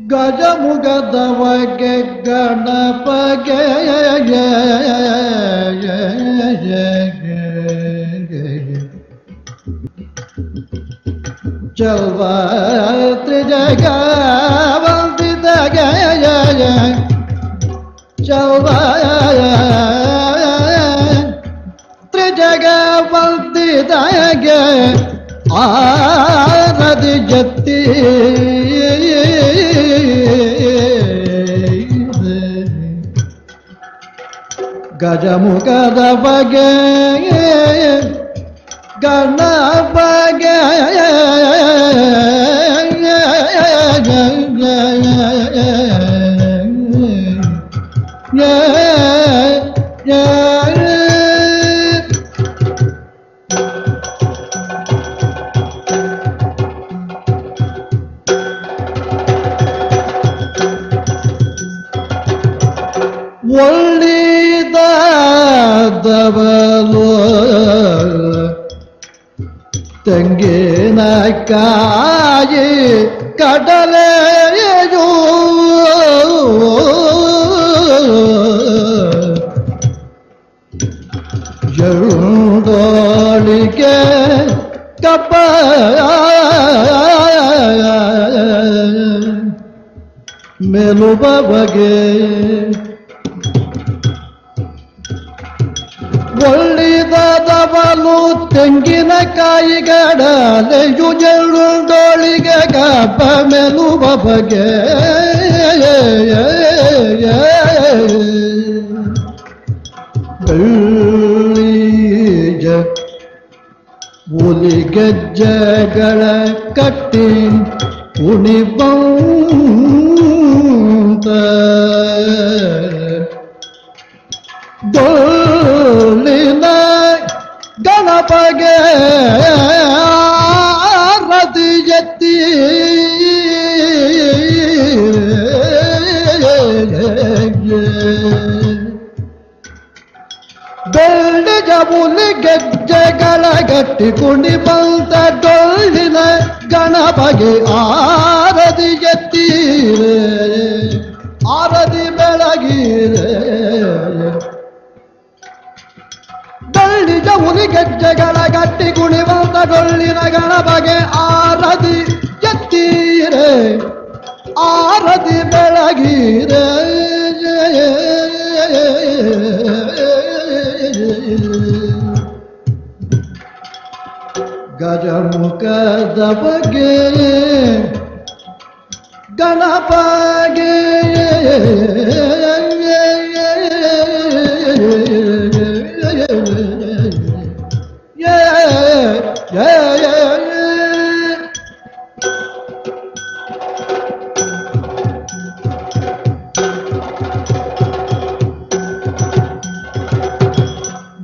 ಗಜಮುಗದವಗೆ ಗಣಪಗೆ ಚೌವ ತ್ರಿಜಗ ವಂದಿತಗ ಚೌವ ತ್ರಿಜಗ ವಂದಿತಗ ಆರದಿ ಜತ್ತಿ ಗಜಮುಖದ ಬಗೆ ಗಣಪಗೆ ಒಳ್ಳಿದವಲು ತೆಂಗಿನಕಾಯಿ ಕಡಲೆಯು ಜರುಡೋಳಿಗೆ ಕಪ್ಪ ಮೇಲುಬ ಬಗೆ ಒಳ್ಳಿದವಲು ತೆಂಗಿನಕಾಯಿ ಗಡಲೆಯು ಜರುಡೋಳಿಗೆ ಕಪ್ಪ ಮೇಲುಬ ಬಗೆ ಹುಲಿ ಗೆಜ್ಜೆಗಳ ಕಟ್ಟಿ ಉಣಿಬಂತ ಡೊಳ್ಳಿನ ಗಣಪಗೆ ರತಿ ಎತ್ತಿ ಬೆಳ್ಳಿ ಜಬುಲಿ ಗೆಜ್ಜೆಗಳ ಗಟ್ಟಿ ಕುಣಿ ಬಂತ ಡೊಳ್ಳಿನ ಗಣಪಗೆ ಆರದಿ ಎತ್ತೀರೆ ಆರದಿ ಬೆಳಗೀರೆ ಡೊಳ್ಳಿ ಜಬುಲಿ ಗೆಜ್ಜೆಗಳ ಗಟ್ಟಿ ಕುಣಿ ಬಂತ ಡೊಳ್ಳಿನ ಗಣಪಗೆ ಆರದಿ ಎತ್ತೀರೆ ಆರದಿ ಬೆಳಗೀರೆ ಗಜಮುಖದ ಬಗೆ ಗಣಪಗೆ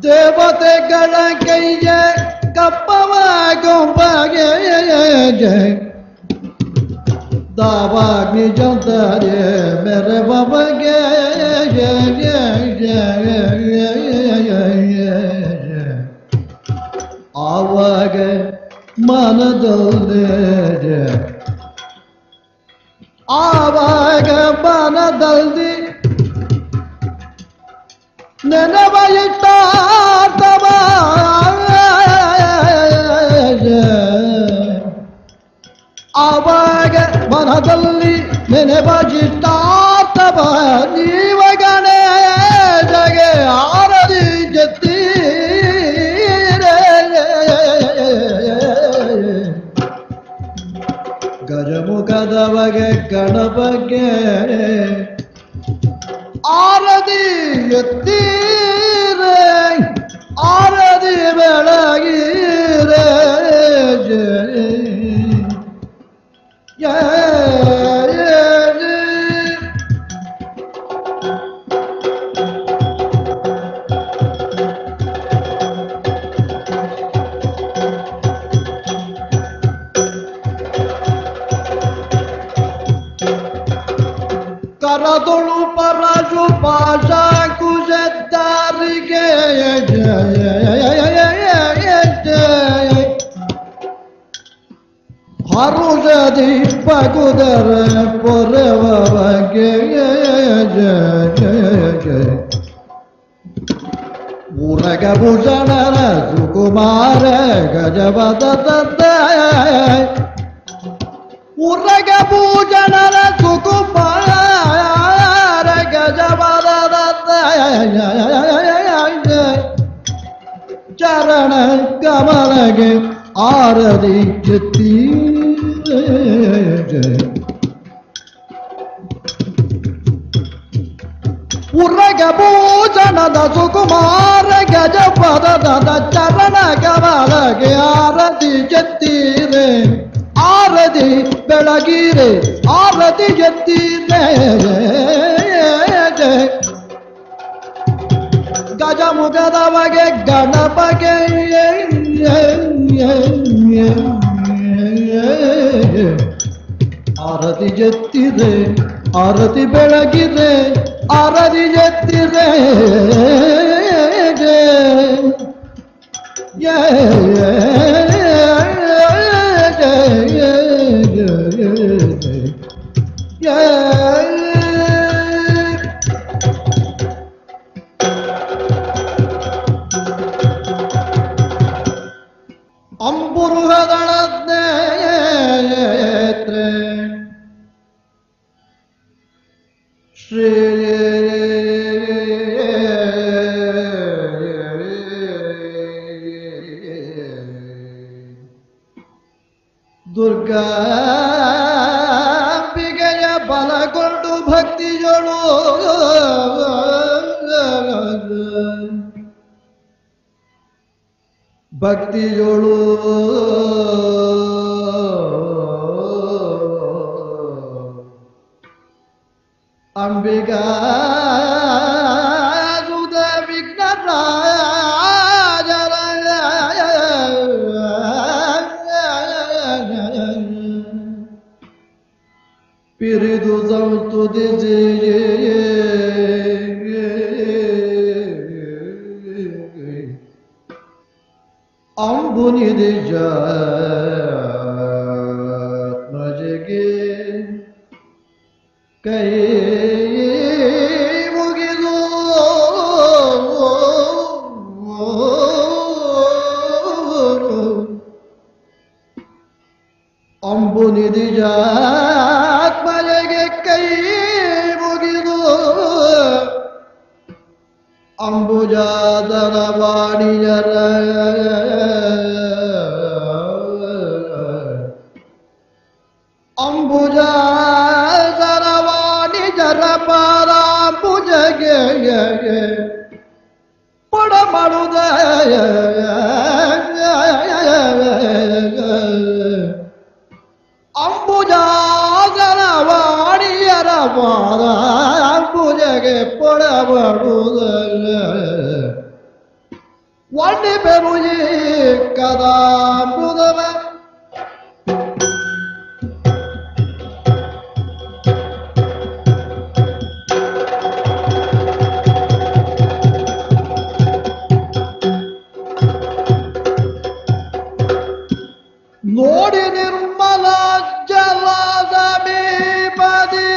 ದೇವತೆಗಳ ಕೈಯ ಕಪ್ಪವ ಗೊಂಬಗೆ ದಾವಾಗ್ನಿ ಜಂತಾರೆ ಮೇರೆ ಬಬಗೆ ಆವಾಗ ಮನದಲ್ಲೇ ಆವಾಗ ಮನದಲ್ಲಿ ನೆನವ ಇಟ್ಟಾತವ ಆವಾಗ ಮನದಲ್ಲಿ ನೆನವಾಗಿಟ್ಟಾತವ ನೀವ ಗಣೇಶಗೆ ಆರದಿ ಜತ್ತೀರೆ ಗಜಮುಖದವಗೆ ಗಣಪಗೆ ಆರದಿ ಎತ್ತೀರೆ ಆರದಿ ಬೆಳಗೀರೆ ಕರದೊಳು ಪರಜು ಪಾಶ ಕುಜದ್ದಾರಿಗೆ ಹರುಜದಿ ಪಗುದರ ಪೊರವ ಉರಗಭೂಷಣರ ಸುಕುಮಾರ ಗಜಪದ ಉರಗಭೂಷಣರ ಸುಕುಮಾರ ಗಜಪದ ಚರಣ ಕಮಲಗೆ ಆರದಿ ಎತ್ತಿ ಉರಗಭೂಷಣದ ಸುಕುಮಾರ ಗಜಪದದ ಚರಣ ಕಮಲಗೆ ಆರತಿ ಎತ್ತೀರೆ ಆರತಿ ಬೆಳಗಿರೆ ಆರತಿ ಎತ್ತೀರೆ ಗಜಮುಖದ ಬಗೆ ಗಣಪಗೆ ಆರತಿ ಎತ್ತಿದೆ ಆರತಿ ಬೆಳಗಿದೆ ಆರತಿ ಎತ್ತಿದೆ ಅಂಬುರುಹದಳದ್ನೇತ್ರೆ ಶ್ರೀ ದುರ್ಗಾಂಬಿಕೆಯ ಬಲಗೊಂಡು ಭಕ್ತಿಯೊಳು ಭಕ್ತಿಯೊಳು ಅಂಬಿಕಾ ಸುತ ವಿಘ್ನರಾಜರ ಪಿರಿದು ಸಂಸ್ತುತಿಸಿ ಅಂಬುನಿಧಿ ಜಾತ್ಮಜಗೆ ಕೈ ಮುಗಿದು ಅಂಬುನಿಧಿ ಜಾತ್ಮಜಗೆ ಕೈ ಮುಗಿದು ಅಂಬುಜಾದರ ವಾಣಿಯರ ಅಂಬುಜಾದರ ವಾಣಿಜರ ಪಾರಾಂಬುಜಗೆ ಪಡ ಮಾಡುದ ಅಂಬುಜಾದರ ವಾಣಿಯರ ಪಾರಾಂಬುಜಗೆ ಪಡ ಮಾಡುದ ವಣ್ಣಿ ಬೆರುಯಿ ಕದಾಂಬುದವ ನೋಡಿ ನಿರ್ಮಲ ಜಲದ ಮೇಪದಿ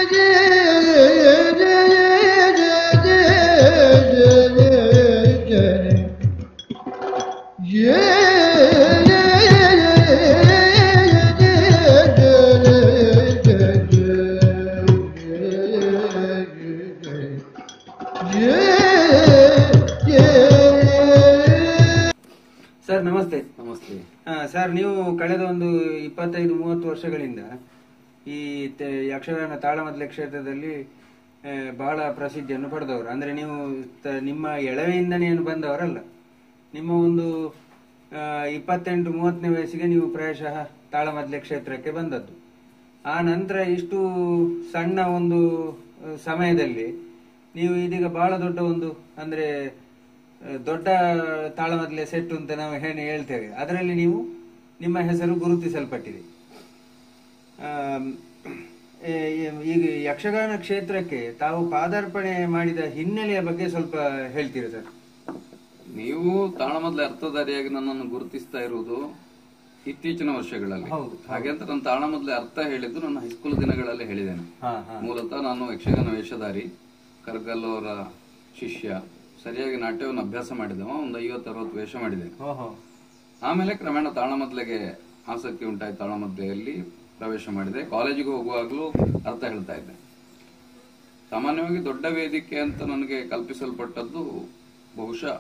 ಸರ್ ನಮಸ್ತೆ. ನಮಸ್ತೆ ಸರ್, ನೀವು ಕಳೆದ ಒಂದು 25-30 ವರ್ಷಗಳಿಂದ ಈ ಯಕ್ಷಗಾನ ತಾಳಮದ್ದಲೆ ಕ್ಷೇತ್ರದಲ್ಲಿ ಬಹಳ ಪ್ರಸಿದ್ಧಿಯನ್ನು ಪಡೆದವರು. ಅಂದ್ರೆ ನೀವು ನಿಮ್ಮ ಎಳವೆಯಿಂದನೇ ಏನು ಬಂದವರಲ್ಲ. ನಿಮ್ಮ ಒಂದು 28-30ನೇ ವಯಸ್ಸಿಗೆ ನೀವು ಪ್ರಾಯಶಃ ತಾಳಮದ್ದಲೆ ಕ್ಷೇತ್ರಕ್ಕೆ ಬಂದದ್ದು. ಆ ನಂತರ ಇಷ್ಟು ಸಣ್ಣ ಒಂದು ಸಮಯದಲ್ಲಿ ನೀವು ಇದೀಗ ಬಹಳ ದೊಡ್ಡ ಒಂದು ಅಂದ್ರೆ ದೊಡ್ಡ ತಾಳಮದ್ದಲೆ ಸೆಟ್ ಅಂತ ನಾವು ಹೇಳ್ತೇವೆ. ಅದರಲ್ಲಿ ನೀವು ನಿಮ್ಮ ಹೆಸರು ಗುರುತಿಸಲ್ಪಟ್ಟಿದೆ. ಈಗ ಯಕ್ಷಗಾನ ಕ್ಷೇತ್ರಕ್ಕೆ ತಾವು ಪಾದಾರ್ಪಣೆ ಮಾಡಿದ ಹಿನ್ನೆಲೆಯ ಬಗ್ಗೆ ಸ್ವಲ್ಪ ಹೇಳ್ತೀರಾ ಸರ್? ನೀವು ತಾಳಮದ್ದಲೆ ಅರ್ಥಧಾರಿಯಾಗಿ ನನ್ನನ್ನು ಗುರುತಿಸ್ತಾ ಇರುವುದು ಇತ್ತೀಚಿನ ವರ್ಷಗಳಲ್ಲಿ. ಹಾಗೆಂತ ನಾನು ತಾಳಮದ್ದಲೆ ಅರ್ಥ ಹೇಳಿದ್ದು ನನ್ನ ಹೈಸ್ಕೂಲ್ ದಿನಗಳಲ್ಲಿ ಹೇಳಿದ್ದೇನೆ. ಮೂಲತಃ ನಾನು ಯಕ್ಷಗಾನ ವೇಷಧಾರಿ, ಕರ್ಗಲ್ ಅವರ ಶಿಷ್ಯ, ಸರಿಯಾಗಿ ನಾಟ್ಯವನ್ನು ಅಭ್ಯಾಸ ಮಾಡಿದವ, ಒಂದು 50-60 ವೇಷ ಮಾಡಿದೆ. ಓಹೋ. ಆಮೇಲೆ ಕ್ರಮೇಣ ತಾಳಮದ್ಲೆಗೆ ಆಸಕ್ತಿ ಉಂಟಾಯ್ತು. ತಾಳಮದ್ಲೆಯಲ್ಲಿ ಪ್ರವೇಶ ಮಾಡಿದೆ. ಕಾಲೇಜಿಗೆ ಹೋಗುವಾಗಲೂ ಅರ್ಥ ಹೇಳ್ತಾ ಇದ್ದೆ. ಸಾಮಾನ್ಯವಾಗಿ ದೊಡ್ಡ ವೇದಿಕೆ ಅಂತ ನನಗೆ ಕಲ್ಪಿಸಲ್ಪಟ್ಟದ್ದು ಬಹುಶಃ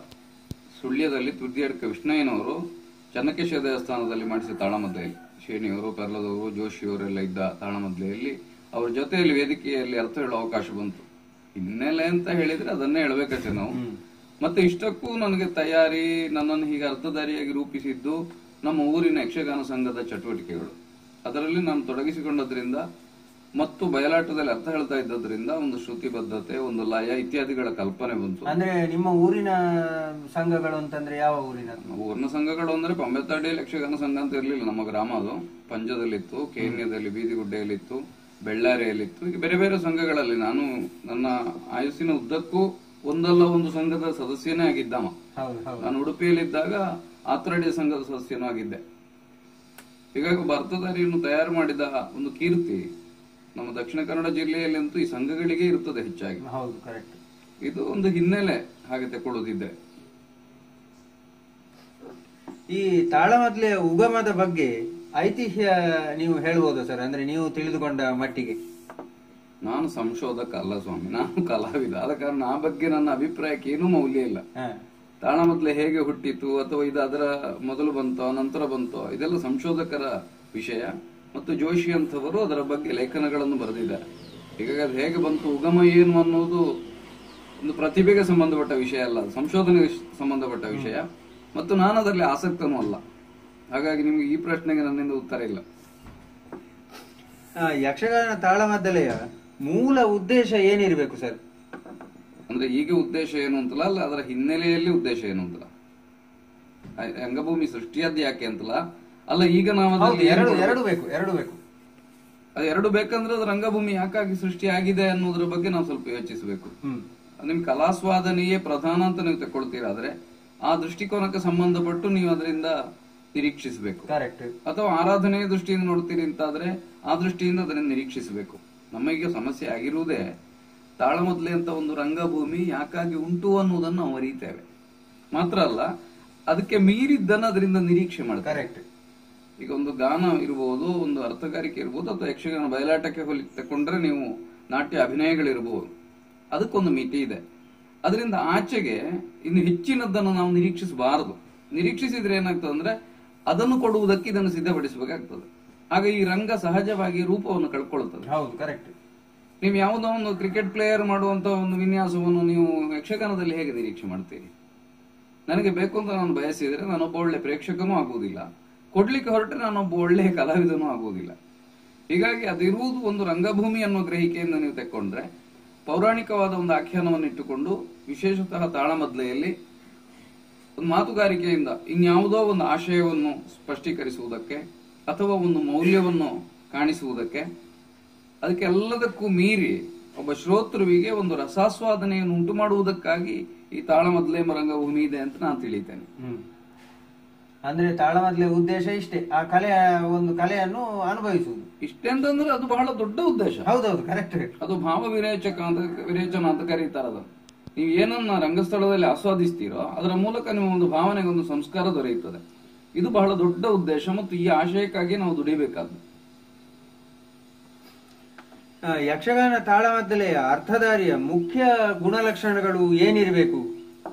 ಸುಳ್ಯದಲ್ಲಿ ತುರ್ದಿಯಡ್ಕ ವಿಷ್ಣಯ್ಯನವರು ಚನ್ನಕೇಶ್ವರ ದೇವಸ್ಥಾನದಲ್ಲಿ ಮಾಡಿಸಿದ ತಾಳಮದ್ಲೆಯಲ್ಲಿ, ಶೇಣಿಯವರು, ಪರ್ಲದವರು, ಜೋಶಿಯವರೆಲ್ಲ ಇದ್ದ ತಾಳಮದ್ಲೆಯಲ್ಲಿ ಅವ್ರ ಜೊತೆಯಲ್ಲಿ ವೇದಿಕೆಯಲ್ಲಿ ಅರ್ಥ ಹೇಳೋ ಅವಕಾಶ ಬಂತು. ಹಿನ್ನೆಲೆ ಅಂತ ಹೇಳಿದ್ರೆ ಅದನ್ನೇ ಹೇಳ್ಬೇಕಷ್ಟೇ ನಾವು. ಮತ್ತೆ ಇಷ್ಟಕ್ಕೂ ನನಗೆ ತಯಾರಿ, ನನ್ನನ್ನು ಹೀಗೆ ಅರ್ಥಧಾರಿಯಾಗಿ ರೂಪಿಸಿದ್ದು ನಮ್ಮ ಊರಿನ ಯಕ್ಷಗಾನ ಸಂಘದ ಚಟುವಟಿಕೆಗಳು. ಅದರಲ್ಲಿ ನಾನು ತೊಡಗಿಸಿಕೊಂಡದ್ರಿಂದ ಮತ್ತು ಬಯಲಾಟದಲ್ಲಿ ಅರ್ಥ ಹೇಳ್ತಾ ಇದ್ದದ್ರಿಂದ ಒಂದು ಶ್ರುತಿಬದ್ಧತೆ, ಒಂದು ಲಯ ಇತ್ಯಾದಿಗಳ ಕಲ್ಪನೆ ಬಂತು. ಅಂದ್ರೆ ನಿಮ್ಮ ಊರಿನ ಸಂಘಗಳು ಅಂತಂದ್ರೆ ಯಾವ ಊರಿನ? ಊರಿನ ಸಂಘಗಳು ಅಂದ್ರೆ ಪಂಬೆತ್ತಾಡಿಯಲ್ಲಿ ಯಕ್ಷಗಾನ ಸಂಘ ಅಂತ ಇರ್ಲಿಲ್ಲ. ನಮ್ಮ ಗ್ರಾಮ ಅದು ಪಂಜದಲ್ಲಿತ್ತು, ಕೇನ್ಯದಲ್ಲಿ, ಬೀದಿಗುಡ್ಡೆಯಲ್ಲಿತ್ತು, ಬೆಳ್ಳಾರಿಯಲ್ಲಿತ್ತು. ಈಗ ಬೇರೆ ಬೇರೆ ಸಂಘಗಳಲ್ಲಿ ನಾನು ನನ್ನ ಆಯುಸ್ಸಿನ ಉದ್ದಕ್ಕೂ ಒಂದಲ್ಲ ಒಂದು ಸಂಘದ ಸದಸ್ಯನೇ ಆಗಿದ್ದವ. ನಾನು ಉಡುಪಿಯಲ್ಲಿದ್ದಾಗ ಆತ್ರಡಿಯ ಸಂಘದ ಸದಸ್ಯನೂ ಆಗಿದ್ದೆ. ಹೀಗಾಗಿ ಅರ್ಥಧಾರಿಯನ್ನು ತಯಾರು ಮಾಡಿದ ಒಂದು ಕೀರ್ತಿ ನಮ್ಮ ದಕ್ಷಿಣ ಕನ್ನಡ ಜಿಲ್ಲೆಯಲ್ಲಂತೂ ಈ ಸಂಘಗಳಿಗೆ ಇರುತ್ತದೆ ಹೆಚ್ಚಾಗಿ. ಇದು ಒಂದು ಹಿನ್ನೆಲೆ ಹಾಗೆ ತಗೊಳ್ಳೋದಿದ್ರೆ. ಈ ತಾಳಮದ್ಲೆಯ ಉಗಮದ ಬಗ್ಗೆ ಐತಿಹ್ಯ ನೀವು ಹೇಳ್ಬೋದಾ ಸರ್? ಅಂದ್ರೆ ನೀವು ತಿಳಿದುಕೊಂಡ ಮಟ್ಟಿಗೆ. ನಾನು ಸಂಶೋಧಕ ಅಲ್ಲ ಸ್ವಾಮಿ, ನಾನು ಕಲಾವಿದ. ಆದ ಕಾರಣ ಆ ಬಗ್ಗೆ ನನ್ನ ಅಭಿಪ್ರಾಯಕ್ಕೆ ಏನೂ ಮೌಲ್ಯ ಇಲ್ಲ. ತಾಳಮದ್ಲೆ ಹೇಗೆ ಹುಟ್ಟಿತು ಅಥವಾ ಇದು ಅದರ ಮೊದಲು ಬಂತೋ ನಂತರ ಬಂತೋ ಇದೆಲ್ಲ ಸಂಶೋಧಕರ ವಿಷಯ. ಮತ್ತು ಜೋಶಿ ಅಂತವರು ಅದರ ಬಗ್ಗೆ ಲೇಖನಗಳನ್ನು ಬರೆದಿದ್ದಾರೆ. ಹೀಗಾಗಿ ಅದು ಹೇಗೆ ಬಂತು, ಉಗಮ ಏನು ಅನ್ನೋದು ಒಂದು ಪ್ರತಿಭೆಗೆ ಸಂಬಂಧಪಟ್ಟ ವಿಷಯ ಅಲ್ಲ, ಸಂಶೋಧನೆಗೆ ಸಂಬಂಧಪಟ್ಟ ವಿಷಯ. ಮತ್ತು ನಾನು ಅದರಲ್ಲಿ ಆಸಕ್ತನೂ ಅಲ್ಲ. ಹಾಗಾಗಿ ನಿಮ್ಗೆ ಈ ಪ್ರಶ್ನೆಗೆ ನನ್ನಿಂದ ಉತ್ತರ ಇಲ್ಲ. ಯಕ್ಷಗಾನ ತಾಳಮದ್ದಲೆಯ ಮೂಲ ಉದ್ದೇಶ ಏನಿರಬೇಕು ಸರ್? ಅಂದ್ರೆ ಈಗ ಉದ್ದೇಶ ಏನು ಅಂತಲ್ಲ, ಅಲ್ಲ ಅದರ ಹಿನ್ನೆಲೆಯಲ್ಲಿ ಉದ್ದೇಶ ಏನು ಅಂತಲ್ಲ. ರಂಗಭೂಮಿ ಸೃಷ್ಟಿಯಾದ ಯಾಕೆ ಅಂತಲ್ಲ, ಅಲ್ಲ ಈಗ ನಾವು ಎರಡು ಬೇಕು. ಅದು ಎರಡು ಬೇಕಂದ್ರೆ ಅದು ರಂಗಭೂಮಿ ಯಾಕಾಗಿ ಸೃಷ್ಟಿ ಆಗಿದೆ ಅನ್ನೋದ್ರ ಬಗ್ಗೆ ನಾವು ಸ್ವಲ್ಪ ಯೋಚಿಸಬೇಕು. ನಿಮ್ ಕಲಾಸ್ವಾದನೆಯೇ ಪ್ರಧಾನ ಅಂತ ನೀವು ತಗೊಳ್ತೀರಾದ್ರೆ ಆ ದೃಷ್ಟಿಕೋನಕ್ಕೆ ಸಂಬಂಧಪಟ್ಟು ನೀವು ಅದರಿಂದ ನಿರೀಕ್ಷಿಸಬೇಕು. ಅಥವಾ ಆರಾಧನೆಯ ದೃಷ್ಟಿಯಿಂದ ನೋಡ್ತೀರಿ ಅಂತಾದ್ರೆ ಆ ದೃಷ್ಟಿಯಿಂದ ಅದನ್ನ ನಿರೀಕ್ಷಿಸಬೇಕು. ನಮಗೆ ಸಮಸ್ಯೆ ಆಗಿರುವುದೇ ತಾಳಮದ್ಲೆ ಅಂತ ಒಂದು ರಂಗಭೂಮಿ ಯಾಕಾಗಿ ಉಂಟು ಅನ್ನೋದನ್ನು ನಾವು ಅರಿತೇವೆ. ಮಾತ್ರ ಅಲ್ಲ, ಅದಕ್ಕೆ ಮೀರಿದ್ದನ್ನು ಅದರಿಂದ ನಿರೀಕ್ಷೆ ಮಾಡ್ತಾರೆ. ಈಗ ಒಂದು ಗಾನ ಇರಬಹುದು, ಒಂದು ಅರ್ಥಗಾರಿಕೆ ಇರಬಹುದು, ಅಥವಾ ಯಕ್ಷಗಾನ ಬಯಲಾಟಕ್ಕೆ ತಕೊಂಡ್ರೆ ನೀವು ನಾಟ್ಯ ಅಭಿನಯಗಳಿರಬಹುದು. ಅದಕ್ಕೊಂದು ಮಿತಿ ಇದೆ. ಅದರಿಂದ ಆಚೆಗೆ ಇನ್ನು ಹೆಚ್ಚಿನದನ್ನು ನಾವು ನಿರೀಕ್ಷಿಸಬಾರದು. ನಿರೀಕ್ಷಿಸಿದ್ರೆ ಏನಾಗ್ತದೆ ಅಂದ್ರೆ ಅದನ್ನು ಕೊಡುವುದಕ್ಕೆ ಇದನ್ನು ಸಿದ್ಧಪಡಿಸಬೇಕಾಗ್ತದೆ. ಆಗ ಈ ರಂಗ ಸಹಜವಾಗಿ ರೂಪವನ್ನು ಕಳ್ಕೊಳ್ತದೆ. ನೀವು ಯಾವುದೋ ಒಂದು ಕ್ರಿಕೆಟ್ ಪ್ಲೇಯರ್ ಮಾಡುವಂತ ಒಂದು ವಿನ್ಯಾಸವನ್ನು ನೀವು ಯಕ್ಷಗಾನದಲ್ಲಿ ಹೇಗೆ ನಿರೀಕ್ಷೆ ಮಾಡ್ತೀರಿ? ನನಗೆ ಬೇಕು ಅಂತ ನಾನು ಬಯಸಿದ್ರೆ ನಾನೊಬ್ಬ ಒಳ್ಳೆ ಪ್ರೇಕ್ಷಕನೂ ಆಗುವುದಿಲ್ಲ, ಕೊಡ್ಲಿಕ್ಕೆ ಹೊರಟ್ರೆ ನಾನೊಬ್ಬ ಒಳ್ಳೆಯ ಕಲಾವಿದನೂ ಆಗುವುದಿಲ್ಲ. ಹೀಗಾಗಿ ಅದಿರುವುದು ಒಂದು ರಂಗಭೂಮಿ ಅನ್ನೋ ಗ್ರಹಿಕೆಯಿಂದ ನೀವು ತೆಕ್ಕೊಂಡ್ರೆ ಪೌರಾಣಿಕವಾದ ಒಂದು ಆಖ್ಯಾನವನ್ನು ಇಟ್ಟುಕೊಂಡು ವಿಶೇಷತಃ ತಾಳಮದ್ಲೆಯಲ್ಲಿ ಒಂದು ಮಾತುಗಾರಿಕೆಯಿಂದ ಇನ್ಯಾವುದೋ ಒಂದು ಆಶಯವನ್ನು ಸ್ಪಷ್ಟೀಕರಿಸುವುದಕ್ಕೆ ಅಥವಾ ಒಂದು ಮೌಲ್ಯವನ್ನು ಕಾಣಿಸುವುದಕ್ಕೆ, ಅದಕ್ಕೆಲ್ಲದಕ್ಕೂ ಮೀರಿ ಒಬ್ಬ ಶ್ರೋತೃವಿಗೆ ಒಂದು ರಸಾಸ್ವಾದನೆಯನ್ನು ಉಂಟು ಮಾಡುವುದಕ್ಕಾಗಿ ಈ ತಾಳಮದ್ಲೆ ರಂಗಭೂಮಿ ಇದೆ ಅಂತ ನಾನು ತಿಳಿತೇನೆ. ಅಂದ್ರೆ ತಾಳಮದ್ಲೆ ಉದ್ದೇಶ ಇಷ್ಟೇ, ಆ ಒಂದು ಕಲೆಯನ್ನು ಅನುಭವಿಸುವುದು ಇಷ್ಟೇ ಅಂತಂದ್ರೆ ಅದು ಬಹಳ ದೊಡ್ಡ ಉದ್ದೇಶ. ಹೌದೌದು, ಕರೆಕ್ಟ್. ಅದು ಭಾವ ವಿರೇಚನ ಅಂತ ಕರೀತಾರ. ಅದು ನೀವು ಏನನ್ನ ರಂಗಸ್ಥಳದಲ್ಲಿ ಆಸ್ವಾದಿಸ್ತೀರೋ ಅದರ ಮೂಲಕ ನಿಮ್ಮ ಒಂದು ಭಾವನೆಗೆ ಒಂದು ಸಂಸ್ಕಾರ ದೊರೆಯುತ್ತದೆ. ಇದು ಬಹಳ ದೊಡ್ಡ ಉದ್ದೇಶ ಮತ್ತು ಈ ಆಶಯಕ್ಕಾಗಿ ನಾವು ದುಡಿಬೇಕಾದ್ದು. ಯಕ್ಷಗಾನ ತಾಳಮದ್ದಲೆಯ ಅರ್ಥಧಾರಿಯ ಮುಖ್ಯ ಗುಣಲಕ್ಷಣಗಳು ಏನಿರಬೇಕು?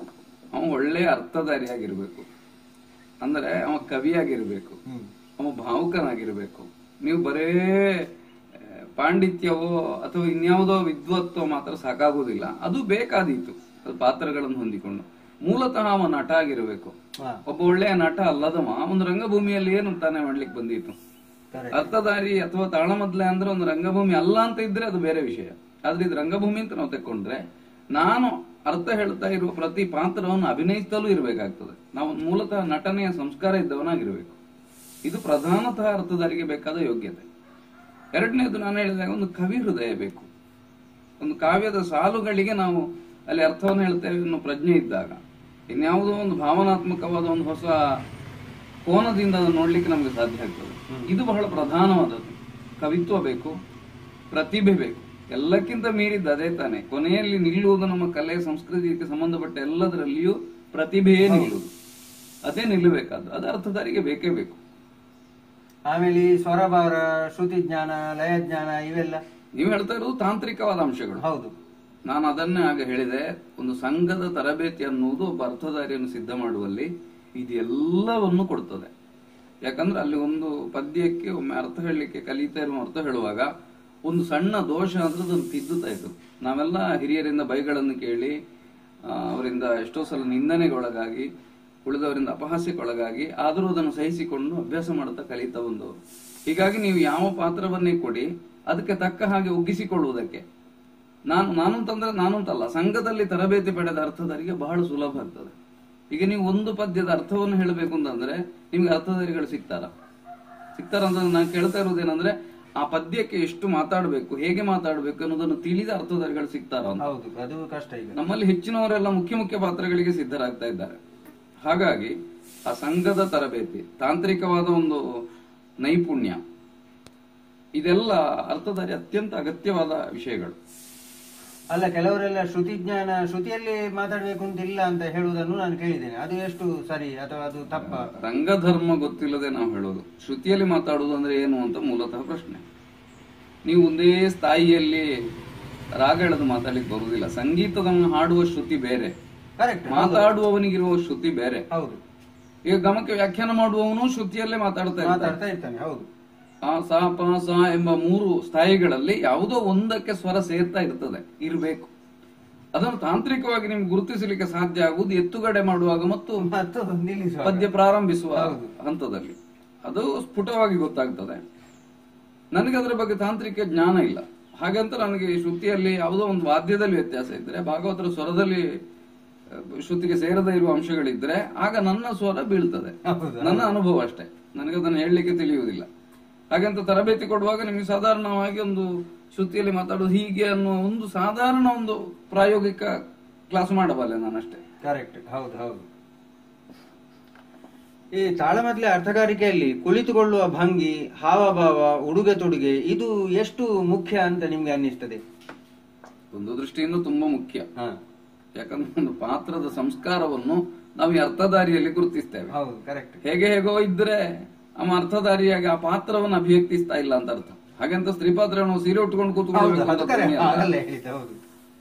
ಅವ ಒಳ್ಳೆಯ ಅರ್ಥಧಾರಿಯಾಗಿರ್ಬೇಕು. ಅಂದ್ರೆ ಅವ ಕವಿಯಾಗಿರ್ಬೇಕು, ಅವ ಭಾವುಕನಾಗಿರ್ಬೇಕು. ನೀವು ಬರೇ ಪಾಂಡಿತ್ಯವೋ ಅಥವಾ ಇನ್ಯಾವುದೋ ವಿದ್ವತ್ವ ಮಾತ್ರ ಸಾಕಾಗುವುದಿಲ್ಲ. ಅದು ಬೇಕಾದೀತು, ಅದು ಪಾತ್ರಗಳನ್ನು ಹೊಂದಿಕೊಂಡು. ಮೂಲತಃ ಅವ ನಟ ಆಗಿರ್ಬೇಕು. ಒಬ್ಬ ಒಳ್ಳೆಯ ನಟ ಅಲ್ಲದವ ಒಂದು ರಂಗಭೂಮಿಯಲ್ಲಿ ಏನು ತಾನೇ ಮಾಡ್ಲಿಕ್ಕೆ ಬಂದಿತ್ತು. ಅರ್ಥಧಾರಿ ಅಥವಾ ತಾಳಮದ್ಲೆ ಅಂದ್ರೆ ಒಂದು ರಂಗಭೂಮಿ ಅಲ್ಲ ಅಂತ ಇದ್ರೆ ಅದು ಬೇರೆ ವಿಷಯ. ಆದ್ರೆ ಇದು ರಂಗಭೂಮಿ ಅಂತ ನಾವು ತೆಕ್ಕೊಂಡ್ರೆ ನಾನು ಅರ್ಥ ಹೇಳ್ತಾ ಇರುವ ಪ್ರತಿ ಪಾತ್ರವನ್ನು ಅಭಿನಯಿಸಲು ಇರಬೇಕಾಗ್ತದೆ. ನಾವು ಮೂಲತಃ ನಟನೆಯ ಸಂಸ್ಕಾರ ಇದ್ದವನಾಗಿರ್ಬೇಕು. ಇದು ಪ್ರಧಾನತಃ ಅರ್ಥಧಾರಿಗೆ ಬೇಕಾದ ಯೋಗ್ಯತೆ. ಎರಡನೇದು ನಾನು ಹೇಳಿದಾಗ ಒಂದು ಕವಿ ಹೃದಯ ಬೇಕು. ಒಂದು ಕಾವ್ಯದ ಸಾಲುಗಳಿಗೆ ನಾವು ಅಲ್ಲಿ ಅರ್ಥವನ್ನು ಹೇಳ್ತೇವೆ ಅನ್ನೋ ಪ್ರಜ್ಞೆ ಇದ್ದಾಗ ಇನ್ಯಾವುದೋ ಒಂದು ಭಾವನಾತ್ಮಕವಾದ ಒಂದು ಹೊಸ ಕೋನದಿಂದ ಅದನ್ನು ನೋಡ್ಲಿಕ್ಕೆ ನಮ್ಗೆ ಸಾಧ್ಯ ಆಗ್ತದೆ. ಇದು ಬಹಳ ಪ್ರಧಾನವಾದದ್ದು. ಕವಿತ್ವ ಬೇಕು, ಪ್ರತಿಭೆ ಬೇಕು. ಎಲ್ಲಕ್ಕಿಂತ ಮೀರಿದ್ದು ಅದೇ ತಾನೆ. ಕೊನೆಯಲ್ಲಿ ನಿಲ್ಲುವುದು ನಮ್ಮ ಕಲೆ ಸಂಸ್ಕೃತಿಗೆ ಸಂಬಂಧಪಟ್ಟ ಎಲ್ಲದರಲ್ಲಿಯೂ ಪ್ರತಿಭೆಯೇ ನಿಲ್ಲುವುದು, ಅದೇ ನಿಲ್ಲಬೇಕಾದ್ದು. ಅದು ಅರ್ಥಧಾರಿಗೆ ಬೇಕೇ ಬೇಕು. ಆಮೇಲೆ ಈ ಸ್ವರಭಾರ, ಶ್ರುತಿ ಜ್ಞಾನ, ಲಯ ಜ್ಞಾನ ಇವೆಲ್ಲ ನೀವು ಹೇಳ್ತಾ ಇರೋದು ತಾಂತ್ರಿಕವಾದ ಅಂಶಗಳು. ಹೌದು. ನಾನು ಅದನ್ನೇ ಆಗ ಹೇಳಿದೆ, ಒಂದು ಸಂಘದ ತರಬೇತಿ ಅನ್ನುವುದು ಒಬ್ಬ ಅರ್ಥಧಾರಿಯನ್ನು ಸಿದ್ಧ ಮಾಡುವಲ್ಲಿ ಇದೆಲ್ಲವನ್ನು ಕೊಡ್ತದೆ. ಯಾಕಂದ್ರೆ ಅಲ್ಲಿ ಒಂದು ಪದ್ಯಕ್ಕೆ ಒಮ್ಮೆ ಅರ್ಥ ಹೇಳಲಿಕ್ಕೆ ಕಲಿತಾ ಇರುವ ಅರ್ಥ ಹೇಳುವಾಗ ಒಂದು ಸಣ್ಣ ದೋಷ ಅಂದ್ರೆ ಅದನ್ನು ತಿದ್ದುತ್ತಾ ಇತ್ತು. ನಾವೆಲ್ಲ ಹಿರಿಯರಿಂದ ಬೈಗಳನ್ನು ಕೇಳಿ ಅವರಿಂದ ಎಷ್ಟೋ ಸಲ ನಿಂದನೆಗೊಳಗಾಗಿ, ಉಳಿದವರಿಂದ ಅಪಹಾಸ್ಯಕ್ಕೊಳಗಾಗಿ, ಆದರೂ ಅದನ್ನು ಸಹಿಸಿಕೊಂಡು ಅಭ್ಯಾಸ ಮಾಡುತ್ತಾ ಕಲಿತಾ ಬಂದವರು. ಹೀಗಾಗಿ ನೀವು ಯಾವ ಪಾತ್ರವನ್ನೇ ಕೊಡಿ ಅದಕ್ಕೆ ತಕ್ಕ ಹಾಗೆ ಒಗ್ಗಿಸಿಕೊಳ್ಳುವುದಕ್ಕೆ ನಾನಂತಲ್ಲ, ಸಂಘದಲ್ಲಿ ತರಬೇತಿ ಪಡೆದ ಅರ್ಥಧಾರಿಗೆ ಬಹಳ ಸುಲಭ ಆಗ್ತದೆ. ಈಗ ನೀವು ಒಂದು ಪದ್ಯದ ಅರ್ಥವನ್ನು ಹೇಳಬೇಕು ಅಂತಂದ್ರೆ ನಿಮ್ಗೆ ಅರ್ಥಧಾರಿಗಳು ಸಿಗ್ತಾರಂತ ನಾನು ಕೇಳ್ತಾ ಇರೋದೇನಂದ್ರೆ, ಆ ಪದ್ಯಕ್ಕೆ ಎಷ್ಟು ಮಾತಾಡಬೇಕು, ಹೇಗೆ ಮಾತಾಡಬೇಕು ಅನ್ನೋದನ್ನು ತಿಳಿದ ಅರ್ಥಧಾರಿಗಳು ಸಿಗ್ತಾರ ಅಂತ. ಹೌದು, ಅದು ಕಷ್ಟ. ಈಗ ನಮ್ಮಲ್ಲಿ ಹೆಚ್ಚಿನವರೆಲ್ಲ ಮುಖ್ಯ ಪಾತ್ರಗಳಿಗೆ ಸಿದ್ಧರಾಗ್ತಾ ಇದ್ದಾರೆ. ಹಾಗಾಗಿ ಆ ಸಂಘದ ತರಬೇತಿ, ತಾಂತ್ರಿಕವಾದ ಒಂದು ನೈಪುಣ್ಯ, ಇದೆಲ್ಲ ಅರ್ಥಧಾರಿ ಅತ್ಯಂತ ಅಗತ್ಯವಾದ ವಿಷಯಗಳು. ಅಲ್ಲ, ಕೆಲವರೆಲ್ಲ ಶ್ರುತಿ ಜ್ಞಾನ, ಶ್ರುತಿಯಲ್ಲಿ ಮಾತಾಡ್ಬೇಕು ಅಂತಿಲ್ಲ ಅಂತ ಹೇಳುವುದನ್ನು ನಾನು ಕೇಳಿದ್ದೇನೆ. ಅದು ಎಷ್ಟು ಸರಿ ಅಥವಾ ಅದು ತಪ್ಪ? ರಂಗಧರ್ಮ ಗೊತ್ತಿಲ್ಲದೆ ನಾವು ಹೇಳೋದು. ಶ್ರುತಿಯಲ್ಲಿ ಮಾತಾಡುವುದು ಅಂದ್ರೆ ಏನು ಅಂತ ಮೂಲತಃ ಪ್ರಶ್ನೆ. ನೀವು ಒಂದೇ ಸ್ಥಾಯಿಯಲ್ಲಿ ರಾಗ ಎಳೆದು ಮಾತಾಡ್ಲಿಕ್ಕೆ ಬರುವುದಿಲ್ಲ. ಸಂಗೀತದನ್ನು ಹಾಡುವ ಶ್ರುತಿ ಬೇರೆ, ಕರೆಕ್ಟ್. ಮಾತಾಡುವವನಿಗಿರುವ ಶ್ರುತಿ ಬೇರೆ. ಹೌದು. ಈಗ ಗಮಕ್ಕೆ ವ್ಯಾಖ್ಯಾನ ಮಾಡುವವನು ಶ್ರುತಿಯಲ್ಲೇ ಮಾತಾಡ್ತಾ ಇರ್ತಾನೆ. ಹೌದು. ಆ ಸ ಪ ಸ ಎಂಬ 3 ಸ್ಥಾಯಿಗಳಲ್ಲಿ ಯಾವುದೋ ಒಂದಕ್ಕೆ ಸ್ವರ ಸೇರ್ತಾ ಇರಬೇಕು. ಅದನ್ನು ತಾಂತ್ರಿಕವಾಗಿ ನಿಮ್ಗೆ ಗುರುತಿಸಲಿಕ್ಕೆ ಸಾಧ್ಯ ಆಗುವುದು ಎತ್ತುಗಡೆ ಮಾಡುವಾಗ ಮತ್ತು ಪದ್ಯ ಪ್ರಾರಂಭಿಸುವ ಹಂತದಲ್ಲಿ. ಅದು ಸ್ಫುಟವಾಗಿ ಗೊತ್ತಾಗ್ತದೆ. ನನಗೆ ಅದರ ಬಗ್ಗೆ ತಾಂತ್ರಿಕ ಜ್ಞಾನ ಇಲ್ಲ. ಹಾಗಂತ ನನಗೆ ಶ್ರುತಿಯಲ್ಲಿ ಯಾವುದೋ ಒಂದು ವಾದ್ಯದಲ್ಲಿ ವ್ಯತ್ಯಾಸ ಇದ್ರೆ, ಭಾಗವತರ ಸ್ವರದಲ್ಲಿ ಶ್ರುತಿಗೆ ಸೇರದೇ ಇರುವ ಅಂಶಗಳಿದ್ರೆ ಆಗ ನನ್ನ ಸ್ವರ ಬೀಳ್ತದೆ. ನನ್ನ ಅನುಭವ ಅಷ್ಟೇ, ನನಗೆ ಅದನ್ನು ಹೇಳಲಿಕ್ಕೆ ತಿಳಿಯುವುದಿಲ್ಲ. ಹಾಗಂತ ತರಬೇತಿ ಕೊಡುವಾಗ ನಿಮಗೆ ಸಾಧಾರಣವಾಗಿ ಒಂದು ಶ್ರುತಿಯಲ್ಲಿ ಮಾತಾಡೋದು ಹೀಗೆ ಅನ್ನೋ ಒಂದು ಸಾಧಾರಣ ಒಂದು ಪ್ರಾಯೋಗಿಕ ಕ್ಲಾಸ್ ಮಾಡಬಲ್ಲೆ ನಾನಷ್ಟೇ. ಕರೆಕ್ಟ್. ಹೌದು ಹೌದು. ಈ ತಾಳಮದ್ದಲೆ ಅರ್ಥಗಾರಿಕೆಯಲ್ಲಿ ಕುಳಿತುಕೊಳ್ಳುವ ಭಂಗಿ, ಹಾವಭಾವ, ಉಡುಗೆ ತೊಡುಗೆ ಇದು ಎಷ್ಟು ಮುಖ್ಯ ಅಂತ ನಿಮ್ಗೆ ಅನ್ನಿಸ್ತದೆ? ಒಂದು ದೃಷ್ಟಿಯಿಂದ ತುಂಬಾ ಮುಖ್ಯ. ಯಾಕಂದ್ರೆ ಒಂದು ಪಾತ್ರದ ಸಂಸ್ಕಾರವನ್ನು ನಾವು ಈ ಅರ್ಥಧಾರಿಯಲ್ಲಿ ಗುರುತಿಸ್ತೇವೆ. ಹೌದು, ಕರೆಕ್ಟ್. ಹೇಗೋ ಇದ್ರೆ ಅವ ಅರ್ಥಧಾರಿಯಾಗಿ ಆ ಪಾತ್ರವನ್ನು ಅಭಿವ್ಯಕ್ತಿಸ್ತಾ ಇಲ್ಲ ಅಂತ ಅರ್ಥ. ಹಾಗಂತ ಸ್ತ್ರೀ ಪಾತ್ರ ಸೀರೆ ಉಟ್ಕೊಂಡು ಕೂತ್ಕೊಳ್ಳಬೇಕು,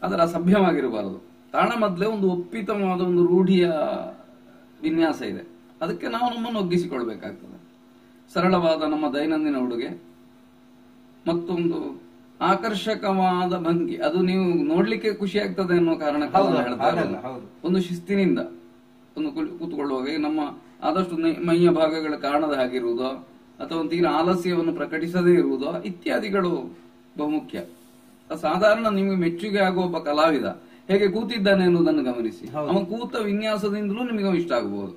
ಅದರ ಅಸಭ್ಯವಾಗಿರಬಾರದು. ತಾಳಮದ್ದಲೆ ಒಂದು ಒಪ್ಪಿತವಾದ ಒಂದು ರೂಢಿಯ ವಿನ್ಯಾಸ ಇದೆ. ಅದಕ್ಕೆ ನಾವು ನಮ್ಮನ್ನು ಒಗ್ಗಿಸಿಕೊಳ್ಬೇಕಾಗ್ತದೆ. ಸರಳವಾದ ನಮ್ಮ ದೈನಂದಿನ ಉಡುಗೆ, ಮತ್ತೊಂದು ಆಕರ್ಷಕವಾದ ಭಂಗಿ, ಅದು ನೀವು ನೋಡ್ಲಿಕ್ಕೆ ಖುಷಿ ಆಗ್ತದೆ ಅನ್ನೋ ಕಾರಣಕ್ಕೆ ಹೇಳ್ತಾರೆ. ಒಂದು ಶಿಸ್ತಿನಿಂದ ಒಂದು ಕೂತ್ಕೊಳ್ಳುವಾಗ ನಮ್ಮ ಆದಷ್ಟು ಮೈಯ ಭಾಗಗಳ ಕಾರಣದ ಹಾಗಿರುವುದೋ ಅಥವಾ ಒಂದು ತೀರ ಆಲಸ್ಯವನ್ನು ಪ್ರಕಟಿಸದೇ ಇರುವುದೋ ಇತ್ಯಾದಿಗಳು ಬಹುಮುಖ್ಯ. ಸಾಧಾರಣ ನಿಮಗೆ ಮೆಚ್ಚುಗೆ ಆಗುವ ಒಬ್ಬ ಕಲಾವಿದ ಹೇಗೆ ಕೂತಿದ್ದಾನೆ ಎನ್ನುವುದನ್ನು ಗಮನಿಸಿ. ಅವನ ಕೂತ ವಿನ್ಯಾಸದಿಂದಲೂ ನಿಮಗೆ ಇಷ್ಟ ಆಗಬಹುದು.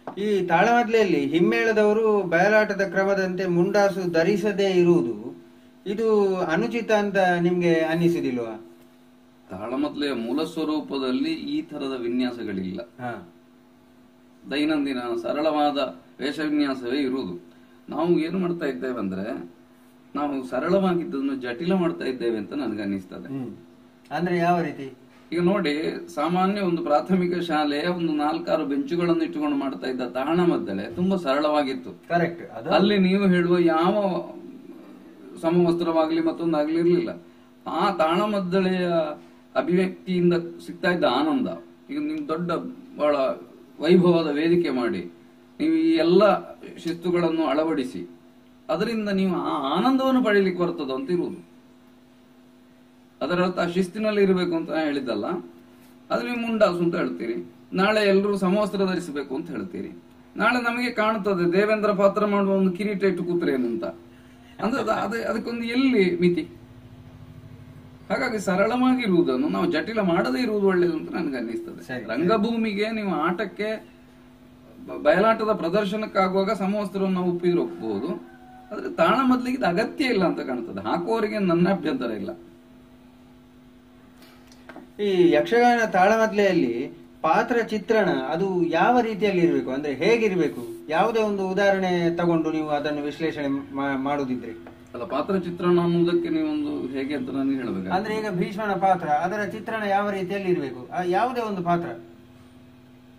ಈ ತಾಳಮದ್ದಲೆಯಲ್ಲಿ ಹಿಮ್ಮೇಳದವರು ಬಯಲಾಟದ ಕ್ರಮದಂತೆ ಮುಂಡಾಸು ಧರಿಸದೇ ಇರುವುದು ಇದು ಅನುಚಿತ ಅಂತ ನಿಮ್ಗೆ ಅನ್ನಿಸುದಿಲ್ವಾ? ತಾಳಮದ್ದಲೆಯ ಮೂಲ ಸ್ವರೂಪದಲ್ಲಿ ಈ ತರದ ವಿನ್ಯಾಸಗಳಿಲ್ಲ. ದೈನಂದಿನ ಸರಳವಾದ ವೇಷವಿನ್ಯಾಸವೇ ಇರುವುದು. ನಾವು ಏನು ಮಾಡ್ತಾ ಇದ್ದೇವೆ ಅಂದ್ರೆ, ನಾವು ಸರಳವಾಗಿದ್ದನ್ನು ಜಟಿಲ ಮಾಡ್ತಾ ಇದ್ದೇವೆ ಅಂತ ನನಗೆ ಅನ್ನಿಸ್ತದೆ. ಅಂದ್ರೆ ಯಾವ ರೀತಿ? ಈಗ ನೋಡಿ, ಸಾಮಾನ್ಯ ಒಂದು ಪ್ರಾಥಮಿಕ ಶಾಲೆಯ ಒಂದು 4-6 ಬೆಂಚುಗಳನ್ನು ಇಟ್ಟುಕೊಂಡು ಮಾಡ್ತಾ ಇದ್ದ ತಾಳಮದ್ದಲೆ ತುಂಬಾ ಸರಳವಾಗಿತ್ತು. ಕರೆಕ್ಟ್. ಅಲ್ಲಿ ನೀವು ಹೇಳುವ ಯಾವ ಸಮವಸ್ತ್ರವಾಗ್ಲಿ ಮತ್ತೊಂದಾಗ್ಲಿ ಇರ್ಲಿಲ್ಲ. ಆ ತಾಳಮದ್ದಳೆಯ ಅಭಿವ್ಯಕ್ತಿಯಿಂದ ಸಿಗ್ತಾ ಇದ್ದ ಆನಂದ, ಈಗ ನಿಮ್ ದೊಡ್ಡ ಬಹಳ ವೈಭವದ ವೇದಿಕೆ ಮಾಡಿ ನೀವು ಈ ಎಲ್ಲ ಶಿಸ್ತುಗಳನ್ನು ಅಳವಡಿಸಿ ಅದರಿಂದ ನೀವು ಆ ಆನಂದವನ್ನು ಪಡೀಲಿಕ್ಕೆ ಬರ್ತದ ಅಂತ ಇರುವುದು. ಅದರ ಅರ್ಥ ಆ ಶಿಸ್ತಿನಲ್ಲಿ ಇರಬೇಕು ಅಂತ ಹೇಳಿದ್ದಲ್ಲ. ಅದು ನೀವು ಮುಂಡಾಸು ಅಂತ ಹೇಳ್ತೀರಿ, ನಾಳೆ ಎಲ್ಲರೂ ಸಮವಸ್ತ್ರ ಧರಿಸಬೇಕು ಅಂತ ಹೇಳ್ತೀರಿ. ನಾಳೆ ನಮಗೆ ಕಾಣುತ್ತದೆ ದೇವೇಂದ್ರ ಪಾತ್ರ ಮಾಡುವ ಒಂದು ಕಿರೀಟ ಇಟ್ಟು ಕೂತ್ರೇನು ಅಂತ. ಅಂದ್ರೆ ಅದಕ್ಕೊಂದು ಎಲ್ಲಿ ಮಿತಿ? ಹಾಗಾಗಿ ಸರಳವಾಗಿರುವುದನ್ನು ನಾವು ಜಟಿಲ ಮಾಡದೇ ಇರುವುದು ಒಳ್ಳೆಯದು ಅಂತ ನನಗೆ ಅನ್ನಿಸ್ತದೆ. ರಂಗಭೂಮಿಗೆ ನೀವು ಆಟಕ್ಕೆ ಬಯಲಾಟದ ಪ್ರದರ್ಶನಕ್ಕಾಗುವಾಗ ಸಮವಸ್ತ್ರವನ್ನು ನಾವು ಒಪ್ಪಿರಬಹುದು. ಆದ್ರೆ ತಾಳಮದ್ದಲೆಗೆ ಇದು ಅಗತ್ಯ ಇಲ್ಲ ಅಂತ ಕಾಣ್ತದೆ. ಹಾಕುವವರಿಗೆ ನನ್ನ ಅಭ್ಯಂತರ ಇಲ್ಲ. ಈ ಯಕ್ಷಗಾನ ತಾಳಮದ್ದಲೆಯಲ್ಲಿ ಪಾತ್ರ ಚಿತ್ರಣ ಅದು ಯಾವ ರೀತಿಯಲ್ಲಿ ಇರಬೇಕು, ಅಂದ್ರೆ ಹೇಗಿರ್ಬೇಕು? ಯಾವುದೇ ಒಂದು ಉದಾಹರಣೆ ತಗೊಂಡು ನೀವು ಅದನ್ನು ವಿಶ್ಲೇಷಣೆ ಮಾಡುದಿದ್ರೆ. ಅಲ್ಲ, ಪಾತ್ರ ಚಿತ್ರಣ ಅನ್ನುವುದಕ್ಕೆ ನೀವೊಂದು ಹೇಗೆ ಅಂತ ನನಗೆ ಹೇಳಬೇಕು. ಅಂದ್ರೆ ಈಗ ಭೀಷ್ಮನ ಪಾತ್ರ, ಅದರ ಚಿತ್ರಣ ಯಾವ ರೀತಿಯಲ್ಲಿ ಇರಬೇಕು? ಯಾವುದೇ ಒಂದು ಪಾತ್ರ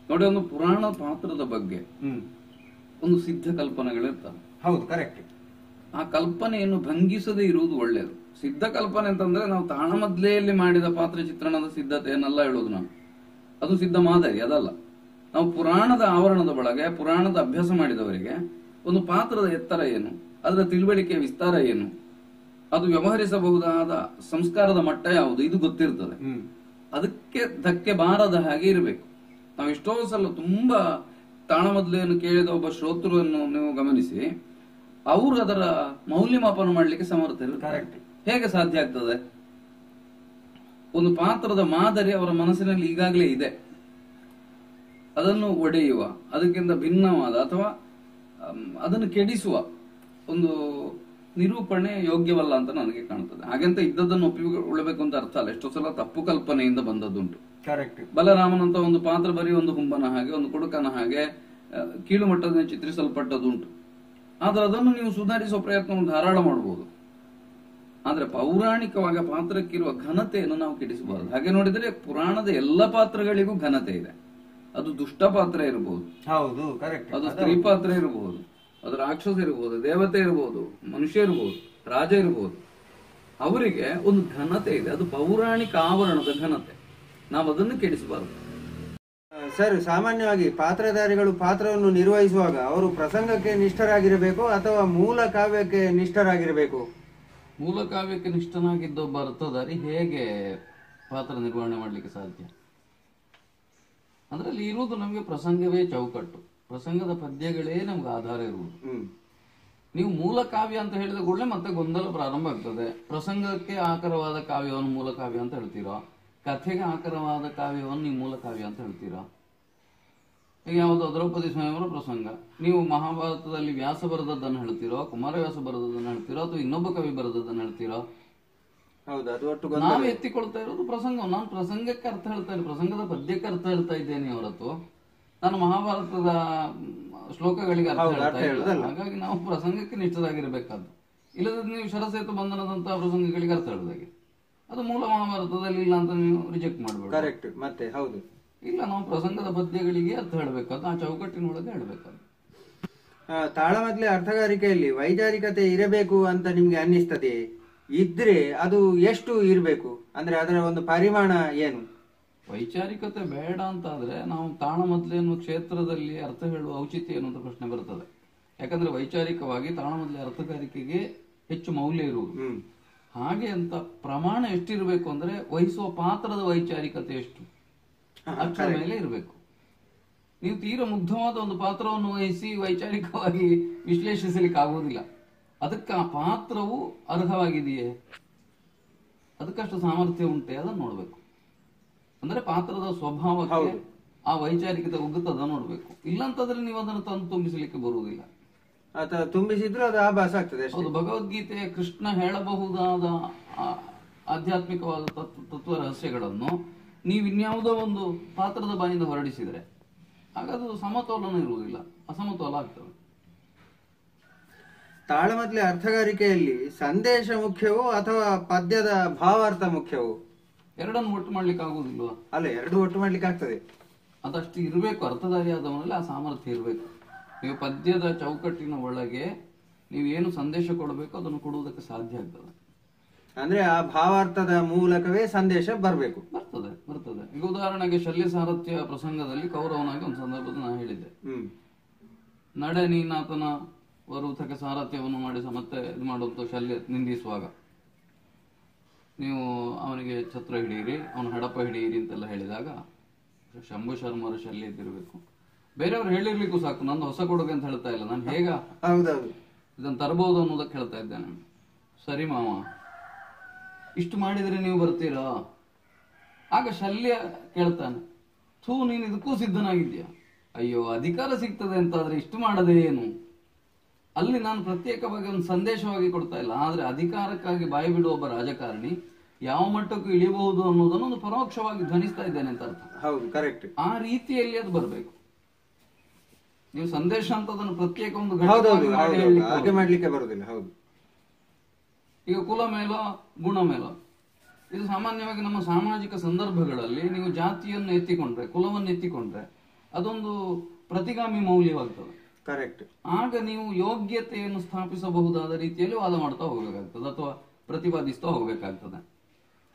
ನೋಡಿ, ಒಂದು ಪುರಾಣ ಪಾತ್ರದ ಬಗ್ಗೆ ಒಂದು ಸಿದ್ಧ ಕಲ್ಪನೆಗಳಿರ್ತವೆ. ಹೌದು, ಕರೆಕ್ಟ್. ಆ ಕಲ್ಪನೆಯನ್ನು ಭಂಗಿಸದೇ ಇರುವುದು ಒಳ್ಳೆಯದು. ಸಿದ್ಧ ಕಲ್ಪನೆ ಅಂತಂದ್ರೆ ನಾವು ತಾಳಮದ್ಲೆಯಲ್ಲಿ ಮಾಡಿದ ಪಾತ್ರ ಚಿತ್ರಣದ ಸಿದ್ಧತೆಯನ್ನೆಲ್ಲ ಹೇಳುವುದು ನಾನು. ಅದು ಸಿದ್ಧ ಮಾದರಿ, ಅದಲ್ಲ. ನಾವು ಪುರಾಣದ ಆವರಣದ ಒಳಗೆ ಪುರಾಣದ ಅಭ್ಯಾಸ ಮಾಡಿದವರಿಗೆ ಒಂದು ಪಾತ್ರದ ಎತ್ತರ ಏನು, ಅದರ ತಿಳುವಳಿಕೆಯ ವಿಸ್ತಾರ ಏನು, ಅದು ವ್ಯವಹರಿಸಬಹುದಾದ ಸಂಸ್ಕಾರದ ಮಟ್ಟ ಯಾವುದು, ಇದು ಗೊತ್ತಿರ್ತದೆ. ಅದಕ್ಕೆ ಧಕ್ಕೆ ಬಾರದ ಹಾಗೆ ಇರಬೇಕು. ನಾವು ಎಷ್ಟೋ ಸಲ ತುಂಬಾ ತಾಳಮದ್ಲೆಯನ್ನು ಕೇಳಿದ ಒಬ್ಬ ಶ್ರೋತೃವನ್ನು ನೀವು ಗಮನಿಸಿ, ಅವರು ಅದರ ಮೌಲ್ಯಮಾಪನ ಮಾಡಲಿಕ್ಕೆ ಸಮರ್ಥರು. ಹೇಗೆ ಸಾಧ್ಯ ಆಗ್ತದೆ? ಒಂದು ಪಾತ್ರದ ಮಾದರಿ ಅವರ ಮನಸ್ಸಿನಲ್ಲಿ ಈಗಾಗಲೇ ಇದೆ. ಅದನ್ನು ಒಡೆಯುವ, ಅದಕ್ಕಿಂತ ಭಿನ್ನವಾದ ಅಥವಾ ಅದನ್ನು ಕೆಡಿಸುವ ಒಂದು ನಿರೂಪಣೆ ಯೋಗ್ಯವಲ್ಲ ಅಂತ ನನಗೆ ಕಾಣ್ತದೆ. ಹಾಗೆಂತ ಇದ್ದದನ್ನು ಒಪ್ಪಿಕೊಳ್ಳಬೇಕು ಅಂತ ಅರ್ಥ ಅಲ್ಲ. ಎಷ್ಟೋ ಸಲ ತಪ್ಪು ಕಲ್ಪನೆಯಿಂದ ಬಂದದ್ದುಂಟು. ಬಲರಾಮನಂತ ಒಂದು ಪಾತ್ರ ಬರೀ ಒಂದು ಹುಂಬನ ಹಾಗೆ, ಒಂದು ಕೊಡುಕನ ಹಾಗೆ ಕೀಳು ಮಟ್ಟದಿಂದ ಚಿತ್ರಿಸಲ್ಪಟ್ಟದುಂಟು. ಆದ್ರೆ ಅದನ್ನು ನೀವು ಸುಧಾರಿಸುವ ಪ್ರಯತ್ನವನ್ನು ಧಾರಾಳ ಮಾಡಬಹುದು. ಆದ್ರೆ ಪೌರಾಣಿಕವಾಗಿ ಪಾತ್ರಕ್ಕಿರುವ ಘನತೆಯನ್ನು ನಾವು ಕೆಡಿಸಬಾರದು. ಹಾಗೆ ನೋಡಿದರೆ ಪುರಾಣದ ಎಲ್ಲ ಪಾತ್ರಗಳಿಗೂ ಘನತೆ ಇದೆ. ಅದು ದುಷ್ಟ ಪಾತ್ರ ಇರಬಹುದು, ಹೌದು, ಕರೆಕ್ಟ್. ಅದು ಸ್ತ್ರೀ ಪಾತ್ರ ಇರಬಹುದು, ಅದು ರಾಕ್ಷಸ ಇರಬಹುದು, ದೇವತೆ ಇರಬಹುದು, ಮನುಷ್ಯ ಇರಬಹುದು, ರಾಜ ಇರಬಹುದು. ಅವರಿಗೆ ಒಂದು ಘನತೆ ಇದೆ. ಅದು ಪೌರಾಣಿಕ ಆವರಣದ ಘನತೆ. ನಾವು ಅದನ್ನು ಕೆಡಿಸಬಾರದು. ಸರ್, ಸಾಮಾನ್ಯವಾಗಿ ಪಾತ್ರಧಾರಿಗಳು ಪಾತ್ರವನ್ನು ನಿರ್ವಹಿಸುವಾಗ ಅವರು ಪ್ರಸಂಗಕ್ಕೆ ನಿಷ್ಠರಾಗಿರಬೇಕು ಅಥವಾ ಮೂಲ ಕಾವ್ಯಕ್ಕೆ ನಿಷ್ಠರಾಗಿರಬೇಕು? ಮೂಲ ಕಾವ್ಯಕ್ಕೆ ನಿಷ್ಠನಾಗಿದ್ದ ಒಬ್ಬ ಅರ್ಥಧಾರಿ ಹೇಗೆ ಪಾತ್ರ ನಿರ್ವಹಣೆ ಮಾಡಲಿಕ್ಕೆ ಸಾಧ್ಯ? ಅಂದ್ರೆ ಅಲ್ಲಿ ಇರುವುದು ನಮಗೆ ಪ್ರಸಂಗವೇ ಚೌಕಟ್ಟು, ಪ್ರಸಂಗದ ಪದ್ಯಗಳೇ ನಮ್ಗೆ ಆಧಾರ ಇರುವುದು. ನೀವು ಮೂಲ ಕಾವ್ಯ ಅಂತ ಹೇಳಿದ ಕೂಡಲೇ ಮತ್ತೆ ಗೊಂದಲ ಪ್ರಾರಂಭ ಆಗ್ತದೆ. ಪ್ರಸಂಗಕ್ಕೆ ಆಕರವಾದ ಕಾವ್ಯವನ್ನು ಮೂಲ ಕಾವ್ಯ ಅಂತ ಹೇಳ್ತೀರಾ, ಕಥೆಗೆ ಆಕರವಾದ ಕಾವ್ಯವನ್ನು ನೀವು ಮೂಲ ಕಾವ್ಯ ಅಂತ ಹೇಳ್ತೀರಾ? ಈಗ ಯಾವುದು ದ್ರೌಪದಿ ಸ್ವಯಂವರ ಪ್ರಸಂಗ, ನೀವು ಮಹಾಭಾರತದಲ್ಲಿ ವ್ಯಾಸ ಬರೆದದ್ದನ್ನು ಹೇಳ್ತೀರೋ, ಕುಮಾರವ್ಯಾಸ ಬರೆದದ್ದನ್ನು ಹೇಳ್ತೀರೋ, ಅಥವಾ ಇನ್ನೊಬ್ಬ ಕವಿ ಬರೆದದ್ದನ್ನು ಹೇಳ್ತೀರೋ? ನಾವು ಎತ್ತಿಕೊಳ್ತಾ ಇರೋದು ಪ್ರಸಂಗ. ನಾನು ಪ್ರಸಂಗಕ್ಕೆ ಅರ್ಥ ಹೇಳ್ತಾ ಇದ್ದೀನಿ, ಪ್ರಸಂಗದ ಪದ್ಯಕ್ಕೆ ಅರ್ಥ ಹೇಳ್ತಾ ಇದ್ದೇನೆ ಹೊರತು ನಾನು ಮಹಾಭಾರತದ ಶ್ಲೋಕಗಳಿಗೆ ಅರ್ಥ ಹೇಳ್ತಾ ಇಲ್ಲ. ಹಾಗಾಗಿ ನಾವು ಪ್ರಸಂಗಕ್ಕೆ ನಿಷ್ಠರಾಗಿರ್ಬೇಕಾದ್ದು. ಇಲ್ಲದ ನೀವು ಶರಸೇತು ಬಂಧನದಂತಹ ಪ್ರಸಂಗಗಳಿಗೆ ಅರ್ಥ ಹೇಳಿದಾಗೆ ಅದು ಮೂಲ ಮಹಾಭಾರತದಲ್ಲಿ ಇಲ್ಲ ಅಂತ ನೀವು ರಿಜೆಕ್ಟ್ ಮಾಡಬೇಕು. ಕರೆಕ್ಟ್. ಮತ್ತೆ ಹೌದು, ಇಲ್ಲ, ನಾವು ಪ್ರಸಂಗದ ಪದ್ಯಗಳಿಗೆ ಅರ್ಥ ಹೇಳ್ಬೇಕಾದ್ದು, ಆ ಚೌಕಟ್ಟಿನೊಳಗೆ ಹೇಳ್ಬೇಕಾದ್ದು. ತಾಳಮದ್ಲೆ ಅರ್ಥಗಾರಿಕೆಯಲ್ಲಿ ವೈಚಾರಿಕತೆ ಇರಬೇಕು ಅಂತ ನಿಮ್ಗೆ ಅನ್ನಿಸ್ತದೆ? ಇದ್ರೆ ಅದು ಎಷ್ಟು ಇರಬೇಕು? ಅಂದ್ರೆ ಅದರ ಒಂದು ಪರಿಮಾಣ ಏನು? ವೈಚಾರಿಕತೆ ಬೇಡ ಅಂತ ಆದ್ರೆ ನಾವು ತಾಳಮದ್ಲೆಯನ್ನು ಕ್ಷೇತ್ರದಲ್ಲಿ ಅರ್ಥ ಹೇಳುವ ಔಚಿತ್ಯ ಏನು ಅಂತ ಪ್ರಶ್ನೆ ಬರ್ತದೆ. ಯಾಕಂದ್ರೆ ವೈಚಾರಿಕವಾಗಿ ತಾಳಮದ್ಲೆ ಅರ್ಥಗಾರಿಕೆಗೆ ಹೆಚ್ಚು ಮೌಲ್ಯ ಇರುವುದು. ಹಾಗೆ ಅಂತ ಪ್ರಮಾಣ ಎಷ್ಟಿರಬೇಕು ಅಂದ್ರೆ ವಹಿಸುವ ಪಾತ್ರದ ವೈಚಾರಿಕತೆ ಎಷ್ಟು, ಅಷ್ಟರ ಮೇಲೆ ಇರಬೇಕು. ನೀವು ತೀರ ಮುಗ್ಧವಾದ ಒಂದು ಪಾತ್ರವನ್ನು ವಹಿಸಿ ವೈಚಾರಿಕವಾಗಿ ವಿಶ್ಲೇಷಿಸಲಿಕ್ಕೆ ಆಗುವುದಿಲ್ಲ. ಅದಕ್ಕೆ ಆ ಪಾತ್ರವು ಅರ್ಹವಾಗಿದೆಯೇ, ಅದಕ್ಕಷ್ಟು ಸಾಮರ್ಥ್ಯ ಉಂಟೆ, ಅದನ್ನು ನೋಡ್ಬೇಕು. ಅಂದ್ರೆ ಪಾತ್ರದ ಸ್ವಭಾವಕ್ಕೆ ಆ ವೈಚಾರಿಕತೆ ಒಗ್ಗುತ್ತದ ನೋಡ್ಬೇಕು. ಇಲ್ಲಂತಂದ್ರೆ ನೀವು ಅದನ್ನು ತಂದು ತುಂಬಿಸಲಿಕ್ಕೆ ಬರುವುದಿಲ್ಲ. ಅಥವಾ ತುಂಬಿಸಿದ್ರು ಅದು ಆಭಾಸ ಆಗ್ತದೆ. ಹೌದು, ಭಗವದ್ಗೀತೆಯ ಕೃಷ್ಣ ಹೇಳಬಹುದಾದ ಆಧ್ಯಾತ್ಮಿಕವಾದ ತತ್ವ ರಹಸ್ಯಗಳನ್ನು ನೀವು ಇನ್ಯಾವುದೋ ಒಂದು ಪಾತ್ರದ ಬಾಯಿಂದ ಹೊರಡಿಸಿದ್ರೆ ಹಾಗದು ಸಮತೋಲನ ಇರುವುದಿಲ್ಲ, ಅಸಮತೋಲ ಆಗ್ತದೆ. ತಾಳಮದ್ಲೆ ಅರ್ಥಗಾರಿಕೆಯಲ್ಲಿ ಸಂದೇಶ ಮುಖ್ಯವೋ ಅಥವಾ ಪದ್ಯದ ಭಾವಾರ್ಥ ಮುಖ್ಯವೋ? ಎರಡನ್ನು ಒಟ್ಟು ಮಾಡ್ಲಿಕ್ಕೆ ಆಗುವುದಿಲ್ವಾ? ಅಲ್ಲ, ಎರಡು ಒಟ್ಟು ಮಾಡ್ಲಿಕ್ಕೆ ಆಗ್ತದೆ. ಅದಷ್ಟು ಇರಬೇಕು. ಅರ್ಥಧಾರಿ ಆದವನಲ್ಲಿ ಆ ಸಾಮರ್ಥ್ಯ ಇರಬೇಕು. ನೀವು ಪದ್ಯದ ಚೌಕಟ್ಟಿನ ಒಳಗೆ ನೀವೇನು ಸಂದೇಶ ಕೊಡಬೇಕು ಅದನ್ನು ಕೊಡುವುದಕ್ಕೆ ಸಾಧ್ಯ ಆಗ್ತದೆ. ಅಂದ್ರೆ ಆ ಭಾವಾರ್ಥದ ಮೂಲಕವೇ ಸಂದೇಶ ಬರ್ತದೆ. ಈಗ ಉದಾಹರಣೆಗೆ ಶಲ್ಯ ಸಾರಥ್ಯ ಪ್ರಸಂಗದಲ್ಲಿ ಕೌರವನಾಗಿ ಒಂದು ಸಂದರ್ಭದಲ್ಲಿ ನಾನು ಹೇಳಿದ್ದೆ, ನಡೆ ನೀನಾತನ ವರುತಕ್ಕೆ ಸಾರಥ್ಯವನ್ನು ಮಾಡಿ ಮತ್ತೆ ಇದು ಮಾಡುವಂತ ಶಲ್ಯ ನಿಂದಿಸುವಾಗ ನೀವು ಅವನಿಗೆ ಛತ್ರ ಹಿಡಿಯಿರಿ, ಅವನ ಹಡಪ ಹಿಡಿಯಿರಿ ಅಂತೆಲ್ಲ ಹೇಳಿದಾಗ ಶಂಭು ಶರ್ಮರ ಶಲ್ಯ ಇದ್ದಿರ್ಬೇಕು. ಬೇರೆಯವ್ರು ಹೇಳಿರ್ಲಿಕ್ಕೂ ಸಾಕು, ನಂದು ಹೊಸ ಕೊಡುಗೆ ಅಂತ ಹೇಳ್ತಾ ಇಲ್ಲ, ನಾನು ಹೇಗ ಇದನ್ನು ತರಬಹುದು ಅನ್ನೋದಕ್ಕೆ ಹೇಳ್ತಾ ಇದ್ದೇನೆ. ಸರಿ ಮಾವ, ಇಷ್ಟು ಮಾಡಿದ್ರೆ ನೀವು ಬರ್ತೀರಾ? ಆಗ ಶಲ್ಯ ಕೇಳ್ತಾನೆ, ಥೂ, ನೀನು ಇದಕ್ಕೂ ಸಿದ್ಧನಾಗಿದ್ಯಾ? ಅಯ್ಯೋ, ಅಧಿಕಾರ ಸಿಗ್ತದೆ ಅಂತಾದ್ರೆ ಇಷ್ಟು ಮಾಡದೆ ಏನು? ಅಲ್ಲಿ ನಾನು ಪ್ರತ್ಯೇಕವಾಗಿ ಒಂದು ಸಂದೇಶವಾಗಿ ಕೊಡ್ತಾ ಇಲ್ಲ, ಆದ್ರೆ ಅಧಿಕಾರಕ್ಕಾಗಿ ಬಾಯಿ ಬಿಡುವ ಒಬ್ಬ ರಾಜಕಾರಣಿ ಯಾವ ಮಟ್ಟಕ್ಕೂ ಇಳಿಯಬಹುದು ಅನ್ನೋದನ್ನು ಒಂದು ಪರೋಕ್ಷವಾಗಿ ಧ್ವನಿಸ್ತಾ ಇದ್ದೇನೆ ಅಂತ ಅರ್ಥ. ಹೌದು, ಕರೆಕ್ಟ್. ಆ ರೀತಿಯಲ್ಲಿ ಅದು ಬರಬೇಕು. ನೀವು ಸಂದೇಶ ಅಂತ ಅದನ್ನು ಪ್ರತ್ಯೇಕ ಒಂದು ಮಾಡ್ಲಿಕ್ಕೆ ಬರುದಿಲ್ಲ. ಹೌದು, ಈಗ ಕುಲ ಮೇಲೋ ಗುಣ ಮೇಲೋ, ಇದು ಸಾಮಾನ್ಯವಾಗಿ ನಮ್ಮ ಸಾಮಾಜಿಕ ಸಂದರ್ಭಗಳಲ್ಲಿ ನೀವು ಜಾತಿಯನ್ನು ಎತ್ತಿಕೊಂಡ್ರೆ, ಕುಲವನ್ನು ಎತ್ತಿಕೊಂಡ್ರೆ ಅದೊಂದು ಪ್ರತಿಗಾಮಿ ಮೌಲ್ಯವಾಗ್ತದೆ. ಕರೆಕ್ಟ್. ಆಗ ನೀವು ಯೋಗ್ಯತೆಯನ್ನು ಸ್ಥಾಪಿಸಬಹುದಾದ ರೀತಿಯಲ್ಲಿ ವಾದ ಮಾಡ್ತಾ ಹೋಗ್ಬೇಕಾಗ್ತದೆ ಅಥವಾ ಪ್ರತಿಪಾದಿಸ್ತಾ ಹೋಗ್ಬೇಕಾಗ್ತದೆ.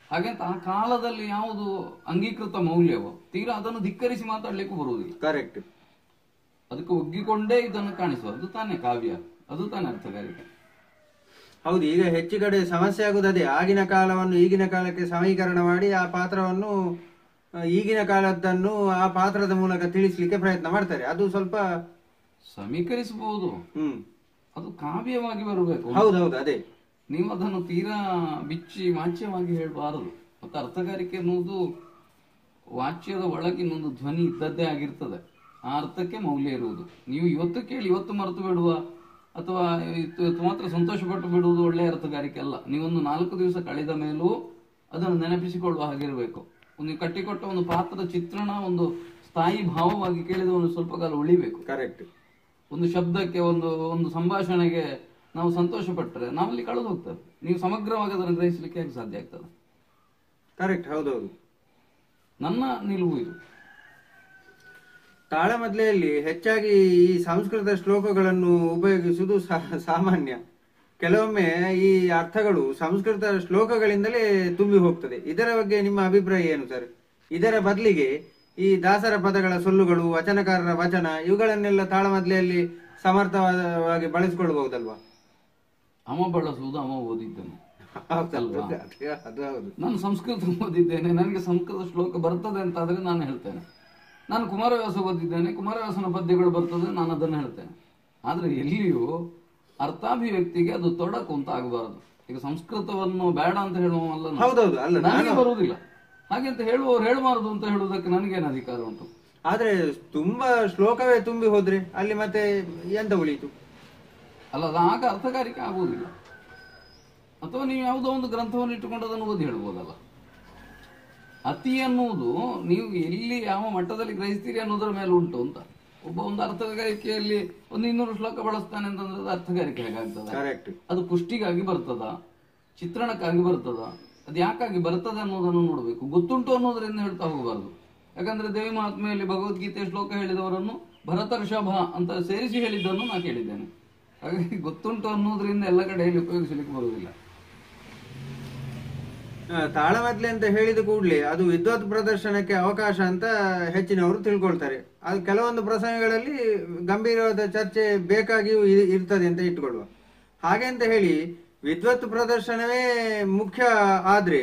ಹಾಗೆಂತ ಆ ಕಾಲದಲ್ಲಿ ಯಾವುದು ಅಂಗೀಕೃತ ಮೌಲ್ಯವೋ ತೀರಾ ಅದನ್ನು ಧಿಕ್ಕರಿಸಿ ಮಾತಾಡ್ಲಿಕ್ಕೂ ಬರುವುದಿಲ್ಲ. ಕರೆಕ್ಟ್. ಅದಕ್ಕೆ ಒಗ್ಗಿಕೊಂಡೇ ಇದನ್ನು ಕಾಣಿಸುವ, ಅದು ತಾನೇ ಕಾವ್ಯ, ಅದು ತಾನೇ ಅರ್ಥಗಾರಿಕೆ. ಹೌದು. ಈಗ ಹೆಚ್ಚು ಕಡೆ ಸಮಸ್ಯೆ ಆಗುವುದು ಅದೇ, ಆಗಿನ ಕಾಲವನ್ನು ಈಗಿನ ಕಾಲಕ್ಕೆ ಸಮೀಕರಣ ಮಾಡಿ ಆ ಪಾತ್ರವನ್ನು ಈಗಿನ ಕಾಲದ್ದನ್ನು ಆ ಪಾತ್ರದ ಮೂಲಕ ತಿಳಿಸ್ಲಿಕ್ಕೆ ಪ್ರಯತ್ನ ಮಾಡ್ತಾರೆ. ಅದು ಸ್ವಲ್ಪ ಸಮೀಕರಿಸಬಹುದು, ಅದು ಕಾವ್ಯವಾಗಿ ಬರಬೇಕು. ಹೌದೌದು, ಅದೇ. ನೀವು ಅದನ್ನು ತೀರಾ ಬಿಚ್ಚಿ ವಾಚ್ಯವಾಗಿ ಹೇಳಬಾರದು. ಮತ್ತೆ ಅರ್ಥಗಾರಿಕೆ ಎನ್ನುವುದು ವಾಚ್ಯದ ಒಳಗಿನೊಂದು ಧ್ವನಿ ಇದ್ದದ್ದೇ ಆಗಿರ್ತದೆ. ಆ ಅರ್ಥಕ್ಕೆ ಮೌಲ್ಯ ಇರುವುದು. ನೀವು ಇವತ್ತು ಕೇಳಿ ಇವತ್ತು ಮರೆತು ಬಿಡುವ ಅಥವಾ ಇವತ್ತು ಮಾತ್ರ ಸಂತೋಷ ಪಟ್ಟು ಬಿಡುವುದು ಒಳ್ಳೆಯ ಅರ್ಥಗಾರಿಕೆ ಅಲ್ಲ. ನೀವೊಂದು 4 ದಿವಸ ಕಳೆದ ಮೇಲೂ ಅದನ್ನು ನೆನಪಿಸಿಕೊಳ್ಳುವ ಹಾಗಿರಬೇಕು. ನೀವು ಕಟ್ಟಿಕೊಟ್ಟ ಒಂದು ಪಾತ್ರದ ಚಿತ್ರಣ ಒಂದು ಸ್ಥಾಯಿ ಭಾವವಾಗಿ ಕೇಳಿದ ಒಂದು ಸ್ವಲ್ಪ ಕಾಲ ಉಳಿಬೇಕು. ಕರೆಕ್ಟ್. ಒಂದು ಶಬ್ದಕ್ಕೆ ಒಂದು ಸಂಭಾಷಣೆಗೆ ನಾವು ಸಂತೋಷ ಪಟ್ಟರೆ ನಾವಲ್ಲಿ ಕಳೆದು ಹೋಗ್ತೇವೆ. ನೀವು ಸಮಗ್ರವಾಗಿ ಅದನ್ನು ಗ್ರಹಿಸಲಿಕ್ಕೆ ಹೇಗೆ ಸಾಧ್ಯ ಆಗ್ತದೆ? ಕರೆಕ್ಟ್. ಹೌದೌದು. ನನ್ನ ನಿಲುವು ಇದು. ತಾಳಮದ್ಲೆಯಲ್ಲಿ ಹೆಚ್ಚಾಗಿ ಈ ಸಂಸ್ಕೃತ ಶ್ಲೋಕಗಳನ್ನು ಉಪಯೋಗಿಸುವುದು ಸಾಮಾನ್ಯ. ಕೆಲವೊಮ್ಮೆ ಈ ಅರ್ಥಗಳು ಸಂಸ್ಕೃತ ಶ್ಲೋಕಗಳಿಂದಲೇ ತುಂಬಿ ಹೋಗ್ತದೆ. ಇದರ ಬಗ್ಗೆ ನಿಮ್ಮ ಅಭಿಪ್ರಾಯ ಏನು ಸರ್? ಇದರ ಬದಲಿಗೆ ಈ ದಾಸರ ಪದಗಳ ಸೊಲ್ಲುಗಳು, ವಚನಕಾರರ ವಚನ, ಇವುಗಳನ್ನೆಲ್ಲ ತಾಳಮದ್ಲೆಯಲ್ಲಿ ಸಮರ್ಥವಾಗಿ ಬಳಸಿಕೊಳ್ಳಬಹುದಲ್ವಾ? ಅಮ ಬಳಸುವುದು ಅಮ ಓದಿದ್ದೇನೆ, ಅದು ಹೌದು. ನಾನು ಸಂಸ್ಕೃತ ಓದಿದ್ದೇನೆ, ನನಗೆ ಸಂಸ್ಕೃತ ಶ್ಲೋಕ ಬರ್ತದೆ ಅಂತ ಆದ್ರೆ ನಾನು ಹೇಳ್ತೇನೆ. ನಾನು ಕುಮಾರವ್ಯಾಸ ಓದಿದ್ದೇನೆ, ಕುಮಾರವ್ಯಾಸನ ಪದ್ಯಗಳು ಬರ್ತದೆ, ನಾನು ಅದನ್ನು ಹೇಳ್ತೇನೆ. ಆದ್ರೆ ಎಲ್ಲಿಯೂ ಅರ್ಥಾಭಿವ್ಯಕ್ತಿಗೆ ಅದು ತೊಡಕು ಅಂತ ಆಗಬಾರದು. ಈಗ ಸಂಸ್ಕೃತವನ್ನು ಬೇಡ ಅಂತ ಹೇಳುವಲ್ಲ, ನನಗೆ ಬರುವುದಿಲ್ಲ. ಹಾಗೆ ಅಂತ ಹೇಳುವವರು ಹೇಳಬಾರದು ಅಂತ ಹೇಳುವುದಕ್ಕೆ ನನಗೇನು ಅಧಿಕಾರ ಉಂಟು? ಆದ್ರೆ ತುಂಬಾ ಶ್ಲೋಕವೇ ತುಂಬಿ ಹೋದ್ರೆ ಅಲ್ಲಿ ಮತ್ತೆ ಎಂತ ಉಳಿಯಿತು? ಅಲ್ಲ, ಆಗ ಅರ್ಥಗಾರಿಕೆ ಆಗುವುದಿಲ್ಲ. ಅಥವಾ ನೀವು ಯಾವುದೋ ಒಂದು ಗ್ರಂಥವನ್ನು ಇಟ್ಟುಕೊಂಡು ಅದನ್ನು ಓದಿ ಹೇಳ್ಬೋದಲ್ಲ. ಅತಿ ಅನ್ನುವುದು ನೀವು ಎಲ್ಲಿ ಯಾವ ಮಟ್ಟದಲ್ಲಿ ಗ್ರಹಿಸ್ತೀರಿ ಅನ್ನೋದ್ರ ಮೇಲೆ ಉಂಟು ಅಂತ. ಒಬ್ಬ ಒಂದು ಅರ್ಥಗಾರಿಕೆಯಲ್ಲಿ 200 ಶ್ಲೋಕ ಬಳಸ್ತಾನೆ ಅಂತಂದ್ರೆ ಅದು ಅರ್ಥಗಾರಿಕೆ ಹೇಗಾಗ್ತದೆ? ಅದು ಪುಷ್ಟಿಗಾಗಿ ಬರ್ತದ, ಚಿತ್ರಣಕ್ಕಾಗಿ ಬರ್ತದ, ಅದು ಯಾಕಾಗಿ ಬರ್ತದೆ ಅನ್ನೋದನ್ನು ನೋಡಬೇಕು. ಗೊತ್ತುಂಟು ಅನ್ನೋದ್ರಿಂದ ಹೇಳ್ತಾ ಹೋಗಬಾರದು. ಯಾಕಂದ್ರೆ ದೇವಿ ಮಹಾತ್ಮೆಯಲ್ಲಿ ಭಗವದ್ಗೀತೆ ಶ್ಲೋಕ ಹೇಳಿದವರನ್ನು ಭರತರ್ಷಭ ಅಂತ ಸೇರಿಸಿ ಹೇಳಿದ್ದನ್ನು ನಾ ಕೇಳಿದ್ದೇನೆ. ಹಾಗಾಗಿ ಗೊತ್ತುಂಟು ಅನ್ನೋದ್ರಿಂದ ಎಲ್ಲ ಕಡೆಯಲ್ಲಿ ಉಪಯೋಗಿಸಲಿಕ್ಕೆ ಬರುವುದಿಲ್ಲ. ತಾಳಮದ್ಲೆ ಅಂತ ಹೇಳಿದ ಕೂಡಲೇ ಅದು ವಿದ್ವತ್ ಪ್ರದರ್ಶನಕ್ಕೆ ಅವಕಾಶ ಅಂತ ಹೆಚ್ಚಿನವರು ತಿಳ್ಕೊಳ್ತಾರೆ. ಅದು ಕೆಲವೊಂದು ಪ್ರಸಂಗಗಳಲ್ಲಿ ಗಂಭೀರವಾದ ಚರ್ಚೆ ಬೇಕಾಗಿಯೂ ಇರ್ತದೆ ಅಂತ ಇಟ್ಟುಕೊಳ್ಳುವ. ಹಾಗೆ ಅಂತ ಹೇಳಿ ವಿದ್ವತ್ ಪ್ರದರ್ಶನವೇ ಮುಖ್ಯ ಆದ್ರೆ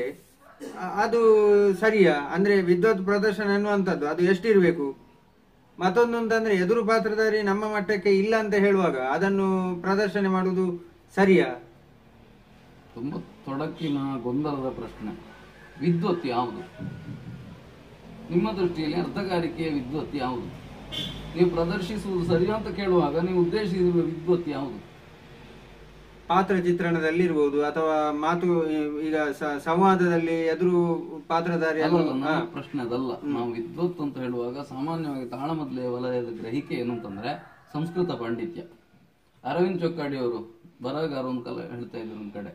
ಅದು ಸರಿಯಾ? ಅಂದ್ರೆ ವಿದ್ವತ್ ಪ್ರದರ್ಶನ ಅನ್ನುವಂಥದ್ದು ಅದು ಎಷ್ಟಿರ್ಬೇಕು? ಮತ್ತೊಂದು ಅಂತಂದ್ರೆ ಎದುರು ಪಾತ್ರಧಾರಿ ನಮ್ಮ ಮಟ್ಟಕ್ಕೆ ಇಲ್ಲ ಅಂತ ಹೇಳುವಾಗ ಅದನ್ನು ಪ್ರದರ್ಶನ ಮಾಡುವುದು ಸರಿಯಾ? ತುಂಬಾ ತೊಡಕಿನ ಗೊಂದಲದ ಪ್ರಶ್ನೆ. ವಿದ್ವತ್ ಯಾವುದು ನಿಮ್ಮ ದೃಷ್ಟಿಯಲ್ಲಿ? ಅರ್ಥಗಾರಿಕೆಯ ವಿದ್ವತ್ ಯಾವುದು? ನೀವು ಪ್ರದರ್ಶಿಸುವುದು ಸರಿ ಅಂತ ಕೇಳುವಾಗ ನೀವು ಉದ್ದೇಶಿಸಿರುವ ವಿದ್ವತ್ ಯಾವುದು? ಪಾತ್ರ ಚಿತ್ರಣದಲ್ಲಿ ಇರ್ಬೋದು ಅಥವಾ ಮಾತು, ಈಗ ಸಂವಾದದಲ್ಲಿ ಎದುರು ಪಾತ್ರಧಾರಿ ಪ್ರಶ್ನೆ ಅದಲ್ಲ. ನಾವು ವಿದ್ವತ್ ಅಂತ ಹೇಳುವಾಗ ಸಾಮಾನ್ಯವಾಗಿ ತಾಳಮದ್ಲೆಯ ವಲಯದ ಗ್ರಹಿಕೆ ಏನು ಅಂತಂದ್ರೆ ಸಂಸ್ಕೃತ ಪಾಂಡಿತ್ಯ. ಅರವಿಂದ್ ಚೊಕ್ಕಾಡಿ ಅವರು ಬರಹಗಾರ ಒಂದು ಕಾಲ ಹೇಳ್ತಾ ಇದ್ರು ಒಂದ್ ಕಡೆ,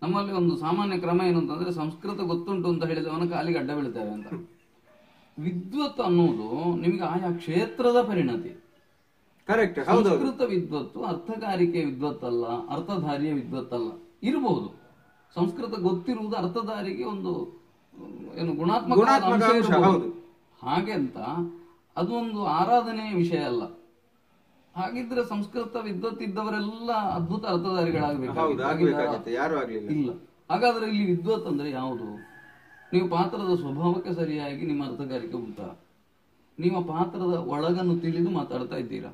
ನಮ್ಮಲ್ಲಿ ಒಂದು ಸಾಮಾನ್ಯ ಕ್ರಮ ಏನು ಅಂತಂದ್ರೆ ಸಂಸ್ಕೃತ ಗೊತ್ತುಂಟು ಅಂತ ಹೇಳಿದವನ ಕಾಲಿಗೆ ಅಡ್ಡ ಬೀಳ್ತೇವೆ ಅಂತ. ವಿದ್ವತ್ ಅನ್ನೋದು ನಿಮ್ಗೆ ಆಯಾ ಕ್ಷೇತ್ರದ ಪರಿಣತಿ. ಕರೆಕ್ಟ್. ಸಂಸ್ಕೃತ ವಿದ್ವತ್ತು ಅರ್ಥಗಾರಿಕೆ ವಿದ್ವತ್ತಲ್ಲ, ಅರ್ಥಧಾರಿಯ ವಿದ್ವತ್ತಲ್ಲ. ಇರಬಹುದು ಸಂಸ್ಕೃತ ಗೊತ್ತಿರುವುದು ಅರ್ಥಧಾರಿಗೆ ಒಂದು ಏನು ಗುಣಾತ್ಮಕ ಅಂಶ. ಹಾಗೆ ಅಂತ ಅದು ಒಂದು ಆರಾಧನೆಯ ವಿಷಯ ಅಲ್ಲ. ಹಾಗಿದ್ರೆ ಸಂಸ್ಕೃತ ವಿದ್ವತ್ ಇದ್ದವರೆಲ್ಲ ಅದ್ಭುತ ಅರ್ಥಧಾರಿಗಳಾಗಬೇಕು ಇಲ್ಲ. ಹಾಗಾದ್ರೆ ಇಲ್ಲಿ ವಿದ್ವತ್ ಅಂದ್ರೆ ಯಾವುದು? ನೀವು ಪಾತ್ರದ ಸ್ವಭಾವಕ್ಕೆ ಸರಿಯಾಗಿ ನಿಮ್ಮ ಅರ್ಥಗಾರಿಕೆ ಉಂಟಾ? ನಿಮ್ಮ ಪಾತ್ರದ ಒಳಗನ್ನು ತಿಳಿದು ಮಾತಾಡ್ತಾ ಇದ್ದೀರಾ?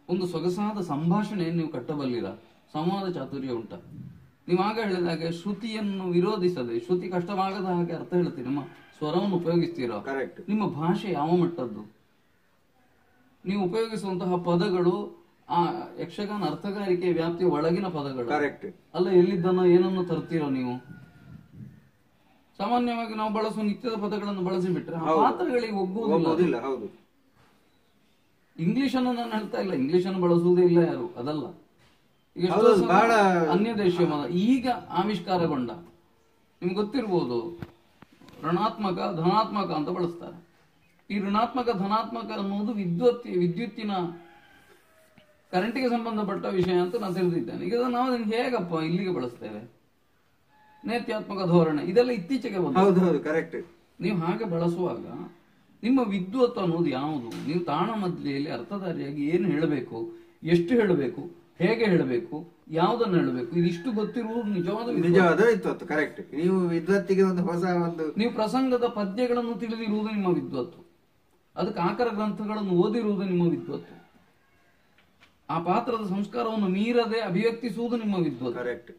ಒಂದು ಸೊಗಸಾದ ಸಂಭಾಷಣೆಯನ್ನು ನೀವು ಕಟ್ಟಬಲ್ಲಿರಾ? ಸಂವಾದ ಚಾತುರ್ಯ ಉಂಟಾ? ನೀವು ಆಗ ಹೇಳಿದ ಹಾಗೆ ಶ್ರುತಿಯನ್ನು ವಿರೋಧಿಸದೆ, ಶ್ರುತಿ ಕಷ್ಟವಾಗದ ಹಾಗೆ ಅರ್ಥ ಹೇಳ್ತೀರಿ, ನಿಮ್ಮ ಸ್ವರವನ್ನು ಉಪಯೋಗಿಸ್ತೀರಾ? ನಿಮ್ಮ ಭಾಷೆ ಯಾವ ಮಟ್ಟದ್ದು? ನೀವು ಉಪಯೋಗಿಸುವಂತಹ ಪದಗಳು ಆ ಯಕ್ಷಗಾನ ಅರ್ಥಗಾರಿಕೆ ವ್ಯಾಪ್ತಿಯ ಒಳಗಿನ ಪದಗಳು ಅಲ್ಲ. ಎಲ್ಲಿದ್ದನೋ ಏನನ್ನು ತರ್ತೀರೋ ನೀವು? ಸಾಮಾನ್ಯವಾಗಿ ನಾವು ಬಳಸುವ ನಿತ್ಯದ ಪದಗಳನ್ನು ಬಳಸಿಬಿಟ್ರೆ ಆ ಪಾತ್ರಗಳಿಗೆ ಒಗ್ಗುವುದಿಲ್ಲ. ಇಂಗ್ಲಿಷ್ ಅನ್ನು ನಾನು ಹೇಳ್ತಾ ಇಲ್ಲ, ಇಂಗ್ಲಿಷ್ ಅನ್ನು ಬಳಸುವುದೇ ಇಲ್ಲ ಯಾರು, ಅದಲ್ಲ. ಎಷ್ಟೋ ಬಹಳ ಅನ್ಯ ದೇಶೀಯ ಮದ ಈಗ ಆವಿಷ್ಕಾರಗೊಂಡ, ನಿಮ್ಗೆ ಗೊತ್ತಿರ್ಬೋದು, ಋಣಾತ್ಮಕ ಧನಾತ್ಮಕ ಅಂತ ಬಳಸ್ತಾರೆ. ಈ ಋಣಾತ್ಮಕ ಧನಾತ್ಮಕ ಅನ್ನೋದು ವಿದ್ಯುತ್ತಿನ ಕರೆಂಟಿಗೆ ಸಂಬಂಧಪಟ್ಟ ವಿಷಯ ಅಂತ ನಾನು ತಿಳಿದಿದ್ದೇನೆ. ಈಗ ನಾವು ಅದನ್ನು ಹೇಗಪ್ಪ ಇಲ್ಲಿಗೆ ಬಳಸ್ತೇವೆ? ನೇತ್ಯಾತ್ಮಕ ಧೋರಣೆ ಇದೆಲ್ಲ ಇತ್ತೀಚೆಗೆ ಬಂದು. ಕರೆಕ್ಟ್. ನೀವು ಹಾಗೆ ಬಳಸುವಾಗ ನಿಮ್ಮ ವಿದ್ವತ್ ಅನ್ನೋದು ಯಾವುದು? ನೀವು ತಾಳಮದ್ದಲೆಯಲ್ಲಿ ಅರ್ಥಧಾರಿಯಾಗಿ ಏನು ಹೇಳಬೇಕು, ಎಷ್ಟು ಹೇಳಬೇಕು, ಹೇಗೆ ಹೇಳಬೇಕು, ಯಾವುದನ್ನು ಹೇಳಬೇಕು, ಇದಿಷ್ಟು ಗೊತ್ತಿರುವುದು ನಿಜವಾದ ವಿದ್ವತ್ತು. ಕರೆಕ್ಟ್. ನೀವು ವಿದ್ವತ್ತಿಗೆ ಒಂದು ಹೊಸ ನೀವು ಪ್ರಸಂಗದ ಪದ್ಯಗಳನ್ನು ತಿಳಿದಿರುವುದು ನಿಮ್ಮ ವಿದ್ವತ್ತು, ಅದಕ್ಕೆ ಆಕರ ಗ್ರಂಥಗಳನ್ನು ಓದಿರುವುದು ನಿಮ್ಮ ವಿದ್ವತ್ತು, ಆ ಪಾತ್ರದ ಸಂಸ್ಕಾರವನ್ನು ಮೀರದೆ ಅಭಿವ್ಯಕ್ತಿಸುವುದು ನಿಮ್ಮ ವಿದ್ವತ್ತು. ಕರೆಕ್ಟ್.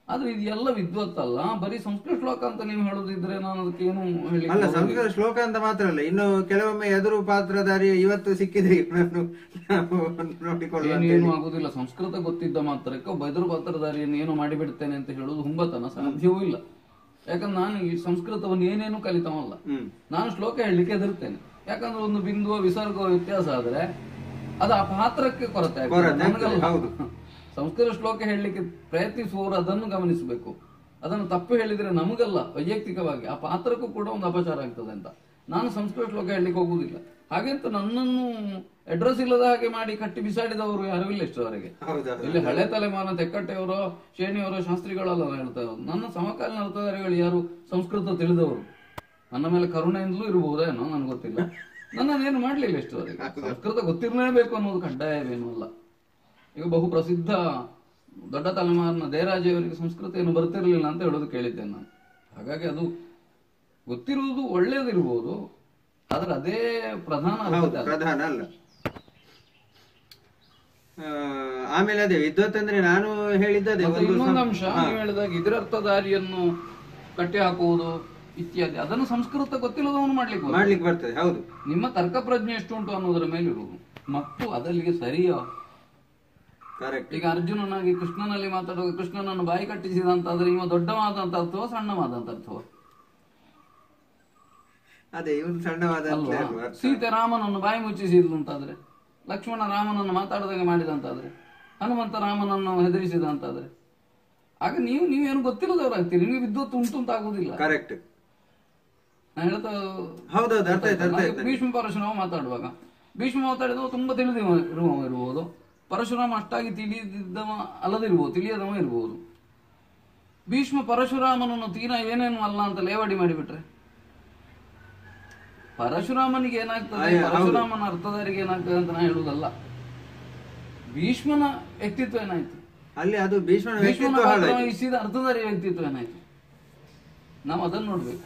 ಆದ್ರೆ ಇದೆಲ್ಲ ವಿದ್ವತ್ತಲ್ಲ, ಬರೀ ಸಂಸ್ಕೃತ ಶ್ಲೋಕ ಅಂತ ನೀವು ಹೇಳೋದಿದ್ರೆ ನಾನು ಅದಕ್ಕೆ ಏನು ಹೇಳಿ ಅಲ್ಲ. ಸಂಸ್ಕೃತ ಶ್ಲೋಕ ಅಂತ ಮಾತ್ರ ಅಲ್ಲ, ಇನ್ನು ಕೆಲವೊಮ್ಮೆ ಎದುರು ಪಾತ್ರಧಾರಿ ಇವತ್ತು ಸಿಕ್ಕಿದ್ರೆ ಏನು ಆಗುದಿಲ್ಲ. ಸಂಸ್ಕೃತ ಗೊತ್ತಿದ್ದ ಮಾತ್ರಕ್ಕೆ ಒಬ್ಬ ಎದುರು ಪಾತ್ರಧಾರಿಯನ್ನು ಏನು ಮಾಡಿಬಿಡ್ತೇನೆ ಅಂತ ಹೇಳೋದು ಹುಂಬತನ, ಸಾಧ್ಯವೂ ಇಲ್ಲ. ಯಾಕಂದ್ರೆ ನಾನು ಈ ಸಂಸ್ಕೃತವನ್ನು ಏನೇನು ಕಲಿತವಲ್ಲ, ನಾನು ಶ್ಲೋಕ ಹೇಳಲಿಕ್ಕೆ ಎದುರ್ತೇನೆ. ಯಾಕಂದ್ರೆ ಒಂದು ಬಿಂದುವ ವಿಸರ್ಗ ವ್ಯತ್ಯಾಸ ಆದ್ರೆ ಅದು ಆ ಪಾತ್ರಕ್ಕೆ ಕೊರತೆ ಆಗ್ತದೆ. ಸಂಸ್ಕೃತ ಶ್ಲೋಕ ಹೇಳಲಿಕ್ಕೆ ಪ್ರಯತ್ನಿಸುವವರು ಅದನ್ನು ಗಮನಿಸಬೇಕು. ಅದನ್ನು ತಪ್ಪು ಹೇಳಿದ್ರೆ ನಮಗಲ್ಲ, ವೈಯಕ್ತಿಕವಾಗಿ ಆ ಪಾತ್ರಕ್ಕೂ ಕೂಡ ಒಂದು ಅಪಚಾರ ಆಗ್ತದೆ ಅಂತ ನಾನು ಸಂಸ್ಕೃತ ಶ್ಲೋಕ ಹೇಳಲಿಕ್ಕೆ ಹೋಗುದಿಲ್ಲ. ಹಾಗೆಂತ ನನ್ನನ್ನು ಅಡ್ರೆಸ್ ಇಲ್ಲದ ಹಾಗೆ ಮಾಡಿ ಕಟ್ಟಿ ಬಿಸಾಡಿದವರು ಯಾರು ಇಲ್ಲ ಇಷ್ಟವರೆಗೆ. ಇಲ್ಲಿ ಹಳೆ ತಲೆಮಾನ ತೆಕ್ಕಟ್ಟೆಯವರೋ ಶೇಣಿಯವರೋ ಶಾಸ್ತ್ರಿಗಳಲ್ಲ ಹೇಳ್ತಾ ಇರೋದು. ನನ್ನ ಸಮಕಾಲೀನ ಅರ್ಥಧಾರಿಗಳು ಯಾರು ಸಂಸ್ಕೃತ ತಿಳಿದವರು, ನನ್ನ ಮೇಲೆ ಕರುಣೆಯಿಂದಲೂ ಇರಬಹುದೇನೋ ನನಗೆ ಗೊತ್ತಿಲ್ಲ. ನನ್ನನ್ನೇನು ಮಾಡ್ಲಿಲ್ಲ ಇಷ್ಟವರೆಗೆ. ಸಂಸ್ಕೃತ ಗೊತ್ತಿರಲೇಬೇಕು ಅನ್ನೋದು ಕಡ್ಡಾಯವೇನೂ ಅಲ್ಲ. ಈಗ ಬಹು ಪ್ರಸಿದ್ಧ ದೊಡ್ಡ ತಲೆಮಾರಿನ ದೇರಾಜಿಯವರಿಗೆ ಸಂಸ್ಕೃತ ಏನು ಬರ್ತಿರ್ಲಿಲ್ಲ ಅಂತ ಹೇಳೋದು ಕೇಳಿದ್ದೇನೆ ನಾನು. ಹಾಗಾಗಿ ಅದು ಗೊತ್ತಿರುವುದು ಒಳ್ಳೇದಿರ್ಬೋದು, ಆದ್ರೆ ಅದೇ ಪ್ರಧಾನ ಅಲ್ಲ. ಆಮೇಲೆ ಅದೇ ವಿದ್ವತ್ ಅಂದ್ರೆ ನಾನು ಹೇಳಿದ್ದೆ ಇನ್ನೊಂದು ಅಂಶ, ನೀವು ಹೇಳಿದಾಗ ಇದರರ್ಥಧಾರಿಯನ್ನು ಕಟ್ಟಿ ಹಾಕುವುದು ಇತ್ಯಾದಿ, ಅದನ್ನು ಸಂಸ್ಕೃತ ಗೊತ್ತಿಲ್ಲದವನು ಮಾಡ್ಲಿಕ್ಕೆ ಬರ್ತದೆ. ಹೌದು. ನಿಮ್ಮ ತರ್ಕ ಪ್ರಜ್ಞೆ ಎಷ್ಟು ಉಂಟು ಅನ್ನೋದರ ಮೇಲೆ ಇರುವುದು ಮತ್ತು ಅದಲ್ಲಿಗೆ ಸರಿಯ. ಈಗ ಅರ್ಜುನನಾಗಿ ಕೃಷ್ಣನಲ್ಲಿ ಮಾತಾಡುವಾಗ ಕೃಷ್ಣನನ್ನು ಬಾಯಿ ಕಟ್ಟಿಸಿದ ಅಂತಾದ್ರೆ ಇವ ದೊಡ್ಡವಾದಂತ ಅರ್ಥವ ಸಣ್ಣವಾದಂತ ಅರ್ಥವ? ಅದೇ ಸಣ್ಣವಾದ. ಸೀತೆ ರಾಮನನ್ನು ಬಾಯಿ ಮುಚ್ಚಿಸಿದ್ಲು ಅಂತಾದ್ರೆ, ಲಕ್ಷ್ಮಣ ರಾಮನನ್ನು ಮಾತಾಡದಾಗೆ ಮಾಡಿದಂತಾದ್ರೆ, ಹನುಮಂತ ರಾಮನನ್ನು ಹೆದರಿಸಿದ ಅಂತಾದ್ರೆ, ಆಗ ನೀವೇನು ಗೊತ್ತಿಲ್ಲದವರಾಗ್ತೀರಿ, ನಿಮಗೆ ವಿದ್ವತ್ ಉಂಟು ಅಂತ ಆಗುದಿಲ್ಲ. ಕರೆಕ್ಟ್. ನಾನು ಹೇಳ್ತಾ ಭೀಷ್ಮ ಪರಶುರಾಮ ಮಾತಾಡುವಾಗ ಭೀಷ್ಮ ಮಾತಾಡಿದವ ತುಂಬಾ ತಿಳಿದಿರುವ ಇರ್ಬೋದು, ಪರಶುರಾಮ ಅಷ್ಟಾಗಿ ತಿಳಿದಿದ್ದವ ಅಲ್ಲದಿರ್ಬೋದು, ತಿಳಿಯದವ ಇರ್ಬೋದು. ಭೀಷ್ಮ ಪರಶುರಾಮನನ್ನು ತೀರಾ ಏನೇನು ಅಲ್ಲ ಅಂತ ಲೇವಡಿ ಮಾಡಿಬಿಟ್ರೆ ಪರಶುರಾಮನಿಗೆ ಏನಾಗ್ತದೆ, ಪರಶುರಾಮನ ಅರ್ಥಧಾರಿಗೆ ಏನಾಗ್ತದೆ ಅಂತ ನಾ ಹೇಳುವುದಲ್ಲ. ಭೀಷ್ಮನ ವ್ಯಕ್ತಿತ್ವ ಏನಾಯ್ತು ಅಲ್ಲಿ, ಅದು ಭೀಷ್ಮನ ವಹಿಸಿದ ಅರ್ಥಧಾರಿಯ ವ್ಯಕ್ತಿತ್ವ ಏನಾಯ್ತು, ನಾವು ಅದನ್ನು ನೋಡ್ಬೇಕು.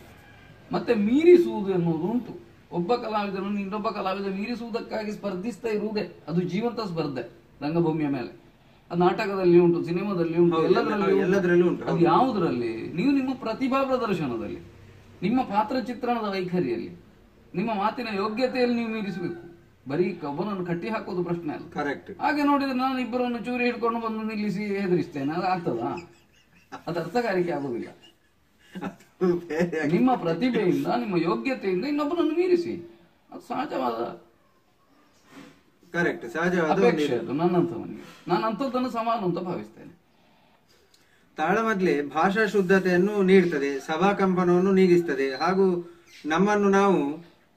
ಮತ್ತೆ ಮೀರಿಸುವುದು ಎನ್ನುವುದು ಉಂಟು. ಒಬ್ಬ ಕಲಾವಿದನನ್ನು ಇನ್ನೊಬ್ಬ ಕಲಾವಿದ ಮೀರಿಸುವುದಕ್ಕಾಗಿ ಸ್ಪರ್ಧಿಸ್ತಾ ಇರುವುದೇ ಅದು ಜೀವಂತ ಸ್ಪರ್ಧೆ ರಂಗಭೂಮಿಯ ಮೇಲೆ. ಅದು ನಾಟಕದಲ್ಲಿ ಉಂಟು, ಸಿನಿಮಾದಲ್ಲಿ ಉಂಟು, ಎಲ್ಲದರಲ್ಲಿ ಉಂಟು. ಅದು ಯಾವುದರಲ್ಲಿ? ನೀವು ನಿಮ್ಮ ಪ್ರತಿಭಾ ಪ್ರದರ್ಶನದಲ್ಲಿ, ನಿಮ್ಮ ಪಾತ್ರ ಚಿತ್ರಣದ ವೈಖರಿಯಲ್ಲಿ, ನಿಮ್ಮ ಮಾತಿನ ಯೋಗ್ಯತೆಯಲ್ಲಿ ನೀವು ಮೀರಿಸಬೇಕು. ಬರೀ ಒಬ್ಬನನ್ನು ಕಟ್ಟಿ ಹಾಕೋದು ಪ್ರಶ್ನೆ ಅಲ್ಲ. ಕರೆಕ್ಟ್. ಹಾಗೆ ನೋಡಿದ್ರೆ ನಾನು ಇಬ್ಬರನ್ನು ಚೂರಿ ಹಿಡ್ಕೊಂಡು ಬಂದು ನಿಲ್ಲಿಸಿ ಹೆದರಿಸ್ತೇನೆ, ಅದು ಆಗ್ತದಾ? ಅದು ಅರ್ಥಕಾರಿಕೆ ಆಗುದಿಲ್ಲ. ನಿಮ್ಮ ಪ್ರತಿಭೆಯಿಂದ, ನಿಮ್ಮ ಯೋಗ್ಯತೆಯಿಂದ ಇನ್ನೊಬ್ಬನನ್ನು ಮೀರಿಸಿ, ಅದು ಸಹಜವಾದ ಕರೆಕ್ಟ್ ಸಹಜವಾದ ಅಪೇಕ್ಷೆ. ಅದು ನನ್ನಂಥವನಿಗೆ, ನಾನು ಅಂಥದ್ದನ್ನು ಸಮಾನ ಅಂತ ಭಾವಿಸ್ತೇನೆ. ತಾಳಮದ್ದಲೆ ಭಾಷಾ ಶುದ್ಧತೆಯನ್ನು ನೀಡುತ್ತದೆ, ಸಭಾಕಂಪನವನ್ನು ನೀಗಿಸ್ತದೆ, ಹಾಗೂ ನಮ್ಮನ್ನು ನಾವು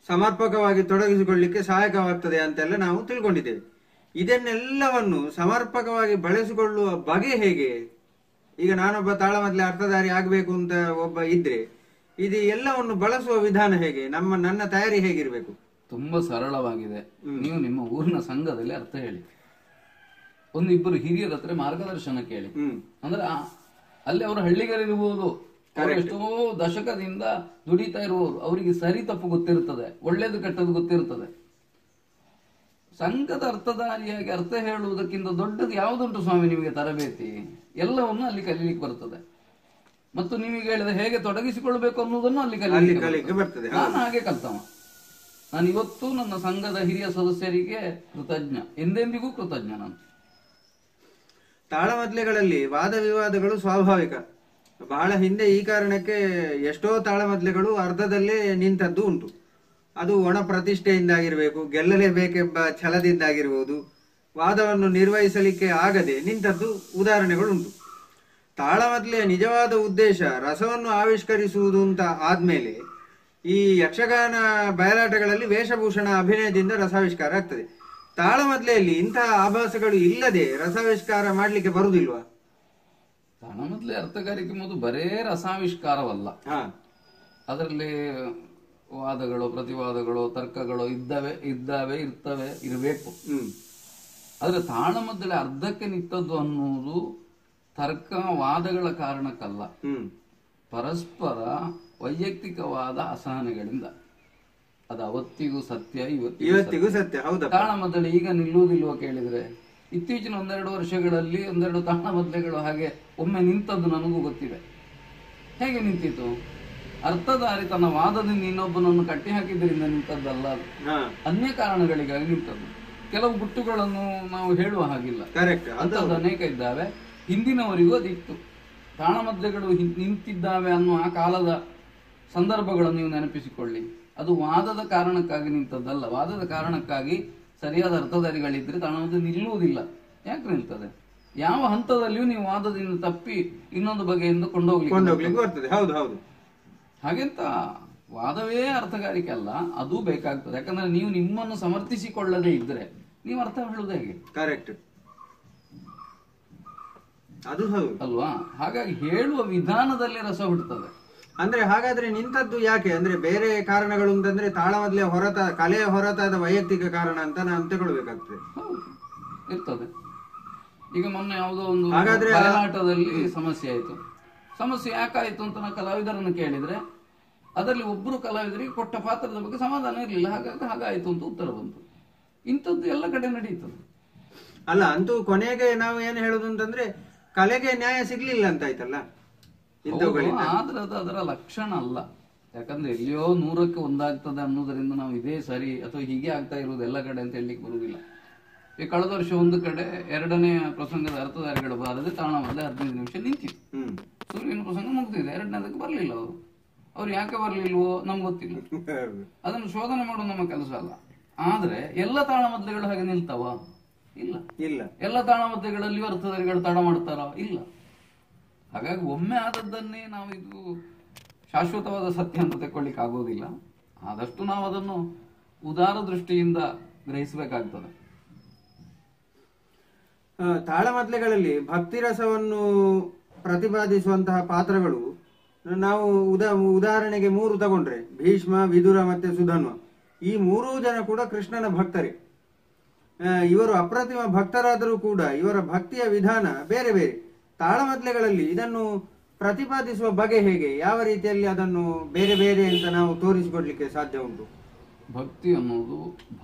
ಸಮರ್ಪಕವಾಗಿ ತೊಡಗಿಸಿಕೊಳ್ಳಿಕ್ಕೆ ಸಹಾಯಕವಾಗ್ತದೆ ಅಂತೆಲ್ಲ ನಾವು ತಿಳ್ಕೊಂಡಿದ್ದೇವೆ. ಇದನ್ನೆಲ್ಲವನ್ನು ಸಮರ್ಪಕವಾಗಿ ಬಳಸಿಕೊಳ್ಳುವ ಬಗೆ ಹೇಗೆ? ಈಗ ನಾನೊಬ್ಬ ತಾಳಮದ್ದಲೆ ಅರ್ಥಧಾರಿ ಆಗಬೇಕು ಅಂತ ಒಬ್ಬ ಇದ್ರೆ ಇದು ಎಲ್ಲವನ್ನು ಬಳಸುವ ವಿಧಾನ ಹೇಗೆ? ನನ್ನ ತಯಾರಿ ಹೇಗಿರ್ಬೇಕು? ತುಂಬಾ ಸರಳವಾಗಿದೆ. ನೀವು ನಿಮ್ಮ ಊರಿನ ಸಂಘದಲ್ಲಿ ಅರ್ಥ ಹೇಳಿ, ಒಂದಿಬ್ಬರು ಹಿರಿಯರ ಹತ್ರ ಮಾರ್ಗದರ್ಶನ ಕೇಳಿ. ಅಂದ್ರೆ ಅಲ್ಲಿ ಅವರ ಹಳ್ಳಿಗರಿರ್ಬೋದು, ಎಷ್ಟೋ ದಶಕದಿಂದ ದುಡಿತಾ ಇರುವವರು, ಅವರಿಗೆ ಸರಿ ತಪ್ಪು ಗೊತ್ತಿರ್ತದೆ, ಒಳ್ಳೇದು ಕೆಟ್ಟದ್ದು ಗೊತ್ತಿರ್ತದೆ. ಸಂಘದ ಅರ್ಥಧಾರಿಯಾಗಿ ಅರ್ಥ ಹೇಳುವುದಕ್ಕಿಂತ ದೊಡ್ಡದು ಯಾವುದುಂಟು ಸ್ವಾಮಿ ನಿಮಗೆ ತರಬೇತಿ? ಎಲ್ಲವನ್ನು ಅಲ್ಲಿ ಕಲೀಲಿಕ್ಕೆ ಬರ್ತದೆ. ಮತ್ತು ನಿಮಗೆ ಹೇಳಿದ ಹೇಗೆ ತೊಡಗಿಸಿಕೊಳ್ಬೇಕು ಅನ್ನೋದನ್ನು ಅಲ್ಲಿ ಕಲೀಲಿಕ್ಕೆ ಬರ್ತದೆ. ನಾನು ಹಾಗೆ ಕಲ್ತವ. ನಾನು ಇವತ್ತು ನನ್ನ ಸಂಘದ ಹಿರಿಯ ಸದಸ್ಯರಿಗೆ ಕೃತಜ್ಞ, ಎಂದೆಂದಿಗೂ ಕೃತಜ್ಞ. ನಾನು ತಾಳಮದ್ದಲೆಗಳಲ್ಲಿ ವಾದ ವಿವಾದಗಳು ಸ್ವಾಭಾವಿಕ. ಬಹಳ ಹಿಂದೆ ಈ ಕಾರಣಕ್ಕೆ ಎಷ್ಟೋ ತಾಳಮದ್ದಲೆಗಳು ಅರ್ಧದಲ್ಲೇ ನಿಂತದ್ದು ಉಂಟು. ಅದು ಒಣ ಪ್ರತಿಷ್ಠೆಯಿಂದಾಗಿರ್ಬೇಕು, ಗೆಲ್ಲಲೇಬೇಕೆಂಬ ಛಲದಿಂದಾಗಿರ್ಬೋದು, ವಾದವನ್ನು ನಿರ್ವಹಿಸಲಿಕ್ಕೆ ಆಗದೆ ನಿಂತದ್ದು ಉದಾಹರಣೆಗಳುಂಟು. ತಾಳಮದ್ಲೆಯ ನಿಜವಾದ ಉದ್ದೇಶ ರಸವನ್ನು ಆವಿಷ್ಕರಿಸುವುದು ಅಂತ ಆದ್ಮೇಲೆ ಈ ಯಕ್ಷಗಾನ ಬಯಲಾಟಗಳಲ್ಲಿ ವೇಷಭೂಷಣ ಅಭಿನಯದಿಂದ ರಸಾವಿಷ್ಕಾರ ಆಗ್ತದೆ. ತಾಳಮದ್ಲೆಯಲ್ಲಿ ಇಂತಹ ಆಭಾಸಗಳು ಇಲ್ಲದೆ ರಸಾವಿಷ್ಕಾರ ಮಾಡ್ಲಿಕ್ಕೆ ಬರುವುದಿಲ್ವಾ? ತಾಳಮದ್ಲೆ ಅರ್ಥಗಾರಿಕೆ ಮೊದಲು ಬರೇ ರಸಾವಿಷ್ಕಾರವಲ್ಲ, ಅದರಲ್ಲಿ ವಾದಗಳು, ಪ್ರತಿವಾದಗಳು, ತರ್ಕಗಳು ಇರ್ತವೆ, ಇರಬೇಕು. ಆದ್ರೆ ತಾಳಮದ್ಲೆ ಅರ್ಧಕ್ಕೆ ನಿಂತದ್ದು ಅನ್ನುವುದು ತರ್ಕ ವಾದಗಳ ಕಾರಣಕ್ಕಲ್ಲ, ಪರಸ್ಪರ ವೈಯಕ್ತಿಕವಾದ ಅಸಹನೆಗಳಿಂದ. ಅದು ಅವತ್ತಿಗೂ ಸತ್ಯ, ಇವತ್ತಿಗೂ ಸತ್ಯ. ಹೌದಾ? ತಾಳಮದ್ಲೆ ಈಗ ನಿಲ್ಲುವುದಿಲ್ವ ಕೇಳಿದ್ರೆ, ಇತ್ತೀಚಿನ 1-2 ವರ್ಷಗಳಲ್ಲಿ 1-2 ತಾಳಮದ್ಲೆಗಳು ಹಾಗೆ ಒಮ್ಮೆ ನಿಂತದ್ದು ನನಗೂ ಗೊತ್ತಿದೆ. ಹೇಗೆ ನಿಂತಿತು? ಅರ್ಥಧಾರಿ ತನ್ನ ವಾದದಿಂದ ಇನ್ನೊಬ್ಬನನ್ನು ಕಟ್ಟಿ ಹಾಕಿದ್ರಿಂದ ನಿಂತದ್ದಲ್ಲ, ಅನ್ಯ ಕಾರಣಗಳಿಗಾಗಿ ನಿಂತದ್ದು. ಕೆಲವು ಗುಟ್ಟುಗಳನ್ನು ನಾವು ಹೇಳುವ ಹಾಗಿಲ್ಲ, ಅಂತದ್ದು ಅನೇಕ ಇದ್ದಾವೆ. ಹಿಂದಿನವರಿಗೂ ಅದಿತ್ತು. ತಾಳಮದ್ಲೆಗಳು ನಿಂತಿದ್ದಾವೆ ಅನ್ನುವ ಆ ಕಾಲದ ಸಂದರ್ಭಗಳನ್ನು ನೀವು ನೆನಪಿಸಿಕೊಳ್ಳಿ. ಅದು ವಾದದ ಕಾರಣಕ್ಕಾಗಿ ನಿಂತದ್ದಲ್ಲ. ವಾದದ ಕಾರಣಕ್ಕಾಗಿ ಸರಿಯಾದ ಅರ್ಥಧಾರಿಗಳಿದ್ರೆ ತಾಳಮದ್ಲೆ ನಿಲ್ಲುವುದಿಲ್ಲ. ಯಾಕೆ ನಿಲ್ತದೆ? ಯಾವ ಹಂತದಲ್ಲಿಯೂ ನೀವು ವಾದದಿಂದ ತಪ್ಪಿ ಇನ್ನೊಂದು ಬಗೆಯಿಂದ ಕೊಂಡೋಗ್ಲಿಕ್ಕೆ ಬರ್ತದೆ. ಹೌದು ಹೌದು. ಹಾಗೆಂತ ವಾದವೇ ಅರ್ಥಗಾರಿಕೆ ಅಲ್ಲ, ಅದು ಬೇಕಾಗ್ತದೆ. ಯಾಕಂದ್ರೆ ನೀವು ನಿಮ್ಮನ್ನು ಸಮರ್ಥಿಸಿಕೊಳ್ಳದೇ ಇದ್ರೆ ನೀವು ಅರ್ಥ ಹೇಳುವುದು ಹೇಗೆ? ಕರೆಕ್ಟ್, ಅದು ಹೌದು ಅಲ್ವಾ? ಹಾಗಾಗಿ ಹೇಳುವ ವಿಧಾನದಲ್ಲಿ ರಸ ಹುಟ್ಟುತ್ತದೆ. ಅಂದ್ರೆ ಹಾಗಾದ್ರೆ ನಿಂತದ್ದು ಯಾಕೆ? ಅಂದ್ರೆ ಬೇರೆ ಕಾರಣಗಳು ಅಂತಂದ್ರೆ ತಾಳಮದ್ಲೆ ಕಲೆಯ ಹೊರತಾದ ವೈಯಕ್ತಿಕ ಕಾರಣ ಅಂತ ನಾನು ತಗೊಳ್ಬೇಕಾಗ್ತದೆ. ಇರ್ತದೆ. ಈಗ ಮೊನ್ನೆ ಯಾವುದೋ ಒಂದು ಬಯಲಾಟದಲ್ಲಿ ಸಮಸ್ಯೆ ಆಯ್ತು. ಸಮಸ್ಯೆ ಯಾಕಾಯ್ತು ಅಂತ ನಾವು ಕಲಾವಿದರನ್ನು ಕೇಳಿದ್ರೆ ಅದರಲ್ಲಿ ಒಬ್ಬರು ಕಲಾವಿದರಿಗೆ ಕೊಟ್ಟ ಪಾತ್ರದ ಬಗ್ಗೆ ಸಮಾಧಾನ ಇರಲಿಲ್ಲ, ಹಾಗಾಗಿ ಹಾಗಾಯ್ತು ಅಂತ ಉತ್ತರ ಬಂತು. ಇಂಥದ್ದು ಎಲ್ಲ ಕಡೆ ನಡೀತದೆ. ಅಲ್ಲ, ಅಂತೂ ಕೊನೆಗೆ ನಾವು ಏನು ಹೇಳುದು ಅಂತಂದ್ರೆ ಕಲೆಗೆ ನ್ಯಾಯ ಸಿಗ್ಲಿಲ್ಲ ಅಂತ ಆಯ್ತಲ್ಲ. ಆದ್ರೆ ಅದು ಅದರ ಲಕ್ಷಣ ಅಲ್ಲ. ಯಾಕಂದ್ರೆ ಎಲ್ಲಿಯೋ 100ಕ್ಕೆ 1 ಆಗ್ತದೆ ಅನ್ನೋದರಿಂದ ನಾವು ಇದೇ ಸರಿ ಅಥವಾ ಹೀಗೆ ಆಗ್ತಾ ಇರುವುದು ಎಲ್ಲ ಕಡೆ ಅಂತ ಹೇಳಲಿಕ್ಕೆ ಬರುವುದಿಲ್ಲ. ಈ ಕಳೆದ ವರ್ಷ ಒಂದು ಕಡೆ 2ನೇ ಪ್ರಸಂಗದ ಅರ್ಥಧಾರಿಗಳು ಬಾರದೆ ತಾಳಮದ್ಲೆ 15 ನಿಮಿಷ ನಿಂತಿತ್ತು. ಸೂರ್ಯನ ಪ್ರಸಂಗ ಮುಗ್ದಿದೆ, 2ನೇದಕ್ಕೆ ಬರ್ಲಿಲ್ಲ. ಅವ್ರು ಯಾಕೆ ಬರ್ಲಿಲ್ವೋ ನಮ್ಗೆ ಗೊತ್ತಿಲ್ಲ. ಅದನ್ನು ಶೋಧನೆ ಮಾಡೋದು ನಮ್ಮ ಕೆಲಸ ಅಲ್ಲ. ಆದ್ರೆ ಎಲ್ಲ ತಾಳಮದ್ಲೆಗಳು ಹಾಗೆ ನಿಲ್ತಾವ? ಇಲ್ಲ. ಎಲ್ಲ ತಾಳಮದ್ಲೆಗಳಲ್ಲಿಯೂ ಅರ್ಥಧಾರಿಗಳು ತಡ ಮಾಡ್ತಾರ? ಇಲ್ಲ. ಹಾಗಾಗಿ ಒಮ್ಮೆ ಆದದ್ದನ್ನೇ ನಾವು ಇದು ಶಾಶ್ವತವಾದ ಸತ್ಯ ಅಂತ ತೆಕ್ಕೊಳ್ಳಿಕ್ಕೆ ಆಗೋದಿಲ್ಲ. ಆದಷ್ಟು ನಾವು ಅದನ್ನು ಉದಾರ ದೃಷ್ಟಿಯಿಂದ ಗ್ರಹಿಸಬೇಕಾಗ್ತದೆ. ತಾಳಮದ್ಲೆಗಳಲ್ಲಿ ಭಕ್ತಿ ರಸವನ್ನು ಪ್ರತಿಪಾದಿಸುವಂತಹ ಪಾತ್ರಗಳು ನಾವು ಉದಾಹರಣೆಗೆ 3 ತಗೊಂಡ್ರೆ, ಭೀಷ್ಮ, ವಿದುರ ಮತ್ತೆ ಸುಧನ್ವ, ಈ 3 ಜನ ಕೂಡ ಕೃಷ್ಣನ ಭಕ್ತರೇ. ಇವರು ಅಪ್ರತಿಮ ಭಕ್ತರಾದರೂ ಕೂಡ ಇವರ ಭಕ್ತಿಯ ವಿಧಾನ ಬೇರೆ ಬೇರೆ. ತಾಳಮದ್ಲೆಗಳಲ್ಲಿ ಇದನ್ನು ಪ್ರತಿಪಾದಿಸುವ ಬಗೆ ಹೇಗೆ, ಯಾವ ರೀತಿಯಲ್ಲಿ ಅದನ್ನು ಬೇರೆ ಬೇರೆ ಅಂತ ನಾವು ತೋರಿಸಿಕೊಡ್ಲಿಕ್ಕೆ ಸಾಧ್ಯ ಉಂಟು? ಭಕ್ತಿ ಅನ್ನೋದು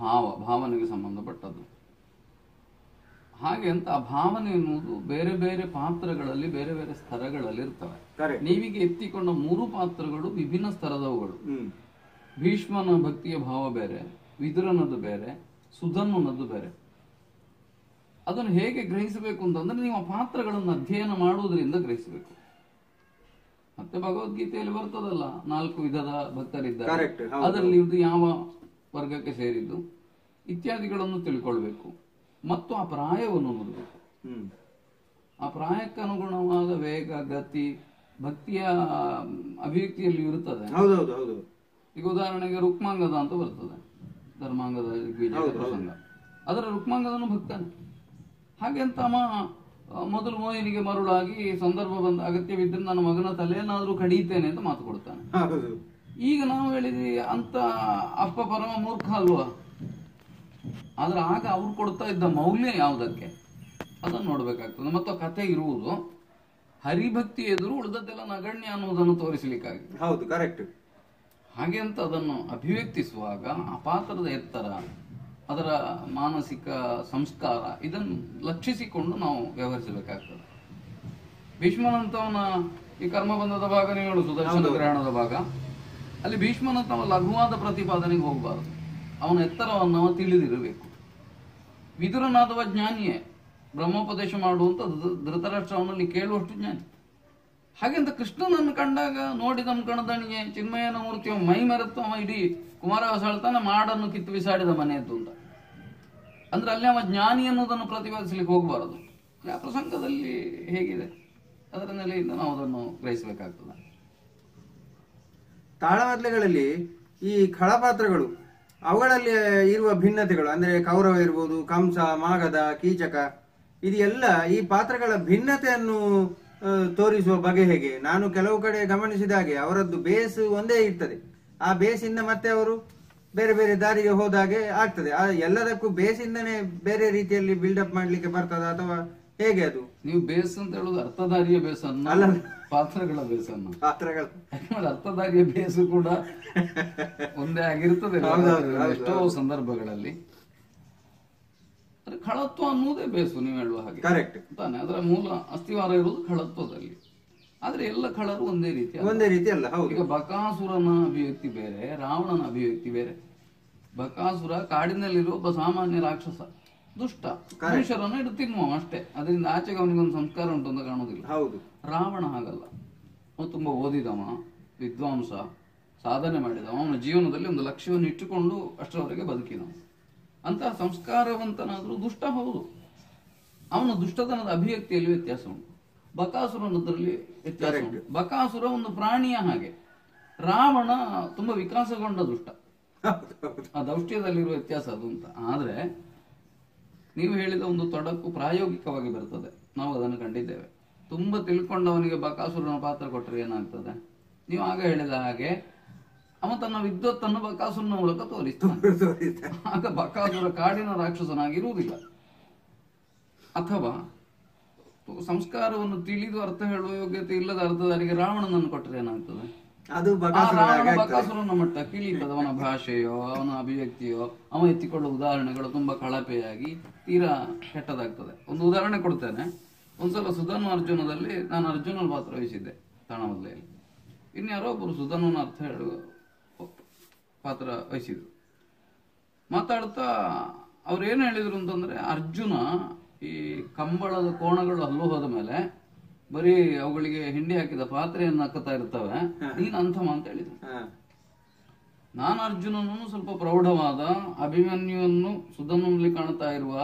ಭಾವನೆಗೆ ಸಂಬಂಧಪಟ್ಟದ್ದು. ಹಾಗೆ ಅಂತ ಆ ಭಾವನೆ ಎನ್ನುವುದು ಬೇರೆ ಬೇರೆ ಪಾತ್ರಗಳಲ್ಲಿ ಬೇರೆ ಬೇರೆ ಸ್ತರಗಳಲ್ಲಿ ಇರ್ತವೆ. ನೀವೀಗ ಎತ್ತಿಕೊಂಡ 3 ಪಾತ್ರಗಳು ವಿಭಿನ್ನ ಸ್ತರದವುಗಳು. ಭೀಷ್ಮನ ಭಕ್ತಿಯ ಭಾವ ಬೇರೆ, ವಿದುರನದು ಬೇರೆ, ಸುಧನ್ವನದ್ದು ಬೇರೆ. ಅದನ್ನು ಹೇಗೆ ಗ್ರಹಿಸಬೇಕು ಅಂತಂದ್ರೆ ನೀವು ಆ ಪಾತ್ರಗಳನ್ನು ಅಧ್ಯಯನ ಮಾಡುವುದರಿಂದ ಗ್ರಹಿಸಬೇಕು. ಮತ್ತೆ ಭಗವದ್ಗೀತೆಯಲ್ಲಿ ಬರ್ತದಲ್ಲ 4 ವಿಧದ ಭಕ್ತರಿದ್ದಾರೆ, ಅದರಲ್ಲಿ ಇದು ಯಾವ ವರ್ಗಕ್ಕೆ ಸೇರಿದ್ದು ಇತ್ಯಾದಿಗಳನ್ನು ತಿಳ್ಕೊಳ್ಬೇಕು. ಮತ್ತು ಆ ಪ್ರಾಯವನ್ನು ನೋಡಬೇಕು. ಆ ಪ್ರಾಯಕ್ಕೆ ಅನುಗುಣವಾದ ವೇಗ, ಗತಿ ಭಕ್ತಿಯ ಅಭಿವ್ಯಕ್ತಿಯಲ್ಲಿ ಇರುತ್ತದೆ. ಈಗ ಉದಾಹರಣೆಗೆ ರುಕ್ಮಾಂಗದ ಅಂತ ಬರ್ತದೆ, ಧರ್ಮಾಂಗದ ಪ್ರಸಂಗ. ಅದರ ರುಕ್ಮಾಂಗದನು ಭಕ್ತನೇ. ಹಾಗೆ ಅಂತ ಮೊದಲು ಮೋಹಿನಿಗೆ ಮರುಳಾಗಿ ಸಂದರ್ಭ ಬಂದ ಅಗತ್ಯವಿದ್ರೆ ನನ್ನ ಮಗನ ತಲೆಯನ್ನಾದ್ರೂ ಕಡಿಯುತ್ತೇನೆ ಅಂತ ಮಾತು ಕೊಡ್ತಾನೆ. ಈಗ ನಾವು ಹೇಳಿದ್ವಿ ಅಂತ ಅಪ್ಪ ಪರಮ ಮೂರ್ಖ ಅಲ್ವಾ? ಆದ್ರೆ ಆಗ ಅವ್ರು ಕೊಡ್ತಾ ಇದ್ದ ಮೌಲ್ಯ ಯಾವುದಕ್ಕೆ ಅದನ್ನು ನೋಡ್ಬೇಕಾಗ್ತದೆ. ಮತ್ತು ಕಥೆ ಇರುವುದು ಹರಿಭಕ್ತಿ ಎದುರು ಉಳಿದದ್ದೆಲ್ಲ ನಗಣ್ಯ ಅನ್ನೋದನ್ನು ತೋರಿಸಲಿಕ್ಕಾಗಿ. ಹೌದು, ಕರೆಕ್ಟ್. ಹಾಗೆ ಅಂತ ಅದನ್ನು ಅಭಿವ್ಯಕ್ತಿಸುವಾಗ ಆ ಪಾತ್ರದ ಎತ್ತರ, ಅದರ ಮಾನಸಿಕ ಸಂಸ್ಕಾರ ಇದನ್ನು ಲಕ್ಷಿಸಿಕೊಂಡು ನಾವು ವ್ಯವಹರಿಸಬೇಕಾಗ್ತದೆ. ಭೀಷ್ಮನಂತವನ ಈ ಕರ್ಮಬಂಧದ ಭಾಗ ನೀವು ಸುದರ್ಶನ ಗ್ರಹಣದ ಭಾಗ, ಅಲ್ಲಿ ಭೀಷ್ಮನಂತವ ಲಘುವಾದ ಪ್ರತಿಪಾದನೆಗೆ ಹೋಗಬಾರದು. ಅವನ ಎತ್ತರವನ್ನು ತಿಳಿದಿರಬೇಕು. ವಿದುರನಾದವ ಜ್ಞಾನಿಯೇ, ಬ್ರಹ್ಮೋಪದೇಶ ಮಾಡುವಂತ ಧೃತರಾಷ್ಟ್ರ ಅವನಲ್ಲಿ ಕೇಳುವಷ್ಟು ಜ್ಞಾನಿ. ಹಾಗೆಂತ ಕೃಷ್ಣನನ್ನು ಕಂಡಾಗ ನೋಡಿದಂ ಕಣದಣಿಯೇ ಚಿನ್ಮಯನ ಮೂರ್ತಿಯ ಮೈ ಮೆರೆತು ಅವ ಇಡೀ ಕುಮಾರವ್ಯಾಸ ಹೇಳ್ತಾನೆ ಮಾಡನ್ನು ಕಿತ್ತು ಬಿಸಾಡಿದ ಮನೆಯದ್ದು ಅಂತ. ಅಂದ್ರೆ ಅಲ್ಲಿ ಅವ ಜ್ಞಾನಿ ಅನ್ನೋದನ್ನು ಪ್ರತಿಪಾದಿಸಲಿಕ್ಕೆ ಹೋಗಬಾರದು. ಆ ಪ್ರಸಂಗದಲ್ಲಿ ಹೇಗಿದೆ ಅದರ ನೆಲೆಯಿಂದ ನಾವು ಅದನ್ನು ಗ್ರಹಿಸಬೇಕಾಗ್ತದೆ. ತಾಳಮದ್ಲೆಗಳಲ್ಲಿ ಈ ಖಳಪಾತ್ರಗಳು ಅವುಗಳಲ್ಲಿ ಇರುವ ಭಿನ್ನತೆಗಳು ಅಂದ್ರೆ ಕೌರವ ಇರ್ಬೋದು, ಕಂಸ, ಮಾಗಧ, ಕೀಚಕ, ಇದೆಲ್ಲ ಈ ಪಾತ್ರಗಳ ಭಿನ್ನತೆಯನ್ನು ತೋರಿಸುವ ಬಗೆ ಹೇಗೆ? ನಾನು ಕೆಲವು ಕಡೆ ಗಮನಿಸಿದ ಹಾಗೆ ಅವರದ್ದು ಬೇಸ್ ಒಂದೇ ಇರ್ತದೆ. ಆ ಬೇಸಿಂದ ಮತ್ತೆ ಅವರು ಬೇರೆ ಬೇರೆ ದಾರಿಗೆ ಹೋದಾಗೆ ಆಗ್ತದೆ. ಆ ಎಲ್ಲದಕ್ಕೂ ಬೇಸಿಂದನೇ ಬೇರೆ ರೀತಿಯಲ್ಲಿ ಬಿಲ್ಡಪ್ ಮಾಡ್ಲಿಕ್ಕೆ ಬರ್ತದ ಅಥವಾ ಹೇಗೆ ಅದು? ನೀವು ಬೇಸ್ ಅಂತ ಹೇಳುದು ಅರ್ಥಧಾರಿಯ ಬೇಸನ್ನು ಅಲ್ಲ, ಪಾತ್ರಗಳ ಬೇಸನ್ನು. ಪಾತ್ರಗಳು ಯಾಕಂದ್ರೆ ಅರ್ಥಧಾರಿಯ ಬೇಸು ಕೂಡ ಒಂದೇ ಆಗಿರ್ತದೆ ಎಷ್ಟೋ ಸಂದರ್ಭಗಳಲ್ಲಿ. ಖಳತ್ವ ಅನ್ನುವುದೇ ಬೇಸು, ನೀವು ಹೇಳುವ ಹಾಗೆ ಕರೆಕ್ಟ್ ತಾನೆ. ಅದರ ಮೂಲ ಅಸ್ಥಿವಾರ ಇರುವುದು ಖಳತ್ವದಲ್ಲಿ. ಆದ್ರೆ ಎಲ್ಲ ಖಳರು ಒಂದೇ ರೀತಿ ಅಲ್ಲ. ಹೌದು. ಈಗ ಬಕಾಸುರನ ಅಭಿವ್ಯಕ್ತಿ ಬೇರೆ, ರಾವಣನ ಅಭಿವ್ಯಕ್ತಿ ಬೇರೆ. ಬಕಾಸುರ ಕಾಡಿನಲ್ಲಿರುವ ಒಬ್ಬ ಸಾಮಾನ್ಯ ರಾಕ್ಷಸ, ದುಷ್ಟ, ಮನುಷ್ಯರನ್ನು ಇಟ್ಟು ತಿನ್ನುವ ಅಷ್ಟೇ. ಅದರಿಂದ ಆಚೆಗೆ ಅವನಿಗೊಂದು ಸಂಸ್ಕಾರ ಉಂಟು ಅಂತ ಕಾಣುವುದಿಲ್ಲ. ಹೌದು. ರಾವಣ ಹಾಗಲ್ಲ. ಅವನು ತುಂಬಾ ಓದಿದವ, ವಿದ್ವಾಂಸ, ಸಾಧನೆ ಮಾಡಿದವ. ಅವನ ಜೀವನದಲ್ಲಿ ಒಂದು ಲಕ್ಷ್ಯವನ್ನು ಇಟ್ಟುಕೊಂಡು ಅಷ್ಟರವರೆಗೆ ಬದುಕಿದವ. ಅಂತಹ ಸಂಸ್ಕಾರವಂತನಾದ್ರೂ ದುಷ್ಟ ಹೌದು. ಅವನ ದುಷ್ಟತನದ ಅಭಿವ್ಯಕ್ತಿಯಲ್ಲಿ ವ್ಯತ್ಯಾಸ ಉಂಟು. ಬಕಾಸುರನದ್ರಲ್ಲಿ ವ್ಯತ್ಯಾಸ ಉಂಟು. ಬಕಾಸುರ ಒಂದು ಪ್ರಾಣಿಯ ಹಾಗೆ, ರಾವಣ ತುಂಬಾ ವಿಕಾಸಗೊಂಡ ದುಷ್ಟ. ಆ ದೌಷ್ಟ್ಯದಲ್ಲಿರುವ ವ್ಯತ್ಯಾಸ ಅದು ಅಂತ. ಆದ್ರೆ ನೀವು ಹೇಳಿದ ಒಂದು ತೊಡಕು ಪ್ರಾಯೋಗಿಕವಾಗಿ ಬರ್ತದೆ. ನಾವು ಅದನ್ನು ಕಂಡಿದ್ದೇವೆ. ತುಂಬಾ ತಿಳ್ಕೊಂಡವನಿಗೆ ಬಕಾಸುರನ ಪಾತ್ರ ಕೊಟ್ಟರೆ ಏನಾಗ್ತದೆ? ನೀವು ಆಗ ಹೇಳಿದ ಹಾಗೆ ಅವ ತನ್ನ ವಿದ್ವತ್ತನ್ನು ಬಕಾಸುರನ ಮೂಲಕ ತೋರಿಸ್ತಾನೆ. ಆಗ ಬಕಾಸುರ ಕಾಡಿನ ರಾಕ್ಷಸನಾಗಿರುವುದಿಲ್ಲ. ಅಥವಾ ಸಂಸ್ಕಾರವನ್ನು ತಿಳಿದು ಅರ್ಥ ಹೇಳುವ ಯೋಗ್ಯತೆ ಇಲ್ಲದ ಅರ್ಥಧಾರಿಗೆ ರಾವಣನನ್ನು ಕೊಟ್ಟರೆ ಏನಾಗ್ತದೆ? ಅದು ರಾವಣ ಬಕಾಸುರನ ಮಟ್ಟ ಕೀಳಿತದ. ಅವನ ಭಾಷೆಯೋ ಅವನ ಅಭಿವ್ಯಕ್ತಿಯೋ ಅವ ಎತ್ತಿಕೊಳ್ಳುವ ಉದಾಹರಣೆಗಳು ತುಂಬಾ ಕಳಪೆಯಾಗಿ ತೀರಾ ಕೆಟ್ಟದಾಗ್ತದೆ. ಒಂದು ಉದಾಹರಣೆ ಕೊಡ್ತೇನೆ. ಒಂದ್ಸಲ ಸುಧನ್ವ ಅರ್ಜುನದಲ್ಲಿ ನಾನು ಅರ್ಜುನನ ಪಾತ್ರ ವಹಿಸಿದ್ದೆ ತಾಳಮದ್ಲೆಯಲ್ಲಿ. ಇನ್ಯಾರೋ ಒಬ್ಬರು ಸುಧನ್ವನ ಅರ್ಥ ಹೇಳುವ ಪಾತ್ರ ವಹಿಸಿದ್ರು. ಮಾತಾಡ್ತಾ ಅವ್ರು ಏನ್ ಹೇಳಿದ್ರು ಅಂತಂದ್ರೆ, ಅರ್ಜುನ ಈ ಕಂಬಳದ ಕೋಣಗಳು ಹಲ್ಲು ಹೋದ ಮೇಲೆ ಬರೀ ಅವುಗಳಿಗೆ ಹಿಂಡಿ ಹಾಕಿದ ಪಾತ್ರೆಯನ್ನು ಹಾಕುತ್ತಾ ಇರ್ತವೆ, ನೀನ್ ಅಂಥವ ಅಂತ ಹೇಳಿದ್ರು. ನಾನು ಅರ್ಜುನನನ್ನು ಸ್ವಲ್ಪ ಪ್ರೌಢವಾದ ಅಭಿಮನ್ಯುವನ್ನು ಸುಧನ್ವನಲ್ಲಿ ಕಾಣುತ್ತಾ ಇರುವ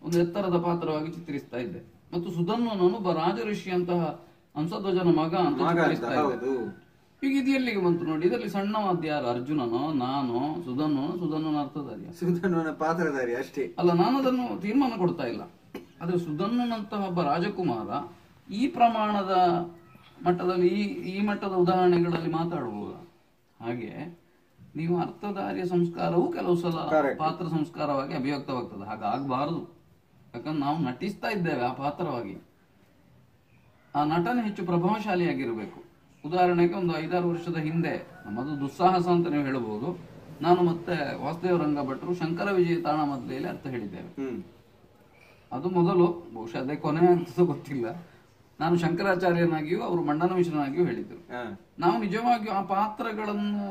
ಒಂದು ಎತ್ತರದ ಪಾತ್ರವಾಗಿ ಚಿತ್ರಿಸ್ತಾ ಇದ್ದೆ. ಮತ್ತು ಸುಧನ್ವನನ್ನು ಒಬ್ಬ ರಾಜ ಋಷಿಯಂತಹ ಹಂಸಧ್ವಜನ ಮಗ ಅಂತ ಚಿತ್ರಿಸ್ತಾ ಇದ್ದೆ. ಈಗ ಇದು ಎಲ್ಲಿಗೆ ಬಂತು ನೋಡಿ. ಇದರಲ್ಲಿ ಸಣ್ಣವಾದ ಯಾರು? ಅರ್ಜುನನೋ, ನಾನು, ಸುಧನ್ವನ ಅರ್ಥಧಾರಿ, ಸುಧನ್ವನ ಪಾತ್ರಧಾರಿ ಅಷ್ಟೇ ಅಲ್ಲ. ನಾನು ಅದನ್ನು ತೀರ್ಮಾನ ಕೊಡ್ತಾ ಇಲ್ಲ. ಆದ್ರೆ ಸುಧನ್ವನಂತಹ ಒಬ್ಬ ರಾಜಕುಮಾರ ಈ ಪ್ರಮಾಣದ ಮಟ್ಟದಲ್ಲಿ ಈ ಮಟ್ಟದ ಉದಾಹರಣೆಗಳಲ್ಲಿ ಮಾತಾಡಬಹುದು. ಹಾಗೆ ನೀವು ಅರ್ಥಧಾರಿಯ ಸಂಸ್ಕಾರವು ಕೆಲವು ಸಲ ಪಾತ್ರ ಸಂಸ್ಕಾರವಾಗಿ ಅಭಿವ್ಯಕ್ತವಾಗ್ತದೆ. ಹಾಗಾಗಬಾರದು. ಯಾಕಂದ್ರೆ ನಾವು ನಟಿಸ್ತಾ ಇದ್ದೇವೆ ಆ ಪಾತ್ರವಾಗಿ. ಆ ನಟನೆ ಹೆಚ್ಚು ಪ್ರಭಾವಶಾಲಿಯಾಗಿರಬೇಕು. ಉದಾಹರಣೆಗೆ ಒಂದು 5-6 ವರ್ಷದ ಹಿಂದೆ ನಮ್ಮದು ದುಸ್ಸಾಹಸ ಅಂತ ನೀವು ಹೇಳಬಹುದು. ನಾನು ಮತ್ತೆ ವಾಸುದೇವ ರಂಗ ಭಟ್ರು ಶಂಕರ ವಿಜಯ ತಾಳಮದ್ಲೆಯಲ್ಲಿ ಅರ್ಥ ಹೇಳಿದ್ದೇವೆ. ಅದು ಮೊದಲು, ಬಹುಶಃ ಅದೇ ಕೊನೆ ಅಂತ ಗೊತ್ತಿಲ್ಲ. ನಾನು ಶಂಕರಾಚಾರ್ಯನಾಗಿಯೂ ಅವರು ಮಂಡನ ಮಿಶ್ರನಾಗಿಯೂ ಹೇಳಿದ್ರು. ನಾವು ನಿಜವಾಗಿಯೂ ಆ ಪಾತ್ರಗಳನ್ನು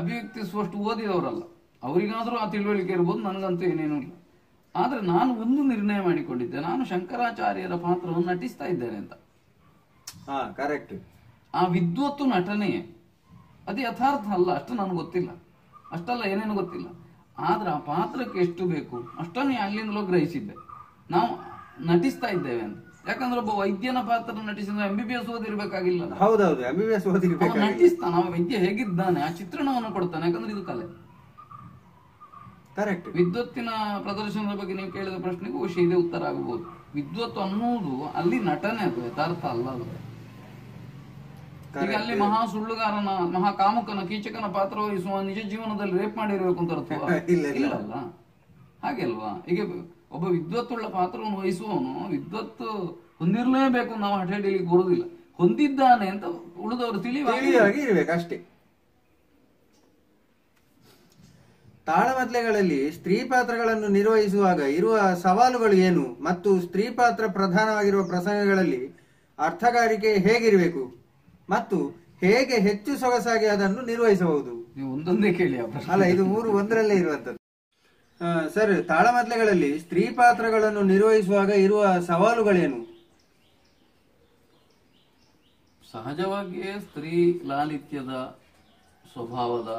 ಅಭಿವ್ಯಕ್ತಿಸುವಷ್ಟು ಓದಿದವರಲ್ಲ. ಅವರಿಗಾದ್ರೂ ಆ ತಿಳುವಳಿಕೆ ಇರ್ಬೋದು, ನನಗಂತೂ ಏನೇನೂ ಇಲ್ಲ. ಆದ್ರೆ ನಾನು ಒಂದು ನಿರ್ಣಯ ಮಾಡಿಕೊಂಡಿದ್ದೆ, ನಾನು ಶಂಕರಾಚಾರ್ಯರ ಪಾತ್ರವನ್ನು ನಟಿಸ್ತಾ ಇದ್ದೇನೆ ಅಂತ. ಕರೆಕ್ಟ್. ಆ ವಿದ್ವತ್ತು ನಟನೆಯೇ, ಅದು ಯಥಾರ್ಥ ಅಲ್ಲ, ಅಷ್ಟು ನನಗೆ ಗೊತ್ತಿಲ್ಲ, ಅಷ್ಟಲ್ಲ ಏನೇನು ಗೊತ್ತಿಲ್ಲ. ಆದ್ರೆ ಆ ಪಾತ್ರಕ್ಕೆ ಎಷ್ಟು ಬೇಕು ಅಷ್ಟನ್ನೇ ಅಲ್ಲಿಂದಲೂ ಗ್ರಹಿಸಿದ್ದೆ. ನಾವು ನಟಿಸ್ತಾ ಇದ್ದೇವೆ ಅಂತ. ಯಾಕಂದ್ರೆ ಒಬ್ಬ ವೈದ್ಯನ ಪಾತ್ರ ನಟಿಸಿದ್ರೆ MBBS ಓದಿರ್ಬೇಕಾಗಿಲ್ಲ. ಹೌದೌದು, MBBS ಓದಿರ್ಬೇಕು. ನಟಿಸ್ತಾನ, ಅವ ವೈದ್ಯ ಹೇಗಿದ್ದಾನೆ ಆ ಚಿತ್ರಣವನ್ನು ಕೊಡ್ತಾನೆ. ಯಾಕಂದ್ರೆ ಇದು ಕಲೆ. ಕರೆಕ್ಟ್. ವಿದ್ವತ್ತಿನ ಪ್ರದರ್ಶನದ ಬಗ್ಗೆ ನೀವು ಕೇಳಿದ ಪ್ರಶ್ನೆಗೂ ಇದೇ ಉತ್ತರ ಆಗಬಹುದು. ವಿದ್ವತ್ತು ಅನ್ನುವುದು ಅಲ್ಲಿ ನಟನೆ, ಅದು ಯಥಾರ್ಥ ಅಲ್ಲ. ಅದು ಈಗ ಅಲ್ಲಿ ಮಹಾ ಸುಳ್ಳುಗಾರನ, ಮಹಾ ಕಾಮುಕನ, ಕೀಚಕನ ಪಾತ್ರ ವಹಿಸುವ ನಿಜ ಜೀವನದಲ್ಲಿ ರೇಪ್ ಮಾಡಿರ್ಬೇಕು ಅಂತ ಅರ್ಥ ಇಲ್ಲಲ್ಲ. ಹಾಗೆ ಅಲ್ವಾ? ಈಗ ಒಬ್ಬ ವಿದ್ವತ್ತುಳ್ಳ ಪಾತ್ರವನ್ನು ವಹಿಸುವವನು ವಿದ್ವತ್ತು ಹೊಂದಿರಲೇಬೇಕು ನಾವು ಹಠ ಹಿಡಿಲಿಕ್ಕೆ ಬರುವುದಿಲ್ಲ. ಹೊಂದಿದ್ದಾನೆ ಅಂತ ಉಳಿದವರು ತಿಳಿಯಾಗಿ ಇರ್ಬೇಕಷ್ಟೇ. ತಾಳಮದ್ಲೆಗಳಲ್ಲಿ ಸ್ತ್ರೀ ಪಾತ್ರಗಳನ್ನು ನಿರ್ವಹಿಸುವಾಗ ಇರುವ ಸವಾಲುಗಳು ಏನು ಮತ್ತು ಸ್ತ್ರೀ ಪಾತ್ರ ಪ್ರಧಾನವಾಗಿರುವ ಪ್ರಸಂಗಗಳಲ್ಲಿ ಅರ್ಥಗಾರಿಕೆ ಹೇಗಿರಬೇಕು ಮತ್ತು ಹೇಗೆ ಹೆಚ್ಚು ಸೊಗಸಾಗಿ ಅದನ್ನು ನಿರ್ವಹಿಸಬಹುದು? ನೀವು ಒಂದೊಂದೇ ಕೇಳಿ. ಅಲ್ಲ, ಇದು 3 ಒಂದರಲ್ಲೇ ಇರುವಂತದ್ದು. ಸರ್, ತಾಳಮದ್ಲೆಗಳಲ್ಲಿ ಸ್ತ್ರೀ ಪಾತ್ರಗಳನ್ನು ನಿರ್ವಹಿಸುವಾಗ ಇರುವ ಸವಾಲುಗಳೇನು? ಸಹಜವಾಗಿಯೇ ಸ್ತ್ರೀ ಲಾಲಿತ್ಯದ ಸ್ವಭಾವದ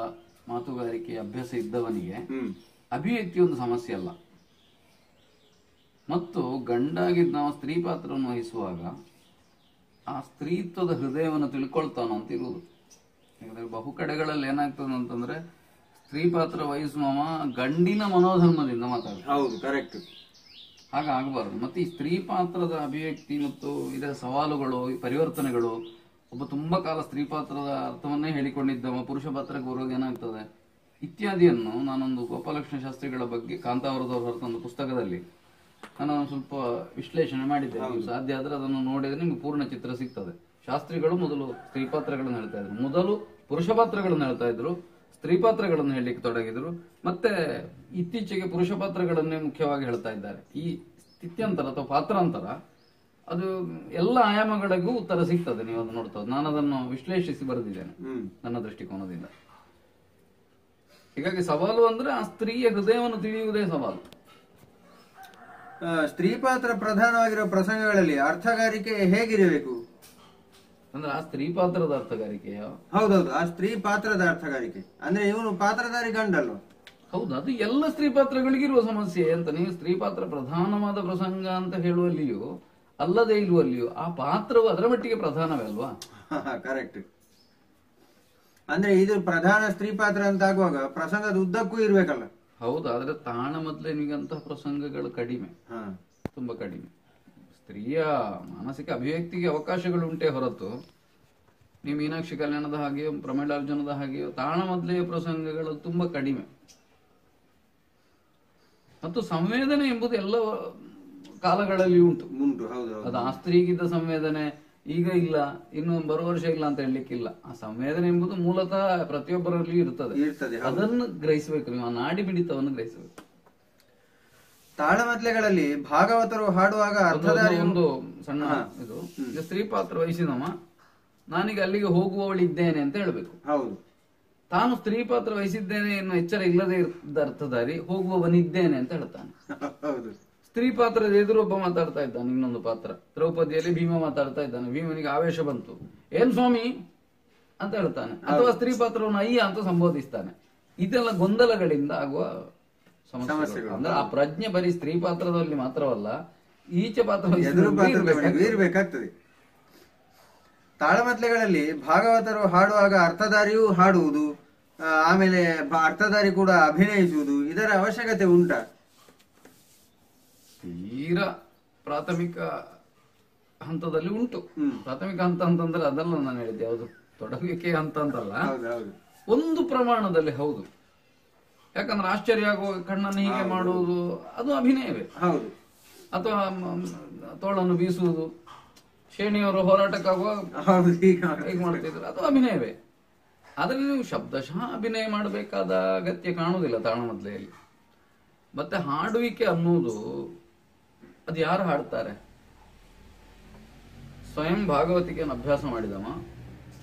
ಮಾತುಗಾರಿಕೆ ಅಭ್ಯಾಸ ಇದ್ದವನಿಗೆ ಅಭಿವ್ಯಕ್ತಿ ಒಂದು ಸಮಸ್ಯೆ ಅಲ್ಲ. ಮತ್ತು ಗಂಡಾಗಿದ್ದು ನಾವು ಸ್ತ್ರೀ ಪಾತ್ರವನ್ನು ವಹಿಸುವಾಗ ಆ ಸ್ತ್ರೀತ್ವದ ಹೃದಯವನ್ನು ತಿಳ್ಕೊಳ್ತಾನೋ ಅಂತ ಇರುವುದು. ಯಾಕಂದ್ರೆ ಬಹು ಕಡೆಗಳಲ್ಲಿ ಏನಾಗ್ತದೆ ಅಂತಂದ್ರೆ ಸ್ತ್ರೀ ಪಾತ್ರ ವಹಿಸುವವ ಗಂಡಿನ ಮನೋಧರ್ಮದಿಂದ ಮಾತಾಡ್ತಾರೆ. ಹೌದು, ಕರೆಕ್ಟ್. ಹಾಗಾಗಬಾರದು. ಮತ್ತೆ ಈ ಸ್ತ್ರೀ ಪಾತ್ರದ ಅಭಿವ್ಯಕ್ತಿ ಮತ್ತು ಇದರ ಸವಾಲುಗಳು, ಈ ಪರಿವರ್ತನೆಗಳು, ಒಬ್ಬ ತುಂಬಾ ಕಾಲ ಸ್ತ್ರೀ ಪಾತ್ರದ ಅರ್ಥವನ್ನೇ ಹೇಳಿಕೊಂಡಿದ್ದವ ಪುರುಷ ಪಾತ್ರಕ್ಕೆ ಬರೋದು ಏನಾಗ್ತದೆ ಇತ್ಯಾದಿಯನ್ನು ನಾನೊಂದು ಗೋಪಾಲಕೃಷ್ಣ ಶಾಸ್ತ್ರಿಗಳ ಬಗ್ಗೆ ಕಾಂತಾವರದವರು ಹೊರತಂದು ಪುಸ್ತಕದಲ್ಲಿ ನಾನು ಸ್ವಲ್ಪ ವಿಶ್ಲೇಷಣೆ ಮಾಡಿದ್ದೆ. ನೀವು ಸಾಧ್ಯ ಆದ್ರೆ ಅದನ್ನು ನೋಡಿದ್ರೆ ನಿಮ್ಗೆ ಪೂರ್ಣ ಚಿತ್ರ ಸಿಗ್ತದೆ. ಶಾಸ್ತ್ರಿಗಳು ಮೊದಲು ಸ್ತ್ರೀ ಪಾತ್ರಗಳನ್ನು ಹೇಳ್ತಾ ಇದ್ರು, ಮೊದಲು ಪುರುಷ ಪಾತ್ರಗಳನ್ನು ಹೇಳ್ತಾ ಇದ್ರು, ಸ್ತ್ರೀ ಪಾತ್ರಗಳನ್ನು ಹೇಳಲಿಕ್ಕೆ ತೊಡಗಿದ್ರು, ಮತ್ತೆ ಇತ್ತೀಚೆಗೆ ಪುರುಷ ಪಾತ್ರಗಳನ್ನೇ ಮುಖ್ಯವಾಗಿ ಹೇಳ್ತಾ ಇದ್ದಾರೆ. ಈ ಸ್ಥಿತ್ಯಂತರ ಅಥವಾ ಪಾತ್ರಾಂತರ ಅದು ಎಲ್ಲ ಆಯಾಮಗಳಿಗೂ ಉತ್ತರ ಸಿಗ್ತದೆ. ನೀವು ಅದನ್ನು ನೋಡ್ತಾ, ನಾನು ಅದನ್ನು ವಿಶ್ಲೇಷಿಸಿ ಬರೆದಿದ್ದೇನೆ ನನ್ನ ದೃಷ್ಟಿಕೋನದಿಂದ. ಹೀಗಾಗಿ ಸವಾಲು ಅಂದ್ರೆ ಆ ಸ್ತ್ರೀಯ ಹೃದಯವನ್ನು ತಿಳಿಯುವುದೇ ಸವಾಲು. ಸ್ತ್ರೀ ಪಾತ್ರ ಪ್ರಧಾನವಾಗಿರುವ ಪ್ರಸಂಗಗಳಲ್ಲಿ ಅರ್ಥಗಾರಿಕೆ ಹೇಗಿರಬೇಕು ಅಂದ್ರೆ ಆ ಸ್ತ್ರೀ ಪಾತ್ರದ ಅರ್ಥಗಾರಿಕೆಯ? ಹೌದೌದು, ಆ ಸ್ತ್ರೀ ಪಾತ್ರದ ಅರ್ಥಗಾರಿಕೆ ಅಂದ್ರೆ ಇವನು ಪಾತ್ರಧಾರಿ ಗಂಡಲ್ವ? ಹೌದು, ಅದು ಎಲ್ಲ ಸ್ತ್ರೀ ಪಾತ್ರಗಳಿಗಿರುವ ಸಮಸ್ಯೆ ಅಂತ. ನೀವು ಸ್ತ್ರೀ ಪಾತ್ರ ಪ್ರಧಾನವಾದ ಪ್ರಸಂಗ ಅಂತ ಹೇಳುವಲ್ಲಿಯೂ ಅಲ್ಲದೆ ಇರುವಲ್ಲಿಯೂ ಆ ಪಾತ್ರವು ಅದರ ಮಟ್ಟಿಗೆ ಪ್ರಧಾನವೇ ಅಲ್ವಾ? ಕರೆಕ್ಟ್. ಅಂದ್ರೆ ಇದು ಪ್ರಧಾನ ಸ್ತ್ರೀ ಪಾತ್ರ ಅಂತ ಆಗುವಾಗ ಪ್ರಸಂಗದ ಉದ್ದಕ್ಕೂ ಇರ್ಬೇಕಲ್ಲ? ಹೌದು, ಆದ್ರೆ ತಾಣ ಮೊದಲೇ ನಿಮಗಂತಹ ಪ್ರಸಂಗಗಳು ಕಡಿಮೆ, ತುಂಬಾ ಕಡಿಮೆ. ಸ್ತ್ರೀಯ ಮಾನಸಿಕ ಅಭಿವ್ಯಕ್ತಿಗೆ ಅವಕಾಶಗಳು ಉಂಟೆ ಹೊರತು ನೀವು ಮೀನಾಕ್ಷಿ ಕಲ್ಯಾಣದ ಹಾಗೆಯೋ ಪ್ರಮೇಲಾರ್ಜುನದ ಹಾಗೆಯೋ ತಾಣ ಮೊದಲೆಯ ಪ್ರಸಂಗಗಳು ತುಂಬಾ ಕಡಿಮೆ. ಮತ್ತು ಸಂವೇದನೆ ಎಂಬುದು ಎಲ್ಲ ಕಾಲಗಳಲ್ಲಿ ಉಂಟು. ಅದು ಆ ಸ್ತ್ರೀಗಿದ್ದ ಸಂವೇದನೆ ಈಗ ಇಲ್ಲ, ಇನ್ನು ಬರುವ ವರ್ಷ ಇಲ್ಲ ಅಂತ ಹೇಳಲಿಕ್ಕಿಲ್ಲ. ಆ ಸಂವೇದನೆ ಎಂಬುದು ಮೂಲತಃ ಪ್ರತಿಯೊಬ್ಬರಲ್ಲಿಯೂ ಇರ್ತದೆ. ಅದನ್ನು ಗ್ರಹಿಸಬೇಕು, ನೀವು ಆ ನಾಡಿ ಮಿಡಿತವನ್ನು ಗ್ರಹಿಸಬೇಕು. ತಾಳಮದ್ಲೆಗಳಲ್ಲಿ ಭಾಗವತರು ಹಾಡುವಾಗ ಒಂದು ಸಣ್ಣ ಇದು, ಈಗ ಸ್ತ್ರೀ ಪಾತ್ರ ವಹಿಸಿದವ ನಾನೀಗ ಅಲ್ಲಿಗೆ ಹೋಗುವವಳಿದ್ದೇನೆ ಅಂತ ಹೇಳ್ಬೇಕು. ಹೌದು, ತಾನು ಸ್ತ್ರೀ ಪಾತ್ರ ವಹಿಸಿದ್ದೇನೆ ಎನ್ನುವ ಎಚ್ಚರ ಇಲ್ಲದೆ ಇದ್ದ ಅರ್ಥಧಾರಿ ಹೋಗುವವನಿದ್ದೇನೆ ಅಂತ ಹೇಳ್ತಾನೆ. ಹೌದು, ಸ್ತ್ರೀ ಪಾತ್ರದ ಎದುರು ಒಬ್ಬ ಮಾತಾಡ್ತಾ ಇದ್ದಾನೆ, ಇನ್ನೊಂದು ಪಾತ್ರ ದ್ರೌಪದಿಯಲ್ಲಿ ಭೀಮ ಮಾತಾಡ್ತಾ ಇದ್ದಾನೆ. ಭೀಮನಿಗೆ ಆವೇಶ ಬಂತು, ಏನ್ ಸ್ವಾಮಿ ಅಂತ ಹೇಳ್ತಾನೆ, ಅಥವಾ ಸ್ತ್ರೀ ಪಾತ್ರವನ್ನು ಅಯ್ಯ ಅಂತ ಸಂಬೋಧಿಸ್ತಾನೆ. ಇದೆಲ್ಲ ಗೊಂದಲಗಳಿಂದ ಆಗುವ ಸಮಸ್ಯೆಗಳು. ಅಂದ್ರೆ ಆ ಪ್ರಜ್ಞೆ ಬರೀ ಸ್ತ್ರೀ ಪಾತ್ರದಲ್ಲಿ ಮಾತ್ರವಲ್ಲ, ಈಚೆ ಪಾತ್ರ ಇರ್ಬೇಕಾಗ್ತದೆ. ತಾಳಮದ್ಲೆಗಳಲ್ಲಿ ಭಾಗವತರು ಹಾಡುವಾಗ ಅರ್ಥಧಾರಿಯೂ ಹಾಡುವುದು, ಆಮೇಲೆ ಅರ್ಥಧಾರಿ ಕೂಡ ಅಭಿನಯಿಸುವುದು, ಇದರ ಅವಶ್ಯಕತೆ ಉಂಟಾ? ತೀರಾ ಪ್ರಾಥಮಿಕ ಹಂತದಲ್ಲಿ ಉಂಟು. ಪ್ರಾಥಮಿಕ ಹಂತ ಅಂತಂದ್ರೆ ಅದೆಲ್ಲ ನಾನು ಹೇಳಿದ್ದೆ, ಯಾವುದು ತೊಡಗಿಕೆ ಹಂತ ಅಂತಲ್ಲ, ಒಂದು ಪ್ರಮಾಣದಲ್ಲಿ ಹೌದು. ಯಾಕಂದ್ರೆ ಆಶ್ಚರ್ಯ ಆಗುವ ಕಣ್ಣನ್ನು ಹೀಗೆ ಮಾಡುವುದು ಅದು ಅಭಿನಯವೇ. ಹೌದು, ಅಥವಾ ತೋಳನ್ನು ಬೀಸುವುದು, ಶ್ರೇಣಿಯವರು ಹೋರಾಟಕ್ಕಾಗುವ ಹೀಗೆ ಮಾಡ್ತಿದ್ರು, ಅದು ಅಭಿನಯವೇ. ಆದ್ರೆ ನೀವು ಶಬ್ದಶಃ ಅಭಿನಯ ಮಾಡಬೇಕಾದ ಅಗತ್ಯ ಕಾಣುವುದಿಲ್ಲ ತಾಳಮದ್ಲೆಯಲ್ಲಿ. ಮತ್ತೆ ಹಾಡುವಿಕೆ ಅನ್ನುವುದು ಅದು ಯಾರು ಹಾಡ್ತಾರೆ? ಸ್ವಯಂ ಭಾಗವತಿಕೆಯನ್ನು ಅಭ್ಯಾಸ ಮಾಡಿದವ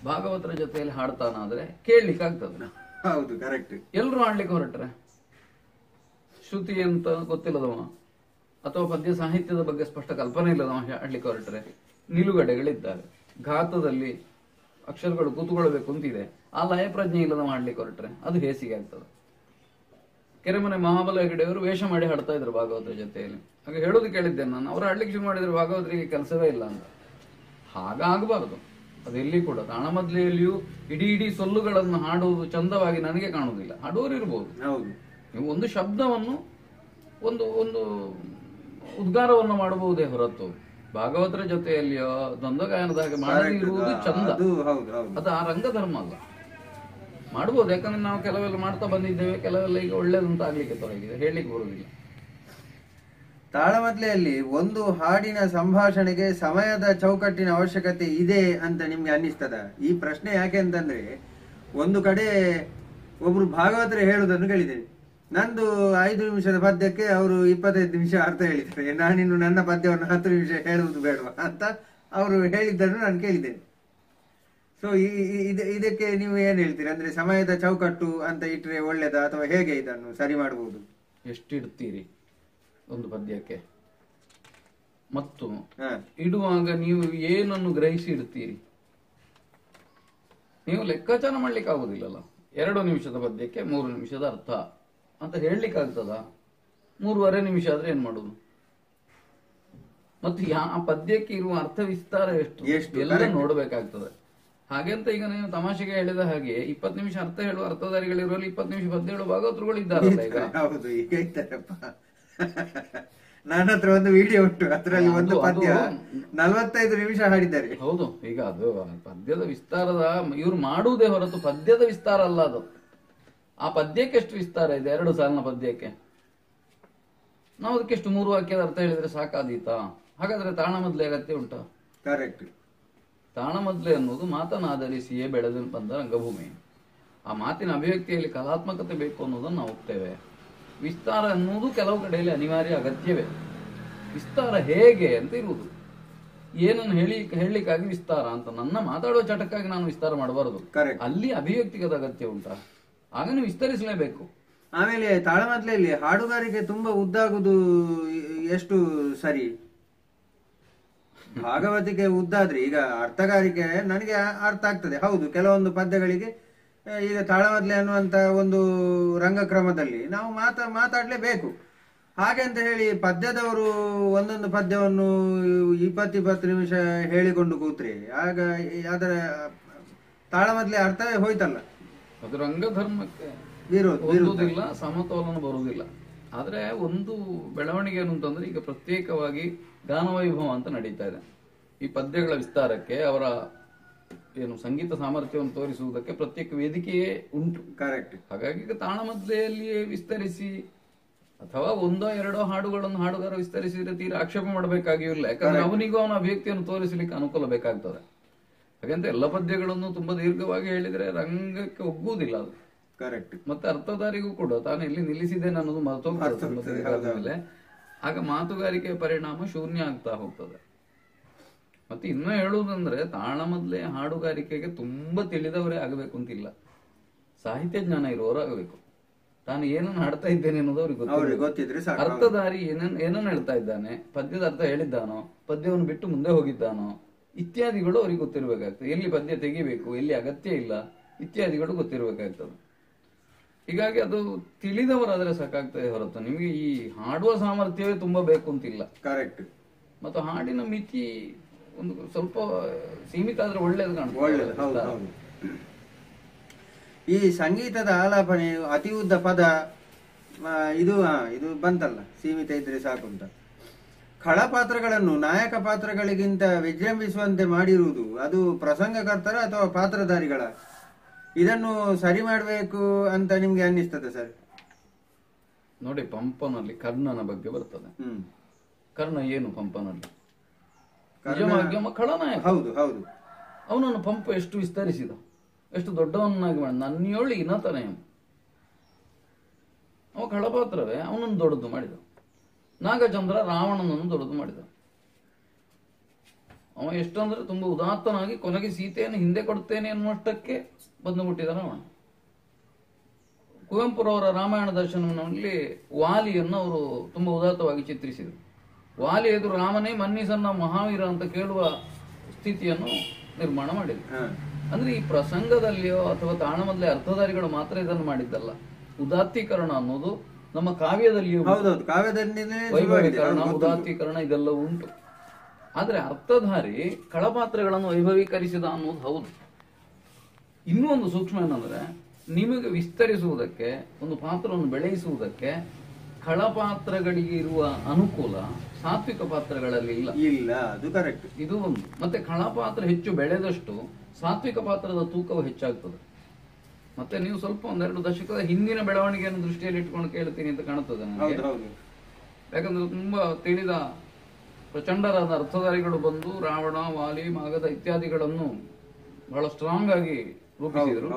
ಭಾಗವತರ ಜೊತೆಯಲ್ಲಿ ಹಾಡ್ತಾನಾದ್ರೆ ಕೇಳಲಿಕ್ಕೆ ಆಗ್ತದೆ. ಹೌದು, ಕರೆಕ್ಟ್. ಎಲ್ರು ಹಾಡ್ಲಿಕ್ಕೆ ಹೊರಟ್ರೆ, ಶ್ರುತಿ ಅಂತ ಗೊತ್ತಿಲ್ಲದವ ಅಥವಾ ಪದ್ಯ ಸಾಹಿತ್ಯದ ಬಗ್ಗೆ ಸ್ಪಷ್ಟ ಕಲ್ಪನೆ ಇಲ್ಲದವ ಹಾಡ್ಲಿಕ್ಕೆ ಹೊರಟ್ರೆ, ನಿಲುಗಡೆಗಳಿದ್ದಾರೆ. ಘಾತದಲ್ಲಿ ಅಕ್ಷರಗಳು ಕೂತುಕೊಳ್ಬೇಕು ಅಂತಿದೆ, ಆ ಲಯ ಪ್ರಜ್ಞೆ ಇಲ್ಲದವ ಹಾಡ್ಲಿಕ್ಕೆ ಹೊರಟ್ರೆ ಅದು ಹೇಸಿಗೆ ಆಗ್ತದೆ. ಕೆರೆಮನೆ ಮಹಾಬಲ ಹೆಗಡೆಯವರು ವೇಷ ಮಾಡಿ ಹಾಡ್ತಾ ಇದ್ರು ಭಾಗವತರ ಜೊತೆಯಲ್ಲಿ. ಹಾಗೆ ಹೇಳೋದು ಕೇಳಿದ್ದೇನೆ ನಾನು, ಅವ್ರು ಹಾಡ್ಲಿಕ್ಕೆ ಶುರು ಮಾಡಿದ್ರೆ ಭಾಗವತರಿಗೆ ಕೆಲಸವೇ ಇಲ್ಲ ಅಂತ. ಹಾಗಾಗಬಾರದು. ಅದೆಲ್ಲಿ ಕೂಡ ತಾಳಮದ್ಲೆಯಲ್ಲಿಯೂ ಇಡೀ ಸೊಲ್ಲುಗಳನ್ನು ಹಾಡುವುದು ಚಂದವಾಗಿ ನನಗೆ ಕಾಣುವುದಿಲ್ಲ. ಹಾಡುವವರು ಇರ್ಬೋದು, ನೀವು ಒಂದು ಶಬ್ದವನ್ನು ಒಂದು ಒಂದು ಉದ್ಗಾರವನ್ನು ಮಾಡಬಹುದೇ ಹೊರತು ಭಾಗವತರ ಜೊತೆಯಲ್ಲಿಯೋ ದ್ವಂದ್ವ ಗಾಯನದ ಹಾಗೆ ಮಾಡದಿರುವುದು ಚಂದ. ಅದು ಆ ರಂಗಧರ್ಮ ಅಲ್ಲ. ಮಾಡಬಹುದು, ಯಾಕಂದ್ರೆ ನಾವು ಕೆಲವೆಲ್ಲ ಮಾಡ್ತಾ ಬಂದಿದ್ದೇವೆ, ಕೆಲವೆಲ್ಲ ಈಗ ಒಳ್ಳೇದಂತ ಆಗ್ಲಿಕ್ಕೆ ತೊಡಗಿದೆ, ಹೇಳಲಿಕ್ಕೆ ಬರುವುದಿಲ್ಲ. ತಾಳಮದ್ಲೆಯಲ್ಲಿ ಒಂದು ಹಾಡಿನ ಸಂಭಾಷಣೆಗೆ ಸಮಯದ ಚೌಕಟ್ಟಿನ ಅವಶ್ಯಕತೆ ಇದೆ ಅಂತ ನಿಮ್ಗೆ ಅನ್ನಿಸ್ತದ? ಈ ಪ್ರಶ್ನೆ ಯಾಕೆ ಅಂತಂದ್ರೆ, ಒಂದು ಕಡೆ ಒಬ್ರು ಭಾಗವತರು ಹೇಳುವುದನ್ನು ಕೇಳಿದ್ದೇನೆ. ನಂದು 5 ನಿಮಿಷದ ಪದ್ಯಕ್ಕೆ ಅವರು 25 ನಿಮಿಷ ಅರ್ಥ ಹೇಳಿದ್ದಾರೆ. ನಾನಿನ್ನು ನನ್ನ ಪದ್ಯವನ್ನು 10 ನಿಮಿಷ ಹೇಳುವುದು ಬೇಡವಾ ಅಂತ ಅವರು ಹೇಳಿದ್ದನ್ನು ನಾನು ಕೇಳಿದ್ದೇನೆ. ಸೊ ಇದಕ್ಕೆ ನೀವು ಏನ್ ಹೇಳ್ತೀರಿ? ಅಂದ್ರೆ ಸಮಯದ ಚೌಕಟ್ಟು ಅಂತ ಇಟ್ರೆ ಒಳ್ಳೇದಾ ಅಥವಾ ಹೇಗೆ ಇದನ್ನು ಸರಿ ಮಾಡಬಹುದು? ಎಷ್ಟಿಡ್ತೀರಿ ಒಂದು ಪದ್ಯಕ್ಕೆ, ಮತ್ತು ಇಡುವಾಗ ನೀವು ಏನನ್ನು ಗ್ರಹಿಸಿ ಇಡ್ತೀರಿ? ನೀವು ಲೆಕ್ಕಾಚಾರ ಮಾಡ್ಲಿಕ್ಕೆ ಆಗುದಿಲ್ಲಲ್ಲ. 2 ನಿಮಿಷದ ಪದ್ಯಕ್ಕೆ 3 ನಿಮಿಷದ ಅರ್ಥ ಅಂತ ಹೇಳಲಿಕ್ಕೆ ಆಗ್ತದ? 3.5 ನಿಮಿಷ ಆದ್ರೆ ಏನ್ ಮಾಡುದು? ಮತ್ತು ಆ ಪದ್ಯಕ್ಕೆ ಇರುವ ಅರ್ಥ ವಿಸ್ತಾರ ಎಷ್ಟು ಎಲ್ಲ ನೋಡಬೇಕಾಗ್ತದೆ. ಹಾಗೆಂತ ಈಗ ನೀವು ತಮಾಷೆಗೆ ಹೇಳಿದ ಹಾಗೆ 20 ನಿಮಿಷ ಅರ್ಥ ಹೇಳುವ ಅರ್ಥಧಾರಿಗಳಿರುವಲ್ಲಿ 20 ನಿಮಿಷ ಪದ್ಯ ಹೇಳುವ ಭಾಗವತರುಗಳು ಇದ್ದಾರಲ್ಲ ಈಗ. ಹೌದು, ಈಗ ಇದ್ದಾರಪ್ಪ. ನನ್ನ ಹತ್ರ ಒಂದು ವಿಡಿಯೋ ಉಂಟು, ಅದರಲ್ಲಿ ಒಂದು ಪದ್ಯ 45 ನಿಮಿಷ ಹಾಡಿದ್ದಾರೆ. ಹೌದು, ಈಗ ಅದು ಪದ್ಯದ ವಿಸ್ತಾರದ ಇವ್ರು ಮಾಡುವುದೇ ಹೊರತು ಪದ್ಯದ ವಿಸ್ತಾರ ಅಲ್ಲ ಅದು. ಆ ಪದ್ಯಕ್ಕೆ ಎಷ್ಟು ವಿಸ್ತಾರ ಇದೆ, 2 ಸಾಲಿನ ಪದ್ಯಕ್ಕೆ. ನಾವು ಅದಕ್ಕೆ ಎಷ್ಟು 3 ವಾಕ್ಯದ ಅರ್ಥ ಹೇಳಿದ್ರೆ ಸಾಕಾದೀತಾ? ಹಾಗಾದ್ರೆ ತಾಳಮದ್ಲೆ ಅಗತ್ಯ ಉಂಟಾ? ಕರೆಕ್ಟ್. ತಾಳಮದ್ಲೆ ಅನ್ನೋದು ಮಾತನಾಧರಿಸಿಯೇ ಬೆಳೆದು ಬಂದ ರಂಗಭೂಮಿ. ಆ ಮಾತಿನ ಅಭಿವ್ಯಕ್ತಿಯಲ್ಲಿ ಕಲಾತ್ಮಕತೆ ಬೇಕು ಅನ್ನೋದನ್ನು ನಾವು ಒಪ್ತೇವೆ. ವಿಸ್ತಾರ ಅನ್ನೋದು ಕೆಲವು ಕಡೆಯಲ್ಲಿ ಅನಿವಾರ್ಯ ಅಗತ್ಯವೇ. ವಿಸ್ತಾರ ಹೇಗೆ ಅಂತ ಇರುವುದು, ಏನನ್ನು ಹೇಳಲಿಕ್ಕಾಗಿ ವಿಸ್ತಾರ ಅಂತ. ನನ್ನ ಮಾತಾಡುವ ಚಟಕ್ಕಾಗಿ ನಾನು ವಿಸ್ತಾರ ಮಾಡಬಾರದು. ಅಲ್ಲಿ ಅಭಿವ್ಯಕ್ತಿಗತ ಅಗತ್ಯ ಉಂಟಾ, ಆಗ ನೀವು ವಿಸ್ತರಿಸಲೇಬೇಕು. ಆಮೇಲೆ ತಾಳಮದ್ಲೆಯಲ್ಲಿ ಹಾಡುಗಾರಿಕೆ ತುಂಬಾ ಉದ್ದಾಗುದು ಎಷ್ಟು ಸರಿ? ಭಾಗವತಿಕೆ ಉದ್ದಾದ್ರೆ ಈಗ ಅರ್ಥಗಾರಿಕೆ ನನಗೆ ಅರ್ಥ ಆಗ್ತದೆ. ಹೌದು, ಕೆಲವೊಂದು ಪದ್ಯಗಳಿಗೆ ಈಗ ತಾಳಮದ್ಲೆ ಅನ್ನುವಂತ ಒಂದು ರಂಗಕ್ರಮದಲ್ಲಿ ನಾವು ಮಾತಾಡ್ಲೇಬೇಕು. ಹಾಗೆ ಅಂತ ಹೇಳಿ ಪದ್ಯದವರು ಒಂದೊಂದು ಪದ್ಯವನ್ನು 20 ನಿಮಿಷ ಹೇಳಿಕೊಂಡು ಕೂತ್ರೆ ಆಗ ಅದರ ತಾಳಮದ್ಲೆ ಅರ್ಥವೇ ಹೋಯ್ತಲ್ಲ. ಅದು ರಂಗಧರ್ಮಕ್ಕೆ ವಿರೋಧಿಲ್ಲ, ಸಮತೋಲನ ಬರುವುದಿಲ್ಲ. ಆದ್ರೆ ಒಂದು ಬೆಳವಣಿಗೆ ಏನು ಅಂತಂದ್ರೆ, ಈಗ ಪ್ರತ್ಯೇಕವಾಗಿ ಗಾನವೈಭವ ಅಂತ ನಡೀತಾ ಇದೆ. ಈ ಪದ್ಯಗಳ ವಿಸ್ತಾರಕ್ಕೆ ಅವರ ಏನು ಸಂಗೀತ ಸಾಮರ್ಥ್ಯವನ್ನು ತೋರಿಸುವುದಕ್ಕೆ ಪ್ರತ್ಯೇಕ ವೇದಿಕೆಯೇ ಉಂಟು. ಕರೆಕ್ಟ್. ಹಾಗಾಗಿ ತಾಳಮದ್ಲೆಯಲ್ಲಿಯೇ ವಿಸ್ತರಿಸಿ ಅಥವಾ 1-2 ಹಾಡುಗಳನ್ನು ಹಾಡುಗಾರ ವಿಸ್ತರಿಸಿದ್ರೆ ತೀರಾ ಆಕ್ಷೇಪ ಮಾಡಬೇಕಾಗಿಲ್ಲ. ಯಾಕಂದ್ರೆ ಅವನಿಗೂ ಅವನ ಅಭಿವ್ಯಕ್ತಿಯನ್ನು ತೋರಿಸಲಿಕ್ಕೆ ಅನುಕೂಲ ಬೇಕಾಗ್ತದೆ. ಹಾಗಂತ ಎಲ್ಲ ಪದ್ಯಗಳನ್ನು ತುಂಬಾ ದೀರ್ಘವಾಗಿ ಹೇಳಿದ್ರೆ ರಂಗಕ್ಕೆ ಒಗ್ಗುವುದಿಲ್ಲ ಅದು. ಕರೆಕ್ಟ್. ಮತ್ತೆ ಅರ್ಥಧಾರಿಗೂ ಕೂಡ ತಾನು ಎಲ್ಲಿ ನಿಲ್ಲಿಸಿದ್ದೇನೆ ಅನ್ನೋದು ಮರ್ತೋಗ್ತದೆ. ಆಗ ಮಾತುಗಾರಿಕೆಯ ಪರಿಣಾಮ ಶೂನ್ಯ ಆಗ್ತಾ ಹೋಗ್ತದೆ. ಮತ್ತೆ ಇನ್ನೂ ಹೇಳುವುದಂದ್ರೆ, ತಾಳಮದ್ಲೆ ಹಾಡುಗಾರಿಕೆಗೆ ತುಂಬಾ ತಿಳಿದವರೇ ಆಗಬೇಕು ಅಂತಿಲ್ಲ, ಸಾಹಿತ್ಯ ಜ್ಞಾನ ಇರುವವರು ಆಗಬೇಕು. ತಾನು ಏನನ್ನು ಹಾಡ್ತಾ ಇದ್ದೇನೆ ಅನ್ನೋದು ಅವ್ರಿಗೆ ಗೊತ್ತಿದ್ರೆ. ಅರ್ಥಧಾರಿ ಏನನ್ನು ಹೇಳ್ತಾ ಇದ್ದಾನೆ, ಪದ್ಯದ ಅರ್ಥ ಹೇಳಿದ್ದಾನೋ, ಪದ್ಯವನ್ನು ಬಿಟ್ಟು ಮುಂದೆ ಹೋಗಿದ್ದಾನೋ ಇತ್ಯಾದಿಗಳು ಅವ್ರಿಗೆ ಗೊತ್ತಿರಬೇಕಾಗ್ತದೆ. ಎಲ್ಲಿ ಪದ್ಯ ತೆಗಿಬೇಕು, ಎಲ್ಲಿ ಅಗತ್ಯ ಇಲ್ಲ ಇತ್ಯಾದಿಗಳು ಗೊತ್ತಿರಬೇಕಾಗ್ತದೆ. ಹೀಗಾಗಿ ಅದು ತಿಳಿದವರಾದ್ರೆ ಸಾಕಾಗ್ತದೆ ಹೊರತು ನಿಮಗೆ ಈ ಹಾಡುವ ಸಾಮರ್ಥ್ಯವೇ ತುಂಬಾ ಬೇಕು ಅಂತಿಲ್ಲ. ಕರೆಕ್ಟ್. ಮತ್ತು ಹಾಡಿನ ಮಿತಿ ಒಂದು ಸ್ವಲ್ಪ ಸೀಮಿತ ಆದ್ರೆ ಒಳ್ಳೇದು ಕಾಣ್ತದೆ. ಈ ಸಂಗೀತದ ಆಲಾಪನೆ ಅತಿ ಉದ್ದ ಪದ ಇದು ಬಂತಲ್ಲ, ಸೀಮಿತ ಇದ್ರೆ ಸಾಕು ಅಂತ. ಖಳ ಪಾತ್ರಗಳನ್ನು ನಾಯಕ ಪಾತ್ರಗಳಿಗಿಂತ ವಿಜೃಂಭಿಸುವಂತೆ ಮಾಡಿರುವುದು ಅದು ಪ್ರಸಂಗಕರ್ತರ ಅಥವಾ ಪಾತ್ರಧಾರಿಗಳ? ಇದನ್ನು ಸರಿ ಮಾಡಬೇಕು ಅಂತ ನಿಮ್ಗೆ ಅನ್ನಿಸ್ತದೆ ಸರ್? ನೋಡಿ, ಪಂಪನಲ್ಲಿ ಕರ್ಣನ ಬಗ್ಗೆ ಬರ್ತದೆ. ಕರ್ಣ ಏನು ಪಂಪನಲ್ಲಿ ಖಳನಾಯಕ. ಹೌದು ಹೌದು. ಅವನನ್ನು ಪಂಪ ಎಷ್ಟು ವಿಸ್ತರಿಸಿದ, ಎಷ್ಟು ದೊಡ್ಡವನ್ನಾಗಿ ಮಾಡಿದ. ನನ್ನಿಯೋಳಿ ಇನತನೇ ಅವ ಖಳಪಾತ್ರವೇ, ಅವನನ್ನು ದೊಡ್ಡದು ಮಾಡಿದ. ನಾಗಚಂದ್ರ ರಾವಣನನ್ನು ದೊಡ್ಡದು ಮಾಡಿದ. ಅವ ಎಷ್ಟಂದ್ರೆ ತುಂಬಾ ಉದಾತ್ತನಾಗಿ ಕೊನೆಗೆ ಸೀತೆಯನ್ನು ಹಿಂದೆ ಕೊಡ್ತೇನೆ ಅನ್ನುವಷ್ಟಕ್ಕೆ ಬಂದುಬಿಟ್ಟಿದ ರಾವಣ. ಕುವೆಂಪುರವರ ರಾಮಾಯಣ ದರ್ಶನದಲ್ಲಿ ವಾಲಿಯನ್ನು ಅವರು ತುಂಬಾ ಉದಾತ್ತವಾಗಿ ಚಿತ್ರಿಸಿದರು. ವಾಲಿ ಎದುರು ರಾಮನೇ ಮನ್ನಿಸನ್ನ ಮಹಾವೀರ ಅಂತ ಕೇಳುವ ಸ್ಥಿತಿಯನ್ನು ನಿರ್ಮಾಣ ಮಾಡಿದ್ರು. ಅಂದ್ರೆ ಈ ಪ್ರಸಂಗದಲ್ಲಿಯೋ ಅಥವಾ ತಾಳಮದ್ಲೆ ಅರ್ಥಧಾರಿಗಳು ಮಾತ್ರ ಇದನ್ನು ಮಾಡಿದ್ದಲ್ಲ. ಉದಾತ್ತೀಕರಣ ಅನ್ನೋದು ನಮ್ಮ ಕಾವ್ಯದಲ್ಲಿಯೂ, ವೈಭವೀಕರಣ, ಉದಾತ್ತೀಕರಣ ಇದೆಲ್ಲ ಉಂಟು. ಆದ್ರೆ ಅರ್ಥಧಾರಿ ಖಳಪಾತ್ರಗಳನ್ನು ವೈಭವೀಕರಿಸಿದ ಅನ್ನೋದು ಹೌದು. ಇನ್ನೂ ಒಂದು ಸೂಕ್ಷ್ಮ ಏನಂದ್ರೆ, ನಿಮಗೆ ವಿಸ್ತರಿಸುವುದಕ್ಕೆ, ಒಂದು ಪಾತ್ರವನ್ನು ಬೆಳೆಸುವುದಕ್ಕೆ ಖಳಪಾತ್ರಗಳಿಗೆ ಇರುವ ಅನುಕೂಲ ಸಾತ್ವಿಕ ಪಾತ್ರಗಳಲ್ಲಿ ಇಲ್ಲ. ಅದು ಕರೆಕ್ಟ್. ಇದು ಒಂದು. ಮತ್ತೆ ಖಳಪಾತ್ರ ಹೆಚ್ಚು ಬೆಳೆದಷ್ಟು ಸಾತ್ವಿಕ ಪಾತ್ರದ ತೂಕವು ಹೆಚ್ಚಾಗ್ತದೆ. ಮತ್ತೆ ನೀವು ಸ್ವಲ್ಪ 1-2 ದಶಕದ ಹಿಂದಿನ ಬೆಳವಣಿಗೆಯನ್ನು ದೃಷ್ಟಿಯಲ್ಲಿ ಇಟ್ಕೊಂಡು ಕೇಳ್ತೀನಿ ಅಂತ ಕಾಣುತ್ತದೆ ನನಗೆ. ಯಾಕಂದ್ರೆ ತುಂಬಾ ತಿಳಿದ ಪ್ರಚಂಡರಾದ ಅರ್ಥಧಾರಿಗಳು ಬಂದು ರಾವಣ, ವಾಲಿ, ಮಾಗಧ ಇತ್ಯಾದಿಗಳನ್ನು ಬಹಳ ಸ್ಟ್ರಾಂಗ್ ಆಗಿ ರೂಪಿಸಿದರು.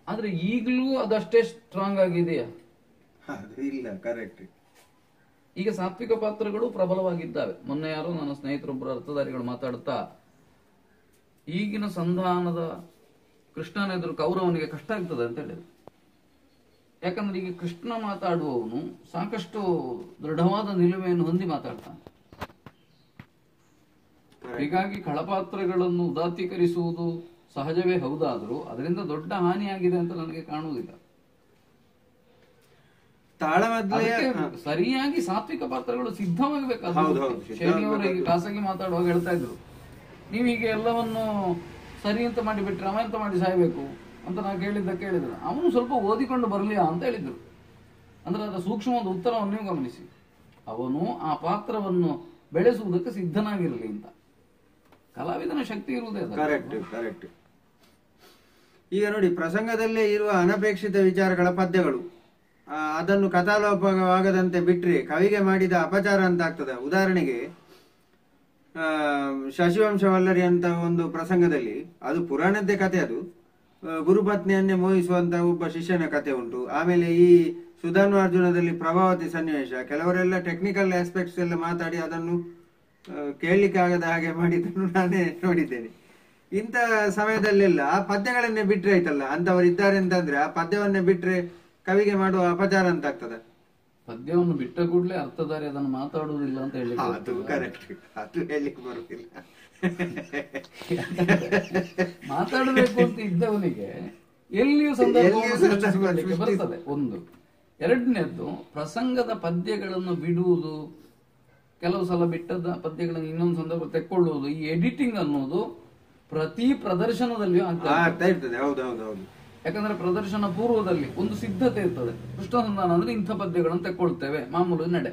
ಆದ್ರೆ ಈಗಲೂ ಅದಷ್ಟೇ ಸ್ಟ್ರಾಂಗ್ ಆಗಿದೆಯಾ? ಇಲ್ಲ. ಕರೆಕ್ಟ್. ಈಗ ಸಾತ್ವಿಕ ಪಾತ್ರಗಳು ಪ್ರಬಲವಾಗಿದ್ದಾವೆ. ಮೊನ್ನೆ ಯಾರೋ ನನ್ನ ಸ್ನೇಹಿತರೊಬ್ಬರು ಅರ್ಥಧಾರಿಗಳು ಮಾತಾಡುತ್ತಾ, ಈಗಿನ ಸಂಧಾನದ ಕೃಷ್ಣನ ಎದುರು ಕೌರವನಿಗೆ ಕಷ್ಟ ಆಗ್ತದೆ ಅಂತ ಹೇಳಿದ್ರು. ಯಾಕಂದ್ರೆ ಈಗ ಕೃಷ್ಣ ಮಾತಾಡುವವನು ಸಾಕಷ್ಟು ದೃಢವಾದ ನಿಲುಮೆಯನ್ನು ಹೊಂದಿ ಮಾತಾಡ್ತಾನೆ. ಹೀಗಾಗಿ ಖಳಪಾತ್ರಗಳನ್ನು ಉದಾತ್ತೀಕರಿಸುವುದು ಸಹಜವೇ ಹೌದಾದರೂ ಅದರಿಂದ ದೊಡ್ಡ ಹಾನಿಯಾಗಿದೆ ಅಂತ ನನಗೆ ಕಾಣುವುದಿಲ್ಲ. ತಾಳಮದ್ದಳೆಯ ಅದಕ್ಕೆ ಸರಿಯಾಗಿ ಸಾತ್ವಿಕ ಪಾತ್ರಗಳು ಸಿದ್ಧವಾಗಬೇಕಾದ ಶನಿಯವರು ಈಗ ಖಾಸಗಿ ಮಾತಾಡುವಾಗ ಹೇಳ್ತಾ ಇದ್ರು, ನೀವು ಹೀಗೆ ಎಲ್ಲವನ್ನು ಸರಿ ಅಂತ ಮಾಡಿ ಬಿಟ್ರೆ ಅವ ಎಂತ ಮಾಡಿ ಸಾಯ್ಬೇಕು ಅಂತ ನಾವು ಕೇಳಿದ್ರು. ಅವನು ಸ್ವಲ್ಪ ಓದಿಕೊಂಡು ಬರಲಿಲ್ಲ ಅಂತ ಹೇಳಿದ್ರು. ಅಂದ್ರೆ ಅದರ ಸೂಕ್ಷ್ಮವಾದ ಉತ್ತರವನ್ನು ನೀವು ಗಮನಿಸಿ. ಅವನು ಆ ಪಾತ್ರವನ್ನು ಬೆಳೆಸುವುದಕ್ಕೆ ಸಿದ್ಧನಾಗಿರಲಿ ಅಂತ. ಕಲಾವಿದನ ಶಕ್ತಿ ಇರುವುದೇ ಅದು. Correct correct. ಈಗ ನೋಡಿ, ಪ್ರಸಂಗದಲ್ಲೇ ಇರುವ ಅನಪೇಕ್ಷಿತ ವಿಚಾರಗಳ ಪದ್ಯಗಳು ಅದನ್ನು ಕಥಾಲೋಪವಾಗದಂತೆ ಬಿಟ್ರೆ ಕವಿಗೆ ಮಾಡಿದ ಅಪಚಾರ ಅಂತ ಆಗ್ತದೆ. ಉದಾಹರಣೆಗೆ ಶಶಿವಂಶವಲ್ಲರಿ ಅಂತ ಒಂದು ಪ್ರಸಂಗದಲ್ಲಿ, ಅದು ಪುರಾಣದ್ದೇ ಕಥೆ, ಅದು ಗುರುಪತ್ನಿಯನ್ನೇ ಮೋಹಿಸುವಂತ ಒಬ್ಬ ಶಿಷ್ಯನ ಕಥೆ ಉಂಟು. ಆಮೇಲೆ ಈ ಸುಧನ್ವಾರ್ಜುನದಲ್ಲಿ ಪ್ರಭಾವತಿ ಸನ್ನಿವೇಶ, ಕೆಲವರೆಲ್ಲ ಟೆಕ್ನಿಕಲ್ ಆಸ್ಪೆಕ್ಟ್ಸ್ ಎಲ್ಲ ಮಾತಾಡಿ ಅದನ್ನು ಕೇಳಲಿಕ್ಕೆ ಆಗದ ಹಾಗೆ ಮಾಡಿದ್ದನ್ನು ನಾನೇ ನೋಡಿದ್ದೇನೆ. ಇಂಥ ಸಮಯದಲ್ಲೆಲ್ಲ ಆ ಪದ್ಯಗಳನ್ನೇ ಬಿಟ್ರೆ ಆಯ್ತಲ್ಲ, ಅಂತವರು ಇದ್ದಾರೆ ಅಂತಂದ್ರೆ ಆ ಪದ್ಯವನ್ನೇ ಬಿಟ್ರೆ ಕವಿಗೆ ಮಾಡುವ ಅಪಚಾರ ಅಂತ ಆಗ್ತದೆ. ಪದ್ಯವನ್ನು ಬಿಟ್ಟ ಕೂಡಲೇ ಅರ್ಥಧಾರಿ ಅದನ್ನು ಮಾತಾಡುವುದಿಲ್ಲ ಅಂತ ಹೇಳಿ ಅದು ಕರೆಕ್ಟ್, ಅದು ಹೇಳಲಿಕ್ಕೆ ಬರುವುದಿಲ್ಲ. ಮಾತಾಡಬೇಕು ಅಂತ ಇದ್ದವನಿಗೆ ಎಲ್ಲಿಯೂ ಸಂದರ್ಭ ಬರ್ತದೆ. ಒಂದು. ಎರಡನೇದ್ದು, ಪ್ರಸಂಗದ ಪದ್ಯಗಳನ್ನು ಬಿಡುವುದು, ಕೆಲವು ಸಲ ಬಿಟ್ಟದ ಪದ್ಯಗಳನ್ನು ಇನ್ನೊಂದು ಸಂದರ್ಭ ತೆಕ್ಕೊಳ್ಳುವುದು, ಈ ಎಡಿಟಿಂಗ್ ಅನ್ನೋದು ಪ್ರತಿ ಪ್ರದರ್ಶನದಲ್ಲಿಯೂ ಆಗ್ತಾ ಇರ್ತದೆ. ಹೌದೌದೌದು. ಯಾಕಂದ್ರೆ ಪ್ರದರ್ಶನ ಪೂರ್ವದಲ್ಲಿ ಒಂದು ಸಿದ್ಧತೆ ಇರ್ತದೆ. ಕೃಷ್ಣಸಂಧಾನ ಅಂದ್ರೆ ಇಂಥ ಪದ್ಯಗಳನ್ನು ತೆಕ್ಕೊಳ್ತೇವೆ, ಮಾಮೂಲು ನಡೆ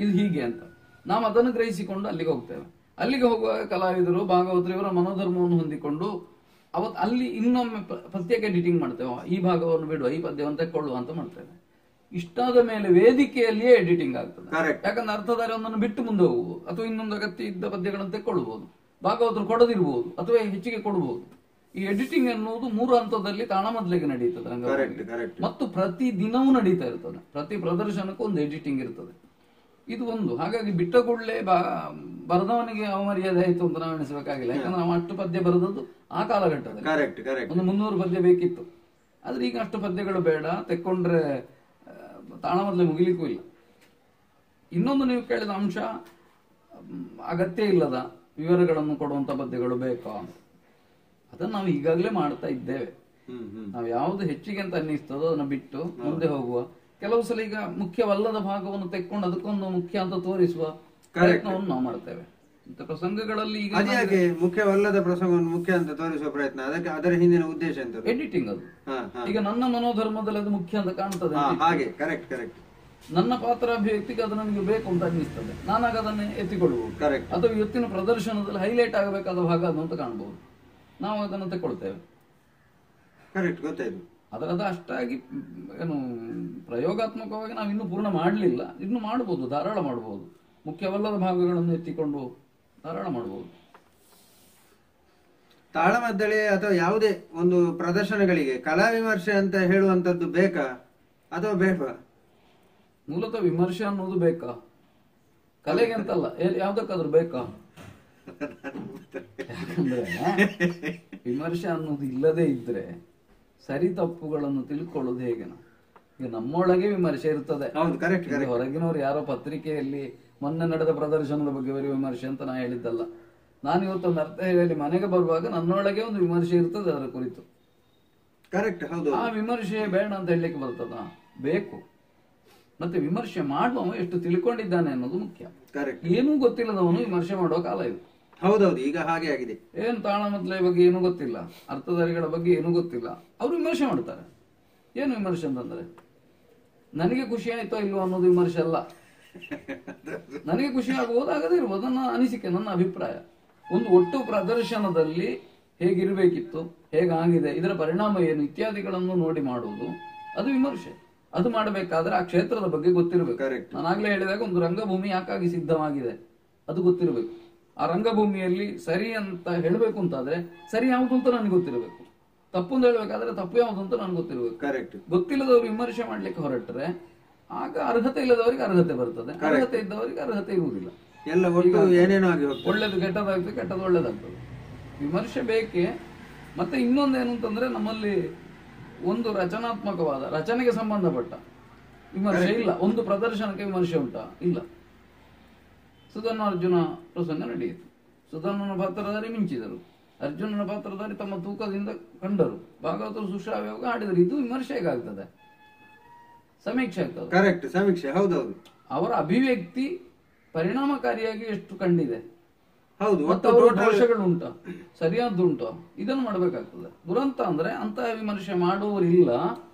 ಇದು ಹೀಗೆ ಅಂತ ನಾವು ಅದನ್ನು ಗ್ರಹಿಸಿಕೊಂಡು ಅಲ್ಲಿಗೆ ಹೋಗ್ತೇವೆ. ಅಲ್ಲಿಗೆ ಹೋಗುವಾಗ ಕಲಾವಿದರು, ಭಾಗವತರು ಇವರ ಮನೋಧರ್ಮವನ್ನು ಹೊಂದಿಕೊಂಡು ಅಲ್ಲಿ ಇನ್ನೊಮ್ಮೆ ಪ್ರತ್ಯೇಕ ಎಡಿಟಿಂಗ್ ಮಾಡ್ತೇವೆ. ಈ ಭಾಗವನ್ನು ಬಿಡುವ, ಈ ಪದ್ಯವನ್ನು ತೆಕ್ಕೊಳ್ಳುವ ಅಂತ ಮಾಡ್ತೇವೆ. ಇಷ್ಟಾದ ಮೇಲೆ ವೇದಿಕೆಯಲ್ಲಿಯೇ ಎಡಿಟಿಂಗ್ ಆಗ್ತದೆ. ಯಾಕಂದ್ರೆ ಅರ್ಥಧಾರಿ ಒಂದನ್ನು ಬಿಟ್ಟು ಮುಂದೆ ಹೋಗುವುದು, ಅಥವಾ ಇನ್ನೊಂದು ಅಗತ್ಯ ಇದ್ದ ಪದ್ಯಗಳನ್ನು ತೆಕ್ಕೊಳ್ಳಬಹುದು. ಭಾಗವತರು ಕೊಡದಿರಬಹುದು ಅಥವಾ ಹೆಚ್ಚಿಗೆ ಕೊಡಬಹುದು. ಈ ಎಡಿಟಿಂಗ್ ಎನ್ನುವುದು 3 ಹಂತದಲ್ಲಿ ತಾಳಮದ್ದಳೆಗೆ ನಡೀತದೆ ಮತ್ತು ಪ್ರತಿ ದಿನವೂ ನಡೀತಾ ಇರ್ತದೆ. ಪ್ರತಿ ಪ್ರದರ್ಶನಕ್ಕೂ ಒಂದು ಎಡಿಟಿಂಗ್ ಇರ್ತದೆ. ಇದು ಒಂದು. ಹಾಗಾಗಿ ಬಿಟ್ಟ ಕೂಡಲೇ ಬರೆದವನಿಗೆ ಅವಮರ್ಯಾದೆ ಆಯ್ತು ಅಂತ ನಾವು ಎಣಿಸಬೇಕಾಗಿಲ್ಲ. ಯಾಕಂದ್ರೆ ನಾವು ಅಷ್ಟು ಪದ್ಯ ಬರೆದದ್ದು ಆ ಕಾಲಘಟ್ಟದಲ್ಲಿ ಒಂದು 300 ಪದ್ಯ ಬೇಕಿತ್ತು. ಆದ್ರೆ ಈಗ ಅಷ್ಟು ಪದ್ಯಗಳು ಬೇಡ, ತೆಕ್ಕೊಂಡ್ರೆ ತಾಳಮದ್ದಳೆ ಮುಗಿಲಿಕ್ಕೂ ಇಲ್ಲ. ಇನ್ನೊಂದು ನೀವು ಕೇಳಿದ ಅಂಶ, ಅಗತ್ಯ ಇಲ್ಲದ ವಿವರಗಳನ್ನು ಕೊಡುವಂತ ಪದ್ಯಗಳು ಬೇಕಾ? ಅದನ್ನು ನಾವು ಈಗಾಗಲೇ ಮಾಡ್ತಾ ಇದ್ದೇವೆ. ನಾವು ಯಾವ್ದು ಹೆಚ್ಚಿಗೆ ಅಂತ ಅನ್ನಿಸ್ತದೋ ಅದನ್ನ ಬಿಟ್ಟು ಮುಂದೆ ಹೋಗುವ. ಕೆಲವು ಸಲ ಈಗ ಮುಖ್ಯವಲ್ಲದ ಭಾಗವನ್ನು ತೆಕ್ಕೊಂಡು ಅದಕ್ಕೊಂದು ಮುಖ್ಯ ಅಂತ ತೋರಿಸುವ ಪ್ರಯತ್ನವನ್ನು ನಾವು ಮಾಡ್ತೇವೆ. ಇಂಥ ಪ್ರಸಂಗಗಳಲ್ಲಿ ಈಗ ಮುಖ್ಯವಲ್ಲದ ಪ್ರಸಂಗವನ್ನು ಮುಖ್ಯ ಅಂತ ತೋರಿಸುವ ಪ್ರಯತ್ನ, ಅದಕ್ಕೆ ಅದರ ಹಿಂದಿನ ಉದ್ದೇಶ ಅಂತ ಎಡಿಟಿಂಗ್. ಅದು ಈಗ ನನ್ನ ಮನೋಧರ್ಮದಲ್ಲಿ ಅದು ಮುಖ್ಯ ಅಂತ ಕಾಣ್ತದೆ. ಹಾಗೆ ಕರೆಕ್ಟ್ ಕರೆಕ್ಟ್. ನನ್ನ ಪಾತ್ರಾಭಿವ್ಯಕ್ತಿಗೆ ಅದು ನನಗೆ ಬೇಕು ಅಂತ ಅನ್ನಿಸ್ತದೆ, ನಾನಾಗ ಅದನ್ನೇ ಎತ್ತಿಕೊಳ್ಳಬಹುದು. ಅಥವಾ ಇವತ್ತಿನ ಪ್ರದರ್ಶನದಲ್ಲಿ ಹೈಲೈಟ್ ಆಗಬೇಕಾದ ಭಾಗ ಅದು ಅಂತ ಕಾಣಬಹುದು, ನಾವು ಅದನ್ನು ತಗೊಳ್ತೇವೆ. ಕರೆಕ್ಟ್, ಗೊತ್ತಾಯ್ತು. ಅದರದ ಅಷ್ಟಾಗಿ ಏನು ಪ್ರಯೋಗಾತ್ಮಕವಾಗಿ ನಾವು ಇನ್ನೂ ಪೂರ್ಣ ಮಾಡಲಿಲ್ಲ. ಇನ್ನು ಮಾಡಬಹುದು, ಧಾರಾಳ ಮಾಡಬಹುದು. ಮುಖ್ಯವಲ್ಲದ ಭಾಗಗಳನ್ನು ಎತ್ತಿಕೊಂಡು ಧಾರಾಳ ಮಾಡಬಹುದು. ತಾಳಮದ್ದಳೆ ಅಥವಾ ಯಾವುದೇ ಒಂದು ಪ್ರದರ್ಶನಗಳಿಗೆ ಕಲಾ ವಿಮರ್ಶೆ ಅಂತ ಹೇಳುವಂತದ್ದು ಬೇಕಾ ಅಥವಾ ಬೇಡವಾ? ಮೂಲತಃ ವಿಮರ್ಶೆ ಅನ್ನೋದು ಬೇಕಾ? ಕಲೆಗೆ ಅಂತಲ್ಲ, ಯಾವ್ದಕ್ಕಾದ್ರೂ ಬೇಕಾ? ಯಾಕಂದ್ರೆ ವಿಮರ್ಶೆ ಅನ್ನೋದು ಇಲ್ಲದೆ ಇದ್ರೆ ಸರಿ ತಪ್ಪುಗಳನ್ನು ತಿಳ್ಕೊಳ್ಳೋದು ಹೇಗೆ? ಈಗ ನಮ್ಮೊಳಗೆ ವಿಮರ್ಶೆ ಇರ್ತದೆ. ಹೊರಗಿನವರು ಯಾರೋ ಪತ್ರಿಕೆಯಲ್ಲಿ ಮೊನ್ನೆ ನಡೆದ ಪ್ರದರ್ಶನದ ಬಗ್ಗೆ ಬರೀ ವಿಮರ್ಶೆ ಅಂತ ನಾ ಹೇಳಿದ್ದಲ್ಲ. ನಾನು ಇವತ್ತೊಂದು ಅರ್ಥ ಹೇಳಿ ಮನೆಗೆ ಬರುವಾಗ ನನ್ನೊಳಗೆ ಒಂದು ವಿಮರ್ಶೆ ಇರ್ತದೆ ಅದರ ಕುರಿತು. ಆ ವಿಮರ್ಶೆ ಬೇಡ ಅಂತ ಹೇಳಲಿಕ್ಕೆ ಬರ್ತದ? ಬೇಕು. ಮತ್ತೆ ವಿಮರ್ಶೆ ಮಾಡುವವ ಎಷ್ಟು ತಿಳ್ಕೊಂಡಿದ್ದಾನೆ ಅನ್ನೋದು ಮುಖ್ಯ. ಏನೂ ಗೊತ್ತಿಲ್ಲದವನು ವಿಮರ್ಶೆ ಮಾಡುವ ಕಾಲ ಇದು. ಹೌದೌದು, ಈಗ ಹಾಗೆ ಆಗಿದೆ. ಏನು ತಾಳಮದ್ದಳೆ ಬಗ್ಗೆ ಏನೂ ಗೊತ್ತಿಲ್ಲ, ಅರ್ಥಧಾರಿಗಳ ಬಗ್ಗೆ ಏನೂ ಗೊತ್ತಿಲ್ಲ, ಅವರು ವಿಮರ್ಶೆ ಮಾಡ್ತಾರೆ. ಏನು ವಿಮರ್ಶೆ ಅಂತಂದ್ರೆ, ನನಗೆ ಖುಷಿ ಆಯ್ತೋ ಇಲ್ವೋ ಅನ್ನೋದು ವಿಮರ್ಶೆ ಅಲ್ಲ. ನನಗೆ ಖುಷಿ ಆಗಬಹುದು, ಆಗದೇ ಇರ್ಬೋದು, ನನ್ನ ಅನಿಸಿಕೆ, ನನ್ನ ಅಭಿಪ್ರಾಯ. ಒಂದು ಒಟ್ಟು ಪ್ರದರ್ಶನದಲ್ಲಿ ಹೇಗಿರ್ಬೇಕಿತ್ತು, ಹೇಗಾಗಿದೆ, ಇದರ ಪರಿಣಾಮ ಏನು ಇತ್ಯಾದಿಗಳನ್ನು ನೋಡಿ ಮಾಡುವುದು ಅದು ವಿಮರ್ಶೆ. ಅದು ಮಾಡಬೇಕಾದ್ರೆ ಆ ಕ್ಷೇತ್ರದ ಬಗ್ಗೆ ಗೊತ್ತಿರಬೇಕು. ನಾನಾಗ್ಲೇ ಹೇಳಿದಾಗ ಒಂದು ರಂಗಭೂಮಿ ಯಾಕಾಗಿ ಸಿದ್ಧವಾಗಿದೆ ಅದು ಗೊತ್ತಿರಬೇಕು. ಆ ರಂಗಭೂಮಿಯಲ್ಲಿ ಸರಿ ಅಂತ ಹೇಳಬೇಕು ಅಂತಾದ್ರೆ ಸರಿ ಯಾವುದು ಅಂತ ನನಗೆ ಗೊತ್ತಿರಬೇಕು, ತಪ್ಪು ಅಂತ ಹೇಳ್ಬೇಕಾದ್ರೆ ತಪ್ಪು ಯಾವುದು ಅಂತ ನನಗೆ ಗೊತ್ತಿರಬೇಕು. ಗೊತ್ತಿಲ್ಲದವರು ವಿಮರ್ಶೆ ಮಾಡ್ಲಿಕ್ಕೆ ಹೊರಟ್ರೆ ಆಗ ಅರ್ಹತೆ ಇಲ್ಲದವರಿಗೆ ಅರ್ಹತೆ ಬರ್ತದೆ, ಅರ್ಹತೆ ಇದ್ದವರಿಗೆ ಅರ್ಹತೆ ಇರುವುದಿಲ್ಲ. ಒಳ್ಳೇದು ಕೆಟ್ಟದಾಗ್ತದೆ, ಕೆಟ್ಟದ್ದು ಒಳ್ಳೇದಾಗ್ತದೆ. ವಿಮರ್ಶೆ ಬೇಕೇ. ಮತ್ತೆ ಇನ್ನೊಂದೇನು ಅಂತಂದ್ರೆ, ನಮ್ಮಲ್ಲಿ ಒಂದು ರಚನಾತ್ಮಕವಾದ ರಚನೆಗೆ ಸಂಬಂಧಪಟ್ಟ ವಿಮರ್ಶೆ ಇಲ್ಲ. ಒಂದು ಪ್ರದರ್ಶನಕ್ಕೆ ವಿಮರ್ಶೆ ಉಂಟಾ? ಇಲ್ಲ. ಸುಧರ್ಮ ಅರ್ಜುನ ಪ್ರಸಂಗ ನಡೆಯಿತು. ಸುಧರ್ಮನ ಪಾತ್ರಧಾರಿ ಮಿಂಚಿದರು, ಅರ್ಜುನನ ಪಾತ್ರಧಾರಿ ತಮ್ಮ ತೂಕದಿಂದ ಕಂಡರು, ಭಾಗವತರು ಸುಶ್ರಾವ್ಯವಾಗಿ ಆಡಿದರು. ಇದು ವಿಮರ್ಶೆ ಹೇಗಾಗ್ತದೆ? ಸಮೀಕ್ಷೆ ಆಗ್ತದೆ. ಕರೆಕ್ಟ್, ಸಮೀಕ್ಷೆ. ಹೌದೌದು. ಅವರ ಅಭಿವ್ಯಕ್ತಿ ಪರಿಣಾಮಕಾರಿಯಾಗಿ ಎಷ್ಟು ಕಂಡಿದೆ, ಹೌದು, ಮತ್ತು ಅವರ ದೋಷಗಳುಂಟು, ಸರಿಯಾದ್ದುಂಟು, ಇದನ್ನು ಮಾಡಬೇಕಾಗ್ತದೆ. ದುರಂತ ಅಂದ್ರೆ ಅಂತ ವಿಮರ್ಶೆ ಮಾಡುವವರಿಲ್ಲ,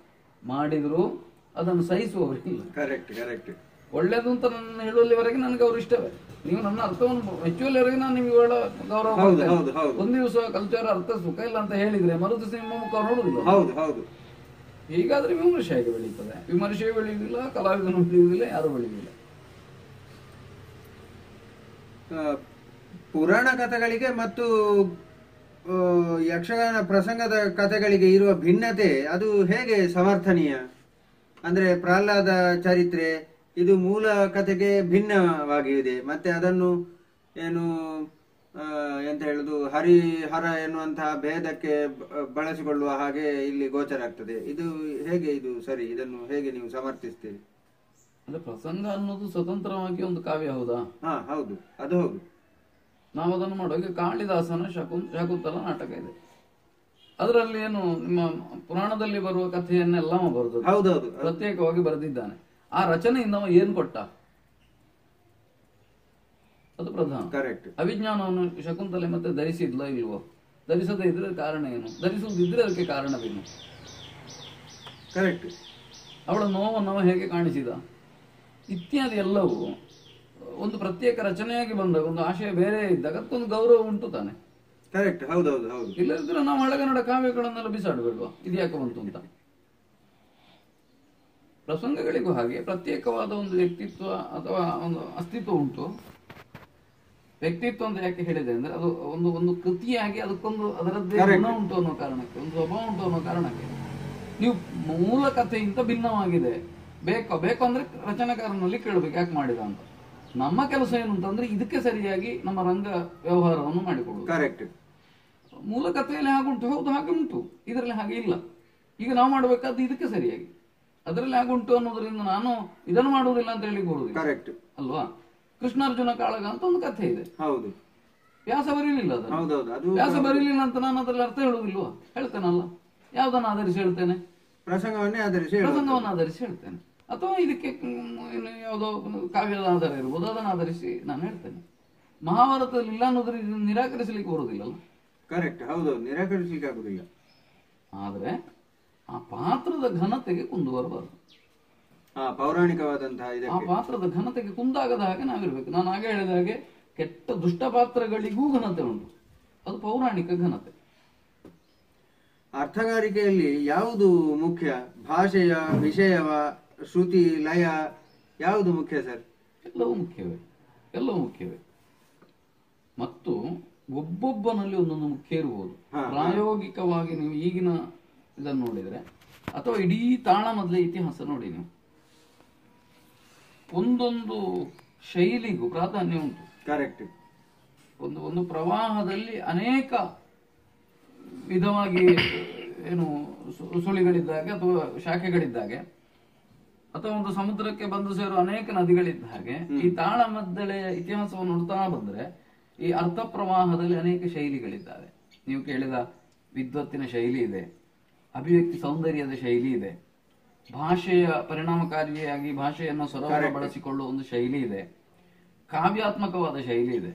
ಮಾಡಿದ್ರು ಅದನ್ನು ಸಹಿಸುವವರಿಲ್ಲ. Correct correct. ಒಳ್ಳೇದು ಅಂತ ನನ್ನ ಹೇಳುವಲ್ಲಿವರೆಗೆ ನನಗೆ ಅವರು ಇಷ್ಟವೇ. ನೀವು ನನ್ನ ಅರ್ಥವನ್ನು ಮೆಚ್ಚುವಲ್ಲಿವರೆಗೆ ನಾನು ನಿಮ್ಗೆ ಒಳ್ಳೆ ಗೌರವ ಕೊಡ್ತೇನೆ. ಒಂದು ದಿವಸ ಕಲ್ಚರ್ ಅರ್ಥ ಸುಖ ಇಲ್ಲ ಅಂತ ಹೇಳಿದ್ರೆ ಮರುದಿವಸ ನಿಮ್ಮ ಮುಖ ನೋಡುದಿಲ್ಲ. ಹೌದು ಹೌದು. ಹೀಗಾದ್ರೆ ವಿಮರ್ಶೆ ಹೇಗೆ ಬೆಳೀತದೆ? ವಿಮರ್ಶೆ ಬೆಳೆಯುವುದಿಲ್ಲ, ಕಲಾವಿದನು ಬೆಳೆಯುವುದಿಲ್ಲ, ಯಾರು ಬೆಳೆಯುವುದಿಲ್ಲ. ಪುರಾಣ ಕಥೆಗಳಿಗೆ ಮತ್ತು ಯಕ್ಷಗಾನ ಪ್ರಸಂಗದ ಕಥೆಗಳಿಗೆ ಇರುವ ಭಿನ್ನತೆ ಅದು ಹೇಗೆ ಸಮರ್ಥನೀಯ? ಅಂದ್ರೆ ಪ್ರಹ್ಲಾದ ಚರಿತ್ರೆ ಇದು ಮೂಲ ಕಥೆಗೆ ಭಿನ್ನವಾಗಿದೆ, ಮತ್ತೆ ಅದನ್ನು ಏನು ಎಂತ ಹೇಳುದು, ಹರಿಹರ ಎನ್ನುವಂತಹ ಭೇದಕ್ಕೆ ಬಳಸಿಕೊಳ್ಳುವ ಹಾಗೆ ಇಲ್ಲಿ ಗೋಚರ ಆಗ್ತದೆ. ಇದು ಹೇಗೆ, ಇದು ಸರಿ? ಇದನ್ನು ಹೇಗೆ ನೀವು ಸಮರ್ಥಿಸ್ತೀರಿ? ಅಂದ್ರೆ ಪ್ರಸಂಗ ಅನ್ನೋದು ಸ್ವತಂತ್ರವಾಗಿ ಒಂದು ಕಾವ್ಯ, ಹೌದಾ? ಹಾ ಹೌದು, ಅದು ಹೌದು. ನಾವು ಅದನ್ನು ಮಾಡುವಾಗ ಕಾಳಿದಾಸನ ಶಕುಂತಲ ನಾಟಕ ಇದೆ, ಅದರಲ್ಲಿ ಏನು ನಿಮ್ಮ ಪುರಾಣದಲ್ಲಿ ಬರುವ ಕಥೆಯನ್ನೆಲ್ಲ ಬರೆದು ಹೌದೌದು ಪ್ರತ್ಯೇಕವಾಗಿ ಬರೆದಿದ್ದಾನೆ. ಆ ರಚನೆಯಿಂದ ಅವ ಏನ್ ಕೊಟ್ಟ ಅದು ಪ್ರಧಾನ. ಕರೆಕ್ಟ್. ಅವಿಜ್ಞಾನವನ್ನು ಶಕುಂತಲೆ ಮತ್ತೆ ಧರಿಸಿದ್ಲ ಇಲ್ವೋ? ಧರಿಸದೇ ಇದ್ರೆ ಕಾರಣ ಏನು? ಧರಿಸುವುದಿದ್ರೆ ಅದಕ್ಕೆ ಕಾರಣವೇನು? ಕರೆಕ್ಟ್. ಅವಳ ನೋವನ್ನು ಹೇಗೆ ಕಾಣಿಸಿದ ಇತ್ಯಾದಿ ಎಲ್ಲವೂ ಒಂದು ಪ್ರತ್ಯೇಕ ರಚನೆಯಾಗಿ ಬಂದಾಗ, ಒಂದು ಆಶಯ ಬೇರೆ ಇದ್ದಾಗ ಅದಕ್ಕೊಂದು ಗೌರವ ಉಂಟು ತಾನೆ. ಕರೆಕ್ಟ್. ಹೌದೌದು ಹೌದು. ಇಲ್ಲದಿದ್ರೆ ನಾವು ಹಳೆಗನ್ನಡ ಕಾವ್ಯಗಳನ್ನೆಲ್ಲ ಬಿಸಾಡಬೇಡ್ವಾ? ಇದ್ಯಾಕೆ ಬಂತು ಅಂತ. ಪ್ರಸಂಗಗಳಿಗೂ ಹಾಗೆ ಪ್ರತ್ಯೇಕವಾದ ಒಂದು ವ್ಯಕ್ತಿತ್ವ ಅಥವಾ ಒಂದು ಅಸ್ತಿತ್ವ ಉಂಟು. ವ್ಯಕ್ತಿತ್ವ ಅಂತ ಯಾಕೆ ಹೇಳಿದೆ ಅಂದ್ರೆ ಅದು ಒಂದು ಒಂದು ಕೃತಿಯಾಗಿ ಅದಕ್ಕೊಂದು ಅದರದ್ದೇ ಗುಣ ಉಂಟು ಅನ್ನೋ ಕಾರಣಕ್ಕೆ, ಒಂದು ಸ್ವಭಾವ ಉಂಟು ಅನ್ನೋ ಕಾರಣಕ್ಕೆ. ನೀವು ಮೂಲ ಕಥೆಯಿಂದ ಭಿನ್ನವಾಗಿದೆ ಬೇಕು ಅಂದ್ರೆ ರಚನಾಕಾರನಲ್ಲಿ ಕೇಳಬೇಕು ಯಾಕೆ ಮಾಡಿದ ಅಂತ. ನಮ್ಮ ಕೆಲಸ ಏನು ಅಂತಂದ್ರೆ ಇದಕ್ಕೆ ಸರಿಯಾಗಿ ನಮ್ಮ ರಂಗ ವ್ಯವಹಾರವನ್ನು ಮಾಡಿಕೊಡುವುದು. ಕರೆಕ್ಟ್. ಮೂಲ ಕಥೆಯಲ್ಲಿ ಹಾಗುಂಟು, ಹೌದು ಹಾಗೆ ಉಂಟು, ಇದರಲ್ಲಿ ಹಾಗೆ ಇಲ್ಲ. ಈಗ ನಾವು ಮಾಡಬೇಕಾದ್ದು ಇದಕ್ಕೆ ಸರಿಯಾಗಿ, ಅದರಲ್ಲಿ ಹಾಗುಂಟು ಅನ್ನೋದ್ರಿಂದ ನಾನು ಇದನ್ನು ಮಾಡುವುದಿಲ್ಲ ಅಂತ ಹೇಳಿ ಬರುವುದಿಲ್ಲ. ಕರೆಕ್ಟ್ ಅಲ್ವಾ? ಕೃಷ್ಣಾರ್ಜುನ ಕಾಳಗ ಅಂತ ಒಂದು ಕಥೆ ಇದೆ, ಹೌದು. ವ್ಯಾಸ ಬರೀಲಿಲ್ಲ ಅದು. ಹೌದೌದು. ವ್ಯಾಸ ಬರೀಲಿಲ್ಲ ಅಂತ ನಾನು ಅದರಲ್ಲಿ ಅರ್ಥ ಹೇಳುವುದಿಲ್ವಾ? ಹೇಳ್ತೇನಲ್ಲ. ಯಾವ್ದನ್ನು ಆಧರಿಸಿ ಹೇಳ್ತೇನೆ? ಪ್ರಸಂಗವನ್ನೇ ಆಧರಿಸಿ, ಪ್ರಸಂಗವನ್ನು ಆಧರಿಸಿ ಹೇಳ್ತೇನೆ. ಅಥವಾ ಇದಕ್ಕೆ ಯಾವುದೋ ಕಾವ್ಯದ ಆಧಾರ ಇರ್ಬೋದು, ಅದನ್ನು ಆಧರಿಸಿ ನಾನು ಹೇಳ್ತೇನೆ. ಮಹಾಭಾರತದಲ್ಲಿ ಇಲ್ಲ ಅನ್ನೋದ್ರ ನಿರಾಕರಿಸಲಿಕ್ಕೆ ಬರುವುದಿಲ್ಲಲ್ಲ. ಕರೆಕ್ಟ್. ಹೌದು, ನಿರಾಕರಿಸಲಿಕ್ಕೆ ಆಗುದಿಲ್ಲ. ಆದ್ರೆ ಆ ಪಾತ್ರದ ಘನತೆಗೆ ಕುಂದು ಬರಬಾರದು. ಪೌರಾಣಿಕವಾದಂತಹ ಆ ಪಾತ್ರದ ಘನತೆಗೆ ಕುಂದಾಗದ ಹಾಗೆ ನಾವಿರ್ಬೇಕು. ನಾನು ಆಗ ಹೇಳಿದ ಹಾಗೆ ಕೆಟ್ಟ ದುಷ್ಟ ಪಾತ್ರಗಳಿಗೂ ಘನತೆ ಉಂಟು, ಅದು ಪೌರಾಣಿಕ ಘನತೆ. ಅರ್ಥಗಾರಿಕೆಯಲ್ಲಿ ಯಾವುದು ಮುಖ್ಯ? ಭಾಷೆಯ, ವಿಷಯವ, ಶ್ರುತಿ, ಲಯ, ಯಾವುದು ಮುಖ್ಯ ಸರ್? ಎಲ್ಲವೂ ಮುಖ್ಯವೇ, ಎಲ್ಲವೂ ಮುಖ್ಯವೇ. ಮತ್ತು ಒಬ್ಬೊಬ್ಬನಲ್ಲಿ ಒಂದೊಂದು ಮುಖ್ಯ ಇರುವುದು. ಪ್ರಾಯೋಗಿಕವಾಗಿ ನೀವು ಈಗಿನ ಇದನ್ನು ನೋಡಿದ್ರೆ ಅಥವಾ ಇಡೀ ತಾಳಮದ್ದಲೆ ಇತಿಹಾಸ ನೋಡಿ, ನೀವು ಒಂದೊಂದು ಶೈಲಿಗೂ ಪ್ರಾಧಾನ್ಯ ಉಂಟು. ಕರೆಕ್ಟ್. ಒಂದು ಪ್ರವಾಹದಲ್ಲಿ ಅನೇಕ ವಿಧವಾಗಿ ಏನು ಸುಳಿಗಳಿದ್ದಾಗೆ ಅಥವಾ ಶಾಖೆಗಳಿದ್ದಾಗೆ, ಅಥವಾ ಒಂದು ಸಮುದ್ರಕ್ಕೆ ಬಂದು ಸೇರುವ ಅನೇಕ ನದಿಗಳಿದ್ದ ಹಾಗೆ ಈ ತಾಳಮದ್ದಳೆ ಇತಿಹಾಸವನ್ನು ನೋಡ್ತಾ ಬಂದ್ರೆ ಈ ಅರ್ಥ ಪ್ರವಾಹದಲ್ಲಿ ಅನೇಕ ಶೈಲಿಗಳಿದ್ದಾವೆ. ನೀವು ಕೇಳಿದ ವಿದ್ವತ್ತಿನ ಶೈಲಿ ಇದೆ, ಅಭಿವ್ಯಕ್ತಿ ಸೌಂದರ್ಯದ ಶೈಲಿ ಇದೆ, ಭಾಷೆಯ ಪರಿಣಾಮಕಾರಿಯಾಗಿ ಭಾಷೆಯನ್ನು ಸ್ವರವನ್ನು ಬಳಸಿಕೊಳ್ಳುವ ಒಂದು ಶೈಲಿ ಇದೆ, ಕಾವ್ಯಾತ್ಮಕವಾದ ಶೈಲಿ ಇದೆ.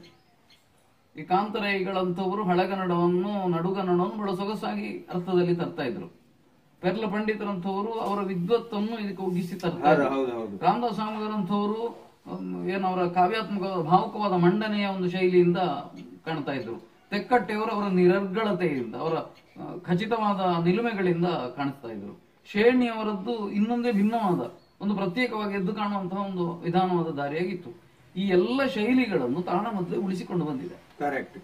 ಈ ಕಾಂತರೈಗಳಂಥವರು ಹಳೆಗನ್ನಡವನ್ನು ನಡುಗನ್ನಡವನ್ನು ಬಹಳ ಸೊಗಸಾಗಿ ಅರ್ಥದಲ್ಲಿ ತರ್ತಾ ಇದ್ರು. ಪೆರ್ಲ ಪಂಡಿತರಂಥವರು ಅವರ ವಿದ್ವತ್ತನ್ನು ಇದಕ್ಕೆ ಒಗ್ಗಿಸಿ ತರ್ತಾ ಇದ್ರು. ರಾಮದಾಸ್ ಸ್ವಾಮಿಗಳಂಥವರು ಏನವರ ಕಾವ್ಯಾತ್ಮಕವಾದ ಭಾವುಕವಾದ ಮಂಡನೆಯ ಒಂದು ಶೈಲಿಯಿಂದ ಕಾಣ್ತಾ ಇದ್ರು. ತೆಕ್ಕಟ್ಟೆಯವರು ಅವರ ನಿರರ್ಗಳತೆಯಿಂದ, ಅವರ ಖಚಿತವಾದ ನಿಲುಮೆಗಳಿಂದ ಕಾಣಿಸ್ತಾ ಇದ್ರು. ಶೇಣಿಯವರದ್ದು ಇನ್ನೊಂದೇ ಭಿನ್ನವಾದ ಒಂದು ಪ್ರತ್ಯೇಕವಾಗಿ ಎದ್ದು ಕಾಣುವಂತಹ ಒಂದು ವಿಧಾನವಾದ ದಾರಿಯಾಗಿತ್ತು. ಈ ಎಲ್ಲ ಶೈಲಿಗಳನ್ನು ತಾಳಮದ್ದಲೆ ಉಳಿಸಿಕೊಂಡು ಬಂದಿದೆ. ಕರೆಕ್ಟ್.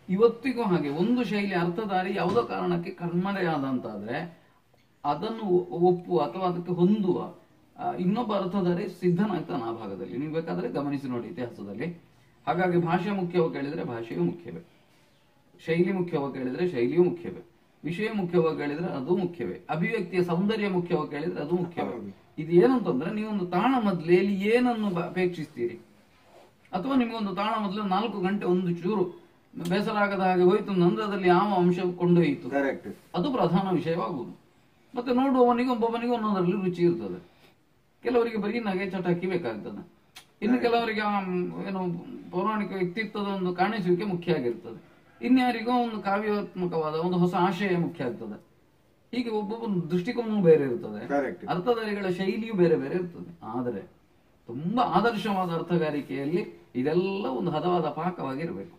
ಇವತ್ತಿಗೂ ಹಾಗೆ ಒಂದು ಶೈಲಿ ಅರ್ಥಧಾರಿ ಯಾವುದೋ ಕಾರಣಕ್ಕೆ ಕಣ್ಮರೆಯಾದಂತಾದ್ರೆ ಅದನ್ನು ಒಪ್ಪುವ ಅಥವಾ ಅದಕ್ಕೆ ಹೊಂದುವ ಇನ್ನೊಬ್ಬ ಅರ್ಥಧಾರಿ ಸಿದ್ಧನಾಗ್ತಾನೆ ಆ ಭಾಗದಲ್ಲಿ. ನೀವು ಬೇಕಾದ್ರೆ ಗಮನಿಸಿ ನೋಡಿ ಇತಿಹಾಸದಲ್ಲಿ. ಹಾಗಾಗಿ ಭಾಷೆ ಮುಖ್ಯವಾಗಿ ಕೇಳಿದ್ರೆ ಭಾಷೆಯೂ ಮುಖ್ಯವೇ, ಶೈಲಿ ಮುಖ್ಯವಾಗಿ ಕೇಳಿದ್ರೆ ಶೈಲಿಯೂ ಮುಖ್ಯವೇ, ವಿಷಯ ಮುಖ್ಯವಾಗಿ ಕೇಳಿದ್ರೆ ಅದು ಮುಖ್ಯವೇ, ಅಭಿವ್ಯಕ್ತಿಯ ಸೌಂದರ್ಯ ಮುಖ್ಯವಾಗಿ ಕೇಳಿದ್ರೆ ಅದು ಮುಖ್ಯವೇ. ಇದು ಏನಂತಂದ್ರೆ ನೀವೊಂದು ತಾಳಮದ್ದಲೆಯಲ್ಲಿ ಏನನ್ನು ಅಪೇಕ್ಷಿಸ್ತೀರಿ, ಅಥವಾ ನಿಮಗೊಂದು ತಾಳಮದ್ದಲೆ 4 ಗಂಟೆ ಒಂದು ಚೂರು ಬೇಸರ ಆಗದ ಹಾಗೆ ಹೋಯ್ತು ನಂದ್ರದಲ್ಲಿ ಯಾವ ಅಂಶ ಕೊಂಡೊಯ್ಯಿತು, ಅದು ಪ್ರಧಾನ ವಿಷಯವಾಗುವುದು. ಮತ್ತೆ ನೋಡುವವನಿಗೆ ಒಬ್ಬೊಬ್ಬನಿಗೆ ಒಂದೊಂದರಲ್ಲಿ ರುಚಿ ಇರ್ತದೆ. ಕೆಲವರಿಗೆ ಬರೀ ನಗೆ ಚಟಾಕಿ ಬೇಕಾಗ್ತದೆ, ಇನ್ನು ಕೆಲವರಿಗೆ ಏನು ಪೌರಾಣಿಕ ವ್ಯಕ್ತಿತ್ವದ ಒಂದು ಕಾಣಿಸುವಿಕೆ ಮುಖ್ಯ ಆಗಿರ್ತದೆ, ಇನ್ಯಾರಿಗೋ ಒಂದು ಕಾವ್ಯಾತ್ಮಕವಾದ ಒಂದು ಹೊಸ ಆಶಯ ಮುಖ್ಯ ಆಗ್ತದೆ. ಹೀಗೆ ಒಬ್ಬೊಬ್ಬ ದೃಷ್ಟಿಕೋನವೂ ಬೇರೆ ಇರ್ತದೆ, ಅರ್ಥಧಾರಿಗಳ ಶೈಲಿಯೂ ಬೇರೆ ಬೇರೆ ಇರ್ತದೆ. ಆದರೆ ತುಂಬಾ ಆದರ್ಶವಾದ ಅರ್ಥಗಾರಿಕೆಯಲ್ಲಿ ಇದೆಲ್ಲ ಒಂದು ಹದವಾದ ಪಾಕವಾಗಿರ್ಬೇಕು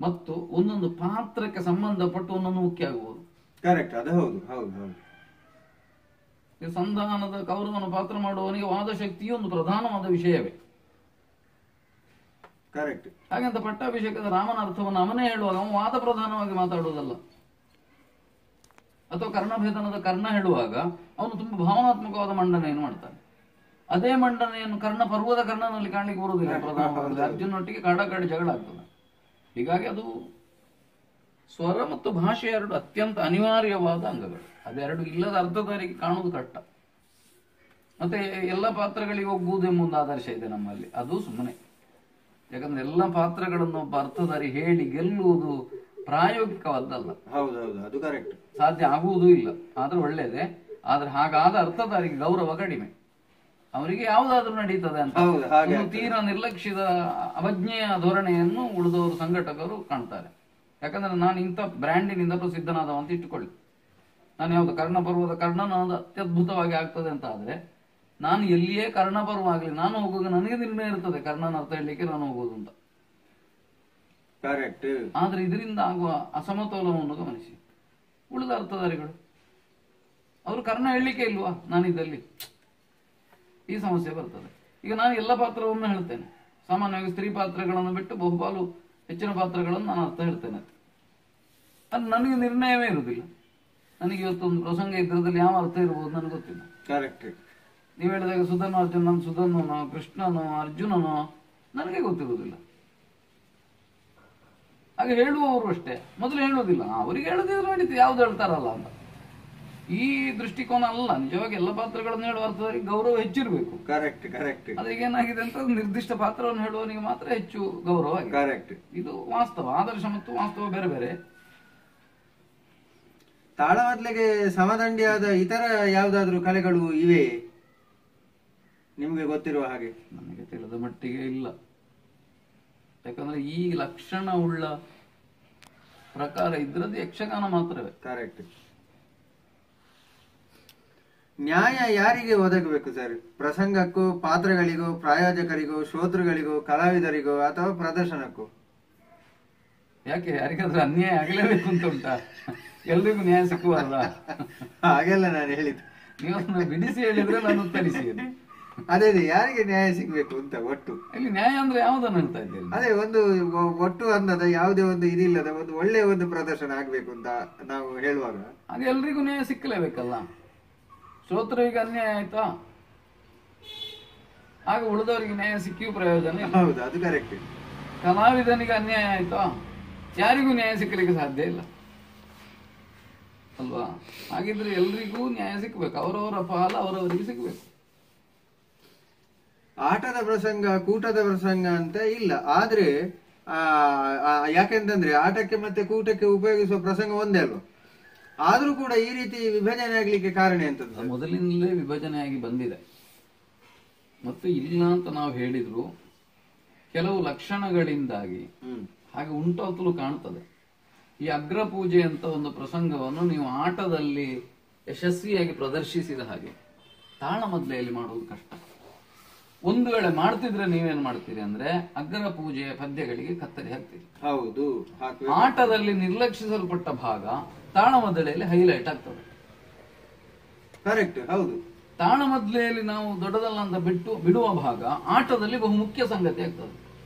ಮತ್ತು ಒಂದೊಂದು ಪಾತ್ರಕ್ಕೆ ಸಂಬಂಧಪಟ್ಟು ಒಂದೊಂದು ಮುಖ್ಯ ಆಗಬಹುದು. ಕರೆಕ್ಟ್, ಅದು ಹೌದು ಹೌದು ಹೌದು. ಸಂಧಾನದ ಕೌರವನ ಪಾತ್ರ ಮಾಡುವವನಿಗೆ ವಾದಶಕ್ತಿಯು ಒಂದು ಪ್ರಧಾನವಾದ ವಿಷಯವೇ. ಕರೆಕ್ಟ್. ಹಾಗಂತ ಪಟ್ಟಾಭಿಷೇಕದ ರಾಮನ ಅರ್ಥವನ್ನು ಅವನೇ ಹೇಳುವಾಗ ಅವನು ವಾದ ಪ್ರಧಾನವಾಗಿ ಮಾತಾಡುವುದಲ್ಲ. ಅಥವಾ ಕರ್ಣಭೇದನದ ಕರ್ಣ ಹೇಳುವಾಗ ಅವನು ತುಂಬಾ ಭಾವನಾತ್ಮಕವಾದ ಮಂಡನೆಯನ್ನು ಮಾಡ್ತಾನೆ. ಅದೇ ಮಂಡನೆಯನ್ನು ಕರ್ಣ ಪರ್ವದ ಕರ್ಣನಲ್ಲಿ ಕಾಣಲಿಕ್ಕೆ ಬರುವುದಿಲ್ಲ. ಪ್ರಧಾನವಾಗಿ ಅರ್ಜುನೊಟ್ಟಿಗೆ ಕಾಡಾಕಾಡಿ ಜಗಳ ಆಗ್ತದೆ. ಹೀಗಾಗಿ ಅದು ಸ್ವರ ಮತ್ತು ಭಾಷೆ ಎರಡು ಅತ್ಯಂತ ಅನಿವಾರ್ಯವಾದ ಅಂಗಗಳು. ಅದೆರಡು ಇಲ್ಲದ ಅರ್ಥಧಾರಿಗೆ ಕಾಣುವುದು ಕಷ್ಟ. ಮತ್ತೆ ಎಲ್ಲ ಪಾತ್ರಗಳಿಗೆ ಹೋಗುವುದು ಎಂಬ ಒಂದು ಆದರ್ಶ ಇದೆ ನಮ್ಮಲ್ಲಿ, ಅದು ಸುಮ್ಮನೆ. ಯಾಕಂದ್ರೆ ಎಲ್ಲ ಪಾತ್ರಗಳನ್ನು ಒಬ್ಬ ಅರ್ಥಧಾರಿ ಹೇಳಿ ಗೆಲ್ಲುವುದು ಪ್ರಾಯೋಗಿಕವಾದಲ್ಲ. ಹೌದೌದು, ಅದು ಕರೆಕ್ಟ್. ಸಾಧ್ಯ ಆಗುವುದೂ ಇಲ್ಲ. ಆದ್ರೆ ಒಳ್ಳೇದೇ. ಆದ್ರೆ ಹಾಗಾದ ಅರ್ಥಧಾರಿಗೆ ಗೌರವ ಕಡಿಮೆ. ಅವರಿಗೆ ಯಾವುದಾದ್ರೂ ನಡೀತದೆ ಅಂತ ತೀರಾ ನಿರ್ಲಕ್ಷ್ಯದ ಅವಜ್ಞೆಯ ಧೋರಣೆಯನ್ನು ಉಳಿದವರು ಸಂಘಟಕರು ಕಾಣ್ತಾರೆ. ಯಾಕಂದ್ರೆ ನಾನು ಇಂಥ ಬ್ರ್ಯಾಂಡಿನಿಂದ ಪ್ರಸಿದ್ಧನಾದವ ಅಂತ ಇಟ್ಟುಕೊಳ್ಳಿ. ನಾನು ಯಾವ್ದು ಕರ್ಣಪರ್ವದ ಕರ್ಣನ ಅತ್ಯದ್ಭುತವಾಗಿ ಆಗ್ತದೆ ಅಂತ ಆದ್ರೆ ನಾನು ಎಲ್ಲಿಯೇ ಕರ್ಣಪರ್ವ ಆಗ್ಲಿ ನಾನು ಹೋಗುವಾಗ ನನಗೆ ನಿರ್ಣಯ ಇರ್ತದೆ ಕರ್ಣನ ಅರ್ಥ ಹೇಳಲಿಕ್ಕೆ ನಾನು ಹೋಗೋದು ಅಂತ. ಕರೆಕ್ಟ್. ಆದ್ರೆ ಇದರಿಂದ ಆಗುವ ಅಸಮತೋಲನವನ್ನು ಗಮನಿಸಿ. ಉಳಿದ ಅರ್ಥಧಾರಿಗಳು ಅವರು ಕರ್ಣ ಹೇಳಲಿಕ್ಕೆ ಇಲ್ವಾ ನಾನಿದ್ದಲ್ಲಿ, ಈ ಸಮಸ್ಯೆ ಬರ್ತದೆ. ಈಗ ನಾನು ಎಲ್ಲ ಪಾತ್ರವನ್ನು ಹೇಳ್ತೇನೆ. ಸಾಮಾನ್ಯವಾಗಿ ಸ್ತ್ರೀ ಪಾತ್ರಗಳನ್ನು ಬಿಟ್ಟು ಬಹುಪಾಲು ಹೆಚ್ಚಿನ ಪಾತ್ರಗಳನ್ನು ನಾನು ಅರ್ಥ ಹೇಳ್ತೇನೆ. ಅದು ನನಗೆ ನಿರ್ಣಯವೇ ಇರುವುದಿಲ್ಲ. ನನಗೆ ಇವತ್ತೊಂದು ಪ್ರಸಂಗ ಇದ್ರದಲ್ಲಿ ಯಾವ ಅರ್ಥ ಇರ್ಬೋದು ನನಗೆ ಗೊತ್ತಿಲ್ಲ. ಕರೆಕ್ಟ್. ನೀವು ಹೇಳಿದಾಗ ಸುಧನು ಅರ್ಜುನ, ಸುಧನನೋ ಕೃಷ್ಣನೋ ಅರ್ಜುನನೋ ನನಗೆ ಗೊತ್ತಿರುವುದಿಲ್ಲ. ಹಾಗೆ ಹೇಳುವವರು ಅಷ್ಟೇ ಮೊದಲು ಹೇಳುವುದಿಲ್ಲ. ಅವರಿಗೆ ಹೇಳುದಿದ್ರೆ ನಡೀತು, ಯಾವ್ದು ಹೇಳ್ತಾರಲ್ಲ ಅಂತ. ಈ ದೃಷ್ಟಿಕೋನ ಅಲ್ಲ. ನಿಜವಾಗಿ ಎಲ್ಲ ಪಾತ್ರಗಳನ್ನು ಹೇಳುವ ಅರ್ಥದಲ್ಲಿ ಗೌರವ ಹೆಚ್ಚಿರಬೇಕು. Correct correct. ಅದೀಗ ಏನಾಗಿದೆ ಅಂತ ನಿರ್ದಿಷ್ಟ ಪಾತ್ರವನ್ನು ಹೇಳುವವನಿಗೆ ಮಾತ್ರ ಹೆಚ್ಚು ಗೌರವ. ಕರೆಕ್ಟ್. ಇದು ವಾಸ್ತವ. ಆದರ್ಶ ಮತ್ತು ವಾಸ್ತವ ಬೇರೆ ಬೇರೆ. ತಾಳಮದ್ಲೆಗೆ ಸಮದಂಡಿಯಾದ ಇತರ ಯಾವುದಾದ್ರೂ ಕಲೆಗಳು ಇವೆ ನಿಮ್ಗೆ ಗೊತ್ತಿರುವ ಹಾಗೆ? ನನಗೆ ತಿಳಿದ ಮಟ್ಟಿಗೆ ಇಲ್ಲ. ಯಾಕಂದ್ರೆ ಈ ಲಕ್ಷಣ ಉಳ್ಳ ಪ್ರಕಾರ ಇದ್ರದ್ದು ಯಕ್ಷಗಾನ ಮಾತ್ರವೇ. ಕರೆಕ್ಟ್. ನ್ಯಾಯ ಯಾರಿಗೆ ಒದಗಬೇಕು ಸರ್? ಪ್ರಸಂಗಕ್ಕೂ, ಪಾತ್ರಗಳಿಗೋ, ಪ್ರಾಯೋಜಕರಿಗೋ, ಶ್ರೋತೃಗಳಿಗೋ, ಕಲಾವಿದರಿಗೋ ಅಥವಾ ಪ್ರದರ್ಶನಕ್ಕೂ? ಯಾಕೆ ಯಾರಿಗಾದ್ರೂ ಅನ್ಯಾಯ ಆಗಲೇಬೇಕು ಅಂತ ಉಂಟಾ? ಎಲ್ರಿಗೂ ನ್ಯಾಯ ಸಿಕ್ಕುವಲ್ಲ? ಹಾಗೆಲ್ಲ ನಾನು ಹೇಳಿದ್ದು. ನೀವು ಬಿಡಿಸಿ ಹೇಳಿದ್ರೆ ನಾನು ಉತ್ತರಿಸಿ. ಅದೇ ಯಾರಿಗೆ ನ್ಯಾಯ ಸಿಗ್ಬೇಕು ಅಂತ ಒಟ್ಟು ಇಲ್ಲಿ ನ್ಯಾಯ ಅಂದ್ರೆ ಯಾವ್ದನ್ನು ಹೇಳ್ತಾ ಇದ್ದೇನೆ? ಅದೇ ಒಂದು ಒಟ್ಟು ಅನ್ನದ ಯಾವುದೇ ಒಂದು ಇದಿಲ್ಲದ ಒಂದು ಒಳ್ಳೆ ಒಂದು ಪ್ರದರ್ಶನ ಆಗ್ಬೇಕು ಅಂತ ನಾವು ಹೇಳುವಾಗ ಹಾಗೆ ಎಲ್ರಿಗೂ ನ್ಯಾಯ ಸಿಕ್ಕಲೇಬೇಕಲ್ಲ. ಶ್ರೋತೃವಿಗೆ ಅನ್ಯಾಯ ಆಯ್ತಾ, ಆಗ ಉಳಿದವರಿಗೆ ನ್ಯಾಯ ಸಿಕ್ಕಿಯೂ ಪ್ರಯೋಜನ. ಹೌದು, ಅದು ಕರೆಕ್ಟ್. ಕಲಾವಿದನಿಗೆ ಅನ್ಯಾಯ ಆಯ್ತಾ, ಯಾರಿಗೂ ನ್ಯಾಯ ಸಿಕ್ಕಲಿಕ್ಕೆ ಸಾಧ್ಯ ಇಲ್ಲ ಅಲ್ವಾ? ಹಾಗಿದ್ರೆ ಎಲ್ರಿಗೂ ನ್ಯಾಯ ಸಿಕ್ಬೇಕು, ಅವರವರ ಪಾಲ ಅವರವರಿಗೆ ಸಿಗ್ಬೇಕು. ಆಟದ ಪ್ರಸಂಗ, ಕೂಟದ ಪ್ರಸಂಗ ಅಂತ ಇಲ್ಲ. ಆದ್ರೆ ಯಾಕೆಂತಂದ್ರೆ ಆಟಕ್ಕೆ ಮತ್ತೆ ಕೂಟಕ್ಕೆ ಉಪಯೋಗಿಸುವ ಪ್ರಸಂಗ ಒಂದೇ ಅಲ್ವಾ? ಆದ್ರೂ ಕೂಡ ಈ ರೀತಿ ವಿಭಜನೆ ಆಗ್ಲಿಕ್ಕೆ ಕಾರಣ ಎಂತದ್ದು? ಮೊದಲಿನಲ್ಲೇ ವಿಭಜನೆಯಾಗಿ ಬಂದಿದೆ. ಮತ್ತು ಇಲ್ಲ ಅಂತ ನಾವು ಹೇಳಿದ್ರು ಕೆಲವು ಲಕ್ಷಣಗಳಿಂದಾಗಿ ಹಾಗೆ ಉಂಟಾತಲು ಕಾಣ್ತದೆ. ಈ ಅಗ್ರ ಪೂಜೆ ಅಂತ ಒಂದು ಪ್ರಸಂಗವನ್ನು ನೀವು ಆಟದಲ್ಲಿ ಯಶಸ್ವಿಯಾಗಿ ಪ್ರದರ್ಶಿಸಿದ ಹಾಗೆ ತಾಳಮದ್ಲೆಯಲ್ಲಿ ಮಾಡುವುದು ಕಷ್ಟ. ಒಂದು ವೇಳೆ ಮಾಡ್ತಿದ್ರೆ ನೀವೇನ್ ಮಾಡ್ತೀರಿ ಅಂದ್ರೆ ಅಗ್ರ ಪೂಜೆಯ ಪದ್ಯಗಳಿಗೆ ಕತ್ತರಿ ಹಾಕ್ತೀರಿ. ಹೌದು. ಆಟದಲ್ಲಿ ನಿರ್ಲಕ್ಷಿಸಲ್ಪಟ್ಟ ಭಾಗ ತಾಳಮದ್ದಳೆಯಲ್ಲಿ ಹೈಲೈಟ್ ಆಗ್ತದೆ. ಕರೆಕ್ಟ್. ಹೌದು. ತಾಳಮದ್ಲೆಯಲ್ಲಿ ನಾವು ದೊಡ್ಡದಲ್ಲ ಅಂತ ಬಿಡುವ ಭಾಗ ಆಟದಲ್ಲಿ ಬಹು ಮುಖ್ಯ ಸಂಗತಿ ಆಗ್ತದೆ.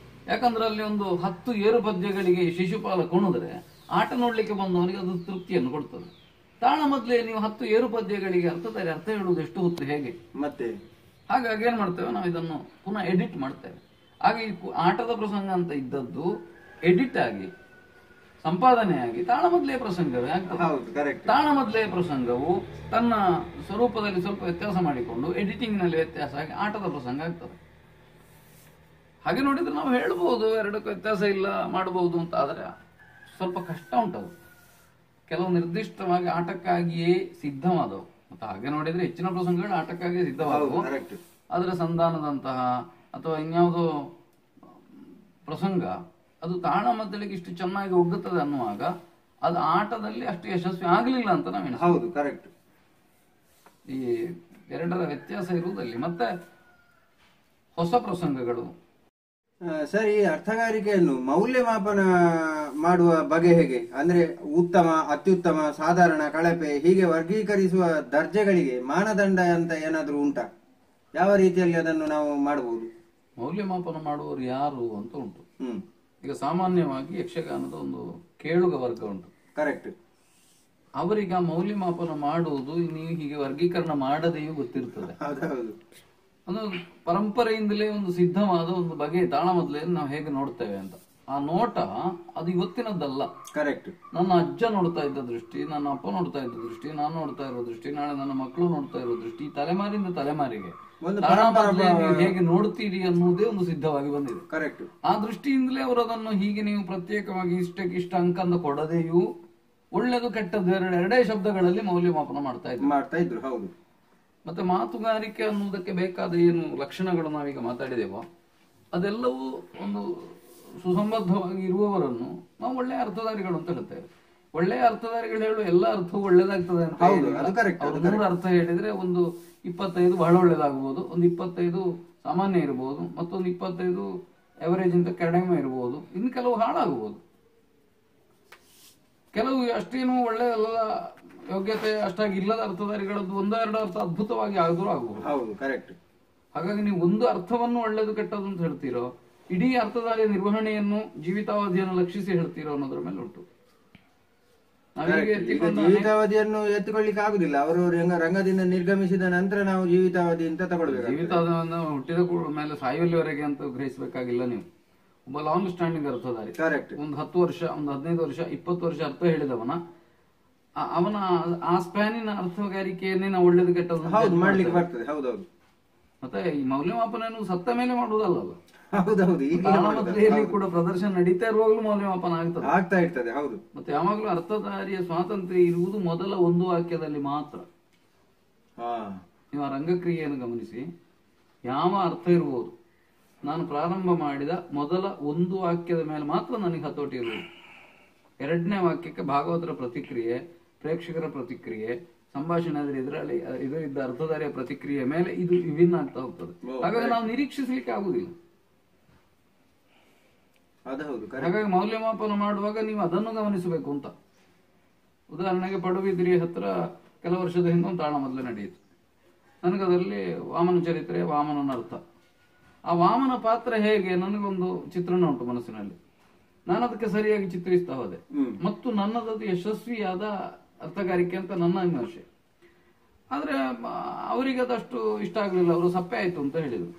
ಯಾಕಂದ್ರೆ ಅಲ್ಲಿ ಒಂದು 10 ಏರು ಪದ್ಯಗಳಿಗೆ ಶಿಶುಪಾಲ ಕುಣಿದ್ರೆ ಆಟ ನೋಡ್ಲಿಕ್ಕೆ ಬಂದವನಿಗೆ ಅದು ತೃಪ್ತಿಯನ್ನು ಕೊಡ್ತದೆ. ತಾಳಮದ್ಲೆ ನೀವು 10 ಏರು ಪದ್ಯಗಳಿಗೆ ಅರ್ಥ ಹೇಳುವುದು ಎಷ್ಟು ಹೊತ್ತು ಹೇಗೆ ಮತ್ತೆ? ಹಾಗಾಗಿ ಏನ್ ಮಾಡ್ತೇವೆ ನಾವು, ಇದನ್ನು ಪುನಃ ಎಡಿಟ್ ಮಾಡ್ತೇವೆ. ಹಾಗೆ ಈ ಆಟದ ಪ್ರಸಂಗ ಅಂತ ಇದ್ದದ್ದು ಎಡಿಟ್ ಆಗಿ ಸಂಪಾದನೆಯಾಗಿ ತಾಳಮದ್ಲೆಯ ಪ್ರಸಂಗವೇ ಆಗ್ತದೆ. ತಾಳಮದ್ಲೆಯ ಪ್ರಸಂಗವು ತನ್ನ ಸ್ವರೂಪದಲ್ಲಿ ಸ್ವಲ್ಪ ವ್ಯತ್ಯಾಸ ಮಾಡಿಕೊಂಡು ಎಡಿಟಿಂಗ್ ನಲ್ಲಿ ವ್ಯತ್ಯಾಸ ಆಗಿ ಆಟದ ಪ್ರಸಂಗ ಆಗ್ತದೆ. ಹಾಗೆ ನೋಡಿದ್ರೆ ನಾವು ಹೇಳ್ಬಹುದು ಎರಡಕ್ಕೂ ವ್ಯತ್ಯಾಸ ಇಲ್ಲ ಮಾಡಬಹುದು ಅಂತ. ಆದ್ರೆ ಸ್ವಲ್ಪ ಕಷ್ಟ ಉಂಟದು. ಕೆಲವು ನಿರ್ದಿಷ್ಟವಾಗಿ ಆಟಕ್ಕಾಗಿಯೇ ಸಿದ್ಧವಾದವು ಮತ್ತೆ ಹಾಗೆ ನೋಡಿದ್ರೆ ಹೆಚ್ಚಿನ ಪ್ರಸಂಗಗಳು ಆಟಕ್ಕಾಗಿ ಸಿದ್ಧವಾಗುವ, ಕರೆಕ್ಟ್. ಅದರ ಸಂಧಾನದಂತಹ ಅಥವಾ ಇನ್ಯಾವುದೋ ಪ್ರಸಂಗ ಅದು ತಾಳ ಮದ್ದಳೆಗೆ ಇಷ್ಟು ಚೆನ್ನಾಗಿ ಒಗ್ಗುತ್ತದೆ ಅನ್ನುವಾಗ ಅದು ಆಟದಲ್ಲಿ ಅಷ್ಟು ಯಶಸ್ವಿ ಆಗಲಿಲ್ಲ ಅಂತ ನಾವೇನು. ಹೌದು, ಕರೆಕ್ಟ್. ಈ ಎರಡರ ವ್ಯತ್ಯಾಸ ಇರುವುದಲ್ಲಿ ಮತ್ತೆ ಹೊಸ ಪ್ರಸಂಗಗಳು. ಸರ್, ಈ ಅರ್ಥಗಾರಿಕೆಯನ್ನು ಮೌಲ್ಯಮಾಪನ ಮಾಡುವ ಬಗೆ ಹೇಗೆ? ಅಂದ್ರೆ ಉತ್ತಮ, ಅತ್ಯುತ್ತಮ, ಸಾಧಾರಣ, ಕಳಪೆ ಹೀಗೆ ವರ್ಗೀಕರಿಸುವ ದರ್ಜೆಗಳಿಗೆ ಮಾನದಂಡ ಅಂತ ಏನಾದ್ರೂ ಉಂಟಾ? ಯಾವ ರೀತಿಯಲ್ಲಿ ಅದನ್ನು ನಾವು ಮಾಡಬಹುದು? ಮೌಲ್ಯಮಾಪನ ಮಾಡುವವರು ಯಾರು ಅಂತ ಉಂಟು. ಈಗ ಸಾಮಾನ್ಯವಾಗಿ ಯಕ್ಷಗಾನದ ಒಂದು ಕೇಳುಗ ವರ್ಗ ಉಂಟು. ಕರೆಕ್ಟ್. ಅವರಿಗೆ ಆ ಮೌಲ್ಯಮಾಪನ ಮಾಡುವುದು ನೀವು ಹೀಗೆ ವರ್ಗೀಕರಣ ಮಾಡದೆಯೂ ಗೊತ್ತಿರ್ತದೆ. ಒಂದು ಪರಂಪರೆಯಿಂದಲೇ ಒಂದು ಸಿದ್ಧವಾದ ಒಂದು ಬಗೆಯ ತಾಳಮದ್ದಲೆಯನ್ನು ನಾವು ಹೇಗೆ ನೋಡ್ತೇವೆ ಅಂತ. ಆ ನೋಟ ಅದು ಇವತ್ತಿನದ್ದಲ್ಲ. ಕರೆಕ್ಟ್. ನನ್ನ ಅಜ್ಜ ನೋಡ್ತಾ ಇದ್ದ ದೃಷ್ಟಿ, ನನ್ನ ಅಪ್ಪ ನೋಡ್ತಾ ಇದ್ದ ದೃಷ್ಟಿ, ನಾನು ನೋಡ್ತಾ ಇರೋ ದೃಷ್ಟಿ, ನಾಳೆ ನನ್ನ ಮಕ್ಕಳು ನೋಡ್ತಾ ಇರೋ ದೃಷ್ಟಿ, ತಲೆಮಾರಿಂದ ತಲೆಮಾರಿಗೆ ತಾಳಮದ್ದಲೆ ನೀವು ಹೇಗೆ ನೋಡ್ತೀರಿ ಅನ್ನುವುದೇ ಒಂದು ಸಿದ್ಧವಾಗಿ ಬಂದಿದೆ. ಕರೆಕ್ಟ್. ಆ ದೃಷ್ಟಿಯಿಂದಲೇ ಅವರು ಅದನ್ನು ಹೀಗೆ ನೀವು ಪ್ರತ್ಯೇಕವಾಗಿ ಇಷ್ಟ ಅಂಕ ಅಂತ ಕೊಡದೆಯೂ ಒಳ್ಳೆದು ಕೆಟ್ಟದ್ದು ಎರಡೇ ಶಬ್ದಗಳಲ್ಲಿ ಮೌಲ್ಯಮಾಪನ ಮಾಡ್ತಾ ಇದ್ರು. ಹೌದು. ಮತ್ತೆ ಮಾತುಗಾರಿಕೆ ಅನ್ನುವುದಕ್ಕೆ ಬೇಕಾದ ಏನು ಲಕ್ಷಣಗಳು ನಾವೀಗ ಮಾತಾಡಿದೆವೋ ಅದೆಲ್ಲವೂ ಒಂದು ಸುಸಂಬದ್ಧವಾಗಿ ಇರುವವರನ್ನು ನಾವು ಒಳ್ಳೆಯ ಅರ್ಥಧಾರಿಗಳು ಅಂತ ಹೇಳ್ತೇವೆ. ಒಳ್ಳೆಯ ಅರ್ಥಧಾರಿಗಳು ಹೇಳುವ ಎಲ್ಲ ಅರ್ಥವೂ ಒಳ್ಳೇದಾಗ್ತದೆ ಅಂತ ಅವ್ರು 3 ಅರ್ಥ ಹೇಳಿದ್ರೆ ಒಂದು 25 ಬಹಳ ಒಳ್ಳೇದಾಗಬಹುದು, ಒಂದು 25 ಸಾಮಾನ್ಯ ಇರಬಹುದು, ಮತ್ತೊಂದು 25 ಎವರೇಜ್ ಅಂತ ಕಡಿಮೆ ಇರಬಹುದು, ಇನ್ನು ಕೆಲವು ಹಾಳಾಗಬಹುದು. ಕೆಲವು ಅಷ್ಟೇನು ಒಳ್ಳೆಯದಲ್ಲ, ಯೋಗ್ಯತೆ ಅಷ್ಟಾಗಿ ಇಲ್ಲದ ಅರ್ಥಧಾರಿಗಳದ್ದು 1-2 ಅರ್ಥ ಅದ್ಭುತವಾಗಿ ಆದರೂ ಆಗಬಹುದು. ಕರೆಕ್ಟ್. ಹಾಗಾಗಿ ನೀವು ಒಂದು ಅರ್ಥವನ್ನು ಒಳ್ಳೇದು ಕೆಟ್ಟದ್ದು ಅಂತ ಹೇಳ್ತೀರೋ, ಇಡೀ ಅರ್ಥಧಾರಿಯ ನಿರ್ವಹಣೆಯನ್ನು ಜೀವಿತಾವಧಿಯನ್ನು ಲಕ್ಷಿಸಿ ಹೇಳ್ತೀರೋ ಅನ್ನೋದ್ರ ಮೇಲೆ ಉಂಟು. ಜೀವಿತಾವಧಿಯನ್ನು ಎತ್ತುಕೊಳ್ಳಿಕ್ಕೆ ಆಗುದಿಲ್ಲ. ಅವರು ರಂಗದಿಂದ ನಿರ್ಗಮಿಸಿದ ನಂತರ ನಾವು ಜೀವಿತಾವಧಿ ಅಂತ ತಗೊಳ್ಬೇಕು. ಜೀವಿತಾವಧಿಯನ್ನು ಹುಟ್ಟಿದ ಮೇಲೆ ಸಾಯುವಲ್ಲಿವರೆಗೆ ಅಂತ ಗ್ರಹಿಸಬೇಕಾಗಿಲ್ಲ. ನೀವು ಒಬ್ಬ ಲಾಂಗ್ ಸ್ಟ್ಯಾಂಡಿಂಗ್ ಅರ್ಥಧಾರಿ, ಒಂದು 10 ವರ್ಷ, ಒಂದು 15 ವರ್ಷ, 20 ವರ್ಷ ಅರ್ಥ ಹೇಳಿದವನ ಅವನ ಆ ಸ್ಪ್ಯಾನಿನ ಅರ್ಥಗಾರಿಕೆಯನ್ನೇ ನಾವು ಒಳ್ಳೇದು ಕೆಟ್ಟದ್ದು ಮಾಡ್ಲಿಕ್ಕೆ ಬರ್ತದೆ. ಹೌದೌದು. ಮತ್ತೆ ಈ ಮೌಲ್ಯಮಾಪನ ಸತ್ತ ಮೇಲೆ ಮಾಡುವುದಲ್ಲ. ಹೌದೌದು. ಕೂಡ ಪ್ರದರ್ಶನ ನಡೀತಾ ಇರುವಾಗಲೂ ಮೌಲ್ಯಮಾಪನ ಆಗ್ತಾ ಇರ್ತದೆ. ಹೌದು. ಮತ್ತೆ ಯಾವಾಗಲೂ ಅರ್ಥಧಾರಿಯ ಸ್ವಾತಂತ್ರ್ಯ ಇರುವುದು ಮೊದಲ ಒಂದು ವಾಕ್ಯದಲ್ಲಿ ಮಾತ್ರ. ನೀವು ಆ ರಂಗಕ್ರಿಯೆಯನ್ನು ಗಮನಿಸಿ, ಯಾವ ಅರ್ಥ ಇರುವುದು, ನಾನು ಪ್ರಾರಂಭ ಮಾಡಿದ ಮೊದಲ ಒಂದು ವಾಕ್ಯದ ಮೇಲೆ ಮಾತ್ರ ನನಗೆ ಹತೋಟಿ ಇರುವುದು. 2ನೇ ವಾಕ್ಯಕ್ಕೆ ಭಾಗವತರ ಪ್ರತಿಕ್ರಿಯೆ, ಪ್ರೇಕ್ಷಕರ ಪ್ರತಿಕ್ರಿಯೆ, ಸಂಭಾಷಣೆ ಆದ್ರೆ ಇದರಿದ್ದ ಅರ್ಥಧಾರಿಯ ಪ್ರತಿಕ್ರಿಯೆ ಮೇಲೆ ಇದು ವಿಭಿನ್ನ ಆಗ್ತಾ ಹೋಗ್ತದೆ. ಹಾಗಾಗಿ ನಾವು ನಿರೀಕ್ಷಿಸಲಿಕ್ಕೆ ಆಗುದಿಲ್ಲ. ಹಾಗಾಗಿ ಮೌಲ್ಯಮಾಪನ ಮಾಡುವಾಗ ನೀವು ಅದನ್ನು ಗಮನಿಸಬೇಕು ಅಂತ. ಉದಾಹರಣೆಗೆ ಪಡುಬಿದ್ರಿ ಹತ್ರ ಕೆಲವು ವರ್ಷದ ಹಿಂದೆ ಒಂದು ತಾಳಮದ್ದಲೆ ನಡೆಯಿತು. ನನಗದರಲ್ಲಿ ವಾಮನ ಚರಿತ್ರೆ, ವಾಮನನ ಅರ್ಥ, ಆ ವಾಮನ ಪಾತ್ರ ಹೇಗೆ ನನಗೊಂದು ಚಿತ್ರಣ ಉಂಟು ಮನಸ್ಸಿನಲ್ಲಿ. ನಾನು ಅದಕ್ಕೆ ಸರಿಯಾಗಿ ಚಿತ್ರಿಸ್ತಾ ಹೋದೆ ಮತ್ತು ನನ್ನದದು ಯಶಸ್ವಿಯಾದ ಅರ್ಥಗಾರಿಕೆ ಅಂತ ನನ್ನ ವಿಮರ್ಶೆ. ಆದ್ರೆ ಅವರಿಗೆ ಅದಷ್ಟು ಇಷ್ಟ ಆಗ್ಲಿಲ್ಲ. ಅವರು ಸಪ್ಪೆ ಆಯ್ತು ಅಂತ ಹೇಳಿದ್ರು.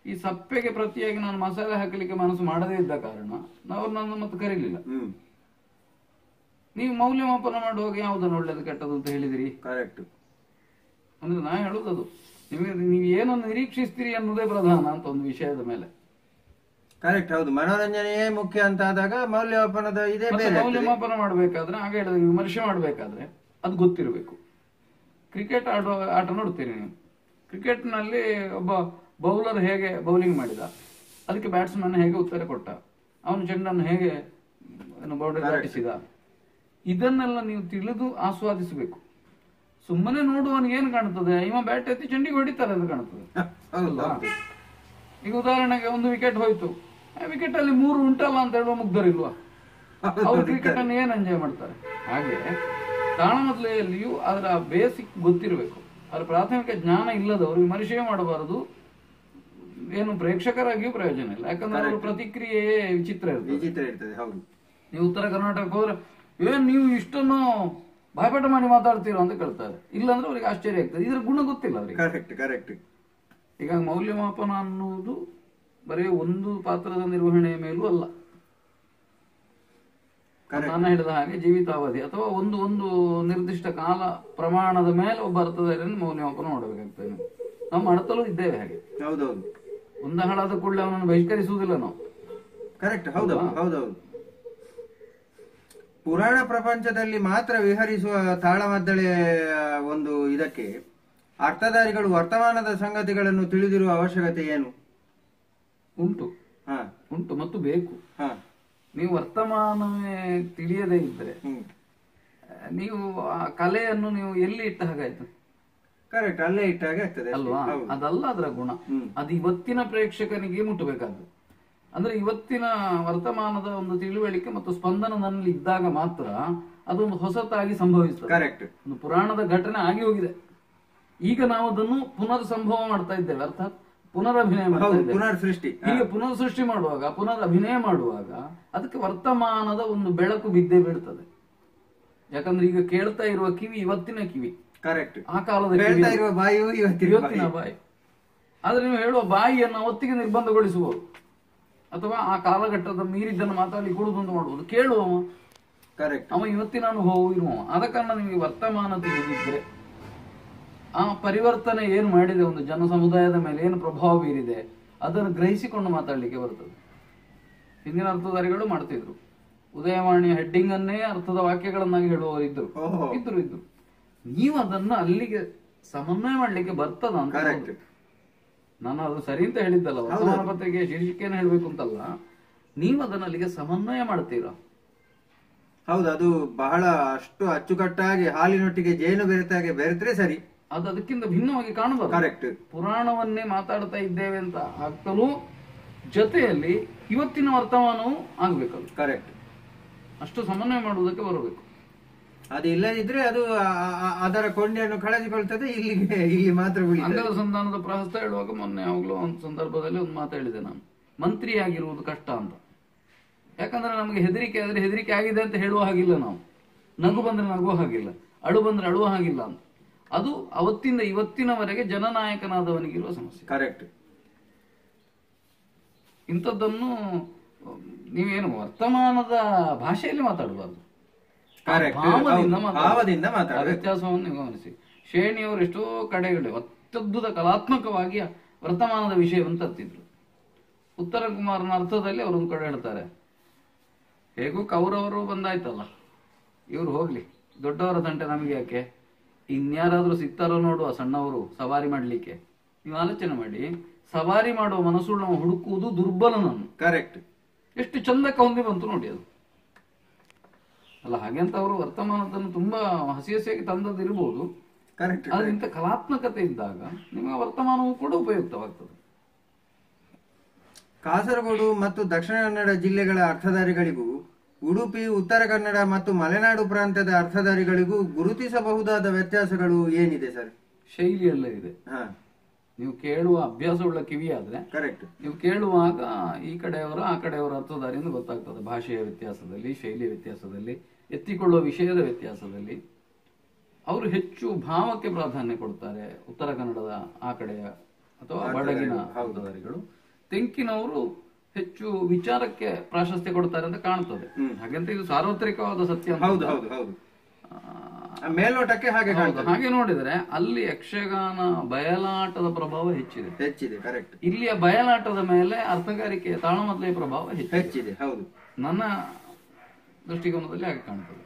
ಈ ಸಪ್ಪೆಗೆ ಪ್ರತಿಯಾಗಿ ನಾನು ಮಸಾಲೆ ಹಾಕಲಿಕ್ಕೆ ಮನಸ್ಸು ಮಾಡದೇ ಇದ್ದ ಕಾರಣ ಅವ್ರು ನನ್ನ ಮತ್ತೆ ಕರೀಲಿಲ್ಲ. ನೀವು ಮೌಲ್ಯಮಾಪನ ಮಾಡುವಾಗ ಯಾವುದನ್ನು ಒಳ್ಳೇದು ಕೆಟ್ಟದ್ದು ಅಂತ ಹೇಳಿದಿರಿ. ಕರೆಕ್ಟ್. ಅಂದ್ರೆ ನಾ ಹೇಳುದದು, ನಿಮಗೆ ನೀವು ಏನನ್ನು ನಿರೀಕ್ಷಿಸ್ತೀರಿ ಅನ್ನೋದೇ ಪ್ರಧಾನ ಅಂತ ಒಂದು ವಿಷಯದ ಮೇಲೆ. ಕರೆಕ್ಟ್. ಹೌದು. ಮನೋರಂಜನೆಯೇ ಮುಖ್ಯ ಅಂತ ಆದಾಗ ಮೌಲ್ಯಮಾಪನದ ಇದೇ ಬೇರೆ. ಮೌಲ್ಯಮಾಪನ ಮಾಡಬೇಕಾದ್ರೆ, ಆಗ ಹೇಳಿದ ವಿಮರ್ಶೆ ಮಾಡಬೇಕಾದ್ರೆ ಅದು ಗೊತ್ತಿರಬೇಕು. ಕ್ರಿಕೆಟ್ ಆಟ ನೋಡ್ತೀರಿ ನೀವು. ಕ್ರಿಕೆಟ್ ನಲ್ಲಿ ಒಬ್ಬ ಬೌಲರ್ ಹೇಗೆ ಬೌಲಿಂಗ್ ಮಾಡಿದ, ಅದಕ್ಕೆ ಬ್ಯಾಟ್ಸ್ಮನ್ ಹೇಗೆ ಉತ್ತರ ಕೊಟ್ಟ, ಅವನು ಚೆಂಡನ್ನು ಹೇಗೆ ಬೌಂಡರಿ ದಾಟಿಸಿದ, ಇದನ್ನೆಲ್ಲ ನೀವು ತಿಳಿದು ಆಸ್ವಾದಿಸಬೇಕು. ಸುಮ್ಮನೆ ನೋಡುವವನಿಗೆ ಏನು ಕಾಣುತ್ತದೆ, ಇವ ಬ್ಯಾಟ್ ಎತ್ತಿ ಚೆಂಡಿಗೆ ಹೊಡಿತಾರೆ ಅಂತ ಕಾಣುತ್ತದೆ. ಈಗ ಉದಾಹರಣೆಗೆ ಒಂದು ವಿಕೆಟ್ ಹೋಯ್ತು, ವಿಕೆಟ್ ಅಲ್ಲಿ 3 ಉಂಟಲ್ಲ ಅಂತ ಹೇಳುವ ಮುಗ್ಧರಿಲ್ವಾ? ಅವ್ರು ಕ್ರಿಕೆಟ್ ಅನ್ನು ಏನ್ ಎಂಜಾಯ್ ಮಾಡ್ತಾರೆ. ಹಾಗೆ ತಾಳಮದ್ದಲೆಯಲ್ಲಿಯೂ ಅದರ ಬೇಸಿಕ್ ಗೊತ್ತಿರಬೇಕು. ಅದರ ಪ್ರಾಥಮಿಕ ಜ್ಞಾನ ಇಲ್ಲದವರು ವಿಮರ್ಶೆ ಮಾಡಬಾರದು. ಏನು ಪ್ರೇಕ್ಷಕರಾಗಿಯೂ ಪ್ರಯೋಜನ ಇಲ್ಲ. ಯಾಕಂದ್ರೆ ಅವ್ರ ಪ್ರತಿಕ್ರಿಯೆಯೇ ವಿಚಿತ್ರ ಇರ್ತದೆ. ಹೌದು. ನೀವು ಉತ್ತರ ಕರ್ನಾಟಕಕ್ಕೆ ಹೋದ್ರೆ ಏನ್ ನೀವು ಇಷ್ಟನ್ನು ಬಾಯ್ಪಾಠ ಮಾಡಿ ಮಾತಾಡ್ತೀರೋ ಅಂತ ಕೇಳ್ತಾರೆ. ಇಲ್ಲಾಂದ್ರೆ ಅವ್ರಿಗೆ ಆಶ್ಚರ್ಯ ಆಗ್ತದೆ. ಇದ್ರ ಗುಣ ಗೊತ್ತಿಲ್ಲ ಅವ್ರಿಗೆ. ಕರೆಕ್ಟ್. ಈಗ ಮೌಲ್ಯಮಾಪನ ಅನ್ನುವುದು ಬರೀ ಒಂದು ಪಾತ್ರದ ನಿರ್ವಹಣೆಯ ಮೇಲೂ ಅಲ್ಲ. ನಾನು ಹೇಳಿದ ಹಾಗೆ ಜೀವಿತಾವಧಿ ಅಥವಾ ಒಂದು ಒಂದು ನಿರ್ದಿಷ್ಟ ಕಾಲ ಪ್ರಮಾಣದ ಮೇಲೆ ಒಬ್ಬ ಅರ್ಥಧಾರಿಯನ್ನು ಮೌಲ್ಯಮಾಪನ ಮಾಡಬೇಕಾಗ್ತದೆ. ನಾವು ಮಾಡ್ತಲೂ ಇದ್ದೇವೆ ಹಾಗೆ. ಹೌದೌದು. ಒಂದು ಹಾಳಾದ ಕೂಡಲೇ ಅವನನ್ನು ಬಹಿಷ್ಕರಿಸುವುದಿಲ್ಲ ನಾವು. ಕರೆಕ್ಟ್. ಹೌದೌದು. ಪುರಾಣ ಪ್ರಪಂಚದಲ್ಲಿ ಮಾತ್ರ ವಿಹರಿಸುವ ತಾಳಮದ್ದಳೆ ಒಂದು ಇದಕ್ಕೆ ಅರ್ಥಧಾರಿಗಳು ವರ್ತಮಾನದ ಸಂಗತಿಗಳನ್ನು ತಿಳಿದಿರುವ ಅವಶ್ಯಕತೆ ಏನು? ಉಂಟು ಉಂಟು ಮತ್ತು ಬೇಕು. ನೀವು ವರ್ತಮಾನವೇ ತಿಳಿಯದೇ ಇದ್ರೆ ನೀವು ಆ ಕಲೆಯನ್ನು ನೀವು ಎಲ್ಲಿ ಇಟ್ಟ ಹಾಗಾಯ್ತು? ಕರೆಕ್ಟ್, ಅಲ್ಲೇ ಇಟ್ಟ ಹಾಗೆ ಆಗ್ತದೆ ಅಲ್ವಾ? ಅದಲ್ಲ ಅದರ ಗುಣ. ಅದು ಇವತ್ತಿನ ಪ್ರೇಕ್ಷಕನಿಗೆ ಮುಟ್ಟಬೇಕಾದ್ದು. ಅಂದ್ರೆ ಇವತ್ತಿನ ವರ್ತಮಾನದ ಒಂದು ತಿಳುವಳಿಕೆ ಮತ್ತು ಸ್ಪಂದನ ನನ್ನಲ್ಲಿ ಇದ್ದಾಗ ಮಾತ್ರ ಅದೊಂದು ಹೊಸತಾಗಿ ಸಂಭವಿಸ್ತದೆ. ಕರೆಕ್ಟ್. ಒಂದು ಪುರಾಣದ ಘಟನೆ ಆಗಿ ಹೋಗಿದೆ, ಈಗ ನಾವು ಅದನ್ನು ಪುನರ್ ಸಂಭವ ಮಾಡ್ತಾ ಇದ್ದೇವೆ, ಅರ್ಥಾತ್ ಪುನರಭಿನಯ ಮಾಡ್ತಾ ಇದ್ದೇವೆ. ಪುನರ್ ಸೃಷ್ಟಿ. ಹೀಗೆ ಪುನರ್ ಸೃಷ್ಟಿ ಮಾಡುವಾಗ, ಪುನರ್ ಅಭಿನಯ ಮಾಡುವಾಗ ಅದಕ್ಕೆ ವರ್ತಮಾನದ ಒಂದು ಬೆಳಕು ಬಿದ್ದೇ ಬೀಳ್ತದೆ. ಯಾಕಂದ್ರೆ ಈಗ ಕೇಳ್ತಾ ಇರುವ ಕಿವಿ ಇವತ್ತಿನ ಕಿವಿ, ಕರೆಕ್ಟ್, ಆ ಕಾಲದ ಬಾಯಿಯು ಇವತ್ತಿನ ಬಾಯಿ. ಆದ್ರೆ ನೀವು ಹೇಳುವ ಬಾಯಿಯನ್ನು ಅವತ್ತಿಗೆ ನಿರ್ಬಂಧಗೊಳಿಸಬಹುದು, ಅಥವಾ ಆ ಕಾಲಘಟ್ಟದ ಮೀರಿದ್ದನ್ನು ಮಾತಾಡಿ ಕೊಡುವುದೊಂದು ಮಾಡುವುದು. ಕೇಳುವವ ಕರೆಕ್ಟ್, ಅವ ಇವತ್ತಿನ ಅನುಭವ ಇರುವವ. ಆದ ಕಾರಣ ನಿಮಗೆ ವರ್ತಮಾನ ತಿಳಿದಿದ್ರೆ ಆ ಪರಿವರ್ತನೆ ಏನು ಮಾಡಿದೆ, ಒಂದು ಜನ ಸಮುದಾಯದ ಮೇಲೆ ಏನು ಪ್ರಭಾವ ಬೀರಿದೆ ಅದನ್ನು ಗ್ರಹಿಸಿಕೊಂಡು ಮಾತಾಡ್ಲಿಕ್ಕೆ ಬರ್ತದೆ. ಹಿಂದಿನ ಅರ್ಥಧಾರಿಗಳು ಮಾಡ್ತಿದ್ರು. ಉದಯವಾಣಿಯ ಹೆಡ್ಡಿಂಗ್ ಅನ್ನೇ ಅರ್ಥದ ವಾಕ್ಯಗಳನ್ನಾಗಿ ಹೇಳುವವರು ಇದ್ರು. ನೀವು ಅದನ್ನ ಅಲ್ಲಿಗೆ ಸಮನ್ವಯ ಮಾಡ್ಲಿಕ್ಕೆ ಬರ್ತದ ಅಂತ. ನಾನು ಅದು ಸರಿ ಅಂತ ಹೇಳಿದ್ದಲ್ಲ, ವರ್ತಮಾನ ಪತ್ರಿಕೆ ಶೀರ್ಷಿಕೆಯನ್ನು ಹೇಳ್ಬೇಕು ಅಂತಲ್ಲ, ನೀವು ಅದನ್ನ ಅಲ್ಲಿಗೆ ಸಮನ್ವಯ ಮಾಡ್ತೀರಾ. ಹೌದು, ಅದು ಬಹಳ ಅಷ್ಟು ಅಚ್ಚುಕಟ್ಟಾಗಿ ಹಾಲಿನೊಟ್ಟಿಗೆ ಜೇನು ಬೆರೆತಾಗೆ ಬೆರೆತ್ರೆ ಸರಿ. ಅದು ಅದಕ್ಕಿಂತ ಭಿನ್ನವಾಗಿ ಕಾಣಬಾರದು. ಕರೆಕ್ಟ್. ಪುರಾಣವನ್ನೇ ಮಾತಾಡ್ತಾ ಇದ್ದೇವೆ ಅಂತ ಆಗ್ತಲೂ ಜೊತೆಯಲ್ಲಿ ಇವತ್ತಿನ ವರ್ತಮಾನವೂ ಆಗ್ಬೇಕಲ್ಲ. ಕರೆಕ್ಟ್. ಅಷ್ಟು ಸಮನ್ವಯ ಮಾಡುವುದಕ್ಕೆ ಬರಬೇಕು. ಅದು ಇಲ್ಲದಿದ್ರೆ ಅದು ಅದರ ಕೊಂಡಿಯನ್ನು ಕಳೆದುಕೊಳ್ತದೆ, ಇಲ್ಲಿ ಮಾತ್ರ ಅಂಗದ ಸಂಧಾನದ ಪ್ರಹಸ್ತ ಹೇಳುವಾಗ ಮೊನ್ನೆ ಯಾವಾಗಲೂ ಒಂದು ಸಂದರ್ಭದಲ್ಲಿ ಒಂದು ಮಾತು ಹೇಳಿದೆ ನಾನು, ಮಂತ್ರಿಯಾಗಿರುವುದು ಕಷ್ಟ ಅಂತ. ಯಾಕಂದ್ರೆ ನಮಗೆ ಹೆದರಿಕೆ ಆದ್ರೆ ಹೆದರಿಕೆ ಆಗಿದೆ ಅಂತ ಹೇಳುವ ಹಾಗಿಲ್ಲ, ನಾವು ನಗು ಬಂದ್ರೆ ನಗುವ ಹಾಗಿಲ್ಲ, ಅಳು ಬಂದ್ರೆ ಅಳುವ ಹಾಗಿಲ್ಲ ಅಂತ. ಅದು ಅವತ್ತಿಂದ ಇವತ್ತಿನವರೆಗೆ ಜನನಾಯಕನಾದವನಿಗಿರುವ ಸಮಸ್ಯೆ. ಕರೆಕ್ಟ್. ಇಂಥದ್ದನ್ನು ನೀವೇನು ವರ್ತಮಾನದ ಭಾಷೆಯಲ್ಲಿ ಮಾತಾಡಬಾರ್ದು, ಭಾವದಿಂದ ವ್ಯತ್ಯಾಸವನ್ನು ನೀವು ಗಮನಿಸಿ. ಶ್ರೇಣಿಯವರು ಎಷ್ಟೋ ಕಡೆಗಳು ಅತ್ಯದ್ಭುತ ಕಲಾತ್ಮಕವಾಗಿ ವರ್ತಮಾನದ ವಿಷಯವನ್ನು ತರ್ತಿದ್ರು. ಉತ್ತರ ಕುಮಾರನ ಅರ್ಥದಲ್ಲಿ ಅವರೊಂದು ಕಡೆ ಹೇಳ್ತಾರೆ, ಹೇಗೂ ಕೌರವರು ಬಂದಾಯ್ತಲ್ಲ, ಇವ್ರು ಹೋಗ್ಲಿ, ದೊಡ್ಡವರ ತಂಟೆ ನಮಗೆ ಯಾಕೆ, ಇನ್ಯಾರಾದ್ರೂ ಸಿಗ್ತಾರೋ ನೋಡುವ ಸಣ್ಣವರು ಸವಾರಿ ಮಾಡ್ಲಿಕ್ಕೆ. ನೀವು ಆಲೋಚನೆ ಮಾಡಿ, ಸವಾರಿ ಮಾಡುವ ಮನಸ್ಸುಳ್ಳ ಹುಡುಕುವುದು ದುರ್ಬಲನನ್ನು. ಕರೆಕ್ಟ್. ಎಷ್ಟು ಚಂದಕ್ಕೆ ಹೊಂದಿ ಬಂತು ನೋಡಿ ಅದು. ಅಲ್ಲ, ಹಾಗೆ ಅಂತ ಅವರು ವರ್ತಮಾನದನ್ನು ತುಂಬಾ ಹಸಿ ಹಸಿಯಾಗಿ ತಂದದಿರ್ಬೋದು. ಕರೆಕ್ಟ್. ಅದರಿಂದ ಕಲಾತ್ಮಕತೆ ಇದ್ದಾಗ ನಿಮಗೆ ವರ್ತಮಾನವೂ ಕೂಡ ಉಪಯುಕ್ತವಾಗ್ತದೆ. ಕಾಸರಗೋಡು ಮತ್ತು ದಕ್ಷಿಣ ಕನ್ನಡ ಜಿಲ್ಲೆಗಳ ಅರ್ಥಧಾರಿಗಳಿಗೂ ಉಡುಪಿ, ಉತ್ತರ ಕನ್ನಡ ಮತ್ತು ಮಲೆನಾಡು ಪ್ರಾಂತ್ಯದ ಅರ್ಥಧಾರಿಗಳಿಗೂ ಗುರುತಿಸಬಹುದಾದ ವ್ಯತ್ಯಾಸಗಳು ಏನಿದೆ ಸರ್? ಶೈಲಿಯಲ್ಲೇ ಇದೆ. ನೀವು ಕೇಳುವ ಅಭ್ಯಾಸವುಳ್ಳ ಕಿವಿ ಆದ್ರೆ ಕರೆಕ್ಟ್, ನೀವು ಕೇಳುವಾಗ ಈ ಕಡೆಯವರ ಆ ಕಡೆಯವರ ಅರ್ಥಧಾರಿ ಎಂದು ಗೊತ್ತಾಗ್ತದೆ. ಭಾಷೆಯ ವ್ಯತ್ಯಾಸದಲ್ಲಿ, ಶೈಲಿಯ ವ್ಯತ್ಯಾಸದಲ್ಲಿ, ಎತ್ತಿಕೊಳ್ಳುವ ವಿಷಯದ ವ್ಯತ್ಯಾಸದಲ್ಲಿ. ಅವರು ಹೆಚ್ಚು ಭಾವಕ್ಕೆ ಪ್ರಾಧಾನ್ಯ ಕೊಡ್ತಾರೆ ಉತ್ತರ ಕನ್ನಡದ ಆ ಕಡೆಯ ಅಥವಾ ಬಡಗಿನ ಅರ್ಥಧಾರಿಗಳು. ತೆಂಕಿನವರು ಹೆಚ್ಚು ವಿಚಾರಕ್ಕೆ ಪ್ರಾಶಸ್ತ್ಯ ಕೊಡ್ತಾರೆ ಅಂತ ಕಾಣ್ತದೆ. ಹಾಗಂತ ಇದು ಸಾರ್ವತ್ರಿಕವಾದ ಸತ್ಯ. ಮೇಲ್ನೋಟಕ್ಕೆ ಹಾಗೆ ನೋಡಿದರೆ ಅಲ್ಲಿ ಯಕ್ಷಗಾನ ಬಯಲಾಟದ ಪ್ರಭಾವ ಹೆಚ್ಚಿದೆ. ಕರೆಕ್ಟ್. ಇಲ್ಲಿಯ ಬಯಲಾಟದ ಮೇಲೆ ಅರ್ಥಗಾರಿಕೆಯ ತಾಳಮದ್ದಳೆಯ ಪ್ರಭಾವ ಹೆಚ್ಚಿದೆ. ಹೌದು, ನನ್ನ ದೃಷ್ಟಿಕೋನದಲ್ಲಿ ಹಾಗೆ ಕಾಣ್ತದೆ.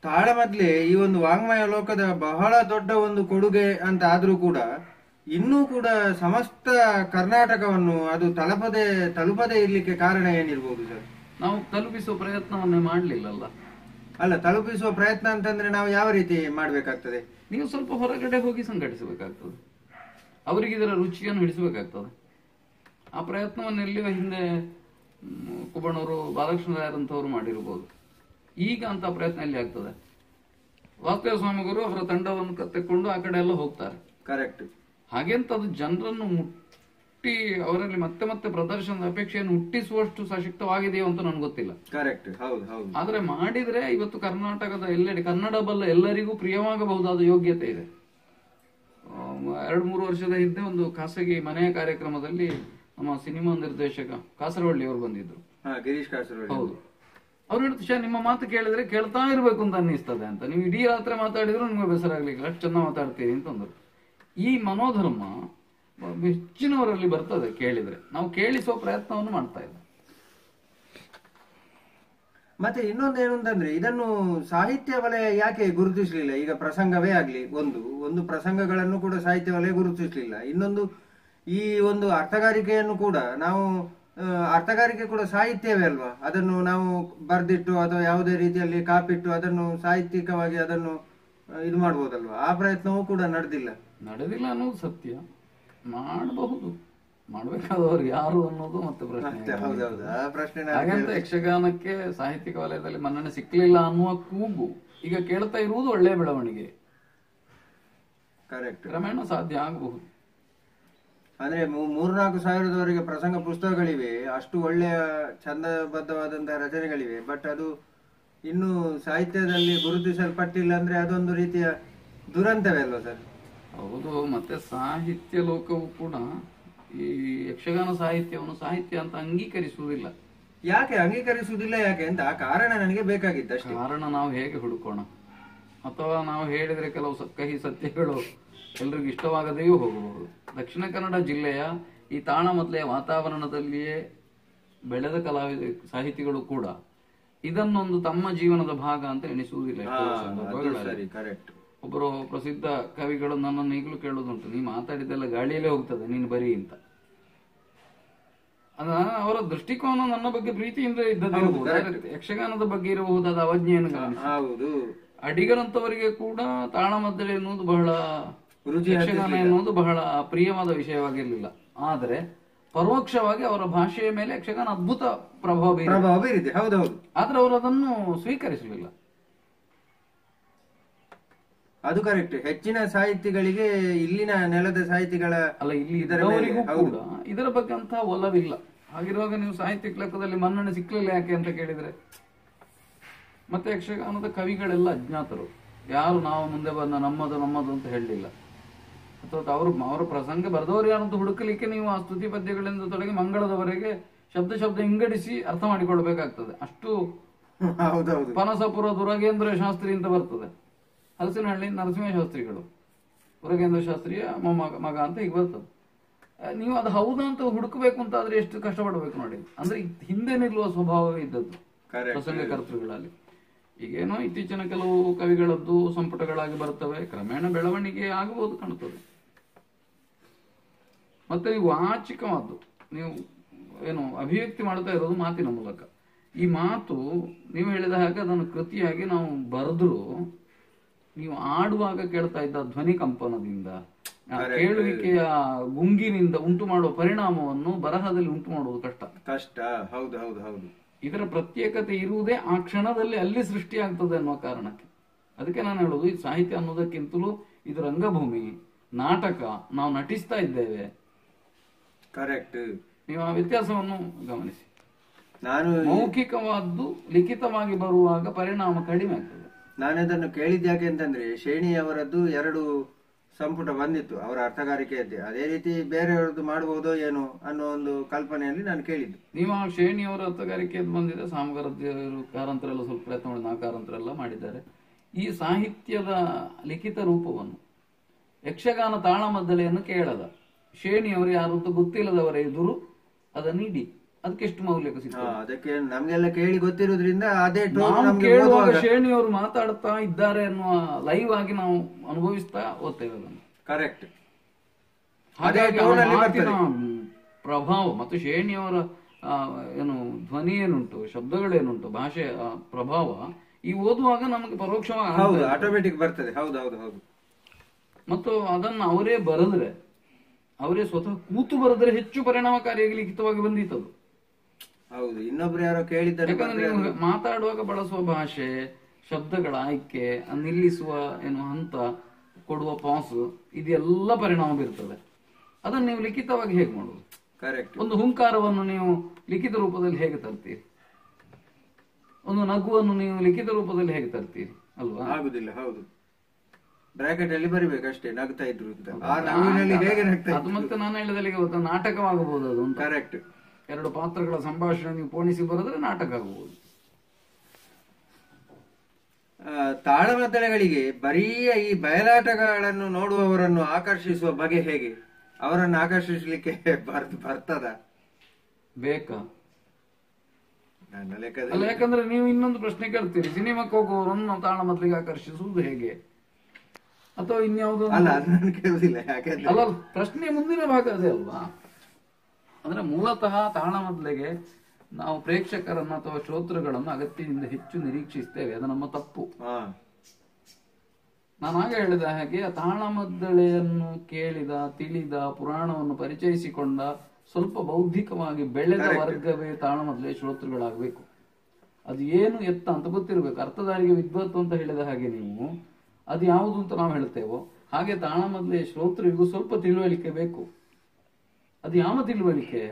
ತಾಳಮದ್ಲೆ ಈ ಒಂದು ವಾಂಗ್ಮಯ ಲೋಕದ ಬಹಳ ದೊಡ್ಡ ಒಂದು ಕೊಡುಗೆ ಅಂತ ಆದ್ರೂ ಕೂಡ ಇನ್ನೂ ಕೂಡ ಸಮಸ್ತ ಕರ್ನಾಟಕವನ್ನು ಅದು ತಲುಪದೇ ಇರ್ಲಿಕ್ಕೆ ಕಾರಣ ಏನಿರ್ಬೋದು ಸರ್? ನಾವು ತಲುಪಿಸುವ ಪ್ರಯತ್ನವನ್ನೇ ಮಾಡ್ಲಿಲ್ಲಲ್ಲ. ಅಲ್ಲ, ತಲುಪಿಸುವ ಪ್ರಯತ್ನ ಅಂತಂದ್ರೆ ನಾವು ಯಾವ ರೀತಿ ಮಾಡ್ಬೇಕಾಗ್ತದೆ? ನೀವು ಸ್ವಲ್ಪ ಹೊರಗಡೆ ಹೋಗಿ ಸಂಘಟಿಸಬೇಕಾಗ್ತದೆ, ಅವರಿಗೆ ಇದರ ರುಚಿಯನ್ನು ಹಿಡಿಸಬೇಕಾಗ್ತದೆ. ಆ ಪ್ರಯತ್ನವನ್ನು ಎಲ್ಲಿಯೋ ಹಿಂದೆ ಕುಬಣವರು, ಬಾಲಕೃಷ್ಣರಾಯರಂತವರು ಮಾಡಿರ್ಬೋದು. ಈಗ ಅಂತ ಪ್ರಯತ್ನ ಎಲ್ಲಿ ಆಗ್ತದೆ? ವಾಸುದೇವ ಸ್ವಾಮಿಗಳು ಅವರ ತಂಡವನ್ನು ತೆಕ್ಕೊಂಡು ಆ ಕಡೆ ಎಲ್ಲ ಹೋಗ್ತಾರೆ. ಕರೆಕ್ಟ್. ಹಾಗೆಂತ ಅದು ಜನರನ್ನು ಮುಟ್ಟಿ ಅವರಲ್ಲಿ ಮತ್ತೆ ಮತ್ತೆ ಪ್ರದರ್ಶನದ ಅಪೇಕ್ಷೆಯನ್ನು ಹುಟ್ಟಿಸುವಷ್ಟು ಸಶಕ್ತವಾಗಿದೆಯೋ ಅಂತ ನನ್ಗೆ ಗೊತ್ತಿಲ್ಲ. ಕರೆಕ್ಟ್. ಹೌದು, ಹೌದು. ಆದ್ರೆ ಮಾಡಿದ್ರೆ ಇವತ್ತು ಕರ್ನಾಟಕದ ಎಲ್ಲೆಡೆ ಕನ್ನಡ ಬಲ್ಲ ಎಲ್ಲರಿಗೂ ಪ್ರಿಯವಾಗಬಹುದಾದ ಯೋಗ್ಯತೆ ಇದೆ. 2-3 ವರ್ಷದ ಹಿಂದೆ ಒಂದು ಖಾಸಗಿ ಮನೆಯ ಕಾರ್ಯಕ್ರಮದಲ್ಲಿ ನಮ್ಮ ಸಿನಿಮಾ ನಿರ್ದೇಶಕ ಕಾಸರವಳ್ಳಿ ಅವರು ಬಂದಿದ್ರು. ಗಿರೀಶ್ ಕಾಸರವಳ್ಳಿ. ಹೌದು. ಅವ್ರು ಹೇಳ್ತಾರೆ, ನಿಮ್ಮ ಮಾತು ಕೇಳಿದ್ರೆ ಕೇಳ್ತಾ ಇರ್ಬೇಕು ಅಂತ ಅನ್ನಿಸ್ತದೆ ಅಂತ. ನೀವು ಇಡೀ ರಾತ್ರಿ ಮಾತಾಡಿದ್ರು ನಿಮ್ಗೆ ಬೇಸರ ಆಗ್ಲಿಲ್ಲ, ಅಷ್ಟು ಚೆನ್ನಾಗಿ ಮಾತಾಡ್ತೀರಿ ಅಂತಂದ್ರು. ಈ ಮನೋಧರ್ಮ ಹೆಚ್ಚಿನವರಲ್ಲಿ ಬರ್ತದೆ ಕೇಳಿದ್ರೆ. ನಾವು ಕೇಳಿಸುವ ಪ್ರಯತ್ನವನ್ನು ಮಾಡ್ತಾ ಇಲ್ಲ. ಮತ್ತೆ ಇನ್ನೊಂದು ಏನು ಅಂತಂದ್ರೆ ಇದನ್ನು ಸಾಹಿತ್ಯ ವಲಯ ಯಾಕೆ ಗುರುತಿಸಲಿಲ್ಲ? ಈಗ ಪ್ರಸಂಗವೇ ಆಗ್ಲಿ, ಒಂದು ಪ್ರಸಂಗಗಳನ್ನು ಕೂಡ ಸಾಹಿತ್ಯ ವಲಯ ಗುರುತಿಸಲಿಲ್ಲ. ಇನ್ನೊಂದು ಈ ಒಂದು ಅರ್ಥಗಾರಿಕೆಯನ್ನು ಕೂಡ ನಾವು ಅರ್ಥಗಾರಿಕೆ ಕೂಡ ಸಾಹಿತ್ಯವೇ ಅಲ್ವಾ? ಅದನ್ನು ನಾವು ಬರ್ದಿಟ್ಟು ಅಥವಾ ಯಾವುದೇ ರೀತಿಯಲ್ಲಿ ಕಾಪಿಟ್ಟು ಅದನ್ನು ಸಾಹಿತ್ಯಿಕವಾಗಿ ಅದನ್ನು ಇದು ಮಾಡ್ಬೋದಲ್ವಾ? ಆ ಪ್ರಯತ್ನವೂ ಕೂಡ ನಡೆದಿಲ್ಲ ಅನ್ನೋದು ಸತ್ಯ. ಮಾಡಬಹುದು, ಮಾಡ್ಬೇಕಾದವರು ಯಾರು ಅನ್ನೋದು ಮತ್ತೆ ಪ್ರಶ್ನೆ. ಹೌದೌದು, ಆ ಪ್ರಶ್ನೆ. ಹಾಗಂತ ಯಕ್ಷಗಾನಕ್ಕೆ ಸಾಹಿತ್ಯಿಕ ವಲಯದಲ್ಲಿ ಮನ್ನಣೆ ಸಿಕ್ಲಿಲ್ಲ ಅನ್ನುವ ಕೂಗು ಈಗ ಕೇಳ್ತಾ ಇರುವುದು ಒಳ್ಳೆಯ ಬೆಳವಣಿಗೆ. ಕರೆಕ್ಟ್, ಕ್ರಮೇಣ ಸಾಧ್ಯ ಆಗಬಹುದು. ಅಂದ್ರೆ 3-4 ಸಾವಿರದವರೆಗೆ ಪ್ರಸಂಗ ಪುಸ್ತಕಗಳಿವೆ, ಅಷ್ಟು ಒಳ್ಳೆಯ ಛಂದಬದ್ಧವಾದಂತಹ ರಚನೆಗಳಿವೆ. ಬಟ್ ಅದು ಇನ್ನು ಸಾಹಿತ್ಯದಲ್ಲಿ ಗುರುತಿಸಲ್ಪಟ್ಟಿಲ್ಲ ಅಂದ್ರೆ ಅದೊಂದು ರೀತಿಯ ದುರಂತವೇ ಅಲ್ವಾ ಸರ್? ಹೌದು. ಮತ್ತೆ ಸಾಹಿತ್ಯ ಲೋಕವು ಕೂಡ ಈ ಯಕ್ಷಗಾನ ಸಾಹಿತ್ಯವನ್ನು ಸಾಹಿತ್ಯ ಅಂತ ಅಂಗೀಕರಿಸುವುದಿಲ್ಲ. ಯಾಕೆ ಅಂಗೀಕರಿಸುವುದಿಲ್ಲ? ಯಾಕೆ ಅಂತ ಆ ಕಾರಣ ನನಗೆ ಬೇಕಾಗಿದ್ದಷ್ಟೇ. ಕಾರಣ ನಾವು ಹೇಗೆ ಹುಡುಕೋಣ? ಅಥವಾ ನಾವು ಹೇಳಿದ್ರೆ ಕೆಲವು ಕಹಿ ಸತ್ಯಗಳು ಎಲ್ರಿಗೂ ಇಷ್ಟವಾಗದೆಯೂ ಹೋಗಬಹುದು. ದಕ್ಷಿಣ ಕನ್ನಡ ಜಿಲ್ಲೆಯ ಈ ತಾಳಮದ್ದಲೆಯ ವಾತಾವರಣದಲ್ಲಿಯೇ ಬೆಳೆದ ಸಾಹಿತಿಗಳು ಕೂಡ ಇದನ್ನೊಂದು ತಮ್ಮ ಜೀವನದ ಭಾಗ ಅಂತ ಎಣಿಸುವುದಿಲ್ಲ. ಒಬ್ಬರು ಪ್ರಸಿದ್ಧ ಕವಿಗಳು ನನ್ನನ್ನು ಈಗಲೂ ಕೇಳುವುದುಂಟು, ನೀ ಮಾತಾಡಿದೆಲ್ಲ ಗಾಳಿಯಲ್ಲೇ ಹೋಗ್ತದೆ, ನೀನು ಬರೀ ಅಂತ. ಅವರ ದೃಷ್ಟಿಕೋನ ನನ್ನ ಬಗ್ಗೆ ಪ್ರೀತಿಯಿಂದ ಇದ್ದದ್ದು, ಯಕ್ಷಗಾನದ ಬಗ್ಗೆ ಇರಬಹುದಾದ ಅವಜ್ಞೆಯನ್ನು ಅಡಿಗರಂತವರಿಗೆ ಕೂಡ ತಾಳಮದ್ದಲೆ ಎನ್ನುವುದು ಬಹಳ ಯಕ್ಷಗಾನ ಎನ್ನುವುದು ಬಹಳ ಪ್ರಿಯವಾದ ವಿಷಯವಾಗಿರಲಿಲ್ಲ. ಆದರೆ ಪರೋಕ್ಷವಾಗಿ ಅವರ ಭಾಷೆಯ ಮೇಲೆ ಯಕ್ಷಗಾನ ಅದ್ಭುತ ಪ್ರಭಾವ ಬೀರಿದೆ. ಆದ್ರೆ ಅವರು ಅದನ್ನು ಸ್ವೀಕರಿಸಲಿಲ್ಲ. ಅದು ಕರೆಕ್ಟ್. ಹೆಚ್ಚಿನ ಸಾಹಿತಿಗಳಿಗೆ ಇಲ್ಲಿನ ನೆಲದ ಸಾಹಿತಿಗಳ ಅಲ್ಲ, ಇಲ್ಲಿ ಇದರವರೆಗೂ ಕೂಡ ಇದರ ಬಗ್ಗೆ ಅಂತ ಒಲವಿಲ್ಲ. ಹಾಗಿರುವಾಗ ನೀವು ಸಾಹಿತ್ಯಿಕ ಲೆಕ್ಕದಲ್ಲಿ ಮನ್ನಣೆ ಸಿಕ್ಕಲಿಲ್ಲ ಯಾಕೆ ಅಂತ ಕೇಳಿದ್ರೆ, ಮತ್ತೆ ಯಕ್ಷಗಾನದ ಕವಿಗಳೆಲ್ಲ ಅಜ್ಞಾತರು. ಯಾರು ನಾವು ಮುಂದೆ ಬಂದ ನಮ್ಮದು ಅಂತ ಹೇಳಲಿಲ್ಲ. ಅಥವಾ ಅವರ ಪ್ರಸಂಗ ಬರೆದವರು ಯಾರಂತ ಹುಡುಕಲಿಕ್ಕೆ ನೀವು ಆ ಸ್ತುತಿ ಪದ್ಯಗಳಿಂದ ತೊಡಗಿ ಮಂಗಳದವರೆಗೆ ಶಬ್ದ ಇಂಗಡಿಸಿ ಅರ್ಥ ಮಾಡಿಕೊಳ್ಬೇಕಾಗ್ತದೆ. ಅಷ್ಟು ಪನಸಪುರ ದುರಗೇಂದ್ರ ಶಾಸ್ತ್ರಿ ಅಂತ ಬರ್ತದೆ, ಹಲಸಿನಹಳ್ಳಿ ನರಸಿಂಹ ಶಾಸ್ತ್ರಿಗಳು, ಉರಗೇಂದ್ರ ಶಾಸ್ತ್ರಿಯ ಮಗ ಅಂತ ಈಗ ಬರ್ತದೆ. ನೀವು ಅದು ಹೌದಾ ಅಂತ ಹುಡುಕಬೇಕು ಅಂತ ಆದ್ರೆ ಎಷ್ಟು ಕಷ್ಟಪಡಬೇಕು ನೋಡಿ. ಅಂದ್ರೆ ಹಿಂದೆ ನಿಲ್ಲುವ ಸ್ವಭಾವವೇ ಇದ್ದದ್ದು ಪ್ರಸಂಗ ಕರ್ತೃಗಳಲ್ಲಿ. ಈಗೇನೋ ಇತ್ತೀಚಿನ ಕೆಲವು ಕವಿಗಳದ್ದು ಸಂಪುಟಗಳಾಗಿ ಬರ್ತವೆ, ಕ್ರಮೇಣ ಬೆಳವಣಿಗೆ ಆಗಬಹುದು ಕಾಣುತ್ತದೆ. ಮತ್ತೆ ಈ ವಾಚಿಕವಾದ್ದು ನೀವು ಏನು ಅಭಿವ್ಯಕ್ತಿ ಮಾಡ್ತಾ ಇರೋದು ಮಾತಿನ ಮೂಲಕ. ಈ ಮಾತು ನೀವು ಹೇಳಿದ ಹಾಗೆ ಅದನ್ನು ಕೃತಿಯಾಗಿ ನಾವು ಬರೆದ್ರು ನೀವು ಆಡುವಾಗ ಕೇಳ್ತಾ ಇದ್ದ ಧ್ವನಿ ಕಂಪನದಿಂದ, ಕೇಳುವಿಕೆಯ ಗುಂಗಿನಿಂದ ಉಂಟು ಮಾಡುವ ಪರಿಣಾಮವನ್ನು ಬರಹದಲ್ಲಿ ಉಂಟು ಮಾಡುವುದು ಕಷ್ಟ. ಹೌದು. ಇದರ ಪ್ರತ್ಯೇಕತೆ ಇರುವುದೇ ಆ ಕ್ಷಣದಲ್ಲಿ ಅಲ್ಲಿ ಸೃಷ್ಟಿಯಾಗ್ತದೆ ಅನ್ನುವ ಕಾರಣಕ್ಕೆ. ಅದಕ್ಕೆ ನಾನು ಹೇಳುದು, ಈ ಸಾಹಿತ್ಯ ಅನ್ನೋದಕ್ಕಿಂತಲೂ ಇದು ರಂಗಭೂಮಿ, ನಾಟಕ, ನಾವು ನಟಿಸ್ತಾ ಇದ್ದೇವೆ. ಕರೆಕ್ಟ್. ನೀವು ಆ ವ್ಯತ್ಯಾಸವನ್ನು ಗಮನಿಸಿ. ನಾನು ಮೌಖಿಕವಾದ್ದು ಲಿಖಿತವಾಗಿ ಬರುವಾಗ ಪರಿಣಾಮ ಕಡಿಮೆ ಆಗ್ತದೆ. ನಾನು ಅದನ್ನು ಕೇಳಿದ್ಯಾಕೆ ಅಂತಂದ್ರೆ, ಶೇಣಿಯವರದ್ದು 2 ಸಂಪುಟ ಬಂದಿತ್ತು ಅವರ ಅರ್ಥಗಾರಿಕೆಯದ್ದೇ. ಅದೇ ರೀತಿ ಬೇರೆಯವರದ್ದು ಮಾಡಬಹುದೋ ಏನೋ ಅನ್ನೋ ಒಂದು ಕಲ್ಪನೆಯಲ್ಲಿ ನಾನು ಕೇಳಿದ್ದು. ನೀವು ಆ ಶೇಣಿಯವರ ಅರ್ಥಗಾರಿಕೆಯದ್ದು ಬಂದಿದೆ, ಸಾಮಗಾರರು ಕಾರಂತರೆಲ್ಲ ಸ್ವಲ್ಪ ಪ್ರಯತ್ನ ಮಾಡಿ, ನಾಕಾರಂತರೆಲ್ಲ ಮಾಡಿದ್ದಾರೆ. ಈ ಸಾಹಿತ್ಯದ ಲಿಖಿತ ರೂಪವನ್ನು ಯಕ್ಷಗಾನ ತಾಳಮದ್ದಲೆಯನ್ನು ಕೇಳದ ಶೇಣಿಯವರು ಯಾರು ಅಂತ ಗೊತ್ತಿಲ್ಲದವರ ಎದುರು ಅದನ್ನು ಇಡಿ, ಅದಕ್ಕೆ ಎಷ್ಟು ಮೌಲ್ಯಕ್ಕೆ ಸಿಗ್ತದೆ? ಅದಕ್ಕೆ ನಮ್ಗೆಲ್ಲ ಕೇಳಿ ಗೊತ್ತಿರೋದ್ರಿಂದ ಅದೇ ಕೇಳುವಾಗ ಶೇಣಿಯವರು ಮಾತಾಡ್ತಾ ಇದ್ದಾರೆ ಅನ್ನುವ ಲೈವ್ ಆಗಿ ನಾವು ಅನುಭವಿಸ್ತಾ ಓದ್ತೇವೆ ಅದನ್ನು. ಕರೆಕ್ಟ್. ಹಾಗಾಗಿ ಮಾತಿನ ಪ್ರಭಾವ ಮತ್ತು ಶೇಣಿಯವರ ಏನು ಧ್ವನಿ ಏನುಂಟು, ಶಬ್ದಗಳೇನುಂಟು, ಭಾಷೆಯ ಪ್ರಭಾವ ಈ ಓದುವಾಗ ನಮಗೆ ಪರೋಕ್ಷವಾಗಿ ಆಟೋಮೆಟಿಕ್ ಬರ್ತದೆ. ಹೌದು. ಮತ್ತು ಅದನ್ನು ಅವರೇ ಬರೆದ್ರೆ, ಅವರೇ ಸ್ವತಃ ಕೂತು ಬರೆದ್ರೆ ಹೆಚ್ಚು ಪರಿಣಾಮಕಾರಿಯಾಗಿ ಲಿಖಿತವಾಗಿ ಬಂದಿತ್ತದು. ಹೌದು, ಇನ್ನೊಬ್ರು ಯಾರೋ ಕೇಳಿದ್ದಾರೆ. ಯಾಕಂದ್ರೆ ನೀವು ಮಾತಾಡುವಾಗ ಬಳಸುವ ಭಾಷೆ, ಶಬ್ದಗಳ ಆಯ್ಕೆ, ನಿಲ್ಲಿಸುವ ಏನು ಹಂತ, ಕೊಡುವ ಪಾಸ್, ಇದೆಲ್ಲ ಪರಿಣಾಮ ಬೀರ್ತದೆ. ಅದನ್ನು ನೀವು ಲಿಖಿತವಾಗಿ ಹೇಗೆ ಮಾಡುವುದು? ಕರೆಕ್ಟ್. ಒಂದು ಹುಂಕಾರವನ್ನು ನೀವು ಲಿಖಿತ ರೂಪದಲ್ಲಿ ಹೇಗೆ ತರ್ತೀರಿ? ಒಂದು ನಗುವನ್ನು ನೀವು ಲಿಖಿತ ರೂಪದಲ್ಲಿ ಹೇಗೆ ತರ್ತೀರಿ? ಅಲ್ವಾ? ಆಗುದಿಲ್ಲ. ಹೌದು, ಬ್ರಾಕೆಟ್ ಅಲ್ಲಿ ಬರಿಬೇಕಷ್ಟೇ, ನಗ್ತಾ ಇದ್ರು. ಅದು ಮತ್ತೆ ನಾನು ಹೇಳಿದಲ್ಲಿ ನಾಟಕವಾಗಬಹುದು ಅದು. ಕರೆಕ್ಟ್. 2 ಪಾತ್ರಗಳ ಸಂಭಾಷಣೆ ನೀವು ಪೋಣಿಸಿ ಬರೆದ್ರೆ ನಾಟಕ ಆಗಬಹುದು. ತಾಳಮದ್ದಳೆಗಳಿಗೆ ಬರೀ ಈ ಬಯಲಾಟಗಳನ್ನು ನೋಡುವವರನ್ನು ಆಕರ್ಷಿಸುವ ಬಗೆ ಹೇಗೆ? ಅವರನ್ನು ಆಕರ್ಷಿಸಲಿಕ್ಕೆ ಬರ್ತದ? ಬೇಕಾ? ಅಲ್ಲ, ಯಾಕಂದ್ರೆ ನೀವು ಇನ್ನೊಂದು ಪ್ರಶ್ನೆ ಕೇಳ್ತೀರಿ, ಸಿನಿಮಾಕ್ಕೆ ಹೋಗುವವರನ್ನು ತಾಳ ಮೊದಲಿಗೆ ಆಕರ್ಷಿಸುವುದು ಹೇಗೆ, ಅಥವಾ ಇನ್ಯಾವುದೋ ಅಲ್ಲ. ಪ್ರಶ್ನೆ ಮುಂದಿನ ಭಾಗ ಅದೇ ಅಲ್ವಾ. ಅಂದ್ರೆ ಮೂಲತಃ ತಾಳ ಮೊದಲಿಗೆ ನಾವು ಪ್ರೇಕ್ಷಕರನ್ನು ಅಥವಾ ಶ್ರೋತೃಗಳನ್ನು ಅಗತ್ಯದಿಂದ ಹೆಚ್ಚು ನಿರೀಕ್ಷಿಸ್ತೇವೆ, ಅದು ನಮ್ಮ ತಪ್ಪು. ನಾನು ಆಗ ಹೇಳಿದ ಹಾಗೆ ತಾಳಮದ್ದಳೆಯನ್ನು ಕೇಳಿದ, ತಿಳಿದ, ಪುರಾಣವನ್ನು ಪರಿಚಯಿಸಿಕೊಂಡ, ಸ್ವಲ್ಪ ಬೌದ್ಧಿಕವಾಗಿ ಬೆಳೆದ ವರ್ಗವೇ ತಾಳಮದ್ದಳೆ ಶ್ರೋತೃಗಳಾಗಬೇಕು. ಅದು ಏನು ಎತ್ತ ಅಂತ ಗೊತ್ತಿರಬೇಕು. ಅರ್ಥಧಾರಿಗೆ ವಿದ್ವತ್ತು ಅಂತ ಹೇಳಿದ ಹಾಗೆ ನೀವು ಅದು ಯಾವುದು ಅಂತ ನಾವು ಹೇಳ್ತೇವೋ ಹಾಗೆ ತಾಳಮದ್ದಳೆ ಶ್ರೋತೃವಿಗೂ ಸ್ವಲ್ಪ ತಿಳುವಳಿಕೆ ಬೇಕು. ಅದು ಯಾವ ತಿಳುವಳಿಕೆ?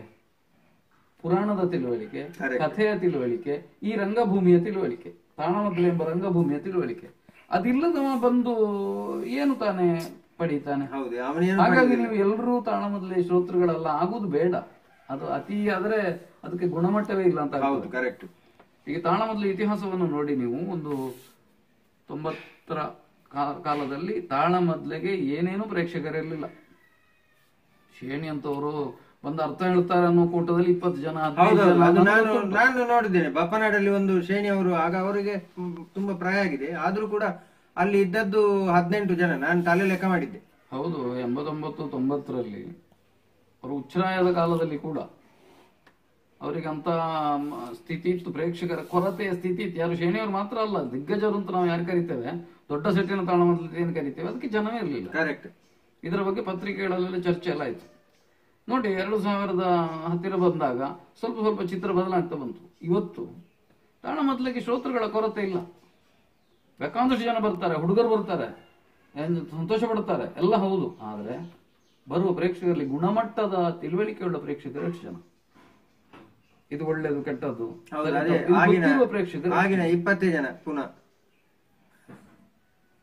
ಪುರಾಣದ ತಿಳುವಳಿಕೆ, ಕಥೆಯ ತಿಳುವಳಿಕೆ, ಈ ರಂಗಭೂಮಿಯ ತಿಳುವಳಿಕೆ, ತಾಳಮದ್ದಳೆ ಎಂಬ ರಂಗಭೂಮಿಯ ತಿಳುವಳಿಕೆ. ಅದಿಲ್ಲದವ ಬಂದು ಏನು ತಾನೇ ಪಡೀತಾನೆ? ಹಾಗಾಗಿ ನೀವು ಎಲ್ಲರೂ ತಾಳಮದ್ದಳೆ ಶ್ರೋತೃಗಳೆಲ್ಲ ಆಗುದು ಬೇಡ. ಅದು ಅತಿ ಆದ್ರೆ ಅದಕ್ಕೆ ಗುಣಮಟ್ಟವೇ ಇಲ್ಲ ಅಂತ. ಕರೆಕ್ಟ್. ಈಗ ತಾಳಮದ್ದಳೆ ಇತಿಹಾಸವನ್ನು ನೋಡಿ ನೀವು, ಒಂದು 90ರ ಕಾಲದಲ್ಲಿ ತಾಳಮದ್ದಳೆಗೆ ಏನೇನು ಪ್ರೇಕ್ಷಕರಿರಲಿಲ್ಲ. ಶೇಣಿ ಅಂತವರು ಒಂದು ಅರ್ಥ ಹೇಳ್ತಾರೆ ಅನ್ನೋ ಕೂಟದಲ್ಲಿ 20 ಜನ. ನಾನು ನೋಡಿದ್ದೇನೆ ಬಪ್ಪನಾಡಲ್ಲಿ ಒಂದು ಶೇಣಿ ಅವರು, ಆಗ ಅವರಿಗೆ ತುಂಬಾ ಪ್ರಾಯ ಆಗಿದೆ, ಆದ್ರೂ ಕೂಡ ಅಲ್ಲಿ ಇದ್ದದ್ದು 18 ಜನ. ನಾನು ತಲೆ ಲೆಕ್ಕ ಮಾಡಿದ್ದೆ. ಹೌದು, 89, 90ರಲ್ಲಿ ಅವರು ಉಚ್ಛ್ರಾಯದ ಕಾಲದಲ್ಲಿ ಕೂಡ ಅವರಿಗೆ ಅಂತ ಸ್ಥಿತಿ ಇತ್ತು, ಪ್ರೇಕ್ಷಕರ ಕೊರತೆಯ ಸ್ಥಿತಿ ಇತ್ತು. ಯಾರು ಶೇಣಿಯವರು ಮಾತ್ರ ಅಲ್ಲ, ದಿಗ್ಗಜರು ಅಂತ ನಾವು ಯಾರು ಕರಿತೇವೆ, ದೊಡ್ಡ ಸೆಟ್ಟಿನ ತಾಳಮದ್ದಳೆ ಏನು ಕರಿತೇವೆ, ಅದಕ್ಕೆ ಜನವೇ ಇರಲಿಲ್ಲ. ಕರೆಕ್ಟ್. ಇದರ ಬಗ್ಗೆ ಪತ್ರಿಕೆಗಳಲ್ಲೆಲ್ಲ ಚರ್ಚೆ ಎಲ್ಲ ಆಯ್ತು. ನೋಡಿ, 2000 ಹತ್ತಿರ ಬಂದಾಗ ಸ್ವಲ್ಪ ಸ್ವಲ್ಪ ಚಿತ್ರ ಬದಲಾಗ್ತಾ ಬಂತು. ಇವತ್ತು ತಾಳಮದ್ದಳೆಗೆ ಶ್ರೋತೃಗಳ ಕೊರತೆ ಇಲ್ಲ. ಬೇಕಾದಷ್ಟು ಜನ ಬರ್ತಾರೆ, ಹುಡುಗರು ಬರ್ತಾರೆ, ಸಂತೋಷ ಪಡ್ತಾರೆ, ಎಲ್ಲ ಹೌದು. ಆದ್ರೆ ಬರುವ ಪ್ರೇಕ್ಷಕರಲ್ಲಿ ಗುಣಮಟ್ಟದ ತಿಳುವಳಿಕೆಯುಳ್ಳ ಪ್ರೇಕ್ಷಕರು ಎಷ್ಟು ಜನ? ಇದು ಒಳ್ಳೇದು ಕೆಟ್ಟದ್ದು ಪ್ರೇಕ್ಷಕರು 20 ಜನ ಪುನಃ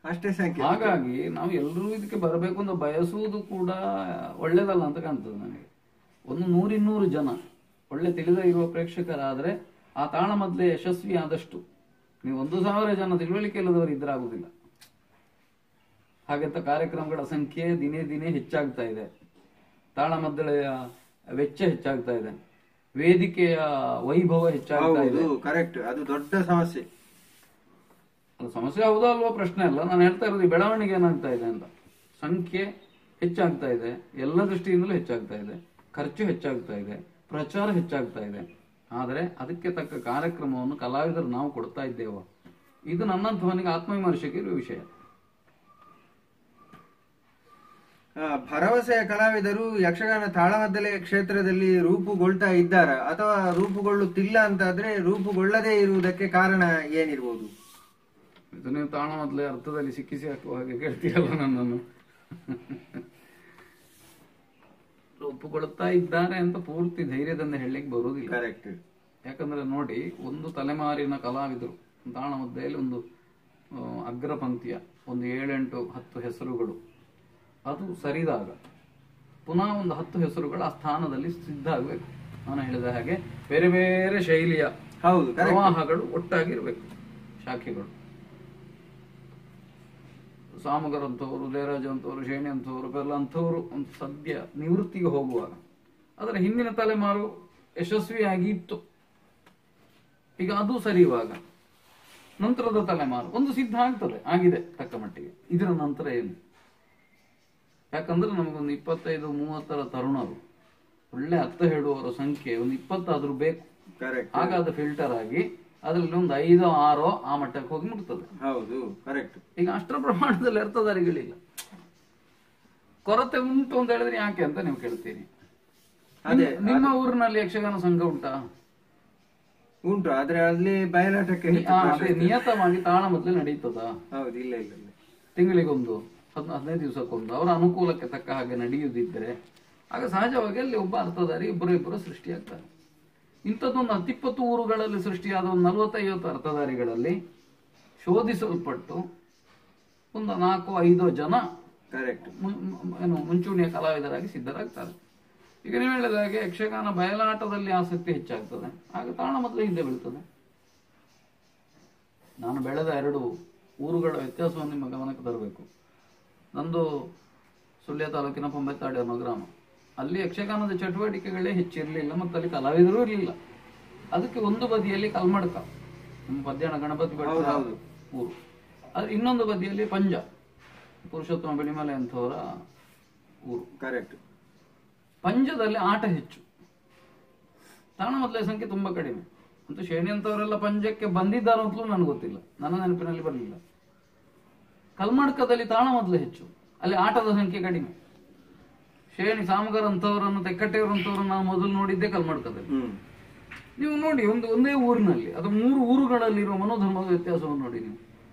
ಅಷ್ಟೇ ಸಂಖ್ಯೆ. ಹಾಗಾಗಿ ನಾವು ಎಲ್ಲರೂ ಇದಕ್ಕೆ ಬರಬೇಕು ಅಂತ ಬಯಸುವುದು ಕೂಡ ಒಳ್ಳೇದಲ್ಲ ಅಂತ ಕಾಣ್ತದೆ ನನಗೆ. 100-200 ಜನ ಒಳ್ಳೆ ತಿಳಿದ ಇರುವ ಪ್ರೇಕ್ಷಕರಾದ್ರೆ ಆ ತಾಳಮದ್ದಳೆ ಯಶಸ್ವಿ ಆದಷ್ಟು. ನೀವು 1000 ಜನ ತಿಳುವಳಿಕೆ ಇಲ್ಲದವರು ಇದ್ರಾಗುದಿಲ್ಲ. ಹಾಗಂತ ಕಾರ್ಯಕ್ರಮಗಳ ಸಂಖ್ಯೆ ದಿನೇ ದಿನೇ ಹೆಚ್ಚಾಗ್ತಾ ಇದೆ, ತಾಳಮದ್ದಳೆಯ ವೆಚ್ಚ ಹೆಚ್ಚಾಗ್ತಾ ಇದೆ, ವೇದಿಕೆಯ ವೈಭವ ಹೆಚ್ಚಾಗ್ತಾ ಇದೆ. ಕರೆಕ್ಟ್, ಅದು ದೊಡ್ಡ ಸಮಸ್ಯೆ. ಅದು ಸಮಸ್ಯೆ ಹೌದಾ ಅಲ್ವಾ ಪ್ರಶ್ನೆ ಅಲ್ಲ. ನಾನು ಹೇಳ್ತಾ ಇರೋದು ಬೆಳವಣಿಗೆ ಏನಾಗ್ತಾ ಇದೆ ಅಂತ. ಸಂಖ್ಯೆ ಹೆಚ್ಚಾಗ್ತಾ ಇದೆ, ಎಲ್ಲ ದೃಷ್ಟಿಯಿಂದಲೂ ಹೆಚ್ಚಾಗ್ತಾ ಇದೆ, ಖರ್ಚು ಹೆಚ್ಚಾಗ್ತಾ ಇದೆ, ಪ್ರಚಾರ ಹೆಚ್ಚಾಗ್ತಾ ಇದೆ. ಆದರೆ ಅದಕ್ಕೆ ತಕ್ಕ ಕಾರ್ಯಕ್ರಮವನ್ನು ಕಲಾವಿದರು ನಾವು ಕೊಡ್ತಾ ಇದ್ದೇವ? ಇದು ನನ್ನಂಥವನಿಗೆ ಆತ್ಮವಿಮರ್ಶೆಗೆ ಇರುವ ವಿಷಯ. ಭರವಸೆಯ ಕಲಾವಿದರು ಯಕ್ಷಗಾನ ತಾಳಮದ್ದಳೆ ಕ್ಷೇತ್ರದಲ್ಲಿ ರೂಪುಗೊಳ್ತಾ ಇದ್ದಾರ ಅಥವಾ ರೂಪುಗೊಳ್ಳುತ್ತಿಲ್ಲ ಅಂತಾದ್ರೆ ರೂಪುಗೊಳ್ಳದೇ ಇರುವುದಕ್ಕೆ ಕಾರಣ ಏನಿರ್ಬೋದು? ಇದು ನೀವು ತಾಳಮದ್ದಳೆ ಅರ್ಥದಲ್ಲಿ ಸಿಕ್ಕಿಸಿ ಹಾಕುವ ಹಾಗೆ ಕೇಳ್ತೀಯಲ್ಲ ನನ್ನನ್ನು. ರೂಪುಗೊಳ್ತಾ ಇದ್ದಾರೆ ಅಂತ ಪೂರ್ತಿ ಧೈರ್ಯದಿಂದ ಹೇಳಲಿಕ್ಕೆ ಬರುವುದಿಲ್ಲ. ಕರೆಕ್ಟ್. ಯಾಕಂದ್ರೆ ನೋಡಿ, ಒಂದು ತಲೆಮಾರಿನ ಕಲಾವಿದರು ತಾಳಮದ್ದಳೆಯಲ್ಲಿ ಒಂದು ಅಗ್ರಪಂಕ್ತಿಯ ಒಂದು 7-8-10 ಹೆಸರುಗಳು ಅದು ಸರಿದಾಗ ಪುನಃ ಒಂದು 10 ಹೆಸರುಗಳು ಆ ಸ್ಥಾನದಲ್ಲಿ ಸಿದ್ಧ ಆಗಬೇಕು. ನಾನು ಹೇಳಿದ ಹಾಗೆ ಬೇರೆ ಬೇರೆ ಶೈಲಿಯ ಪ್ರವಾಹಗಳು ಒಟ್ಟಾಗಿರ್ಬೇಕು. ಶಾಖೆಗಳು, ಸಾಮಗರಂಥವರು, ದೇವರಾಜ ಅಂತವರು, ಶೇಣಿ ಅಂತವರು, ಬೆಲ್ಲ ಅಂಥವರು ಒಂದು ಸದ್ಯ ನಿವೃತ್ತಿಗೆ ಹೋಗುವಾಗ ಅದರ ಹಿಂದಿನ ತಲೆಮಾರು ಯಶಸ್ವಿಯಾಗಿ ಇತ್ತು. ಈಗ ಅದು ಸರಿಯುವಾಗ ನಂತರದ ತಲೆಮಾರು ಒಂದು ಸಿದ್ಧ ಆಗ್ತದೆ, ಆಗಿದೆ ತಕ್ಕ ಮಟ್ಟಿಗೆ. ಇದರ ನಂತರ ಏನು? ಯಾಕಂದ್ರೆ ನಮಗೊಂದು 25-30 ತರುಣರು, ಒಳ್ಳೆ ಅರ್ಥ ಹೇಳುವವರ ಸಂಖ್ಯೆ ಒಂದು 20 ಆದ್ರೂ ಬೇಕು. ಹಾಗಾದ ಫಿಲ್ಟರ್ ಆಗಿ ಅದರಲ್ಲಿ ಒಂದು 5-6 ಆ ಮಟ್ಟಕ್ಕೆ ಹೋಗಿ ಮುಟ್ತದೆ. ಹೌದು, ಕರೆಕ್ಟ್. ಈಗ ಅಷ್ಟರ ಪ್ರಮಾಣದಲ್ಲಿ ಅರ್ಥಧಾರಿಗಳಿಲ್ಲ. ಕೊರತೆ ಉಂಟು ಅಂತ ಹೇಳಿದ್ರೆ ಯಾಕೆ ಅಂತ ನೀವು ಕೇಳ್ತೀರಿ. ನಿಮ್ಮ ಊರಿನಲ್ಲಿ ಯಕ್ಷಗಾನ ಸಂಘ ಉಂಟಾ? ಉಂಟು, ಆದ್ರೆ ಅಲ್ಲಿ ಬಯಲಾಟಕ್ಕೆ ನಿಯತವಾಗಿ ತಾಳಮದ್ದಳೆ ನಡೀತದ? ಹೌದು, ಇಲ್ಲ ಇಲ್ಲ. ತಿಂಗಳಿಗೊಂದು 15 ದಿವಸಕ್ಕೊಂದು ಅವರ ಅನುಕೂಲಕ್ಕೆ ತಕ್ಕ ಹಾಗೆ ನಡೆಯುವುದಿದ್ರೆ ಆಗ ಸಹಜವಾಗಿ ಅಲ್ಲಿ ಒಬ್ಬ ಅರ್ಥಧಾರಿ ಇಬ್ಬರು ಸೃಷ್ಟಿಯಾಗ್ತಾರೆ. ಇಂಥದ್ದೊಂದು 10-20 ಊರುಗಳಲ್ಲಿ ಸೃಷ್ಟಿಯಾದ ಒಂದು 40-50 ಅರ್ಥಧಾರಿಗಳಲ್ಲಿ ಶೋಧಿಸಲ್ಪಟ್ಟು ಒಂದು 4-5 ಜನ ಏನು ಮುಂಚೂಣಿಯ ಕಲಾವಿದರಾಗಿ ಸಿದ್ಧರಾಗ್ತಾರೆ. ಈಗ ನೀವು ಹೇಳಿದ ಹಾಗೆ ಯಕ್ಷಗಾನ ಬಯಲಾಟದಲ್ಲಿ ಆಸಕ್ತಿ ಹೆಚ್ಚಾಗ್ತದೆ, ಆಗ ತಾಳಮದ್ದಳೆ ಹಿಂದೆ ಬೀಳ್ತದೆ. ನಾನು ಬೆಳೆದ 2 ಊರುಗಳ ವ್ಯತ್ಯಾಸವನ್ನು ನಿಮ್ಮ ಗಮನಕ್ಕೆ ತರಬೇಕು. ನಂದು ಸುಳ್ಯ ತಾಲೂಕಿನ ಪೊಂಬೆತ್ತಾಡಿ ಅನ್ನೋ ಗ್ರಾಮ. ಅಲ್ಲಿ ಯಕ್ಷಗಾನದ ಚಟುವಟಿಕೆಗಳೇ ಹೆಚ್ಚಿರಲಿಲ್ಲ ಮತ್ತು ಅಲ್ಲಿ ಕಲಾವಿದರು ಇರಲಿಲ್ಲ. ಅದಕ್ಕೆ ಒಂದು ಬದಿಯಲ್ಲಿ ಕಲ್ಮಡ್ಕ, ನಮ್ಮ ಪದ್ಯಾಣ ಗಣಪತಿ ಭಟ್ರ ಊರು, ಅದ್ರ ಇನ್ನೊಂದು ಬದಿಯಲ್ಲಿ ಪಂಜ, ಪುರುಷೋತ್ತಮ ಬೆಳಿಮಲೆ ಅಂತವರ ಊರು. ಕರೆಕ್ಟ್. ಪಂಜದಲ್ಲಿ ಆಟ ಹೆಚ್ಚು, ತಾಳಮದ್ದಲೆ ಸಂಖ್ಯೆ ತುಂಬಾ ಕಡಿಮೆ. ಅಂತೂ ಶೇಣಿ ಅಂತವರೆಲ್ಲ ಪಂಜಕ್ಕೆ ಬಂದಿದ್ದಾರೋ ಅಂತಲೂ ನನಗೆ ಗೊತ್ತಿಲ್ಲ, ನನ್ನ ನೆನಪಿನಲ್ಲಿ ಬರಲಿಲ್ಲ. ಕಲ್ಮಡ್ಕದಲ್ಲಿ ತಾಳಮದ್ದಲೆ ಹೆಚ್ಚು, ಅಲ್ಲಿ ಆಟದ ಸಂಖ್ಯೆ ಕಡಿಮೆ. ಶೇಣಿ ಸಾಮಗರ್ ಅಂತವರನ್ನು, ತೆಕ್ಕಟ್ಟೆಯವರು ಅಂತವರನ್ನು ನಾವು ಮೊದಲು ನೋಡಿದ್ದೆ ಕಲ್ಮಡ್ಕದಲ್ಲಿ. ನೀವು ನೋಡಿ, ಒಂದೇ ಊರಿನಲ್ಲಿ ಅದು 3 ಊರುಗಳಲ್ಲಿರುವ ಮನೋಧರ್ಮದ ವ್ಯತ್ಯಾಸವನ್ನು ನೋಡಿ ನೀವು.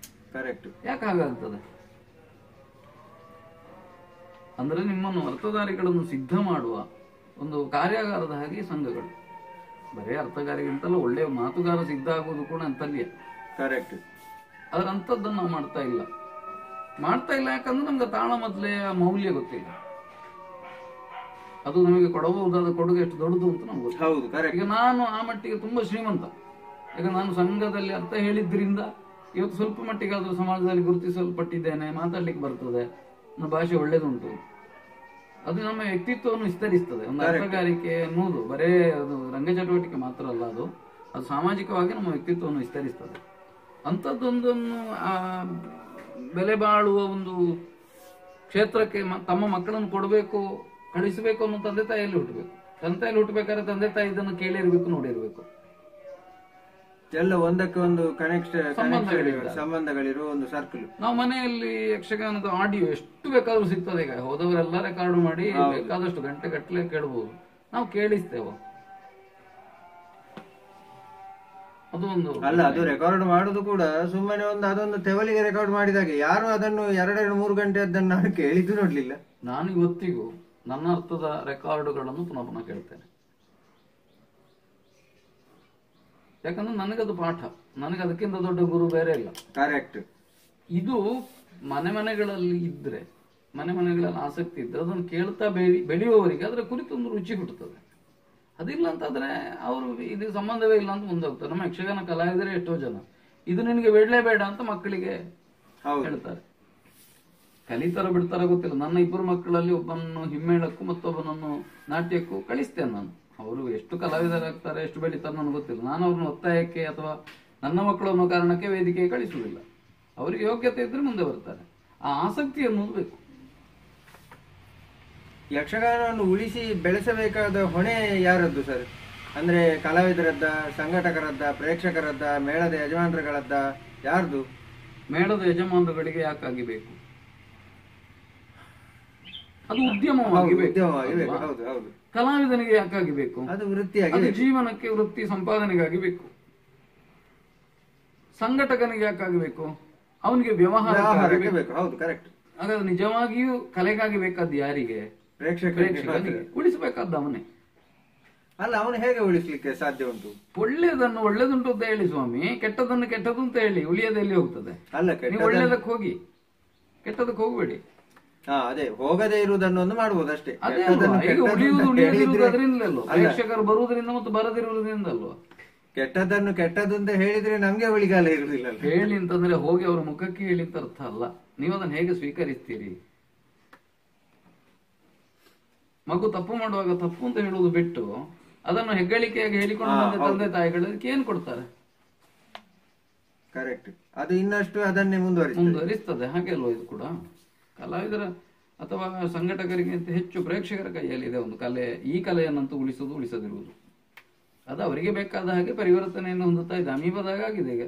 ಕರೆಕ್ಟ್. ಯಾಕೆ ಹಾಗಾಗ್ತದೆ ಅಂದ್ರೆ ನಿಮ್ಮನ್ನು ಅರ್ಥಧಾರಿಗಳನ್ನು ಸಿದ್ಧ ಮಾಡುವ ಒಂದು ಕಾರ್ಯಾಗಾರದ ಹಾಗೆ ಸಂಘಗಳು. ಬರೇ ಅರ್ಥಗಾರಿಗಿಂತಲೂ ಒಳ್ಳೆಯ ಮಾತುಗಾರ ಸಿದ್ಧ ಆಗುವುದು ಕೂಡ ಅಂತಲ್ಲಿಯೇ. ಕರೆಕ್ಟ್. ಅದ್ರ ಅಂಥದ್ದನ್ನು ನಾವು ಮಾಡ್ತಾ ಇಲ್ಲ. ಯಾಕಂದ್ರೆ ನಮ್ಗೆ ತಾಳಮದ್ದಲೆಯ ಮೌಲ್ಯ ಗೊತ್ತಿಲ್ಲ. ಅದು ನಮಗೆ ಕೊಡಬಹುದಾದ ಕೊಡುಗೆ ಎಷ್ಟು ದೊಡ್ಡದು ಅಂತ ನಮ್ಗೆ ಗೊತ್ತಿಲ್ಲ. ಈಗ ನಾನು ಆ ಮಟ್ಟಿಗೆ ತುಂಬಾ ಶ್ರೀಮಂತ. ಈಗ ನಾನು ಸಂಘದಲ್ಲಿ ಅರ್ಥ ಹೇಳಿದ್ರಿಂದ ಇವತ್ತು ಸ್ವಲ್ಪ ಮಟ್ಟಿಗೆ ಆದ್ರೂ ಸಮಾಜದಲ್ಲಿ ಗುರುತಿಸಲ್ಪಟ್ಟಿದ್ದೇನೆ, ಮಾತಾಡ್ಲಿಕ್ಕೆ ಬರ್ತದೆ, ನನ್ನ ಭಾಷೆ ಒಳ್ಳೇದುಂಟು. ಅದು ನಮ್ಮ ವ್ಯಕ್ತಿತ್ವವನ್ನು ವಿಸ್ತರಿಸ್ತದೆ. ಒಂದು ಅರ್ಥಗಾರಿಕೆ ಅನ್ನೋದು ಬರೇ ಅದು ರಂಗ ಚಟುವಟಿಕೆ ಮಾತ್ರ ಅಲ್ಲ, ಅದು ಸಾಮಾಜಿಕವಾಗಿ ನಮ್ಮ ವ್ಯಕ್ತಿತ್ವವನ್ನು ವಿಸ್ತರಿಸ್ತದೆ. ಅಂಥದ್ದೊಂದನ್ನು ಬೆಲೆ ಬಾಳುವ ಒಂದು ಕ್ಷೇತ್ರಕ್ಕೆ ತಮ್ಮ ಮಕ್ಕಳನ್ನು ಕೊಡಬೇಕು, ಕಳಿಸಬೇಕು ಅನ್ನೋ ತಂದೆ ತಾಯಿಯಲ್ಲಿ ಹುಟ್ಟಬೇಕು. ತಂದೆ ತಾಯಿಯಲ್ಲಿ ಹುಟ್ಟಬೇಕಾದ್ರೆ ತಂದೆ ತಾಯಿ ಇದನ್ನು ಕೇಳಿರ್ಬೇಕು, ನೋಡಿರ್ಬೇಕು. ಎಲ್ಲ ಒಂದಕ್ಕೆ ಒಂದು ಸಂಬಂಧಗಳಿರುವ ಒಂದು ಸರ್ಕಲ್. ನಾವು ಮನೆಯಲ್ಲಿ ಯಕ್ಷಗಾನದ ಆಡಿಯೋ ಎಷ್ಟು ಬೇಕಾದ್ರೂ ಸಿಗ್ತದೆ. ಈಗ ಹೋದವರೆಲ್ಲ ರೆಕಾರ್ಡ್ ಮಾಡಿ ಬೇಕಾದಷ್ಟು ಗಂಟೆ ಗಟ್ಟಲೆ ಕೇಳಬಹುದು, ನಾವು ಕೇಳಿಸ್ತೇವೆ. ಅದು ಒಂದು ಅಲ್ಲ, ಅದು ರೆಕಾರ್ಡ್ ಮಾಡುದು ಕೂಡ ಸುಮ್ಮನೆ ಅದೊಂದು ತೆವಲಿಗೆ ರೆಕಾರ್ಡ್ ಮಾಡಿದಾಗೆ. ಯಾರು ಅದನ್ನು 2-3 ಗಂಟೆ ಅದನ್ನು ನಾನು ಕೇಳಿದ್ದು ನೋಡ್ಲಿಲ್ಲ. ನಾನು ಇವತ್ತಿಗೂ ನನ್ನ ಅರ್ಥದ ರೆಕಾರ್ಡುಗಳನ್ನು ಪುನಃ ಪುನಃ ಕೇಳ್ತೇನೆ. ಯಾಕಂದ್ರೆ ನನಗದು ಪಾಠ, ನನಗೆ ಅದಕ್ಕಿಂತ ದೊಡ್ಡ ಗುರು ಬೇರೆ ಇಲ್ಲ. ಕರೆಕ್ಟ್. ಇದು ಮನೆಗಳಲ್ಲಿ ಇದ್ರೆ, ಮನೆಗಳಲ್ಲಿ ಆಸಕ್ತಿ ಇದ್ರೆ ಅದನ್ನು ಕೇಳ್ತಾ ಬೆಳೆಯುವವರಿಗೆ ಅದರ ಕುರಿತು ಒಂದು ರುಚಿ ಹುಟ್ಟುತ್ತದೆ. ಅದಿಲ್ಲ ಅಂತಾದ್ರೆ ಅವರು ಇದು ಸಂಬಂಧವೇ ಇಲ್ಲ ಅಂತ ಮುಂದೆ ಹೋಗ್ತಾರೆ. ನಮ್ಮ ಯಕ್ಷಗಾನ ಕಲಾವಿದರೆ ಎಷ್ಟೋ ಜನ ಇದು ನಿನಗೆ ಬೇಡ ಅಂತ ಮಕ್ಕಳಿಗೆ ಹೇಳ್ತಾರೆ. ಕಲಿತಾರ ಬಿಡ್ತಾರ ಗೊತ್ತಿಲ್ಲ. ನನ್ನ 2 ಮಕ್ಕಳಲ್ಲಿ ಒಬ್ಬನನ್ನು ಹಿಮ್ಮೇಳಕ್ಕೂ ಮತ್ತೊಬ್ಬನನ್ನು ನಾಟ್ಯಕ್ಕೂ ಕಳಿಸ್ತೇನೆ ನಾನು. ಅವರು ಎಷ್ಟು ಕಲಾವಿದರಾಗ್ತಾರೆ, ಎಷ್ಟು ಬೆಳೀತಾರೆ ನನಗೆ ಗೊತ್ತಿಲ್ಲ. ನಾನು ಅವ್ರನ್ನ ಒತ್ತಾಯಕ್ಕೆ ಅಥವಾ ನನ್ನ ಮಕ್ಕಳು ಅನ್ನೋ ಕಾರಣಕ್ಕೆ ವೇದಿಕೆಗೆ ಕಳಿಸುವುದಿಲ್ಲ. ಅವರಿಗೆ ಯೋಗ್ಯತೆ ಇದ್ರೆ ಮುಂದೆ ಬರ್ತಾರೆ. ಆ ಆಸಕ್ತಿ ಅನ್ನೋದು ಬೇಕು. ಯಕ್ಷಗಾನವನ್ನು ಉಳಿಸಿ ಬೆಳೆಸಬೇಕಾದ ಹೊಣೆ ಯಾರದ್ದು ಸರ್? ಅಂದ್ರೆ ಕಲಾವಿದರದ್ದ, ಸಂಘಟಕರದ್ದ, ಪ್ರೇಕ್ಷಕರದ್ದ, ಮೇಳದ ಯಜಮಾನರುಗಳದ್ದ, ಯಾರ್ದು? ಮೇಳದ ಯಜಮಾನರುಗಳಿಗೆ ಯಾಕಾಗಿ ಬೇಕು? ಅದು ಉದ್ಯಮವಾಗಿ ಬೇಕು. ಹೌದು ಹೌದು. ಕಲಾವಿದನಿಗೆ ಯಾಕಾಗಿ ಬೇಕು? ಅದು ವೃತ್ತಿಯಾಗಿ, ಜೀವನಕ್ಕೆ, ವೃತ್ತಿ ಸಂಪಾದನೆಗಾಗಿ ಬೇಕು. ಸಂಘಟಕನಿಗೆ ಯಾಕಾಗಿ ಬೇಕು? ಅವನಿಗೆ ವ್ಯವಹಾರಕ್ಕೆ ಬೇಕು. ಹೌದು, ಕರೆಕ್ಟ್. ಹಾಗಾದ್ರೆ ನಿಜವಾಗಿಯೂ ಕಲೆಗಾಗಿ ಬೇಕಾದ ಯಾರಿಗೆ? ಪ್ರೇಕ್ಷಕನಿಗೆ. ಉಳಿಸಬೇಕಾದ ಅವನೇ ಅಲ್ಲ. ಅವನು ಹೇಗೆ ಉಳಿಸ್ಲಿಕ್ಕೆ ಸಾಧ್ಯ ಉಂಟು? ಒಳ್ಳೇದನ್ನು ಒಳ್ಳೇದುಂಟು ಅಂತ ಹೇಳಿ ಸ್ವಾಮಿ, ಕೆಟ್ಟದನ್ನು ಕೆಟ್ಟದ್ದು ಅಂತ ಹೇಳಿ. ಉಳಿಯದಲ್ಲಿ ಹೋಗ್ತದೆ. ಅಲ್ಲ, ನೀವು ಒಳ್ಳೇದಕ್ಕೆ ಹೋಗಿ ಕೆಟ್ಟದಕ್ಕೆ ಹೋಗ್ಬೇಡಿ. ಅದೇ ಹೋಗದೇ ಇರುವುದನ್ನು ಮಾಡಬಹುದು ಅಷ್ಟೇ. ಈಗ ಉಳಿಯುವುದು ಉಳಿಯದಿರುವುದು ಅದರಿಂದಲೋ, ಪ್ರೇಕ್ಷಕರು ಬರುವುದರಿಂದ ಮತ್ತು ಬರದಿರುವುದರಿಂದಲ್ವ. ಕೆಟ್ಟದನ್ನು ಕೆಟ್ಟದ್ದು ಅಂತ ಹೇಳಿದ್ರೆ ನಮ್ಗೆ ಉಳಿಗಾಲ ಇರುವುದಿಲ್ಲ. ಹೇಳಿ ಅಂತಂದ್ರೆ ಹೋಗಿ ಅವರ ಮುಖಕ್ಕೆ ಹೇಳಿ ಅಂತ ಅರ್ಥ ಅಲ್ಲ. ನೀವು ಅದನ್ನು ಹೇಗೆ ಸ್ವೀಕರಿಸ್ತೀರಿ? ಮಗು ತಪ್ಪು ಮಾಡುವಾಗ ತಪ್ಪು ಅಂತ ಹೇಳುವುದು ಬಿಟ್ಟು ಅದನ್ನು ಹೆಗ್ಗಳಿಕೆಯಾಗಿ ಹೇಳಿಕೊಂಡು ಬಂದ ತಂದೆ ತಾಯಿಗಳು ಅದಕ್ಕೆ ಏನ್ ಕೊಡ್ತಾರೆ? ಕರೆಕ್ಟ್. ಅದು ಇನ್ನಷ್ಟು ಅದನ್ನೇ ಮುಂದುವರಿಸ್ತದೆ. ಹಾಗೆ ಅಲ್ವಾ ಇದು ಕೂಡ? ಕಲಾವಿದರ ಅಥವಾ ಸಂಘಟಕರಿಗಿಂತ ಹೆಚ್ಚು ಪ್ರೇಕ್ಷಕರ ಕೈಯಲ್ಲಿದೆ ಒಂದು ಕಲೆ. ಈ ಕಲೆಯನ್ನಂತೂ ಉಳಿಸುವುದು, ಉಳಿಸದಿರುವುದು ಅದು ಅವರಿಗೆ ಬೇಕಾದ ಹಾಗೆ ಪರಿವರ್ತನೆಯನ್ನು ಹೊಂದುತ್ತಾ ಇದೆ. ಅಮೀಬದಾಗ ಆಗಿದೆ ಈಗ.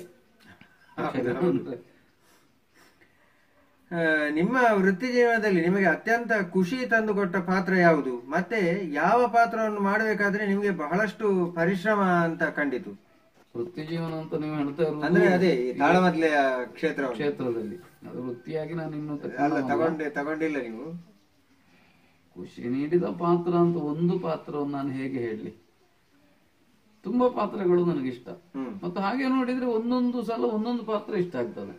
ನಿಮ್ಮ ವೃತ್ತಿ ಜೀವನದಲ್ಲಿ ನಿಮಗೆ ಅತ್ಯಂತ ಖುಷಿ ತಂದು ಕೊಟ್ಟ ಪಾತ್ರ ಯಾವುದು? ಮತ್ತೆ ಯಾವ ಪಾತ್ರವನ್ನು ಮಾಡಬೇಕಾದ್ರೆ ನಿಮ್ಗೆ ಬಹಳಷ್ಟು ಪರಿಶ್ರಮ ಅಂತ ಕಂಡಿತು? ವೃತ್ತಿ ಜೀವನ ಅಂತ ನೀವು ಹೇಳ್ತಾ ಇರೋದು ಅಂದ್ರೆ ಅದೇ ತಾಳಮದ್ದಲೆಯ ಕ್ಷೇತ್ರದಲ್ಲಿ. ಅದು ವೃತ್ತಿಯಾಗಿ ನಾನು ಇನ್ನು ತಗೊಂಡಿಲ್ಲ. ನೀವು ಖುಷಿ ನೀಡಿದ ಪಾತ್ರ ಅಂತ ಒಂದು ಪಾತ್ರವನ್ನು ನಾನು ಹೇಗೆ ಹೇಳಲಿ? ತುಂಬಾ ಪಾತ್ರಗಳು ನನಗಿಷ್ಟ. ಮತ್ತು ಹಾಗೆ ನೋಡಿದ್ರೆ ಒಂದೊಂದು ಸಲ ಒಂದೊಂದು ಪಾತ್ರ ಇಷ್ಟ ಆಗ್ತದೆ.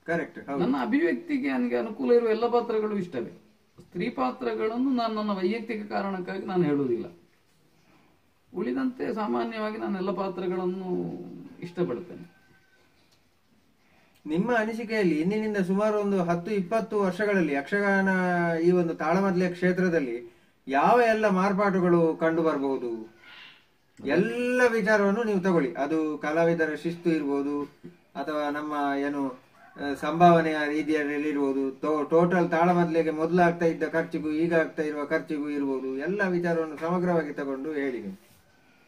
ಕರೆಕ್ಟ್. ನನ್ನ ಅಭಿವ್ಯಕ್ತಿಗೆ ನನಗೆ ಅನುಕೂಲ ಇರುವ ಎಲ್ಲ ಪಾತ್ರಗಳು ಇಷ್ಟವೇ. ಸ್ತ್ರೀ ಪಾತ್ರಗಳನ್ನು ನಾನು ನನ್ನ ವೈಯಕ್ತಿಕ ಕಾರಣಕ್ಕಾಗಿ ನಾನು ಹೇಳುವುದಿಲ್ಲ. ಉಳಿದಂತೆ ಸಾಮಾನ್ಯವಾಗಿ ನಾನು ಎಲ್ಲ ಪಾತ್ರಗಳನ್ನು ಇಷ್ಟಪಡ್ತೇನೆ. ನಿಮ್ಮ ಅನಿಸಿಕೆಯಲ್ಲಿ ಇಂದಿನಿಂದ ಸುಮಾರು ಒಂದು 10-20 ವರ್ಷಗಳಲ್ಲಿ ಯಕ್ಷಗಾನ ಈ ಒಂದು ತಾಳಮದ್ದಲೆ ಕ್ಷೇತ್ರದಲ್ಲಿ ಯಾವ ಎಲ್ಲ ಮಾರ್ಪಾಟುಗಳು ಕಂಡು ಬರಬಹುದು? ಎಲ್ಲ ವಿಚಾರವನ್ನು ನೀವು ತಗೊಳ್ಳಿ. ಅದು ಕಲಾವಿದರ ಶಿಸ್ತು ಇರ್ಬೋದು, ಅಥವಾ ನಮ್ಮ ಏನು ಸಂಭಾವನೆಯ ರೀತಿಯಲ್ಲಿ ಇರ್ಬೋದು, ಟೋಟಲ್ ತಾಳಮದ್ದಲೆಗೆ ಮೊದಲಾಗ್ತಾ ಇದ್ದ ಖರ್ಚಿಗೂ ಈಗ ಆಗ್ತಾ ಇರುವ ಖರ್ಚಿಗೂ ಇರ್ಬೋದು, ಎಲ್ಲ ವಿಚಾರವನ್ನು ಸಮಗ್ರವಾಗಿ ತಗೊಂಡು ಹೇಳಿ ನೀವು.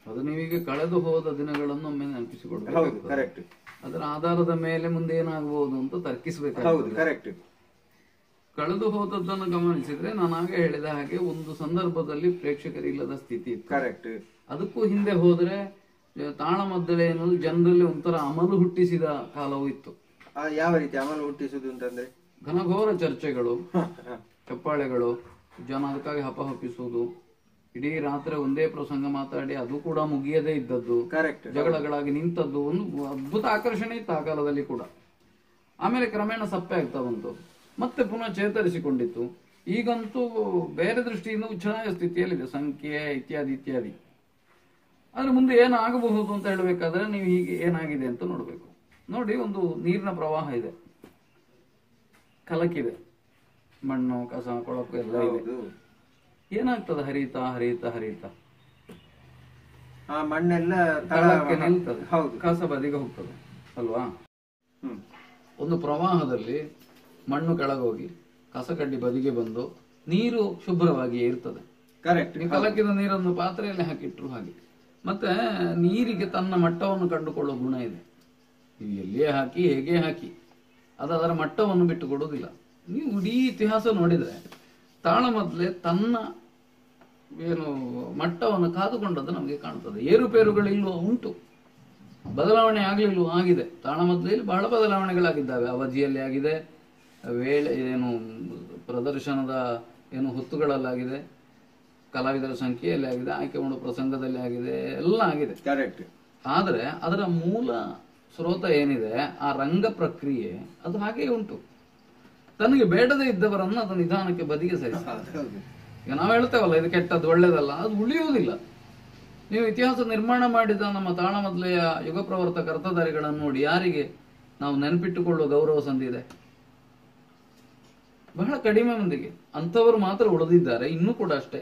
ಅದು ನೀವೀಗ ಕಳೆದು ಹೋದ ದಿನಗಳನ್ನು ಒಮ್ಮೆ ನೆನಪಿಸಿಕೊಡ್ಬೇಕು. ಹೌದು, ಕರೆಕ್ಟ್. ಅದರ ಆಧಾರದ ಮೇಲೆ ಮುಂದೆ ಏನಾಗಬಹುದು ಅಂತ ತರ್ಕಿಸಬೇಕು. ಹೌದು, ಕರೆಕ್ಟ್. ಕಳೆದು ಹೋದದ್ದನ್ನು ಗಮನಿಸಿದ್ರೆ ನಾನು ಆಗ ಹೇಳಿದ ಹಾಗೆ ಒಂದು ಸಂದರ್ಭದಲ್ಲಿ ಪ್ರೇಕ್ಷಕರಿಲ್ಲದ ಸ್ಥಿತಿ ಇತ್ತು. ಕರೆಕ್ಟ್. ಅದಕ್ಕೂ ಹಿಂದೆ ಹೋದ್ರೆ ತಾಳಮದ್ದಳೆ ಎನ್ನುವುದು ಜನರಲ್ಲಿ ಒಂಥರ ಅಮಲು ಹುಟ್ಟಿಸಿದ ಕಾಲವೂ ಇತ್ತು. ಯಾವ ರೀತಿ ಅಮಲು ಹುಟ್ಟಿಸುದು ಅಂತಂದ್ರೆ ಘನಘೋರ ಚರ್ಚೆಗಳು, ಚಪ್ಪಾಳೆಗಳು, ಜನ ಅದಕ್ಕಾಗಿ ಹಪಹಪಿಸುವುದು, ಇಡೀ ರಾತ್ರಿ ಒಂದೇ ಪ್ರಸಂಗ ಮಾತಾಡಿ ಅದು ಕೂಡ ಮುಗಿಯದೇ ಇದ್ದದ್ದು, ಕರೆಕ್ಟ್, ಜಗಳಗಳಾಗಿ ನಿಂತದ್ದು ಒಂದು ಅದ್ಭುತ ಆಕರ್ಷಣೆ ಇತ್ತು ಆ ಕಾಲದಲ್ಲಿ ಕೂಡ. ಆಮೇಲೆ ಕ್ರಮೇಣ ಸಪ್ಪೆ ಆಗ್ತಾ ಬಂತು, ಮತ್ತೆ ಪುನಃ ಚೇತರಿಸಿಕೊಂಡಿತ್ತು. ಈಗಂತೂ ಬೇರೆ ದೃಷ್ಟಿಯಿಂದ ಉಚ್ಛ್ರಾಯ ಸ್ಥಿತಿಯಲ್ಲಿದೆ, ಸಂಖ್ಯೆ ಇತ್ಯಾದಿ ಇತ್ಯಾದಿ. ಆದ್ರೆ ಮುಂದೆ ಏನಾಗಬಹುದು ಅಂತ ಹೇಳಬೇಕಾದ್ರೆ ನೀವು ಹೀಗೆ ಏನಾಗಿದೆ ಅಂತ ನೋಡ್ಬೇಕು. ನೋಡಿ, ಒಂದು ನೀರಿನ ಪ್ರವಾಹ ಇದೆ, ಕಲಕಿದೆ, ಮಣ್ಣು ಕಸ ಕೊಳಕು ಎಲ್ಲ ಇದೆ. ಏನಾಗ್ತದೆ? ಹರಿತಾ ಹರಿತಾ ಹರಿತಾ ಆ ಮಣ್ಣೆಲ್ಲ ತಳಕ್ಕೆ ನಿಲ್ತದೆ, ಕಸ ಬದಿಗೆ ಹೋಗ್ತದೆ ಅಲ್ವಾ? ಒಂದು ಪ್ರವಾಹದಲ್ಲಿ ಮಣ್ಣು ಕೆಳಗೋಗಿ ಕಸ ಕಡ್ಡಿ ಬದಿಗೆ ಬಂದು ನೀರು ಶುಭ್ರವಾಗಿ ಇರ್ತದೆ. ಕರೆಕ್ಟ್. ಕಲಕಿದ ನೀರನ್ನು ಪಾತ್ರೆಯಲ್ಲಿ ಹಾಕಿಟ್ರು ಹಾಗೆ. ಮತ್ತೆ ನೀರಿಗೆ ತನ್ನ ಮಟ್ಟವನ್ನು ಕಂಡುಕೊಳ್ಳೋ ಗುಣ ಇದೆ. ನೀವು ಎಲ್ಲಿಯೇ ಹಾಕಿ ಹೇಗೆ ಹಾಕಿ ಅದು ಅದರ ಮಟ್ಟವನ್ನು ಬಿಟ್ಟು ಕೊಡುವುದಿಲ್ಲ. ನೀವು ಇಡೀ ಇತಿಹಾಸ ನೋಡಿದ್ರೆ ತಾಳಮದ್ದಲೆ ತನ್ನ ಏನು ಮಟ್ಟವನ್ನು ಕಾದುಕೊಂಡದ್ದು ನಮಗೆ ಕಾಣ್ತದೆ. ಏರುಪೇರುಗಳಿಲ್ವ? ಉಂಟು. ಬದಲಾವಣೆ ಆಗ್ಲಿಲ್ವ? ಆಗಿದೆ. ತಾಳಮದ್ದಲೆಯಲ್ಲಿ ಬಹಳ ಬದಲಾವಣೆಗಳಾಗಿದ್ದಾವೆ. ಅವಧಿಯಲ್ಲಿ ಆಗಿದೆ, ವೇಳೆ ಏನು ಪ್ರದರ್ಶನದ ಏನು ಹೊತ್ತುಗಳಲ್ಲಾಗಿದೆ, ಕಲಾವಿದರ ಸಂಖ್ಯೆಯಲ್ಲಿ ಆಗಿದೆ, ಆಯ್ಕೆ ಮಾಡುವ ಪ್ರಸಂಗದಲ್ಲಿ ಆಗಿದೆ, ಎಲ್ಲ ಆಗಿದೆ. ಕರೆಕ್ಟ್. ಆದ್ರೆ ಅದರ ಮೂಲ ಸ್ರೋತ ಏನಿದೆ, ಆ ರಂಗ ಪ್ರಕ್ರಿಯೆ ಅದು ಹಾಗೆ ಉಂಟು. ತನಗೆ ಬೇಡದೇ ಇದ್ದವರನ್ನು ಅದು ನಿಧಾನಕ್ಕೆ ಬದಿಗೆ ಸರಿಸ್ತದೆ. ಈಗ ನಾವು ಹೇಳ್ತೇವಲ್ಲ ಇದು ಕೆಟ್ಟದ್ದು ಒಳ್ಳೇದಲ್ಲ, ಅದು ಉಳಿಯುವುದಿಲ್ಲ. ನೀವು ಇತಿಹಾಸ ನಿರ್ಮಾಣ ಮಾಡಿದ ನಮ್ಮ ತಾಳಮದ್ದಲೆಯ ಯುಗ ಪ್ರವರ್ತಕ ಅರ್ಥಧಾರಿಗಳನ್ನು ನೋಡಿ, ಯಾರಿಗೆ ನಾವು ನೆನಪಿಟ್ಟುಕೊಳ್ಳುವ ಗೌರವ ಸಂದಿದೆ? ಬಹಳ ಕಡಿಮೆ ಮಂದಿಗೆ. ಅಂಥವರು ಮಾತ್ರ ಉಳಿದಿದ್ದಾರೆ. ಇನ್ನೂ ಕೂಡ ಅಷ್ಟೇ.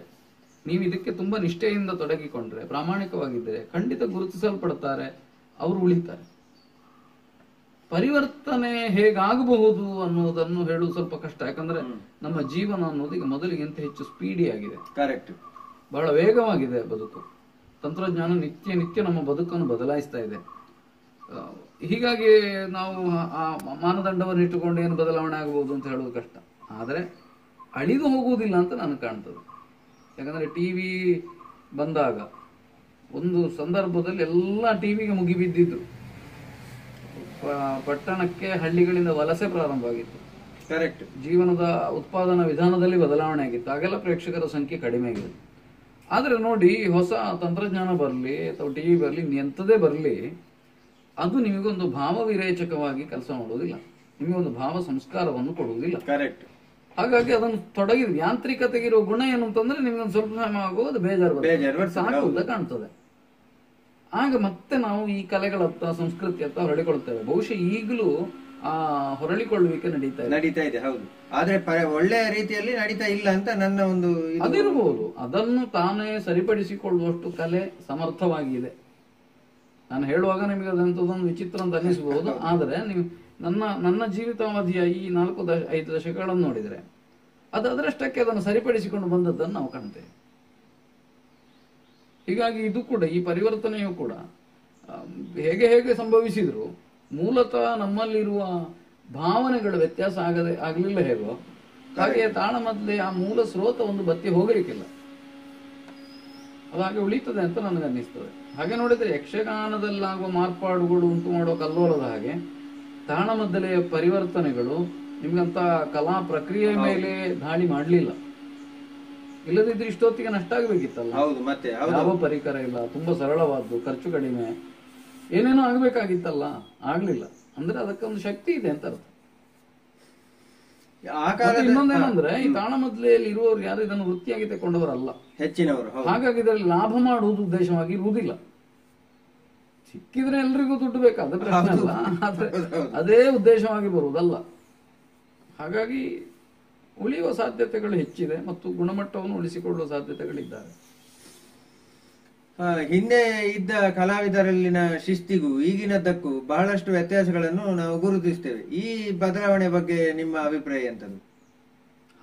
ನೀವು ಇದಕ್ಕೆ ತುಂಬಾ ನಿಷ್ಠೆಯಿಂದ ತೊಡಗಿಕೊಂಡ್ರೆ, ಪ್ರಾಮಾಣಿಕವಾಗಿದ್ದರೆ ಖಂಡಿತ ಗುರುತಿಸಲ್ಪಡುತ್ತಾರೆ, ಅವರು ಉಳಿತಾರೆ. ಪರಿವರ್ತನೆ ಹೇಗಾಗಬಹುದು ಅನ್ನೋದನ್ನು ಹೇಳುವುದು ಸ್ವಲ್ಪ ಕಷ್ಟ. ಯಾಕಂದ್ರೆ ನಮ್ಮ ಜೀವನ ಅನ್ನೋದು ಈಗ ಮೊದಲಿಗಿಂತ ಹೆಚ್ಚು ಸ್ಪೀಡಿ ಆಗಿದೆ. ಕರೆಕ್ಟ್. ಬಹಳ ವೇಗವಾಗಿದೆ ಬದುಕು. ತಂತ್ರಜ್ಞಾನ ನಿತ್ಯ ನಿತ್ಯ ನಮ್ಮ ಬದುಕನ್ನು ಬದಲಾಯಿಸ್ತಾ ಇದೆ. ಹೀಗಾಗಿ ನಾವು ಆ ಮಾನದಂಡವನ್ನು ಇಟ್ಟುಕೊಂಡು ಏನು ಬದಲಾವಣೆ ಆಗಬಹುದು ಅಂತ ಹೇಳೋದು ಕಷ್ಟ. ಆದರೆ ಅಳಿದು ಹೋಗುವುದಿಲ್ಲ ಅಂತ ನನಗೆ ಕಾಣ್ತದೆ. ಯಾಕಂದ್ರೆ ಟಿವಿ ಬಂದಾಗ ಒಂದು ಸಂದರ್ಭದಲ್ಲಿ ಎಲ್ಲ ಟಿವಿಗೆ ಮುಗಿಬಿದ್ದಿದ್ರು. ಪಟ್ಟಣಕ್ಕೆ ಹಳ್ಳಿಗಳಿಂದ ವಲಸೆ ಪ್ರಾರಂಭ ಆಗಿತ್ತು. ಕರೆಕ್ಟ್. ಜೀವನದ ಉತ್ಪಾದನಾ ವಿಧಾನದಲ್ಲಿ ಬದಲಾವಣೆ ಆಗಿತ್ತು. ಆಗೆಲ್ಲ ಪ್ರೇಕ್ಷಕರ ಸಂಖ್ಯೆ ಕಡಿಮೆ ಆಗಿದೆ. ಆದ್ರೆ ನೋಡಿ, ಹೊಸ ತಂತ್ರಜ್ಞಾನ ಬರಲಿ ಅಥವಾ ಟಿವಿ ಬರಲಿ, ಎಂಥದೇ ಬರಲಿ, ಅದು ನಿಮಗೊಂದು ಭಾವ ವಿರೇಚಕವಾಗಿ ಕೆಲಸ ಮಾಡುವುದಿಲ್ಲ, ನಿಮಗೊಂದು ಭಾವ ಸಂಸ್ಕಾರವನ್ನು ಕೊಡುವುದಿಲ್ಲ. ಕರೆಕ್ಟ್. ಹಾಗಾಗಿ ಅದನ್ನು ತೊಡಗಿದ ಯಾಂತ್ರಿಕತೆಗಿರೋ ಗುಣ ಏನು ಅಂತಂದ್ರೆ ನಿಮ್ಗೊಂದು ಸ್ವಲ್ಪ ಸಮಯ ಆಗುವುದು ಬೇಜಾರು ಸಾಕು ಅಂತ ಕಾಣ್ತದೆ. ಆಗ ಮತ್ತೆ ನಾವು ಈ ಕಲೆಗಳತ್ತ ಸಂಸ್ಕೃತಿಯತ್ತ ಹೊರಳಿಕೊಳ್ತೇವೆ. ಬಹುಶಃ ಈಗಲೂ ಆ ಹೊರಳಿಕೊಳ್ಳುವಿಕೆ ನಡೀತಾ ಇದೆ. ಹೌದು. ಆದ್ರೆ ಒಳ್ಳೆಯ ರೀತಿಯಲ್ಲಿ ನಡೀತಾ ಇಲ್ಲ ಅಂತ ನನ್ನ ಒಂದು ಅದಿರಬಹುದು. ಅದನ್ನು ತಾನೇ ಸರಿಪಡಿಸಿಕೊಳ್ಳುವಷ್ಟು ಕಲೆ ಸಮರ್ಥವಾಗಿದೆ. ನಾನು ಹೇಳುವಾಗ ನಿಮಗೆ ಅದಂತದೊಂದು ವಿಚಿತ್ರ ಅಂತ ಅನ್ನಿಸಬಹುದು. ಆದ್ರೆ ನೀವು ನನ್ನ ಜೀವಿತಾವಧಿಯ ಈ 4-5 ದಶಕಗಳನ್ನು ನೋಡಿದ್ರೆ ಅದು ಅದರಷ್ಟಕ್ಕೆ ಅದನ್ನು ಸರಿಪಡಿಸಿಕೊಂಡು ಬಂದದ್ದನ್ನು ನಾವು ಕಾಣ್ತೇವೆ. ಹೀಗಾಗಿ ಇದು ಕೂಡ, ಈ ಪರಿವರ್ತನೆಯು ಕೂಡ ಹೇಗೆ ಹೇಗೆ ಸಂಭವಿಸಿದ್ರು ಮೂಲತಃ ನಮ್ಮಲ್ಲಿರುವ ಭಾವನೆಗಳ ವ್ಯತ್ಯಾಸ ಆಗಲಿಲ್ಲ ಹೇಗೋ ಹಾಗೆ ತಾಳಮದ್ದಲೆ ಆ ಮೂಲ ಸ್ರೋತ ಒಂದು ಬತ್ತಿ ಹೋಗಲಿಕ್ಕಿಲ್ಲ, ಅದು ಹಾಗೆ ಉಳಿತದೆ ಅಂತ ನನಗೆ ಅನ್ನಿಸ್ತದೆ. ಹಾಗೆ ನೋಡಿದ್ರೆ ಯಕ್ಷಗಾನದಲ್ಲಾಗುವ ಮಾರ್ಪಾಡುಗಳು ಉಂಟು ಮಾಡುವ ಕಲ್ಲೋಲದ ಹಾಗೆ ತಾಳಮದ್ದಲೆಯ ಪರಿವರ್ತನೆಗಳು ನಿಮ್ಗಂತ ಕಲಾ ಪ್ರಕ್ರಿಯೆ ಮೇಲೆ ದಾಳಿ ಮಾಡಲಿಲ್ಲ. ಇಲ್ಲದಿದ್ರೆ ಇಷ್ಟೊತ್ತಿಗೆ ನಷ್ಟ ಆಗಬೇಕಿತ್ತಲ್ಲ. ಯಾವ ಪರಿಕರ ಇಲ್ಲ, ತುಂಬಾ ಸರಳವಾದ್ದು, ಖರ್ಚು ಕಡಿಮೆ, ಏನೇನೋ ಆಗ್ಬೇಕಾಗಿತ್ತಲ್ಲ, ಆಗ್ಲಿಲ್ಲ. ಅಂದ್ರೆ ಅದಕ್ಕೊಂದು ಶಕ್ತಿ ಇದೆ ಅಂತ ಅರ್ಥ. ಇನ್ನೊಂದೇನಂದ್ರೆ ಈ ತಾಳಮದ್ದಲೆಯಲ್ಲಿ ಇರುವವರು ಯಾರು ಇದನ್ನು ವೃತ್ತಿಯಾಗಿ ತಗೊಂಡವರಲ್ಲ, ಹೆಚ್ಚಿನವರು. ಹಾಗಾಗಿ ಇದರಲ್ಲಿ ಲಾಭ ಮಾಡುವುದು ಉದ್ದೇಶವಾಗಿ ಇರುವುದಿಲ್ಲ. ಸಿಕ್ಕಿದ್ರೆ ಎಲ್ರಿಗೂ ದುಡ್ಡು ಬೇಕಾದ ಪ್ರಶ್ನೆ ಅಲ್ಲ, ಆದ್ರೆ ಅದೇ ಉದ್ದೇಶವಾಗಿ ಬರುವುದಲ್ಲ. ಹಾಗಾಗಿ ಉಳಿಯುವ ಸಾಧ್ಯತೆಗಳು ಹೆಚ್ಚಿದೆ ಮತ್ತು ಗುಣಮಟ್ಟವನ್ನು ಉಳಿಸಿಕೊಳ್ಳುವ ಸಾಧ್ಯತೆಗಳಿದ್ದಾವೆ. ಹಿಂದೆ ಇದ್ದ ಕಲಾವಿದರಲ್ಲಿನ ಶಿಸ್ತಿಗೂ ಈಗಿನದ್ದಕ್ಕೂ ಬಹಳಷ್ಟು ವ್ಯತ್ಯಾಸಗಳನ್ನು ನಾವು ಗುರುತಿಸ್ತೇವೆ. ಈ ಬದಲಾವಣೆ ಬಗ್ಗೆ ನಿಮ್ಮ ಅಭಿಪ್ರಾಯ ಎಂತದ್ದು?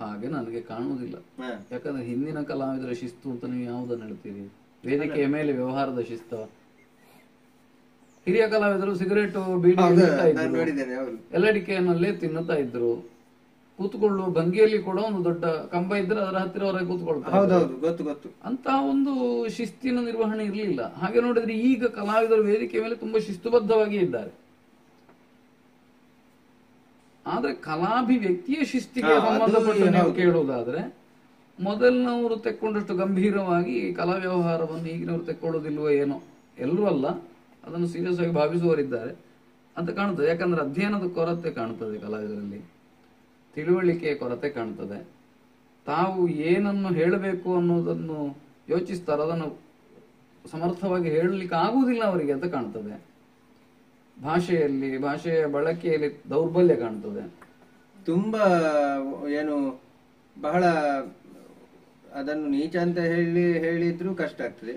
ಹಾಗೆ ನನಗೆ ಕಾಣುವುದಿಲ್ಲ. ಯಾಕಂದ್ರೆ ಹಿಂದಿನ ಕಲಾವಿದರ ಶಿಸ್ತು ಅಂತ ನೀವು ಯಾವುದನ್ನು ಹೇಳ್ತೀರಿ? ವೇದಿಕೆಯ ಮೇಲೆ ವ್ಯವಹಾರದ ಶಿಸ್ತ. ಹಿರಿಯ ಕಲಾವಿದರು ಸಿಗರೇಟು ಬೀಡಿ ಎಲ್ಲಡಿಕೆಯನ್ನಲ್ಲೇ ತಿನ್ನುತ್ತಾ ಇದ್ರು. ಕೂತ್ಕೊಳ್ಳುವ ಭಂಗಿಯಲ್ಲಿ ಕೂಡ ಒಂದು ದೊಡ್ಡ ಕಂಬ ಇದ್ರೆ ಅದರ ಹತ್ತಿರ ಹೊರಗೆ ಕೂತ್ಕೊಳ್ತಾರೆ. ಅಂತ ಒಂದು ಶಿಸ್ತಿನ ನಿರ್ವಹಣೆ ಇರಲಿಲ್ಲ. ಹಾಗೆ ನೋಡಿದ್ರೆ ಈಗ ಕಲಾವಿದರು ವೇದಿಕೆಯ ಮೇಲೆ ತುಂಬಾ ಶಿಸ್ತುಬದ್ಧವಾಗಿ ಇದ್ದಾರೆ. ಆದ್ರೆ ಕಲಾಭಿವ್ಯಕ್ತಿಯ ಶಿಸ್ತಿಗೆ ಸಂಬಂಧಪಟ್ಟ ನೀವು ಕೇಳುವುದಾದ್ರೆ ಮೊದಲಿನವರು ತೆಕ್ಕೊಂಡಷ್ಟು ಗಂಭೀರವಾಗಿ ಕಲಾ ವ್ಯವಹಾರವನ್ನು ಈಗಿನವರು ತೆಕ್ಕೊಳ್ಳೋದಿಲ್ವೋ ಏನೋ. ಎಲ್ಲರೂ ಅಲ್ಲ, ಅದನ್ನು ಸೀರಿಯಸ್ ಆಗಿ ಭಾವಿಸುವವರಿದ್ದಾರೆ ಅಂತ ಕಾಣುತ್ತದೆ. ಯಾಕಂದ್ರೆ ಅಧ್ಯಯನದ ಕೊರತೆ ಕಾಣುತ್ತದೆ ಕಲಾವಿದರಲ್ಲಿ, ತಿಳುವಳಿಕೆಯ ಕೊರತೆ ಕಾಣುತ್ತದೆ. ತಾವು ಏನನ್ನು ಹೇಳಬೇಕು ಅನ್ನೋದನ್ನು ಯೋಚಿಸ್ತಾರೋ ಅದನ್ನು ಸಮರ್ಥವಾಗಿ ಹೇಳಲಿಕ್ಕೆ ಆಗುವುದಿಲ್ಲ ಅವರಿಗೆ ಅಂತ ಕಾಣುತ್ತದೆ. ಭಾಷೆಯ ಬಳಕೆಯಲ್ಲಿ ದೌರ್ಬಲ್ಯ ಕಾಣುತ್ತದೆ. ತುಂಬಾ ಏನು ಬಹಳ ಅದನ್ನು ನೀಚ ಅಂತ ಹೇಳಿದ್ರು ಕಷ್ಟ ಆಗ್ತದೆ.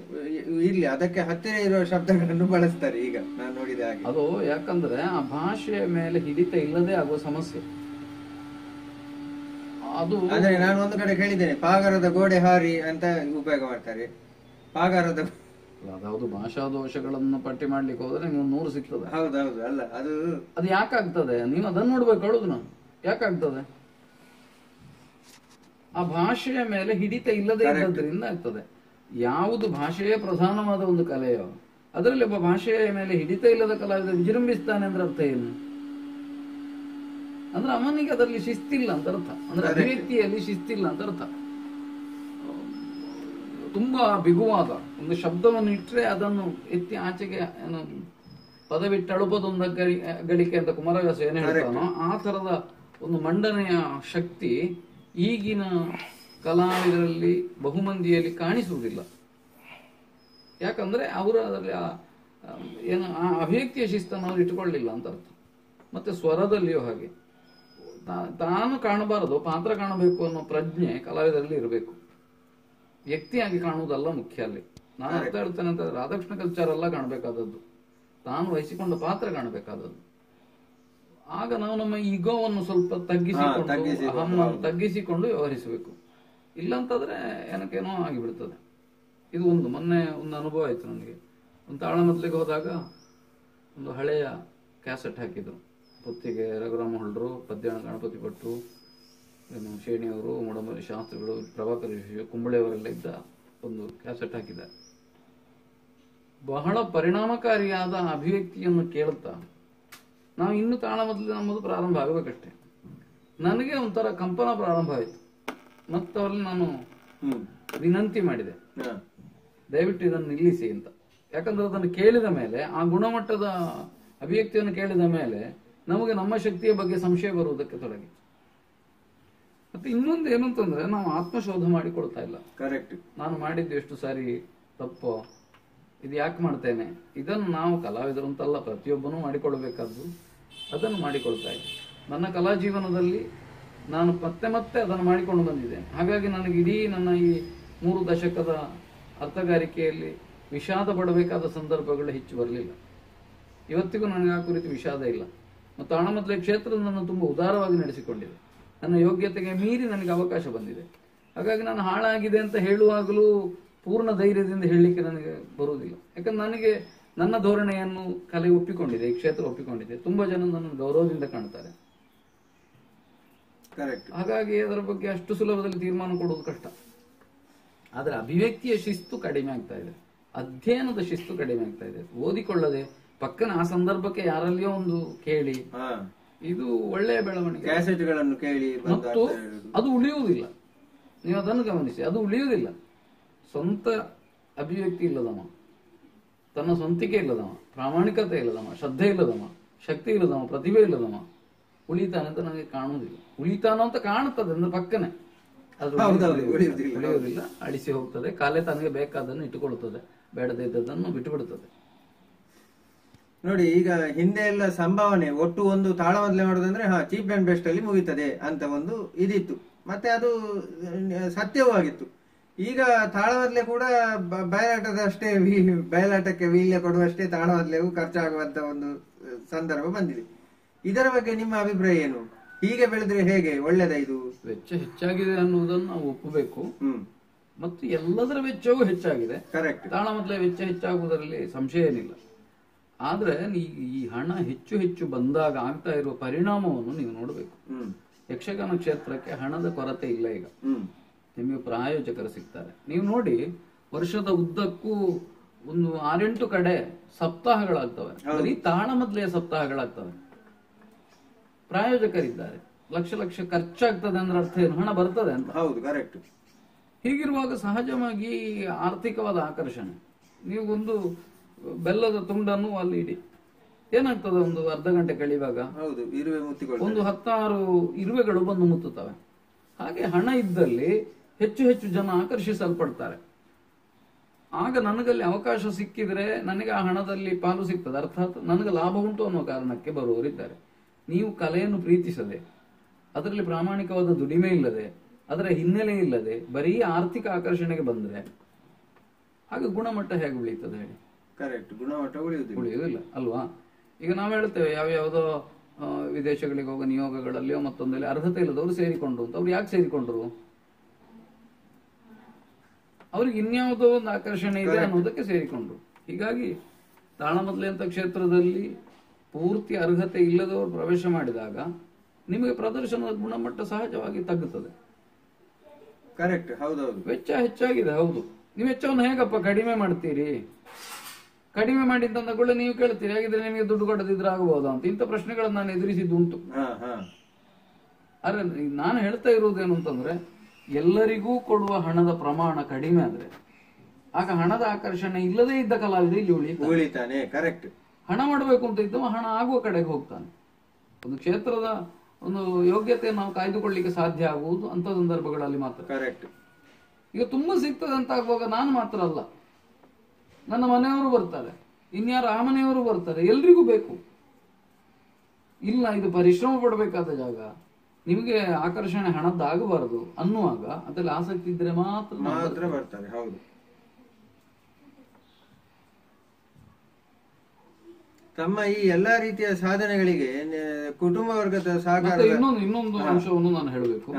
ಇಲ್ಲಿ ಅದಕ್ಕೆ ಹತ್ತಿರ ಇರುವ ಶಬ್ದಗಳನ್ನು ಬಳಸ್ತಾರೆ ಈಗ ನಾನು ನೋಡಿದ ಹಾಗೆ. ಅದು ಯಾಕಂದ್ರೆ ಆ ಭಾಷೆಯ ಮೇಲೆ ಹಿಡಿತ ಇಲ್ಲದೆ ಆಗುವ ಸಮಸ್ಯೆ ಅದು. ಅಂದ್ರೆ ನಾನು ಒಂದು ಕಡೆ ಕೇಳಿದ್ದೇನೆ, ಪಾಗಾರದ ಗೋಡೆ ಹಾರಿ ಅಂತ ಉಪಯೋಗ ಮಾಡ್ತಾರೆ. ಪಾಗಾರದ ಅದಾವುದು ಭಾಷಾ ದೋಷಗಳನ್ನು ಪಟ್ಟಿ ಮಾಡ್ಲಿಕ್ಕೆ ಹೋದ್ರೆ ನೀವು 100 ಸಿಗ್ತದೆ. ಹೌದೌದು. ಅಲ್ಲ ಅದು ಯಾಕಾಗ್ತದೆ ನೀವು ಅದನ್ನು ನೋಡ್ಬೇಕು. ಹೇಳುದು ನಾನು ಯಾಕಾಗ್ತದೆ, ಆ ಭಾಷೆಯ ಮೇಲೆ ಹಿಡಿತ ಇಲ್ಲದೆ ಇದ್ದದ್ರಿಂದ ಆಗ್ತದೆ. ಯಾವುದು ಭಾಷೆಯೇ ಪ್ರಧಾನವಾದ ಒಂದು ಕಲೆಯೋ ಅದರಲ್ಲಿ ಒಬ್ಬ ಭಾಷೆಯ ಮೇಲೆ ಹಿಡಿತ ಇಲ್ಲದ ಕಲಾವಿದ ವಿಜೃಂಭಿಸ್ತಾನೆ ಅಂದ್ರೆ ಅರ್ಥ ಏನು? ಅಂದ್ರೆ ಅವನಿಗೆ ಅದರಲ್ಲಿ ಶಿಸ್ತಿಲ್ಲ ಅಂತ ಅರ್ಥ. ಅಂದ್ರೆ ಅಭಿವ್ಯಕ್ತಿಯಲ್ಲಿ ಶಿಸ್ತಿಲ್ಲ ಅಂತ ಅರ್ಥ. ತುಂಬಾ ಬಿಗುವಾದ ಒಂದು ಶಬ್ದವನ್ನು ಇಟ್ಟರೆ ಅದನ್ನು ಎತ್ತಿ ಆಚೆಗೆ ಏನು ಪದವಿಟ್ಟು ಅಳುಪದೊಂದು ಗಳಿಕೆ ಅಂತ ಕುಮಾರವ್ಯಾಸ ಏನು ಹೇಳ್ತಾನೋ ಆ ತರದ ಒಂದು ಮಂಡನೆಯ ಶಕ್ತಿ ಈಗಿನ ಕಲಾವಿದರಲ್ಲಿ ಬಹುಮಂದಿಯಲ್ಲಿ ಕಾಣಿಸುವುದಿಲ್ಲ. ಯಾಕಂದ್ರೆ ಅವರು ಅದರಲ್ಲಿ ಏನು ಆ ಅಭಿವ್ಯಕ್ತಿಯ ಶಿಸ್ತನ್ನು ಅವರು ಇಟ್ಟುಕೊಳ್ಳಿಲ್ಲ ಅಂತ ಅರ್ಥ. ಮತ್ತೆ ಸ್ವರದಲ್ಲಿಯೂ ಹಾಗೆ ತಾನು ಕಾಣಬಾರದು, ಪಾತ್ರ ಕಾಣಬೇಕು ಅನ್ನೋ ಪ್ರಜ್ಞೆ ಕಲಾವಿದರಲ್ಲಿ ಇರಬೇಕು. ವ್ಯಕ್ತಿಯಾಗಿ ಕಾಣುವುದಲ್ಲ ಮುಖ್ಯ ಅಲ್ಲಿ. ನಾನು ಅರ್ಥ ಹೇಳ್ತೇನೆ ಅಂತ ರಾಧಾಕೃಷ್ಣ ಕಲ್ಚಾರ ಎಲ್ಲ ಕಾಣಬೇಕಾದದ್ದು, ತಾನು ವಹಿಸಿಕೊಂಡ ಪಾತ್ರ ಕಾಣಬೇಕಾದದ್ದು. ಆಗ ನಾವು ನಮ್ಮ ಈಗೋವನ್ನು ಸ್ವಲ್ಪ ತಗ್ಗಿಸಿಕೊಂಡು ವ್ಯವಹರಿಸಬೇಕು. ಇಲ್ಲಂತಾದ್ರೆ ಏನಕ್ಕೇನೋ ಆಗಿಬಿಡ್ತದೆ. ಇದು ಮೊನ್ನೆ ಒಂದು ಅನುಭವ ಆಯ್ತು ನನಗೆ. ಒಂದು ತಾಳಮದ್ಲಿಗೆ ಹೋದಾಗ ಒಂದು ಹಳೆಯ ಕ್ಯಾಸೆಟ್ ಹಾಕಿದ್ರು. ಪುತ್ತಿಗೆ ರಘುರಾಮ ಹೊಳ್ರು, ಪದ್ಯಾಣ ಗಣಪತಿ ಭಟ್ರು, ಶೇಣಿಯವರು, ಮುಡಮರಿ ಶಾಸ್ತ್ರಿಗಳು, ಪ್ರಭಾಕರ ಕುಂಬಳೆಯವರೆಲ್ಲ ಇದ್ದ ಒಂದು ಕ್ಯಾಸೆಟ್ ಹಾಕಿದ್ದಾರೆ. ಬಹಳ ಪರಿಣಾಮಕಾರಿಯಾದ ಅಭಿವ್ಯಕ್ತಿಯನ್ನು ಕೇಳುತ್ತಾ ನಾವು ಇನ್ನು ತಾಳಮದ್ಲಿ ನಮ್ಮದು ಪ್ರಾರಂಭ ಆಗಬೇಕಷ್ಟೆ. ನನಗೆ ಒಂಥರ ಕಂಪನ ಪ್ರಾರಂಭ ಆಯಿತು. ಮತ್ತು ಅವರಲ್ಲಿ ನಾನು ವಿನಂತಿ ಮಾಡಿದೆ, ದಯವಿಟ್ಟು ಇದನ್ನು ನಿಲ್ಲಿಸಿ ಅಂತ. ಯಾಕಂದ್ರೆ ಅದನ್ನು ಕೇಳಿದ ಮೇಲೆ, ಆ ಗುಣಮಟ್ಟದ ಅಭಿವ್ಯಕ್ತಿಯನ್ನು ಕೇಳಿದ ಮೇಲೆ ನಮಗೆ ನಮ್ಮ ಶಕ್ತಿಯ ಬಗ್ಗೆ ಸಂಶಯ ಬರುವುದಕ್ಕೆ ತೊಡಗಿ. ಮತ್ತೆ ಇನ್ನೊಂದು ಏನು ಅಂತಂದ್ರೆ ನಾವು ಆತ್ಮಶೋಧ ಮಾಡಿಕೊಳ್ತಾ ಇಲ್ಲ. ಕರೆಕ್ಟ್. ನಾನು ಮಾಡಿದ್ದು ಎಷ್ಟು ಸಾರಿ ತಪ್ಪೋ, ಇದು ಯಾಕೆ ಮಾಡ್ತೇನೆ, ಇದನ್ನು ನಾವು ಕಲಾವಿದರು ಅಂತಲ್ಲ ಪ್ರತಿಯೊಬ್ಬನೂ ಮಾಡಿಕೊಳ್ಬೇಕಾದ್ದು, ಅದನ್ನು ಮಾಡಿಕೊಳ್ತಾ ಇದ್ದೆ. ನನ್ನ ಕಲಾ ಜೀವನದಲ್ಲಿ ನಾನು ಮತ್ತೆ ಅದನ್ನು ಮಾಡಿಕೊಂಡು ಬಂದಿದ್ದೇನೆ. ಹಾಗಾಗಿ ನನಗೆ ಇಡೀ ನನ್ನ ಈ 3 ದಶಕದ ಅರ್ಥಗಾರಿಕೆಯಲ್ಲಿ ವಿಷಾದ ಪಡಬೇಕಾದ ಸಂದರ್ಭಗಳು ಹೆಚ್ಚು ಬರಲಿಲ್ಲ. ಇವತ್ತಿಗೂ ನನಗೆ ಆ ಕುರಿತು ವಿಷಾದ ಇಲ್ಲ. ಮತ್ತು ತಾಳಮದ್ಲೆ ಕ್ಷೇತ್ರ ನನ್ನ ತುಂಬ ಉದಾರವಾಗಿ ನಡೆಸಿಕೊಂಡಿದೆ. ನನ್ನ ಯೋಗ್ಯತೆಗೆ ಮೀರಿ ನನಗೆ ಅವಕಾಶ ಬಂದಿದೆ. ಹಾಗಾಗಿ ನಾನು ಹಾಳಾಗಿದೆ ಅಂತ ಹೇಳುವಾಗಲೂ ಪೂರ್ಣ ಧೈರ್ಯದಿಂದ ಹೇಳಲಿಕ್ಕೆ ನನಗೆ ಬರುವುದಿಲ್ಲ. ಯಾಕಂದ್ರೆ ನನಗೆ ನನ್ನ ಧೋರಣೆಯನ್ನು ಕಲೆ ಒಪ್ಪಿಕೊಂಡಿದೆ, ಈ ಕ್ಷೇತ್ರ ಒಪ್ಪಿಕೊಂಡಿದೆ. ತುಂಬಾ ಜನ ನನ್ನನ್ನು ಗೌರವದಿಂದ ಕಾಣ್ತಾರೆ. ಹಾಗಾಗಿ ಅದರ ಬಗ್ಗೆ ಅಷ್ಟು ಸುಲಭದಲ್ಲಿ ತೀರ್ಮಾನ ಕೊಡುವುದು ಕಷ್ಟ. ಆದ್ರೆ ಅಭಿವ್ಯಕ್ತಿಯ ಶಿಸ್ತು ಕಡಿಮೆ ಆಗ್ತಾ ಇದೆ, ಅಧ್ಯಯನದ ಶಿಸ್ತು ಕಡಿಮೆ ಆಗ್ತಾ ಇದೆ. ಓದಿಕೊಳ್ಳದೆ ಪಕ್ಕನ ಆ ಸಂದರ್ಭಕ್ಕೆ ಯಾರಲ್ಲಿಯೋ ಒಂದು ಕೇಳಿ, ಇದು ಒಳ್ಳೆಯ ಬೆಳವಣಿಗೆ. ಕ್ಯಾಸೆಟ್ಗಳನ್ನು ಕೇಳಿ ಮತ್ತು ಅದು ಉಳಿಯುವುದಿಲ್ಲ. ನೀವು ಅದನ್ನು ಗಮನಿಸಿ, ಅದು ಉಳಿಯುವುದಿಲ್ಲ. ಸ್ವಂತ ಅಭಿವ್ಯಕ್ತಿ ಇಲ್ಲದವ, ತನ್ನ ಸ್ವಂತಿಕೆ ಇಲ್ಲದವ, ಪ್ರಾಮಾಣಿಕತೆ ಇಲ್ಲದವ, ಶ್ರದ್ಧೆ ಇಲ್ಲದವ, ಶಕ್ತಿ ಇಲ್ಲದವ, ಪ್ರತಿಭೆ ಇಲ್ಲದವ ಉಳಿತಾನೆ ಅಂತ ನನಗೆ ಕಾಣುವುದಿಲ್ಲ. ಉಳಿತಾನೋ ಅಂತ ಕಾಣುತ್ತದೆ ಅಂದ್ರೆ ಪಕ್ಕನೆ, ಅದು ಉಳಿಯುವುದಿಲ್ಲ, ಅಳಿಸಿ ಹೋಗ್ತದೆ. ಕಾಲೇ ತನಗೆ ಬೇಕಾದನ್ನು ಇಟ್ಟುಕೊಳ್ಳುತ್ತದೆ, ಬೇಡದೇ ಇದ್ದದನ್ನು ಬಿಟ್ಟು ಬಿಡುತ್ತದೆ. ನೋಡಿ, ಈಗ ಹಿಂದೆ ಎಲ್ಲ ಸಂಭಾವನೆ ಒಟ್ಟು ಒಂದು ತಾಳಮದ್ಲೆ ಮಾಡೋದಂದ್ರೆ ಚೀಪ್ ಅಂಡ್ ಬೆಸ್ಟ್ ಅಲ್ಲಿ ಮುಗಿತದೆ ಅಂತ ಒಂದು ಇದಿತ್ತು. ಮತ್ತೆ ಅದು ಸತ್ಯವೂ ಆಗಿತ್ತು. ಈಗ ತಾಳಮದ್ಲೆ ಕೂಡ ಬಯಲಾಟದಷ್ಟೇ ಬಯಲಾಟಕ್ಕೆ ವೀಳ್ಯ ಕೊಡುವಷ್ಟೇ ತಾಳಮದ್ಲೆಗೂ ಖರ್ಚಾಗುವಂತ ಒಂದು ಸಂದರ್ಭ ಬಂದಿದೆ. ಇದರ ಬಗ್ಗೆ ನಿಮ್ಮ ಅಭಿಪ್ರಾಯ ಏನು? ಹೀಗೆ ಬೆಳೆದ್ರೆ ಹೇಗೆ ಒಳ್ಳೇದ? ಇದು ವೆಚ್ಚ ಹೆಚ್ಚಾಗಿದೆ ಅನ್ನುವುದನ್ನು ನಾವು ಒಪ್ಪಬೇಕು. ಮತ್ತು ಎಲ್ಲದರ ವೆಚ್ಚವೂ ಹೆಚ್ಚಾಗಿದೆ. ಕರೆಕ್ಟ್. ತಾಳಮದ್ಲೆ ವೆಚ್ಚ ಹೆಚ್ಚಾಗುವುದರಲ್ಲಿ ಸಂಶಯ ಏನಿಲ್ಲ. ಆದ್ರೆ ಈ ಹಣ ಹೆಚ್ಚು ಹೆಚ್ಚು ಬಂದಾಗ ಆಗ್ತಾ ಇರುವ ಪರಿಣಾಮವನ್ನು ನೀವು ನೋಡಬೇಕು. ಯಕ್ಷಗಾನ ಕ್ಷೇತ್ರಕ್ಕೆ ಹಣದ ಕೊರತೆ ಇಲ್ಲ. ಈಗ ನಿಮಗೆ ಪ್ರಾಯೋಜಕರು ಸಿಗ್ತಾರೆ. ನೀವು ನೋಡಿ, ವರ್ಷದ ಉದ್ದಕ್ಕೂ ಒಂದು 6-8 ಕಡೆ ಸಪ್ತಾಹಗಳಾಗ್ತವೆ. ಬರೀ ತಾಳಮದ್ಲೆಯ ಸಪ್ತಾಹಗಳಾಗ್ತವೆ. ಪ್ರಾಯೋಜಕರಿದ್ದಾರೆ. ಲಕ್ಷ ಲಕ್ಷ ಖರ್ಚಾಗ್ತದೆ ಅಂದ್ರೆ ಅರ್ಥ ಏನು? ಹಣ ಬರ್ತದೆ ಅಂತ. ಹೌದು, ಕರೆಕ್ಟ್. ಹೀಗಿರುವಾಗ ಸಹಜವಾಗಿ ಆರ್ಥಿಕವಾದ ಆಕರ್ಷಣೆ. ನೀವು ಒಂದು ಬೆಲ್ಲದ ತುಂಡನ್ನು ಅಲ್ಲಿ ಇಡಿ, ಏನಾಗ್ತದೆ? ಒಂದು ಅರ್ಧ ಗಂಟೆ ಕಳೆಯುವಾಗ ಒಂದು 10 ಇರುವೆಗಳು ಬಂದು ಮುತ್ತುತ್ತವೆ. ಹಾಗೆ ಹಣ ಇದ್ದಲ್ಲಿ ಹೆಚ್ಚು ಹೆಚ್ಚು ಜನ ಆಕರ್ಷಿಸಲ್ಪಡ್ತಾರೆ. ಆಗ ನನಗಲ್ಲಿ ಅವಕಾಶ ಸಿಕ್ಕಿದ್ರೆ ನನಗೆ ಆ ಹಣದಲ್ಲಿ ಪಾಲು ಸಿಗ್ತದೆ. ಅರ್ಥಾತ್ ನನಗೆ ಲಾಭ ಉಂಟು ಅನ್ನೋ ಕಾರಣಕ್ಕೆ ಬರುವವರಿದ್ದಾರೆ. ನೀವು ಕಲೆಯನ್ನು ಪ್ರೀತಿಸದೆ, ಅದರಲ್ಲಿ ಪ್ರಾಮಾಣಿಕವಾದ ದುಡಿಮೆ ಇಲ್ಲದೆ, ಅದರ ಹಿನ್ನೆಲೆ ಇಲ್ಲದೆ ಬರೀ ಆರ್ಥಿಕ ಆಕರ್ಷಣೆಗೆ ಬಂದ್ರೆ ಆಗ ಗುಣಮಟ್ಟ ಹೇಗೆ ಉಳಿಯುತ್ತದೆ ಹೇಳಿ? ಕರೆಕ್ಟ್. ಗುಣಮಟ್ಟ ಉಳಿಯುವುದಿಲ್ಲ ಅಲ್ವಾ? ಈಗ ನಾವು ಹೇಳ್ತೇವೆ, ಯಾವ್ಯಾವುದೋ ವಿದೇಶಗಳಿಗೆ ಹೋಗೋ ನಿಯೋಗಗಳಲ್ಲಿಯೋ ಮತ್ತೊಂದಲ್ಲಿ ಅರ್ಹತೆ ಇಲ್ಲದವರು ಸೇರಿಕೊಂಡ್ರು ಅಂತ. ಅವ್ರು ಯಾಕೆ ಸೇರಿಕೊಂಡ್ರು? ಅವ್ರಿಗೆ ಇನ್ಯಾವುದೋ ಒಂದು ಆಕರ್ಷಣೆ ಇದೆ ಅನ್ನೋದಕ್ಕೆ ಸೇರಿಕೊಂಡ್ರು. ಹೀಗಾಗಿ ತಾಳಮದ್ಲೆ ಅಂತ ಕ್ಷೇತ್ರದಲ್ಲಿ ಪೂರ್ತಿ ಅರ್ಹತೆ ಇಲ್ಲದವರು ಪ್ರವೇಶ ಮಾಡಿದಾಗ ನಿಮಗೆ ಪ್ರದರ್ಶನದ ಗುಣಮಟ್ಟ ಸಹಜವಾಗಿ ತಗ್ಗುತ್ತದೆ. ಕರೆಕ್ಟ್. ಹೌದೌದು. ವೆಚ್ಚ ಹೆಚ್ಚಾಗಿದೆ. ಹೌದು. ನೀವು ವೆಚ್ಚವನ್ನು ಹೇಗಪ್ಪ ಕಡಿಮೆ ಮಾಡ್ತೀರಿ? ಕಡಿಮೆ ಮಾಡಿದ್ದಂದ ನೀವು ಕೇಳ್ತೀರಿ, ಹಾಗಿದ್ರೆ ನಿಮಗೆ ದುಡ್ಡು ಕೊಡದಿದ್ರೆ ಆಗಬಹುದಾ ಅಂತ. ಇಂಥ ಪ್ರಶ್ನೆಗಳನ್ನು ನಾನು ಎದುರಿಸಿದ್ದುಂಟು. ಆದ್ರೆ ನಾನು ಹೇಳ್ತಾ ಇರುವುದೇನು ಅಂತಂದ್ರೆ, ಎಲ್ಲರಿಗೂ ಕೊಡುವ ಹಣದ ಪ್ರಮಾಣ ಕಡಿಮೆ ಆದ್ರೆ ಆಗ ಹಣದ ಆಕರ್ಷಣೆ ಇಲ್ಲದೇ ಇದ್ದ ಕಲಾವಿದ ಇಲ್ಲಿ ಉಳಿತಾನೆ. ಕರೆಕ್ಟ್. ಹಣ ಮಾಡಬೇಕು ಅಂತ ಇದ್ದವ ಹಣ ಆಗುವ ಕಡೆಗೆ ಹೋಗ್ತಾನೆ. ಒಂದು ಕ್ಷೇತ್ರದ ಒಂದು ಯೋಗ್ಯತೆ ನಾವು ಕಾಯ್ದುಕೊಳ್ಳಿಕ್ಕೆ ಸಾಧ್ಯ ಆಗುವುದು ಅಂತ ಸಂದರ್ಭಗಳಲ್ಲಿ ಮಾತ್ರ. ಕರೆಕ್ಟ್. ಈಗ ತುಂಬಾ ಸಿಗ್ತದೆ ಅಂತ ಆಗುವಾಗ ನಾನು ಮಾತ್ರ ಅಲ್ಲ, ನನ್ನ ಮನೆಯವರು ಬರ್ತಾರೆ, ಇನ್ಯಾರು ಆ ಮನೆಯವರು ಬರ್ತಾರೆ, ಎಲ್ರಿಗೂ ಬೇಕು. ಇಲ್ಲ, ಇದು ಪರಿಶ್ರಮ ಪಡಬೇಕಾದ ಜಾಗ, ನಿಮಗೆ ಆಕರ್ಷಣೆ ಹಣದ್ದಾಗಬಾರದು ಅನ್ನುವಾಗ ಅದರಲ್ಲಿ ಆಸಕ್ತಿ ಇದ್ರೆ ಮಾತ್ರ ಬರ್ತಾರೆ. ಹೌದು. ತಮ್ಮ ಈ ಎಲ್ಲಾ ರೀತಿಯ ಸಾಧನೆಗಳಿಗೆ ಕುಟುಂಬ ವರ್ಗದ ಸಹಕಾರ. ಇನ್ನೊಂದು ಅಂಶವನ್ನು ನಾನು ಹೇಳಬೇಕು.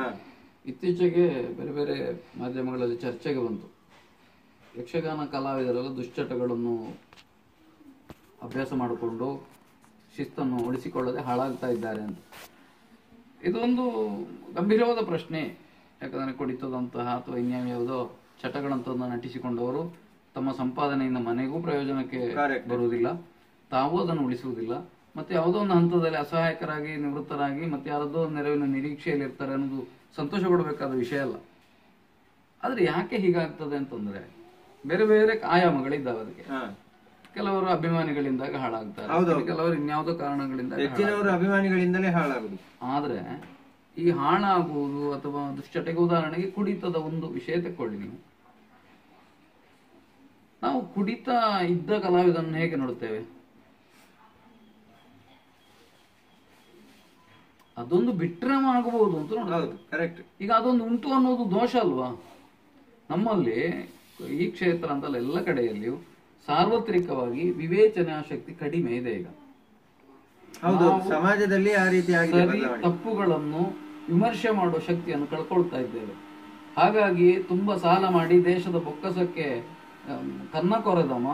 ಇತ್ತೀಚೆಗೆ ಬೇರೆ ಬೇರೆ ಮಾಧ್ಯಮಗಳಲ್ಲಿ ಚರ್ಚೆಗೆ ಬಂತು, ಯಕ್ಷಗಾನ ಕಲಾವಿದರೆಲ್ಲ ದುಶ್ಚಟಗಳನ್ನು ಅಭ್ಯಾಸ ಮಾಡಿಕೊಂಡು ಶಿಸ್ತನ್ನು ಉಳಿಸಿಕೊಳ್ಳದೆ ಹಾಳಾಗ್ತಾ ಇದ್ದಾರೆ ಅಂತ. ಇದೊಂದು ಗಂಭೀರವಾದ ಪ್ರಶ್ನೆ. ಯಾಕಂದ್ರೆ ಕುಡಿತದಂತಹ ಅಥವಾ ಇನ್ಯಾವುದೋ ಚಟಗಳಂತದನ್ನು ನಟಿಸಿಕೊಂಡವರು ತಮ್ಮ ಸಂಪಾದನೆಯಿಂದ ಮನೆಗೂ ಪ್ರಯೋಜನಕ್ಕೆ ಬರುವುದಿಲ್ಲ, ತಾವು ಅದನ್ನು ಉಳಿಸುವುದಿಲ್ಲ, ಮತ್ತೆ ಯಾವುದೋ ಒಂದು ಹಂತದಲ್ಲಿ ಅಸಹಾಯಕರಾಗಿ ನಿವೃತ್ತರಾಗಿ ಮತ್ತೆ ಯಾರದೋ ನೆರವಿನ ನಿರೀಕ್ಷೆಯಲ್ಲಿ ಇರ್ತಾರೆ ಅನ್ನೋದು ಸಂತೋಷ ಪಡಬೇಕಾದ ವಿಷಯ ಅಲ್ಲ. ಆದ್ರೆ ಯಾಕೆ ಹೀಗಾಗ್ತದೆ ಅಂತಂದ್ರೆ ಬೇರೆ ಬೇರೆ ಆಯಾಮಗಳಿದ್ದಾವೆ ಅದಕ್ಕೆ. ಕೆಲವರು ಅಭಿಮಾನಿಗಳಿಂದಾಗ ಹಾಳಾಗ್ತಾರೆ, ಕೆಲವರು ಇನ್ಯಾವುದೋ ಕಾರಣಗಳಿಂದ ಅಭಿಮಾನಿಗಳಿಂದಲೇ ಹಾಳಾಗುದು. ಆದ್ರೆ ಈ ಹಾಳಾಗುವುದು ಅಥವಾ ದುಶ್ಚಟೆಗೆ ಉದಾಹರಣೆಗೆ ಕುಡಿತದ ಒಂದು ವಿಷಯ ತಕ್ಕೊಳ್ಳಿ ನೀವು. ನಾವು ಕುಡಿತ ಇದ್ದ ಕಲಾವಿದನ್ನು ಹೇಗೆ ನೋಡುತ್ತೇವೆ? ಅದೊಂದು ವಿಟ್ರಮ ಆಗಬಹುದು ಅಂತ ನೋಡೋದು. ಈಗ ಅದೊಂದು ಉಂಟು ಅನ್ನೋದು ದೋಷ ಅಲ್ವಾ? ನಮ್ಮಲ್ಲಿ ಈ ಕ್ಷೇತ್ರ ಅಂತಲ್ಲ, ಎಲ್ಲ ಕಡೆಯಲ್ಲಿಯೂ ಸಾರ್ವತ್ರಿಕವಾಗಿ ವಿವೇಚನಾ ಶಕ್ತಿ ಕಡಿಮೆ ಇದೆ. ಈಗ ಸಮಾಜದಲ್ಲಿ ಆ ರೀತಿ ಸರಿ ತಪ್ಪುಗಳನ್ನು ವಿಮರ್ಶೆ ಮಾಡುವ ಶಕ್ತಿಯನ್ನು ಕಳ್ಕೊಳ್ತಾ ಇದ್ದೇವೆ. ಹಾಗಾಗಿ ತುಂಬಾ ಸಾಲ ಮಾಡಿ ದೇಶದ ಬೊಕ್ಕಸಕ್ಕೆ ಕನ್ನ ಕೊರೆದವ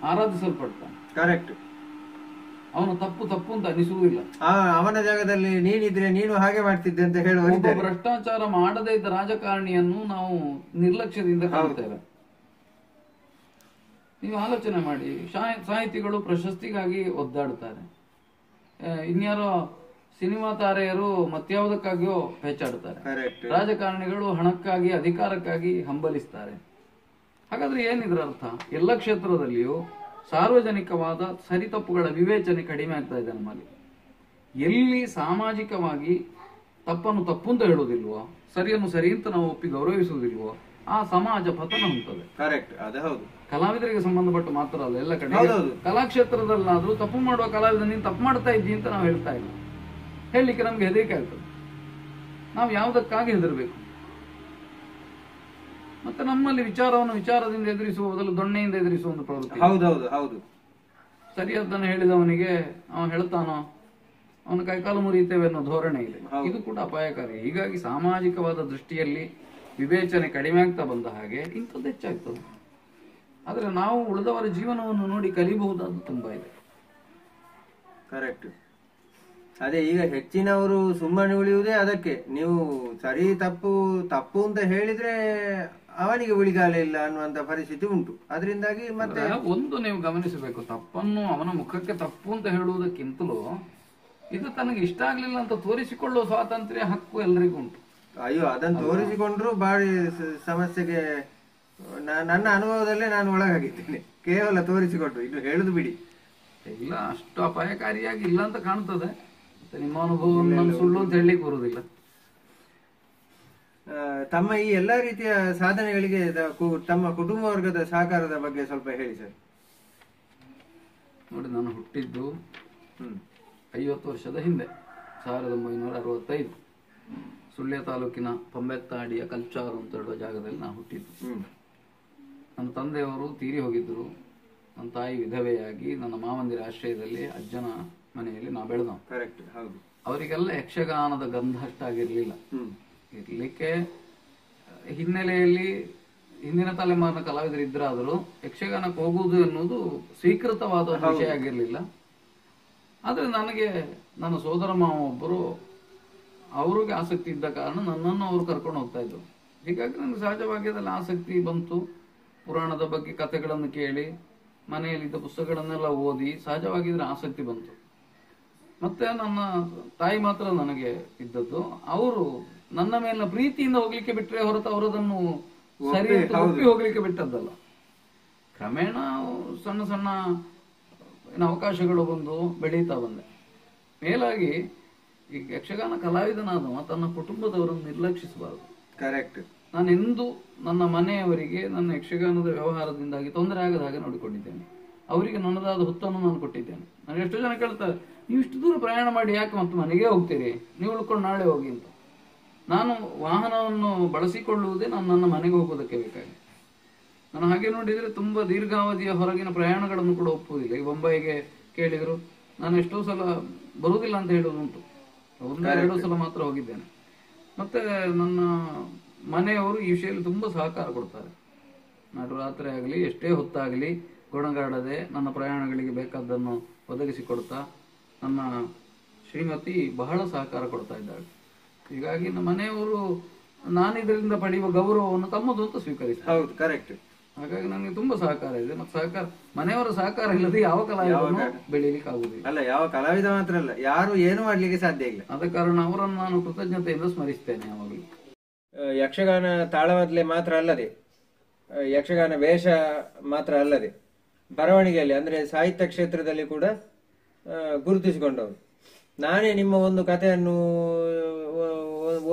ಆರಾಧಿಸಲ್ಪಡ್ತಾನೆ. ಕರೆಕ್ಟ್. ಅವನು ತಪ್ಪು ತಪ್ಪು ಅಂತ ಅನಿಸುವುದಿಲ್ಲ. ಅವನ ಜಾಗದಲ್ಲಿ ನೀನಿದ್ರೆ ನೀನು ಹಾಗೆ ಮಾಡ್ತಿದ್ದೆ ಅಂತ ಹೇಳುವ. ಭ್ರಷ್ಟಾಚಾರ ಮಾಡದೇ ಇದ್ದ ರಾಜಕಾರಣಿಯನ್ನು ನಾವು ನಿರ್ಲಕ್ಷ್ಯದಿಂದ ಕಾಣ್ತೇವೆ. ನೀವು ಆಲೋಚನೆ ಮಾಡಿ, ಸಾಹಿತಿಗಳು ಪ್ರಶಸ್ತಿಗಾಗಿ ಒದ್ದಾಡ್ತಾರೆ, ಇನ್ಯಾರೋ ಸಿನಿಮಾ ತಾರೆಯರು ಮತ್ಯಾವುದಕ್ಕಾಗಿಯೋ ಪೇಚಾಡ್ತಾರೆ, ರಾಜಕಾರಣಿಗಳು ಹಣಕ್ಕಾಗಿ ಅಧಿಕಾರಕ್ಕಾಗಿ ಹಂಬಲಿಸ್ತಾರೆ. ಹಾಗಾದ್ರೆ ಏನಿದ್ರ ಅರ್ಥ? ಎಲ್ಲ ಕ್ಷೇತ್ರದಲ್ಲಿಯೂ ಸಾರ್ವಜನಿಕವಾದ ಸರಿತಪ್ಪುಗಳ ವಿವೇಚನೆ ಕಡಿಮೆ ಆಗ್ತಾ ಇದೆ ನಮ್ಮಲ್ಲಿ. ಎಲ್ಲಿ ಸಾಮಾಜಿಕವಾಗಿ ತಪ್ಪನ್ನು ತಪ್ಪು ಅಂತ ಹೇಳುವುದಿಲ್ವೋ, ಸರಿಯನ್ನು ಸರಿ ಅಂತ ನಾವು ಒಪ್ಪಿ ಗೌರವಿಸುವುದಿಲ್ವೋ, ಆ ಸಮಾಜ ಪತನ ಹೊಂದುತ್ತದೆ. ಕರೆಕ್ಟ್. ಅದೇ ಹೌದು. ಕಲಾವಿದರಿಗೆ ಸಂಬಂಧಪಟ್ಟ ಮಾತ್ರ ಅಲ್ಲ, ಎಲ್ಲ ಕಡೆ ಕಲಾಕ್ಷೇತ್ರದಲ್ಲಾದ್ರೂ ತಪ್ಪು ಮಾಡುವ ಕಲಾವಿದ ನೀನು ತಪ್ಪು ಮಾಡ್ತಾ ಇದ್ದಿ ಅಂತ ನಾವು ಹೇಳ್ತಾ ಇಲ್ಲ. ಹೇಳಲಿಕ್ಕೆ ನಮ್ಗೆ ಹೆದರಿಕೆ ಆಗ್ತದೆ. ನಾವು ಯಾವುದಕ್ಕಾಗಿ ಹೆದರ್ಬೇಕು? ಮತ್ತೆ ನಮ್ಮಲ್ಲಿ ವಿಚಾರವನ್ನು ವಿಚಾರದಿಂದ ಎದುರಿಸುವ ಬದಲು ದೊಣ್ಣೆಯಿಂದ ಎದುರಿಸುವ ಒಂದು ಪ್ರವೃತ್ತಿ. ಹೌದೌದು ಹೌದು. ಸರಿಯಾದ್ದನ್ನು ಹೇಳಿದವನಿಗೆ ಅವನು ಹೇಳ್ತಾನೋ ಅವನ ಕೈಕಾಲು ಮುರಿಯುತ್ತೇವೆ ಅನ್ನೋ ಧೋರಣೆ ಇದೆ. ಇದು ಕೂಡ ಅಪಾಯಕಾರಿ. ಹೀಗಾಗಿ ಸಾಮಾಜಿಕವಾದ ದೃಷ್ಟಿಯಲ್ಲಿ ವಿವೇಚನೆ ಕಡಿಮೆ ಆಗ್ತಾ ಬಂದ ಹಾಗೆ ಇಂಥದ್ದು ಹೆಚ್ಚಾಗ್ತದೆ. ಆದ್ರೆ ನಾವು ಉಳಿದವರ ಜೀವನವನ್ನು ನೋಡಿ ಕಲಿಬಹುದಾದ ತುಂಬಾ ಇದೆ. ಕರೆಕ್ಟ್. ಅದೇ ಈಗ ಹೆಚ್ಚಿನವರು ಸುಮ್ಮನೆ ಉಳಿಯುವುದೇ ಅದಕ್ಕೆ. ನೀವು ಸರಿ ತಪ್ಪು ತಪ್ಪು ಅಂತ ಹೇಳಿದ್ರೆ ಅವನಿಗೆ ಉಳಿಗಾಲ ಇಲ್ಲ ಅನ್ನುವಂತ ಪರಿಸ್ಥಿತಿ ಉಂಟು. ಅದರಿಂದಾಗಿ ಮತ್ತೆ ಒಂದು ನೀವು ಗಮನಿಸಬೇಕು, ತಪ್ಪನ್ನು ಅವನ ಮುಖಕ್ಕೆ ತಪ್ಪು ಅಂತ ಹೇಳುವುದಕ್ಕಿಂತಲೂ ಇದು ತನಗೆ ಇಷ್ಟ ಆಗ್ಲಿಲ್ಲ ಅಂತ ತೋರಿಸಿಕೊಳ್ಳುವ ಸ್ವಾತಂತ್ರ್ಯ ಹಕ್ಕು ಎಲ್ಲರಿಗೂ ಉಂಟು. ಅಯ್ಯೋ, ಅದನ್ನು ತೋರಿಸಿಕೊಂಡ್ರು ಬಾರಿ ಸಮಸ್ಯೆಗೆ ನನ್ನ ಅನುಭವದಲ್ಲೇ ನಾನು ಒಳಗಾಗಿದ್ದೇನೆ. ಕೇವಲ ತೋರಿಸಿಕೊಟ್ರು, ಇದು ಹೇಳುದು ಬಿಡಿ. ಇಲ್ಲ, ಅಷ್ಟು ಅಪಾಯಕಾರಿಯಾಗಿ ಇಲ್ಲ ಅಂತ ಕಾಣ್ತದೆ. ನಿಮ್ಮ ಅನುಭವವನ್ನು ಸುಳ್ಳು ಅಂತ ಹೇಳಲಿಕ್ಕೆ ಬರುವುದಿಲ್ಲ. ತಮ್ಮ ಈ ಎಲ್ಲಾ ರೀತಿಯ ಸಾಧನೆಗಳಿಗೆ ತಮ್ಮ ಕುಟುಂಬ ವರ್ಗದ ಸಹಕಾರದ ಬಗ್ಗೆ ಸ್ವಲ್ಪ ಹೇಳಿ ಸರ್. ನೋಡಿ, ನಾನು ಹುಟ್ಟಿದ್ದು 50 ವರ್ಷದ ಹಿಂದೆ, 1965 ಸುಳ್ಯ ತಾಲೂಕಿನ ಪಂಬೆತ್ತಾಡಿಯ ಕಲ್ಚಾರು ಅಂತ ಹೇಳುವ ಜಾಗದಲ್ಲಿ ನಾನು ಹುಟ್ಟಿದ್ದು. ನನ್ನ ತಂದೆಯವರು ತೀರಿ ಹೋಗಿದ್ದರು. ನನ್ನ ತಾಯಿ ವಿಧವೆಯಾಗಿ ನನ್ನ ಮಾವಂದಿರ ಆಶ್ರಯದಲ್ಲಿ ಅಜ್ಜನ ಮನೆಯಲ್ಲಿ ನಾ ಬೆಳೆದವ. ಅವರಿಗೆಲ್ಲ ಯಕ್ಷಗಾನದ ಗಂಧ ಅಷ್ಟಾಗಿರ್ಲಿಲ್ಲ. ಇರ್ಲಿಕ್ಕೆ ಹಿನ್ನೆಲೆಯಲ್ಲಿ ಹಿಂದಿನ ತಲೆಮಾರಿನ ಕಲಾವಿದರು ಇದ್ರಾದರೂ ಯಕ್ಷಗಾನಕ್ಕೆ ಹೋಗುವುದು ಎನ್ನುವುದು ಸ್ವೀಕೃತವಾದ ವಿಷಯ ಆಗಿರ್ಲಿಲ್ಲ. ಆದ್ರೆ ನನಗೆ ನನ್ನ ಸೋದರ ಮಾವ ಒಬ್ಬರು, ಅವ್ರಿಗೆ ಆಸಕ್ತಿ ಇದ್ದ ಕಾರಣ ನನ್ನನ್ನು ಅವರು ಕರ್ಕೊಂಡು ಹೋಗ್ತಾ ಇದ್ರು. ಹೀಗಾಗಿ ನನಗೆ ಸಹಜವಾಗಿ ಅದರಲ್ಲಿ ಆಸಕ್ತಿ ಬಂತು. ಪುರಾಣದ ಬಗ್ಗೆ ಕಥೆಗಳನ್ನು ಕೇಳಿ ಮನೆಯಲ್ಲಿದ್ದ ಪುಸ್ತಕಗಳನ್ನೆಲ್ಲ ಓದಿ ಸಹಜವಾಗಿದ್ರೆ ಆಸಕ್ತಿ ಬಂತು. ಮತ್ತೆ ನನ್ನ ತಾಯಿ ಮಾತ್ರ ನನಗೆ ಇದ್ದದ್ದು. ಅವರು ನನ್ನ ಮೇಲಿನ ಪ್ರೀತಿಯಿಂದ ಹೋಗ್ಲಿಕ್ಕೆ ಬಿಟ್ರೆ ಹೊರತು ಅವರದನ್ನು ಸರಿ ಒಪ್ಪಿ ಹೋಗ್ಲಿಕ್ಕೆ ಬಿಟ್ಟದ್ದಲ್ಲ. ಕ್ರಮೇಣ ಸಣ್ಣ ಸಣ್ಣ ಅವಕಾಶಗಳು ಬಂದು ಬೆಳೀತಾ ಬಂದೆ. ಮೇಲಾಗಿ ಈ ಯಕ್ಷಗಾನ ಕಲಾವಿದನಾದವ ತನ್ನ ಕುಟುಂಬದವರನ್ನು ನಿರ್ಲಕ್ಷಿಸಬಾರದು. ಕರೆಕ್ಟ್. ನಾನೆಂದು ನನ್ನ ಮನೆಯವರಿಗೆ ನನ್ನ ಯಕ್ಷಗಾನದ ವ್ಯವಹಾರದಿಂದಾಗಿ ತೊಂದರೆ ಆಗದ ಹಾಗೆ ನೋಡಿಕೊಂಡಿದ್ದೇನೆ. ಅವರಿಗೆ ನನ್ನದಾದ ಹೊತ್ತನ್ನು ನಾನು ಕೊಟ್ಟಿದ್ದೇನೆ. ನಾನು ಎಷ್ಟೋ ಜನ ಕೇಳ್ತಾರೆ, ನೀವು ಇಷ್ಟು ದೂರ ಪ್ರಯಾಣ ಮಾಡಿ ಯಾಕೆ ಮತ್ತೆ ಮನೆಗೆ ಹೋಗ್ತೀರಿ, ನೀವು ಉಳ್ಕೊಂಡು ನಾಳೆ ಹೋಗಿ ಅಂತ. ನಾನು ವಾಹನವನ್ನು ಬಳಸಿಕೊಳ್ಳುವುದೇ ನಾನು ನನ್ನ ಮನೆಗೆ ಹೋಗೋದಕ್ಕೆ ಬೇಕಾಗಿ. ನಾನು ಹಾಗೆ ನೋಡಿದ್ರೆ ತುಂಬಾ ದೀರ್ಘಾವಧಿಯ ಹೊರಗಿನ ಪ್ರಯಾಣಗಳನ್ನು ಕೂಡ ಒಪ್ಪುವುದಿಲ್ಲ. ಈ ಬೊಂಬೈಗೆ ಕೇಳಿದ್ರು, ನಾನು ಎಷ್ಟೋ ಸಲ ಬರುವುದಿಲ್ಲ ಅಂತ ಹೇಳುವುದುಂಟು. 1-2 ಸಲ ಮಾತ್ರ ಹೋಗಿದ್ದೇನೆ. ಮತ್ತೆ ನನ್ನ ಮನೆಯವರು ಈ ವಿಷಯದಲ್ಲಿ ತುಂಬಾ ಸಹಕಾರ ಕೊಡ್ತಾರೆ. ನಡು ರಾತ್ರಿ ಆಗಲಿ ಎಷ್ಟೇ ಹೊತ್ತಾಗಲಿ ಗುಣಗಾಡದೆ ನನ್ನ ಪ್ರಯಾಣಗಳಿಗೆ ಬೇಕಾದ್ದನ್ನು ಒದಗಿಸಿಕೊಡ್ತಾ ನನ್ನ ಶ್ರೀಮತಿ ಬಹಳ ಸಹಕಾರ ಕೊಡ್ತಾ ಇದ್ದಾಳೆ. ಹೀಗಾಗಿ ನಮ್ಮ ಮನೆಯವರು ನಾನು ಇದರಿಂದ ಪಡೆಯುವ ಗೌರವವನ್ನು ತಮ್ಮದು ಅಂತ ಸ್ವೀಕರಿಸ್ತಾರೆ. ಹಾಗಾಗಿ ನನಗೆ ತುಂಬಾ ಸಹಕಾರ ಇದೆ. ಮತ್ತೆ ಸಹಕಾರ, ಮನೆಯವರ ಸಹಕಾರ ಇಲ್ಲದೆ ಯಾವ ಕಲಾವಿದನು ಬೆಳೀಲಿಕ್ಕೆ ಆಗುದಿಲ್ಲ. ಅಲ್ಲ, ಯಾವ ಕಲಾವಿದ ಮಾತ್ರ ಅಲ್ಲ, ಯಾರು ಏನು ಮಾಡ್ಲಿಕ್ಕೆ ಸಾಧ್ಯ ಇಲ್ಲ. ಆದ ಕಾರಣ ಅವರನ್ನು ನಾನು ಕೃತಜ್ಞತೆಯಿಂದ ಸ್ಮರಿಸ್ತೇನೆ ಯಾವಾಗಲೂ. ಯಕ್ಷಗಾನ ತಾಳಮದ್ದಲೆ ಮಾತ್ರ ಅಲ್ಲದೆ, ಯಕ್ಷಗಾನ ವೇಷ ಮಾತ್ರ ಅಲ್ಲದೆ, ಬರವಣಿಗೆಯಲ್ಲಿ ಅಂದ್ರೆ ಸಾಹಿತ್ಯ ಕ್ಷೇತ್ರದಲ್ಲಿ ಕೂಡ ಗುರುತಿಸಿಕೊಂಡವರು. ನಾನೇ ನಿಮ್ಮ ಒಂದು ಕಥೆಯನ್ನು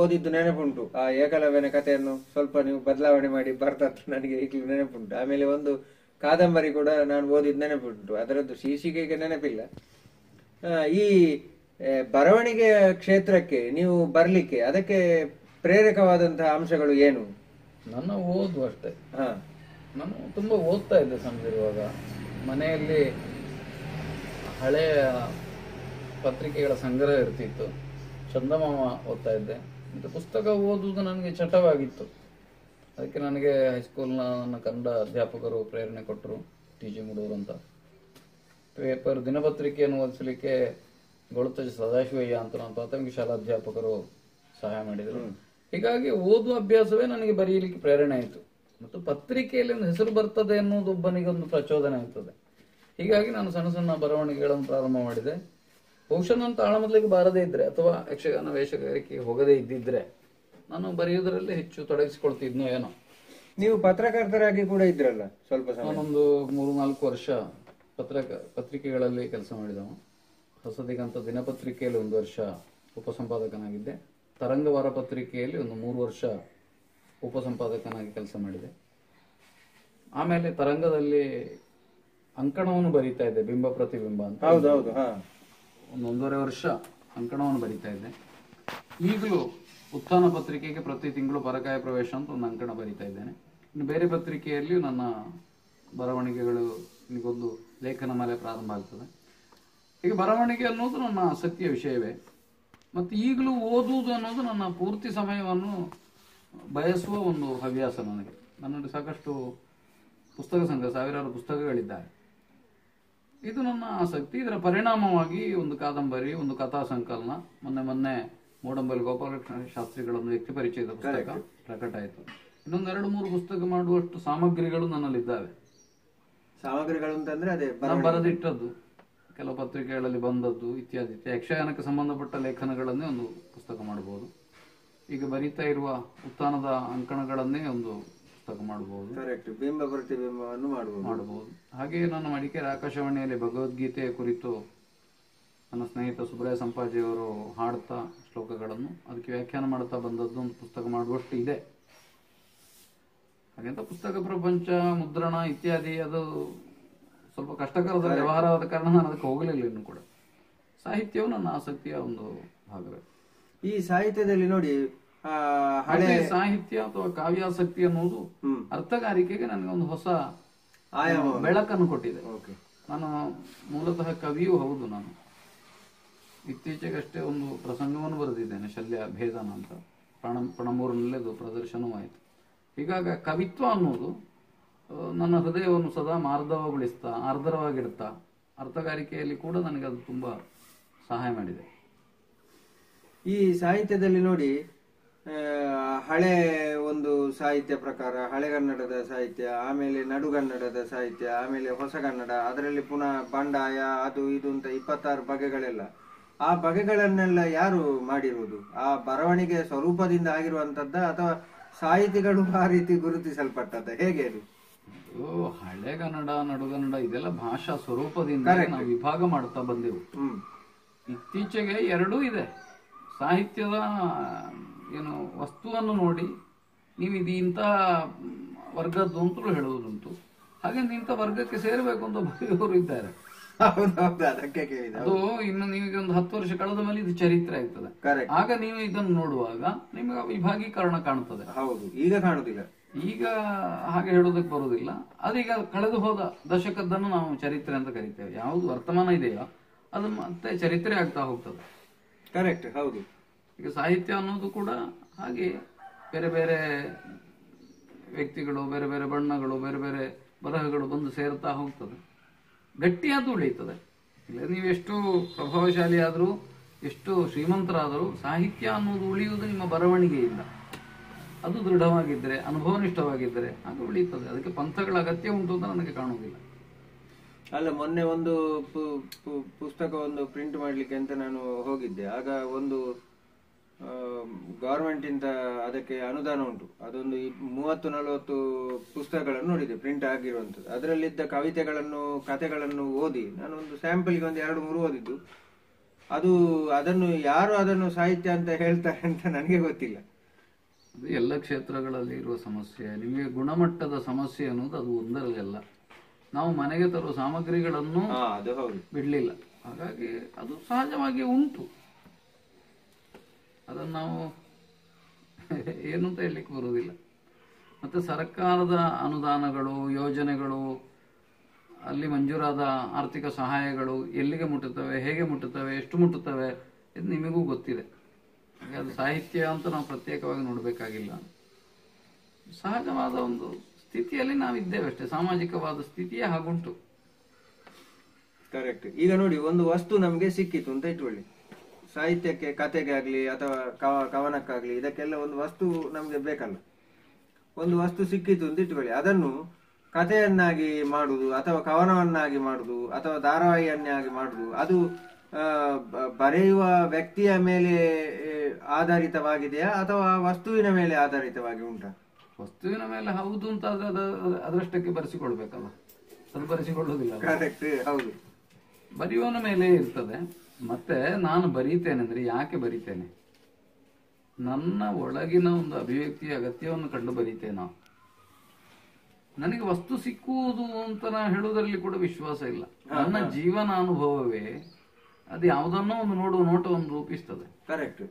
ಓದಿದ್ದು ನೆನಪುಂಟು. ಆ ಏಕಲವ್ಯನ ಕಥೆಯನ್ನು ಸ್ವಲ್ಪ ನೀವು ಬದಲಾವಣೆ ಮಾಡಿ ಬರ್ತದ್ದು ನನಗೆ ಈಗಲೂ ನೆನಪುಂಟು. ಆಮೇಲೆ ಒಂದು ಕಾದಂಬರಿ ಕೂಡ ನಾನು ಓದಿದ್ದು ನೆನಪುಂಟು. ಅದರದ್ದು ಶೀರ್ಷಿಕೆಗೆ ನೆನಪಿಲ್ಲ. ಈ ಬರವಣಿಗೆಯ ಕ್ಷೇತ್ರಕ್ಕೆ ನೀವು ಬರ್ಲಿಕ್ಕೆ ಅದಕ್ಕೆ ಪ್ರೇರಕವಾದಂತಹ ಅಂಶಗಳು ಏನು? ನನ್ನ ಓದು ಅಷ್ಟೇ. ನಾನು ತುಂಬಾ ಓದ್ತಾ ಇದ್ದೆ ಸಣ್ಣದಿರುವಾಗ. ಮನೆಯಲ್ಲಿ ಹಳೆಯ ಪತ್ರಿಕೆಗಳ ಸಂಗ್ರಹ ಇರ್ತಿತ್ತು. ಚಂದಮಾಮ ಓದ್ತಾ ಇದ್ದೆ. ಮತ್ತು ಪುಸ್ತಕ ಓದುವುದು ನನಗೆ ಚಟವಾಗಿತ್ತು. ಅದಕ್ಕೆ ನನಗೆ ಹೈಸ್ಕೂಲ್ನ ನನ್ನ ಕನ್ನಡ ಅಧ್ಯಾಪಕರು ಪ್ರೇರಣೆ ಕೊಟ್ಟರು, TG ಮುಡೂರು ಅಂತ. ಪೇಪರ್ ದಿನಪತ್ರಿಕೆಯನ್ನು ಓದಿಸಲಿಕ್ಕೆ ಗೊಳತಜ ಸದಾಶಿವಯ್ಯ ಅಂತ ನನ್ನ ಪ್ರಾಥಮಿಕ ಶಾಲಾ ಅಧ್ಯಾಪಕರು ಸಹಾಯ ಮಾಡಿದರು. ಹೀಗಾಗಿ ಓದುವ ಅಭ್ಯಾಸವೇ ನನಗೆ ಬರೆಯಲಿಕ್ಕೆ ಪ್ರೇರಣೆ ಆಯಿತು. ಮತ್ತು ಪತ್ರಿಕೆಯಲ್ಲಿ ಒಂದು ಹೆಸರು ಬರ್ತದೆ ಎನ್ನುವುದು ಒಬ್ಬನಿಗೊಂದು ಪ್ರಚೋದನೆ ಆಗ್ತದೆ. ಹೀಗಾಗಿ ನಾನು ಸಣ್ಣ ಸಣ್ಣ ಬರವಣಿಗೆಗಳನ್ನು ಪ್ರಾರಂಭ ಮಾಡಿದೆ. ಬಹುಶಃ ನಾನು ತಾಳಮದ್ದಲೆಗೆ ಬಾರದೇ ಇದ್ರೆ ಅಥವಾ ಯಕ್ಷಗಾನ ವೇಷಗಾರಿಕೆಗೆ ಹೋಗದೇ ಇದ್ದಿದ್ರೆ ನಾನು ಬರೆಯುವುದರಲ್ಲಿ ಹೆಚ್ಚು ತೊಡಗಿಸಿಕೊಳ್ತಿದ್ನೋ ಏನೋ. ನೀವು ಪತ್ರಕರ್ತರಾಗಿ ಕೂಡ ಇದ್ರಲ್ಲ ಸ್ವಲ್ಪ ಸಮಯ? ನಾನೊಂದು 3-4 ವರ್ಷ ಪತ್ರಿಕೆಗಳಲ್ಲಿ ಕೆಲಸ ಮಾಡಿದವ. ಹೊಸದಿಗಂತ ದಿನಪತ್ರಿಕೆಯಲ್ಲಿ 1 ವರ್ಷ ಉಪಸಂಪಾದಕನಾಗಿದ್ದೆ. ತರಂಗವಾರ ಪತ್ರಿಕೆಯಲ್ಲಿ ಒಂದು 3 ವರ್ಷ ಉಪಸಂಪಾದಕನಾಗಿ ಕೆಲಸ ಮಾಡಿದೆ. ಆಮೇಲೆ ತರಂಗದಲ್ಲಿ ಅಂಕಣವನ್ನು ಬರೀತಾ ಇದ್ದೆ, ಬಿಂಬ ಪ್ರತಿಬಿಂಬ ಅಂತ. ಹೌದೌದು. 1.5 ವರ್ಷ ಅಂಕಣವನ್ನು ಬರೀತಾ ಇದ್ದೆ. ಈಗಲೂ ಉತ್ಥಾನ ಪತ್ರಿಕೆಗೆ ಪ್ರತಿ ತಿಂಗಳು ಪರಕಾಯ ಪ್ರವೇಶ ಅಂತ ಒಂದು ಅಂಕಣ ಬರೀತಾ ಇದ್ದೇನೆ. ಇನ್ನು ಬೇರೆ ಪತ್ರಿಕೆಯಲ್ಲಿಯೂ ನನ್ನ ಬರವಣಿಗೆಗಳು ನಿಗೊಂದು ಲೇಖನ ಮೇಲೆ ಪ್ರಾರಂಭ ಆಗ್ತದೆ. ಈಗ ಬರವಣಿಗೆ ಅನ್ನೋದು ನನ್ನ ಆಸಕ್ತಿಯ ವಿಷಯವೇ. ಮತ್ತು ಈಗಲೂ ಓದುವುದು ಅನ್ನೋದು ನನ್ನ ಪೂರ್ತಿ ಸಮಯವನ್ನು ಬಯಸುವ ಒಂದು ಹವ್ಯಾಸ ನನಗೆ. ನನ್ನಲ್ಲಿ ಸಾಕಷ್ಟು ಪುಸ್ತಕ ಸಂಗ್ರಹ, ಸಾವಿರಾರು ಪುಸ್ತಕಗಳಿದ್ದಾರೆ. ಇದು ನನ್ನ ಆಸಕ್ತಿ. ಇದರ ಪರಿಣಾಮವಾಗಿ ಒಂದು ಕಾದಂಬರಿ, ಒಂದು ಕಥಾ ಸಂಕಲನ, ಮೊನ್ನೆ ಮೋಡಂಬಲ್ ಗೋಪಾಲಕೃಷ್ಣ ಶಾಸ್ತ್ರಿಗಳನ್ನು ವ್ಯಕ್ತಿ ಪರಿಚಯದ ಪುಸ್ತಕ ಪ್ರಕಟ ಆಯಿತು. ಇನ್ನೊಂದು 2-3 ಪುಸ್ತಕ ಮಾಡುವಷ್ಟು ಸಾಮಗ್ರಿಗಳು ನನ್ನಲ್ಲಿದ್ದಾವೆ. ಸಾಮಗ್ರಿಗಳು ಅಂತಂದ್ರೆ ಅದೇ ನಾನು ಬರೆದಿಟ್ಟದ್ದು, ಕೆಲವು ಪತ್ರಿಕೆಗಳಲ್ಲಿ ಬಂದದ್ದು ಇತ್ಯಾದಿ. ಯಕ್ಷಗಾನಕ್ಕೆ ಸಂಬಂಧಪಟ್ಟ ಲೇಖನಗಳನ್ನೇ ಒಂದು ಪುಸ್ತಕ ಮಾಡಬಹುದು. ಈಗ ಬರೀತಾ ಇರುವ ಉತ್ಥಾನದ ಅಂಕಣಗಳನ್ನೇ ಒಂದು ಪುಸ್ತಕ ಮಾಡಬಹುದು. ಬಿಂಬ ಪ್ರತಿಬಿಂಬವನ್ನು ಮಾಡಬಹುದು. ಹಾಗೆಯೇ ನಾನು ಮಡಿಕೇರಿ ಆಕಾಶವಾಣಿಯಲ್ಲಿ ಭಗವದ್ಗೀತೆಯ ಕುರಿತು ನನ್ನ ಸ್ನೇಹಿತ ಸುಬ್ರಾಯ ಸಂಪಾಜಿಯವರು ಹಾಡ್ತಾ ಶ್ಲೋಕಗಳನ್ನು ಅದಕ್ಕೆ ವ್ಯಾಖ್ಯಾನ ಮಾಡ್ತಾ ಬಂದದ್ದು ಒಂದು ಪುಸ್ತಕ ಮಾಡುವಷ್ಟು ಇದೆ. ಹಾಗೆಂತ ಪುಸ್ತಕ ಪ್ರಪಂಚ, ಮುದ್ರಣ ಇತ್ಯಾದಿ ಅದು ಸ್ವಲ್ಪ ಕಷ್ಟಕರದ ವ್ಯವಹಾರವಾದ ಕಾರಣ ನಾನು ಅದಕ್ಕೆ ಹೋಗಲಿಲ್ಲ. ಇನ್ನು ಕೂಡ ಸಾಹಿತ್ಯವು ನನ್ನ ಆಸಕ್ತಿಯ ಒಂದು ಭಾಗವೇ. ಈ ಸಾಹಿತ್ಯದಲ್ಲಿ ನೋಡಿ, ಹಳೆ ಸಾಹಿತ್ಯ ಅಥವಾ ಕಾವ್ಯಾಸಕ್ತಿ ಅನ್ನುವುದು ಅರ್ಥಗಾರಿಕೆಗೆ ನನಗೆ ಒಂದು ಹೊಸ ಬೆಳಕನ್ನು ಕೊಟ್ಟಿದೆ. ನಾನು ಮೂಲತಃ ಕವಿಯೂ ಹೌದು. ನಾನು ಇತ್ತೀಚೆಗಷ್ಟೇ ಒಂದು ಪ್ರಸಂಗವನ್ನು ಬರೆದಿದ್ದೇನೆ, ಶಲ್ಯ ಭೇದನ ಅಂತ. ಪಣಮೂರಿನಲ್ಲೇ ಅದು ಪ್ರದರ್ಶನವಾಯಿತು. ಹೀಗಾಗಿ ಕವಿತ್ವ ಅನ್ನೋದು ನನ್ನ ಹೃದಯವನ್ನು ಸದಾ ಮಾರ್ಧವಗೊಳಿಸ್ತಾ, ಆರ್ದ್ರವಾಗಿಡ್ತಾ, ಅರ್ಥಗಾರಿಕೆಯಲ್ಲಿ ಕೂಡ ನನಗೆ ಅದು ತುಂಬಾ ಸಹಾಯ ಮಾಡಿದೆ. ಈ ಸಾಹಿತ್ಯದಲ್ಲಿ ನೋಡಿ, ಹಳೆ ಒಂದು ಸಾಹಿತ್ಯ ಪ್ರಕಾರ, ಹಳೆಗನ್ನಡದ ಸಾಹಿತ್ಯ, ಆಮೇಲೆ ನಡುಗನ್ನಡದ ಸಾಹಿತ್ಯ, ಆಮೇಲೆ ಹೊಸಗನ್ನಡ, ಅದರಲ್ಲಿ ಪುನಃ ಬಂಡಾಯ, ಅದು ಇದು ಅಂತ 26 ಬಗೆಗಳೆಲ್ಲ. ಆ ಬಗೆಗಳನ್ನೆಲ್ಲ ಯಾರು ಮಾಡಿರುವುದು? ಆ ಬರವಣಿಗೆ ಸ್ವರೂಪದಿಂದ ಆಗಿರುವಂತದ್ದ ಅಥವಾ ಸಾಹಿತಿಗಳು ಆ ರೀತಿ ಗುರುತಿಸಲ್ಪಟ್ಟದ್ದ? ಹೇಗೆ ಅದು? ಹಳೆಗನ್ನಡ, ನಡುಗನ್ನಡ ಇದೆಲ್ಲ ಭಾಷಾ ಸ್ವರೂಪದಿಂದ ನಾವು ವಿಭಾಗ ಮಾಡ್ತಾ ಬಂದೆವು. ಇತ್ತೀಚೆಗೆ ಎರಡೂ ಇದೆ. ಸಾಹಿತ್ಯದ ಏನು ವಸ್ತುವನ್ನು ನೋಡಿ ನೀವು ಇದು ಇಂಥ ವರ್ಗದ್ದು ಅಂತಲೂ ಹೇಳುವುದುಂಟು. ಹಾಗೆ ಇಂಥ ವರ್ಗಕ್ಕೆ ಸೇರಬೇಕು ಅಂತ ಬರೆಯುವವರು ಇದ್ದಾರೆ. ಅದು ಇನ್ನು ನಿಮಗೆ ಒಂದು 10 ವರ್ಷ ಕಳೆದ ಮೇಲೆ ಇದು ಚರಿತ್ರೆ ಆಗ್ತದೆ. ಆಗ ನೀವು ಇದನ್ನು ನೋಡುವಾಗ ನಿಮಗೆ ವಿಭಾಗೀಕರಣ ಕಾಣುತ್ತದೆ. ಹೌದು, ಈಗ ಕಾಣುದಿಲ್ಲ. ಈಗ ಹಾಗೆ ಹೇಳೋದಕ್ಕೆ ಬರುವುದಿಲ್ಲ. ಅದೀಗ ಕಳೆದು ಹೋದ ದಶಕದ್ದನ್ನು ನಾವು ಚರಿತ್ರೆ ಅಂತ ಕರಿತೇವೆ. ಯಾವುದು ವರ್ತಮಾನ ಇದೆಯೋ ಅದು ಮತ್ತೆ ಚರಿತ್ರೆ ಆಗ್ತಾ ಹೋಗ್ತದೆ. ಕರೆಕ್ಟ್, ಹೌದು. ಈಗ ಸಾಹಿತ್ಯ ಅನ್ನೋದು ಕೂಡ ಹಾಗೆ ಬೇರೆ ಬೇರೆ ವ್ಯಕ್ತಿಗಳು, ಬೇರೆ ಬೇರೆ ಬಣ್ಣಗಳು, ಬೇರೆ ಬೇರೆ ಬರಹಗಳು ಬಂದು ಸೇರ್ತಾ ಹೋಗ್ತದೆ. ಗಟ್ಟಿಯಾದ್ದು ಉಳಿಯುತ್ತದೆ. ಇಲ್ಲ ನೀವು ಎಷ್ಟು ಪ್ರಭಾವಶಾಲಿ ಆದರೂ, ಎಷ್ಟು ಶ್ರೀಮಂತರಾದರೂ, ಸಾಹಿತ್ಯ ಅನ್ನೋದು ಉಳಿಯುವುದು ನಿಮ್ಮ ಬರವಣಿಗೆಯಿಂದ. ಅದು ದೃಢವಾಗಿದ್ದರೆ, ಅನುಭವನಿಷ್ಠವಾಗಿದ್ದರೆ ಅದು ಉಳಿಯುತ್ತದೆ. ಅದಕ್ಕೆ ಪಂಥಗಳ ಅಗತ್ಯ ಉಂಟು ಅಂತ ನನಗೆ ಕಾಣುವುದಿಲ್ಲ. ಅಲ್ಲ, ಮೊನ್ನೆ ಒಂದು ಪುಸ್ತಕ ಒಂದು ಪ್ರಿಂಟ್ ಮಾಡ್ಲಿಕ್ಕೆ ಅಂತ ನಾನು ಹೋಗಿದ್ದೆ. ಆಗ ಒಂದು ಗವರ್ಮೆಂಟ್ ಇಂದ ಅದಕ್ಕೆ ಅನುದಾನ ಉಂಟು. ಅದೊಂದು 30-40 ಪುಸ್ತಕಗಳನ್ನು ನೋಡಿದೆ ಪ್ರಿಂಟ್ ಆಗಿರುವಂಥದ್ದು. ಅದರಲ್ಲಿದ್ದ ಕವಿತೆಗಳನ್ನು, ಕಥೆಗಳನ್ನು ಓದಿ ನಾನೊಂದು ಸ್ಯಾಂಪಲ್ಗೆ ಒಂದು 2-3 ಓದಿದ್ದು. ಅದನ್ನು ಯಾರು ಅದನ್ನು ಸಾಹಿತ್ಯ ಅಂತ ಹೇಳ್ತಾರೆ ಅಂತ ನನಗೆ ಗೊತ್ತಿಲ್ಲ. ಅದು ಎಲ್ಲ ಕ್ಷೇತ್ರಗಳಲ್ಲಿ ಇರುವ ಸಮಸ್ಯೆ. ನಿಮಗೆ ಗುಣಮಟ್ಟದ ಸಮಸ್ಯೆ ಅನ್ನೋದು ಅದು ಒಂದರಲ್ಲ. ನಾವು ಮನೆಗೆ ತರುವ ಸಾಮಗ್ರಿಗಳನ್ನು ಬಿಡ್ಲಿಲ್ಲ. ಹಾಗಾಗಿ ಅದು ಸಹಜವಾಗಿ ಉಂಟು. ಅದನ್ನು ನಾವು ಏನು ಅಂತ ಹೇಳಲಿಕ್ಕೆ ಬರುವುದಿಲ್ಲ. ಮತ್ತೆ ಸರ್ಕಾರದ ಅನುದಾನಗಳು, ಯೋಜನೆಗಳು, ಅಲ್ಲಿ ಮಂಜೂರಾದ ಆರ್ಥಿಕ ಸಹಾಯಗಳು ಎಲ್ಲಿಗೆ ಮುಟ್ಟುತ್ತವೆ, ಹೇಗೆ ಮುಟ್ಟುತ್ತವೆ, ಎಷ್ಟು ಮುಟ್ಟುತ್ತವೆ ಇದು ನಿಮಗೂ ಗೊತ್ತಿದೆ. ಹಾಗೆ ಅದು ಸಾಹಿತ್ಯ ಅಂತ ನಾವು ಪ್ರತ್ಯೇಕವಾಗಿ ನೋಡಬೇಕಾಗಿಲ್ಲ. ಸಹಜವಾದ ಒಂದು ಸ್ಥಿತಿಯಲ್ಲಿ ನಾವಿದ್ದೇವೆ ಅಷ್ಟೇ. ಸಾಮಾಜಿಕವಾದ ಸ್ಥಿತಿಯೇ ಹಾಗುಂಟು. ಕರೆಕ್ಟ್. ಈಗ ನೋಡಿ, ಒಂದು ವಸ್ತು ನಮ್ಗೆ ಸಿಕ್ಕಿತು ಅಂತ ಇಟ್ಕೊಳ್ಳಿ. ಸಾಹಿತ್ಯಕ್ಕೆ, ಕತೆಗೆ ಆಗ್ಲಿ ಅಥವಾ ಕವನಕ್ಕಾಗ್ಲಿ, ಇದಕ್ಕೆಲ್ಲ ಒಂದು ವಸ್ತು ನಮ್ಗೆ ಬೇಕಲ್ಲ. ಒಂದು ವಸ್ತು ಸಿಕ್ಕಿತು ಅಂತ ಇಟ್ಕೊಳ್ಳಿ. ಅದನ್ನು ಕಥೆಯನ್ನಾಗಿ ಮಾಡುದು ಅಥವಾ ಕವನವನ್ನಾಗಿ ಮಾಡುದು ಅಥವಾ ಧಾರಾವಾಹಿಯನ್ನಾಗಿ ಮಾಡುದು, ಅದು ಬರೆಯುವ ವ್ಯಕ್ತಿಯ ಮೇಲೆ ಆಧಾರಿತವಾಗಿದೆಯಾ ಅಥವಾ ವಸ್ತುವಿನ ಮೇಲೆ ಆಧಾರಿತವಾಗಿ ಉಂಟಾ? ವಸ್ತುವಿನ ಮೇಲೆ ಹೌದು ಅಂತ ಅದರಷ್ಟಕ್ಕೆ ಬರೆಸಿಕೊಳ್ಬೇಕಲ್ಲ, ಅದು ಬರೆಸಿಕೊಳ್ಳುವುದಿಲ್ಲ. ಕರೆಕ್ಟ್, ಹೌದು. ಬರೆಯುವನ ಮೇಲೆ ಇರ್ತದೆ. ಮತ್ತೆ ನಾನು ಬರೀತೇನೆ ಅಂದ್ರೆ ಯಾಕೆ ಬರೀತೇನೆ? ನನ್ನ ಒಳಗಿನ ಒಂದು ಅಭಿವ್ಯಕ್ತಿಯ ಅಗತ್ಯವನ್ನು ಕಂಡು ಬರೀತೇನೋ. ನನಗೆ ವಸ್ತು ಸಿಕ್ಕುವುದು ಅಂತ ಹೇಳುವುದರಲ್ಲಿ ಕೂಡ ವಿಶ್ವಾಸ ಇಲ್ಲ. ನನ್ನ ಜೀವನ ಅನುಭವವೇ ಅದು ಯಾವುದನ್ನೋ ಒಂದು ನೋಟವನ್ನು ರೂಪಿಸ್ತದೆ. ಕರೆಕ್ಟ್.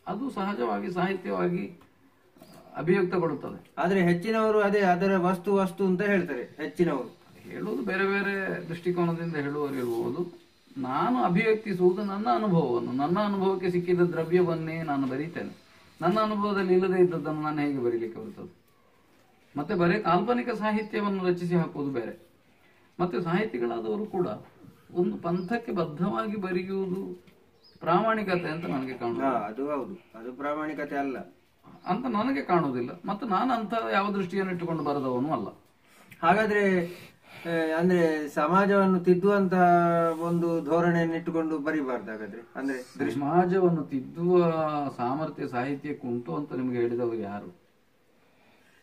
ಅದು ಸಹಜವಾಗಿ ಸಾಹಿತ್ಯವಾಗಿ ಅಭಿವ್ಯಕ್ತಗೊಳ್ಳುತ್ತದೆ. ಆದ್ರೆ ಹೆಚ್ಚಿನವರು ಅದೇ ಅದರ ವಸ್ತು ವಸ್ತು ಅಂತ ಹೇಳ್ತಾರೆ. ಹೆಚ್ಚಿನವರು ಹೇಳುವುದು ಬೇರೆ ಬೇರೆ ದೃಷ್ಟಿಕೋನದಿಂದ ಹೇಳುವವರಿರ್ಬೋದು. ನಾನು ಅಭಿವ್ಯಕ್ತಿಸುವುದು ನನ್ನ ಅನುಭವವನ್ನು, ನನ್ನ ಅನುಭವಕ್ಕೆ ಸಿಕ್ಕಿದ ದ್ರವ್ಯವನ್ನೇ ನಾನು ಬರೀತೇನೆ. ನನ್ನ ಅನುಭವದಲ್ಲಿ ಇಲ್ಲದೆ ಇದ್ದದ್ದನ್ನು ನಾನು ಹೇಗೆ ಬರೀಲಿಕ್ಕೆ ಬರ್ತದೆ? ಮತ್ತೆ ಬರೀ ಕಾಲ್ಪನಿಕ ಸಾಹಿತ್ಯವನ್ನು ರಚಿಸಿ ಹಾಕುವುದು ಬೇರೆ. ಮತ್ತೆ ಸಾಹಿತಿಗಳಾದವರು ಕೂಡ ಒಂದು ಪಂಥಕ್ಕೆ ಬದ್ಧವಾಗಿ ಬರೆಯುವುದು ಪ್ರಾಮಾಣಿಕತೆ ಅಂತ ನನಗೆ ಕಾಣುವುದು. ಅದು ಹೌದು, ಅದು ಪ್ರಾಮಾಣಿಕತೆ ಅಲ್ಲ ಅಂತ ನನಗೆ ಕಾಣುವುದಿಲ್ಲ. ಮತ್ತು ನಾನು ಅಂತ ಯಾವ ದೃಷ್ಟಿಯನ್ನು ಇಟ್ಟುಕೊಂಡು ಬರೆದವನು ಅಲ್ಲ. ಹಾಗಾದ್ರೆ ಅಂದ್ರೆ ಸಮಾಜವನ್ನು ತಿದ್ದುವಂತ ಒಂದು ಧೋರಣೆಯನ್ನು ಇಟ್ಟುಕೊಂಡು ಬರಿಬಾರ್ದು ಹಾಗಾದ್ರೆ. ಅಂದ್ರೆ ಸಮಾಜವನ್ನು ತಿದ್ದುವ ಸಾಮರ್ಥ್ಯ ಸಾಹಿತ್ಯಕ್ಕೆ ಉಂಟು ಅಂತ ನಿಮ್ಗೆ ಹೇಳಿದವರು ಯಾರು?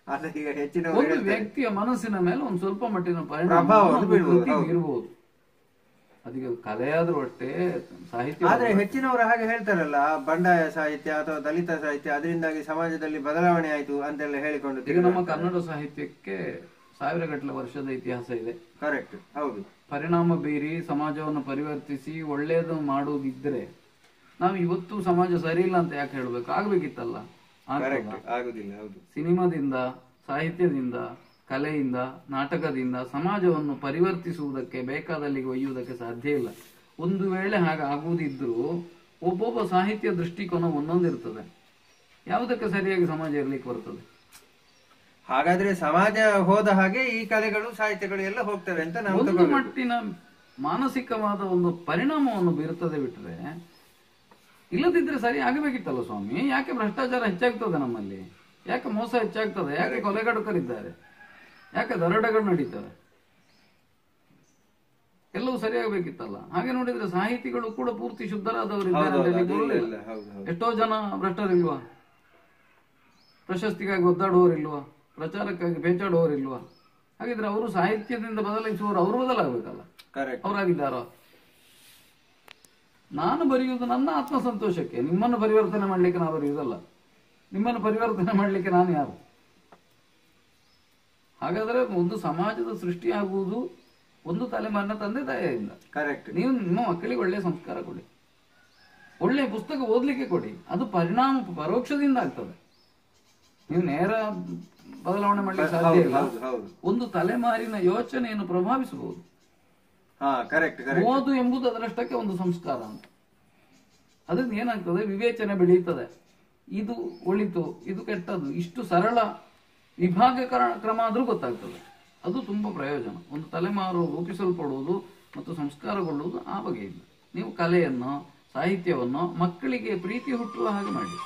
ಅಲ್ಲ, ಈಗ ಹೆಚ್ಚಿನ ಒಂದು ವ್ಯಕ್ತಿಯ ಮನಸ್ಸಿನ ಮೇಲೆ ಒಂದು ಸ್ವಲ್ಪ ಮಟ್ಟಿನ ಪರಿಣಾಮ ಬೀರಬಹುದು. ಅದಕ್ಕೆ ಕಲೆಯಾದ್ರೂ ಅಷ್ಟೇ ಸಾಹಿತ್ಯ. ಆದ್ರೆ ಹೆಚ್ಚಿನವರು ಹಾಗೆ ಹೇಳ್ತಾರಲ್ಲ, ಬಂಡಾಯ ಸಾಹಿತ್ಯ ಅಥವಾ ದಲಿತ ಸಾಹಿತ್ಯ ಅದರಿಂದಾಗಿ ಸಮಾಜದಲ್ಲಿ ಬದಲಾವಣೆ ಆಯ್ತು ಅಂತೆಲ್ಲ ಹೇಳಿಕೊಂಡು. ಈಗ ನಮ್ಮ ಕನ್ನಡ ಸಾಹಿತ್ಯಕ್ಕೆ 1000 ಗಟ್ಟಲೆ ವರ್ಷದ ಇತಿಹಾಸ ಇದೆ. ಕರೆಕ್ಟ್, ಹೌದು. ಪರಿಣಾಮ ಬೀರಿ ಸಮಾಜವನ್ನು ಪರಿವರ್ತಿಸಿ ಒಳ್ಳೆಯದು ಮಾಡುವುದಿದ್ರೆ ನಾವು ಇವತ್ತು ಸಮಾಜ ಸರಿ ಇಲ್ಲ ಅಂತ ಯಾಕೆ ಹೇಳ್ಬೇಕು? ಆಗ್ಬೇಕಿತ್ತಲ್ಲ, ಆಗುದಿಲ್ಲ. ಹೌದು. ಸಿನಿಮಾದಿಂದ, ಸಾಹಿತ್ಯದಿಂದ, ಕಲೆಯಿಂದ, ನಾಟಕದಿಂದ ಸಮಾಜವನ್ನು ಪರಿವರ್ತಿಸುವುದಕ್ಕೆ ಬೇಕಾದಲ್ಲಿಗೆ ಒಯ್ಯುವುದಕ್ಕೆ ಸಾಧ್ಯ ಇಲ್ಲ. ಒಂದು ವೇಳೆ ಹಾಗೆ ಆಗುವುದಿದ್ರೂ ಒಬ್ಬೊಬ್ಬ ಸಾಹಿತ್ಯ ದೃಷ್ಟಿಕೋನ ಒಂದೊಂದಿರ್ತದೆ. ಯಾವುದಕ್ಕೆ ಸರಿಯಾಗಿ ಸಮಾಜ ಇರ್ಲಿಕ್ಕೆ ಬರ್ತದೆ? ಹಾಗಾದ್ರೆ ಸಮಾಜ ಹೋದ ಹಾಗೆ ಈ ಕಲೆಗಳು ಸಾಹಿತ್ಯಗಳು ಎಲ್ಲ ಹೋಗ್ತವೆ ಅಂತ ನಾವು ಒಂದು ಮಟ್ಟಿನ ಮಾನಸಿಕವಾದ ಒಂದು ಪರಿಣಾಮವನ್ನು ಬೀರುತ್ತದೆ ಬಿಟ್ರೆ, ಇಲ್ಲದಿದ್ರೆ ಸರಿ ಆಗಬೇಕಿತ್ತಲ್ಲ ಸ್ವಾಮಿ. ಯಾಕೆ ಭ್ರಷ್ಟಾಚಾರ ಹೆಚ್ಚಾಗ್ತದೆ ನಮ್ಮಲ್ಲಿ? ಯಾಕೆ ಮೋಸ ಹೆಚ್ಚಾಗ್ತದೆ? ಯಾಕೆ ಕೊಲೆಗಡುಕರಿದ್ದಾರೆ? ಯಾಕೆ ದರೋಡೆಗಳು ನಡೀತವೆ? ಎಲ್ಲವೂ ಸರಿಯಾಗಬೇಕಿತ್ತಲ್ಲ. ಹಾಗೆ ನೋಡಿದ್ರೆ ಸಾಹಿತಿಗಳು ಕೂಡ ಪೂರ್ತಿ ಶುದ್ಧರಾದವರಿದ್ದಾರೆ. ಎಷ್ಟೋ ಜನ ಭ್ರಷ್ಟರಿಲ್ವಾ? ಪ್ರಶಸ್ತಿಗಾಗಿ ಒದ್ದಾಡುವವರಿಲ್ವಾ? ಪ್ರಚಾರಕ್ಕಾಗಿ ಬೇಚಾಡುವವರಿಲ್ವಾ? ಹಾಗಿದ್ರೆ ಅವರು ಸಾಹಿತ್ಯದಿಂದ ಬದಲಾಯಿಸುವವರು ಅವರು ಬದಲಾಗಬೇಕಲ್ಲ. ಅವರಾಗಿದ್ದಾರೋ? ನಾನು ಬರೆಯುವುದು ನನ್ನ ಆತ್ಮಸಂತೋಷಕ್ಕೆ. ನಿಮ್ಮನ್ನು ಪರಿವರ್ತನೆ ಮಾಡ್ಲಿಕ್ಕೆ ನಾನು ಬರೆಯುವುದಲ್ಲ. ನಿಮ್ಮನ್ನು ಪರಿವರ್ತನೆ ಮಾಡ್ಲಿಕ್ಕೆ ನಾನು ಯಾರು? ಹಾಗಾದ್ರೆ ಒಂದು ಸಮಾಜದ ಸೃಷ್ಟಿಯಾಗುವುದು ಒಂದು ತಲೆಮಾರಿನ ತಂದೆ ತಾಯಿಯಿಂದ. ನೀವು ನಿಮ್ಮ ಮಕ್ಕಳಿಗೆ ಒಳ್ಳೆಯ ಸಂಸ್ಕಾರ ಕೊಡಿ, ಒಳ್ಳೆಯ ಪುಸ್ತಕ ಓದ್ಲಿಕ್ಕೆ ಕೊಡಿ. ಅದು ಪರಿಣಾಮ ಪರೋಕ್ಷದಿಂದ ಆಗ್ತದೆ. ನೀವು ನೇರ ಬದಲಾವಣೆ ಮಾಡ್ಲಿಕ್ಕೆ ಸಾಧ್ಯ ಇಲ್ಲ. ಒಂದು ತಲೆಮಾರಿನ ಯೋಚನೆಯನ್ನು ಪ್ರಭಾವಿಸಬಹುದು. ಓದು ಎಂಬುದು ಅದರಷ್ಟಕ್ಕೆ ಒಂದು ಸಂಸ್ಕಾರ ಅಂತ. ಅದರಿಂದ ಏನಾಗ್ತದೆ? ವಿವೇಚನೆ ಬೆಳೆಯುತ್ತದೆ. ಇದು ಒಳಿತು, ಇದು ಕೆಟ್ಟದ್ದು, ಇಷ್ಟು ಸರಳ ವಿಭಾಗ ಕ್ರಮ ಆದ್ರೂ ಗೊತ್ತಾಗ್ತದೆ. ಅದು ತುಂಬಾ ಪ್ರಯೋಜನ. ಒಂದು ತಲೆಮಾರು ರೂಪಿಸಲ್ಪಡುವುದು ಮತ್ತು ಸಂಸ್ಕಾರಗೊಳ್ಳುವುದು ಆ ಬಗೆಯಿಂದ. ನೀವು ಕಲೆಯನ್ನು, ಸಾಹಿತ್ಯವನ್ನು ಮಕ್ಕಳಿಗೆ ಪ್ರೀತಿ ಹುಟ್ಟುವ ಹಾಗೆ ಮಾಡಿ.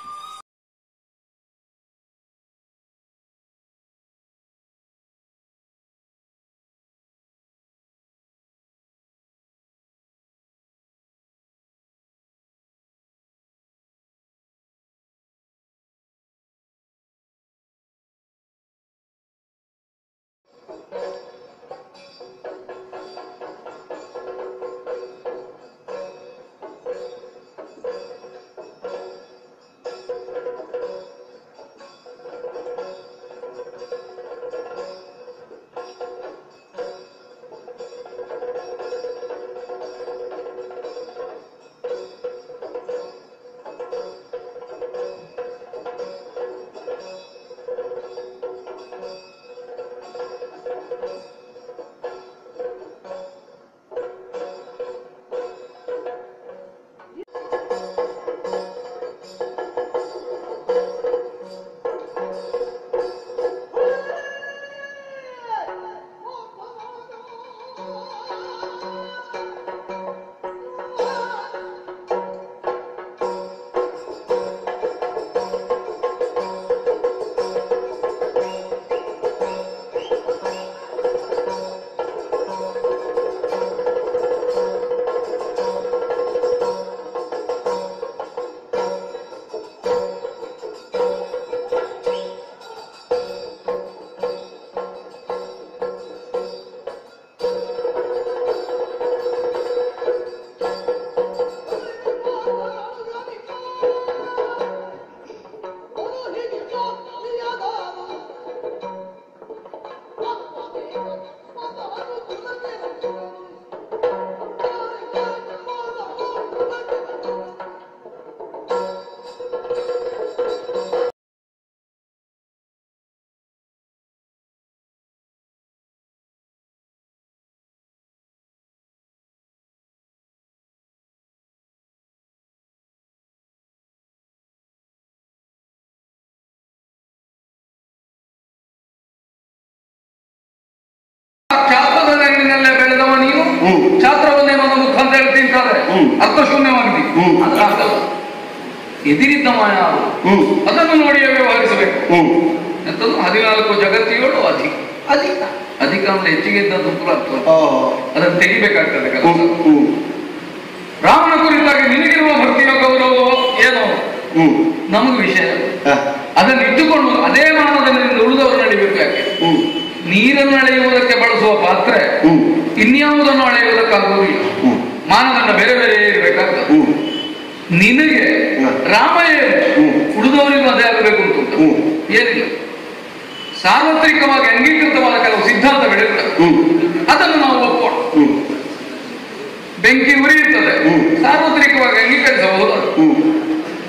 ಛಾತ್ರವನ್ನೇ ಮನ ಮುಖ ಅಂತ ಹೇಳ್ತಿಂತಾದ್ರೆ ಅರ್ಥಶೂನ್ಯವಾಗಿದೆ. ಅದ್ರ ಅರ್ಥ ಎದಿರಿದ್ದವ ಯಾರು ಅದನ್ನು ನೋಡಿಯೇ ವ್ಯವಹರಿಸಬೇಕು. ಎಂತದ್ದು 14 ಜಗತ್ತಿಗಳು ಅಧಿಕ ಅಧಿಕ ಅಧಿಕ ಅಂದ್ರೆ ಹೆಚ್ಚಿಗೆ ಇದ್ದದ್ದು ಅರ್ಥ, ಅದನ್ನು ತೆಗಿಬೇಕಾಗ್ತದೆ ಕೆಲಸ. ರಾಮನ ಕುರಿತಾಗಿ ನಿನಗಿರುವ ಭಕ್ತಿಯ ಗೌರವ ಏನೋ ನಮಗೂ ವಿಷಯ, ಅದನ್ನು ಇಟ್ಟುಕೊಂಡು ಅದೇ ಮಾನದಂಡದಿಂದ ಉಳಿದವರು ನಡಿಬೇಕು. ಯಾಕೆ ನೀರನ್ನು ಅಳೆಯುವುದಕ್ಕೆ ಬಳಸುವ ಪಾತ್ರೆ ಇನ್ಯಾವುದನ್ನು ಅಳೆಯುವುದಕ್ಕಾಗುವುದಿಲ್ಲ. ಮಾನದಂಡ ಬೇರೆ ಬೇರೆ ಇರಬೇಕಾಗ್ತದೆ. ನಿನಗೆ ರಾಮ ಏನು ಉಳಿದವರಿಗೂ ಅದೇ ಆಗಬೇಕು ಅಂತ ಏನಿಲ್ಲ. ಸಾರ್ವತ್ರಿಕವಾಗಿ ಅಂಗೀಕೃತವಾದ ಕೆಲವು ಸಿದ್ಧಾಂತಗಳಿರ್ತವೆ, ಅದನ್ನು ನಾವು ಒಪ್ಪೋಣ. ಬೆಂಕಿ ಉರಿಯುತ್ತದೆ, ಸಾರ್ವತ್ರಿಕವಾಗಿ ಅಂಗೀಕರಿಸಬಹುದು.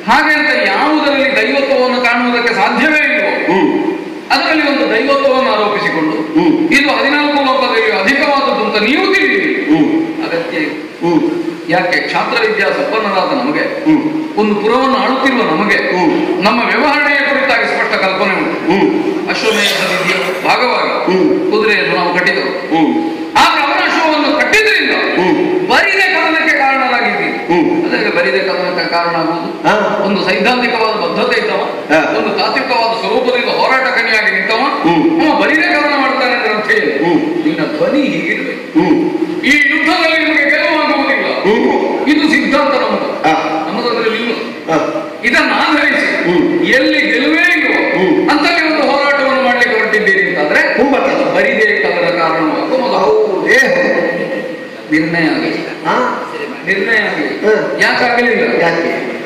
ಹಾಗೆ ಅಂತ ಯಾವುದರಲ್ಲಿ ದೈವತ್ವವನ್ನು ಕಾಣುವುದಕ್ಕೆ ಸಾಧ್ಯವೇ ಇಲ್ಲವೋ ಅದರಲ್ಲಿ ಒಂದು ದೈವತ್ವವನ್ನು ಆರೋಪಿಸಿಕೊಂಡು ಇದು 14 ಲೋಕದಲ್ಲಿ ಅಧಿಕವಾದದ್ದು ಅಂತ ನೀವು ತಿಳಿದಿರಿ. ಅಗತ್ಯ ಯಾಕೆ? ಕ್ಷಾತ್ರ ವಿದ್ಯಾ ಸಂಪನ್ನರಾದ ನಮಗೆ, ಒಂದು ಪುರವನ್ನು ಆಳುತ್ತಿರುವ ನಮಗೆ ನಮ್ಮ ವ್ಯವಹರಣೆಯ ಕುರಿತಾಗಿ ಸ್ಪಷ್ಟ ಕಲ್ಪನೆ ಉಂಟು. ಅಶ್ವಮೇಧ ವಿಧಿಯ ಭಾಗವಾಗಿ ಕುದುರೆಯನ್ನು ನಾವು ಕಟ್ಟಿದೆವು. ಆದ್ರೆ ಅವರ ಅಶ್ವವನ್ನು ಕಟ್ಟಿದ್ರಿಂದ ಬರಿದೆ ಕದನಕ್ಕೆ ಕಾರಣರಾಗಿದ್ದೀವಿ. ಅದಕ್ಕೆ ಬರಿದೆ ಕದನಕ್ಕೆ ಕಾರಣ ಆಗುವುದು ಒಂದು ಸೈದ್ಧಾಂತಿಕವಾದ ಬದ್ಧತೆ ಇದ್ದವ, ಒಂದು ತಾತ್ವಿಕವಾದ ಸ್ವರೂಪದಿಂದ ಹೋರಾಟ ಕಣಿಯಾಗಿ ನಿಂತವ ಬರಿದೆ ಕದನ ಮಾಡ್ತಾನೆ ಅಂತ ಅರ್ಥ ಏನು? ನಿನ್ನ ಧ್ವನಿ ಹೀಗಿರ್ಬೇಕು. ಈ ಯುದ್ಧದಲ್ಲಿ ನಿಮಗೆ ಗೆಲುವಾಗುವುದಿಲ್ಲ, ಇದು ಸಿದ್ಧಾಂತ ನಮ್ಮದು. ನಮ್ಮದರಲ್ಲಿ ಇಲ್ಲ. ಇದನ್ನು ಆಧರಿಸಿ ಎಲ್ಲಿ ಗೆಲುವೇ ಇಲ್ಲವೋ ಅಂತಲ್ಲಿ ಒಂದು ಹೋರಾಟವನ್ನು ಮಾಡ್ಲಿಕ್ಕೆ ಹೊರಟಿದ್ದೀರಿ ಅಂತಾದ್ರೆ ಬರಿದೆ ಕದನ ಕಾರಣವಾಗುವುದು ನಿರ್ಣಯ ಆಗಲಿಲ್ಲ. ನಿರ್ಣಯ ಆಗಲಿಲ್ಲ. ಯಾಕಾಗಲಿಲ್ಲ?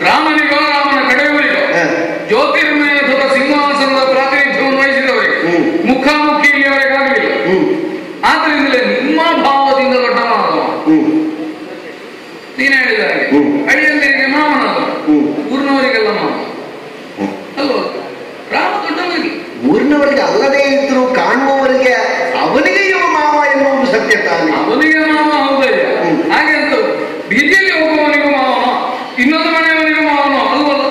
ರಾಮನಿಗೋ ರಾಮನ ಕಡೆಯವರಿಗೋ ಜ್ಯೋತಿರ್ಮಯದ ಸಿಂಹಾಸನದ ಪ್ರಾತಿನಿಧ್ಯವನ್ನು ವಹಿಸಿದವರಿಗೆ ಮುಖಾಮುಖಿ ಇಲ್ಲಿಯವರೆಗಾಗಲಿಲ್ಲ. ಆದ್ರಿಂದಲೇ ನಿಮ್ಮ ಭಾವದಿಂದ ದೊಡ್ಡವನಾದವ. ನೀನು ಹೇಳಿದ ಹಾಗೆ ಅಳಿಯಂದಿರಿಗೆ ಮಾವನಾದ, ಊರಿನವರಿಗೆಲ್ಲ ಮಾವ ಅಲ್ವ? ರಾಮ ದೊಡ್ಡವರಿಗೆ, ಊರಿನವರಿಗೆ ಅಲ್ಲದೇ ಇದ್ರು ಕಾಣುವವರಿಗೆ ಅವನಿಗೆ ಇವ ಮಾವ ಎನ್ನುವುದು ಸತ್ಯ ತಾನೆ. ಅವನಿಗೆ ಮಾವ ಹೌದಯ್ಯ. ಹಾಗೆ ಅಂತ ಬೀದಿಯಲ್ಲಿ ಹೋಗುವವನಿಗೂ ಮಾವನೋ ಇನ್ನೊಂದು ಮನೆಯವನಿಗೂ ಮಾವನೋ ಅಲ್ವಲ್ಲ?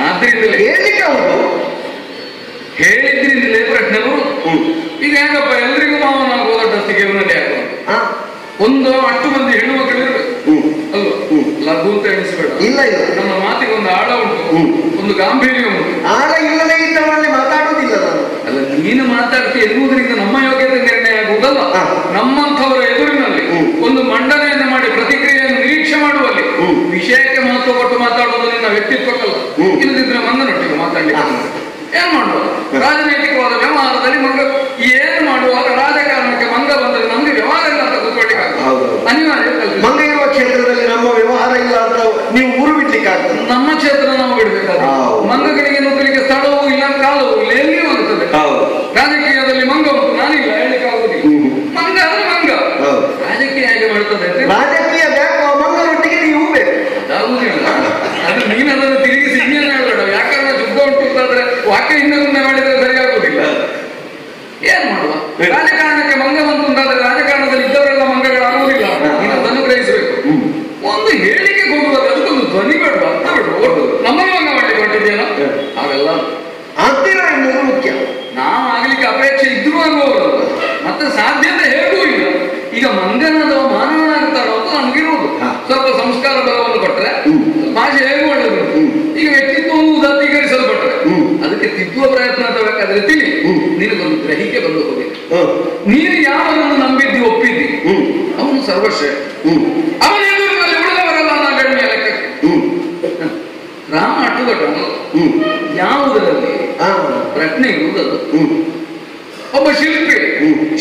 ಆದ್ರಿಂದಲೇ ಹೇಳಿಕೆ ಹೌದು, ಹೇಳಿದ್ರಿಂದಲೇ ಪ್ರಶ್ನೆ ಬರುವುದು. ಈಗ ಹೇಗಪ್ಪ ಎಲ್ರಿಗೂ ಮಾವನಾಗುವುದಷ್ಟೊತ್ತಿಗೆ ಇವನಲ್ಲಿ ಯಾಕೆ ಒಂದು ಅಷ್ಟು ಮಂದಿ ಹೆಣ್ಣು ಮಕ್ಕಳು ಇರಬೇಕು ಅಲ್ವಾ? ಲಘು ಅಂತ ಎಣಿಸಬೇಡ. ಇಲ್ಲ ಇಲ್ಲ, ನಮ್ಮ ಮಾತಿಗೆ ಒಂದು ಆಳ ಉಂಟು, ಒಂದು ಗಾಂಭೀರ್ಯ ಉಂಟು. ಆಳ ಇಲ್ಲದೆ ಇದ್ದವರಲ್ಲಿ ಮಾತಾಡುವುದಿಲ್ಲ ನಾನು. ಅಲ್ಲ, ನೀನು ಮಾತಾಡ್ತೀಯ ಎನ್ನುವುದರಿಂದ ನಮ್ಮ ಯೋಗ್ಯತೆ ನಿರ್ಣಯ ಆಗುವುದಲ್ಲ. ನಮ್ಮಂಥವರ ಎದುರಿನಲ್ಲಿ ಒಂದು ಮಂಡನೆಯನ್ನು ಮಾಡಿ ಪ್ರತಿಕ್ರಿಯೆಯನ್ನು ನಿರೀಕ್ಷೆ ಮಾಡುವಲ್ಲಿ ವಿಷಯಕ್ಕೆ ಮಹತ್ವ ಕೊಟ್ಟು ಮಾತಾಡುವುದು ನಿನ್ನ ವ್ಯಕ್ತಿತ್ವಕ್ಕಲ್ಲ. ಇಲ್ಲದಿದ್ರೆ ಮಂಗನೊಟ್ಟಿಗೆ ಮಾತಾಡ್ಲಿಕ್ಕೆ ಏನ್ ಮಾಡುವ? ರಾಜನೈತಿಕವಾದ ವ್ಯವಹಾರದಲ್ಲಿ ಮಂಗ ಏನು ಮಾಡುವಾಗ ರಾಜಕಾರಣಕ್ಕೆ ಮಂಗ ಬಂದರೆ ನಮ್ಗೆ ವ್ಯವಹಾರ ಇಲ್ಲ ಅಂತ ಕೂತ್ಕೊಳ್ಳಿಕ್ಕೆ ಅನಿವಾರ್ಯ. ಮಂಗ ಇರುವ ಕ್ಷೇತ್ರದಲ್ಲಿ ನಮ್ಮ ವ್ಯವಹಾರ ಇಲ್ಲ ಅಂತ ನೀವು ಊರು ಬಿಡ್ಲಿಕ್ಕೆ ಆಗ್ತದೆ. ನಮ್ಮ ಕ್ಷೇತ್ರ ನಾವು ಬಿಡ್ಬೇಕಾದ್ರೆ ಮಂಗಗಳಿಗೆ ನುಗ್ಗಲಿಕ್ಕೆ ಸ್ಥಳವೂ ಇಲ್ಲ, ಕಾಲವೂ ಇಲ್ಲ, ಎಲ್ಲಿಯೂ ಆಗ್ತದೆ. ರಾಜಕೀಯದಲ್ಲಿ ಮಂಗ ಉಂಟು, ನಾನಿಲ್ಲ ಹೇಳಿಕ್ಕೆ ಆಗುದಿಲ್ಲ. ಮಂಗ ಅಂದ್ರೆ ಮಂಗ. ರಾಜಕೀಯ ಹೇಗೆ ಮಾಡ್ತದೆ? ರಾಜಕೀಯ ಬೇಕು, ಮಂಗನೊಟ್ಟಿಗೆ ನೀವು ಬೇಕು. ಅದಾಗುದಿಲ್ಲ. ಅದು ನೀನು ಅದನ್ನು ತಿರುಗಿಸಿ ಇನ್ನೇನು ಹೇಳಬೇಡ. ವ್ಯಾಕರಣ ಶುದ್ಧ ಉಂಟು ಅಂತಾದ್ರೆ ವಾಕ್ಯ ಹಿಂದೆ ಮುಂದೆ ಮಾಡಿದ್ರೆ ಸರಿಯಾಗುವುದಿಲ್ಲ. ಏನ್ ಮಾಡುವ? ರಾಜಕಾರಣಕ್ಕೆ ಮಂಗ ಬಂತು ಅಂತಾದ್ರೆ ರಾಜಕಾರಣದಲ್ಲಿ ಇದ್ದವರೆಲ್ಲ ಮಂಗಗಳಾಗುವುದಿಲ್ಲ. ನೀನು ಅದನ್ನು ಗ್ರಹಿಸಬೇಕು. ಒಂದು ಹೇಳಿಕೆ ಕೊಡುವಾಗ ಅದಕ್ಕೊಂದು ಧ್ವನಿ ಬೇಡ, ಅರ್ಥ ಬೇಡ. ಒಟ್ಟು ನಮ್ಮನ್ನು ಮಂಗ ಮಾಡ್ಲಿಕ್ಕೆ ಹೊರಟಿದ್ದೇನೋ ಹಾಗಲ್ಲ. ಆಗ್ತೀರ ಎನ್ನುವುದು ಮುಖ್ಯ. ನಾವು ಆಗ್ಲಿಕ್ಕೆ ಅಪೇಕ್ಷೆ ಇದ್ರೂ ಆಗುವವರು, ಮತ್ತೆ ಸಾಧ್ಯತೆ ಹೇಗೂ ಇಲ್ಲ. ಈಗ ಮಂಗನಾದವ ಮಾನವನಾಗ್ತಾರೋ ಅಂತ ನಮಗಿರುವುದು. ಸ್ವಲ್ಪ ಸಂಸ್ಕಾರ ಬಲವನ್ನು ಕೊಟ್ಟರೆ ಭಾಷೆ ಹೇಗೂ ಒಳ್ಳೆದು. ಈಗ ವ್ಯಕ್ತಿತ್ವವನ್ನು ಉದಾತ್ತೀಕರಿಸಲ್ಪಟ್ಟರೆ ಅದಕ್ಕೆ ತಿದ್ದುವ ಪ್ರಯತ್ನ ಬೇಕಾದ್ರೆ ತಿಳಿ. ನಿನಗೊಂದು ಗ್ರಹಿಕೆ ಬಂದು ಹೋಗಿ ನೀನು ಯಾವನನ್ನು ನಂಬಿದ್ದಿ ಒಪ್ಪಿದ್ದಿ ಅವನು ಸರ್ವಶ್ರೇಷ್ಠ. ಅವನ ಎದುರಿನಲ್ಲಿ ಉಳಿದವರೆಲ್ಲ ನಾ ಗಣ್ಯ ಲೆಕ್ಕಕ್ಕೆ. ರಾಮ ಅಟ್ಟುಗಟ್ಟ ಯಾವುದರಲ್ಲಿ ಪ್ರಜ್ಞೆ ಇರುವುದದು. ಒಬ್ಬ ಶಿಲ್ಪಿ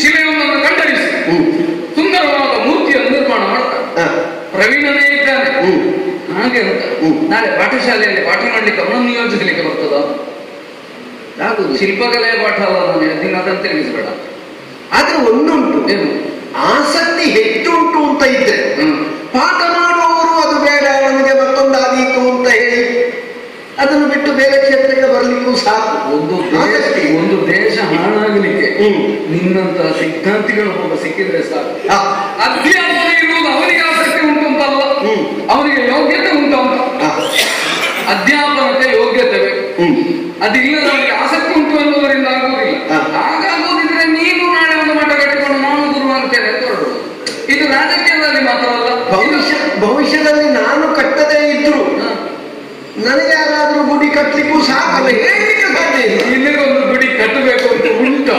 ಶಿಲೆಯೊಂದನ್ನು ಖಂಡರಿಸಿ ಸುಂದರವಾದ ಮೂರ್ತಿಯನ್ನು ನಿರ್ಮಾಣ ಮಾಡ್ತಾನೆ. ಪ್ರವೀಣನೇ ಇದ್ದಾನೆ. ಹಾಗೆ ಅಂತ ನಾಳೆ ಪಾಠಶಾಲೆಯಲ್ಲಿ ಪಾಠ ಮಾಡಲಿಕ್ಕೆ ಅವನನ್ನು ನಿಯೋಜಿಸಲಿಕ್ಕೆ ಬರ್ತದ? ಯಾವುದು ಶಿಲ್ಪಕಲೆಯ ಪಾಠ ಅಲ್ಲ. ನಾನು ಅದನ್ನು ತಿಳಿಸಬೇಡ. ಆದ್ರೆ ಒಂದುಂಟು, ಏನು ಆಸಕ್ತಿ ಹೆಚ್ಚುಂಟು ಅಂತ ಇದ್ರೆ ಪಾಠ ಮಾಡುವವರು ಅದು ಬೇಡ ನಮಗೆ ಮತ್ತೊಂದು ಆದೀತು ಅಂತ ಹೇಳಿ ಅದನ್ನು ಬಿಟ್ಟು ಬೇರೆ ಕ್ಷೇತ್ರಕ್ಕೆ ಬರ್ಲಿಕ್ಕೂ ಸಾಕು. ಒಂದು ದೇಶ ಹಾಳಾಗಲಿಕ್ಕೆ ನಿನ್ನಂತ ಸಿದ್ಧಾಂತಿಗಳು ಒಬ್ಬ ಸಿಕ್ಕಿದ್ರೆ ಸಾಕು. ಅಧ್ಯಾಪನ ಇರುವುದು ಅವನಿಗೆ ಆಸಕ್ತಿ ಉಂಟು ಅಂತಲ್ಲ, ಅವನಿಗೆ ಯೋಗ್ಯತೆ ಉಂಟು ಅಂತ. ಅಧ್ಯಾಪನಕ್ಕೆ ಯೋಗ್ಯತೆ ಬೇಕು. ಅದಿಲ್ಲದ ಅವನಿಗೆ ಆಸಕ್ತಿ ಉಂಟು ಎನ್ನುವುದರಿಂದ ಆಗುವುದಿಲ್ಲ. ಹಾಗಾಗುವುದಿದ್ರೆ ನೀನು ನಾಳೆ ಒಂದು ಮಠ ಕಟ್ಟಿಕೊಂಡು ನಾನು ಗುರು ಅಂತೇನೆ ಅಂತ ಹೊರಡುವುದು. ಇದು ಮಾತ್ರವಲ್ಲ ಭವಿಷ್ಯದಲ್ಲಿ ನಾನು ಕಟ್ಟದೇ ಇದ್ರು ನನಗೆ ಯಾರಾದ್ರೂ ಗುಡಿ ಕಟ್ಟಲಿಕ್ಕೂ ಸಾಕಲ್ಲ, ಹೇಳಲಿಕ್ಕೆ ಸಾಧ್ಯ ಇಲ್ಲ. ಇನ್ನೊಂದು ಗುಡಿ ಕಟ್ಟಬೇಕು ಅಂತ ಉಂಟು,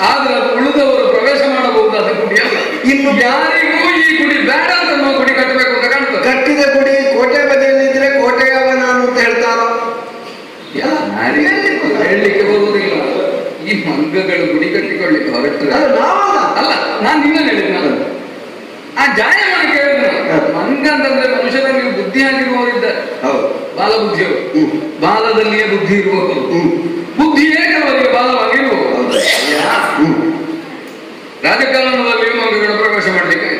ಆದ್ರೆ ಅದು ಉಳಿದವರು ಪ್ರವೇಶ ಮಾಡಬಹುದಾದ ಗುಡಿ ಅಲ್ಲ. ಇನ್ನು ಯಾರಿಗೂ ಈ ಗುಡಿ ಬೇಡ ಅಂತ ನಾವು ಗುಡಿ ಕಟ್ಟಬೇಕು ಅಂತ ಕಾಣ್ತದೆ. ಕಟ್ಟಿದ ಗುಡಿ ಕೋಟೆ ಬದಿಯಲ್ಲಿದ್ರೆ ಕೋಟೆಯವ ನಾನು ಅಂತ ಹೇಳ್ತಾರೋ ಹೇಳಲಿಕ್ಕೆ ಬರುವುದಿಲ್ಲ. ಈ ಮಂಗಗಳು ಗುಡಿ ಕಟ್ಟಿಕೊಳ್ಳಿಕ್ಕೆ ಹೊರಟ್ರೆ ಅಲ್ಲ, ನಾನು ನಿನ್ನ ಹೇಳಿದ್ ನಾನು ಆ ಜಾಯಮಾನ ಕೇಳಿದ ಮಂಗ ಅಂತಂದ್ರೆ ಮನುಷ್ಯರಲ್ಲಿ ಬುದ್ಧಿ ಆಗಿರುವವರಿದ್ದಾರೆ, ಬಾಲ ಬುದ್ಧಿಯವರು, ಬಾಲದಲ್ಲಿಯೇ ಬುದ್ಧಿ ಇರುವವರು, ಬುದ್ಧಿಯೇ ಕೆಲವರಿಗೆ ಬಾಲವಾಗಿರುವವರು. ರಾಜಕಾರಣದಲ್ಲಿಯೂ ಮಂಗಗಳ ಪ್ರವೇಶ ಮಾಡ್ಲಿಕ್ಕೆ,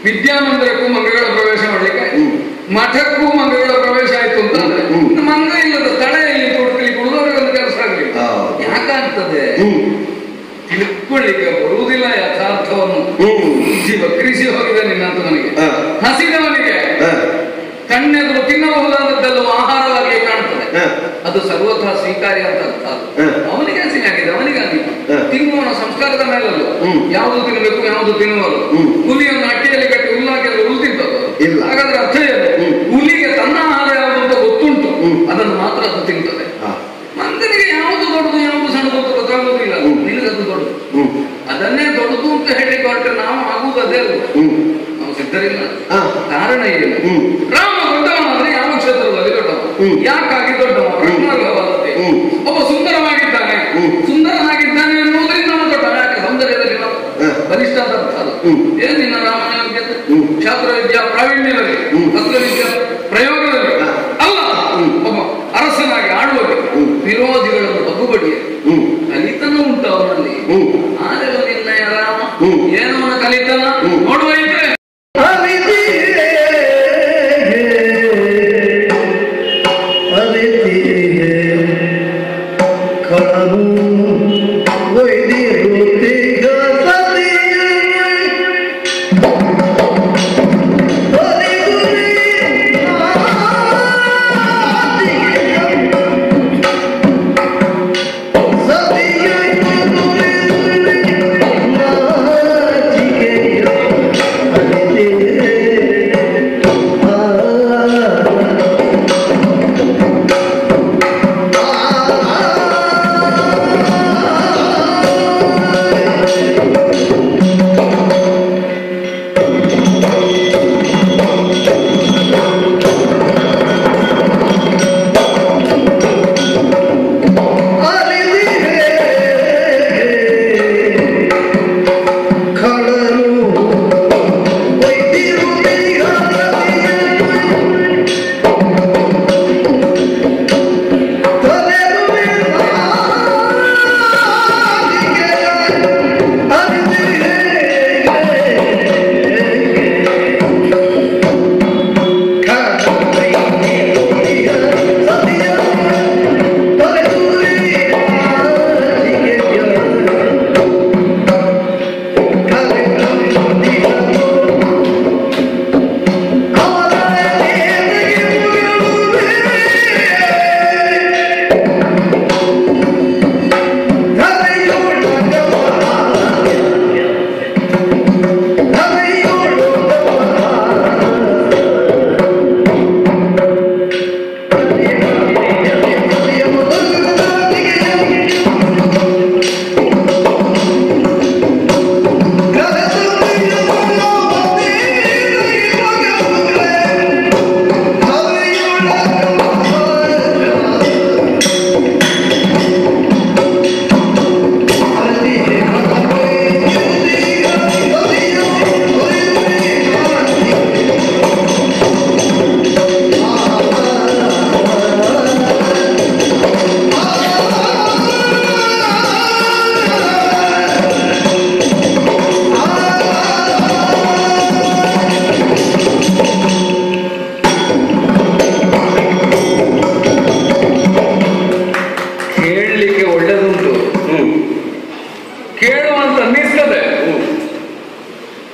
ವಿದ್ಯಾಮಂದಿರಕ್ಕೂ ಮಂಗಗಳ ಪ್ರವೇಶ ಮಾಡ್ಲಿಕ್ಕೆ, ಮಠಕ್ಕೂ ಮಂಗಗಳ ಪ್ರವೇಶ ಆಯ್ತು ಅಂತ ಅಂದ್ರೆ ಮಂಗ ಇಲ್ಲದ ತಡೆಯಲ್ಲಿ ಕೊಡ್ಲಿಕ್ಕೆ ಉಳಿದವರಿಗೆ ಒಂದು ಕೆಲಸ ಆಗಲಿಲ್ಲ. ಯಾಕಾಗ್ತದೆ ತಿಳ್ಕೊಳ್ಳಿಕ್ಕೆ ಬರುವುದಿಲ್ಲ ಯಥಾರ್ಥವನ್ನು. ಜೀವ ಕೃಷಿ ಹೋಗಿದೆ ನಿನ್ನಂತ ನನಗೆ ಹಸಿದವನಿಗೆ ಕಣ್ಣೆದುರು ತಿನ್ನಬಹುದಾದದ್ದೆಲ್ಲವೂ ಆಹಾರವಾಗಿ ಕಾಣ್ತದೆ, ಅದು ಸರ್ವಥಾ ಸ್ವೀಕಾರ್ಯ ಅಂತ ಅರ್ಥ. ಅವನಿಗೆ ಹಸಿವಾಗಿದೆ, ಅವನಿಗೆ ಆಗಿದೆ. ತಿನ್ನುವನ ಸಂಸ್ಕಾರದ ಮೇಲಲ್ಲ ಯಾವುದು ತಿನ್ನಬೇಕು ಯಾವುದು ತಿನ್ನುವಲ್ಲ. ಹುಲಿಯನ್ನು ಅಟ್ಟಿಯಲ್ಲಿ ಕಟ್ಟಿ ಹುಲ್ಲಾಕಿದ್ರೆ ಹುಲ್ ತಿಂತದ್ದು, ಹಾಗಾದ್ರೆ ಅರ್ಥ ಏನು? ಹುಲಿಗೆ ತನ್ನ ಆಹಾರ ಯಾವುದು ಅಂತ ಗೊತ್ತುಂಟು, ಅದನ್ನು ಮಾತ್ರ ಅದು ತಿಂತದೆ. ಮಂಗನಿಗೆ ಯಾವುದು ದೊಡ್ಡದು ಯಾವುದು ಸಣ್ಣದು ಅಂತ ಗೊತ್ತಾಗುವುದಿಲ್ಲ, ನಿನಗದು ದೊಡ್ಡದು. ಅದನ್ನೇ ದೊಡ್ಡದು ಅಂತ ಹೇಳಿಕ್ಕೆ ಹೊರಟ್ರೆ ನಾವು ಆಗುವುದು ಅದೇ ಅಲ್ಲ, ನಾವು ಸಿದ್ಧರಿಲ್ಲ. ಕಾರಣ ಏನು? ರಾಮ ದೊಡ್ಡವನಾದ್ರೆ ಯಾವ ಕ್ಷೇತ್ರದಲ್ಲಿ ದೊಡ್ಡವ, ಯಾಕಾಗಿ ದೊಡ್ಡವ? ಪ್ರಶ್ನಾರ್ಹವಾದದ್ದೇ. ಒಬ್ಬ ಸುಂದರವಾಗಿದ್ದಾನೆ, ಸುಂದರನಾಗಿದ್ದಾನೆ ಎನ್ನುವುದರಿಂದ ಅವನು ದೊಡ್ಡವ. ಯಾಕೆ? ಸೌಂದರ್ಯದಲ್ಲಿ ಬಲಿಷ್ಠ ಅಂತ ಅರ್ಥ ಅಲ್ಲ. ಏನ್ ನಿನ್ನ ರಾಮನ ಯೋಗ್ಯತೆ? ಶಾಸ್ತ್ರ ವಿದ್ಯಾ ಪ್ರಾವೀಣ್ಯದಲ್ಲಿ, ಅಸ್ತ್ರ ವಿದ್ಯಾ ಪ್ರಯೋಗದಲ್ಲಿ ಅಲ್ಲ. ಒಬ್ಬ ಅರಸನಾಗಿ ಆಡುವಾಗ ವಿರೋಧಿಗಳನ್ನು ಬಗ್ಗುಬಡಿಯ ಕಲಿತನ ಉಂಟು ಅವನಲ್ಲಿ. ಆದರೆ ನಿನ್ನ ರಾಮ ಏನೋ ಕಲಿತನ ನೋಡುವ ಇದ್ರೆ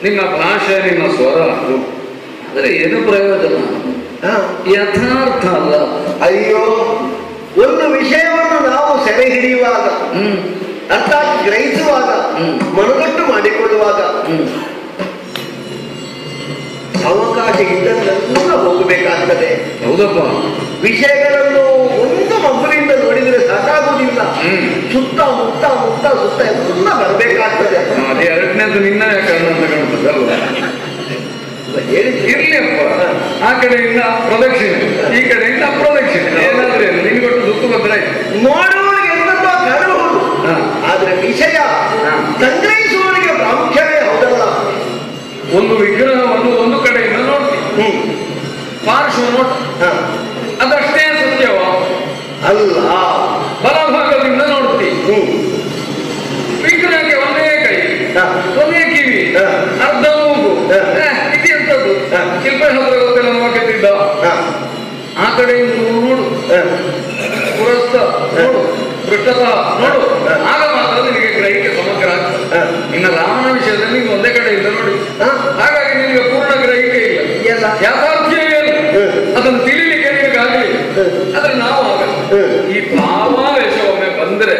ನಿನ್ನ ಭಾಷೆ ನಿನ್ನ ಸ್ವರ ಆದರೆ ಏನು ಪ್ರಯೋಜನ? ಯಥಾರ್ಥ ಅಲ್ಲ. ಅಯ್ಯೋ, ಒಂದು ವಿಷಯವನ್ನು ನಾವು ಸೆರೆ ಹಿಡಿಯುವಾಗ, ಅರ್ಥಾತ್ ಗ್ರಹಿಸುವಾಗ, ಮನಗಟ್ಟು ಮಾಡಿಕೊಳ್ಳುವಾಗ ಅವಕಾಶ ಇದ್ದನ್ನೆಲ್ಲ ಹೋಗಬೇಕಾಗ್ತದೆ. ಹೌದಪ್ಪ. ವಿಷಯಗಳನ್ನು ಒಂದು ಮಗುವಿಂದ ನೋಡಿದರೆ ಸಾಕಾಗುವುದಿಲ್ಲ. ಸುತ್ತ ಮುತ್ತ ಮುತ್ತ ಸುತ್ತ ಎಲ್ಲ ಬರಬೇಕಾಗ್ತದೆ. ಅದೇ ಎರಡನೇದು ನಿನ್ನ ಕಾರಣ ಅಂತ ಕಾಣ್ತದಲ್ವ? ಇರ್ಲಿಯಪ್ಪ, ಆ ಕಡೆಯಿಂದ ಪ್ರದಕ್ಷಿಣೆ, ಈ ಕಡೆಯಿಂದ ಅಪ್ರದಕ್ಷಿಣೆ, ಏನಾದ್ರೆ ನಿನ್ಗೊಟ್ಟು ಸುತ್ತು ಬಂದ್ರೆ ನೋಡುವವರಿಗೆ ಎಂತೋ ಕಾಣಬಹುದು. ಆದ್ರೆ ವಿಷಯ ಸಂಗ್ರಹಿಸುವವರಿಗೆ ಪ್ರಾಮುಖ್ಯವೇ ಹೌದಲ್ಲ. ಒಂದು ವಿಗ್ರಹವನ್ನು ಒಂದು ಕಡೆಯಿಂದ ನೋಡ್ತೀವಿ, ಪಾರ್ಶ್ವ ನೋಟ, ಅದಷ್ಟೇ ಸತ್ಯವ ಅಲ್ಲ. ಬಲಭಾಗದಿಂದ ನೋಡ್ತೀವಿ, ವಿಗ್ರಹಕ್ಕೆ ಒಂದೇ ಕೈ, ಒಂದೇ ಕಿವಿ, ಅರ್ಧ ಮೂಗು, ಇದೆಂತದ್ದು ಶಿಲ್ಪ ಹತ್ರ ಗೊತ್ತಿಲ್ಲ ನೋಡ್ತಿದ್ದ. ಆ ಕಡೆಯಿಂದ ನೋಡು, ಪುರಸ್ಥ ನೋಡು, ಪೃಷ್ಠತಃ ನೋಡು, ಆಗ ಮಾತ್ರ ನಿನಗೆ ಗ್ರಹಿಕೆ ಸಮಗ್ರ ಆಗ್ತದೆ. ಇನ್ನು ರಾಮನ ವಿಷಯದಲ್ಲಿ ನೀವು ಒಂದೇ ಕಡೆಯಿಂದ ನೋಡಿ, ಹಾಗಾಗಿ ನಿಮಗೆ ಪೂರ್ಣ ಗ್ರಹಿಕೆ ಇಲ್ಲ, ಯಾಥಾರ್ಥ್ಯವೇ ಇಲ್ಲ, ಅದನ್ನು ತಿಳಿಲಿಕ್ಕೆ ನಿಮಗಾಗಲಿ. ಆದ್ರೆ ನಾವು ಆಗಲ್ಲ. ಈ ಭಾವಾವೇಶ ಒಮ್ಮೆ ಬಂದ್ರೆ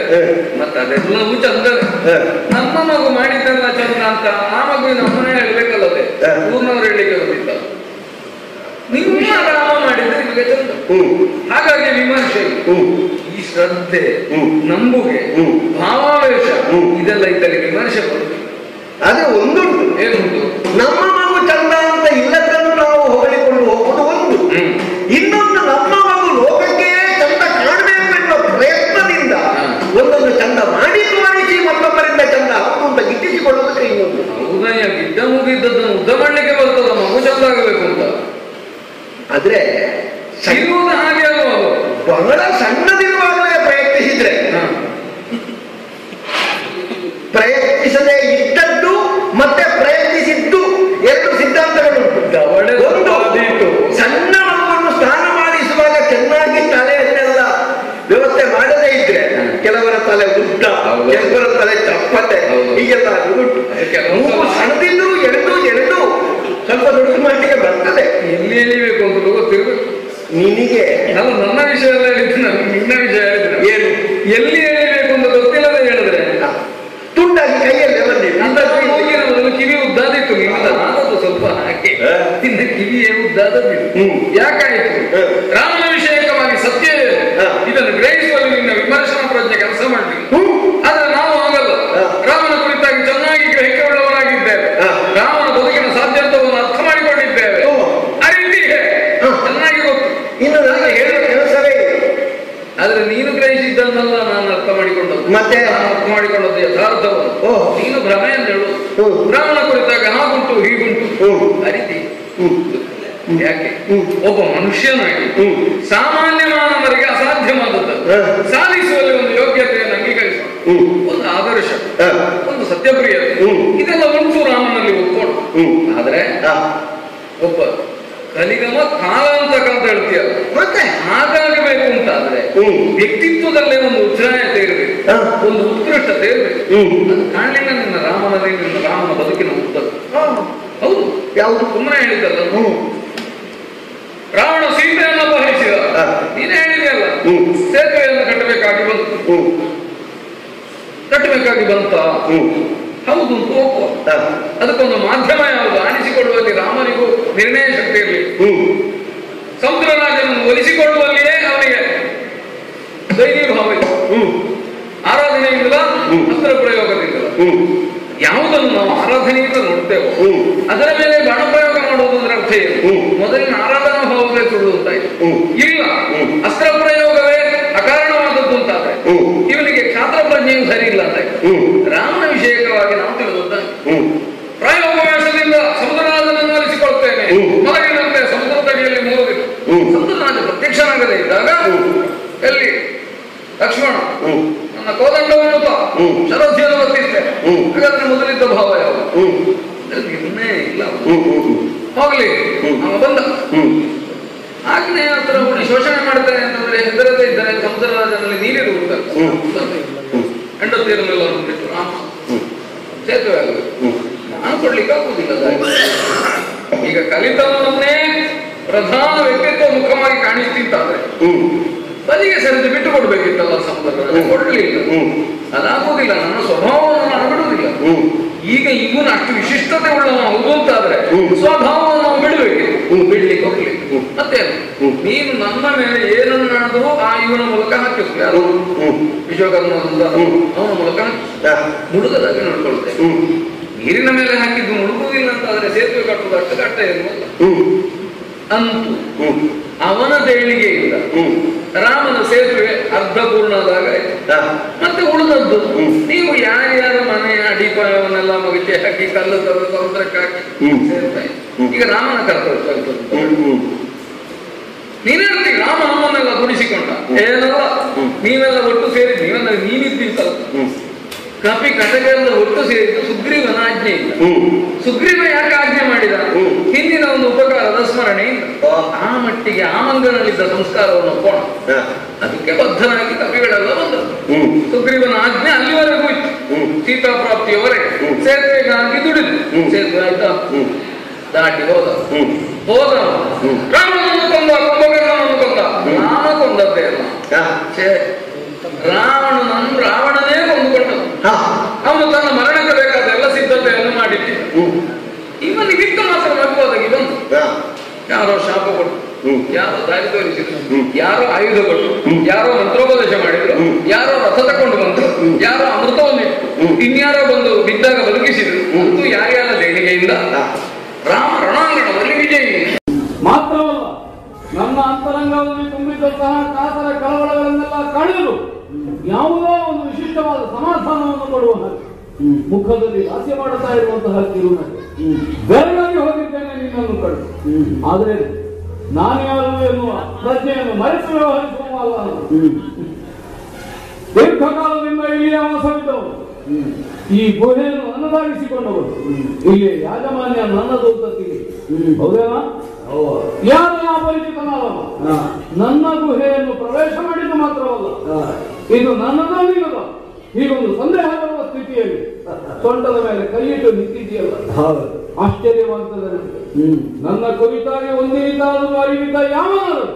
ಮತ್ತೆ ಅದೆಲ್ಲವೂ ಚಂದವೇ. ನಮ್ಮ ಮಗು ಮಾಡಿದ್ದೆಲ್ಲ ಚಂದ ಅಂತ ಆ ಮಗುವಿನ ಅಮ್ಮನೇ ಹೇಳ್ಬೇಕಲ್ಲದೆ ಪೂರ್ಣವರು ಹೇಳಲಿಕ್ಕೆ ಬಂದಿದ್ದ. ನಿಮ್ಮ ರಾಮ ಮಾಡಿದ್ರೆ ನಿಮಗೆ ಚಂದ. ಹಾಗಾಗಿ ವಿಮರ್ಶೆ, ಈ ಶ್ರದ್ಧೆ, ನಂಬುಗೆ, ಭಾವಾವೇಶ ಇದೆಲ್ಲ ಇದ್ದಲ್ಲಿ ವಿಮರ್ಶೆ ಬರುತ್ತೆ. ಅದೇ ಒಂದುಂಟು, ಏನುಂಟು, ನಮ್ಮ ಮಗು ಚಂದ ಅಂತ ಇಲ್ಲದನ್ನು ನಾವು ಹೊಗಳಿಕೊಂಡು ಹೋಗುವುದು ಒಂದು. ಇನ್ನೊಂದು, ನಮ್ಮ ಮಗು ಲೋಕಕ್ಕೆ ಚಂದ ಕಾಣಬೇಕು ಎನ್ನುವ ಪ್ರಯತ್ನದಿಂದ ಒಂದೊಂದು ಚಂದ ಮಾಡಿ ತೋರಿಸಿ ಮತ್ತೊಬ್ಬರಿಂದ ಚಂದ ಹೌದು ಅಂತ ಗಿಟ್ಟಿಸಿಕೊಳ್ಳೋದಕ್ಕೆ ಇನ್ನೊಂದು. ಹೌದಯ್ಯ, ಗಿಡ್ಡ ಮುಗಿದ್ದದನ್ನು ಉದ್ದ ಮಾಡಲಿಕ್ಕೆ ಬರ್ತದ ಮಗು ಚಂದ ಆಗಬೇಕು ಅಂತ. ಆದ್ರೆ ಸಿಗುವುದು ಹಾಗೆ ಅಲ್ವ, ಬಹಳ ಸಣ್ಣದಿರುವಾಗಲೇ ಪ್ರಯತ್ನಿಸಿದ್ರೆ, ಪ್ರಯತ್ನಿಸದೆ ಇದ್ದದ್ದು ಮತ್ತೆ ಪ್ರಯತ್ನಿಸಿದ್ದು ಎರಡು ಸಿದ್ಧಾಂತಗಳು. ಒಂದು, ಸಣ್ಣ ಮಗುವನ್ನು ಸ್ನಾನ ಮಾಡಿಸುವಾಗ ಚೆನ್ನಾಗಿ ತಲೆಯನ್ನೆಲ್ಲ ವ್ಯವಸ್ಥೆ ಮಾಡದೇ ಇದ್ರೆ ಕೆಲವರ ತಲೆ ಉದ್ದ, ಕೆಲವರ ತಲೆ ಚಪ್ಪತೆ, ಹೀಗೆಲ್ಲ ಉಂಟು. ಸಣ್ಣದಿದ್ರು ಎರಡು ಸ್ವಲ್ಪ ದೊಡ್ಡ ಮಟ್ಟಿಗೆ ಬರ್ತದೆ. ಎಲ್ಲಿ ಎಳಿಬೇಕು ಅಂತ ಗೊತ್ತಿರ್ಬೇಕು ನಿನಗೆ. ನಾನು ನನ್ನ ವಿಷಯ ಎಲ್ಲ ಹೇಳಿದ್ರೆ, ನಾನು ನಿನ್ನ ವಿಷಯ ಹೇಳಿದ್ರೆ ಏನು ಎಲ್ಲಿ ಎಳಿಬೇಕು ಅಂತ ಗೊತ್ತಿಲ್ಲದೆ ಹೇಳಿದ್ರೆ ತುಂಡಾಗಿ ಕೈಯಲ್ಲೇ ಬಂದಿದೆ. ಮೊದಲು ಕಿವಿ ಉದ್ದಾದಿತ್ತು, ನಿನ್ನದು ಸ್ವಲ್ಪ ಹಾಕಿ ನಿನ್ನ ಕಿವಿಯೇ ಉದ್ದಾದದ್ದು. ಯಾಕಾಯಿತು? ರಾಮನ ವಿಷಯಕವಾಗಿ ಸತ್ಯ ಇದನ್ನು ಗ್ರಹಿಸುವಲ್ಲಿ ನಿನ್ನ ವಿಮರ್ಶನ ಪ್ರಜ್ಞೆ ಕೆಲಸ ಮಾಡಲಿ. ಆದ್ರೆ ನಾವು ಆಗಲ್ಲ. ರಾಮನ ಕುರಿತಾಗಿ ಚೆನ್ನಾಗಿ ಗ್ರಹಿಕೆ ಉಳ್ಳವರಾಗಿದ್ದೇವೆ, ರಾಮನ ಬದುಕಿನ ಸಾಧ್ಯತ್ವವನ್ನು ಅರ್ಥ ಮಾಡಿಕೊಂಡಿದ್ದೇವೆ, ಆ ರೀತಿ ಚೆನ್ನಾಗಿ ಗೊತ್ತು. ಇನ್ನು ನನಗೆ ಹೇಳುವ ಕೆಲಸವೇ ಇದೆ. ಆದ್ರೆ ನೀನು ಗ್ರಹಿಸಿದ್ದನ್ನೆಲ್ಲ ನಾನು ಅರ್ಥ ಮಾಡಿಕೊಂಡದ್ದು, ಮತ್ತೆ ಅರ್ಥ ಮಾಡಿಕೊಂಡದ್ದು ಯಥಾರ್ಥವನ್ನು. ನೀನು ಭ್ರಮೆಯನ್ನು ಹೇಳು, ರಾಮನ ಕುರಿತಾಗ ಹಾಗುಂಟು ಹೀಗುಂಟು ಆ ರೀತಿ. ಯಾಕೆ ಒಬ್ಬ ಮನುಷ್ಯನಾಗಿ ಸಾಮಾನ್ಯ ಮಾನವರಿಗೆ ಅಸಾಧ್ಯವಾದದ್ದು ಸಾಧಿಸುವಲ್ಲಿ ಒಂದು ಯೋಗ್ಯತೆಯನ್ನು ಅಂಗೀಕರಿಸುವ ಒಂದು ಆದರ್ಶ, ಒಂದು ಸತ್ಯಪ್ರಿಯತೆ ಇದೆಲ್ಲ ಉಂಟು ರಾಮನಲ್ಲಿ ಒಪ್ಕೊಂಡು. ಆದ್ರೆ ಒಬ್ಬ ಕಲಿಗಮ ಕಾಲಾಂತಕ ಅಂತ ಹೇಳ್ತೀಯಲ್ಲ, ಮತ್ತೆ ಹಾಗಾಗಬೇಕು ಅಂತಾದ್ರೆ ವ್ಯಕ್ತಿತ್ವದಲ್ಲೇ ಒಂದು ಉಜ್ಜಾಯತೆ ಇರಬೇಕು, ಒಂದು ಉತ್ಕೃಷ್ಟತೆ ಇರಬೇಕು. ಅದು ಕಾಣಲಿಲ್ಲ ನಿನ್ನ ರಾಮನಲ್ಲಿ, ನಿನ್ನ ರಾಮನ ಬದುಕಿನ ಉದ್ದದ್ದು. ಹೌದು, ಯಾವುದು ಸುಮ್ಮನೆ ಹೇಳಿದ್ದಲ್ಲ. ರಾವಣ ಸೀತೆಯನ್ನು ಅಪಹರಿಸಿದ, ನೀನೇ ಹೇಳಿದೆಯಲ್ಲ, ಸೇತುವೆಯನ್ನು ಕಟ್ಟಬೇಕಾಗಿ ಬಂತ. ಹೌದು ಅಂತ ಒಪ್ಪುವ. ಅದಕ್ಕೊಂದು ಮಾಧ್ಯಮ ಯಾವುದು? ಆಣಿಸಿಕೊಳ್ಳುವಲ್ಲಿ ರಾಮನಿಗೂ ನಿರ್ಣಯ ಶಕ್ತಿ ಇರಲಿ, ಸಮುದ್ರರಾಜನನ್ನು ಒಲಿಸಿಕೊಳ್ಳುವಲ್ಲಿಯೇ ಅವನಿಗೆ ಧೈರ್ಯ ಭಾವ ಇದೆ. ಆರಾಧನೆಯಿಂದಲ, ಅಸ್ತ್ರ ಪ್ರಯೋಗದಿಂದಲ. ಯಾವುದನ್ನು ನಾವು ಆರಾಧನೆಯಿಂದ ನೋಡ್ತೇವೋ ಅದರ ಮೇಲೆ ಬಾಣ ಪ್ರಯೋಗ ಮಾಡುವುದರ ಅರ್ಥ ಏನು? ಮೊದಲಿನ ಆರಾಧನಾ ಭಾವವೇ ಸುಳ್ಳು ಅಂತಾಯ್ತು. ಇಲ್ಲ, ಅಸ್ತ್ರ ಪ್ರಯೋಗವೇ ಅಕಾರಣವಾದದ್ದು ಅಂತಾದ್ರೆ ಇವನಿಗೆ ಕ್ಷಾತ್ರ ಪ್ರಜ್ಞೆಯು ಸರಿ ಇಲ್ಲ ಅಂತಾಯ್ತು. ರಾಮನ ವಿಷಯಕವಾಗಿ ನಾವು ತಿಳಿದದ್ದಾಗಿ ಪ್ರಾಯೋಗವೇಶದಿಂದ ಸಮುದ್ರರಾಜನನ್ನು ಅಲಿಸಿಕೊಳ್ತೇನೆ, ಮೊದಲಿನಂತೆ ಸಮುದ್ರ ತಡಿಯಲ್ಲಿ ಮೂರುದಿಲ್ಲ. ಸಮುದ್ರರಾಜ ಪ್ರತ್ಯಕ್ಷನಾಗದೇ ಇದ್ದಾಗ ಎಲ್ಲಿ ಲಕ್ಷ್ಮಣ ನನ್ನ ಕೋದಂಡವನ್ನು ಶರಧ್ಯನ್ನು ಬರ್ತಿರ್ತೇನೆ, ಹಾಗಾದ್ರೆ ಮೊದಲಿದ್ದ ಭಾವ ಯಾವುದು? ನಿರ್ಣಯ ಇಲ್ಲ. ಹೋಗ್ಲಿ, ಅವ ಬಂದ ಆಗ್ನೇಯ ಹತ್ರ ಹುಡಿ ಶೋಷಣೆ ಮಾಡ್ತಾನೆ ಅಂತಂದ್ರೆ ಹೆದರದೇ ಇದ್ದಾನೆ. ಸಮುದ್ರರಾಜನಲ್ಲಿ ನೀರಿರು ಹೆಂಡತಿಯರನ್ನೆಲ್ಲ ಬಿಟ್ಟು ರಾಮ ಸೇತುವೆ ಆಗಬೇಕು. ನಾನು ಕೊಡ್ಲಿಕ್ಕೆ ಆಗುದಿಲ್ಲ. ಈಗ ಕಲಿತವನ್ನೇ ಪ್ರಧಾನ ವ್ಯಕ್ತಿತ್ವ ಮುಖವಾಗಿ ಕಾಣಿಸ್ತಿಂತಾದ್ರೆ ಬದಿಗೆ ಸರಿದು ಬಿಟ್ಟು ಕೊಡ್ಬೇಕಿತ್ತಲ್ಲ ಸಮುದ್ರ, ಕೊಡ್ಲಿಲ್ಲ. ಅದಾಗುವುದಿಲ್ಲ, ನನ್ನ ಸ್ವಭಾವವನ್ನು ನಾನು ಬಿಡುವುದಿಲ್ಲ. ಈಗ ಇವನು ಅಷ್ಟು ವಿಶಿಷ್ಟತೆ ಉಳ್ಳವ ಹೌದು ಅಂತಾದ್ರೆ ಸ್ವಭಾವವನ್ನು ನಾವು ಬಿಡಬೇಕು. ಬಿಡಬೇಕು, ಬಿಡ್ಲಿಕ್ಕೆ ಹೋಗ್ಲಿಕ್ಕೆ. ಮತ್ತೆ ನೀನು ನನ್ನ ಮೇಲೆ ಏನನ್ನಾದರೂ ಆ ಇವನ ಮೂಲಕ ಹಾಕಿಸು. ಯಾರು ವಿಶ್ವಕರ್ಮ ಅವನ ಮೂಲಕ ಮುಳುಗದಾಗಿ ನೋಡ್ಕೊಳ್ತೇನೆ. ನೀರಿನ ಮೇಲೆ ಹಾಕಿದ್ದು ಮುಳುಗುವುದಿಲ್ಲ ಅಂತ ಆದ್ರೆ ಸೇತುವೆ ಕಟ್ಟುವುದಷ್ಟು ಕಟ್ಟ ಇರುವುದಿಲ್ಲ. ಅಂತೂ ಅವನ ದೇಣಿಗೆಯಿಂದ ರಾಮನ ಸೇತುವೆ ಅರ್ಧ ಪೂರ್ಣದಾಗ ಮತ್ತೆ ಉಳಿದದ್ದು ನೀವು ಯಾರ್ಯಾರ ಮನೆಯ ಅಡಿಪಾಯವನ್ನೆಲ್ಲ ಮುಗಿಸಿ ಹಾಕಿ ಕಲ್ಲು ತಂದು ಸಮುದ್ರಕ್ಕೆ ಹಾಕಿ ಸೇತುವೆ. ಈಗ ರಾಮನ ಕರ್ತವ್ಯ ನೀನೇಳ್ತೀವಿ. ರಾಮ ನಮ್ಮನ್ನೆಲ್ಲ ದುಡಿಸಿಕೊಂಡ ಏನಲ್ಲ, ನೀವೆಲ್ಲ ಒಟ್ಟು ಸೇರಿ ನೀನಿದ್ದೀಸಲ್ಲ. ಕಪಿ ಕಟಕರೆಲ್ಲ ಒಟ್ಟು ಸೇರಿದ್ದು ಸುಗ್ರೀವನ ಆಜ್ಞೆಯಿಂದ. ಸುಗ್ರೀವ ಯಾಕೆ ಆಜ್ಞೆ ಮಾಡಿದ? ಹಿಂದಿನ ಒಂದು ಉಪಕಾರದ ಸ್ಮರಣೆಯಿಂದ. ಆ ಮಟ್ಟಿಗೆ ಆಮಂಗನಲ್ಲಿದ್ದ ಸಂಸ್ಕಾರವನ್ನು ಒಪ್ಪೋಣ. ಅದಕ್ಕೆ ಬದ್ಧನಾಗಿ ಕಪಿಗಳೆಲ್ಲ ಬಂದದ್ದು. ಸುಗ್ರೀವನ ಆಜ್ಞೆ ಅಲ್ಲಿವರೆಗೂ ಇತ್ತು, ಸೀತಾ ಪ್ರಾಪ್ತಿಯವರೆಗೆ. ಸೇತುವೆಗಾಗಿ ದುಡಿದು ಸೇತುವೆ ಆಯ್ತಾ, ದಾಟಿ ಹೋದ ರಾಮನನ್ನು ಕೊಂದ, ಕುಂಭಕರ್ಣನನ್ನು ಕೊಂದ. ರಾಮ ಕೊಂದದ್ದೇ ಅಲ್ಲ, ರಾವಣನೇ ಕೊಂದುಕೊಂಡ. ಅವನು ತನ್ನ ಮರಣಕ್ಕೆ ಬೇಕಾದ ಎಲ್ಲ ಸಿದ್ಧತೆಯನ್ನು ಮಾಡಿದ್ದ. ಇವನಿಗಿಟ್ಟು ಮಾತ್ರ ಮಗುವಾದಾಗಿ ಬಂದು ಯಾರೋ ಶಾಪ ಕೊಟ್ಟು, ಯಾರೋ ದಾರಿ ತೋರಿಸಿದ್ರು, ಯಾರೋ ಆಯುಧ ಕೊಟ್ಟು, ಯಾರೋ ಮಂತ್ರೋಪದೇಶ ಮಾಡಿದ್ರು, ಯಾರೋ ರಥ ತಕೊಂಡು ಬಂದ್ರು, ಯಾರೋ ಅಮೃತವನ್ನಿಟ್ಟು, ಇನ್ಯಾರೋ ಬಂದು ಬಿದ್ದಾಗ ಬದುಕಿಸಿದ್ರು. ಅಂತೂ ಯಾರ್ಯಾರ ದೇಣಿಗೆಯಿಂದ ರಾಮ ರಣಾಂಗಣದಲ್ಲಿ ವಿಜಯಿ. ಮಾತ್ರವಲ್ಲ, ನನ್ನ ಅಂತರಂಗದಲ್ಲಿ ತುಂಬಿದ್ದಂತಹ ಕಾತರ ಕಳವಳಗಳನ್ನೆಲ್ಲ ಕಳೆದು ಯಾವುದೋ ಒಂದು ವಿಶಿಷ್ಟವಾದ ಸಮಾಧಾನವನ್ನು ಕೊಡುವ ಹಾಗೆ ಮುಖದಲ್ಲಿ ಹಾಸ್ಯ ಮಾಡುತ್ತಾ ಇರುವಂತಹ ಕಿರುನಗೆ ಬೆರಗಾಗಿ ಹೋಗಿದ್ದೇನೆ ನಿನ್ನನ್ನು ಕಂಡು. ಆದರೆ ನಾನ್ಯಾರು ಎನ್ನುವ ಪ್ರಜ್ಞೆಯನ್ನು ಮರೆತು ವ್ಯವಹರಿಸುವಲ್ಲ. ದೀರ್ಘಕಾಲದಿಂದ ಇಲ್ಲಿಯ ವಾಸವಿದ್ದವರು, ಈ ಗುಹೆಯನ್ನು ನನ್ನದಾಗಿಸಿಕೊಂಡವರು, ಇಲ್ಲಿ ಯಾಜಮಾನ್ಯ ನನ್ನದು ಅಂತ ತಿಳಿ. ಹೌದೇನಾ? ಯಾರು ಅಪರಿಚಿತನಲ್ಲವ. ನನ್ನ ಗುಹೆಯನ್ನು ಪ್ರವೇಶ ಮಾಡಿದ್ದು ಮಾತ್ರವಲ್ಲ, ಇದು ನನ್ನದೋ ನಿನ್ನದೋ ಹೀಗೊಂದು ಸಂದೇಹ ಬರುವ ಸ್ಥಿತಿಯಲ್ಲಿ ಸೊಂಟದ ಮೇಲೆ ಕೈಯಿಟ್ಟು ನಿಂತಿದೆಯಲ್ಲ, ಆಶ್ಚರ್ಯವಾಗ್ತದೆ. ನನ್ನ ಕುರಿತಾಗಿ ಒಂದಿನಿತಾದರೂ ಅರಿವಿದ್ದ ಯಾವಾಗಲೂ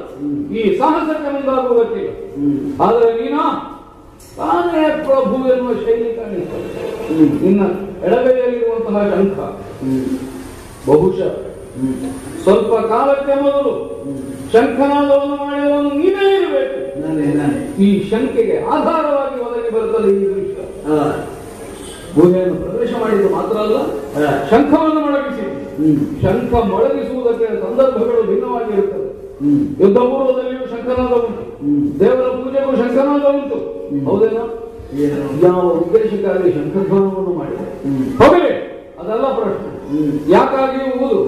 ಈ ಸಾಹಸಕ್ಕೆ ಮುಂದಾಗುವುದಕ್ಕಿಲ್ಲ. ಆದರೆ ನೀನಾ ತಾನೇ ಪ್ರಭು ಎನ್ನುವ ಶೈಲಿ ಕಾಣಿಸ್ತದೆ. ನಿನ್ನ ಎಡಗೈಯಲ್ಲಿರುವಂತಹ ಶಂಖ ಬಹುಶಃ ಸ್ವಲ್ಪ ಕಾಲಕ್ಕೆ ಮೊದಲು ಶಂಖನಾದವನ್ನು ಮಾಡಿದವನು ನೀನೇ ಇರಬೇಕು. ಈ ಶಂಕೆಗೆ ಆಧಾರವಾಗಿ ಒದಗಿ ಬರುತ್ತದೆ ಈ ದೃಶ್ಯ. ಗುಹೆಯನ್ನು ಪ್ರವೇಶ ಮಾಡಿದ್ದು ಮಾತ್ರ ಅಲ್ಲ, ಶಂಖವನ್ನು ಮೊಳಗಿಸಿ. ಶಂಖ ಮೊಳಗಿಸುವುದಕ್ಕೆ ಸಂದರ್ಭಗಳು ಭಿನ್ನವಾಗಿರುತ್ತವೆ. ಯುದ್ಧ ಪೂರ್ವದಲ್ಲಿಯೂ ಶಂಖನಾದ ಉಂಟು, ದೇವರ ಪೂಜೆಗೂ ಶಂಖನಾದ ಉಂಟು. ಹೌದೇನೋ? ಯಾವ ಉದ್ದೇಶಕ್ಕಾಗಿ ಶಂಖಧ್ವನವನ್ನು ಮಾಡಿದೆ ಹೋಗಲಿ, ಅದೆಲ್ಲ ಪ್ರಶ್ನೆ. ಯಾಕಾಗಿ ಊದು?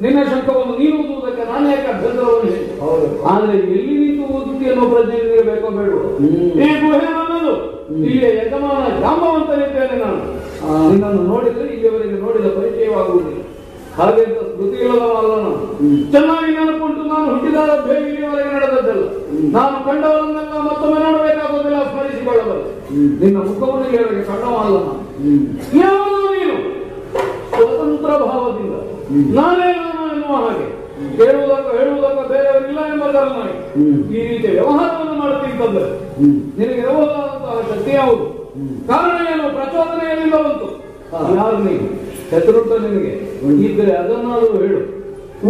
ನಿನ್ನ ಶಂಖವನ್ನು ನೀನು ಊದುವುದಕ್ಕೆ ನಾನು ಯಾಕೆ ಅಭ್ಯಂತರವನ್ನು ಹೇಳಿ? ಆದ್ರೆ ಎಲ್ಲಿ ನಿಂತು ಊದುತ್ತಿ ಅನ್ನೋ ಪ್ರಜ್ಞೆ ಬೇಕೋ ಬೇಡವೋ? ಈ ಗುಹೆ ನನ್ನದು, ಇಲ್ಲಿಯ ಯಜಮಾನ ಜಾಂಬವಂತನಿದ್ದೇನೆ ನಾನು. ನಿನ್ನನ್ನು ನೋಡಿದ್ರೆ ಇಲ್ಲಿಯವರೆಗೆ ನೋಡಿದ ಪರಿಚಯವಾಗುವುದಿಲ್ಲ. ಹಾಗೆ ಅಂತ ಸ್ಮೃತಿ ಇಲ್ಲದವಲ್ಲ ನಾನು. ಚೆನ್ನಾಗಿ ನೆನಪುಂಟು, ನಾನು ಹುಟ್ಟಿದಾದ ಬೇಗ ಇಲ್ಲಿಯವರೆಗೆ ನಡೆದದ್ದಲ್ಲ. ನಾನು ಕಂಡವರನ್ನೆಲ್ಲ ಮತ್ತೊಮ್ಮೆ ನೋಡಬೇಕಾಗುವುದಿಲ್ಲ, ಸ್ಮರಿಸಿಕೊಳ್ಳಬಲ್ಲ. ನಿನ್ನ ಮುಖವನ್ನು ಇಲ್ಲಿಯವರೆಗೆ ಕಂಡವಲ್ಲ ನಾನು. ಯಾವುದು ನೀನು ಸ್ವತಂತ್ರ ಭಾವದಿಂದ ನಾನೇ ನಾನು ಎನ್ನುವ ಹಾಗೆ ಹೇಳುವುದಕ್ಕ ಬೇರೆಯವರಿಲ್ಲ ಎಂಬುದರಲ್ಲಿ ಈ ರೀತಿಯ ವ್ಯವಹಾರವನ್ನು ಮಾಡುತ್ತಿದ್ದಂದ್ರೆ ನಿನಗೆ ಇರಬಹುದಾದಂತಹ ಶಕ್ತಿ ಯಾವುದು? ಕಾರಣ ಏನು? ಪ್ರಚೋದನೆ ಎಲ್ಲಿಂದ ಬಂತು? ಯಾರು ನೀನು? ಹೆಸರುಂಟ ನಿನಗೆ ಇದ್ರೆ ಅದನ್ನಾದರೂ ಹೇಳು.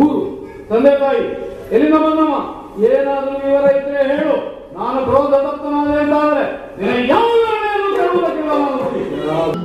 ಊರು, ತಂದೆ ತಾಯಿ, ಎಲ್ಲಿಂದ ಬಂದವ, ಏನಾದರೂ ವಿವರ ಇದ್ರೆ ಹೇಳು. ನಾನು ಕ್ರೋಧ ತಪ್ತನಾದೆ ಎಂದಾದರೆ ನಿನಗೆ ಯಾವ ವಿವರಣೆಯನ್ನು ಕೇಳುವುದಕ್ಕಿಲ್ಲ. ನಾನು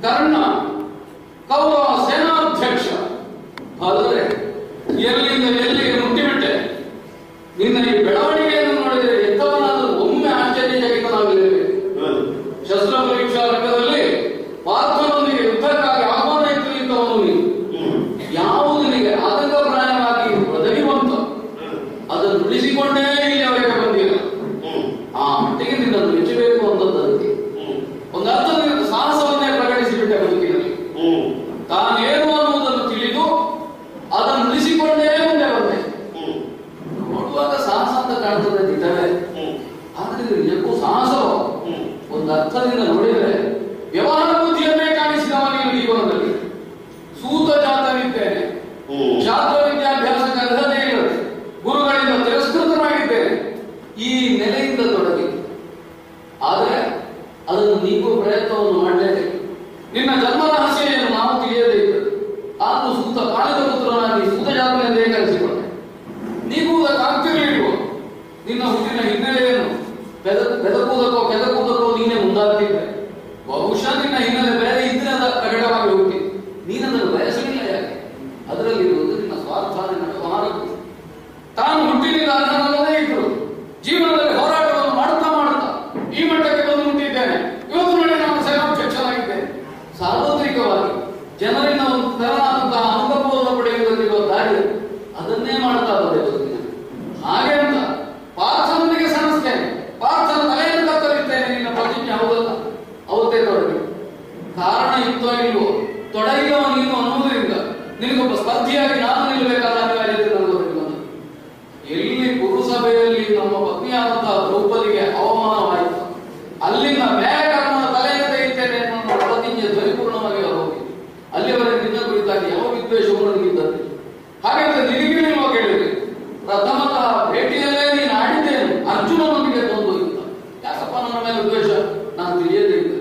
ಕರ್ಣ ಕೌರವ ಸೇನಾಧ್ಯಕ್ಷ ಆದರೆ ಎಲ್ಲಿಂದ ಎಲ್ಲಿಗೆ ಮುಟ್ಟಿಬಿಟ್ಟೆ. ನಿನ್ನ ಈ ಬೆಳವಣಿಗೆಯನ್ನು ನೋಡಿದರೆ ಎಂಥವನಾದರೂ ಒಮ್ಮೆ ಆಶ್ಚರ್ಯಚಕಿತನಾಗಲೇಬೇಕು. ಶಸ್ತ್ರ ಪರೀಕ್ಷಾ ರಂಗದಲ್ಲಿ ಪಾರ್ಥನೊಂದಿಗೆ ಯುದ್ಧಕ್ಕಾಗಿ ಆಹ್ವಾನ ಇಟ್ಟಿದ್ದವನು ನೀನು. ಯಾವುದು ನಿನಗೆ ಆತಂಕಪ್ರಾಯವಾಗಿ ಒದಗಿ ಬಂತು ಅದನ್ನು ಉಳಿಸಿಕೊಂಡೇ ಇಲ್ಲಿಯವರೆಗೆ ಬಂದಿಲ್ಲ. ಆ ಮಟ್ಟಿಗೆ ನಿನ್ನನ್ನು ಮೆಚ್ಚಬೇಕು ಅಂತದ್ದಕ್ಕೆ ಒಂದು ಅರ್ಥದಿಂದ ಸಾಹಸವನ್ನೇ ಪ್ರಕಟಿಸಿಬಿಟ್ಟೆ ಬದುಕಿನಲ್ಲಿ. ತಾನೇನು ಅನ್ನುವುದನ್ನು ತಿಳಿದು ಅದನ್ನು ಉಳಿಸಿಕೊಂಡೇ ಮುಂದೆ ಬಂದೆ. ನೋಡುವಾಗ ಸಾಹಸ ಅಂತ ಕಾಣ್ತದೆ ನಿಜವೇ, ಆದ್ರೆ ನಿಜಕ್ಕೂ ಸಾಹಸವ. ಒಂದು ಅರ್ಥದಿಂದ ನೋಡಿದರೆ ವ್ಯವಹಾರ ಬುದ್ಧಿಯನ್ನೇ ಕಾಣಿಸಿದವ ನೀನು ಜೀವನದಲ್ಲಿ. ಸೂತ ಜಾತನಿದ್ದೇನೆ, ಶಾಸ್ತ್ರ ವಿದ್ಯಾಭ್ಯಾಸಕ್ಕೆ ಅರ್ಹತೆ ಇಲ್ಲದೆ ಗುರುಗಳಿಂದ ತಿರಸ್ಕೃತನಾಗಿದ್ದೇನೆ. ಈ ನೆಲೆಯಿಂದ ತೊಡಗಿ ಆದರೆ ಅದನ್ನು ನೀವು ಪ್ರಯತ್ನವನ್ನು ಮಾಡಲೇಬೇಕು. ನಿನ್ನ ಜನ್ಮ ರಹಸ್ಯ ಏನು ನಾವು ತಿಳಿಯದೇ ಇದ್ದರು. ಆದರೂ ಸೂತ ಕಾಳಿದ ಪುತ್ರನಾಗಿ ಸೂತ ಜಾತನೆಂದೇ ಕರೆಸಿಕೊಂಡೆ. ನೀಗುವುದಕ್ಕೆ ಆಗ್ತಿರಲಿಲ್ವೋ? ನಿನ್ನ ಹುಟ್ಟಿನ ಹಿನ್ನೆಲೆಯನ್ನು ಕೆದಕುವುದಕ್ಕೋ ನೀನೇ ಮುಂದಾಗ್ತಿದ್ದೆ. ಬಹುಶಃ ನಿನ್ನ ಹಿನ್ನೆಲೆ ಬೇರೆ ಇದ್ರೆ ಪ್ರಕಟವಾಗಿ ಹೋಗ್ತಿದ್ದೆ. ನೀನದನ್ನು ಬಯಸಲಿಲ್ಲ. ಯಾಕೆ? ಅದರಲ್ಲಿರುವುದು ನಿನ್ನ ಸ್ವಾರ್ಥ, ನಿನ್ನ ವ್ಯವಹಾರ. ತಾನು ಹುಟ್ಟಿನಿಂದ ಅರ್ಹನಲ್ಲದೇ ಇದ್ರು ಜೀವನದಲ್ಲಿ ಹೋರಾಟವನ್ನು ಮಾಡುತ್ತಾ ಈ ಮಟ್ಟಕ್ಕೆ ಬಂದು ಮುಟ್ಟಿದ್ದೇನೆ. ಇವತ್ತು ನೋಡಿ ನಾನು ಸೇನಾಧ್ಯಕ್ಷನಾಗಿದ್ದೇನೆ. ಸಾರ್ವತ್ರಿಕವಾಗಿ ಜನರಿಂದ ಒಂದು ತರನಾದಂತಹ ಅನುಭವವನ್ನು ಪಡೆಯುವುದಕ್ಕಿರುವ ದಾರಿ ಅದನ್ನೇ ಮಾಡ್ತಾ ಬದುಕಿನ. ಹಾಗೆ ಅಂತ ಪಾರ್ಥನಿಗೆ ಸಣಿಸ್ತೇನೆ, ಪಾರ್ಥನ ತಲೆಯನ್ನು ಕತ್ತರಿಸ್ತೇನೆ. ನಿನ್ನ ಪ್ರತಿಜ್ಞೆ ಹೌದಲ್ಲ, ಅವತ್ತೇ ತೊಡಗಿ. ಕಾರಣ ಇತ್ತೋ ಇಲ್ವೋ, ತೊಡಗಿದವ ನೀನು ಅನ್ನುವುದರಿಂದ ನಿನಗೊಬ್ಬ ಸ್ಪರ್ಧಿಯಾಗಿ ನಾನು ನಿಲ್ಲಬೇಕಾದ ಅನಿವಾರ್ಯತೆ ನನಗೊದಗಿ ಬಂದ. ಎಲ್ಲಿ ಕುರುಸಭೆಯಲ್ಲಿ ನಮ್ಮ ಪತ್ನಿಯಾದಂತಹ ದ್ರೌಪದಿಗೆ ಅವಮಾನವಾಯಿತು, ಅಲ್ಲಿಂದ ಮೇಘಕರ್ಣನ ತಲೆಯನ್ನು ತೆಗೆಯುತ್ತೇನೆ ಎನ್ನುವ ಪ್ರತಿಜ್ಞೆ ಧ್ವನಿಪೂರ್ಣವಾಗಿ ಹೋಗಿ ಅಲ್ಲಿವರೆಗೆ ನಿನ್ನ ಕುರಿತಾಗಿ ಯಾವ ವಿದ್ವೇಷವೂ ನನಗಿದ್ದಂತೆ. ಹಾಗಾದ್ರೆ ನಿನಗಿರುವ ಕೇಳಿದೆ, ಪ್ರಥಮತಃ ಭೇಟಿಯಲ್ಲೇ ನೀನು ಆಡಿದ್ದೇನು ಅರ್ಜುನನೊಂದಿಗೆ ತಂದು ಇದ್ದ. ಯಾಕಪ್ಪ ನನ್ನ ಮೇಲೆ ದ್ವೇಷ ನಾನು ತಿಳಿಯದೇ ಇದ್ದೆ.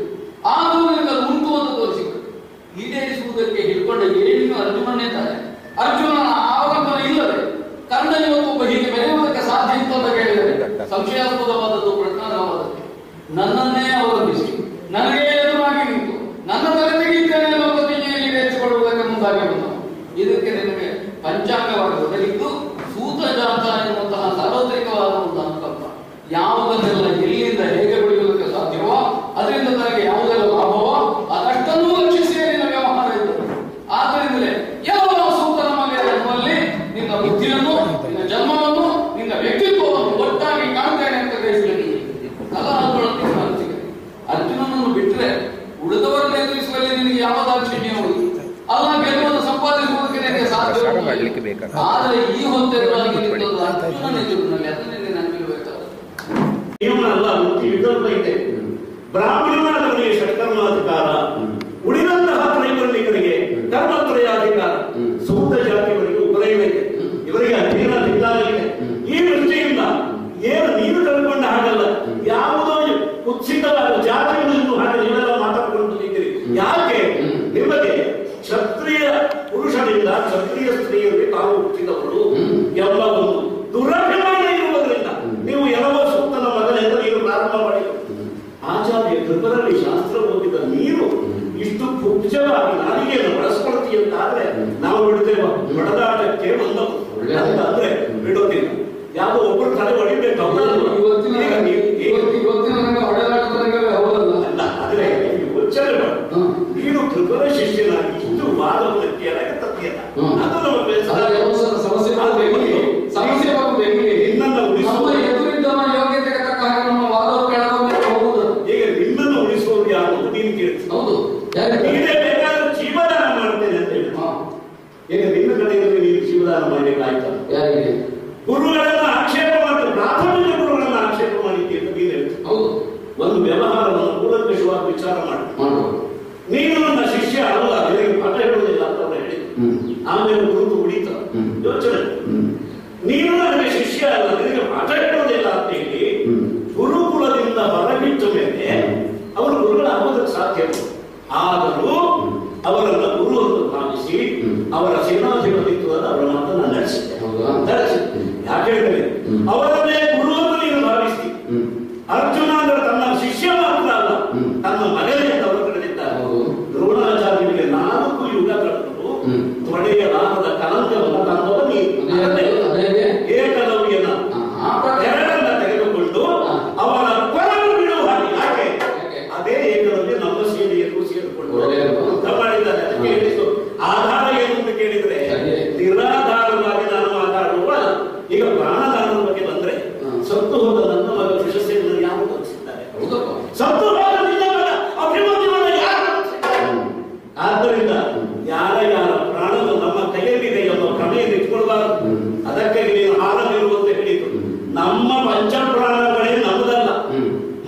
ಆದರೂ ನಿನಗೆ ಅದು ಉಂಟು ಅಂತ ತೋರಿಸಿಕೊಂಡು ಈಡೇರಿಸುವುದಕ್ಕೆ ಹಿಡ್ಕೊಂಡ ಏನಿಗೂ ಅರ್ಜುನನ್ನೇ ತಾನೆ. ಅರ್ಜುನನ ಅವಲಂಬನೆ ಇಲ್ಲದೆ ಕರ್ಣ ಇವತ್ತೊಬ್ಬ ಹೀಗೆ ಬೆರೆಯುವುದಕ್ಕೆ ಸಾಧ್ಯ ಇತ್ತು ಅಂತ ಕೇಳಿದರೆ ಸಂಶಯಾಸ್ಪದವಾದದ್ದು, ಪ್ರಜ್ಞಾನವಾದದ್ದು. ನನ್ನನ್ನೇ ಅವಲಂಬಿಸಿ ನನಗೆ ಎದುರಾಗಿ ನಿಂತು ನನ್ನ ತಲೆ ತೆಗೆಯುತ್ತೇನೆ ಅನ್ನೋ ಪ್ರತಿಜ್ಞೆಯಲ್ಲಿ ಈಡೇರಿಸಿಕೊಳ್ಳುವುದಕ್ಕೆ ಮುಂದಾಗಿ ಬಂದ. ಇದಕ್ಕೆ ನಿಮಗೆ ಪಂಚಾಂಗವಾಗಿ ಒದಗಿದ್ದು ಸೂತ ಜಾತ ಎನ್ನುವಂತಹ ಸಾರ್ವತ್ರಿಕವಾದ ಒಂದು ಅನುಕಂಪ. ಯಾವುದನ್ನೆಲ್ಲ ಎಲ್ಲಿಂದ ಹೇಗೆ ಬೆಳೆಯುವುದಕ್ಕೆ ಸಾಧ್ಯವೋ ಅದರಿಂದ ತನಗೆ ಯಾವುದೆಲ್ಲ ಲಾಭವೋ ಅದಷ್ಟನ್ನೂ ಲಕ್ಷಿಸಿಯೇ ನಿನ್ನ ವ್ಯವಹಾರ ಇದ್ದದ್ದು. ಆದ್ದರಿಂದಲೇ ಯಾವ ಸೂತನ ಮಗ ಎನ್ನುವಲ್ಲಿ ನಿನ್ನ ಬುದ್ಧಿಯನ್ನು, ನಿನ್ನ ಜನ್ಮವನ್ನು, ನಿನ್ನ ವ್ಯಕ್ತಿತ್ವವನ್ನು ಒಟ್ಟಾಗಿ ಕಾಣ್ತೇನೆ ಅಂತ ಗ್ರಹಿಸಲಿ. ಕಲಹಗಳನ್ನು ಅನಿಸಿದೆ. ಅರ್ಜುನನನ್ನು ಬಿಟ್ಟರೆ ಉಳಿದವರನ್ನು ಎದುರಿಸುವಲ್ಲಿ ನಿನಗೆ ಯಾವ ದಾಕ್ಷಿಣ್ಯವೂ ಅಲ್ಲ. ಗೆಲುವನ್ನು ಸಂಪಾದಿಸುವುದಕ್ಕೆ ನಿನಗೆ ಸಾಧ್ಯ. ಆದರೆ ಈ ಹೊತ್ತೆದುರಾಗಿ ಅರ್ಜುನನ ಎದುರಿನಲ್ಲಿ ಅದನ್ನೇ ನಾನು ನಿಲ್ಲಬೇಕಾದ ಜೀವನಲ್ಲ ಯುದ್ಧ ಇದೆ. ಬ್ರಾಹ್ಮಣನಾದವನಿಗೆ ಷಟ್ಕರ್ಮಾಧಿಕಾರ, ಉಳಿದಂತಹ ತ್ರೈವರ್ಣಿಕರಿಗೆ ಕರ್ಮತ್ರಯಾಧಿಕಾರ, ಸೂತ ಜಾತಿಯವರಿಗೆ ಉಪನಯವಿದೆ, ಇವರಿಗೆ ಅಧೀನಾಧಿಕಾರ ಇದೆ. ಈ ದೃಷ್ಟಿಯಿಂದ ಏನು ನೀನು ಕಳ್ಕೊಂಡ ಹಾಗಲ್ಲ, ಯಾವುದೋ ಕುತ್ಸಿತವಾದ ಜಾತಿಗಳನ್ನು ಹಾಗೆ ನೀವೆಲ್ಲ ಮಾತಾಡ್ಕೊಂಡು ಇದ್ದೀರಿ. ಯಾಕೆ? ನಿಮಗೆ ಕ್ಷತ್ರಿಯ ಪುರುಷನಿಂದ ಕ್ಷತ್ರಿಯ ಸ್ತ್ರೀಯರಿಗೆ ತಾವು ಹುಟ್ಟಿದವರು ಎಂಬ ಒಂದು ದುರಭಿಮಾನ ಇರುವುದರಿಂದ ನೀವು ಯಾವ ಸೂಕ್ತನ ಮಗನೆಂದು ನೀವು ಪ್ರಾರಂಭ ಮಾಡಿದರು. ಆಚಾರ್ಯ ಕೃಪರಲ್ಲಿ ಶಾಸ್ತ್ರ ಓದಿದ ನೀನು ಇಷ್ಟು ಪುಕ್ಷವಾಗಿ ನಾಲಿಗೆಯನ್ನು ಬಳಸ್ಕೊಳ್ತೀಯ ಅಂತಾದ್ರೆ ನಾವು ಬಿಡ್ತೇವ. ಹೊಡೆದಾಟಕ್ಕೆ ಬಂದವು ಅಂದ್ರೆ ಬಿಡೋದಿಲ್ಲ. ಯಾವುದೋ ಒಬ್ಬರು ತಲೆ ಹೊಡಿಬೇಕು. ಆದ್ರೆ ಯೋಚನೆ ಮಾಡು, ನೀನು ಕೃಪರ ಶಿಷ್ಯನಾಗಿ ಇಷ್ಟು ವಾದವನ್ನು ಕೇಳಕ್ಕೆ ತಪ್ಪಿಯಲ್ಲ. ಅದು ನಮ್ಮ ಸಮಸ್ಯೆ ನಿನ್ನನ್ನು ಈಗ ನಿನ್ನನ್ನು ಉಳಿಸುವುದು ಯಾರು ಅಂತ ನೀನು ಕೇಳ್ತೀನಿ. ನೀನೇ ಬೇಕಾದ್ರೆ ಜೀವದಾನ ಮಾಡ್ತೇನೆ ಅಂತ ಹೇಳಿ. ಈಗ ನಿನ್ನ ಕಡೆಯಲ್ಲಿ ನೀನು ಜೀವದಾನ ಮಾಡಬೇಕಾಯ್ತು. ಗುರುಗಳನ್ನ ಆಕ್ಷೇಪ ಮಾಡ್ತಾರೆ, ಪ್ರಾಥಮಿಕ ಗುರುಗಳನ್ನ ಆಕ್ಷೇಪ ಮಾಡಿದ್ದೆ ಅಂತ ನೀನು ಹೇಳ್ತೀನಿ. ಒಂದು ವ್ಯವಹಾರವನ್ನು ಕೂಲಂಕಷವಾಗಿ ವಿಚಾರ ಮಾಡಿ. ನೀನು ನನ್ನ ಶಿಷ್ಯ ಅಲ್ಲ, ನಿನಗೆ ಪಾಠ ಹೇಳುವುದಿಲ್ಲ ಅಂತ ಅವರು ಹೇಳಿ ಆಮೇಲೆ ಗುರುತು ಉಳಿತ ಯೋಚನೆ. ನೀನು ನನಗೆ ಶಿಷ್ಯ ಅಲ್ಲ, ನಿನಗೆ ಪಾಠ ಹೇಳುವುದಿಲ್ಲ ಅಂತ ಹೇಳಿ ಗುರುಕುಲದಿಂದ ಹೊರಗಿಟ್ಟ ಮೇಲೆ ಅವರು ಗುರುಗಳಾಗುವುದಕ್ಕೆ ಸಾಧ್ಯ. ಆದರೂ ಅವರನ್ನ ಗುರು ಅಂತ ಭಾವಿಸಿ ಅವರ ಸೇನಾಧಿಪತಿತ್ವದ ಅವರ ಮಾತನ್ನ ನಡೆಸಿದ್ದೆ. ಯಾಕೆ ಹೇಳಿದ್ರೆ ಅವರನ್ನೇ ಗುರು ಅಂತ ನೀನು ಭಾವಿಸ್ತಿ. ಅರ್ಜುನ ಅಂದ್ರೆ ತನ್ನ ಶಿಷ್ಯ ಮಾತ್ರ ಅಲ್ಲ, ತನ್ನ ಮಗನೇ ಅಂತ ಅವರು ಕರೆದಿದ್ದಾರೆ. ದ್ರೋಣ ಆದ್ದರಿಂದ ಯಾರ ಪ್ರಾಣವು ನಮ್ಮ ಕೈಯಲ್ಲಿದೆ ಎಂಬ ಭ್ರಮೆಯನ್ನು ಇಟ್ಕೊಳ್ಬಾರದು. ಅದಕ್ಕಾಗಿ ನೀನು ಹಾರಲಿರುವಂತ ಹೇಳಿತು. ನಮ್ಮ ಪಂಚ ಪ್ರಾಣಗಳೇ ನಮ್ಮದಲ್ಲ.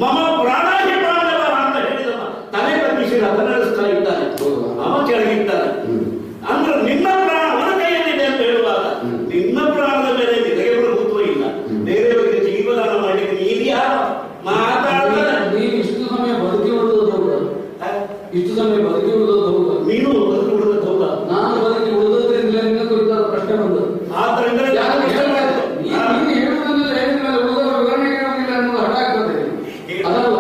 ಮಮ ಪ್ರಾಣಾಹಿ ಪ್ರಾಣವ ಅಂತ ಹೇಳಿದವ ತಲೆ ತಪ್ಪಿಸಿ ರಥ ನಡೆಸ್ತಾ ಇದ್ದಾನೆ, ಅವ ಕೆಳಗಿದ್ದಾನೆ. ಅಂದ್ರೆ ನಿನ್ನ ಪ್ರಾಣ ಅವನ ಕೈಯಲ್ಲಿದೆ ಅಂತ ಹೇಳುವಾಗ ನಿನ್ನ ಪ್ರಾಣದ ಮೇಲೆ ನಿನಗೆ ಪ್ರಭುತ್ವ ಇಲ್ಲ. ಬೇರೆಯವರಿಗೆ ಜೀವದಾನ ಮಾಡಲಿಕ್ಕೆ ನೀನು ಯಾರು ಮಾತಾಡ್ತಾರೆ? ನೀನು ಇಷ್ಟು ಸಮಯ ಬದುಕಿ ಉಳಿದದ್ದು ಹೌದಾ? ಇಷ್ಟು ಸಮಯ ಬದುಕಿ ಉಳಿದದ್ದು ಹೌದಾ? ನೀನು ಬದುಕಿ ಉಳಿದದ್ದು ಹೌದಾ? ನಾನು ಬದುಕಿ ಉಳಿದದ್ರಿಂದ ನಿನ್ನ ಕುರಿತಾದ ಪ್ರಶ್ನೆ ಬಂದದ್ದು. ಆದ್ರಿಂದ ನೀನು ಹೇಳುವುದನ್ನೆಲ್ಲ ಹೇಳಿದ ಮೇಲೆ ಉಳಿದವರ ವಿವರಣೆ ಕೇಳೋದಿಲ್ಲ ಅನ್ನೋದು ಹಠಾಗ್ತದೆ. ಅದಲ್ಲ,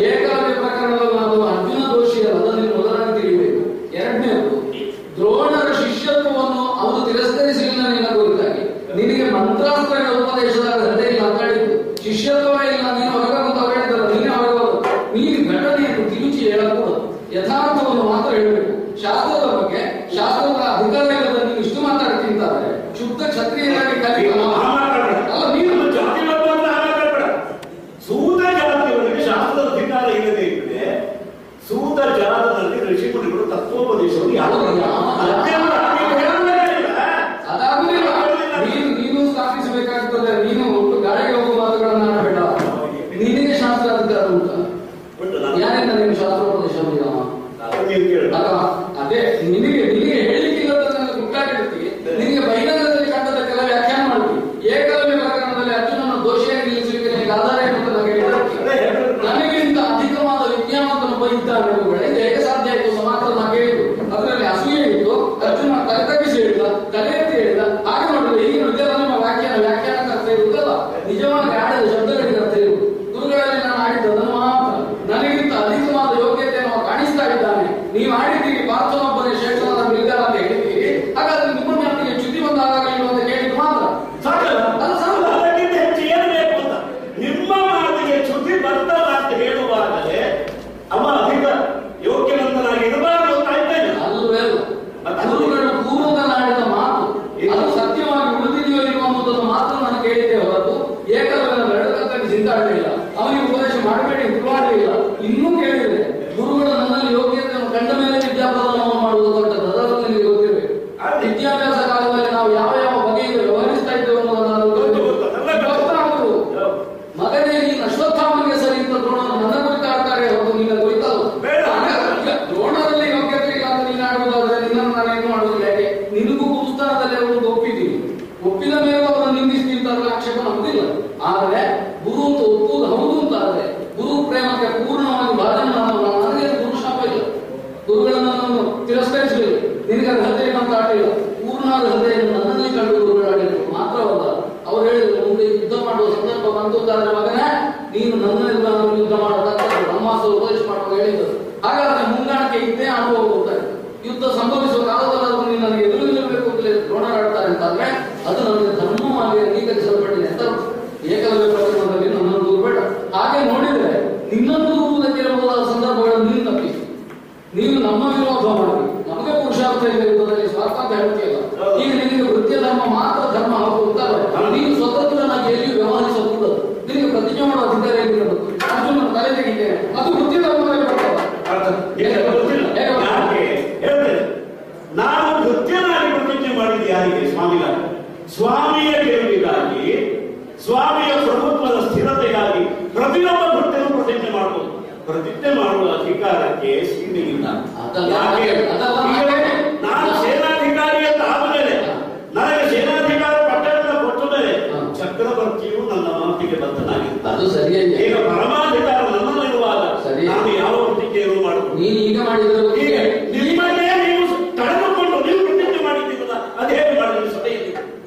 ಏಕಲವ್ಯ ಪ್ರಕರಣದಲ್ಲಿ ನಾವು ಅರ್ಜುನ ದೋಷಿ ಅಲ್ಲ, ಅದನ್ನು ಮೊದಲಾಗಿ ತಿಳಿಯಬೇಕು. ಎರಡನೇದು, ದ್ರೋಣರ ಶಿಷ್ಯತ್ವವನ್ನು ಅವರು ತಿರಸ್ಕರಿಸಲಿಲ್ಲ ನಿನ್ನ ಕುರಿತಾಗಿ. ನಿನಗೆ ಮಂತ್ರಾಸ್ತ್ರಗಳ ಉಪದೇಶದ ಅರ್ಹತೆ ಇಲ್ಲ ಅಂತ ಹೇಳಿದ್ದು. ಶಿಷ್ಯತ್ವವೇ ಇಲ್ಲ, ನೀನು ಹೊರಗಂತ ಹೇಳಿದಲ್ಲ, ನೀನೇ ಹೊರಗೋದು. ನೀನು ಘಟನೆಯನ್ನು ತಿರುಚಿ ಹೇಳಬಹುದು, ಯಥಾರ್ಥವನ್ನು ಮಾತ್ರ ಹೇಳಬೇಕು. ಶಾಸ್ತ್ರದ ಬಗ್ಗೆ, ಶಾಸ್ತ್ರದ ಅಧಿಕಾರ ಇಲ್ಲದ ನೀನು ಇಷ್ಟು ಮಾತಾಡ್ತಿಂತಾರೆ ಶುದ್ಧ ಕ್ಷತ್ರಿಯರಾಗಿ ಕಲಿಯಲ್ಲ. ಅಲ್ಲ, ನೀನು ಜಾತಿ ಮಾತಾಡಬೇಡ. ಸೂತ ಜಾತಿಯವರಿಗೆ ಶಾಸ್ತ್ರದ ಅಧಿಕಾರ ಇಲ್ಲದೆ ಇದ್ದರೆ ಸೂತ ಜಾತದಲ್ಲಿ ಋಷಿಮುನಿಗಳು ತತ್ವೋಪದೇಶವನ್ನು ಅದಾಗುದಿಲ್ಲ. ನೀನು ಸ್ಥಾಪಿಸಬೇಕಾಗ್ತದೆ. ನೀನು ಒಟ್ಟು ಗಾಳಿಗೆ ಹೋಗುವ ಮಾತುಗಳನ್ನು ಆಡಬೇಡ. ನಿನಗೆ ಶಾಸ್ತ್ರ ಅಧಿಕಾರ ಉಂಟು. ಯಾರಿಂದ ನೀನು ಶಾಸ್ತ್ರೋಪದೇಶ ಅದೇ ನಿನಗೆ ಹೇಳಿಕ್ಕಿಲ್ಲದನ್ನೆಲ್ಲ ಗುಟ್ಟಾಗಿರ್ತೀವಿ. ನಿನಗೆ ಬಹಿರಂಗದಲ್ಲಿ ಕಂಡದಕ್ಕೆಲ್ಲ ವ್ಯಾಖ್ಯಾನ ಮಾಡ್ತೀವಿ. ಏಕಲವ್ಯ ಪ್ರಕರಣದಲ್ಲಿ ಅರ್ಜುನನ ದೋಷಿಯಾಗಿ ನಿಲ್ಲಿಸಲಿಕ್ಕೆ ನಿನಗೆ ಆಧಾರ ಎನ್ನುವುದು ನನಗಿಂತ ಅಧಿಕವಾದ ವಿಜ್ಞಾನವನ್ನು ಇದ್ದಾನೆ. ಹೇಗೆ ಸಾಧ್ಯ ಆಯಿತು ಮಾತ್ರ ನಾ ಕೇಳಿದ್ದು. ಅದರಲ್ಲಿ ಅಸೂಯೆ ಇತ್ತು. ಅರ್ಜುನ ತಲೆ ತಗ್ಗಿಸಿ ಹೇಳಿದ, ತಲೆ ಎತ್ತಿ ಹೇಳಿದ. ಹಾಗೆ ನೋಡಿದ್ರೆ ಈಗಿನ ಇದೆಲ್ಲ ನಿಮ್ಮ ವ್ಯಾಖ್ಯಾನಕ್ಕೆ ಅರ್ಥ ಇರುತ್ತಲ್ಲ, ನಿಜವಾಗಿ ಆಡಿದ ಶಬ್ದಗಳಿಗೆ ಅರ್ಥ ಇರುವುದು. ಗುರುಗಳಲ್ಲಿ ನಾನು ಆಡಿದ್ದದನ್ನು ಮಾತ್ರ. ನನಗಿಂತ ಅಧಿಕವಾದ ಯೋಗ್ಯತೆಯನ್ನು ಕಾಣಿಸ್ತಾ ಇದ್ದಾನೆ. ನೀವು ಆಡಿದ್ದೀರಿ ಪಾರ್ಥನೊಬ್ಬನೇ ಶ್ರೇಷ್ಠನಾದ ಬಿಲ್ಗಾರ ಅಂತ ಹೇಳಿದ್ದೀರಿ. ಹಾಗಾದ್ರೆ ನಿಮ್ಮ ಮ್ಯಾಪಿಗೆ ಚ್ಯುತಿ ಬಂದಾಗ ಇಲ್ಲ ಅಂತ ಕೇಳಿದ್ದು ಮಾತ್ರ ಅದಕ್ಕಿಂತ ಹೆಚ್ಚು ಏನು ಬೇಕು ಅಂತ. ನಿಮ್ಮ ಮಾತಿಗೆ ಚ್ಯುತಿ ಬರ್ತಲ್ಲ ಅಂತ ಹೇಳುವಾಗಲೇ ಅವ ಅಧಿಕ ಯೋಗ್ಯವಂತನಾಗಿ ಇರಬಾರದು ಅಂತ ಆಯ್ತೇನೆ. ಅಲ್ಲವೇ ಗುರುಗಳು ಪೂರ್ವದಲ್ಲಾಡಿದ ಮಾತು ಅದು ಸತ್ಯವಾಗಿ ಉಳಿದಿದೆಯೋ ಇರುವ ಅನ್ನೋದನ್ನು ಮಾತ್ರ ನಾನು ಕೇಳಿದ್ದೆ ಹೊರತು ಏಕಲವ್ಯನ ಬೆಳಕಲ್ಲಿ ಚಿಂತಾಡಲಿಲ್ಲ. ಅವನಿಗೆ ಉಪದೇಶ ಮಾಡಬೇಡಿ ಮಾಡಲಿಲ್ಲ. ಇನ್ನೂ ಕೇಳಿದ್ರೆ ಗುರುಗಳು ನನ್ನಲ್ಲಿ ಯೋಗ್ಯತೆಯನ್ನು ಕಂಡ ಮೇಲೆ ವಿದ್ಯಾಪ್ರದಾನವನ್ನು ಮಾಡುವುದು ದೊಡ್ಡದು. ಅದನ್ನು ನಿಮಗೆ ಗೊತ್ತಿರಬೇಕು. ವಿದ್ಯಾಭ್ಯಾಸ ಕಾಲದಲ್ಲಿ ನಾವು ಯಾವ ಯಾವ ಬಗೆಯಿಂದ ವ್ಯವಹರಿಸ್ತಾ ಇದ್ದೇವೆ ಅನ್ನೋದನ್ನು ಮಗನೇ ನೀನು ಅಶ್ವತ್ಥಾಮನಿಗೆ ಸರಿ ಅಂತ ದ್ರೋಣರು ನನ್ನ ಕುರಿತಾಡ್ತಾರೆ ಹೊರತು ನಿನ್ನ ಕುರಿತಲ್ಲ. ದ್ರೋಣದಲ್ಲಿ ಯೋಗ್ಯತೆ ಇಲ್ಲ ಅಂತ ನೀನು ಆಡುವುದಾದ್ರೆ ನಿನ್ನನ್ನು ನಾನೇನು ಮಾಡುವುದಿಲ್ಲ. ಯಾಕೆ ನಿನಗೂ ಪುಸ್ತಕದಲ್ಲಿ ಅವರನ್ನು ಒಪ್ಪಿದ್ದೀನಿ. ಒಪ್ಪಿದ ಮೇಲೆ ಅವರನ್ನು ನಿಂದಿಸ್ತಿರ್ತಾರಲ್ಲ, ಆಕ್ಷೇಪ ನಮ್ಮದಿಲ್ಲ. ಆದರೆ ಗುರು ಅಂತ ಒಪ್ಪುವುದು ಹೌದು ಅಂತಾದ್ರೆ ಗುರು ಪ್ರೇಮಕ್ಕೆ ಪೂರ್ಣವಾಗಿ ಬಾಧನ ನನಗೆ ಗುರುಶಾಪ ಇಲ್ಲ. ಗುರುಗಳನ್ನು ತಿರಸ್ಕರಿಸಲಿಲ್ಲ. ನಿನಗೆ ಅರ್ಹತೆ ಅಂತ ಆಡಲಿಲ್ಲ. ಪೂರ್ಣ ಅರ್ಹತೆಯನ್ನು ನನ್ನಲ್ಲಿ ಕಂಡು ಗುರುಗಳು ಆಡಲಿಲ್ಲ. ಮಾತ್ರವಲ್ಲ, ಅವರು ಹೇಳಿದ್ರು ಮುಂದೆ ಯುದ್ಧ ಮಾಡುವ ಸಂದರ್ಭ ಬಂತು ಅಂತಾದ್ರೆ ಮಗನೇ ನೀನು ನನ್ನಲ್ಲಿ ನಾನು ಯುದ್ಧ ಮಾಡತಕ್ಕ ಬ್ರಹ್ಮಾಸ್ತ್ರ ಉಪದೇಶ ಮಾಡುವಾಗ ಹೇಳಿದರು. ಹಾಗಾದ್ರೆ ಮುಂಗಾಣಿಕೆ ಇದ್ದೇ ಅನುಭವ ಹೋಗ್ತಾರೆ. ಯುದ್ಧ ಸಂಭವಿಸುವ ಕಾಲದಲ್ಲಿ ನೀನು ನನಗೆ ಎದುರು ನಿಲ್ಲಬೇಕು ಅಂತಲೇ ದ್ರೋಣರಾಡ್ತಾರೆ ಅಂತಾದ್ರೆ ಅದು ನನಗೆ ಧರ್ಮವಾಗಿ ಅಂಗೀಕರಿಸಲ್ಪಟ್ಟಿದೆ ಅಂತ. ಏಕಲವ್ಯ ಪ್ರಕರಣದಲ್ಲಿ ನನ್ನನ್ನು ದೂರಬೇಡ. ಹಾಗೆ ನೋಡಿದ್ರೆ ನಿನ್ನನ್ನು ದೂರುವುದಕ್ಕೆ ಇರಬಹುದಾದ ಸಂದರ್ಭಗಳನ್ನು ನೀನು ತಪ್ಪಿಸಿ. ನೀನು ನಮ್ಮ ವಿರೋಧ ಮಾಡಿ ನಮಗೆ ಪುರುಷಾರ್ಥ ಇದೆ ಯುದ್ಧದಲ್ಲಿ ಸ್ವಾರ್ಥ ಅಂತ ಹೇಳ್ತೀಯಲ್ಲ. ಈಗ ನಿನಗೆ ವೃತ್ತಿಯ ಧರ್ಮ ಮಾತ್ರ ಧರ್ಮ ಹಾಕುತ್ತಾರೆ. ನೀನು ಸ್ವತಂತ್ರನಾಗಿ ಎಲ್ಲಿಯೂ ವ್ಯವಹರಿಸಬಹುದು. ನಿನಗೆ ಪ್ರತಿಜ್ಞೆ ಮಾಡುವ ಅಧಿಕಾರ ಏನಿರಬೇಕು. ಅರ್ಜುನನ ತಲೆ ತೆಗಿದ್ದೇನೆ, ಅದು ವೃತ್ತಿ ಧರ್ಮದಲ್ಲಿ ಬರ್ತದೆ. ನಾನು ವೃತ್ತಿಯನ್ನಾಗಿ ಪ್ರತಿಜ್ಞೆ ಮಾಡಿದ್ದು ಯಾರಿಗೆ? ಸ್ವಾಮಿಗಾಗಿ. ಸ್ವಾಮಿಯ ಗೆಲುವಿಗಾಗಿ, ಸ್ವಾಮಿಯ ಪ್ರಭುತ್ವದ ಸ್ಥಿರತೆಗಾಗಿ ಪ್ರತಿಯೊಬ್ಬ ವೃತ್ತಿಯನ್ನು ಪ್ರತಿಜ್ಞೆ ಮಾಡಬಹುದು. ಪ್ರತಿಜ್ಞೆ ಮಾಡುವ ಅಧಿಕಾರಕ್ಕೆ ಸೀಮೆ ಇಲ್ಲ. ನಾನು ಸೇನಾಧಿಕಾರಿ ಅಂತ ಆದಮೇಲೆ ನನಗೆ ಸೇನಾಧಿಕಾರ ಪಟ್ಟಣದ ಕೊಟ್ಟ ಮೇಲೆ ಚಕ್ರವರ್ತಿಯು ನನ್ನ ಮಾತಿಗೆ ಬದ್ಧನಾಗಿರ್ತಾನೆ. ಈಗ ಪರಮಾಧಿಕಾರ ನನ್ನಲ್ಲಿರುವಾಗ ನಾನು ಯಾವ ಪ್ರತಿಜ್ಞೆಯನ್ನು ಮಾಡುವುದು? ನೀನು ಈಗ ಮಾಡಿದ್ರೆ ನಿಮ್ಮನ್ನೇ ನೀವು ಕಳೆದುಕೊಂಡು ನೀವು ಪ್ರತಿಜ್ಞೆ ಮಾಡಿದ್ದೀರಲ್ಲ, ಅದೇ ಮಾಡಿದ ಸಭೆಯಲ್ಲಿ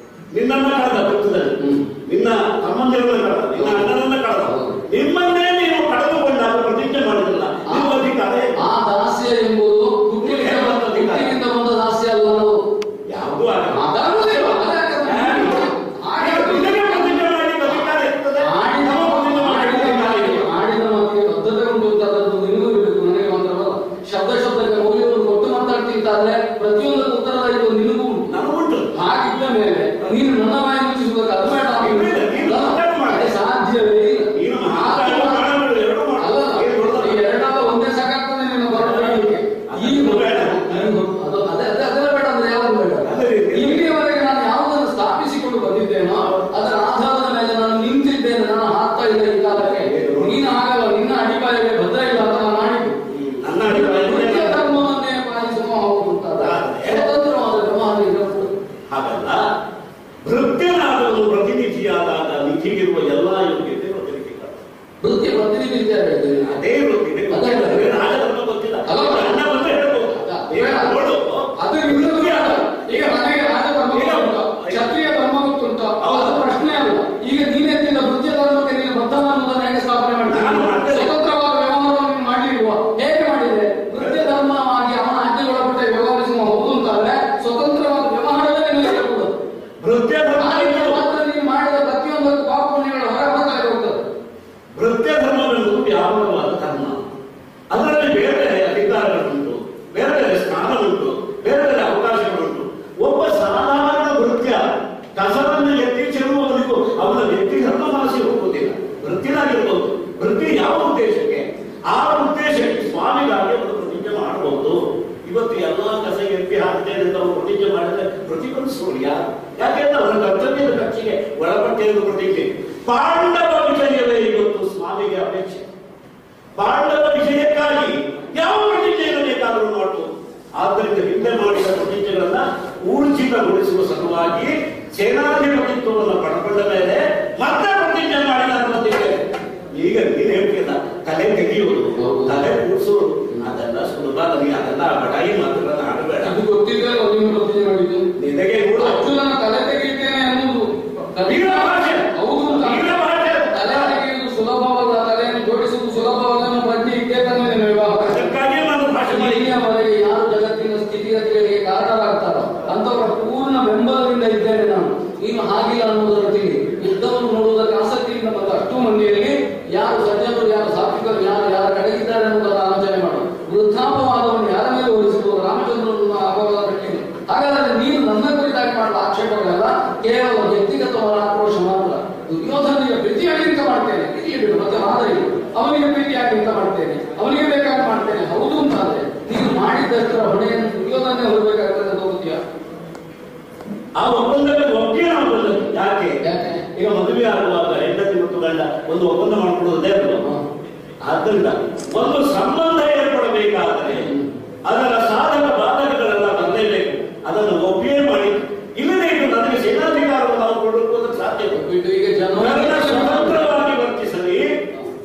ನಿನ್ನನ್ನ ಕಳೆದ ವೃತ್ತದಲ್ಲಿ ನಿನ್ನ ತಮ್ಮಂದಿರನ್ನ ಕಳೆದ, ನಿನ್ನ ಅಣ್ಣನನ್ನ ಕಳೆದ, ನಿಮ್ಮನ್ನೇ ನೀವು ಕಳೆದುಕೊಂಡಾಗ ಪ್ರತಿಜ್ಞೆ ಮಾಡಿದ್ರಲ್ಲ, ನಿಮ್ಮ ಅಧಿಕಾರ. ಆ ದಾಸ್ಯ ಎಂಬುದು ಹುಟ್ಟಿನಿಂದ ಬಂದ ದಾಸ್ಯ ಅಲ್ಲ. ಯಾವುದೂ ಆಗಲ್ಲ. ಆಡಿದ ಮಾತಿಗೆ ಬದ್ಧತೆ ಉಂಟು ಅಂತದ್ದು ನಿಮಗೂ ಇರಬೇಕು, ನನಗೆ ಮಾತ್ರವಲ್ಲ. ಶಬ್ದ ಶಬ್ದಕ್ಕೆ ಮೌಲ್ಯವನ್ನು ಕೊಟ್ಟು ಮಾತಾಡ್ತಿದ್ದಾದ್ರೆ ಪ್ರತಿಯೊಂದು ಉತ್ತರದಾಯಿತು ನಿನಗೂ ಉಂಟು, ನನಗುಂಟು. ಹಾಗಿದ್ದ ಮೇಲೆ ನೀನು ನನ್ನ ಬಾಯಿ ಮುಚ್ಚಿಸುವುದಕ್ಕೆ ಅದು ಬೇಡ, ಸಾಧ್ಯವೇ ಇಲ್ಲ. ಎರಡಲ್ಲ ಒಂದೇ ಸಾಕಾಗ್ತದೆ ನಿನ್ನ ಬರಲಿಕ್ಕೆ. ಅದೆಲ್ಲ ಬೇಡ ಅಂದ್ರೆ ಯಾವಾಗ ಬೇಡ. ಇಲ್ಲಿಯವರೆಗೆ ನಾನು ಯಾವುದನ್ನು ಸ್ಥಾಪಿಸಿಕೊಂಡು ಬಂದಿದ್ದೇನೋ ಅದರ ಆಧಾರದ ಮೇಲೆ ನಾನು ನಿಂತಿದ್ದೇನೆ. ನಾನು ಹಾಕ್ತಾ ಇಲ್ಲ ಈ ಕಾಲಕ್ಕೆ. ನೀನು ಆಗಲ್ಲ, ನಿನ್ನ ಅಡಿಪಾಯವೇ ಭದ್ರ ಇಲ್ಲ ಅಂತ ನಾನು ಮಾಡಿದ್ದು. ನನ್ನ ಅಡಿಪಾಯ ಧರ್ಮವನ್ನೇ ಪಾಲಿಸುವ ಸ್ವತಂತ್ರವಾದ ಕ್ರಮ ಹಾಗಲ್ಲ. ಭೃತ್ಯನಾದವನು ಪ್ರತಿನಿಧಿಯಾದಾಗ ನಿಧಿಗಿರುವ ಎಲ್ಲಾ ಯೋಗ್ಯತೆ ವೃತ್ತಿ ಪ್ರತಿನಿಧಿ ಅದೇ ವೃತ್ತಿ ರಾಜಧರ್ಮ ಗೊತ್ತಿಲ್ಲ. ಅಣ್ಣ ಬಂದ್ರೆ ಹೇಳ್ಬೋದು ಅದು ಈಗ ನನಗೆ ರಾಜಧರ್ಮ ಉಂಟು, ಕ್ಷತ್ರಿಯ ಧರ್ಮ ಗೊತ್ತುಂಟು, ಅದು ಪ್ರಶ್ನೆ ಅಲ್ಲ. ಈಗ ನೀನೆತ್ತಿನ ವೃತ್ತಿ ಧರ್ಮಕ್ಕೆ ನೀನು ಬದ್ಧ ಅನ್ನೋದನ್ನು ಹೇಗೆ ಸ್ಥಾಪನೆ ಮಾಡ್ತೀನಿ? ಸ್ವತಂತ್ರವಾದ ವ್ಯವಹಾರವನ್ನು ಮಾಡಲಿರುವ ಹೇಗೆ ಮಾಡಿದೆ? ವೃತ್ತಿ ಧರ್ಮವಾಗಿ ಅವನ ಆಜ್ಞೆಗೊಳಪಟ್ಟ ವ್ಯವಹರಿಸುವ ಹೌದು ಅಂತಾದ್ರೆ ಸ್ವತಂತ್ರವಾದ ವ್ಯವಹಾರವೇ ನಿಮಗೆ ಹೇಳ್ಬೋದು. ವೃತ್ಯ ಮಾತ್ರ ನೀವು ಮಾಡಿದ ಪ್ರತಿಯೊಂದಕ್ಕೂ ಪಾಪುಣ್ಯಗಳ ಹೊರಬರ್ತಾ ಹೋಗ್ತದೆ. ವೃತ್ಯ ಧರ್ಮವೆಂಬುದು ವ್ಯಾಪಕವಾದ ಧರ್ಮ. ಅದರಲ್ಲಿ ಬೇರೆ ಬೇರೆ ಅಧಿಕಾರಗಳುಂಟು, ಬೇರೆ ಬೇರೆ ಸ್ಥಾನ ಉಂಟು, ಬೇರೆ ಬೇರೆ ಅವಕಾಶಗಳುಂಟು. ಒಬ್ಬ ಸಾಧಾರಣ ವೃತ್ಯ ಕಸವನ್ನು ಎತ್ತಿ ಚೆಲ್ಲುವವನಿಗೂ ಅವನ ವ್ಯಕ್ತಿ ಧರ್ಮ ಮನಸ್ಸಿ ಹೋಗುವುದಿಲ್ಲ. ವೃತ್ತಿನಾಗಿರ್ಬೋದು. ವೃತ್ತಿ ಯಾವ ಉದ್ದೇಶಕ್ಕೆ? ಆ ಉದ್ದೇಶಕ್ಕೆ ಸ್ವಾಮಿಗಾಗಿ ಅವರು ಪ್ರತಿಜ್ಞೆ ಮಾಡಬಹುದು. ಇವತ್ತು ಎಲ್ಲಾ ಕಸ ಎತ್ತಿ ಹಾಕ್ತೇನೆ ಅಂತ ಅವರು ಪ್ರತಿಜ್ಞೆ ಮಾಡಿದ್ರೆ ಪ್ರತಿಫಲಿಸುವುದು ಯಾರು? ಯಾಕೆಂದ್ರೆ ಅವರ ಕರ್ತವ್ಯದ ಕಕ್ಷೆಗೆ ಒಳಪಟ್ಟಿರುವ ಪ್ರತಿಜ್ಞೆ. ಪಾಂಡವ ವಿಷಯವೇ ಇವತ್ತು ಸ್ವಾಮಿಗೆ ಅಪೇಕ್ಷೆ. ಪಾಂಡವ ವಿಷಯಕ್ಕಾಗಿ ಯಾವ ಪ್ರತಿಜ್ಞೆಯನ್ನು ಬೇಕಾದರೂ ಮಾಡಬಹುದು. ಆದ್ದರಿಂದ ಹಿಂದೆ ಮಾಡಿದ ಪ್ರತಿಜ್ಞೆಗಳನ್ನ ಊರ್ಜಿತಗೊಳಿಸುವ ಸಲುವಾಗಿ ಸೇನಾಧಿಪತಿತ್ವವನ್ನು ಪಡ್ಕೊಂಡ ಮೇಲೆ ಮತ್ತೆ ಪ್ರತಿಜ್ಞೆ ಮಾಡಿದ ಪ್ರತಿಜ್ಞೆ. ಈಗ ನೀನ್ ಹೇಳ್ತಿಲ್ಲ ತಲೆ ತೆಗೆಯುವುದು, ತಲೆ ಕೂಡಿಸುವುದು, ಅದೆಲ್ಲ ಸುಲಭ. ನನಗೆ ಅದೆಲ್ಲ ಬಡಾಯಿ ಮಾತುಗಳನ್ನ ಆಡಬೇಡ. ಅದು ಗೊತ್ತಿದ್ದರೆ ಪ್ರತಿಜ್ಞೆ ಮಾಡಿದ್ದು ನಿನಗೆ ಅರ್ಜುನನ ತಲೆ ತೆಗೆಯುತ್ತೇನೆ ಅನ್ನೋದು ಹೌದು. ತಲೆ ತೆಗೆಯುವುದು ಸುಲಭವಾದ, ತಲೆಯನ್ನು ಜೋಡಿಸುವುದು ಸುಲಭವಾದ ಪ್ರಜ್ಞೆ ಇದ್ದೇ ತಂದಿದೆ ವ್ಯವಹಾರ. ಅದಕ್ಕಾಗಿಯೇ ನಾನು ಭಾಷೆ ಮಾಡಿ ಇಲ್ಲಿಯವರೆಗೆ ಯಾರು ಜಗತ್ತಿನ ಸ್ಥಿತಿಗತಿಗಳಿಗೆ ಕಾರಣರಾಗ್ತಾರೋ ಅಂತವರ ಪೂರ್ಣ ಬೆಂಬಲದಿಂದ ಇದ್ದೇನೆ ನಾನು. ನೀನು ಹಾಗಿಲ್ಲ ಅನ್ನೋದರ ತಿಳಿ ಯುದ್ಧವನ್ನು ನೋಡುವುದಕ್ಕೆ ಆಸಕ್ತಿಯಿಂದ ಬಂದ ಅಷ್ಟು ಮಂದಿಯಲ್ಲಿ ಯಾರು ಸಜ್ಜನರು, ಯಾರು ಸಾತ್ವಿಕರು, ಯಾರ ಕಡೆಗಿದ್ದಾರೆ ಅನ್ನೋದನ್ನು ಆಲೋಚನೆ ಮಾಡು. ವೃದ್ಧಾಪವಾದವನ್ನು ಯಾರ ಮೇಲೆ ಹೋಲಿಸಬಹುದು? ರಾಮಚಂದ್ರನ ಅಪವಾದ ಕಟ್ಟಿದೆ. ಹಾಗಾದ್ರೆ ನೀನು ನನ್ನ ಕುರಿತಾಗಿ ಮಾಡುವ ಆಕ್ಷೇಪಗಳೆಲ್ಲ ಕೇವಲ ವ್ಯಕ್ತಿಗತವಾದ ಆಕ್ರೋಶ ಮಾತ್ರ. ದುರ್ಯೋಧನಿಗೆ ಪ್ರೀತಿಯಾಗಿ ಅಂತ ಮಾಡ್ತೇನೆ, ಇಲ್ಲಿ ಬಿಡು ಮತ್ತೆ ಮಾದರಿ. ಅವನಿಗೆ ಪ್ರೀತಿಯಾಗಿ ಅಂತ ಮಾಡ್ತೇನೆ, ಅವನಿಗೆ ಬೇಕಾಗಿ ಮಾಡ್ತೇನೆ ಹೌದು ಅಂತಾದ್ರೆ ನೀನು ಮಾಡಿದ್ದಷ್ಟರ ಹೊಣೆಯನ್ನು ದುರ್ಯೋಧನೆ ಹೊರಬೇಕಾಗ್ತದೆ ಅಂತ ಹೋಗ್ತೀಯಾ? ಆ ಒಪ್ಪಂದಕ್ಕೆ ಒಪ್ಪಿಗೆ ನಾವು ಬಂದದ್ದು ಯಾಕೆ? ಈಗ ಮದುವೆ ಆಗುವಾಗ ಹೆಂಡತಿ ಮತ್ತು ಗಂಡ ಒಂದು ಒಪ್ಪಂದ ಮಾಡಿಕೊಳ್ಳುವುದೇ ಅಲ್ವಾ? ಆದ್ದರಿಂದ ಒಂದು ಸಂಬಂಧ ಏರ್ಪಡಬೇಕಾದರೆ ಅದರ ಸಾಧಕ ಬಾಧಕಗಳೆಲ್ಲ ಬರಲೇಬೇಕು. ಅದನ್ನು ಒಪ್ಪಿಗೆ ಮಾಡಿ ಇಲ್ಲದೆ ಇದು ನನಗೆ ಸೇನಾಧಿಕಾರವನ್ನು ನಾವು ಕೊಡುವುದಕ್ಕೆ ಸಾಧ್ಯ. ಈಗ ಸ್ವತಂತ್ರವಾಗಿ ವರ್ತಿಸಲಿ,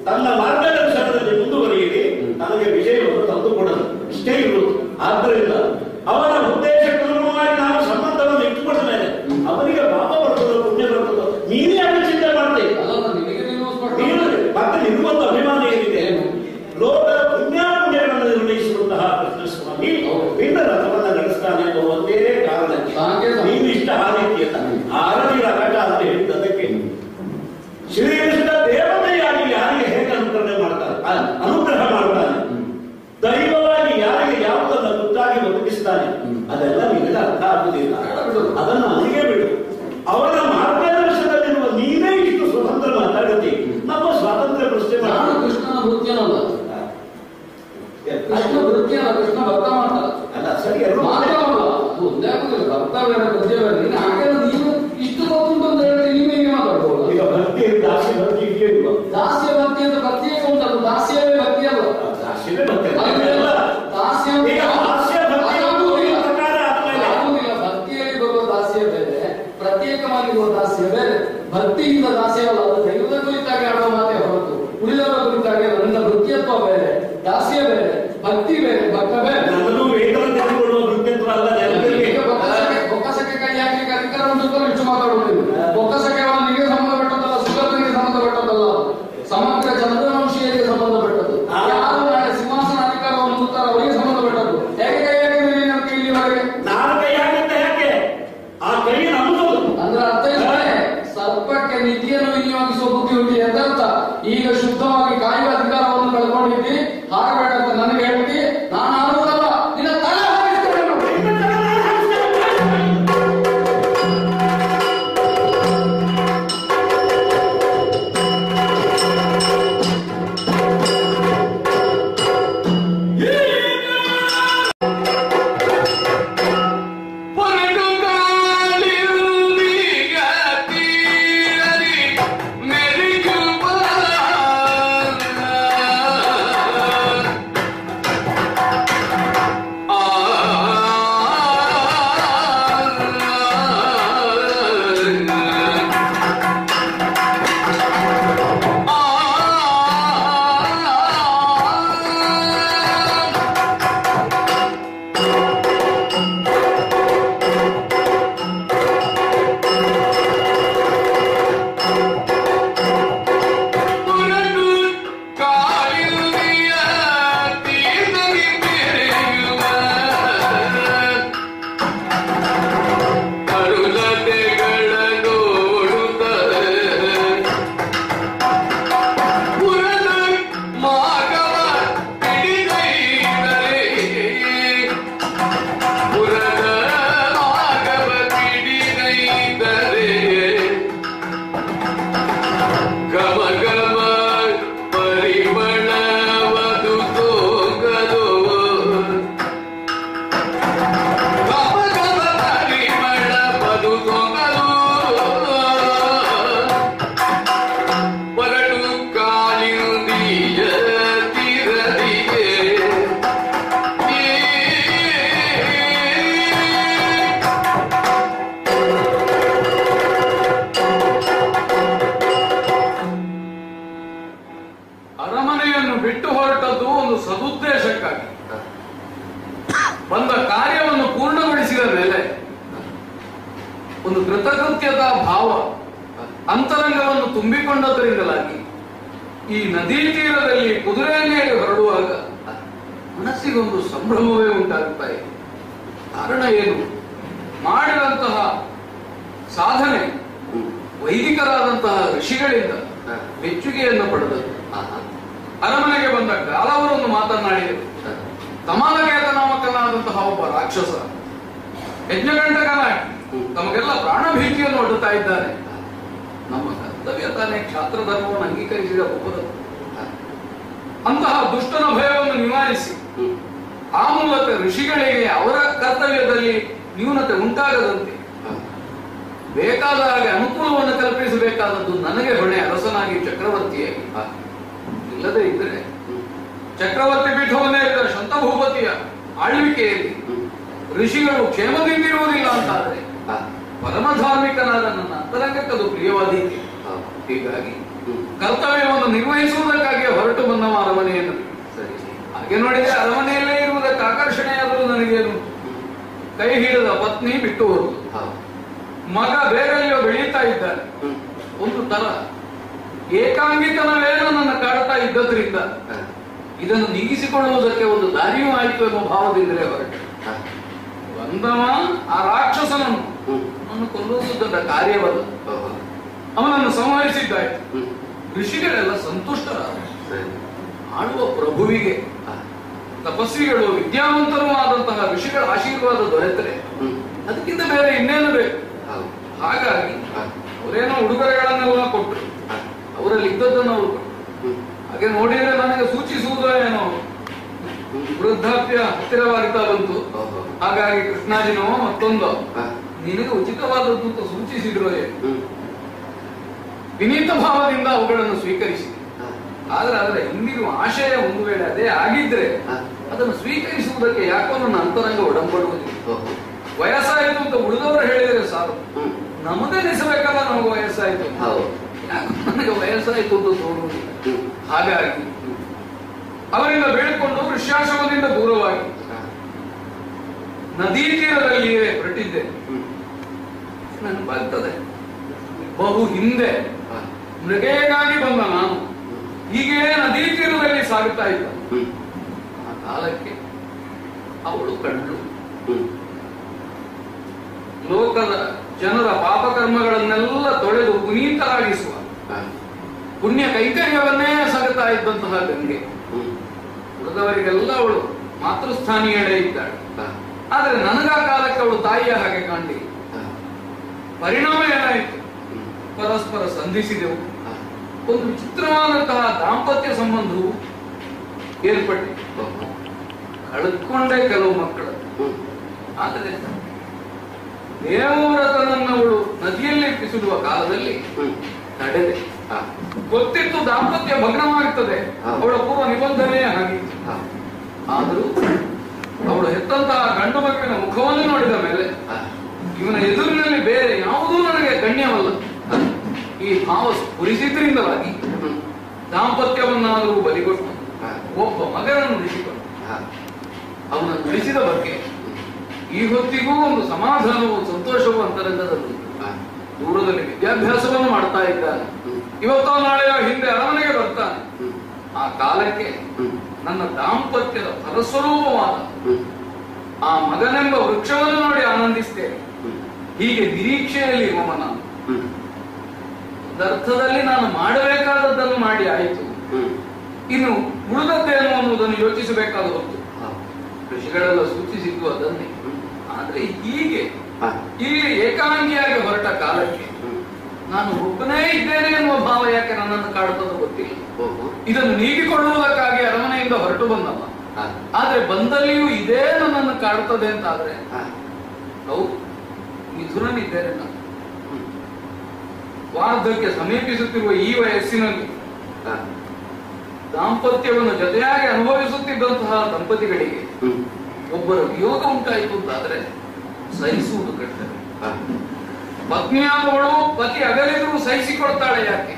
ತನ್ನ ಮಾರ್ಗದರ್ಶನದಲ್ಲಿ ಮುಂದುವರಿಯಲಿ, ನನಗೆ ವಿಜಯವನ್ನು ತಂದುಕೊಡಲು ಇಷ್ಟೇ ಇರುವುದು. ಆದ್ದರಿಂದ ಅವರ ಉದ್ದೇಶಕ್ಕನುಗುಣವಾಗಿ ನಾವು ಸಂಬಂಧವನ್ನು ಇಟ್ಟುಕೊಂಡ ಮೇಲೆ ಅವರಿಗೆ ಪಾಪ ಬರ್ತದೋ ಪುಣ್ಯ ಬರ್ತದೋ ನೀನೇ ಅನ್ನು ಚಿಂತೆ ಮಾಡ್ತೇವೆ. ಮತ್ತೆ ನಿಮಗೊಂದು ಅಭಿಮಾನ ಏನಿದೆ, ಲೋಕದ ಪುಣ್ಯಾಪುಣ್ಯಗಳನ್ನು ನಿರ್ಣಯಿಸುವಂತಹ ಕೃಷ್ಣ ಸ್ವಾಮಿ ಪಿಂಡ ರಥವನ್ನು ನಡೆಸ್ತಾನೆ ಎಂಬ ಒಂದೇ ಕಾರಣಕ್ಕೆ ನೀನು ಇಷ್ಟ ಆದಿತ್ಯಲ್ಲ ಆರತಿಯ ರಥ ಅಂತ ಹೇಳಿದ್ದಕ್ಕೆ ಶ್ರೀಕೃಷ್ಣ ದೇವತೆಯಾಗಿ ಯಾರಿಗೆ ಹೇಗೆ ಅನುಗ್ರಹ ಮಾಡ್ತಾನೆ, ದೈವವಾಗಿ ಯಾರಿಗೆ ಯಾವುದನ್ನು ತುತ್ತಾಗಿ ಒದಗಿಸ್ತಾನೆ ಅದೆಲ್ಲ ನಿಮಗೆ ಅರ್ಥ ಆಗುವುದಿಲ್ಲ. ಅದನ್ನು ಅವನಿಗೆ ಬಿಡು. ಅವರ ಮಾರ್ಗದರ್ಶನದಲ್ಲಿರುವ ನೀನೇ ಇಷ್ಟು ಸ್ವತಂತ್ರ ಮಾತಾಡುತ್ತಿ. ನಮ್ಮ ಸ್ವಾತಂತ್ರ್ಯ ಪ್ರಶ್ನೆ ನಾನು ಕೃಷ್ಣನ ವೃತ್ತಿಯನಲ್ಲ, ಕೃಷ್ಣ ವೃತ್ತಿಯಲ್ಲ, ಕೃಷ್ಣ ಭಕ್ತ ಮಾಡ್ತಾರ ಅಲ್ಲ ಸರಿ ಮಾತ್ರವಲ್ಲ. ಅದು ಒಂದೇ ಆಗುದಿಲ್ಲ, ಭಕ್ತ ಬೇಡ ಪದ್ಯ ಬೇಡ. ನೀನು ಹಾಗೆಲ್ಲ ನೀನು ಇಷ್ಟು ಗೊತ್ತುಂಟು ಅಂತ ಹೇಳಿದ್ರೆ ನೀವೇ ಹೇಗೆ ಮಾತಾಡ್ಬೋದು? ಈಗ ಭಕ್ತಿ ದಾಸ್ಯ ಭಕ್ತಿ ಕೇಳುವ ದಾಸ್ಯ ಭಕ್ತಿ ಅಂತ ಪ್ರತ್ಯೇಕ ಉಂಟದು. ದಾಸ್ಯವೇ ಭಕ್ತಿ ಅಲ್ಲ, ದಾಸ್ಯವೇ ಭಕ್ತಿ ದಾಸ್ಯ ಆಗುವುದಿಲ್ಲ. ಭಕ್ತಿಯಲ್ಲಿ ಬರುವ ದಾಸ್ಯ ಬೇರೆ, ಪ್ರತ್ಯೇಕವಾಗಿರುವ ದಾಸ್ಯ ಬೇರೆ. ಭಕ್ತಿಯಿಂದ ದಾಸ್ಯವಲ್ಲ, ಅದು ದೈವದ ಕುರಿತಾಗಿ ಆಡುವ ಮಾತೇ ಹೊರತು ಉಳಿದವರ ಕುರಿತಾಗಿ ನನ್ನ ವೃತ್ತಿಯತ್ವ ಬೇರೆ, ದಾಸ್ಯ ಬೇರೆ, ಭಕ್ತಿ ಬೇರೆ, ಭಕ್ತ ಬೇರೆ. ನನ್ನದು ವೇತನ ತೆಗೆದುಕೊಳ್ಳುವ ವೃತ್ತಿತ್ವ ಅಲ್ಲ. ಬೊಕ್ಕಸಕ್ಕೆ ಕೈ ಹಾಕಲಿಕ್ಕೆ ಅಧಿಕಾರ ಉಂಟು ಹೆಚ್ಚು ಮಾತಾಡುವುದಿಲ್ಲ. ಬೊಕ್ಕಸಕ್ಕೆ ಅವನಿಗೆ ಸಂಬಂಧಪಟ್ಟದಲ್ಲ, ಸುಗತನಿಗೆ ಸಂಬಂಧಪಟ್ಟದಲ್ಲ, ಸಮಗ್ರ ಚಂದ್ರವಂಶೀಯರಿಗೆ ಸಂಬಂಧಪಟ್ಟದ್ದು. ಯಾರು ನಾಳೆ ಸಿಂಹಾಸನ ಅಧಿಕಾರವನ್ನು ಹೊಂದುತ್ತಾರೋ ಅವರಿಗೆ ಸಂಬಂಧಪಟ್ಟದ್ದು. ಹೇಗೆ ಕೈ ಹಾಕಿದ್ರೆ ನೀನು ಇಲ್ಲಿವರೆಗೆ ನಾನು ಕೈ ಹಾಕಿದ್ದೆ ಯಾಕೆ? ಆ ಕೈ ನಮ್ಮದು ಅಂದ್ರೆ ಅರ್ಥ ಇಷ್ಟೇ. ಸರ್ಪಕ್ಕೆ ನಿಧಿಯನ್ನು ವಿನಿಯೋಗಿಸುವ ಬುದ್ಧಿ ಉಂಟು ಎಂದರ್ಥ. ಈಗ ಶುದ್ಧವಾಗಿ ಕಾಯುವ ಅಧಿಕಾರವನ್ನು ಕಳ್ಕೊಂಡಿದ್ದಿ, ಹಾರಬೇಡ ಅಂತ ನನಗೆ ಹೇಳ್ತಿ. ನಾನು ಆಡುವುದಲ್ಲ, ನಿನ್ನ ತಲೆ ಬಂದ ಕಾರ್ಯವನ್ನು ಪೂರ್ಣಗೊಳಿಸಿದ ಮೇಲೆ ಒಂದು ಕೃತಕೃತ್ಯದ ಭಾವ ಅಂತರಂಗವನ್ನು ತುಂಬಿಕೊಂಡದರಿಂದಲಾಗಿ ಈ ನದಿ ತೀರದಲ್ಲಿ ಕುದುರೆಯಲ್ಲಿ ಹೊರಡುವಾಗ ಮನಸ್ಸಿಗೊಂದು ಸಂಭ್ರಮವೇ ಉಂಟಾಗುತ್ತಾ ಇದೆ. ಕಾರಣ ಏನು? ಮಾಡಿದಂತಹ ಸಾಧನೆ ವೈದಿಕರಾದಂತಹ ಋಷಿಗಳಿಂದ ಮೆಚ್ಚುಗೆಯನ್ನು ಪಡೆದದ್ದು. ಅರಮನೆಗೆ ಬಂದ ಗಾಲವರನ್ನು ಮಾತನಾಡಿದರು. ತಮಾಲಕೇತನಾಮಕನಾದಂತಹ ಒಬ್ಬ ರಾಕ್ಷಸ ಯಜ್ಞಗಂಟಕನಾಗಿ ತಮಗೆಲ್ಲ ಪ್ರಾಣ ಭೀತಿಯನ್ನು ಒಡ್ಡುತ್ತಾ ಇದ್ದಾನೆ. ನಮ್ಮ ಕರ್ತವ್ಯ ತಾನೇ ಕ್ಷಾತ್ರ ಧರ್ಮವನ್ನು ಅಂಗೀಕರಿಸಿದ ಒಬ್ಬರು. ಅಂತಹ ದುಷ್ಟನ ಭಯವನ್ನು ನಿವಾರಿಸಿ ಆ ಮೂಲಕ ಋಷಿಗಳಿಗೆ ಅವರ ಕರ್ತವ್ಯದಲ್ಲಿ ನ್ಯೂನತೆ ಉಂಟಾಗದಂತೆ ಬೇಕಾದ ಹಾಗೆ ಅನುಕೂಲವನ್ನು ಕಲ್ಪಿಸಬೇಕಾದದ್ದು ನನಗೆ ಹೊಣೆ, ಅರಸನಾಗಿ ಚಕ್ರವರ್ತಿಯಾಗಿ. ಇಲ್ಲದೆ ಇದ್ದರೆ ಚಕ್ರವರ್ತಿ ಪೀಠವನ್ನೇರಿದ ಶಂತಭೂಪತಿಯ ಆಳ್ವಿಕೆಯಲ್ಲಿ ಋಷಿಗಳು ಕ್ಷೇಮದಿಂದಿರುವುದಿಲ್ಲ ಅಂತಾದ್ರೆ ಪರಮಧಾರ್ಮಿಕನಾದ ನನ್ನ ಅಂತರಂಗಕ್ಕದು ಪ್ರಿಯವಾದೀತೆ. ಹೀಗಾಗಿ ಕರ್ತವ್ಯವನ್ನು ನಿರ್ವಹಿಸುವುದಕ್ಕಾಗಿ ಹೊರಟು ಬಂದವ ಅರಮನೆಯನ್ನು. ಹಾಗೆ ನೋಡಿದ್ರೆ ಅರಮನೆಯಲ್ಲೇ ಇರುವುದಕ್ಕೆ ಆಕರ್ಷಣೆಯಾದರೂ ನನಗೇನು, ಕೈ ಹಿಡಿದ ಪತ್ನಿ ಬಿಟ್ಟು ಹೋದ್ರು, ಮಗ ಬೇರೆಯೋ ಬೆಳೀತಾ ಇದ್ದಾನೆ. ಒಂದು ತರ ಏಕಾಂಗಿತನವೇ ನನ್ನನ್ನು ಕಾಡ್ತಾ ಇದ್ದದ್ರಿಂದ ಇದನ್ನು ನೀಗಿಸಿಕೊಳ್ಳುವುದಕ್ಕೆ ಒಂದು ದಾರಿಯೂ ಆಯಿತು ಎಂಬ ಭಾವದಿಂದಲೇ ಹೊರಟೆ. ಬಂದವ ಆ ರಾಕ್ಷಸನನ್ನು ಅವನು ಕೊಲ್ಲುವುದು ದೊಡ್ಡ ಕಾರ್ಯವಲ್ಲ, ಅವನನ್ನು ಸಂಹರಿಸಿದ್ದಾಯ್ತು. ಋಷಿಗಳೆಲ್ಲ ಸಂತುಷ್ಟರಾದ. ಆಳುವ ಪ್ರಭುವಿಗೆ ತಪಸ್ವಿಗಳು ವಿದ್ಯಾವಂತರೂ ಆದಂತಹ ಋಷಿಗಳ ಆಶೀರ್ವಾದ ದೊರೆತರೆ ಅದಕ್ಕಿಂತ ಬೇರೆ ಇನ್ನೇನು ಬೇಕು. ಹಾಗಾಗಿ ಅವರೇನೋ ಉಡುಗೊರೆಗಳನ್ನೆಲ್ಲ ಕೊಟ್ಟರು, ಅವರಲ್ಲಿ ಇದ್ದದ್ದನ್ನು ಅವರು ಕೊಟ್ಟರು. ಹಾಗೆ ನೋಡಿದ್ರೆ ನನಗೆ ಸೂಚಿಸುವುದು ಏನೋ ವೃದ್ಧಾಪ್ಯ ಹತ್ತಿರವಾಗ್ತಾ ಬಂತು. ಹಾಗಾಗಿ ಕೃಷ್ಣಾಜಿನೋ ಮತ್ತೊಂದು ನಿನಗೆ ಉಚಿತವಾದದ್ದು ಅಂತ ಸೂಚಿಸಿದ್ರು. ವಿನೀತ ಭಾವದಿಂದ ಅವುಗಳನ್ನು ಸ್ವೀಕರಿಸಿ. ಆದ್ರೆ ಅದರ ಹಿಂದಿರುವ ಆಶಯ ಒಂದು ವೇಳೆ ಅದೇ ಆಗಿದ್ರೆ ಅದನ್ನು ಸ್ವೀಕರಿಸುವುದಕ್ಕೆ ಯಾಕೋ ನನ್ನ ಅಂತರಂಗ ಒಡಂಬಡುವುದಿಲ್ಲ. ವಯಸ್ಸಾಯಿತು ಅಂತ ಉಳಿದವರು ಹೇಳಿದರೆ ಸಾಕು, ನಮಗನಿಸಬೇಕಲ್ಲ ನಮಗೆ ವಯಸ್ಸಾಯಿತು, ಯಾಕೋ ನನಗೆ ವಯಸ್ಸಾಯಿತು ಅಂತ ತೋರುವುದಿಲ್ಲ. ಹಾಗಾಗಿ ಅವರಿಂದ ಬೇಡಿಕೊಂಡು ವೃಕ್ಷಾಶ್ರಮದಿಂದ ದೂರವಾಗಿ ನದಿ ತೀರದಲ್ಲಿಯೇ ಹೊರಟಿದ್ದೆ. ನೆನಪಾಗ್ತದೆ, ಬಹು ಹಿಂದೆ ಮೃಗೇಗಾಗಿ ಬಂದ ನಾನು ಹೀಗೆ ನದಿ ತೀರದಲ್ಲಿ ಸಾಗುತ್ತಾ ಇದ್ದ. ಆ ಕಾಲಕ್ಕೆ ಅವಳು ಕಂಡು ಲೋಕದ ಜನರ ಪಾಪಕರ್ಮಗಳನ್ನೆಲ್ಲ ತೊಳೆದು ಪುನೀತರಾಗಿಸುವ ಪುಣ್ಯ ಕೈಂಕರ್ಯವನ್ನೇ ಸಾಗುತ್ತಾ ಇದ್ದಂತಹ ಗಂಗೆ. ಉಳಿದವರಿಗೆಲ್ಲ ಅವಳು ಮಾತೃಸ್ಥಾನೀಯಳೇ ಇದ್ದಾಳೆ. ಆದ್ರೆ ನನಗಾ ಕಾಲಕ್ಕೆ ಅವಳು ತಾಯಿಯ ಹಾಗೆ ಕಾಣಲಿಲ್ಲ. ಪರಿಣಾಮ ಏನಾಯಿತು? ಪರಸ್ಪರ ಸಂಧಿಸಿದೆವು. ಒಂದು ವಿಚಿತ್ರವಾದಂತಹ ದಾಂಪತ್ಯ ಸಂಬಂಧವು ಏರ್ಪಟ್ಟಿತು. ಕಳೆದುಕೊಂಡೇ ಕೆಲವು ಮಕ್ಕಳು. ಆದರೆ ದೇವವ್ರತನನ್ನವಳು ನದಿಯಲ್ಲಿ ಪಿಸುಡುವ ಕಾಲದಲ್ಲಿ ನಡೆದೆ. ಗೊತ್ತಿತ್ತು ದಾಂಪತ್ಯ ಭಗ್ನವಾಗುತ್ತದೆ, ಅವಳ ಪೂರ್ವ ನಿಬಂಧನೆಯೇ ಹಾಗಿತ್ತು. ಆದರೂ ಅವಳು ಹೆತ್ತಂತಹ ಗಂಡು ಮಗುವಿನ ಮುಖವನ್ನು ನೋಡಿದ ಮೇಲೆ ಇವನ ಎದುರಿನಲ್ಲಿ ಬೇರೆ ಯಾವುದೂ ನನಗೆ ಗಣ್ಯವಲ್ಲ. ಈ ಭಾವ ಸ್ಫುರಿಸಿದ್ರಿಂದಲಾಗಿ ದಾಂಪತ್ಯವನ್ನಾದರೂ ಬಲಿಗೊಟ್ಟು ಒಬ್ಬ ಮಗನನ್ನು ಉಳಿಸಿಕೊಂಡು ಅವನನ್ನು ಉಳಿಸಿದ ಬಗ್ಗೆ ಈ ಹೊತ್ತಿಗೂ ಒಂದು ಸಮಾಧಾನವೂ ಸಂತೋಷವೂ ಅಂತರಂಗದಲ್ಲಿ. ದೂರದಲ್ಲಿ ವಿದ್ಯಾಭ್ಯಾಸವನ್ನು ಮಾಡ್ತಾ ಇದ್ದಾನೆ. ಇವತ್ತೋ ನಾಳೆಯೋ ಹಿಂದೆ ಅರಮನೆಗೆ ಬರ್ತಾನೆ. ಆ ಕಾಲಕ್ಕೆ ನನ್ನ ದಾಂಪತ್ಯದ ಫಲಸ್ವರೂಪವಾದ ಆ ಮಗನೆಂಬ ವೃಕ್ಷವನ್ನು ನೋಡಿ ಆನಂದಿಸ್ತೇನೆ. ಹೀಗೆ ನಿರೀಕ್ಷೆಯಲ್ಲಿ ಇರುವ ನಾನು ಅರ್ಥದಲ್ಲಿ ನಾನು ಮಾಡಬೇಕಾದದ್ದನ್ನು ಮಾಡಿ ಆಯಿತು. ಇನ್ನು ಉಳಿದದ್ದೇನು ಅನ್ನುವುದನ್ನು ಯೋಚಿಸಬೇಕಾದ ಹೊತ್ತು. ಋಷಿಗಳೆಲ್ಲ ಸೂಚಿಸಿದ್ದು ಅದನ್ನೇ. ಆದ್ರೆ ಹೀಗೆ ಇಲ್ಲಿ ಏಕಾಂಗಿಯಾಗಿ ಹೊರಟ ಕಾಲಕ್ಕೆ ನಾನು ಒಬ್ಬನೇ ಇದ್ದೇನೆ ಎನ್ನುವ ಭಾವ ಯಾಕೆ ನನ್ನನ್ನು ಕಾಡುತ್ತದೋ ಗೊತ್ತಿಲ್ಲ. ಇದನ್ನು ನೀಗಿಕೊಳ್ಳುವುದಕ್ಕಾಗಿ ಅರಮನೆಯಿಂದ ಹೊರಟು ಬಂದವ. ಆದ್ರೆ ಬಂದಲ್ಲಿಯೂ ಇದೇ ನನ್ನನ್ನು ಕಾಡುತ್ತದೆ ಅಂತ ಆದ್ರೆ ಹೌದು, ಮಿಥುನನಿದ್ದೇನೆ ನಾನು. ವಾರ್ಧಕ್ಯ ಸಮೀಪಿಸುತ್ತಿರುವ ಈ ವಯಸ್ಸಿನಲ್ಲಿ ದಾಂಪತ್ಯವನ್ನು ಜೊತೆಯಾಗಿ ಅನುಭವಿಸುತ್ತಿದ್ದಂತಹ ದಂಪತಿಗಳಿಗೆ ಒಬ್ಬರ ವಿಯೋಗ ಉಂಟಾಯಿತು ಅಂತಾದ್ರೆ ಸಹಿಸುವುದು ಕರ್ತವ್ಯ. ಪತ್ನಿಯಾದವಳು ಪತಿ ಅಗಲಿದ್ರೂ ಸಹಿಸಿಕೊಳ್ತಾಳೆ. ಯಾಕೆ?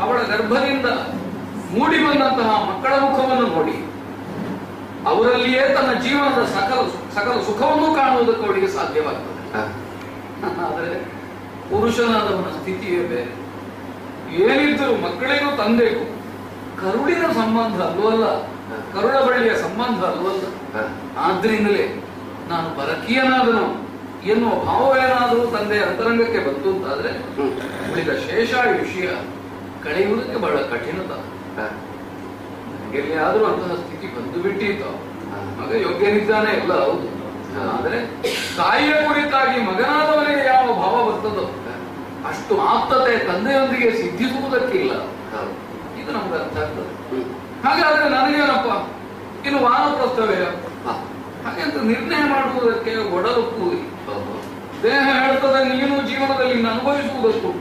ಅವಳ ಗರ್ಭದಿಂದ ಮೂಡಿ ಬಂದಂತಹ ಮಕ್ಕಳ ಮುಖವನ್ನು ನೋಡಿ ಅವರಲ್ಲಿಯೇ ತನ್ನ ಜೀವನದ ಸಕಲ ಸುಖವನ್ನು ಕಾಣುವುದಕ್ಕೆ ಅವಳಿಗೆ ಸಾಧ್ಯವಾಗ್ತದೆ. ಆದರೆ ಪುರುಷನಾದವನ ಸ್ಥಿತಿಯೇ ಬೇರೆ. ಏನಿದ್ದರೂ ಮಕ್ಕಳಿಗೂ ತಂದೆಗೂ ಕರುಳಿನ ಸಂಬಂಧ ಅಲ್ವಲ್ಲ, ಕರುಳ ಬಳ್ಳಿಯ ಸಂಬಂಧ ಅಲ್ವಲ್ಲ. ಆದ್ರಿಂದಲೇ ನಾನು ಪರಕೀಯನಾದನು ಎನ್ನುವ ಭಾವವೇನಾದರೂ ತಂದೆಯ ಅಂತರಂಗಕ್ಕೆ ಬಂತು ಅಂತಾದ್ರೆ ಉಳಿದ ಶೇಷಾಯುಷ್ಯ ಕಳೆಯುವುದಕ್ಕೆ ಬಹಳ ಕಠಿಣದ. ಎಲ್ಲಿಯಾದ್ರೂ ಅಂತಹ ಸ್ಥಿತಿ ಬಂದು ಬಿಟ್ಟಿತ್ತು. ಮಗ ಯೋಗ್ಯನಿದ್ದಾನೆ ಎಲ್ಲ ಹೌದು, ಆದ್ರೆ ತಾಯಿಯ ಕುರಿತಾಗಿ ಮಗನಾದವನಿಗೆ ಯಾವ ಭಾವ ಬರ್ತದೋ ಅಷ್ಟು ಆಪ್ತತೆ ತಂದೆಯೊಂದಿಗೆ ಸಿದ್ಧಿಸುವುದಕ್ಕಿಲ್ಲ. ಇದು ನಮ್ಗೆ ಅರ್ಥ ಆಗ್ತದೆ. ಹಾಗಾದ್ರೆ ನನಗೇನಪ್ಪ ಇನ್ನು ವಾನಪ್ರಸ್ಥವೇ ಹಾಗೆ ಅಂತ ನಿರ್ಣಯ ಮಾಡುವುದಕ್ಕೆ ಒಡಲು ಕೂರಿ ದೇಹ ಹೇಳ್ತದೆ ನೀನು ಜೀವನದಲ್ಲಿ ಅನುಭವಿಸುವುದಕ್ಕೂ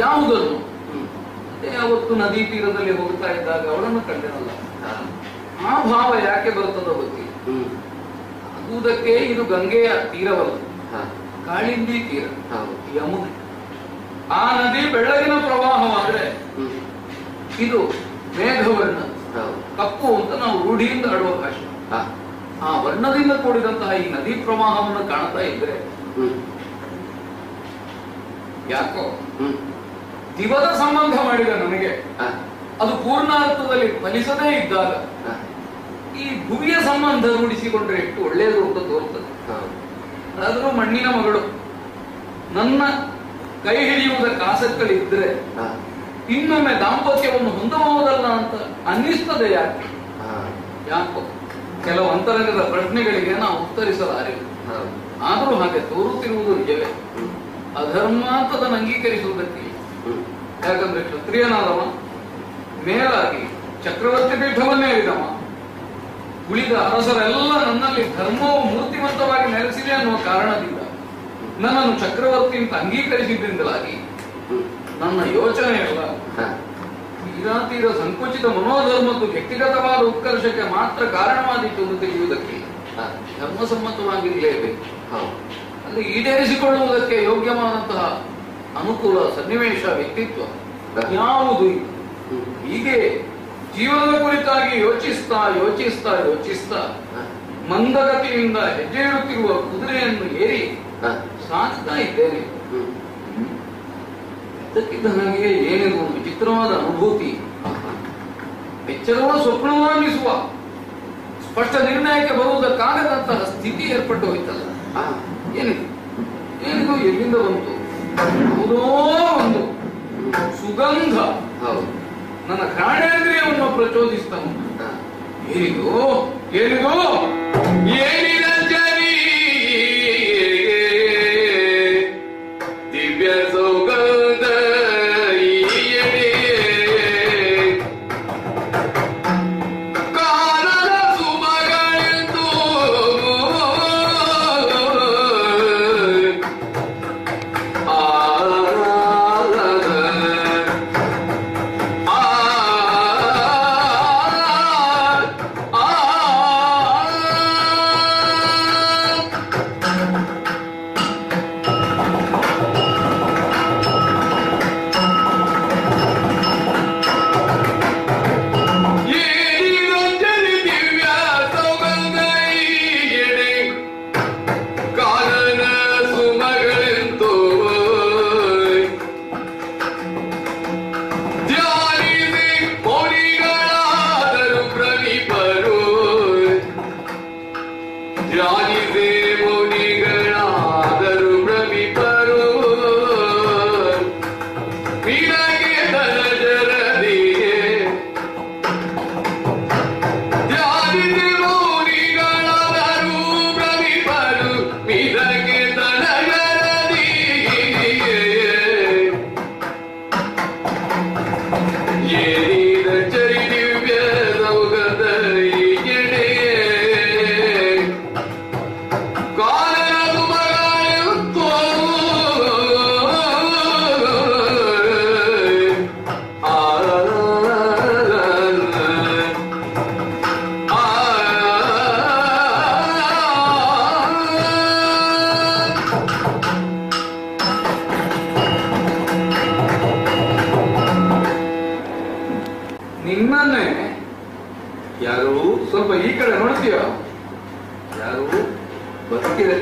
ಯಾವುದನ್ನು. ಅದೇ ಅವತ್ತು ನದಿ ತೀರದಲ್ಲಿ ಹೋಗ್ತಾ ಇದ್ದಾಗ ಅವಳನ್ನು ಕಂಡೆನಲ್ಲ, ಆ ಭಾವ ಯಾಕೆ ಬರ್ತದೋ ಗೊತ್ತಿಲ್ಲ. ಆಗುವುದಕ್ಕೆ ಇದು ಗಂಗೆಯ ತೀರವಲ್ಲ, ಕಾಳಿಂದಿ ತೀರ, ಯಮುನೆ. ಆ ನದಿ ಬೆಳಗಿನ ಪ್ರವಾಹವಾದ್ರೆ ಇದು ಮೇಘವರ್ಣ ಕಪ್ಪು ಅಂತ ನಾವು ರೂಢಿಯಿಂದ ಆಡುವ ಭಾಷೆ. ಆ ವರ್ಣದಿಂದ ಕೂಡಿದಂತಹ ಈ ನದಿ ಪ್ರವಾಹವನ್ನು ಕಾಣ್ತಾ ಇದ್ರೆ ಯಾಕೋ ದಿವದ ಸಂಬಂಧ ಮಾಡಿದ ನನಗೆ ಅದು ಪೂರ್ಣಾರ್ಥದಲ್ಲಿ ಫಲಿಸದೇ ಇದ್ದಾಗ ಈ ಭುವಿಯ ಸಂಬಂಧ ರೂಢಿಸಿಕೊಂಡ್ರೆ ಎಷ್ಟು ಒಳ್ಳೆಯದು ಅಂತ ತೋರ್ತದೆ. ಆದರೂ ಮಣ್ಣಿನ ಮಗಳು ನನ್ನ ಕೈ ಹಿಡಿಯುವುದಕ್ಕೆ ಆಸಕ್ತಿಗಳಿದ್ರೆ ಇನ್ನೊಮ್ಮೆ ದಾಂಪತ್ಯವನ್ನು ಹೊಂದಬಹುದಲ್ಲ ಅಂತ ಅನ್ನಿಸ್ತದೆ. ಯಾಕೋ ಕೆಲವು ಅಂತರಂಗದ ಪ್ರಶ್ನೆಗಳಿಗೆ ನಾವು ಉತ್ತರಿಸಲಾರೆವು. ಆದರೂ ಹಾಗೆ ತೋರುತ್ತಿರುವುದು ನಿಜವೇ. ಅಧರ್ಮ ಅಂತ ಅದನ್ನು ಅಂಗೀಕರಿಸುವುದಕ್ಕೆ, ಯಾಕಂದ್ರೆ ಕ್ಷತ್ರಿಯನಾದವ ಮೇಲಾಗಿ ಚಕ್ರವರ್ತಿ ಪೀಠವನ್ನೇ ಇದ್ದವ, ಉಳಿದ ಅರಸರೆಲ್ಲ ನನ್ನಲ್ಲಿ ಧರ್ಮವು ಮೂರ್ತಿವಂತವಾಗಿ ನೆಲೆಸಿದೆ ಅನ್ನುವ ಕಾರಣದಿಂದ ನನ್ನನ್ನು ಚಕ್ರವರ್ತಿ ಅಂತ ಅಂಗೀಕರಿಸಿದ್ರಿಂದಲಾಗಿ ನನ್ನ ಯೋಚನೆ ಎಲ್ಲ ತೀರ ಸಂಕುಚಿತ ಮನೋಧರ್ಮದ್ದು ವ್ಯಕ್ತಿಗತವಾದ ಉತ್ಕರ್ಷಕ್ಕೆ ಮಾತ್ರ ಕಾರಣವಾದಿತ್ತು ಅಂತ ತಿಳಿಯುವುದಕ್ಕೆ ಧರ್ಮಸಮ್ಮತವಾಗಿರಲೇಬೇಕು. ಅಲ್ಲಿ ಈಡೇರಿಸಿಕೊಳ್ಳುವುದಕ್ಕೆ ಯೋಗ್ಯವಾದಂತಹ ಅನುಕೂಲ ಸನ್ನಿವೇಶ ವ್ಯಕ್ತಿತ್ವ ಯಾವುದು ಹೀಗೆ ಜೀವನದ ಕುರಿತಾಗಿ ಯೋಚಿಸ್ತಾ ಯೋಚಿಸ್ತಾ ಯೋಚಿಸ್ತಾ ಮಂದಗತಿಯಿಂದ ಹೆಜ್ಜೆ ಇಡುತ್ತಿರುವ ಕುದುರೆಯನ್ನು ಏರಿ ಸಾಗ್ತಾ ಇದ್ದೇನೆ. ಇದಕ್ಕಿದ್ದ ನನಗೆ ಏನಿದು ಒಂದು ವಿಚಿತ್ರವಾದ ಅನುಭೂತಿ, ಎಚ್ಚರವ ಸ್ವಪ್ನವಾಗಿಸುವ ಸ್ಪಷ್ಟ ನಿರ್ಣಯಕ್ಕೆ ಬರುವುದಕ್ಕಾಗದಂತಹ ಸ್ಥಿತಿ ಏರ್ಪಟ್ಟು ಹೋಯ್ತಲ್ಲ. ಏನಿದು ಏನಿದು ಎಲ್ಲಿಂದ ಬಂತು? ಯಾವುದೋ ಒಂದು ಸುಗಂಧ ನನ್ನ ಘ್ರಾಣೇಂದ್ರಿಯವನ್ನು ಪ್ರಚೋದಿಸ್ತಾ ಉಂಟು. ಏನಿದು ಏನಿದು ಏನಿದ ಜರಿ ದಿವ್ಯ ಸೌಗಂಧ ಕಾಲದ ಸುಮಗಳೆಂದು ಯಾರು ಬದುಕಿದೆ.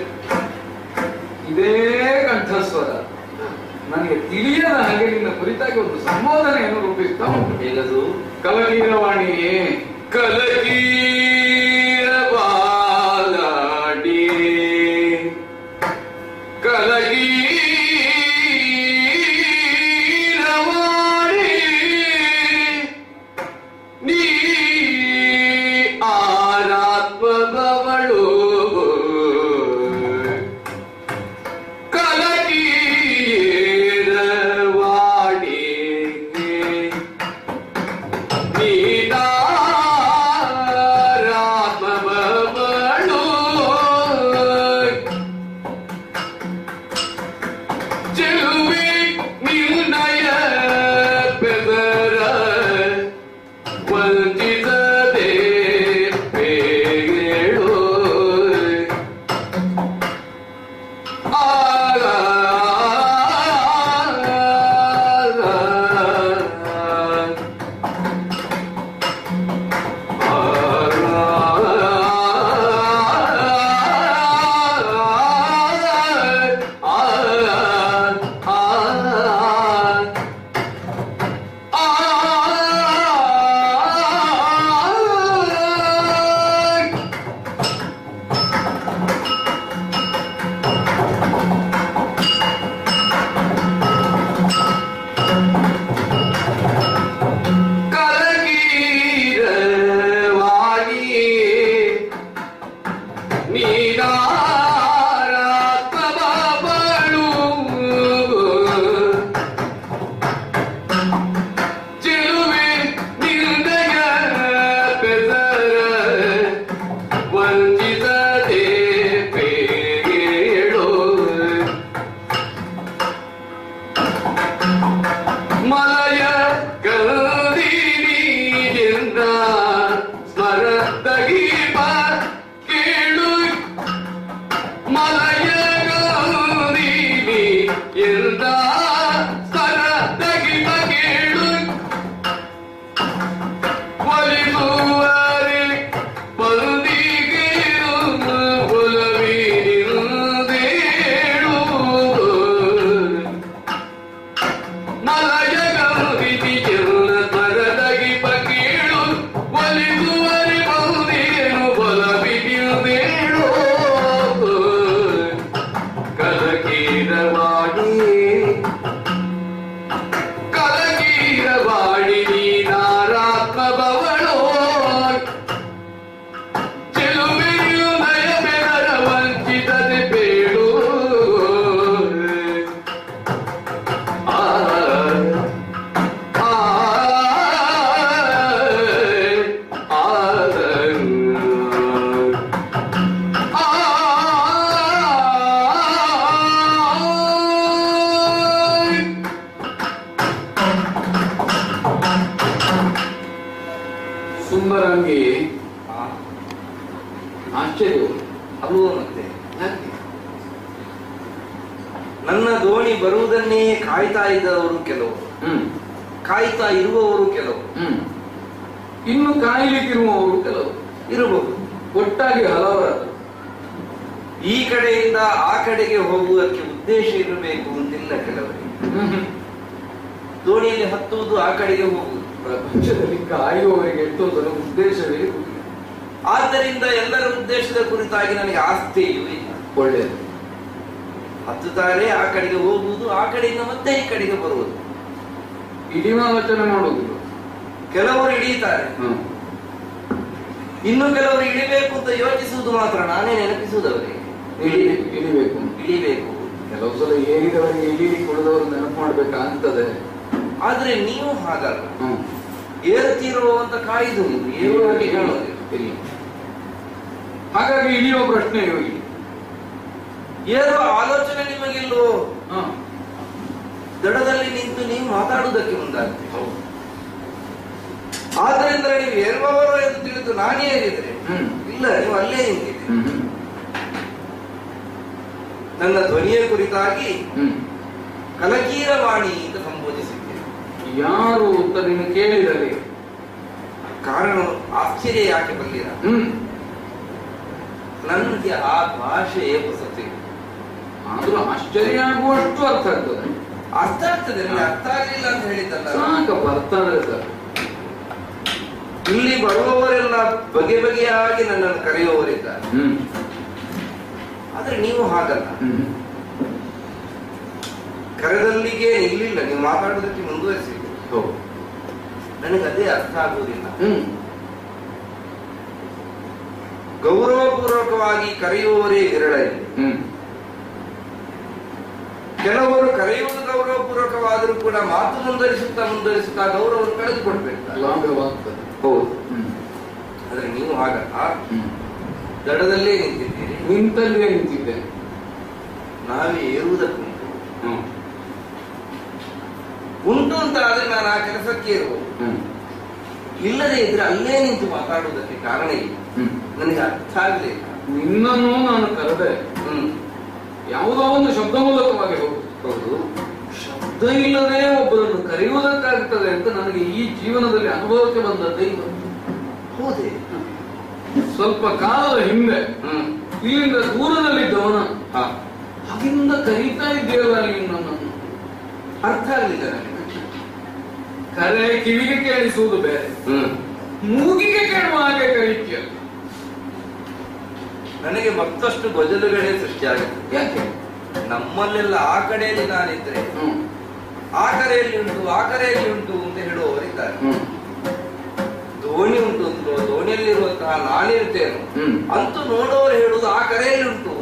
ಇದೇ ಕಂಠಸ್ವರ ನನಗೆ ತಿಳಿಯದ ಹಾಗೆ ನಿನ್ನ ಕುರಿತಾಗಿ ಒಂದು ಸಂಬೋಧನೆಯನ್ನು ರೂಪಿಸ್ತಾ ಉಂಟು. ಹೇಗದು? ಕಲಗೀರವಾಣಿಯೇ ಕಲಗೀರವಾಲಾಡಿ ಕಲಗೀರವಾಣಿ ನೀ ಆರಾತ್ಮದವಳು ಕಲಗೀರವಾಣಿ ನೀರಾತ್ಮದವಳು ಚೆಲುವೆ ನಿರ್ಣಯ ಬೆದರ ವಂಚಿಸದೆ ಬೇಳು ಮಲಯ ಗಲ್ದಿನಿಯಿಂದ ಸ್ಮರದಗೀಪ ಕೇಳು ಮಲಯ ಗಲ್ದಿನಿ ಎಂದ ಸ್ಮರದಗೀಪ ಕೇಳು ಒಲಿಸುವರೆ ಬಂದಿಗೇನು ಒಲವಿನಿಂದೇಳು ಮಲಯ ಗಲ್ದಿನಿ ಎಲ್ಲ ಸ್ಮರದಗೀಪ ಕೇಳು ಒಲಿಸುವರೆ ಬಂದಿಗೇನು ಒಲವಿನಿಂದೇಳು ಕಲಕೀರವಾಣಿ ಕಲಕೀರವಾಣಿ ನೀನಾರಾತ್ಮಭವಳೋ ಚೆಲುವೆಯು ನಯ ಬೆದರ ವಂಚಿತದೆ ಬೇಡು ಆ ಆ ಆ ಸುಂದರಂಗಿ ಆಶ್ಚರ್ಯ ಅದು ಮತ್ತೆ ನನ್ನ ದೋಣಿ ಬರುವುದನ್ನೇ ಕಾಯ್ತಾ ಇದ್ದವರು ಕೆಲವರು, ಕಾಯ್ತಾ ಇರುವವರು ಕೆಲವರು, ಇನ್ನು ಕಾಯಲಿಕ್ಕಿರುವವರು ಕೆಲವು ಇರಬಹುದು. ಒಟ್ಟಾಗಿ ಹಲವರದು. ಈ ಕಡೆಯಿಂದ ಆ ಕಡೆಗೆ ಹೋಗುವುದಕ್ಕೆ ಉದ್ದೇಶ ಇರಬೇಕು ಅಂತಿಲ್ಲ ಕೆಲವರಿಗೆ. ದೋಣಿಯಲ್ಲಿ ಹತ್ತುವುದು, ಆ ಕಡೆಗೆ ಹೋಗುವುದು. ಪ್ರಪಂಚದಲ್ಲಿ ಕಾಯುವವರಿಗೆ ಎಷ್ಟೊಂದು ಉದ್ದೇಶವೇ ಇರುವುದಿಲ್ಲ. ಆದ್ದರಿಂದ ಎಲ್ಲರ ಉದ್ದೇಶದ ಕುರಿತಾಗಿ ನನಗೆ ಆಸ್ಥೆಯೂ ಇಲ್ಲ. ಒಳ್ಳೆಯದು. ಹತ್ತುತ್ತಾರೆ, ಆ ಕಡೆಗೆ ಹೋಗುವುದು, ಆ ಕಡೆಯಿಂದ ಮತ್ತೆ ಈ ಕಡೆಗೆ ಬರುವುದು. ಇಡಿಮಾಲೋಚನೆ ಮಾಡುವುದಿಲ್ಲ. ಕೆಲವರು ಇಳಿಯುತ್ತಾರೆ, ಇನ್ನು ಕೆಲವರು ಇಳಿಬೇಕು ಅಂತ ಯೋಚಿಸುವುದು ಮಾತ್ರ. ನಾನೇ ನೆನಪಿಸುವುದು ಅವರಿಗೆ ಇಳಿಬೇಕು ಇಳಿಬೇಕು. ಕೆಲವು ಸಲ ಏರಿದವರಿಗೆ ಇಳಿಲಿಕ್ಕೆ ಉಳಿದವರು ನೆನಪು ಮಾಡ್ಬೇಕಾಗ್ತದೆ. ಆದ್ರೆ ನೀವು ಹಾಗಲ್ಲ, ಏರುತ್ತಿರುವ ಅಂತ ಕಾಯ್ದು ಏರುವವರಿಗೆ ಹೇಳೋದಿಲ್ಲ. ಇಲ್ಲ. ಹಾಗಾಗಿ ಇಳಿಯುವ ಪ್ರಶ್ನೆಯೂ ಇಲ್ಲ. ಏರುವ ಆಲೋಚನೆ ನಿಮಗಿಲ್ಲೋ? ದಡದಲ್ಲಿ ನಿಂತು ನೀವು ಮಾತಾಡುವುದಕ್ಕೆ ಮುಂದಾಗ್ತೀವಿ. ಆದ್ರಿಂದ ನೀವು ಏರುವವರು ಎಂದು ತಿಳಿದು ನಾನೇ ಏರಿದ್ರೆ ಇಲ್ಲ, ನೀವು ಅಲ್ಲೇ ನಿಂತಿದ್ದೀರಿ. ನನ್ನ ಧ್ವನಿಯ ಕುರಿತಾಗಿ ಕಲಕೀರವಾಣಿ ಅಂತ ಸಂಬೋಧಿಸಿದ್ದೇನೆ. ಯಾರು ಅಂತ ನೀನು ಕೇಳಿದರೆ ಕಾರಣ ಆಶ್ಚರ್ಯ ಯಾಕೆ ಬಂದಿರ? ನನಗೆ ಆ ಭಾಷೆಯೇ ಹೊಸತಿ, ಆದ್ರೂ ಆಶ್ಚರ್ಯ ಆಗುವಷ್ಟು ಅರ್ಥ ಆಗ್ತದೆ. ಅರ್ಥ ಆಗ್ತದೆ, ನನಗೆ ಅರ್ಥ ಆಗಲಿಲ್ಲ ಅಂತ ಹೇಳಿದ್ದಲ್ಲ. ಸಾಕಪ್ಪ, ಅರ್ಥ ಆದ್ರೆ ಸರ್. ಇಲ್ಲಿ ಬರುವವರೆಲ್ಲ ಬಗೆ ಬಗೆಯಾಗಿ ನನ್ನನ್ನು ಕರೆಯುವವರಿದ್ದಾರೆ. ಆದ್ರೆ ನೀವು ಹಾಗಲ್ಲ, ಕರೆದಲ್ಲಿಗೆ ನಿಲ್ಲಿಲ್ಲ, ನೀವು ಮಾತಾಡೋದಕ್ಕೆ ಮುಂದುವರಿಸಿದ್ರಿ. ನನಗೆ ಅದೇ ಅರ್ಥ ಆಗುವುದಿಲ್ಲ. ಗೌರವಪೂರ್ವಕವಾಗಿ ಕರೆಯುವವರೇ ವಿರಳಲ್ಲಿ. ಕೆಲವರು ಕರೆಯುವುದು ಗೌರವಪೂರ್ವಕವಾದರೂ ಕೂಡ ಮಾತು ಮುಂದುವರಿಸುತ್ತಾ ಗೌರವವನ್ನು ಕಳೆದುಕೊಡ್ಬೇಕು. ಹೌದು. ಆದ್ರೆ ನೀವು ಹಾಗಲ್ಲ, ದಡದಲ್ಲೇ ನಿಂತಿದ್ದೀರಿ. ನಿಂತಲ್ಲೇ ನಿಂತಿದ್ದೇನೆ. ನಾವೇ ಏರುವುದಕ್ಕುಂಟು ಉಂಟು ಅಂತ ಆದ್ರೆ ನಾನು ಆ ಕೆಲಸಕ್ಕೆ ಇರುವುದು. ಇಲ್ಲದೆ ಇದ್ರೆ ಅಲ್ಲೇ ನಿಂತು ಮಾತಾಡುವುದಕ್ಕೆ ಕಾರಣ ಇಲ್ಲ. ನನಗೆ ಅರ್ಥ ಆಗಲಿಲ್ಲ. ನಿನ್ನನ್ನು ನಾನು ಕರೆದೆ, ಯಾವುದೋ ಒಂದು ಶಬ್ದ ಮೂಲಕವಾಗಿ ಹೌದು. ಶಬ್ದ ಇಲ್ಲದೆ ಒಬ್ಬರನ್ನು ಕರೆಯುವುದಕ್ಕಾಗ್ತದೆ ಅಂತ ನನಗೆ ಈ ಜೀವನದಲ್ಲಿ ಅನುಭವಕ್ಕೆ ಬಂದದ್ದೇ ಇಲ್ಲ. ಹೌದೇ? ಸ್ವಲ್ಪ ಕಾಲದ ಹಿಂದೆ ಇಲ್ಲಿಂದ ದೂರದಲ್ಲಿದ್ದವನ ಅಲ್ಲಿಂದ ಕರೀತಾ ಇದ್ದೇವಲ್ಲ ನೀವು ನನ್ನನ್ನು. ಅರ್ಥ ಆಗಲಿಲ್ಲ ನನಗೆ. ಕರೆ ಕಿವಿಗೆ ಕೇಳಿಸುವುದು ಬೇರೆ, ಮೂಗಿಗೆ ಕೇಳುವ ಹಾಗೆ ಕರೀತೀಯ. ನನಗೆ ಮತ್ತಷ್ಟು ಗೊಜಲುಗಳೇ ಸೃಷ್ಟಿಯಾಗುತ್ತೆ. ಯಾಕೆ? ನಮ್ಮಲ್ಲೆಲ್ಲ ಆ ಕಡೆಯಲ್ಲಿ ನಾನಿದ್ರೆ ಆ ಕರೆಯಲ್ಲಿ ಉಂಟು, ಆ ಕರೆಯಲ್ಲಿ ಉಂಟು ಅಂತ ಹೇಳುವವರಿದ್ದಾರೆ. ದೋಣಿ ಉಂಟು ಅಂತಲೋ, ದೋಣಿಯಲ್ಲಿರುವಂತಹ ನಾನಿರ್ತೇನೋ ಅಂತೂ ನೋಡುವವರು ಹೇಳುವುದು ಆ ಕರೆಯಲ್ಲಿ ಉಂಟು.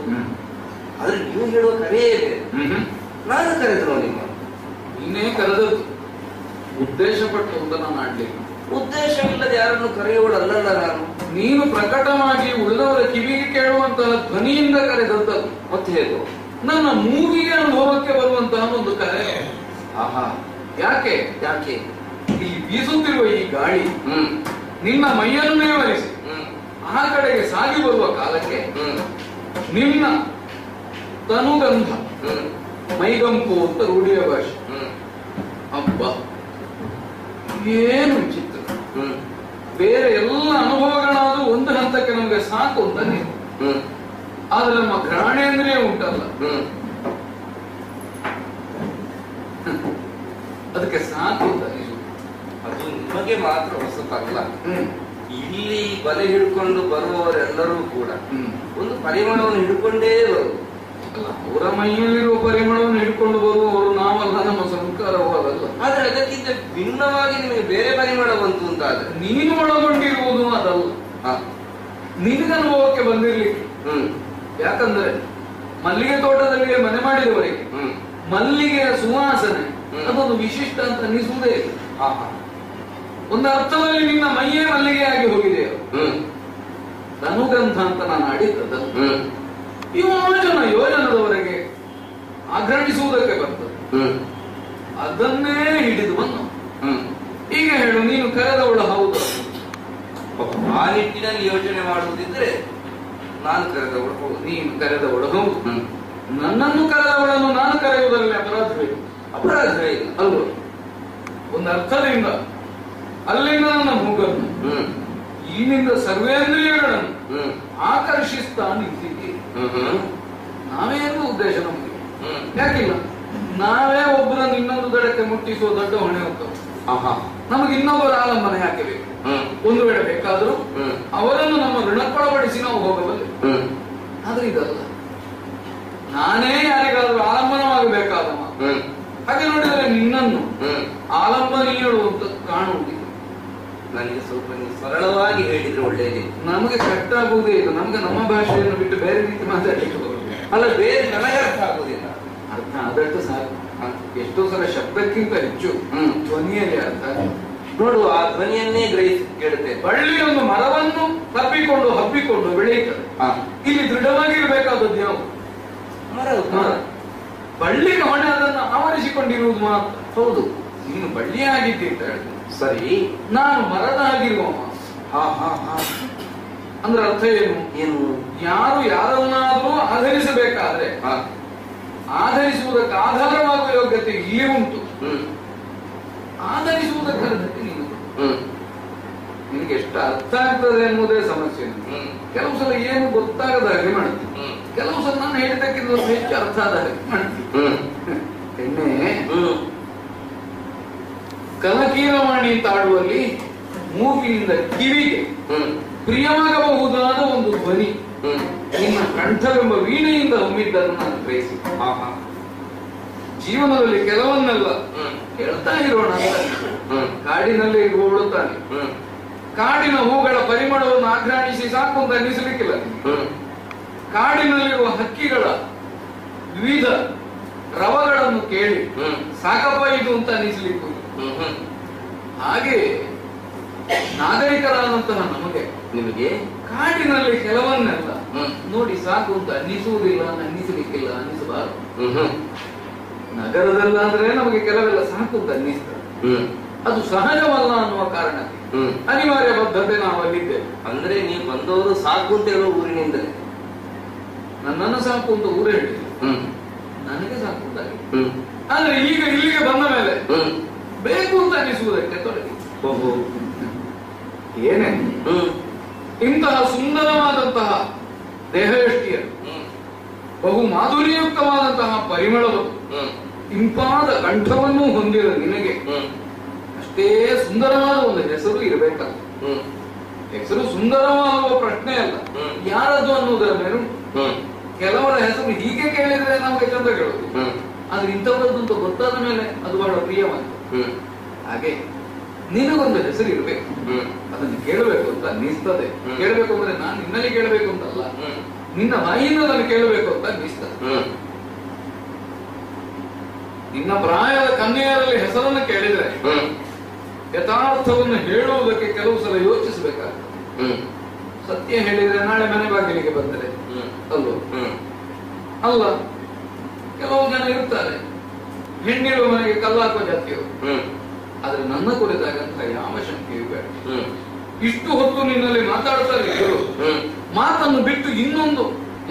ಆದ್ರೆ ನೀವು ಹೇಳುವ ಕರೆಯೇ ಬೇರೆ. ನಾನು ಕರೆದ್ರು ನಿಮ್ಮ, ನೀನೇ ಕರೆದದ್ದು ಉದ್ದೇಶಪಟ್ಟು ಅಂತ ನಾನು ಆಡ್ಲಿಲ್ಲ. ಉದ್ದೇಶವಿಲ್ಲದೆ ಯಾರನ್ನು ಕರೆಯುವಳಲ್ಲ ನಾನು. ನೀನು ಪ್ರಕಟವಾಗಿ ಉಳಿದವರ ಕಿವಿಗೆ ಕೇಳುವಂತಹ ಧ್ವನಿಯಿಂದ ಕರೆದದ್ದದು. ಮತ್ತೆ ಹೇಗೋ ನನ್ನ ಮೂಗಿಗೆ ಅನುಭವಕ್ಕೆ ಬರುವಂತಹ ಒಂದು ಕರೆ. ಆಹಾ, ಯಾಕೆ? ಯಾಕೆ? ಈ ಬೀಸುತ್ತಿರುವ ಈ ಗಾಳಿ ನಿನ್ನ ಮೈಯನ್ನೇ ಒಲಿಸಿ ಆ ಕಡೆಗೆ ಸಾಗಿ ಬರುವ ಕಾಲಕ್ಕೆ ನಿನ್ನ ತನುಗಂಧ ಮೈಗಂಪು ಅಂತ ರೂಢಿಯ ಭಾಷೆ. ಹಬ್ಬ ಏನು ಚಿತ್ರ. ಬೇರೆ ಎಲ್ಲ ಅನುಭವಗಳಾದ್ರೂ ಒಂದು ಹಂತಕ್ಕೆ ನಮ್ಗೆ ಸಾಕು ಅಂತ ನೀವು. ಆದ್ರೆ ನಮ್ಮ ಘ್ರಾಣೇಂದ್ರಿಯ ಉಂಟಲ್ಲ, ಅದಕ್ಕೆ ಸಾಕು ಅಂತ ನೀವು. ಅದು ನಿಮಗೆ ಮಾತ್ರ ಹೊಸತಲ್ಲ. ಇಲ್ಲಿ ಬಲೆ ಹಿಡ್ಕೊಂಡು ಬರುವವರೆಲ್ಲರೂ ಕೂಡ ಒಂದು ಪರಿಮಾಣವನ್ನು ಹಿಡ್ಕೊಂಡೇ ಬರುವುದು. ಅಲ್ಲ, ಅವರ ಮೈಯಲ್ಲಿರುವ ಪರಿಮಳವನ್ನು ಹಿಡ್ಕೊಂಡು ಬರುವವರು ನಾವಲ್ಲ, ನಮ್ಮ ಸಂಸ್ಕಾರವೂ ಅದಲ್ಲ. ಆದ್ರೆ ಅದಕ್ಕಿಂತ ಭಿನ್ನವಾಗಿ ನಿಮಗೆ ಬೇರೆ ಪರಿಮಳ ಬಂತು ಅಂತಾದ್ರೆ ನೀನು ಒಳಗೊಂಡಿರುವುದು ಅದಲ್ಲ. ನಿನಗನುಭವಕ್ಕೆ ಬಂದಿರ್ಲಿಕ್ಕೆ. ಯಾಕಂದ್ರೆ ಮಲ್ಲಿಗೆ ತೋಟದಲ್ಲಿ ಮನೆ ಮಾಡಿದವರಿಗೆ ಮಲ್ಲಿಗೆಯ ಸುವಾಸನೆ ಅದೊಂದು ವಿಶಿಷ್ಟ ಅಂತ ಅನ್ನಿಸುವುದೇ ಇಲ್ಲ. ಒಂದು ಅರ್ಥದಲ್ಲಿ ನಿನ್ನ ಮೈಯೇ ಮಲ್ಲಿಗೆ ಆಗಿ ಹೋಗಿದೆ. ತನುಗಂಧ ಅಂತ ನಾನು ಆಡಿದ್ದದನ್ನು ಯೋಜನದವರೆಗೆ ಆಗ್ರಹಿಸುವುದಕ್ಕೆ ಬರ್ತದೆ. ಅದನ್ನೇ ಹಿಡಿದು ಬಂದು ಈಗ ಹೇಳು, ನೀನು ಕರೆದವಳು ಹೌದು. ಆ ನಿಟ್ಟಿನಲ್ಲಿ ಯೋಚನೆ ಮಾಡುವುದಿದ್ರೆ ನಾನು ಕರೆದವಳು ಹೌದು, ನೀನು ಕರೆದವಳು ಹೌದು. ನನ್ನನ್ನು ಕರೆದವಳನ್ನು ನಾನು ಕರೆಯುವುದರಲ್ಲಿ ಅಪರಾಧವೇ ಅಪರಾಧವೇ ಇಲ್ಲ ಅಲ್ವ? ಒಂದು ಅರ್ಥದಿಂದ ಅಲ್ಲಿಂದ ನನ್ನ ಮೂಗನ್ನು ಇಲ್ಲಿಂದ ಸರ್ವೇಂದ್ರಿಯಗಳನ್ನು ಆಕರ್ಷಿಸ್ತಾ ನಿಂತಿದ್ದೀವಿ. ನಾವೇನು ಉದ್ದೇಶ ನಮಗೆ? ಯಾಕಿಲ್ಲ, ನಾವೇ ಒಬ್ಬರನ್ನು ಇನ್ನೊಂದು ದಡಕ್ಕೆ ಮುಟ್ಟಿಸುವ ದೊಡ್ಡ ಹೊಣೆ ಹೋಗ್ತವೆ. ನಮಗೆ ಇನ್ನೊಬ್ಬರ ಆಲಂಬನೆ ಯಾಕೆ ಬೇಕು? ಒಂದು ವೇಳೆ ಬೇಕಾದರೂ ಅವರನ್ನು ನಮ್ಮ ಋಣಕ್ಕೊಳಪಡಿಸಿ ನಾವು ಹೋಗಬಲ್ಲೆ. ಆದ್ರೆ ಇದಲ್ಲ, ನಾನೇ ಯಾರಿಗಾದ್ರೂ ಆಲಂಬನವಾಗಬೇಕಾದವ. ಹಾಗೆ ನೋಡಿದರೆ ನಿನ್ನನ್ನು ಆಲಂಬನೀಯಳು ಅಂತ ಕಾಣುವುದಿಲ್ಲ. ನನಗೆ ಸ್ವಲ್ಪ ನೀವು ಸರಳವಾಗಿ ಹೇಳಿದ್ರೆ ಒಳ್ಳೆಯದಿತ್ತು. ನಮಗೆ ಕಟ್ಟಾಗುವುದೇ ಇದು. ನಮ್ಗೆ ನಮ್ಮ ಭಾಷೆಯನ್ನು ಬಿಟ್ಟು ಬೇರೆ ರೀತಿ ಮಾತಾಡಲಿಕ್ಕೆ ಬರುವುದಿಲ್ಲ. ಅಲ್ಲ, ಬೇರೆ ನನಗೆ ಅರ್ಥ ಆಗುವುದಿಲ್ಲ. ಅರ್ಥ ಆದಷ್ಟು ಸಾಕು. ಎಷ್ಟೋ ಸಲ ಶಬ್ದಕ್ಕಿಂತ ಹೆಚ್ಚು ಧ್ವನಿಯಲ್ಲಿ ಅರ್ಥ. ನೋಡು, ಆ ಧ್ವನಿಯನ್ನೇ ಗ್ರಹಿಸಿ ಕೇಳುತ್ತೇನೆ. ಬಳ್ಳಿ ಒಂದು ಮರವನ್ನು ಹಬ್ಬಿಕೊಂಡು ಬೆಳೆಯುತ್ತದೆ. ಇಲ್ಲಿ ದೃಢವಾಗಿರ್ಬೇಕಾದದ್ದು ಯಾವುದು? ಮರ. ಬಳ್ಳಿಗೆ ಹೊಣೆ ಅದನ್ನು ಆವರಿಸಿಕೊಂಡಿರುವುದು ಮಾತ್ರ. ಹೌದು, ನೀನು ಬಳ್ಳಿಯಾಗಿದ್ದಿ ಅಂತ ಹೇಳಿದೆ ಸರಿ, ನಾನು ಮರದ ಆಗಿರುವ. ಅಂದ್ರೆ ಅರ್ಥ ಏನು? ಯಾರು ಯಾರನ್ನಾದ್ರೂ ಆಧರಿಸಬೇಕಾದ್ರೆ ಆಧರಿಸುವುದಕ್ಕೆ ಆಧಾರವಾಗುವ ಯೋಗ್ಯತೆ ಇಲ್ಲಿ ಉಂಟು. ಆಧರಿಸುವುದಕ್ಕೆ ನೀನು ನಿನಗೆ ಎಷ್ಟು ಅರ್ಥ ಆಗ್ತದೆ ಎನ್ನುವುದೇ ಸಮಸ್ಯೆ. ಕೆಲವು ಸಲ ಏನು ಗೊತ್ತಾಗದ ಹಾಗೆ ಮಾಡ್ತೀನಿ, ಕೆಲವು ಸಲ ನಾನು ಹೇಳಿದ್ದಕ್ಕಿಂತ ಹೆಚ್ಚು ಅರ್ಥ ಆದ ಹಾಗೆ ಮಾಡ್ತೀನಿ. ಎಣ್ಣೆ ಕಲಕೀರವಾಣಿ ಅಂತ ಆಡುವಲ್ಲಿ ಮೂಗಿನಿಂದ ಕಿವಿಗೆ ಪ್ರಿಯವಾಗಬಹುದಾದ ಒಂದು ಧ್ವನಿ ನಿನ್ನ ಕಂಠವೆಂಬ ವೀಣೆಯಿಂದ ಹೊಮ್ಮಿದ್ದನ್ನು ನಾನು ಗ್ರಹಿಸಿ. ಜೀವನದಲ್ಲಿ ಕೆಲವನ್ನೆಲ್ಲ ಹೇಳ್ತಾ ಇರೋಣ ಅಂತ ಕಾಡಿನಲ್ಲಿ ಓಡುತ್ತಾನೆ. ಕಾಡಿನ ಹೂಗಳ ಪರಿಮಳವನ್ನು ಆಘ್ರಾಣಿಸಿ ಸಾಕು ಅಂತ ಅನ್ನಿಸಲಿಕ್ಕಿಲ್ಲ. ಕಾಡಿನಲ್ಲಿರುವ ಹಕ್ಕಿಗಳ ವಿವಿಧ ರವಗಳನ್ನು ಕೇಳಿ ಸಾಕಪ್ಪ ಇದು ಅಂತ ಅನ್ನಿಸಲಿಕ್ಕೂ. ಹಾಗೆ ನಾಗರಿಕರಾದಂತಹ ನಿಮಗೆ ಕಾಡಿನಲ್ಲಿ ಕೆಲವನ್ನೆಲ್ಲ ನೋಡಿ ಸಾಕು ಅಂತ ಅನ್ನಿಸುವುದಿಲ್ಲ, ಅನ್ನಿಸಲಿಕ್ಕಿಲ್ಲ, ಅನ್ನಿಸಬಾರದು. ನಗರದಲ್ಲಾದ್ರೆ ನಮಗೆ ಕೆಲವೆಲ್ಲ ಸಾಕು ಅಂತ ಅನ್ನಿಸ್ತದೆ, ಅದು ಸಹಜವಲ್ಲ ಅನ್ನುವ ಕಾರಣಕ್ಕೆ ಅನಿವಾರ್ಯ ಬದ್ಧತೆ ನಾವು ಅಲ್ಲಿದ್ದೇವೆ. ಅಂದ್ರೆ ನೀವು ಬಂದವರು ಸಾಕು ಅಂತ ಹೇಳೋ ಊರಿನಿಂದಲೇ ನನ್ನನ್ನು ಸಾಕು ಅಂತ ಊರೇ ಹೇಳಿದ್ರು, ನನಗೆ ಸಾಕು ಅಂತ ಆದ್ರೆ ಈಗ ಇಲ್ಲಿಗೆ ಬಂದ ಮೇಲೆ ಬೇಕು ಅಂತ ಅನ್ನಿಸುವುದಕ್ಕೆ ತೊಡಗಿ. ಏನೇ ಇಂತಹ ಸುಂದರವಾದಂತಹ ದೇಹಯಷ್ಟಿಯ ಬಹು ಮಾಧುರ್ಯಯುಕ್ತವಾದಂತಹ ಪರಿಮಳವನ್ನು ಇಂಪಾದ ಕಂಠವನ್ನೂ ಹೊಂದಿದ ನಿನಗೆ ಅಷ್ಟೇ ಸುಂದರವಾದ ಒಂದು ಹೆಸರು ಇರಬೇಕಲ್ಲ. ಹೆಸರು ಸುಂದರವಾಗುವ ಪ್ರಶ್ನೆ ಅಲ್ಲ, ಯಾರದು ಅನ್ನುವುದರ ಮೇಲೆ ಕೆಲವರ ಹೆಸರು ಹೀಗೆ ಕೇಳಿದ್ರೆ ನಮಗೆ ಚಂದ ಕೇಳುದು, ಆದ್ರೆ ಇಂಥವರದ್ದು ಅಂತ ಗೊತ್ತಾದ ಮೇಲೆ ಅದು ಬಹಳ ಪ್ರಿಯವಾದ. ಹಾಗೆ ನಿನಗೊಂದು ಹೆಸರು ಇರಬೇಕು, ಅದನ್ನು ಕೇಳಬೇಕು ಅಂತ ಅನ್ನಿಸ್ತದೆ. ಕೇಳಬೇಕು ಅಂದ್ರೆ ನಾನು ನಿನ್ನಲ್ಲಿ ಕೇಳಬೇಕು ಅಂತಲ್ಲ, ನಿನ್ನ ಬಾಯಿಂದ ಅದನ್ನು ಕೇಳಬೇಕು ಅಂತ ಅನ್ನಿಸ್ತದೆ. ನಿನ್ನ ಪ್ರಾಯದ ಕನ್ಯೆಯರಲ್ಲಿ ಹೆಸರನ್ನು ಕೇಳಿದ್ರೆ ಯಥಾರ್ಥವನ್ನು ಹೇಳುವುದಕ್ಕೆ ಕೆಲವು ಸಲ ಯೋಚಿಸಬೇಕಾಗ್ತದೆ. ಸತ್ಯ ಹೇಳಿದ್ರೆ ನಾಳೆ ಮನೆ ಬಾಗಿಲಿಗೆ ಬಂದರೆ ಅಲ್ವ? ಅಲ್ಲ, ಕೆಲವು ಜನ ಇರ್ತಾರೆ ಹೆಣ್ಣಿರುವ ಮನೆಗೆ ಕಲ್ಲಾಕುವ ಜಾತಿಯವರು. ಆದ್ರೆ ನನ್ನ ಕುರಿತಾಗಂತಹ ಯಾವ ಶಂಕೆಯೂ ಬೇಡ. ಇಷ್ಟು ಹೊತ್ತು ನಿನ್ನಲ್ಲಿ ಮಾತಾಡ್ತಾರೆ ಇವರು, ಮಾತನ್ನು ಬಿಟ್ಟು ಇನ್ನೊಂದು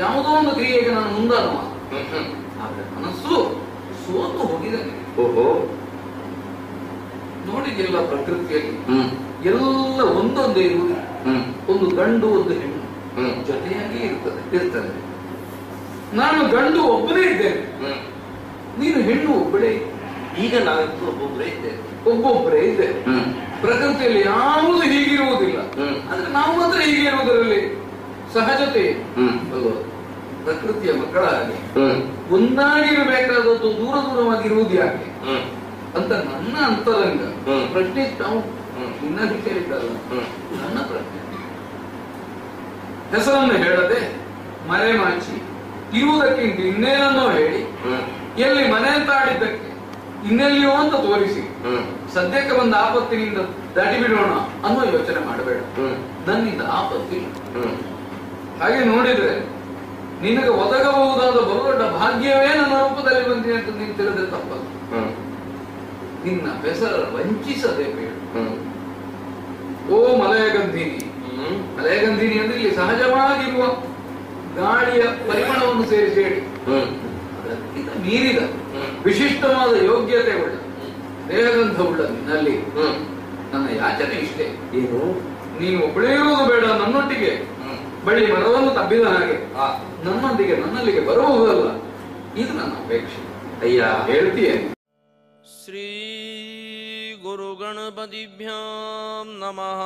ಯಾವುದೋ ಒಂದು ಕ್ರಿಯೆಗೆ ನಾನು ಮುಂದಾನುವ, ಆದ್ರೆ ಮನಸ್ಸು ಸೋತು ಹೋಗಿದೆ. ಓಹೋ, ನೋಡಿದೆಲ್ಲ ಪ್ರಕೃತಿಯಲ್ಲಿ ಎಲ್ಲ ಒಂದೊಂದೇ ಇರುವುದು, ಒಂದು ಗಂಡು ಒಂದು ಹೆಣ್ಣು ಜೊತೆಯಾಗಿ ಇರ್ತದೆ. ನಾನು ಗಂಡು ಒಬ್ಬನೇ ಇದ್ದೇನೆ, ನೀನು ಹೆಣ್ಣು ಒಬ್ಬಳೇ. ಈಗ ನಾವಿತ್ತು ಒಬ್ಬೊಬ್ಬರೇ ಇದ್ದೇವೆ. ಪ್ರಕೃತಿಯಲ್ಲಿ ಯಾವುದು ಹೀಗಿರುವುದಿಲ್ಲ, ಆದ್ರೆ ನಾವು ಮಾತ್ರ ಹೀಗೆ ಇರುವುದರಲ್ಲಿ ಸಹಜತೆ ಅಲ್ವಾ? ಪ್ರಕೃತಿಯ ಮಕ್ಕಳಾಗಿ ಒಂದಾಗಿರಬೇಕಾದದ್ದು ದೂರ ದೂರವಾಗಿರುವುದು ಯಾಕೆ ಅಂತ ನನ್ನ ಅಂತರಂಗ ಪ್ರಶ್ನೆ ನಾವು ನಿನ್ನಲ್ಲಿ ಕೇಳಿದ್ದಲ್ಲ, ನನ್ನ ಪ್ರಶ್ನೆ. ಹೆಸರನ್ನು ಹೇಳದೆ ಮರೆ ಮಾಚಿ ಇರುವುದಕ್ಕಿಂತ ಇನ್ನೇನನ್ನೋ ಹೇಳಿ ಎಲ್ಲಿ ಮನೆ ಅಂತ ಆಡಿದ್ದಕ್ಕೆ ಇನ್ನೆಲ್ಲಿಯೋ ಅಂತ ತೋರಿಸಿ ಸದ್ಯಕ್ಕೆ ಒಂದು ಆಪತ್ತಿನಿಂದ ದಾಟಿ ಬಿಡೋಣ ಅನ್ನೋ ಯೋಚನೆ ಮಾಡಬೇಡ. ನನ್ನಿಂದ ಆಪತ್ತಿಲ್ಲ. ಹಾಗೆ ನೋಡಿದ್ರೆ ನಿನಗೆ ಒದಗಬಹುದಾದ ಬಹುದೊಡ್ಡ ಭಾಗ್ಯವೇ ನನ್ನ ರೂಪದಲ್ಲಿ ಬಂದಿದೆ ಅಂತ ನೀನು ತಿಳಿದ್ರೆ ತಪ್ಪಲ್ಲ. ನಿನ್ನ ಹೆಸರ ವಂಚಿಸದೆ ಬೇಡ. ಓ ಮಲಯಗಂಧಿನಿ. ಮಲಯಗಂಧಿನಿ ಅಂದ್ರೆ ಇಲ್ಲಿ ಸಹಜವಾಗಿರುವ ಗಾಳಿಯ ಪರಿಮಳವನ್ನು ಸೇರಿಸಿ ಹೇಳಿ ಅದಕ್ಕಿಂತ ಮೀರಿದ ವಿಶಿಷ್ಟವಾದ ಯೋಗ್ಯತೆ ಉಳ್ಳ ದೇಹಗಂಧ ಉಳ್ಳ ನಿನ್ನಲ್ಲಿ ನನ್ನ ಯಾಚನೆ ಇಷ್ಟೇ. ಏನು, ನೀನು ಒಬ್ಬಳೇ ಇರುವುದು ಬೇಡ, ನನ್ನೊಟ್ಟಿಗೆ ಬಳಿ ಮರವನ್ನು ತಬ್ಬಿದ ಹಾಗೆ ನನ್ನೊಂದಿಗೆ ನನ್ನಲ್ಲಿಗೆ ಬರಬಹುದಲ್ಲ, ಇದು ನನ್ನ ಅಪೇಕ್ಷೆ. ಅಯ್ಯ ಹೇಳ್ತೀಯ? ಶ್ರೀ ಗುರು ಗಣಪತಿಭ್ಯಾಂ ನಮಃ.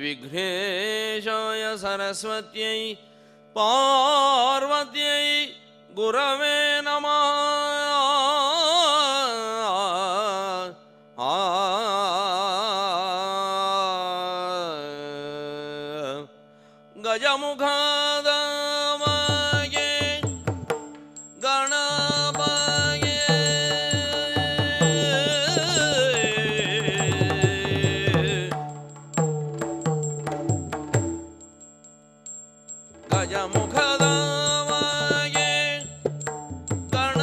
ವಿಘ್ನೇಶಾಯ ಸರಸ್ವತ್ಯೈ ಪಾರ್ವತ್ಯೈ ಗುರವೇ ನಮಃ. ಗಜಮುಖದ ಮಗೆ ಗಣಪಗೆ ಗಜಮುಖದ ಮಗೆ ಗಣ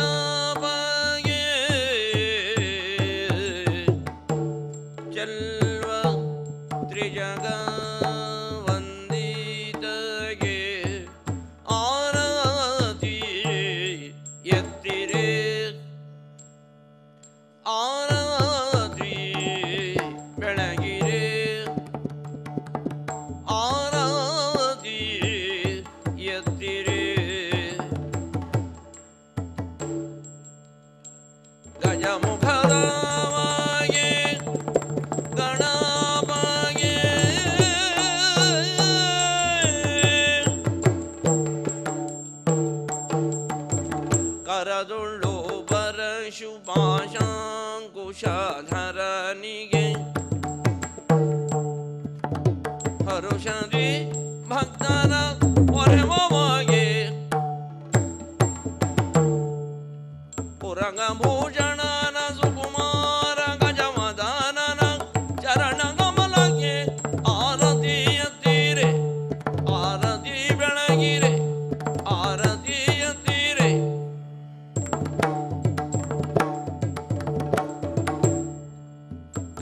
ಹರನಿಗೆ ಹರುಷದಿ ಭಕ್ತರ ಪರಮವಾಗಿ ಪುರಂಗಭೂಷಣನ ಸುಕುಮಾರ ಗಜಮದನನ ಚರಣ ಕಮಲಕ್ಕೆ ಆರತಿ ಎತ್ತೀರೆ ಆರತಿ ಬೆಳಗಿರೆ ಆರತಿ ಎತ್ತೀರೆ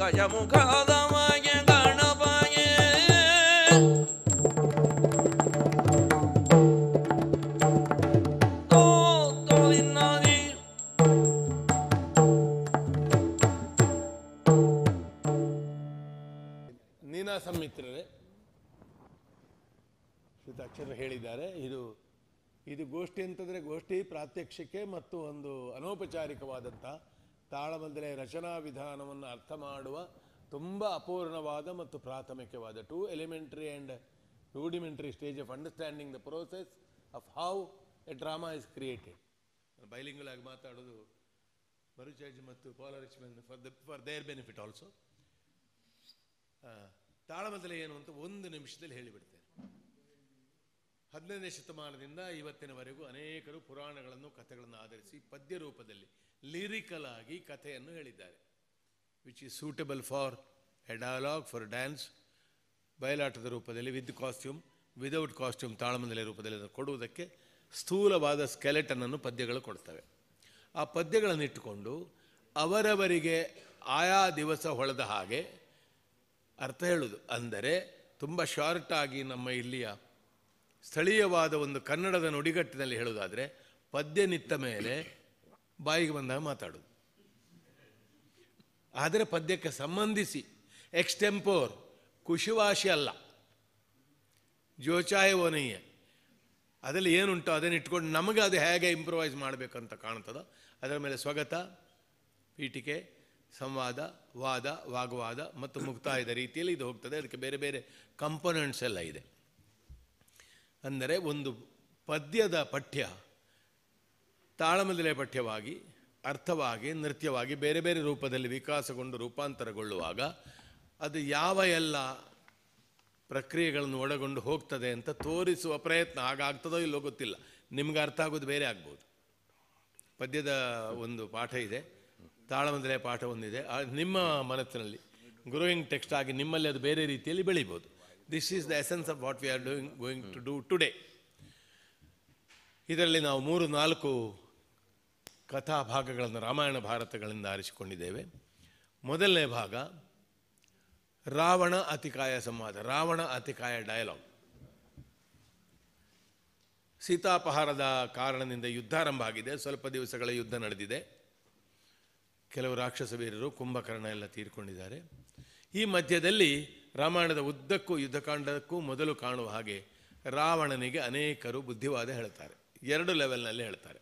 ಗಜಮುಖದ ಮಗೆ ಗಣಪಗೆ ತೋಳಿನ್ನದಿ ನೀನಾಸಮಿತ್ರರೇ, ಶ್ರೀತಾಕ್ಷರು ಹೇಳಿದ್ದಾರೆ, ಇದು ಗೋಷ್ಠಿ ಅಂತಂದರೆ ಗೋಷ್ಠಿ ಪ್ರಾತ್ಯಕ್ಷಿಕೆ ಮತ್ತು ಒಂದು ಅನೌಪಚಾರಿಕವಾದಂಥ ತಾಳಮದ್ದಲೆ ರಚನಾ ವಿಧಾನವನ್ನು ಅರ್ಥ ಮಾಡುವ ತುಂಬ ಅಪೂರ್ಣವಾದ ಮತ್ತು ಪ್ರಾಥಮಿಕವಾದ 2 elementary and rudimentary stage of understanding the process of how a drama is created. ಬೈಲಿಂಗ್ಯುಲ್ ಆಗಿ ಮಾತಾಡೋದು ಬರುಚೇಜ್ ಮತ್ತು ಪಾಲರಿಚ್ಮೆಂಟ್ for their benefit also. Talamaddale ಏನು ಅಂತ 1 ನಿಮಿಷದಲ್ಲಿ ಹೇಳಿಬಿಡ್ತೇನೆ. 15ನೇ ಶತಮಾನದಿಂದ ಇವತ್ತಿನವರೆಗೂ ಅನೇಕರು ಪುರಾಣಗಳನ್ನು ಕಥೆಗಳನ್ನು ಆಧರಿಸಿ ಪದ್ಯ ರೂಪದಲ್ಲಿ ಲಿರಿಕಲ್ ಆಗಿ ಕಥೆಯನ್ನು ಹೇಳಿದ್ದಾರೆ, which is suitable for a dialogue, for dance, ಬಯಲಾಟದ ರೂಪದಲ್ಲಿ with costume, without costume Talamaddale ರೂಪದಲ್ಲಿ ಅದನ್ನು ಕೊಡುವುದಕ್ಕೆ ಸ್ಥೂಲವಾದ ಸ್ಕೆಲೆಟನನ್ನು ಪದ್ಯಗಳು ಕೊಡ್ತವೆ. ಆ ಪದ್ಯಗಳನ್ನು ಇಟ್ಟುಕೊಂಡು ಅವರವರಿಗೆ ಆಯಾ ದಿವಸ ಹೊಳೆದ ಹಾಗೆ ಅರ್ಥ ಹೇಳುವುದು. ಅಂದರೆ ತುಂಬ ಶಾರ್ಟಾಗಿ ನಮ್ಮ ಇಲ್ಲಿಯ ಸ್ಥಳೀಯವಾದ ಒಂದು ಕನ್ನಡದ ನುಡಿಗಟ್ಟಿನಲ್ಲಿ ಹೇಳುವುದಾದರೆ ಪದ್ಯ ನಿತ್ತ ಮೇಲೆ ಬಾಯಿಗೆ ಬಂದಾಗ ಮಾತಾಡೋದು. ಆದರೆ ಪದ್ಯಕ್ಕೆ ಸಂಬಂಧಿಸಿ ಎಕ್ಸ್ಟೆಂಪೋರ್ ಕುಶಿವಾಶಿ ಅಲ್ಲ, ಜೋಚಾಯವನೀಯ, ಅದರಲ್ಲಿ ಏನುಂಟೋ ಅದನ್ನು ಇಟ್ಕೊಂಡು ನಮಗೆ ಅದು ಹೇಗೆ ಇಂಪ್ರೂವೈಸ್ ಮಾಡಬೇಕಂತ ಕಾಣ್ತದೋ ಅದರ ಮೇಲೆ ಸ್ವಗತ, ಪೀಠಿಕೆ, ಸಂವಾದ, ವಾದ, ವಾಗ್ವಾದ ಮತ್ತು ಮುಕ್ತಾಯದ ರೀತಿಯಲ್ಲಿ ಇದು ಹೋಗ್ತದೆ. ಅದಕ್ಕೆ ಬೇರೆ ಬೇರೆ ಕಂಪೋನೆಂಟ್ಸ್ ಎಲ್ಲ ಇದೆ. ಅಂದರೆ ಒಂದು ಪದ್ಯದ ಪಠ್ಯ ತಾಳಮದ್ದಲೆ ಪಠ್ಯವಾಗಿ, ಅರ್ಥವಾಗಿ, ನೃತ್ಯವಾಗಿ ಬೇರೆ ಬೇರೆ ರೂಪದಲ್ಲಿ ವಿಕಾಸಗೊಂಡು ರೂಪಾಂತರಗೊಳ್ಳುವಾಗ ಅದು ಯಾವ ಎಲ್ಲ ಪ್ರಕ್ರಿಯೆಗಳನ್ನು ಒಳಗೊಂಡು ಹೋಗ್ತದೆ ಅಂತ ತೋರಿಸುವ ಪ್ರಯತ್ನ ಹಾಗಾಗ್ತದೋ ಇಲ್ಲೋ ಗೊತ್ತಿಲ್ಲ. ನಿಮ್ಗೆ ಅರ್ಥ ಆಗೋದು ಬೇರೆ ಆಗ್ಬೋದು. ಪದ್ಯದ ಒಂದು ಪಾಠ ಇದೆ, ತಾಳಮದ್ದಲೆ ಪಾಠ ಒಂದಿದೆ. ನಿಮ್ಮ ಮನಸ್ಸಿನಲ್ಲಿ ಗ್ರೋಯಿಂಗ್ ಟೆಕ್ಸ್ಟ್ ಆಗಿ ನಿಮ್ಮಲ್ಲಿ ಅದು ಬೇರೆ ರೀತಿಯಲ್ಲಿ ಬೆಳಿಬೋದು. This is the essence of what we are going to do today. ಇದರಲ್ಲಿ ನಾವು 3-4 ಕಥಾ ಭಾಗಗಳನ್ನು ರಾಮಾಯಣ ಭಾರತಗಳಿಂದ ಆರಿಸಿಕೊಂಡಿದ್ದೇವೆ. ಮೊದಲನೇ ಭಾಗ ರಾವಣ ಅತಿಕಾಯ ಸಂವಾದ, ರಾವಣ ಅತಿಕಾಯ ಡಯಲಾಗ್. ಸೀತಾಪಹಾರದ ಕಾರಣದಿಂದ ಯುದ್ಧ ಆರಂಭ ಆಗಿದೆ. ಸ್ವಲ್ಪ ದಿವಸಗಳ ಯುದ್ಧ ನಡೆದಿದೆ. ಕೆಲವು ರಾಕ್ಷಸ ವೀರರು, ಕುಂಭಕರ್ಣ ಎಲ್ಲ ತೀರ್ಕೊಂಡಿದ್ದಾರೆ. ಈ ಮಧ್ಯದಲ್ಲಿ ರಾಮಾಯಣದ ಉದ್ದಕ್ಕೂ ಯುದ್ಧಕಾಂಡಕ್ಕೂ ಮೊದಲು ಕಾಣುವ ಹಾಗೆ ರಾವಣನಿಗೆ ಅನೇಕರು ಬುದ್ಧಿವಾದ ಹೇಳ್ತಾರೆ. 2 ಲೆವೆಲ್ನಲ್ಲಿ ಹೇಳ್ತಾರೆ.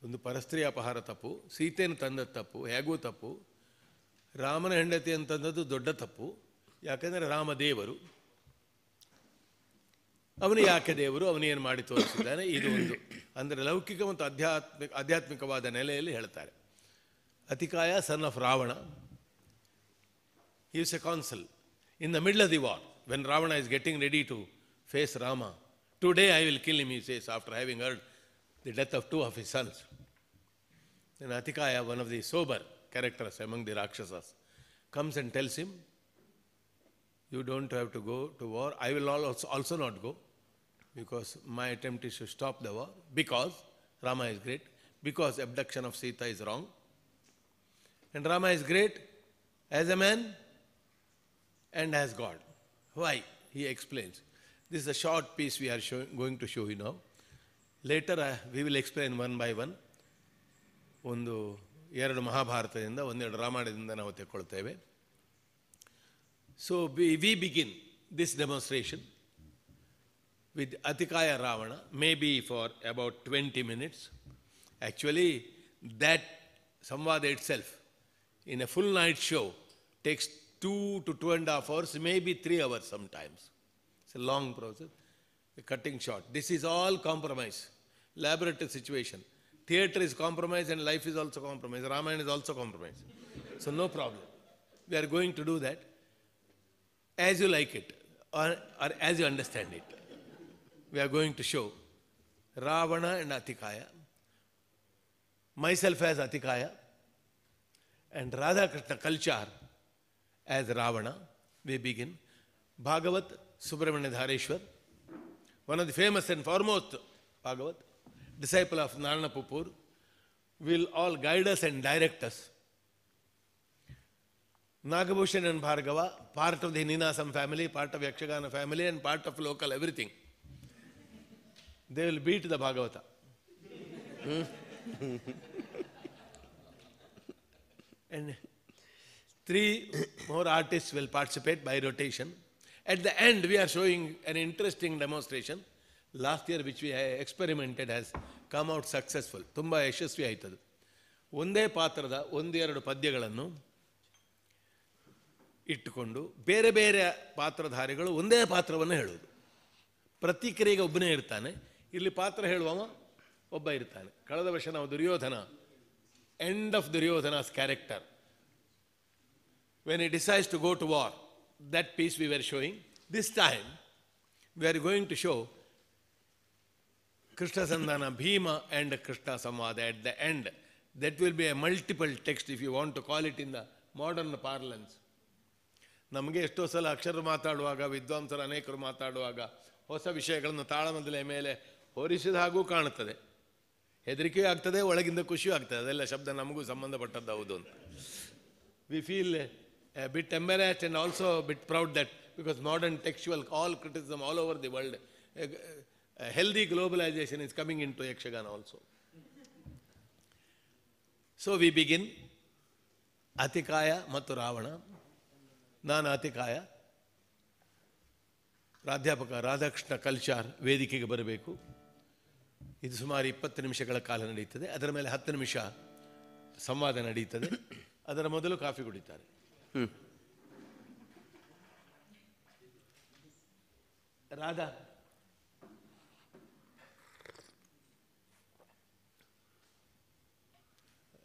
ಒಂದು ಪರಸ್ತ್ರೀ ಅಪಹಾರ ತಪ್ಪು, ಸೀತೆಯನ್ನು ತಂದ ತಪ್ಪು, ಹೇಗೂ ತಪ್ಪು, ರಾಮನ ಹೆಂಡತಿ ಅಂತಂದದ್ದು ದೊಡ್ಡ ತಪ್ಪು. ಯಾಕೆಂದರೆ ರಾಮ ದೇವರು, ಅವನು ಯಾಕೆ ದೇವರು, ಅವನೇನು ಮಾಡಿ ತೋರಿಸಿದ್ದಾನೆ, ಇದು ಒಂದು ಅಂದರೆ ಲೌಕಿಕ ಮತ್ತು ಆಧ್ಯಾತ್ಮಿಕವಾದ ನೆಲೆಯಲ್ಲಿ ಹೇಳ್ತಾರೆ. ಅತಿಕಾಯ ಸನ್ of Ravana, he is a consul in the middle of the war when Ravana is getting ready to face Rama. Today I will kill him, he says, after having heard the death of 2 of his sons. Then Atikaya, one of the sober characters among the Rakshasas, comes and tells him, you don't have to go to war. I will also not go, because my attempt is to stop the war, because Rama is great, because abduction of Sita is wrong, and Rama is great as a man and as God. Why? He explains. This is a short piece we are going to show you now. Later we will explain one by one. ಒಂದು 2 ಮಹಾಭಾರತದಿಂದ, 1-2 ರಾಮಾಯಣದಿಂದ ನಾವು ತೆಕ್ಕೊಳ್ತೇವೆ. So we begin this demonstration with Atikaya Ravana, maybe for about 20 minutes. Actually, that samvada itself in a full night show takes 2 to 2.5 hours, maybe 3 hours sometimes. It's a long process, a cutting short. This is all compromise, laboratory situation. Theatre is compromise and life is also compromise. Ramayana is also compromise. So no problem. We are going to do that as you like it or as you understand it. We are going to show Ravana and Atikaya, myself as Atikaya, and Radha Krishna Kalchar as Ravana. We begin. Bhagavat Subramanya Dhareshwar, one of the famous and foremost Bhagavat, disciple of Narana Pupur, will all guide us and direct us. Nagabhushan and Bhargava, part of the Ninasam family, part of Yakshagana family, and part of local everything. They will beat the Bhagavata. And 3 more artists will participate by rotation. At the end, we are showing an interesting demonstration. Last year, which we experimented, has come out successful. Tumba ಯಶಸ್ವಿ ಆಯ್ತದು. ಒಂದೇ ಪಾತ್ರದ 1-2 ಪದ್ಯಗಳನ್ನು ಇಟ್ಟುಕೊಂಡು ಬೇರೆ ಬೇರೆ ಪಾತ್ರಧಾರಿಗಳು ಒಂದೇ ಪಾತ್ರವನ್ನು ಹೇಳೋದು. ಪ್ರತಿಕ್ರಿಯೆಗೆ ಒಬ್ಬನೇ ಇರ್ತಾನೆ. ಇಲ್ಲಿ ಪಾತ್ರ ಹೇಳುವವ ಒಬ್ಬ ಇರ್ತಾನೆ. ಕಳೆದ ವರ್ಷ ನಾವು Duryodhana, end of Duryodhana's character, when he decides to go to war, that piece we were showing. This time we are going to show Krishna Sandhana, Bhima and Krishna Samvada at the end. That will be a multiple text, if you want to call it in the modern parlance. ನಮಗೆ ಎಷ್ಟೋ ಸಲ ಅಕ್ಷರ ಮಾತಾಡುವಾಗ, ವಿದ್ವಾಂಸರು ಅನೇಕರು ಮಾತಾಡುವಾಗ ಹೊಸ ವಿಷಯಗಳನ್ನು ತಾಳಮದ್ದಲೆ ಮೇಲೆ ಹೊರಿಸಿದ ಹಾಗೂ ಕಾಣುತ್ತದೆ. ಹೆದರಿಕೆಯೂ ಆಗ್ತದೆ, ಒಳಗಿಂದ ಖುಷಿಯೂ ಆಗ್ತದೆ. ಅದೆಲ್ಲ ಶಬ್ದ ನಮಗೂ ಸಂಬಂಧಪಟ್ಟದ್ದು ಹೌದು ಅಂತ. We feel a bit embarrassed and also a bit proud that because modern textual all criticism all over the world, a healthy globalization is coming into Yakshagana also. So we begin Atikaya ಮತ್ತು ರಾವಣ. ನಾನು ಅತಿಕಾಯ, ಪ್ರಾಧ್ಯಾಪಕ ರಾಧಾಕೃಷ್ಣ ಕಲ್ಚಾರ್ ವೇದಿಕೆಗೆ ಬರಬೇಕು. ಇದು ಸುಮಾರು 20 ನಿಮಿಷಗಳ ಕಾಲ ನಡೆಯುತ್ತದೆ. ಅದರ ಮೇಲೆ 10 ನಿಮಿಷ ಸಂವಾದ ನಡೆಯುತ್ತದೆ. ಅದರ ಮೊದಲು ಕಾಫಿ ಕುಡಿತಾರೆ. ರಾಧಾ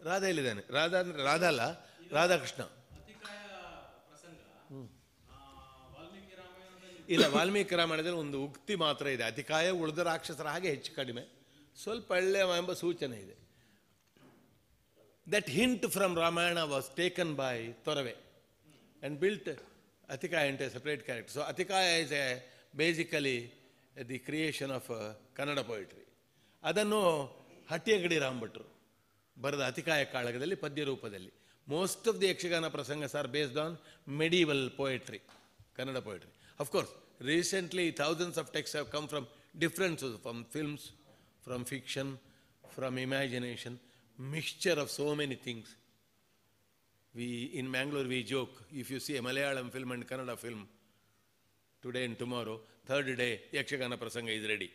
ರಾಧಾ ಎಲ್ಲಿದ್ದಾನೆ? ರಾಧಾ ಅಂದ್ರೆ ರಾಧಾ ಅಲ್ಲ, ರಾಧಾಕೃಷ್ಣ. ಇಲ್ಲ, ವಾಲ್ಮೀಕಿ ರಾಮಾಯಣದಲ್ಲಿ ಒಂದು ಉಕ್ತಿ ಮಾತ್ರ ಇದೆ. ಅತಿಕಾಯ ಉಳಿದ ರಾಕ್ಷಸರ ಹಾಗೆ ಹೆಚ್ಚು ಕಡಿಮೆ, ಸ್ವಲ್ಪ ಒಳ್ಳೆಯ ಎಂಬ ಸೂಚನೆ ಇದೆ. That hint from Ramayana was taken by Torave and built Atikaya into a separate character. So Atikaya is basically the creation of Kannada poetry. ಅದನ್ನು ಹಟ್ಟಿಯಂಗಡಿ ರಾಮಭಟ್ರು ಬರೆದ ಅತಿಕಾಯ ಕಾಳಗದಲ್ಲಿ ಪದ್ಯ ರೂಪದಲ್ಲಿ. Most of the Yakshagana prasangas are based on medieval poetry, Kannada poetry. Of course, recently thousands of texts have come from different sources, from films, from fiction, from imagination, mixture of so many things. In Mangalore we joke, if you see a Malayalam film and Kannada film today and tomorrow, third day Yakshagana prasanga is ready.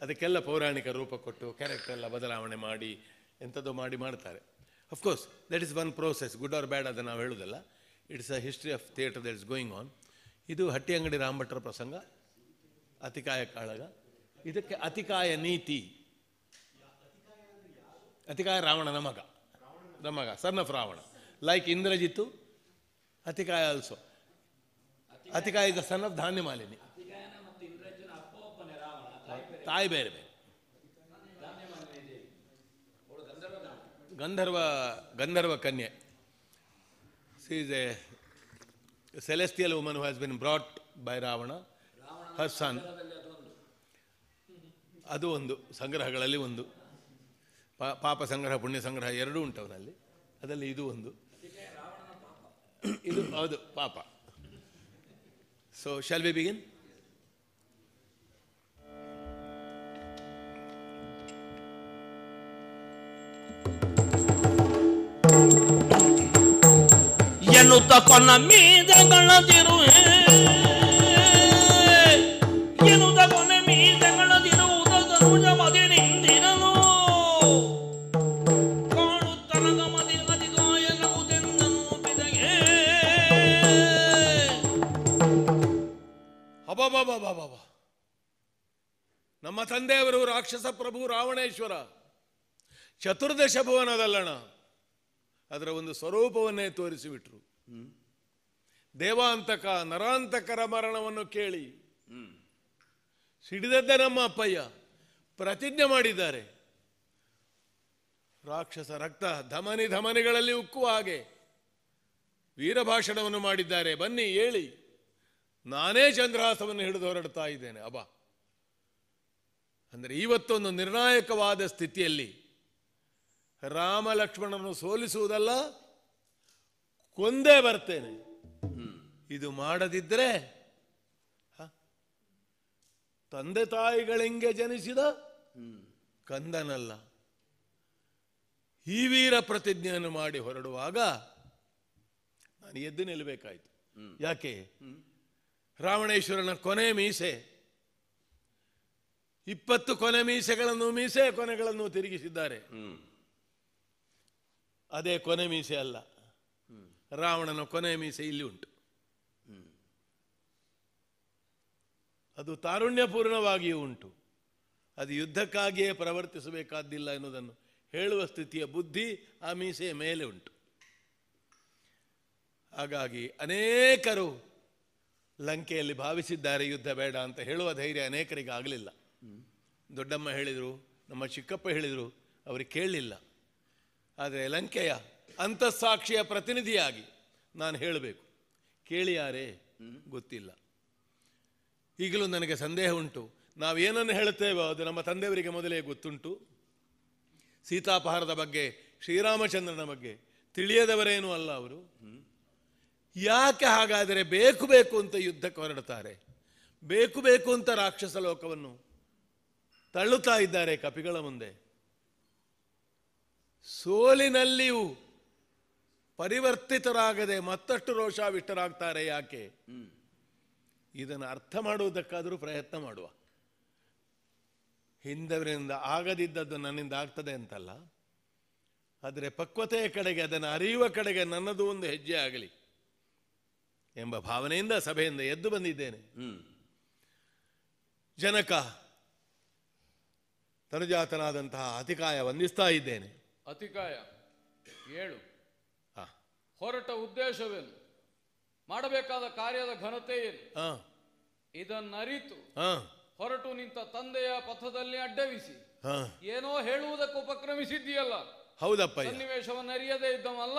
ಅದಕ್ಕೆಲ್ಲ ಪೌರಾಣಿಕ ರೂಪ ಕೊಟ್ಟು character ಎಲ್ಲ ಬದಲಾವಣೆ ಮಾಡಿ ಎಂಥದ್ದು ಮಾಡ್ತಾರೆ. Of course that is one process, good or bad ಅದನ್ನು ನಾವು ಹೇಳೋದಲ್ಲ. It's a history of theatre that is going on. ಇದು ಹಟ್ಟಿಯಂಗಡಿ ರಾಮಭಟ್ರ ಪ್ರಸಂಗ, ಅತಿಕಾಯ ಕಾಳಗ. ಇದಕ್ಕೆ ಅತಿಕಾಯ ನೀತಿ. ಅತಿಕಾಯ ರಾವಣನ ಮಗ, son of Ravana. Like Indrajit, Atikaya also. Atikaya is the son of Dhanyamalini. ತಾಯಿ ಬೇರೆ ಬೇರೆ. ಗಂಧರ್ವ ಕನ್ಯೆ. She is a celestial woman who has been brought by Ravana, her son. ಅದು ಒಂದು ಸಂಗ್ರಹಗಳಲ್ಲಿ ಒಂದು. ಪಾಪ ಸಂಗ್ರಹ, ಪುಣ್ಯ ಸಂಗ್ರಹ ಎರಡೂ ಉಂಟು ಅವನಲ್ಲಿ. ಅದರಲ್ಲಿ ಇದು ಒಂದು. ಇದು ಹೌದು, ಪಾಪ. So shall we begin? ಎನ್ನುತ್ತ ಕೊನ್ನ ಮೀದಗಳದಿರುವೆ, ಎನ್ನುತ್ತ ಕೊನ್ನ ಮೀದಗಳದಿರುವುದನ್ನು ಮದಿನಿಂದಿರಲು ಕಾಣುತ್ತನಗ ಮದಿ ಅಧಿಗಾಯನವುದೆಂದನು ಬಿದಗೆ. ಅಬಾಬಾಬಾಬಾಬಾ, ನಮ್ಮ ತಂದೆಯವರು ರಾಕ್ಷಸ ಪ್ರಭು ರಾವಣೇಶ್ವರ ಚತುರ್ದಶ ಭುವನದಲ್ಲಣ. ಅದರ ಒಂದು ಸ್ವರೂಪವನ್ನೇ ತೋರಿಸಿಬಿಟ್ರು. ದೇವಾಂತಕ ನರಾಂತಕರ ಮರಣವನ್ನು ಕೇಳಿ ಸಿಡಿದದ್ದ ನಮ್ಮ ಅಪ್ಪಯ್ಯ ಪ್ರತಿಜ್ಞೆ ಮಾಡಿದ್ದಾರೆ. ರಾಕ್ಷಸ ರಕ್ತ ಧಮನಿಗಳಲ್ಲಿ ಉಕ್ಕುವ ಹಾಗೆ ವೀರಭಾಷಣವನ್ನು ಮಾಡಿದ್ದಾರೆ. ಬನ್ನಿ ಹೇಳಿ, ನಾನೇ ಚಂದ್ರಹಾಸವನ್ನು ಹಿಡಿದು ಹೊರಡ್ತಾ ಇದ್ದೇನೆ. ಅಬ್ಬಾ, ಅಂದರೆ ಇವತ್ತೊಂದು ನಿರ್ಣಾಯಕವಾದ ಸ್ಥಿತಿಯಲ್ಲಿ ರಾಮ ಲಕ್ಷ್ಮಣನನ್ನು ಸೋಲಿಸುವುದಲ್ಲ, ಕೊಂದೇ ಬರ್ತೇನೆ. ಇದು ಮಾಡದಿದ್ದರೆ ತಂದೆ ತಾಯಿಗಳಿಂಗೆ ಜನಿಸಿದ ಕಂದನಲ್ಲ. ಈ ವೀರ ಪ್ರತಿಜ್ಞೆಯನ್ನು ಮಾಡಿ ಹೊರಡುವಾಗ ನಾನು ಎದ್ದು ನಿಲ್ಲಬೇಕಾಯ್ತು. ಯಾಕೆ? ರಾವಣೇಶ್ವರನ ಕೊನೆ ಮೀಸೆ 20 ಕೊನೆ ಮೀಸೆ ಕೊನೆಗಳನ್ನು ತಿರುಗಿಸಿದ್ದಾರೆ. ಅದೇ ಕೊನೆ ಮೀಸೆ ಅಲ್ಲ, ರಾವಣನ ಕೊನೆ ಮೀಸೆ ಇಲ್ಲಿ ಉಂಟು. ಅದು ತಾರುಣ್ಯಪೂರ್ಣವಾಗಿಯೂ ಉಂಟು. ಅದು ಯುದ್ಧಕ್ಕಾಗಿಯೇ ಪ್ರವರ್ತಿಸಬೇಕಾದ್ದಿಲ್ಲ ಎನ್ನುವುದನ್ನು ಹೇಳುವ ಸ್ಥಿತಿಯ ಬುದ್ಧಿ ಆ ಮೀಸೆಯ ಮೇಲೆ ಉಂಟು. ಹಾಗಾಗಿ ಅನೇಕರು ಲಂಕೆಯಲ್ಲಿ ಭಾವಿಸಿದ್ದಾರೆ ಯುದ್ಧ ಬೇಡ ಅಂತ. ಹೇಳುವ ಧೈರ್ಯ ಅನೇಕರಿಗೆ ಆಗಲಿಲ್ಲ. ದೊಡ್ಡಮ್ಮ ಹೇಳಿದರು, ನಮ್ಮ ಚಿಕ್ಕಪ್ಪ ಹೇಳಿದರು, ಅವರಿಗೆ ಕೇಳಲಿಲ್ಲ. ಆದರೆ ಲಂಕೆಯ ಅಂತಸ್ಸಾಕ್ಷಿಯ ಪ್ರತಿನಿಧಿಯಾಗಿ ನಾನು ಹೇಳಬೇಕು. ಕೇಳಿಯಾರೇ ಗೊತ್ತಿಲ್ಲ. ಈಗಲೂ ನನಗೆ ಸಂದೇಹ ಉಂಟು. ನಾವೇನನ್ನು ಹೇಳುತ್ತೇವೋ ಅದು ನಮ್ಮ ತಂದೆಯವರಿಗೆ ಮೊದಲೇ ಗೊತ್ತುಂಟು. ಸೀತಾಪಹಾರದ ಬಗ್ಗೆ, ಶ್ರೀರಾಮಚಂದ್ರನ ಬಗ್ಗೆ ತಿಳಿಯದವರೇನೂ ಅಲ್ಲ ಅವರು. ಯಾಕೆ ಹಾಗಾದರೆ ಬೇಕು ಅಂತ ಯುದ್ಧಕ್ಕೆ ಹೊರಡ್ತಾರೆ? ಬೇಕು ಅಂತ ರಾಕ್ಷಸ ಲೋಕವನ್ನು ತಳ್ಳುತ್ತಾ ಇದ್ದಾರೆ ಕಪಿಗಳ ಮುಂದೆ. ಸೋಲಿನಲ್ಲಿಯೂ ಪರಿವರ್ತಿತರಾಗದೆ ಮತ್ತಷ್ಟು ರೋಷಾವಿಷ್ಟರಾಗ್ತಾರೆ. ಯಾಕೆ? ಇದನ್ನು ಅರ್ಥ ಮಾಡುವುದಕ್ಕಾದರೂ ಪ್ರಯತ್ನ ಮಾಡುವ. ಹಿಂದವರಿಂದ ಆಗದಿದ್ದದ್ದು ನನ್ನಿಂದ ಆಗ್ತದೆ ಅಂತಲ್ಲ, ಆದರೆ ಪಕ್ವತೆಯ ಕಡೆಗೆ, ಅದನ್ನು ಅರಿಯುವ ಕಡೆಗೆ ನನ್ನದು ಒಂದು ಹೆಜ್ಜೆ ಆಗಲಿ ಎಂಬ ಭಾವನೆಯಿಂದ ಸಭೆಯಿಂದ ಎದ್ದು ಬಂದಿದ್ದೇನೆ. ಜನಕ ತನುಜಾತನಾದಂತಹ ಅತಿಕಾಯ ವಂದಿಸ್ತಾ ಇದ್ದೇನೆ. ಅತಿಕಾಯ, ಹೇಳು, ಹೊರಟ ಉದ್ದೇಶವೇನು? ಮಾಡಬೇಕಾದ ಕಾರ್ಯದ ಘನತೆ ಏನು? ಇದನ್ನರಿತು ಹೊರಟು ನಿಂತ ತಂದೆಯ ಪಥದಲ್ಲಿ ಅಡ್ಡವಿಸಿ ಏನೋ ಹೇಳುವುದಕ್ಕೆ ಉಪಕ್ರಮಿಸಿದ್ದೀಯಲ್ಲ. ಹೌದಪ್ಪ. ಸನ್ನಿವೇಶವನ್ನು ಅರಿಯದೇ ಇದ್ದವಲ್ಲ,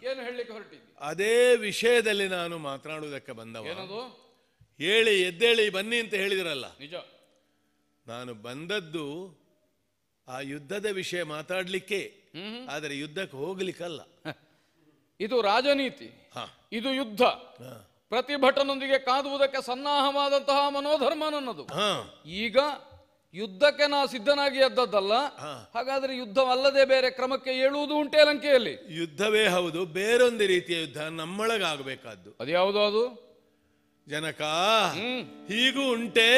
ಏನು ಹೇಳಲಿಕ್ಕೆ ಹೊರಟಿದ್ದಿ? ಅದೇ ವಿಷಯದಲ್ಲಿ ನಾನು ಮಾತನಾಡುವುದಕ್ಕೆ ಬಂದವ. ಏನದು? ಹೇಳಿ ಎದ್ದೇಳಿ ಬನ್ನಿ ಅಂತ ಹೇಳಿದ್ರಲ್ಲ. ನಿಜ. ನಾನು ಬಂದದ್ದು ಆ ಯುದ್ಧದ ವಿಷಯ ಮಾತಾಡ್ಲಿಕ್ಕೆ, ಆದರೆ ಯುದ್ಧಕ್ಕೆ ಹೋಗ್ಲಿಕ್ಕಲ್ಲ. ಇದು ರಾಜನೀತಿ, ಇದು ಯುದ್ಧ. ಪ್ರತಿಭಟನೊಂದಿಗೆ ಕಾದುವುದಕ್ಕೆ ಸನ್ನಾಹವಾದಂತಹ ಮನೋಧರ್ಮ ನನ್ನದು. ಈಗ ಯುದ್ಧಕ್ಕೆ ನಾ ಸಿದ್ಧನಾಗಿ ಎದ್ದದ್ದಲ್ಲ. ಹಾಗಾದ್ರೆ ಯುದ್ಧವಲ್ಲದೆ ಬೇರೆ ಕ್ರಮಕ್ಕೆ ಏಳುವುದು ಉಂಟೆ ಲಂಕೆಯಲ್ಲಿ? ಯುದ್ಧವೇ ಹೌದು, ಬೇರೊಂದು ರೀತಿಯ ಯುದ್ಧ ನಮ್ಮೊಳಗಾಗಬೇಕಾದ್ದು. ಅದ್ಯಾವುದು ಅದು? ಜನಕ, ಹೀಗೂ ಉಂಟೆ.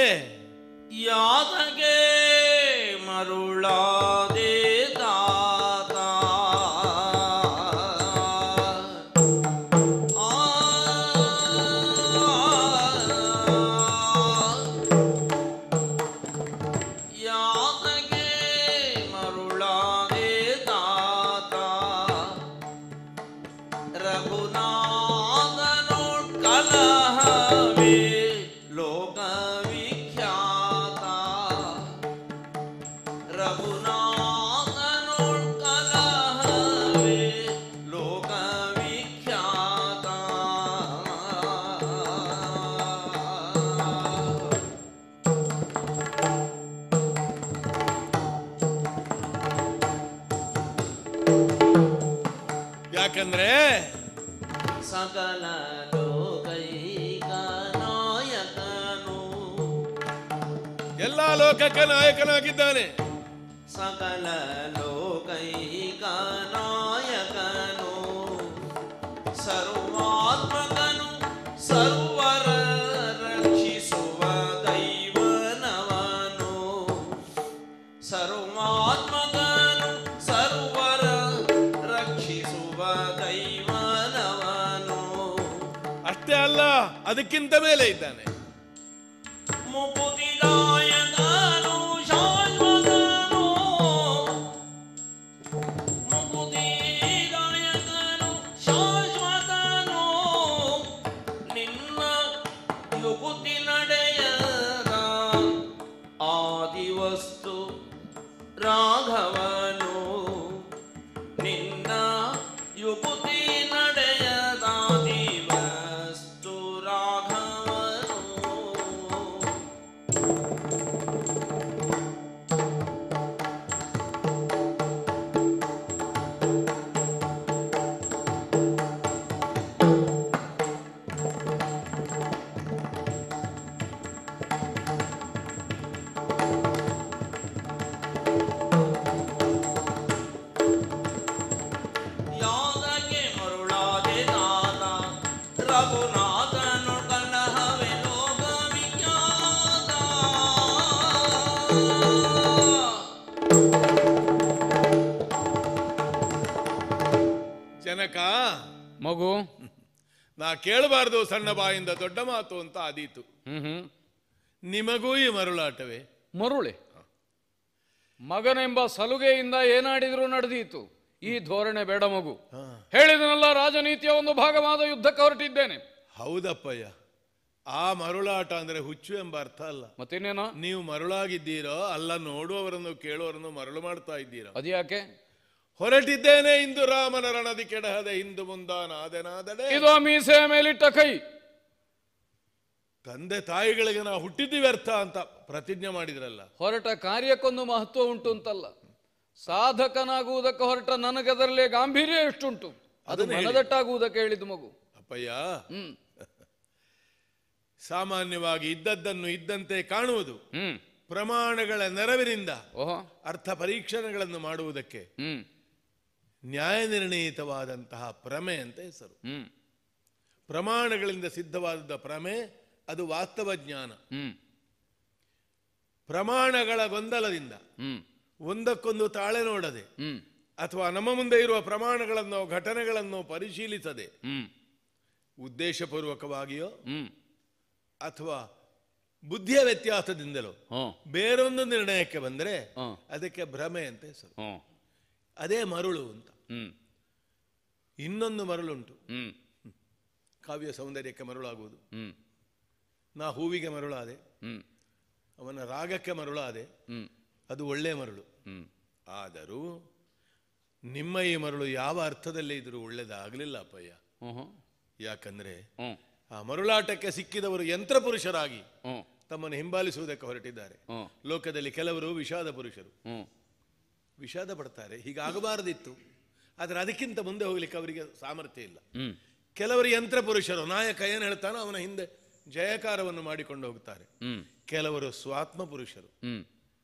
ಯಾದಗೆ ಮರುಳಾದೆ ತಾತ ಯಾಕಂದ್ರೆ ಸಕಲ ಲೋಕೈಕ ನಾಯಕನು, ಎಲ್ಲ ಲೋಕಕ್ಕೆ ನಾಯಕನಾಗಿದ್ದಾನೆ. ಸಕಲ ಲೋಕೈಕ ನಾಯಕನು, ಸರ್ವಾತ್ಮಕನು, ಸರ್ವರ ರಕ್ಷಿಸುವ ದೈವನವನು. ಸರ್ವಾತ್ಮಕನು, ಸರ್ವರ ರಕ್ಷಿಸುವ ದೈವನವನು. ಅಷ್ಟೇ ಅಲ್ಲ, ಅದಕ್ಕಿಂತ ಮೇಲೆ ಇದ್ದಾನೆ. ಮುಕುತಿದಾಯಕನು, ಶಾಶ್ವತನು, ಮುಕುತಿದಾಯಕನು, ಯುಗುತಿ ನಡೆಯದಾದಿ ವಸ್ತು ರಾಘವನು ಯಾದಗೆ ಮರುಳಾದೆ ನಾದ ರಘುನಾಥನು ಕಲಹವೆ ಲೋಕ ವಿಖ್ಯಾತ ಜನಕ, ಮಗು, ನಾ ಕೇಳಬಾರ್ದು ಸಣ್ಣ ಬಾಯಿಂದ ದೊಡ್ಡ ಮಾತು ಅಂತ ಆದೀತು. ನಿಮಗೂ ಈ ಮರುಳಾಟವೇ? ಮರುಳೆ ಮಗನೆಂಬ ಸಲುಗೆಯಿಂದ ಏನಾಡಿದ್ರು ನಡೆದೀತು. ಈ ಧೋರಣೆ ಬೇಡ ಮಗು. ಹೇಳಿದನಲ್ಲ, ರಾಜನೀತಿಯ ಒಂದು ಭಾಗವಾದ ಯುದ್ಧಕ್ಕೆ ಹೊರಟಿದ್ದೇನೆ. ಹೌದಪ್ಪಯ್ಯ, ಆ ಮರುಳಾಟ ಅಂದ್ರೆ ಹುಚ್ಚು ಎಂಬ ಅರ್ಥ ಅಲ್ಲ. ಮತ್ತಿನ್ನೇನೋ? ನೀವು ಮರುಳಾಗಿದ್ದೀರೋ ಅಲ್ಲ, ನೋಡುವವರನ್ನು ಕೇಳುವವರನ್ನು ಮರಳು ಮಾಡ್ತಾ ಇದ್ದೀರಾ. ಅದ್ಯಾಕೆ? ಹೊರಟಿದ್ದೇನೆ ಇಂದು ರಾಮನ ರಣದಿ ಕೆಡಹದೆ ಹಿಂದು ಮುಂದಾನಾದೆನಾದಡೆ. ಇದು ಮೀಸೆಯ ಮೇಲಿಟ್ಟ ಕೈ. ತಂದೆ ತಾಯಿಗಳಿಗೆ ನಾವು ಹುಟ್ಟಿದ್ದು ವ್ಯರ್ಥ ಅಂತ ಪ್ರತಿಜ್ಞೆ ಮಾಡಿದ್ರಲ್ಲ. ಹೊರಟ ಕಾರ್ಯಕ್ಕೊಂದು ಮಹತ್ವ ಉಂಟು ಅಂತಲ್ಲ, ಸಾಧಕನಾಗುವುದಕ್ಕೆ ಹೊರಟ ನನಗದರಲ್ಲೇ ಗಾಂಭೀರ್ಯ ಎಷ್ಟುಂಟು, ಅದು ಮನದಟ್ಟಾಗುವುದಕ್ಕೆ ಹೇಳಿದ್ದು ಮಗು. ಅಪ್ಪಯ್ಯ, ಸಾಮಾನ್ಯವಾಗಿ ಇದ್ದದ್ದನ್ನು ಇದ್ದಂತೆ ಕಾಣುವುದು, ಪ್ರಮಾಣಗಳ ನೆರವಿನಿಂದ ಅರ್ಥ ಪರೀಕ್ಷಣೆಗಳನ್ನು ಮಾಡುವುದಕ್ಕೆ ನ್ಯಾಯ ನಿರ್ಣಯಿತವಾದಂತಹ ಪ್ರಮೆ ಅಂತ ಹೆಸರು. ಪ್ರಮಾಣಗಳಿಂದ ಸಿದ್ಧವಾದ ಪ್ರಮೆ ಅದು ವಾಸ್ತವ ಜ್ಞಾನ. ಪ್ರಮಾಣಗಳ ಗೊಂದಲದಿಂದ ಒಂದಕ್ಕೊಂದು ತಾಳೆ ನೋಡದೆ ಅಥವಾ ನಮ್ಮ ಮುಂದೆ ಇರುವ ಪ್ರಮಾಣಗಳನ್ನು ಘಟನೆಗಳನ್ನು ಪರಿಶೀಲಿಸದೆ ಉದ್ದೇಶಪೂರ್ವಕವಾಗಿಯೋ ಅಥವಾ ಬುದ್ಧಿಯ ವ್ಯತ್ಯಾಸದಿಂದಲೋ ಬೇರೊಂದು ನಿರ್ಣಯಕ್ಕೆ ಬಂದರೆ ಅದಕ್ಕೆ ಭ್ರಮೆ ಅಂತ ಹೆಸರು. ಅದೇ ಮರುಳು ಅಂತ. ಇನ್ನೊಂದು ಮರುಳುಂಟು, ಕಾವ್ಯ ಸೌಂದರ್ಯಕ್ಕೆ ಮರುಳಾಗುವುದು. ನಾ ಹೂವಿಗೆ ಮರುಳಾದೆ, ಅವನ ರಾಗಕ್ಕೆ ಮರುಳಾದೆ, ಅದು ಒಳ್ಳೆ ಮರುಳು. ಆದರೂ ನಿಮ್ಮ ಈ ಮರುಳು ಯಾವ ಅರ್ಥದಲ್ಲಿ ಇದ್ರೂ ಒಳ್ಳೆದಾಗಲಿಲ್ಲ ಅಪ್ಪಯ್ಯ. ಯಾಕಂದ್ರೆ ಆ ಮರುಳಾಟಕ್ಕೆ ಸಿಕ್ಕಿದವರು ಯಂತ್ರ ಪುರುಷರಾಗಿ ತಮ್ಮನ್ನು ಹಿಂಬಾಲಿಸುವುದಕ್ಕೆ ಹೊರಟಿದ್ದಾರೆ. ಲೋಕದಲ್ಲಿ ಕೆಲವರು ವಿಷಾದ ಪುರುಷರು, ವಿಷಾದ ಪಡ್ತಾರೆ, ಹೀಗಾಗಬಾರದಿತ್ತು, ಆದರೆ ಅದಕ್ಕಿಂತ ಮುಂದೆ ಹೋಗ್ಲಿಕ್ಕೆ ಅವರಿಗೆ ಸಾಮರ್ಥ್ಯ ಇಲ್ಲ. ಕೆಲವರು ಯಂತ್ರ ಪುರುಷರು, ನಾಯಕ ಏನು ಹೇಳ್ತಾನೋ ಅವನ ಹಿಂದೆ ಜಯಕಾರವನ್ನು ಮಾಡಿಕೊಂಡು ಹೋಗ್ತಾರೆ. ಕೆಲವರು ಸ್ವಾತ್ಮ ಪುರುಷರು,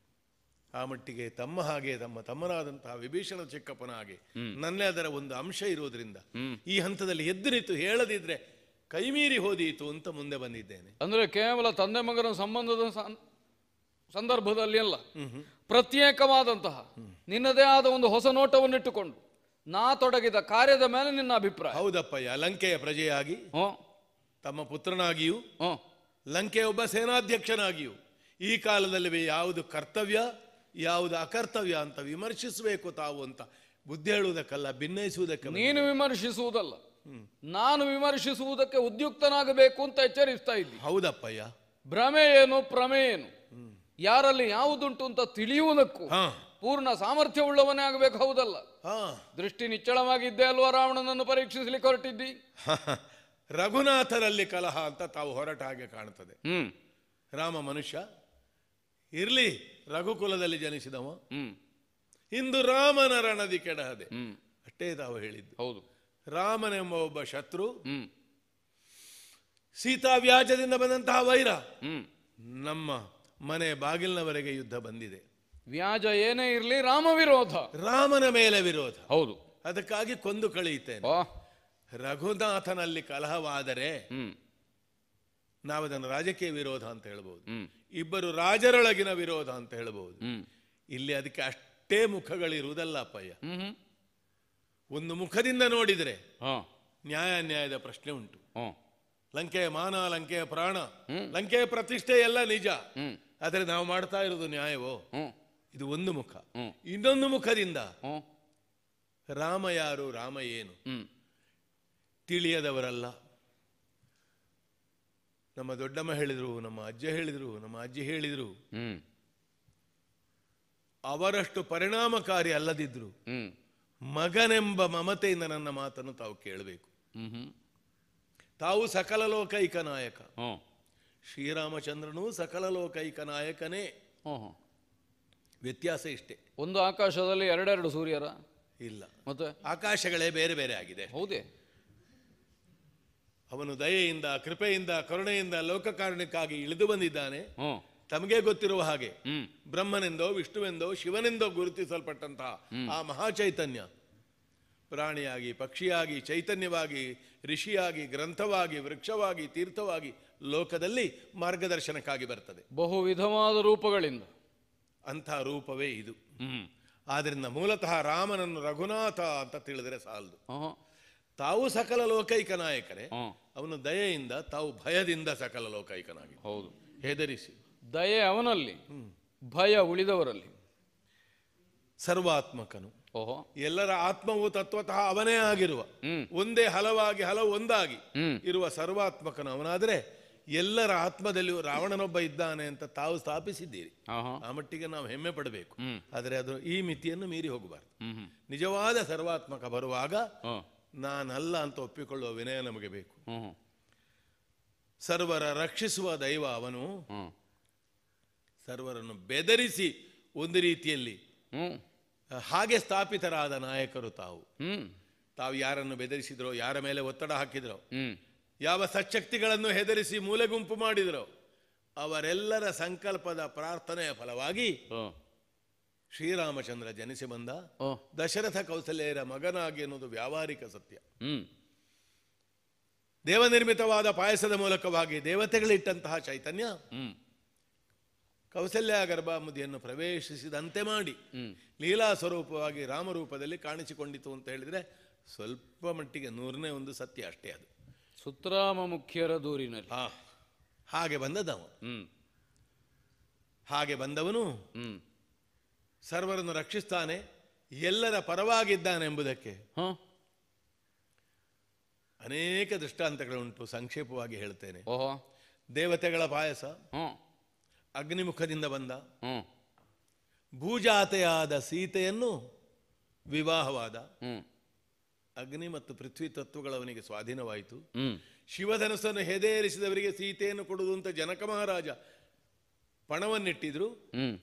ಆ ಮಟ್ಟಿಗೆ ತಮ್ಮ ಹಾಗೆ ತಮ್ಮ ತಮ್ಮನಾದಂತಹ ವಿಭೀಷಣ ಚಿಕ್ಕಪ್ಪನ ಹಾಗೆ ನನ್ನೇ ಅದರ ಒಂದು ಅಂಶ ಇರುವುದರಿಂದ ಈ ಹಂತದಲ್ಲಿ ಎದ್ದು ನಿಂತು ಹೇಳದಿದ್ರೆ ಕೈಮೀರಿ ಹೋದೀತು ಅಂತ ಮುಂದೆ ಬಂದಿದ್ದೇನೆ. ಅಂದ್ರೆ ಕೇವಲ ತಂದೆ ಮಗನ ಸಂಬಂಧದ ಸಂದರ್ಭದಲ್ಲಿ ಅಲ್ಲ, ಪ್ರತ್ಯೇಕವಾದಂತಹ ನಿನ್ನದೇ ಆದ ಒಂದು ಹೊಸ ನೋಟವನ್ನಿಟ್ಟುಕೊಂಡು ನಾ ತೊಡಗಿದ ಕಾರ್ಯದ ಮೇಲೆ ನಿನ್ನ ಅಭಿಪ್ರಾಯ. ಹೌದಪ್ಪಯ್ಯ, ಲಂಕೆಯ ಪ್ರಜೆಯಾಗಿ, ತಮ್ಮ ಪುತ್ರನಾಗಿಯೂ, ಲಂಕೆಯ ಒಬ್ಬ ಸೇನಾಧ್ಯಕ್ಷನಾಗಿಯೂ ಈ ಕಾಲದಲ್ಲಿ ಯಾವುದು ಕರ್ತವ್ಯ ಯಾವುದು ಅಕರ್ತವ್ಯ ಅಂತ ವಿಮರ್ಶಿಸಬೇಕು ತಾವು ಅಂತ ಬುದ್ಧಿ ಹೇಳುವುದಕ್ಕಲ್ಲ, ಭಿನ್ನಯಿಸುವುದಕ್ಕೆ. ನೀನು ವಿಮರ್ಶಿಸುವುದಲ್ಲ, ನಾನು ವಿಮರ್ಶಿಸುವುದಕ್ಕೆ ಉದ್ಯುಕ್ತನಾಗಬೇಕು ಅಂತ ಎಚ್ಚರಿಸ್ತಾ ಇದ್ದಿ. ಹೌದಪ್ಪಯ್ಯ, ಭ್ರಮೆ ಏನು ಪ್ರಮೆ ಏನು, ಯಾರಲ್ಲಿ ಯಾವುದುಂಟು ಅಂತ ತಿಳಿಯುವುದಕ್ಕೂ ಪೂರ್ಣ ಸಾಮರ್ಥ್ಯವುಳ್ಳವನೇ ಆಗಬೇಕು. ಹೌದಲ್ಲ? ದೃಷ್ಟಿ ನಿಚ್ಚಳವಾಗಿದ್ದೆ ಅಲ್ವಾ ರಾವಣನನ್ನು ಪರೀಕ್ಷಿಸಲಿಕ್ಕೆ ಹೊರಟಿದ್ದಿ? ರಘುನಾಥರಲ್ಲಿ ಕಲಹ ಅಂತ ತಾವು ಹೊರಟ ಹಾಗೆ ಕಾಣುತ್ತದೆ. ರಾಮ ಮನುಷ್ಯ ಇರ್ಲಿ, ರಘುಕುಲದಲ್ಲಿ ಜನಿಸಿದವ, ಇಂದು ರಾಮನ ರಣದಿ ಕೆಡಹದೆ, ಅಷ್ಟೇ ತಾವು ಹೇಳಿದ್ದು. ಹೌದು, ರಾಮನೆಂಬ ಒಬ್ಬ ಶತ್ರು, ಸೀತಾ ವ್ಯಾಜದಿಂದ ಬಂದಂತಹ ವೈರ, ನಮ್ಮ ಮನೆ ಬಾಗಿಲಿನವರೆಗೆ ಯುದ್ಧ ಬಂದಿದೆ. ವ್ಯಾಜ ಏನೇ ಇರಲಿ ರಾಮ ವಿರೋಧ, ರಾಮನ ಮೇಲೆ ವಿರೋಧ. ಹೌದು, ಅದಕ್ಕಾಗಿ ಕೊಂದು ಕಳೆಯುತ್ತೇನೆ. ರಘುನಾಥನಲ್ಲಿ ಕಲಹವಾದರೆ ನಾವದನ್ನು ರಾಜಕೀಯ ವಿರೋಧ ಅಂತ ಹೇಳ್ಬೋದು, ಇಬ್ಬರು ರಾಜರೊಳಗಿನ ವಿರೋಧ ಅಂತ ಹೇಳ್ಬೋದು. ಇಲ್ಲಿ ಅದಕ್ಕೆ ಅಷ್ಟೇ ಮುಖಗಳಿರುವುದಲ್ಲ ಅಪ್ಪಯ್ಯ. ಒಂದು ಮುಖದಿಂದ ನೋಡಿದರೆ ನ್ಯಾಯ ಅನ್ಯಾಯದ ಪ್ರಶ್ನೆ ಉಂಟು. ಲಂಕೆಯ ಮಾನ, ಲಂಕೆಯ ಪ್ರಾಣ, ಲಂಕೆಯ ಪ್ರತಿಷ್ಠೆ ಎಲ್ಲ ನಿಜ, ಆದರೆ ನಾವು ಮಾಡ್ತಾ ಇರೋದು ನ್ಯಾಯವೋ? ಇದು ಒಂದು ಮುಖ. ಇನ್ನೊಂದು ಮುಖದಿಂದ ರಾಮ ಯಾರು, ರಾಮ ಏನು ತಿಳಿಯದವರಲ್ಲ. ನಮ್ಮ ದೊಡ್ಡಮ್ಮ ಹೇಳಿದ್ರು, ನಮ್ಮ ಅಜ್ಜ ಹೇಳಿದ್ರು, ನಮ್ಮ ಅಜ್ಜಿ ಹೇಳಿದ್ರು, ಅವರಷ್ಟು ಪರಿಣಾಮಕಾರಿ ಅಲ್ಲದಿದ್ರು ಮಗನೆಂಬ ಮಮತೆಯಿಂದ ನನ್ನ ಮಾತನ್ನು ತಾವು ಕೇಳಬೇಕು. ತಾವು ಸಕಲ ಲೋಕೈಕ ನಾಯಕ, ಶ್ರೀರಾಮಚಂದ್ರನು ಸಕಲ ಲೋಕೈಕ ನಾಯಕನೇ. ವ್ಯತ್ಯಾಸ ಇಷ್ಟೇ, ಒಂದು ಆಕಾಶದಲ್ಲಿ ಎರಡೆರಡು ಸೂರ್ಯರ ಇಲ್ಲ, ಮತ್ತೆ ಆಕಾಶಗಳೇ ಬೇರೆ ಬೇರೆ ಆಗಿದೆ. ಹೌದೇ? ಅವನು ದಯೆಯಿಂದ, ಕೃಪೆಯಿಂದ, ಕರುಣೆಯಿಂದ ಲೋಕಕಾರಣಕ್ಕಾಗಿ ಇಳಿದು ಬಂದಿದ್ದಾನೆ. ತಮಗೆ ಗೊತ್ತಿರುವ ಹಾಗೆ ಬ್ರಹ್ಮನೆಂದೋ ವಿಷ್ಣುವೆಂದೋ ಶಿವನೆಂದೋ ಗುರುತಿಸಲ್ಪಟ್ಟಂತಹ ಆ ಮಹಾಚೈತನ್ಯ ಪ್ರಾಣಿಯಾಗಿ, ಪಕ್ಷಿಯಾಗಿ, ಚೈತನ್ಯವಾಗಿ, ಋಷಿಯಾಗಿ, ಗ್ರಂಥವಾಗಿ, ವೃಕ್ಷವಾಗಿ, ತೀರ್ಥವಾಗಿ ಲೋಕದಲ್ಲಿ ಮಾರ್ಗದರ್ಶನಕ್ಕಾಗಿ ಬರ್ತದೆ ಬಹು ವಿಧವಾದ ರೂಪಗಳಿಂದ. ಅಂಥ ರೂಪವೇ ಇದು. ಆದ್ರಿಂದ ಮೂಲತಃ ರಾಮನನ್ನು ರಘುನಾಥ ಅಂತ ತಿಳಿದರೆ ಸಾಲದು. ತಾವು ಸಕಲ ಲೋಕೈಕ ನಾಯಕರೇ. ಅವನು ದಯೆಯಿಂದ, ತಾವು ಭಯದಿಂದ ಸಕಲ ಲೋಕೈಕನಾಗಿ. ಹೌದು, ಹೆದರಿಸಿ. ದಯೆ ಅವನಲ್ಲಿ, ಭಯ ಉಳಿದವರಲ್ಲಿ. ಸರ್ವಾತ್ಮಕನು. ಓಹೋ, ಎಲ್ಲರ ಆತ್ಮವು ತತ್ವತಃ ಅವನೇ ಆಗಿರುವ, ಒಂದೇ ಹಲವಾಗಿ ಹಲವು ಒಂದಾಗಿ ಇರುವ ಸರ್ವಾತ್ಮಕನು ಅವನಾದರೆ ಎಲ್ಲರ ಆತ್ಮದಲ್ಲಿಯೂ ರಾವಣನೊಬ್ಬ ಇದ್ದಾನೆ ಅಂತ ತಾವು ಸ್ಥಾಪಿಸಿದ್ದೀರಿ. ಆ ಮಟ್ಟಿಗೆ ನಾವು ಹೆಮ್ಮೆ ಪಡಬೇಕು. ಆದರೆ ಅದು ಈ ಮಿತಿಯನ್ನು ಮೀರಿ ಹೋಗಬಾರದು. ನಿಜವಾದ ಸರ್ವಾತ್ಮಕ ಬರುವಾಗ ನಾನಲ್ಲ ಅಂತ ಒಪ್ಪಿಕೊಳ್ಳುವ ವಿನಯ ನಮಗೆ ಬೇಕು. ಸರ್ವರ ರಕ್ಷಿಸುವ ದೈವ ಅವನು. ಸರ್ವರನ್ನು ಬೆದರಿಸಿ ಒಂದು ರೀತಿಯಲ್ಲಿ ಹಾಗೆ ಸ್ಥಾಪಿತರಾದ ನಾಯಕರು ತಾವು. ತಾವು ಯಾರನ್ನು ಬೆದರಿಸಿದ್ರೋ, ಯಾರ ಮೇಲೆ ಒತ್ತಡ ಹಾಕಿದ್ರೋ, ಯಾವ ಸಚ್ಚಕ್ತಿಗಳನ್ನು ಹೆದರಿಸಿ ಮೂಲೆ ಗುಂಪು ಮಾಡಿದರೋ ಅವರೆಲ್ಲರ ಸಂಕಲ್ಪದ ಪ್ರಾರ್ಥನೆಯ ಫಲವಾಗಿ ಶ್ರೀರಾಮಚಂದ್ರ ಜನಿಸಿ ಬಂದ. ದಶರಥ ಕೌಸಲ್ಯರ ಮಗನಾಗಿ ಎನ್ನುವುದು ವ್ಯಾವಹಾರಿಕ ಸತ್ಯ. ದೇವನಿರ್ಮಿತವಾದ ಪಾಯಸದ ಮೂಲಕವಾಗಿ ದೇವತೆಗಳಿಟ್ಟಂತಹ ಚೈತನ್ಯ ಕೌಸಲ್ಯ ಗರ್ಭಾಮುದಿಯನ್ನು ಪ್ರವೇಶಿಸಿದಂತೆ ಮಾಡಿ ಲೀಲಾ ಸ್ವರೂಪವಾಗಿ ರಾಮರೂಪದಲ್ಲಿ ಕಾಣಿಸಿಕೊಂಡಿತು ಅಂತ ಹೇಳಿದ್ರೆ ಸ್ವಲ್ಪ ಮಟ್ಟಿಗೆ 100ನೇ ಒಂದು ಸತ್ಯ ಅಷ್ಟೇ. ಅದು ಸುತ್ರಾಮ ಮುಖ್ಯರ ದೂರಿನಲ್ಲಿ ಹಾಗೆ ಬಂದದವ. ಹಾಗೆ ಬಂದವನು ಸರ್ವರನ್ನು ರಕ್ಷಿಸ್ತಾನೆ, ಎಲ್ಲರ ಪರವಾಗಿದ್ದಾನೆಂಬುದಕ್ಕೆ ಅನೇಕ ದೃಷ್ಟಾಂತಗಳುಂಟು. ಸಂಕ್ಷೇಪವಾಗಿ ಹೇಳ್ತೇನೆ. ದೇವತೆಗಳ ಪಾಯಸ, ಅಗ್ನಿಮುಖದಿಂದ ಬಂದ, ಭೂಜಾತೆಯಾದ ಸೀತೆಯನ್ನು ವಿವಾಹವಾದ, ಅಗ್ನಿ ಮತ್ತು ಪೃಥ್ವಿ ತತ್ವಗಳವನಿಗೆ ಸ್ವಾಧೀನವಾಯಿತು. ಶಿವಧನಸ್ಸನ್ನು ಹೆದೇರಿಸಿದವರಿಗೆ ಸೀತೆಯನ್ನು ಕೊಡುವುದು ಅಂತ ಜನಕ ಮಹಾರಾಜ ಪಣವನ್ನಿಟ್ಟಿದ್ರು.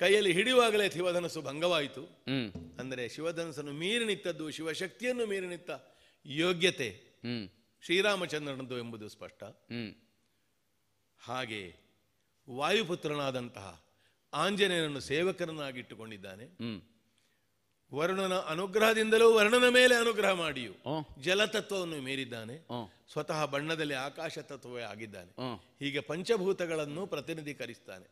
ಕೈಯಲ್ಲಿ ಹಿಡಿಯುವಾಗಲೇ ಶಿವಧನಸ್ಸು ಭಂಗವಾಯಿತು. ಅಂದರೆ ಶಿವಧನಸ್ಸನ್ನು ಮೀರಿ ನಿಂತದ್ದು, ಶಿವಶಕ್ತಿಯನ್ನು ಮೀರಿ ನಿಂತ ಯೋಗ್ಯತೆ ಶ್ರೀರಾಮಚಂದ್ರನದ್ದು ಎಂಬುದು ಸ್ಪಷ್ಟ. ಹಾಗೆ ವಾಯುಪುತ್ರನಾದಂತಹ ಆಂಜನೇಯನನ್ನು ಸೇವಕರನ್ನಾಗಿಟ್ಟುಕೊಂಡಿದ್ದಾನೆ. ವರುಣನ ಅನುಗ್ರಹದಿಂದಲೂ ವರ್ಣನ ಮೇಲೆ ಅನುಗ್ರಹ ಮಾಡಿಯೂ ಜಲತತ್ವವನ್ನು ಮೀರಿದ್ದಾನೆ. ಸ್ವತಃ ಬಣ್ಣದಲ್ಲಿ ಆಕಾಶ ತತ್ವವೇ ಆಗಿದ್ದಾನೆ. ಹೀಗೆ ಪಂಚಭೂತಗಳನ್ನು ಪ್ರತಿನಿಧೀಕರಿಸ್ತಾನೆ.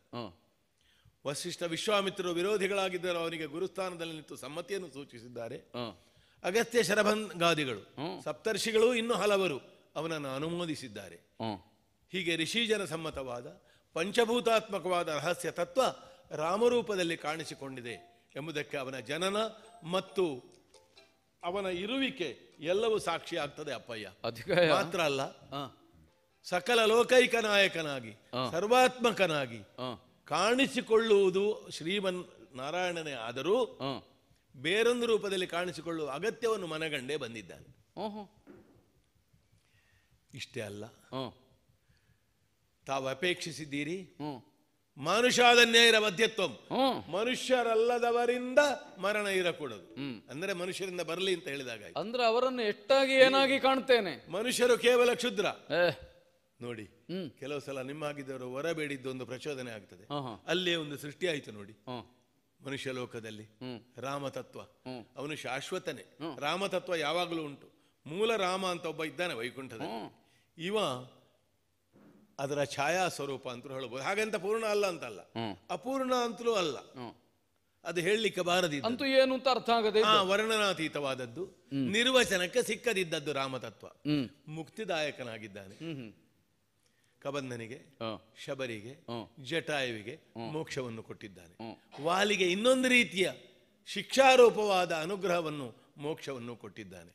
ವಸಿಷ್ಠ ವಿಶ್ವಾಮಿತ್ರರು ವಿರೋಧಿಗಳಾಗಿದ್ದರು, ಅವನಿಗೆ ಗುರುಸ್ಥಾನದಲ್ಲಿ ನಿಂತು ಸಮ್ಮತಿಯನ್ನು ಸೂಚಿಸಿದ್ದಾರೆ. ಅಗಸ್ತ್ಯ ಶರಭಂಗಾದಿಗಳು ಸಪ್ತರ್ಷಿಗಳು ಇನ್ನೂ ಹಲವರು ಅವನನ್ನು ಅನುಮೋದಿಸಿದ್ದಾರೆ. ಹೀಗೆ ಋಷಿಜನ ಸಮ್ಮತವಾದ ಪಂಚಭೂತಾತ್ಮಕವಾದ ರಹಸ್ಯ ತತ್ವ ರಾಮರೂಪದಲ್ಲಿ ಕಾಣಿಸಿಕೊಂಡಿದೆ ಎಂಬುದಕ್ಕೆ ಅವನ ಜನನ ಮತ್ತು ಅವನ ಇರುವಿಕೆ ಎಲ್ಲವೂ ಸಾಕ್ಷಿ ಆಗ್ತದೆ. ಅಪ್ಪಯ್ಯ ಮಾತ್ರ ಅಲ್ಲ, ಸಕಲ ಲೋಕೈಕ ನಾಯಕನಾಗಿ ಸರ್ವಾತ್ಮಕನಾಗಿ ಕಾಣಿಸಿಕೊಳ್ಳುವುದು ಶ್ರೀಮನ್ ನಾರಾಯಣನೇ ಆದರೂ ಬೇರೊಂದು ರೂಪದಲ್ಲಿ ಕಾಣಿಸಿಕೊಳ್ಳುವ ಅಗತ್ಯವನ್ನು ಮನಗಂಡೇ ಬಂದಿದ್ದಾನೆ. ಇಷ್ಟೇ ಅಲ್ಲ, ತಾವು ಅಪೇಕ್ಷಿಸಿದ್ದೀರಿ ಮಾನುಷಾದನ್ಯೈರ ಮಧ್ಯತ್ವಂ, ಮನುಷ್ಯರಲ್ಲದವರಿಂದ ಮರಣ ಇರಕೂಡದು. ಅಂದ್ರೆ ಮನುಷ್ಯರಿಂದ ಬರಲಿ ಅಂತ ಹೇಳಿದಾಗ, ಅಂದ್ರೆ ಅವರನ್ನು ಎಷ್ಟಾಗಿ ಏನಾಗಿ ಕಾಣ್ತೇನೆ. ಮನುಷ್ಯರು ಕೇವಲ ಕ್ಷುದ್ರ. ನೋಡಿ, ಕೆಲವು ಸಲ ನಿಮ್ಮಾಗಿದ್ದವರು ಹೊರಬೇಡಿದ್ದು ಒಂದು ಪ್ರಚೋದನೆ ಆಗ್ತದೆ. ಅಲ್ಲೇ ಒಂದು ಸೃಷ್ಟಿ ಆಯ್ತು ನೋಡಿ ಮನುಷ್ಯ ಲೋಕದಲ್ಲಿ. ರಾಮತತ್ವ ಅವನು ಶಾಶ್ವತನೇ. ರಾಮತತ್ವ ಯಾವಾಗಲೂ ಉಂಟು. ಮೂಲ ರಾಮ ಅಂತ ಒಬ್ಬ ಇದ್ದಾನೆ ವೈಕುಂಠದಲ್ಲಿ. ಇವ ಅದರ ಛಾಯಾ ಸ್ವರೂಪ ಅಂತಲೂ ಹೇಳ್ಬೋದು. ಹಾಗಂತ ಪೂರ್ಣ ಅಲ್ಲ ಅಂತಲ್ಲ, ಅಪೂರ್ಣ ಅಂತಲೂ ಅಲ್ಲ. ಅದು ಹೇಳಲಿಕ್ಕೆ ಬಾರದಿದ್ದು, ಅಂತೂ ಏನು ಅಂತ ಅರ್ಥ ಆಗದೆ ವರ್ಣನಾತೀತವಾದದ್ದು, ನಿರ್ವಚನಕ್ಕೆ ಸಿಕ್ಕದಿದ್ದದ್ದು ರಾಮತತ್ವ. ಮುಕ್ತಿದಾಯಕನಾಗಿದ್ದಾನೆ. ಕಬಂಧನಿಗೆ, ಶಬರಿಗೆ, ಜಟಾಯುವಿಗೆ ಮೋಕ್ಷವನ್ನು ಕೊಟ್ಟಿದ್ದಾನೆ. ವಾಲಿಗೆ ಇನ್ನೊಂದು ರೀತಿಯ ಶಿಕ್ಷಾರೂಪವಾದ ಅನುಗ್ರಹವನ್ನು, ಮೋಕ್ಷವನ್ನು ಕೊಟ್ಟಿದ್ದಾನೆ.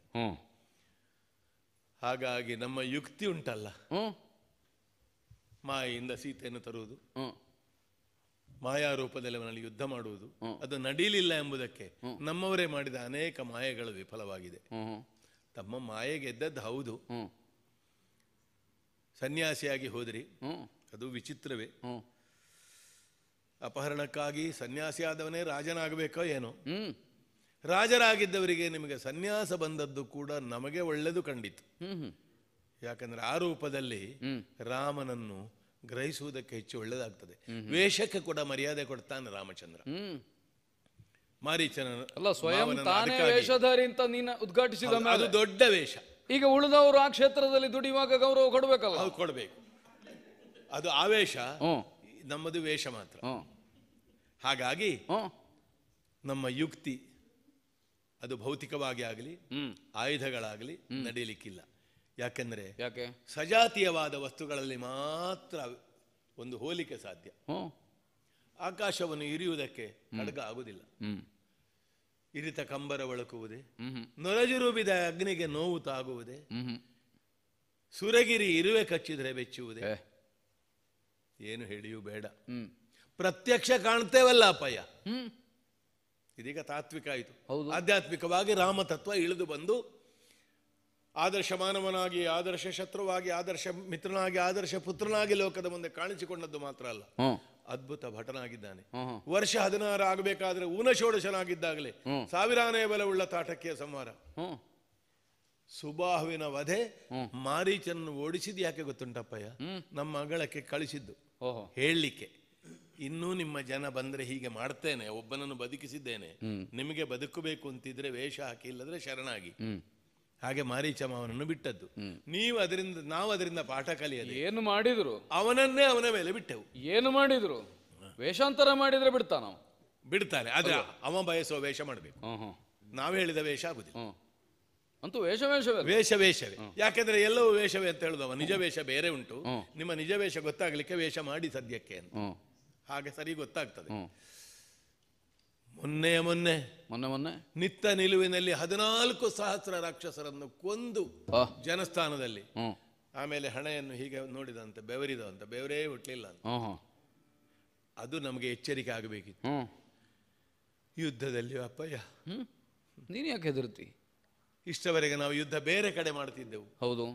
ಹಾಗಾಗಿ ನಮ್ಮ ಯುಕ್ತಿ ಉಂಟಲ್ಲ, ಮಾಯೆಯಿಂದ ಸೀತೆಯನ್ನು ತರುವುದು, ಮಾಯಾ ರೂಪದಲ್ಲಿ ಅವನಲ್ಲಿ ಯುದ್ಧ ಮಾಡುವುದು, ಅದು ನಡೀಲಿಲ್ಲ ಎಂಬುದಕ್ಕೆ ನಮ್ಮವರೇ ಮಾಡಿದ ಅನೇಕ ಮಾಯೆಗಳು ವಿಫಲವಾಗಿದೆ. ತಮ್ಮ ಮಾಯೆ ಗೆದ್ದದ್ದು ಹೌದು, ಸನ್ಯಾಸಿಯಾಗಿ ಹೋದ್ರಿ, ಅದು ವಿಚಿತ್ರವೇ. ಅಪಹರಣಕ್ಕಾಗಿ ಸನ್ಯಾಸಿ ಆದವನೇ ರಾಜನಾಗಬೇಕೋ ಏನೋ. ರಾಜರಾಗಿದ್ದವರಿಗೆ ನಿಮಗೆ ಸನ್ಯಾಸ ಬಂದದ್ದು ಕೂಡ ನಮಗೆ ಒಳ್ಳೆದು ಕಂಡಿತು. ಯಾಕಂದ್ರೆ ಆ ರೂಪದಲ್ಲಿ ರಾಮನನ್ನು ಗ್ರಹಿಸುವುದಕ್ಕೆ ಹೆಚ್ಚು ಒಳ್ಳೆದಾಗ್ತದೆ. ವೇಷಕ್ಕೆ ಕೂಡ ಮರ್ಯಾದೆ ಕೊಡ್ತಾನೆ ರಾಮಚಂದ್ರ. ಮಾರೀಚನ ಅಲ್ಲ, ಸ್ವಯಂ ತಾನೇ ವೇಷಧಾರಿ ಅಂತ ನೀನು ಉದ್ಘಾಟಿಸಿದ ಅದು ದೊಡ್ಡ ವೇಷ. ಈಗ ಉಳಿದವರು ಆ ಕ್ಷೇತ್ರದಲ್ಲಿ ದುಡಿಯುವಾಗ ಗೌರವ ಕೊಡಬೇಕಲ್ಲ? ಅದು ಕೊಡಬೇಕು. ಅದು ಆವೇಶ, ನಮ್ಮದು ವೇಷ ಮಾತ್ರ. ಹಾಗಾಗಿ ನಮ್ಮ ಯುಕ್ತಿ ಅದು ಭೌತಿಕವಾಗಿ ಆಗಲಿ ಆಯುಧಗಳಾಗಲಿ ನಡೆಯಲಿಕ್ಕಿಲ್ಲ. ಯಾಕೆಂದ್ರೆ ಸಜಾತೀಯವಾದ ವಸ್ತುಗಳಲ್ಲಿ ಮಾತ್ರ ಒಂದು ಹೋಲಿಕೆ ಸಾಧ್ಯ. ಆಕಾಶವನ್ನು ಇರಿಯುವುದಕ್ಕೆ ಖಡ್ಗ ಆಗುವುದಿಲ್ಲ. ಇರಿತ ಕಂಬರ ಒಳಕುವುದೇ, ನೊರಜುರುಬಿದ ಅಗ್ನಿಗೆ ನೋವು ತಾಗುವುದೇ, ಸುರಗಿರಿ ಇರುವೆ ಕಚ್ಚಿದ್ರೆ ಬೆಚ್ಚುವುದೇ. ಏನು ಹೇಳಿಯೂ ಬೇಡ, ಪ್ರತ್ಯಕ್ಷ ಕಾಣ್ತೇವಲ್ಲ ಅಪ್ಪಯ್ಯ. ಇದೀಗ ತಾತ್ವಿಕ ಆಯಿತು. ಆಧ್ಯಾತ್ಮಿಕವಾಗಿ ರಾಮತತ್ವ ಇಳಿದು ಬಂದು ಆದರ್ಶ ಮಾನವನಾಗಿ, ಆದರ್ಶ ಶತ್ರುವಾಗಿ, ಆದರ್ಶ ಮಿತ್ರನಾಗಿ, ಆದರ್ಶ ಪುತ್ರನಾಗಿ ಲೋಕದ ಮುಂದೆ ಕಾಣಿಸಿಕೊಂಡದ್ದು ಮಾತ್ರ ಅಲ್ಲ, ಅದ್ಭುತ ಭಟನಾಗಿದ್ದಾನೆ. ವರ್ಷ 16 ಆಗಬೇಕಾದ್ರೆ ಊನಷೋಡಶನಾಗಿದ್ದಾಗಲೇ ಸಾವಿರಾನೇ ಬಲವುಳ್ಳ ತಾಟಕ್ಕಿಯ ಸಂಹಾರ, ಸುಬಾಹುವಿನ ವಧೆ, ಮಾರೀಚನನ್ನು ಓಡಿಸಿದ್ದು ಯಾಕೆ ಗೊತ್ತುಂಟಪ್ಪಯ್ಯ? ನಮ್ಮ ಅಂಗಳಕ್ಕೆ ಕಳಿಸಿದ್ದು ಹೇಳಲಿಕ್ಕೆ, ಇನ್ನೂ ನಿಮ್ಮ ಜನ ಬಂದ್ರೆ ಹೀಗೆ ಮಾಡ್ತೇನೆ, ಒಬ್ಬನನ್ನು ಬದುಕಿಸಿದ್ದೇನೆ, ನಿಮಗೆ ಬದುಕಬೇಕು ಅಂತಿದ್ರೆ ವೇಷ ಹಾಕಿ, ಇಲ್ಲದ್ರೆ ಶರಣಾಗಿ. ಹಾಗೆ ಮಾರೀಚ ಮಾವನನ್ನು ಬಿಟ್ಟದ್ದು. ನಾವು ಅದರಿಂದ ಪಾಠ ಕಲಿಯದೆ ಏನು ಮಾಡಿದ್ರು ಅವನನ್ನೇ ಅವನ ಮೇಲೆ ಬಿಟ್ಟೆವು. ಏನು ಮಾಡಿದ್ರು? ವೇಷಾಂತರ ಮಾಡಿದ್ರೆ ಬಿಡ್ತಾನೆ. ಆದ್ರೆ ಅವ ಬಯಸುವ ವೇಷ ಮಾಡಬೇಕು. ನಾವು ಹೇಳಿದ ವೇಷ ಆಗುದಿಲ್ಲ. ಅಂತೂ ವೇಷವೇ. ಯಾಕೆಂದ್ರೆ ಎಲ್ಲವೂ ವೇಷವೇ ಅಂತ ಹೇಳುದು. ಅವ ನಿಜ ವೇಷ ಬೇರೆ ಉಂಟು. ನಿಮ್ಮ ನಿಜ ವೇಷ ಗೊತ್ತಾಗ್ಲಿಕ್ಕೆ ವೇಷ ಮಾಡಿ ಸದ್ಯಕ್ಕೆ ಅಂತ, ಹಾಗೆ ಸರಿ ಗೊತ್ತಾಗ್ತದೆ. ಮೊನ್ನೆ ನಿತ್ತ ನಿಲುವಿನಲ್ಲಿ 14,000 ರಾಕ್ಷಸರನ್ನು ಕೊಂದು ಜನಸ್ಥಾನದಲ್ಲಿ, ಆಮೇಲೆ ಹಣೆಯನ್ನು ಹೀಗೆ ನೋಡಿದಂತೆ ಬೆವರಿದಂತ, ಬೆವರೇ ಹುಟ್ಟಲಿಲ್ಲ ಅಂತ. ಅದು ನಮಗೆ ಎಚ್ಚರಿಕೆ ಆಗಬೇಕಿತ್ತು. ಯುದ್ಧದಲ್ಲಿ ಅಪ್ಪಯ್ಯ ನೀನು ಯಾಕೆ ಹೆದರ್ತಿ? ಇಷ್ಟವರೆಗೆ ನಾವು ಯುದ್ಧ ಬೇರೆ ಕಡೆ ಮಾಡ್ತಿದ್ದೆವು. ಹೌದು,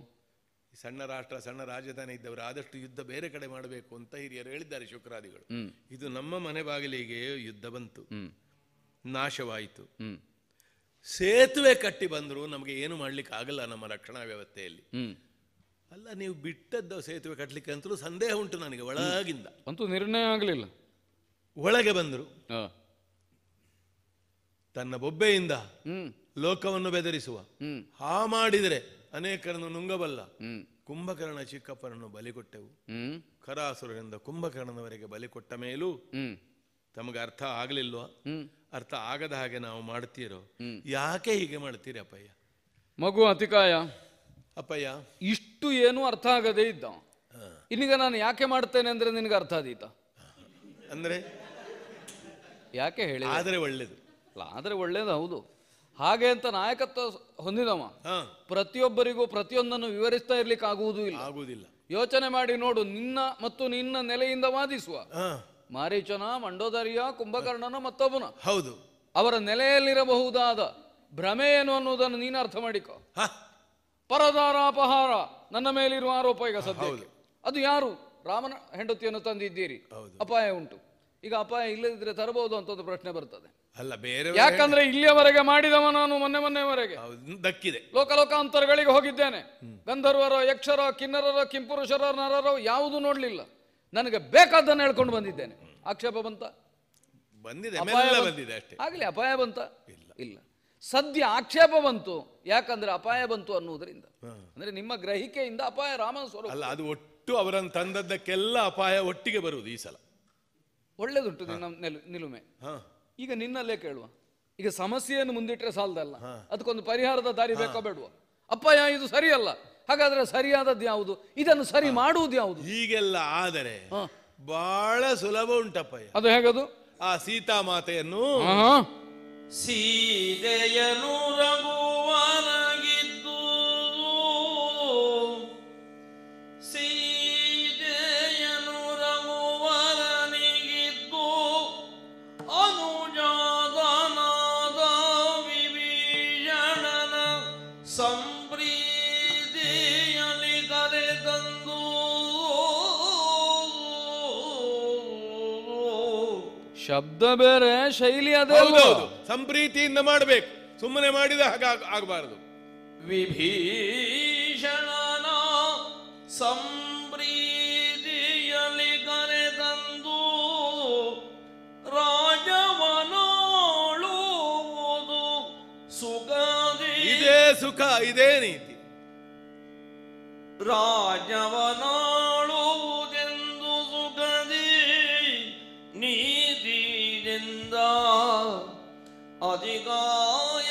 ಸಣ್ಣ ರಾಷ್ಟ್ರ, ಸಣ್ಣ ರಾಜಧಾನಿ ಇದ್ದವರು ಆದಷ್ಟು ಯುದ್ಧ ಬೇರೆ ಕಡೆ ಮಾಡಬೇಕು ಅಂತ ಹಿರಿಯರು ಹೇಳಿದ್ದಾರೆ, ಶುಕ್ರಾದಿಗಳು. ಇದು ನಮ್ಮ ಮನೆ ಬಾಗಿಲಿಗೆ ಯುದ್ಧ ಬಂತು, ನಾಶವಾಯಿತು. ಸೇತುವೆ ಕಟ್ಟಿ ಬಂದ್ರು ನಮಗೆ ಏನು ಮಾಡ್ಲಿಕ್ಕೆ ಆಗಲ್ಲ ನಮ್ಮ ರಕ್ಷಣಾ ವ್ಯವಸ್ಥೆಯಲ್ಲಿ. ಅಲ್ಲ, ನೀವು ಬಿಟ್ಟದ್ದು ಸೇತುವೆ ಕಟ್ಟಲಿಕ್ಕೆ ಅಂತಲೂ ಸಂದೇಹ ಉಂಟು ನನಗೆ ಒಳಗಿಂದ. ಅಂತೂ ನಿರ್ಣಯ ಆಗಲಿಲ್ಲ. ಒಳಗೆ ಬಂದರು, ತನ್ನ ಬೊಬ್ಬೆಯಿಂದ ಲೋಕವನ್ನು ಬೆದರಿಸುವ, ಹಾ ಮಾಡಿದರೆ ಅನೇಕರನ್ನು ನುಂಗಬಲ್ಲ ಕುಂಭಕರ್ಣ ಚಿಕ್ಕಪ್ಪನನ್ನು ಬಲಿ ಕೊಟ್ಟೆವು. ಖರಾಸುರರಿಂದ ಕುಂಭಕರ್ಣನವರೆಗೆ ಬಲಿ ಕೊಟ್ಟ ಮೇಲೂ ತಮಗೆ ಅರ್ಥ ಆಗಲಿಲ್ವಾ? ಅರ್ಥ ಆಗದ ಹಾಗೆ ನಾವು ಮಾಡ್ತೀರೋ? ಯಾಕೆ ಹೀಗೆ ಮಾಡ್ತೀರಿ ಅಪ್ಪಯ್ಯ? ಮಗು ಅತಿಕಾಯ ಅಪ್ಪಯ್ಯ, ಇಷ್ಟು ಏನು ಅರ್ಥ ಆಗದೇ ಇದ್ದ, ಇನ್ನೀಗ ನಾನು ಯಾಕೆ ಮಾಡ್ತೇನೆ ಅಂದ್ರೆ ನಿನಗೆ ಅರ್ಥ ಆದೀತ? ಅಂದ್ರೆ ಯಾಕೆ ಹೇಳಿ? ಆದರೆ ಒಳ್ಳೇದು. ಆದರೆ ಒಳ್ಳೇದು, ಹೌದು. ಹಾಗೆ ಅಂತ ನಾಯಕತ್ವ ಹೊಂದಿದವ ಪ್ರತಿಯೊಬ್ಬರಿಗೂ ಪ್ರತಿಯೊಂದನ್ನು ವಿವರಿಸ್ತಾ ಇರ್ಲಿಕ್ಕೆ ಆಗುವುದಿಲ್ಲ. ಯೋಚನೆ ಮಾಡಿ ನೋಡು, ನಿನ್ನ ನೆಲೆಯಿಂದ ವಾದಿಸುವ ಮಾರೀಚನ, ಮಂಡೋದರಿಯ, ಕುಂಭಕರ್ಣನ ಮತ್ತೊಬ್ಬನ, ಹೌದು, ಅವರ ನೆಲೆಯಲ್ಲಿರಬಹುದಾದ ಭ್ರಮೆ ಏನು ಅನ್ನುವುದನ್ನು ನೀನು ಅರ್ಥ ಮಾಡಿಕೊ. ಪರದಾರಾಪಹಾರ ನನ್ನ ಮೇಲಿರುವ ಆರೋಪ ಈಗ ಸದ್ಯಕ್ಕೆ. ಅದು ಯಾರು? ರಾಮನ ಹೆಂಡತಿಯನ್ನು ತಂದಿದ್ದೀರಿ, ಅಪಾಯ ಉಂಟು. ಈಗ ಅಪಾಯ ಇಲ್ಲದಿದ್ರೆ ತರಬಹುದು ಅಂತ ಒಂದು ಪ್ರಶ್ನೆ ಬರ್ತದೆ. ಅಲ್ಲ, ಬೇರೆ ಯಾಕಂದ್ರೆ ಇಲ್ಲಿಯವರೆಗೆ ಮಾಡಿದವ ನಾನು ಮೊನ್ನೆವರೆಗೆ ದಕ್ಕಿದೆ. ಲೋಕಾಂತರಗಳಿಗೆ ಹೋಗಿದ್ದೇನೆ. ಗಂಧರ್ವರೋ, ಯಕ್ಷರೋ, ಕಿನ್ನರರೋ, ಕಿಂಪುರುಷರೋ, ನರರೋ ಯಾವುದು ನೋಡ್ಲಿಲ್ಲ. ನನಗೆ ಬೇಕಾದ್ದನ್ನು ಹೇಳ್ಕೊಂಡು ಬಂದಿದ್ದೇನೆ. ಆಕ್ಷೇಪ ಬಂತ? ಬಂದಿದೆ, ಅಷ್ಟೇ. ಆಗ್ಲಿ, ಅಪಾಯ ಬಂತ? ಇಲ್ಲ. ಸದ್ಯ ಆಕ್ಷೇಪ ಬಂತು. ಯಾಕಂದ್ರೆ ಅಪಾಯ ಬಂತು ಅನ್ನುವುದರಿಂದ, ಅಂದ್ರೆ ನಿಮ್ಮ ಗ್ರಹಿಕೆಯಿಂದ ಅಪಾಯ ರಾಮನ ಸ್ವರೂಪ ಅಲ್ಲ, ಅದು ಒಟ್ಟು ಅವರನ್ನು ತಂದದ್ದಕ್ಕೆಲ್ಲ ಅಪಾಯ ಒಟ್ಟಿಗೆ ಬರುವುದು ಈ ಸಲ. ಒಳ್ಳೇದುಂಟು ನಿನ್ನ ನಿಲುಮೆ. ಈಗ ನಿನ್ನಲ್ಲೇ ಕೇಳುವ, ಈಗ ಸಮಸ್ಯೆಯನ್ನು ಮುಂದಿಟ್ಟರೆ ಸಾಲದಲ್ಲ, ಅದಕ್ಕೊಂದು ಪರಿಹಾರದ ದಾರಿ ಬೇಕೋ ಬೇಡುವ? ಅಪಾಯ ಇದು ಸರಿಯಲ್ಲ, ಹಾಗಾದ್ರೆ ಸರಿಯಾದದ್ದು ಯಾವುದು? ಇದನ್ನು ಸರಿ ಮಾಡುವುದು ಯಾವುದು? ಹೀಗೆಲ್ಲ ಆದರೆ ಬಹಳ ಸುಲಭ ಉಂಟಪ್ಪಯ್ಯ. ಅದು ಹೇಗದು? ಆ ಸೀತಾಮಾತೆಯನ್ನು ಸೀತೆಯನು ರಘುವರಗಿದ್ದು, ಸೀತೆಯನು ರಘುವರನಿಗಿದ್ದು, ಶಬ್ದ ಬೇರೆ, ಶೈಲಿ ಅದೇ. ಹೌದೌದು, ಸಂಪ್ರೀತಿಯಿಂದ ಮಾಡಬೇಕು, ಸುಮ್ಮನೆ ಮಾಡಿದ ಹಾಗೆ ಆಗಬಾರದು. ವಿಭೀಷಣನ ಸಂಪ್ರೀತಿಯಲ್ಲಿ ಕರೆತಂದು ರಾಜವನಾಳುವುದು ಸುಖದಿ. ಇದೇ ಸುಖ, ಇದೇ ನೀತಿ. ರಾಜವನಾಳುವುದೆಂದು ಸುಖದಿ ನೀತಿಯಿಂದ ಅಧಿಕಾಯ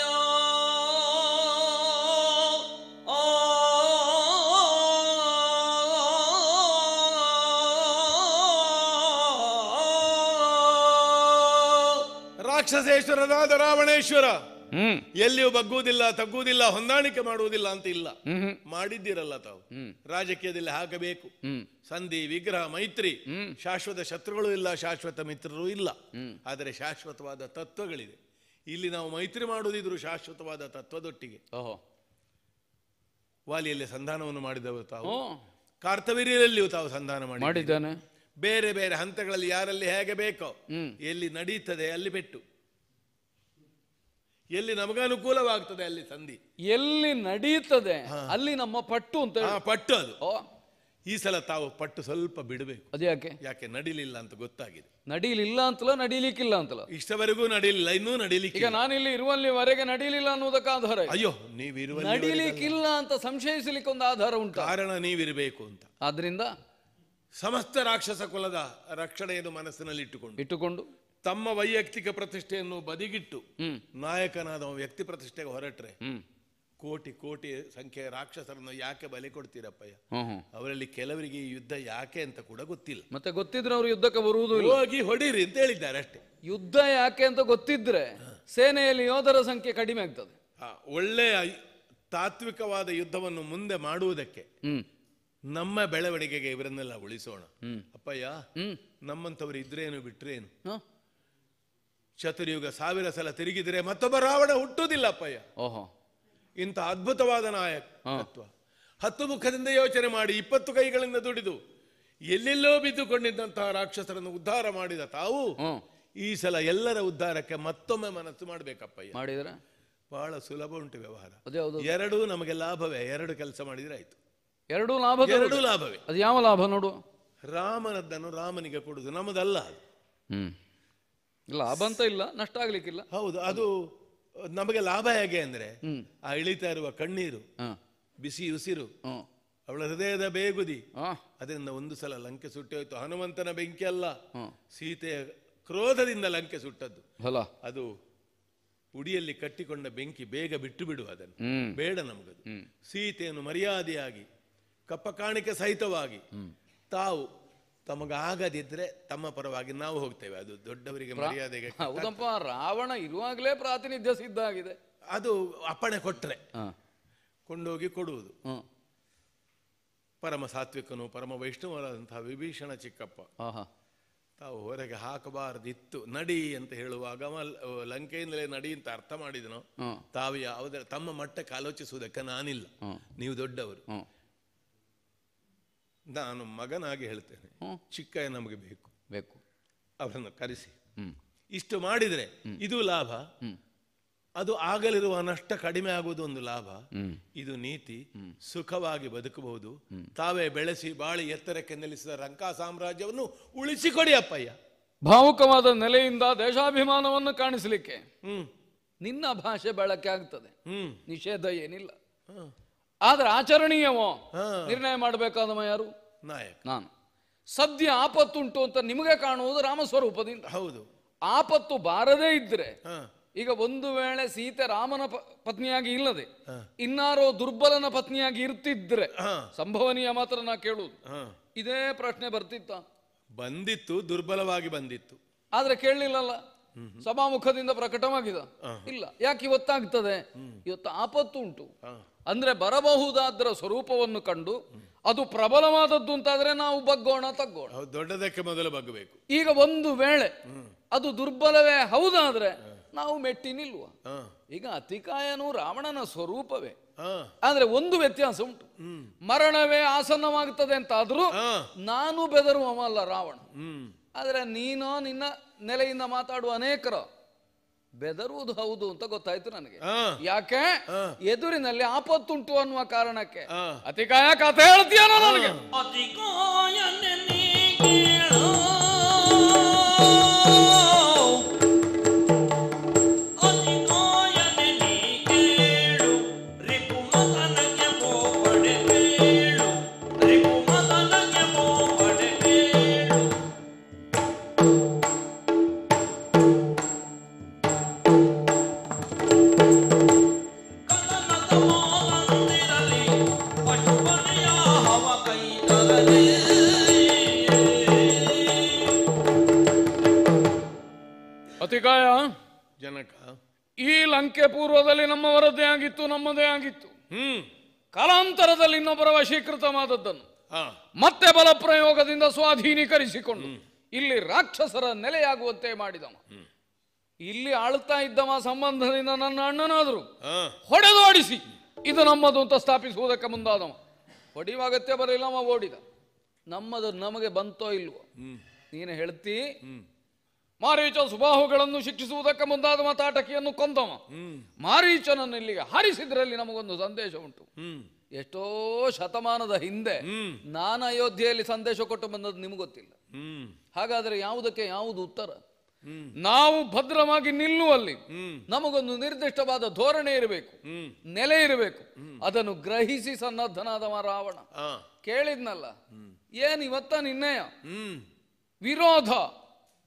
ರಾಕ್ಷಸೇಶ್ವರನಾದ ರಾವಣೇಶ್ವರ ಎಲ್ಲಿಯೂ ಬಗ್ಗುವುದಿಲ್ಲ, ತಗ್ಗುವುದಿಲ್ಲ, ಹೊಂದಾಣಿಕೆ ಮಾಡುವುದಿಲ್ಲ ಅಂತ ಇಲ್ಲ. ಮಾಡಿದ್ದೀರಲ್ಲ ತಾವು. ರಾಜಕೀಯದಲ್ಲಿ ಹಾಕಬೇಕು. ಸಂಧಿ, ವಿಗ್ರಹ, ಮೈತ್ರಿ. ಶಾಶ್ವತ ಶತ್ರುಗಳು ಇಲ್ಲ, ಶಾಶ್ವತ ಮಿತ್ರರು ಇಲ್ಲ. ಆದರೆ ಶಾಶ್ವತವಾದ ತತ್ವಗಳಿದೆ. ಇಲ್ಲಿ ನಾವು ಮೈತ್ರಿ ಮಾಡುವುದಿದ್ರು ಶಾಶ್ವತವಾದ ತತ್ವದೊಟ್ಟಿಗೆ. ವಾಲಿಯಲ್ಲಿ ಸಂಧಾನವನ್ನು ಮಾಡಿದವರು ತಾವು, ಕಾರ್ತವೀರ್ಯದಲ್ಲಿಯೂ ತಾವು ಸಂಧಾನ ಮಾಡಿದ್ದಾನೆ. ಬೇರೆ ಬೇರೆ ಹಂತಗಳಲ್ಲಿ ಯಾರಲ್ಲಿ ಹೇಗೆ ಬೇಕೋ, ಎಲ್ಲಿ ನಡೀತದೆ ಅಲ್ಲಿ ಪೆಟ್ಟು, ಎಲ್ಲಿ ನಮಗೆ ಅನುಕೂಲವಾಗ್ತದೆ ಅಲ್ಲಿ ಸಂಧಿ, ಎಲ್ಲಿ ನಡೀತದೆ ಅಲ್ಲಿ ನಮ್ಮ ಪಟ್ಟು ಅಂತ ಪಟ್ಟು. ಅದು ಈ ಸಲ ತಾವು ಪಟ್ಟು ಸ್ವಲ್ಪ ಬಿಡಬೇಕು. ಅದ್ಯಾಕೆ? ಯಾಕೆ ನಡಿಲಿಲ್ಲ ಅಂತ ಗೊತ್ತಾಗಿದೆ. ನಡೀಲಿಲ್ಲ ಅಂತಲ್ಲ, ನಡೀಲಿಕ್ಕಿಲ್ಲ ಅಂತಲ್ಲ. ಇಷ್ಟವರೆಗೂ ನಡೀಲಿಲ್ಲ, ಇನ್ನೂ ನಡೀಲಿಕ್ಕೆ. ಈಗ ನಾನಿಲ್ಲಿ ಇರುವಲ್ಲಿವರೆಗೆ ನಡೀಲಿಲ್ಲ ಅನ್ನೋದಕ್ಕೆ ಆಧಾರ. ಅಯ್ಯೋ, ನೀವಿರುವ ನಡೀಲಿಕ್ಕಿಲ್ಲ ಅಂತ ಸಂಶಯಿಸಲಿಕ್ಕೆ ಒಂದು ಆಧಾರ ಉಂಟು. ಕಾರಣ ನೀವಿರಬೇಕು ಅಂತ. ಆದ್ರಿಂದ ಸಮಸ್ತ ರಾಕ್ಷಸ ಕುಲದ ರಕ್ಷಣೆಯನ್ನು ಮನಸ್ಸಿನಲ್ಲಿ ಇಟ್ಟುಕೊಂಡು ತಮ್ಮ ವೈಯಕ್ತಿಕ ಪ್ರತಿಷ್ಠೆಯನ್ನು ಬದಿಗಿಟ್ಟು ನಾಯಕನಾದ ವ್ಯಕ್ತಿ ಪ್ರತಿಷ್ಠೆಗೆ ಹೊರಟ್ರೆ ಕೋಟಿ ಕೋಟಿ ಸಂಖ್ಯೆಯ ರಾಕ್ಷಸರನ್ನು ಯಾಕೆ ಬಲಿ ಕೊಡ್ತೀರಪ್ಪಯ್ಯ? ಅವರಲ್ಲಿ ಕೆಲವರಿಗೆ ಈ ಯುದ್ಧ ಯಾಕೆ ಅಂತ ಕೂಡ ಗೊತ್ತಿಲ್ಲ. ಮತ್ತೆ ಗೊತ್ತಿದ್ರೆ ಅವರು ಯುದ್ಧಕ್ಕೆ ಬರುವುದು, ಹೋಗಿ ಹೊಡೀರಿ ಅಂತ ಹೇಳಿದ್ದಾರೆ ಅಷ್ಟೇ. ಯುದ್ಧ ಯಾಕೆ ಅಂತ ಗೊತ್ತಿದ್ರೆ ಸೇನೆಯಲ್ಲಿ ಯೋಧರ ಸಂಖ್ಯೆ ಕಡಿಮೆ ಆಗ್ತದೆ. ಒಳ್ಳೆಯ ತಾತ್ವಿಕವಾದ ಯುದ್ಧವನ್ನು ಮುಂದೆ ಮಾಡುವುದಕ್ಕೆ ನಮ್ಮ ಬೆಳವಣಿಗೆಗೆ ಇವರನ್ನೆಲ್ಲ ಉಳಿಸೋಣ ಅಪ್ಪಯ್ಯ. ನಮ್ಮಂಥವ್ರು ಇದ್ರೇನು ಬಿಟ್ರೇನು? ಚತುರ್ಯುಗ 1000 ಸಲ ತಿರುಗಿದ್ರೆ ಮತ್ತೊಬ್ಬ ರಾವಣ ಹುಟ್ಟುವುದಿಲ್ಲ ಅಪ್ಪಯ್ಯ. ಇಂಥ ಅದ್ಭುತವಾದ ನಾಯಕತ್ವ 10 ಮುಖದಿಂದ ಯೋಚನೆ ಮಾಡಿ 20 ಕೈಗಳಿಂದ ದುಡಿದು ಎಲ್ಲೆಲ್ಲೋ ಬಿದ್ದುಕೊಂಡಿದ್ದಂತಹ ರಾಕ್ಷಸರನ್ನು ಉದ್ಧಾರ ಮಾಡಿದ ತಾವು ಈ ಸಲ ಎಲ್ಲರ ಉದ್ಧಾರಕ್ಕೆ ಮತ್ತೊಮ್ಮೆ ಮನಸ್ಸು ಮಾಡ್ಬೇಕಪ್ಪಯ್ಯ. ಮಾಡಿದ್ರೆ ಬಹಳ ಸುಲಭ ಉಂಟು ವ್ಯವಹಾರ. ಎರಡೂ ನಮಗೆ ಲಾಭವೇ. 2 ಕೆಲಸ ಮಾಡಿದ್ರೆ ಆಯ್ತು. ಎರಡೂ ಲಾಭವೇ. ಅದು ಯಾವ ಲಾಭ ನೋಡು? ರಾಮನದ್ದನ್ನು ರಾಮನಿಗೆ ಕೊಡುದು, ನಮ್ಮದಲ್ಲ ಅದು. ಲಾಭ ಅಂತ ಇಲ್ಲ, ನಷ್ಟ ಆಗ್ಲಿಕ್ಕಿಲ್ಲ. ಹೌದು, ಅದು ನಮಗೆ ಲಾಭ ಹೇಗೆ ಅಂದ್ರೆ ಆ ಇಳಿತಾ ಇರುವ ಕಣ್ಣೀರು, ಬಿಸಿ ಉಸಿರು, ಅವಳ ಹೃದಯದ ಬೇಗುದಿ, ಅದರಿಂದ ಒಂದು ಸಲ ಲಂಕೆ ಸುಟ್ಟಿ ಹೋಯ್ತು. ಹನುಮಂತನ ಬೆಂಕಿ ಅಲ್ಲ, ಸೀತೆಯ ಕ್ರೋಧದಿಂದ ಲಂಕೆ ಸುಟ್ಟದ್ದು. ಅದು ಉಡಿಯಲ್ಲಿ ಕಟ್ಟಿಕೊಂಡ ಬೆಂಕಿ, ಬೇಗ ಬಿಟ್ಟು ಬಿಡು ಅದನ್ನು, ಬೇಡ ನಮಗದು. ಸೀತೆಯನ್ನು ಮರ್ಯಾದೆಯಾಗಿ ಕಪ್ಪ ಕಾಣಿಕೆ ಸಹಿತವಾಗಿ ತಾವು ತಮಗಾಗದಿದ್ರೆ ತಮ್ಮ ಪರವಾಗಿ ನಾವು ಹೋಗ್ತೇವೆ. ಅದು ದೊಡ್ಡವರಿಗೆ ಮರ್ಯಾದೆಗೆ. ಹೌದಪ್ಪ, ರಾವಣ ಇರುವಾಗಲೇ ಪ್ರಾತಿನಿಧ್ಯ ಸಿದ್ಧ ಆಗಿದೆ. ಅದು ಅಪ್ಪಣೆ ಕೊಟ್ರೆ ಕೊಂಡೋಗಿ ಕೊಡುವುದು. ಪರಮ ಸಾತ್ವಿಕನು ಪರಮ ವೈಷ್ಣವರಾದಂತಹ ವಿಭೀಷಣ ಚಿಕ್ಕಪ್ಪ ತಾವು ಹೊರಗೆ ಹಾಕಬಾರದಿತ್ತು, ನಡಿ ಅಂತ ಹೇಳುವಾಗ ಲಂಕೆಯಿಂದಲೇ ನಡಿ ಅಂತ ಅರ್ಥ ಮಾಡಿದನೋ ತಾವು ಯಾವುದೇ ತಮ್ಮ ಮಟ್ಟಕ್ಕೆ ಆಲೋಚಿಸುವುದಕ್ಕೆ ನಾನಿಲ್ಲ, ನೀವು ದೊಡ್ಡವರು. ನಾನು ಮಗನಾಗಿ ಹೇಳ್ತೇನೆ, ಚಿಕ್ಕಯ್ಯ ನಮಗೆ ಬೇಕು, ಅವರನ್ನು ಕರೆಸಿ ಇಷ್ಟು ಮಾಡಿದ್ರೆ ಇದು ಲಾಭ, ಅದು ಆಗಲಿರುವ ನಷ್ಟ ಕಡಿಮೆ ಆಗುವುದು ಒಂದು ಲಾಭ. ಇದು ನೀತಿ. ಸುಖವಾಗಿ ಬದುಕಬಹುದು. ತಾವೇ ಬೆಳೆಸಿ ಬಾಳಿ ಎತ್ತರಕ್ಕೆ ನಿಲ್ಲಿಸಿದ ಲಂಕಾ ಸಾಮ್ರಾಜ್ಯವನ್ನು ಉಳಿಸಿಕೊಡಿ ಅಪ್ಪಯ್ಯ. ಭಾವುಕವಾದ ನೆಲೆಯಿಂದ ದೇಶಾಭಿಮಾನವನ್ನು ಕಾಣಿಸಲಿಕ್ಕೆ ನಿನ್ನ ಭಾಷೆ ಬಳಕೆ ಆಗ್ತದೆ, ನಿಷೇಧ ಏನಿಲ್ಲ. ಆದ್ರೆ ಆಚರಣೀಯವೋ ನಿರ್ಣಯ ಮಾಡಬೇಕಾದವ ಯಾರು? ನಾಯಕ. ನಾನು. ಸದ್ಯ ಆಪತ್ತುಂಟು ಅಂತ ನಿಮಗೆ ಕಾಣುವುದು ರಾಮಸ್ವರೂಪದಿಂದ. ಹೌದು. ಆಪತ್ತು ಬಾರದೇ ಇದ್ರೆ, ಈಗ ಒಂದು ವೇಳೆ ಸೀತೆ ರಾಮನ ಪತ್ನಿಯಾಗಿ ಇಲ್ಲದೆ ಇನ್ನಾರೋ ದುರ್ಬಲನ ಪತ್ನಿಯಾಗಿ ಇರ್ತಿದ್ರೆ ಸಂಭವನೀಯ ಮಾತ್ರ ನಾ ಕೇಳುವುದು, ಇದೇ ಪ್ರಶ್ನೆ ಬರ್ತಿತ್ತ? ಬಂದಿತ್ತು, ದುರ್ಬಲವಾಗಿ ಬಂದಿತ್ತು. ಆದ್ರೆ ಕೇಳಲಿಲ್ಲಲ್ಲ, ಸಭಾಮುಖದಿಂದ ಪ್ರಕಟವಾಗಿದೆ. ಇಲ್ಲ, ಯಾಕೆ ಇವತ್ತಾಗ್ತದೆ? ಇವತ್ತು ಆಪತ್ತು ಉಂಟು ಅಂದ್ರೆ ಬರಬಹುದಾದ್ರ ಸ್ವರೂಪವನ್ನು ಕಂಡು ಅದು ಪ್ರಬಲವಾದದ್ದು ಅಂತಾದ್ರೆ ನಾವು ಬಗ್ಗೋಣ, ತಗ್ಗೋಣ. ದೊಡ್ಡದಕ್ಕೆ ಮೊದಲು ಬಗ್ಗಬೇಕು. ಈಗ ಒಂದು ವೇಳೆ ಅದು ದುರ್ಬಲವೇ ಹೌದಾದ್ರೆ ನಾವು ಮೆಟ್ಟಿ ನಿಲ್ಲುವ. ಈಗ ಅತಿಕಾಯನು ರಾವಣನ ಸ್ವರೂಪವೇ, ಆದ್ರೆ ಒಂದು ವ್ಯತ್ಯಾಸ ಉಂಟು. ಮರಣವೇ ಆಸನ್ನವಾಗುತ್ತದೆ ಅಂತಾದ್ರೂ ನಾನು ಬೆದರುವವಲ್ಲ ರಾವಣ. ಆದರೆ ನೀನೋ ನಿನ್ನ ನೆಲೆಯಿಂದ ಮಾತಾಡುವ ಅನೇಕರು ಬೆದರುವುದು ಹೌದು ಅಂತ ಗೊತ್ತಾಯ್ತು ನನಗೆ. ಯಾಕೆ? ಎದುರಿನಲ್ಲಿ ಆಪತ್ತುಂಟು ಅನ್ನುವ ಕಾರಣಕ್ಕೆ. ಅತಿಕಾಯ ಕಥೆ ಹೇಳ್ತೀಯನೋ ನನಗೆ? ಅತಿಕಾಯ ಜನಕ, ಈ ಲಂಕೆ ಪೂರ್ವದಲ್ಲಿ ನಮ್ಮವರದ್ದೇ ಆಗಿತ್ತು, ನಮ್ಮದೇ ಆಗಿತ್ತು. ಕಾಲಾಂತರದಲ್ಲಿ ಇನ್ನೊಬ್ಬರ ವಶೀಕೃತವಾದದ್ದನ್ನು ಮತ್ತೆ ಬಲ ಪ್ರಯೋಗದಿಂದ ಸ್ವಾಧೀನೀಕರಿಸಿಕೊಂಡು ಇಲ್ಲಿ ರಾಕ್ಷಸರ ನೆಲೆಯಾಗುವಂತೆ ಮಾಡಿದವ. ಇಲ್ಲಿ ಆಳ್ತಾ ಇದ್ದವ ಸಂಬಂಧದಿಂದ ನನ್ನ ಅಣ್ಣನಾದ್ರು ಹೊಡೆದು ಓಡಿಸಿ ಇದು ನಮ್ಮದು ಅಂತ ಸ್ಥಾಪಿಸುವುದಕ್ಕೆ ಮುಂದಾದವ. ಹೊಡೆಯುವ ಅಗತ್ಯ ಬರಲಿಲ್ಲ, ಅವ ಓಡಿದ. ನಮ್ಮದು ನಮಗೆ ಬಂತೋ ಇಲ್ವೋ ನೀನು ಹೇಳ್ತಿ. ಮಾರೀಚ ಸುಬಾಹುಗಳನ್ನು ಶಿಕ್ಷಿಸುವುದಕ್ಕೆ ಮುಂದಾದ ತಾಟಕಿಯನ್ನು ಕೊಂದವ. ಮಾರೀಚನನ್ನು ಇಲ್ಲಿಗೆ ಹಾರಿಸಿದ್ರಲ್ಲಿ ನಮಗೊಂದು ಸಂದೇಶ ಉಂಟು. ಎಷ್ಟೋ ಶತಮಾನದ ಹಿಂದೆ ನಾನು ಅಯೋಧ್ಯೆಯಲ್ಲಿ ಸಂದೇಶ ಕೊಟ್ಟು ಬಂದದ್ದು ನಿಮ್ಗೆ ಗೊತ್ತಿಲ್ಲ. ಹಾಗಾದ್ರೆ ಯಾವುದಕ್ಕೆ ಯಾವುದು ಉತ್ತರ? ನಾವು ಭದ್ರವಾಗಿ ನಿಲ್ಲುವಲ್ಲಿ ನಮಗೊಂದು ನಿರ್ದಿಷ್ಟವಾದ ಧೋರಣೆ ಇರಬೇಕು, ನೆಲೆ ಇರಬೇಕು. ಅದನ್ನು ಗ್ರಹಿಸಿ ಸನ್ನದ್ಧನಾದವ ರಾವಣ. ಕೇಳಿದ್ನಲ್ಲ, ಏನ್ ಇವತ್ತ ನಿನ್ನೆಯ ವಿರೋಧ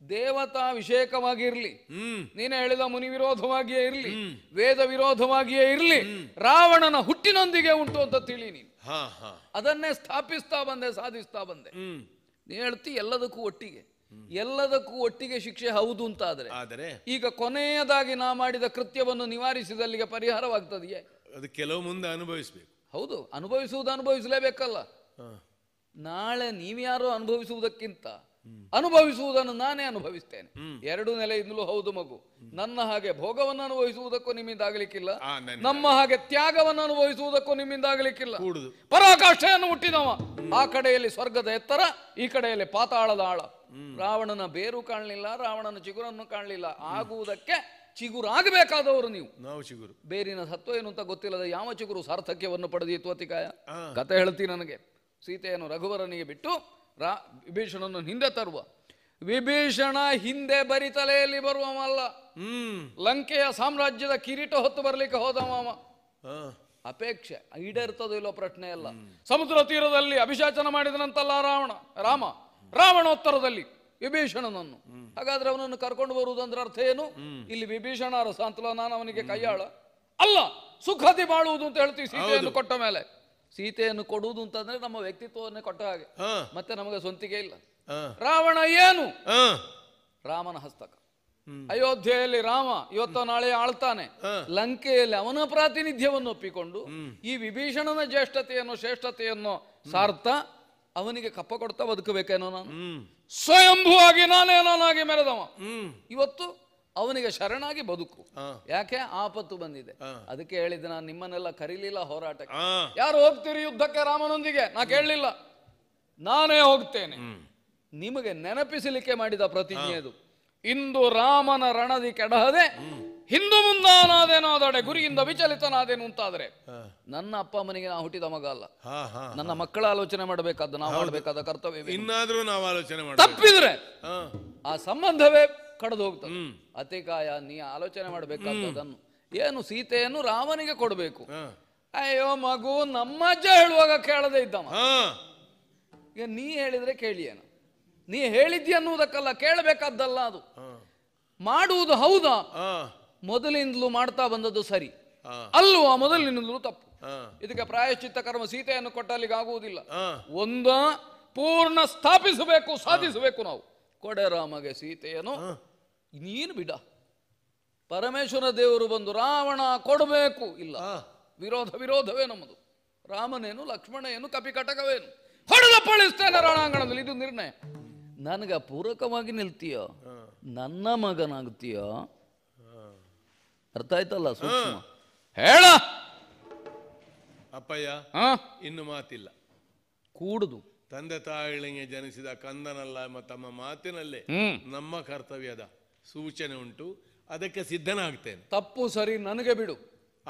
ದೇವತಾ ವಿಷಯಕವಾಗಿರ್ಲಿ, ನೀನು ಹೇಳಿದ ಮುನಿ ವಿರೋಧವಾಗಿಯೇ ಇರ್ಲಿ, ವೇದ ವಿರೋಧವಾಗಿಯೇ ಇರ್ಲಿ, ರಾವಣನ ಹುಟ್ಟಿನೊಂದಿಗೆ ಉಂಟು ಅಂತ ತಿಳಿ ನೀನು. ಅದನ್ನೇ ಸ್ಥಾಪಿಸ್ತಾ ಬಂದೆ, ಸಾಧಿಸ್ತಾ ಬಂದೆ. ನೀ ಹೇಳ್ತಿ ಎಲ್ಲದಕ್ಕೂ ಒಟ್ಟಿಗೆ ಶಿಕ್ಷೆ ಹೌದು ಅಂತಾದ್ರೆ ಈಗ ಕೊನೆಯದಾಗಿ ನಾ ಮಾಡಿದ ಕೃತ್ಯವನ್ನು ನಿವಾರಿಸಿದಲ್ಲಿಗೆ ಪರಿಹಾರವಾಗ್ತದೆಯೇ? ಅದು ಕೆಲವು ಮುಂದೆ ಅನುಭವಿಸ್ಬೇಕು. ಹೌದು, ಅನುಭವಿಸಲೇಬೇಕಲ್ಲ. ನಾಳೆ ನೀವ್ಯಾರೋ ಅನುಭವಿಸುವುದಕ್ಕಿಂತ ಅನುಭವಿಸುವುದನ್ನು ನಾನೇ ಅನುಭವಿಸ್ತೇನೆ. ಎರಡು ನೆಲೆಯಿಂದಲೂ ಹೌದು ಮಗು. ನನ್ನ ಹಾಗೆ ಭೋಗವನ್ನು ಅನುಭವಿಸುವುದಕ್ಕೂ ನಿಮ್ಮಿಂದ ಆಗಲಿಕ್ಕಿಲ್ಲ, ನಮ್ಮ ಹಾಗೆ ತ್ಯಾಗವನ್ನು ಅನುಭವಿಸುವುದಕ್ಕೂ ನಿಮ್ಮಿಂದ ಆಗಲಿಕ್ಕಿಲ್ಲ. ಪರಾಕಾಷ್ಠೆಯನ್ನು ಹುಟ್ಟಿದವ. ಆ ಕಡೆಯಲ್ಲಿ ಸ್ವರ್ಗದ ಎತ್ತರ, ಈ ಕಡೆಯಲ್ಲಿ ಪಾತಾಳದ ಆಳ. ರಾವಣನ ಬೇರು ಕಾಣಲಿಲ್ಲ, ರಾವಣನ ಚಿಗುರನ್ನು ಕಾಣಲಿಲ್ಲ. ಆಗುವುದಕ್ಕೆ ಚಿಗುರಾಗಬೇಕಾದವರು ನೀವು. ನಾವು ಚಿಗುರು. ಬೇರಿನ ಸತ್ವ ಏನು ಅಂತ ಗೊತ್ತಿಲ್ಲದ ಯಾವ ಚಿಗುರು ಸಾರ್ಥಕ್ಯವನ್ನು ಪಡೆದಿತ್ತು? ಅತಿಕಾಯ ಕತೆ ಹೇಳ್ತೀನಿ ನನಗೆ. ಸೀತೆಯನ್ನು ರಘುವರನಿಗೆ ಬಿಟ್ಟು ವಿಭೀಷಣನ್ನು ಹಿಂದೆ ತರುವ. ವಿಭೀಷಣ ಹಿಂದೆ ಬರಿ ತಲೆಯಲ್ಲಿ ಬರುವವಲ್ಲ, ಲಂಕೆಯ ಸಾಮ್ರಾಜ್ಯದ ಕಿರೀಟ ಹೊತ್ತು ಬರ್ಲಿಕ್ಕೆ ಹೋದವ. ಅಪೇಕ್ಷೆ ಈಡೇರ್ತದೋ ಇಲ್ಲೋ ಪ್ರಶ್ನೆ ಅಲ್ಲ. ಸಮುದ್ರ ತೀರದಲ್ಲಿ ಅಭಿಷೇಚನ ಮಾಡಿದನಂತಲ್ಲ ರಾವಣೋತ್ತರದಲ್ಲಿ ವಿಭೀಷಣನನ್ನು. ಹಾಗಾದ್ರೆ ಅವನನ್ನು ಕರ್ಕೊಂಡು ಬರುವುದಂದ್ರೆ ಅರ್ಥ ಏನು? ಇಲ್ಲಿ ವಿಭೀಷಣ ಅರಸ ಅಂತಲ್ಲ, ನಾನು ಅವನಿಗೆ ಕೈಯಾಳ ಅಲ್ಲ, ಸುಖದಿ ಬಾಳುವುದು ಅಂತ ಹೇಳ್ತೀವಿ. ಸೀತೆಯನ್ನು ಕೊಟ್ಟ ಮೇಲೆ ಸೀತೆಯನ್ನು ಕೊಡುವುದು ಅಂತಂದ್ರೆ ನಮ್ಮ ವ್ಯಕ್ತಿತ್ವವನ್ನೇ ಕೊಟ್ಟ ಹಾಗೆ, ಮತ್ತೆ ನಮಗೆ ಸ್ವಂತಿಕೆ ಇಲ್ಲ. ರಾವಣ ಏನು? ರಾಮನ ಹಸ್ತಕ. ಅಯೋಧ್ಯೆಯಲ್ಲಿ ರಾಮ ಇವತ್ತು ನಾಳೆ ಆಳ್ತಾನೆ, ಲಂಕೆಯಲ್ಲಿ ಅವನ ಪ್ರಾತಿನಿಧ್ಯವನ್ನು ಒಪ್ಪಿಕೊಂಡು ಈ ವಿಭೀಷಣನ ಜ್ಯೇಷ್ಠತೆಯನ್ನು ಶ್ರೇಷ್ಠತೆಯನ್ನು ಸಾರ್ಥ ಅವನಿಗೆ ಕಪ್ಪ ಕೊಡ್ತಾ ಬದುಕಬೇಕೇನೋ ನಾನು. ಸ್ವಯಂಭುವಾಗಿ ನಾನಾಗಿ ಮೆರೆದವ. ಇವತ್ತು ಅವನಿಗೆ ಶರಣಾಗಿ ಬದುಕು. ಯಾಕೆ? ಆಪತ್ತು ಬಂದಿದೆ. ಅದಕ್ಕೆ ಹೇಳಿದ್ದೆ ನಾನು ನಿಮ್ಮನ್ನೆಲ್ಲ ಕರೀಲಿಲ್ಲ ಹೋರಾಟಕ್ಕೆ. ಯಾರು ಹೋಗ್ತೀರಿ ಯುದ್ಧಕ್ಕೆ ರಾಮನೊಂದಿಗೆ? ನಾ ಕೇಳಲಿಲ್ಲ, ನಾನೇ ಹೋಗ್ತೇನೆ. ನಿಮಗೆ ನೆನಪಿಸಲಿಕ್ಕೆ ಮಾಡಿದ ಪ್ರತಿಜ್ಞೆ ಅದು. ಇಂದು ರಾಮನ ರಣದಿ ಕೆಡಹದೆ ಹಿಂದು ಮುಂದಾನಾದೇನಾದಡೆ ಗುರಿಯಿಂದ ವಿಚಲಿತನಾದೇನು ಅಂತಾದ್ರೆ ನನ್ನ ಅಪ್ಪ ಅಮ್ಮನಿಗೆ ನಾ ಹುಟ್ಟಿದ ಮಗ ಅಲ್ಲ. ನನ್ನ ಮಕ್ಕಳ ಆಲೋಚನೆ ಮಾಡಬೇಕಾದ ನಾವು ಮಾಡಬೇಕಾದ ಕರ್ತವ್ಯ. ಇನ್ನಾದ್ರೂ ನಾವು ಆಲೋಚನೆ ತಪ್ಪಿದ್ರೆ ಆ ಸಂಬಂಧವೇ ಕಳೆದು ಹೋಗ್ತದೆ. ಅತಿಕಾಯ, ನೀ ಆಲೋಚನೆ ಮಾಡಬೇಕಾದದನ್ನು ಏನು? ಸೀತೆಯನ್ನು ರಾಮನಿಗೆ ಕೊಡಬೇಕು. ಅಯ್ಯೋ ಮಗು, ನಮ್ಮ ಅಜ್ಜ ಹೇಳುವಾಗ ಕೇಳದೆ ಇದ್ದವ. ಈಗ ನೀ ಹೇಳಿದ್ರೆ ಕೇಳಿಯೇನು? ನೀ ಹೇಳಿದ್ದಿ ಅನ್ನುವುದಕ್ಕಲ್ಲ, ಕೇಳಬೇಕಾದ್ದಲ್ಲ. ಅದು ಮಾಡುವುದು ಹೌದಾ? ಮೊದಲಿಂದಲೂ ಮಾಡ್ತಾ ಬಂದದ್ದು ಸರಿ ಅಲ್ವಾ? ಮೊದಲಿನಿಂದಲೂ ತಪ್ಪು. ಇದಕ್ಕೆ ಪ್ರಾಯಶ್ಚಿತ್ತ ಕರ್ಮ ಸೀತೆಯನ್ನು ಕೊಟ್ಟಲ್ಲಿಗೆ ಆಗುವುದಿಲ್ಲ. ಒಂದ ಪೂರ್ಣ ಸ್ಥಾಪಿಸಬೇಕು, ಸಾಧಿಸಬೇಕು ನಾವು. ಕೊಡೆ ರಾಮಗೆ ಸೀತೆಯನ್ನು. ನೀನು ಬಿಡ, ಪರಮೇಶ್ವರ ದೇವರು ಬಂದು ರಾವಣ ಕೊಡಬೇಕು ಇಲ್ಲ, ವಿರೋಧವೇ ನಮ್ಮದು. ರಾಮನೇನು ಲಕ್ಷ್ಮಣ ಏನು ಕಪಿಕಟಕವೇನು ಹೊಡೆದ ಪಳಿಸ್ತೇನೆ ರಣಾಂಗಣದಲ್ಲಿ. ಇದು ನಿರ್ಣಯ. ನನಗೆ ಪೂರಕವಾಗಿ ನಿಲ್ತೀಯೋ, ನನ್ನ ಮಗನಾಗ್ತೀಯೋ, ಅರ್ಥ ಆಯ್ತಲ್ಲ? ಸೂಕ್ಷ್ಮ ಹೇಳ ಅಪ್ಪಯ್ಯ. ಇನ್ನು ಮಾತಿಲ್ಲ, ಕೂಡುದು ತಂದೆ ತಾಯಿಗಳಿಗೆ ಜನಿಸಿದ ಕಂದನಲ್ಲ ಎಂಬ ತಮ್ಮ ಮಾತಿನಲ್ಲೇ ನಮ್ಮ ಕರ್ತವ್ಯದ ಸೂಚನೆ ಉಂಟು. ಅದಕ್ಕೆ ಸಿದ್ಧನಾಗ್ತೇನೆ. ತಪ್ಪು ಸರಿ ನನಗೆ ಬಿಡು,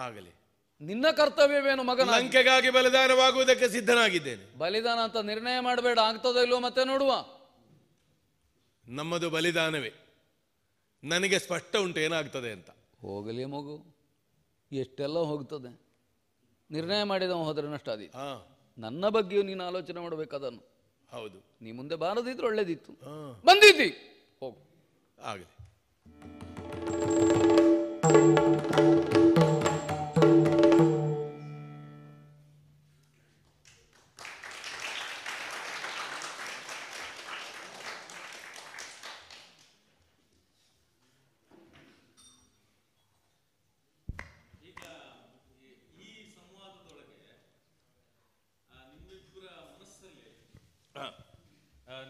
ಆಗಲಿ. ನಿನ್ನ ಕರ್ತವ್ಯವೇನು ಮಗನ? ಲಂಕೆಗಾಗಿ ಬಲಿದಾನವಾಗುವುದಕ್ಕೆ ಸಿದ್ಧನಾಗಿದ್ದೇನೆ. ಬಲಿದಾನ ಅಂತ ನಿರ್ಣಯ ಮಾಡಬೇಡ, ಆಗ್ತದೋ ಇಲ್ವೋ ಮತ್ತೆ ನೋಡುವ. ನಮ್ಮದು ಬಲಿದಾನವೇ. ನನಗೆ ಸ್ಪಷ್ಟ ಉಂಟು ಏನಾಗ್ತದೆ ಅಂತ. ಹೋಗಲಿ ಮಗು, ಎಷ್ಟೆಲ್ಲ ಹೋಗ್ತದೆ. ನಿರ್ಣಯ ಮಾಡಿದವ ಹೋದ್ರೆ ನಷ್ಟ ಆದೀತು. ನನ್ನ ಬಗ್ಗೆಯೂ ನೀನು ಆಲೋಚನೆ ಮಾಡಬೇಕು ಅದನ್ನು. ಹೌದು. ನೀ ಮುಂದೆ ಬಾರದಿದ್ರು ಒಳ್ಳೇದಿತ್ತು, ಬಂದಿದ್ದಿ, ಹೋಗು. ಆಗಲಿ.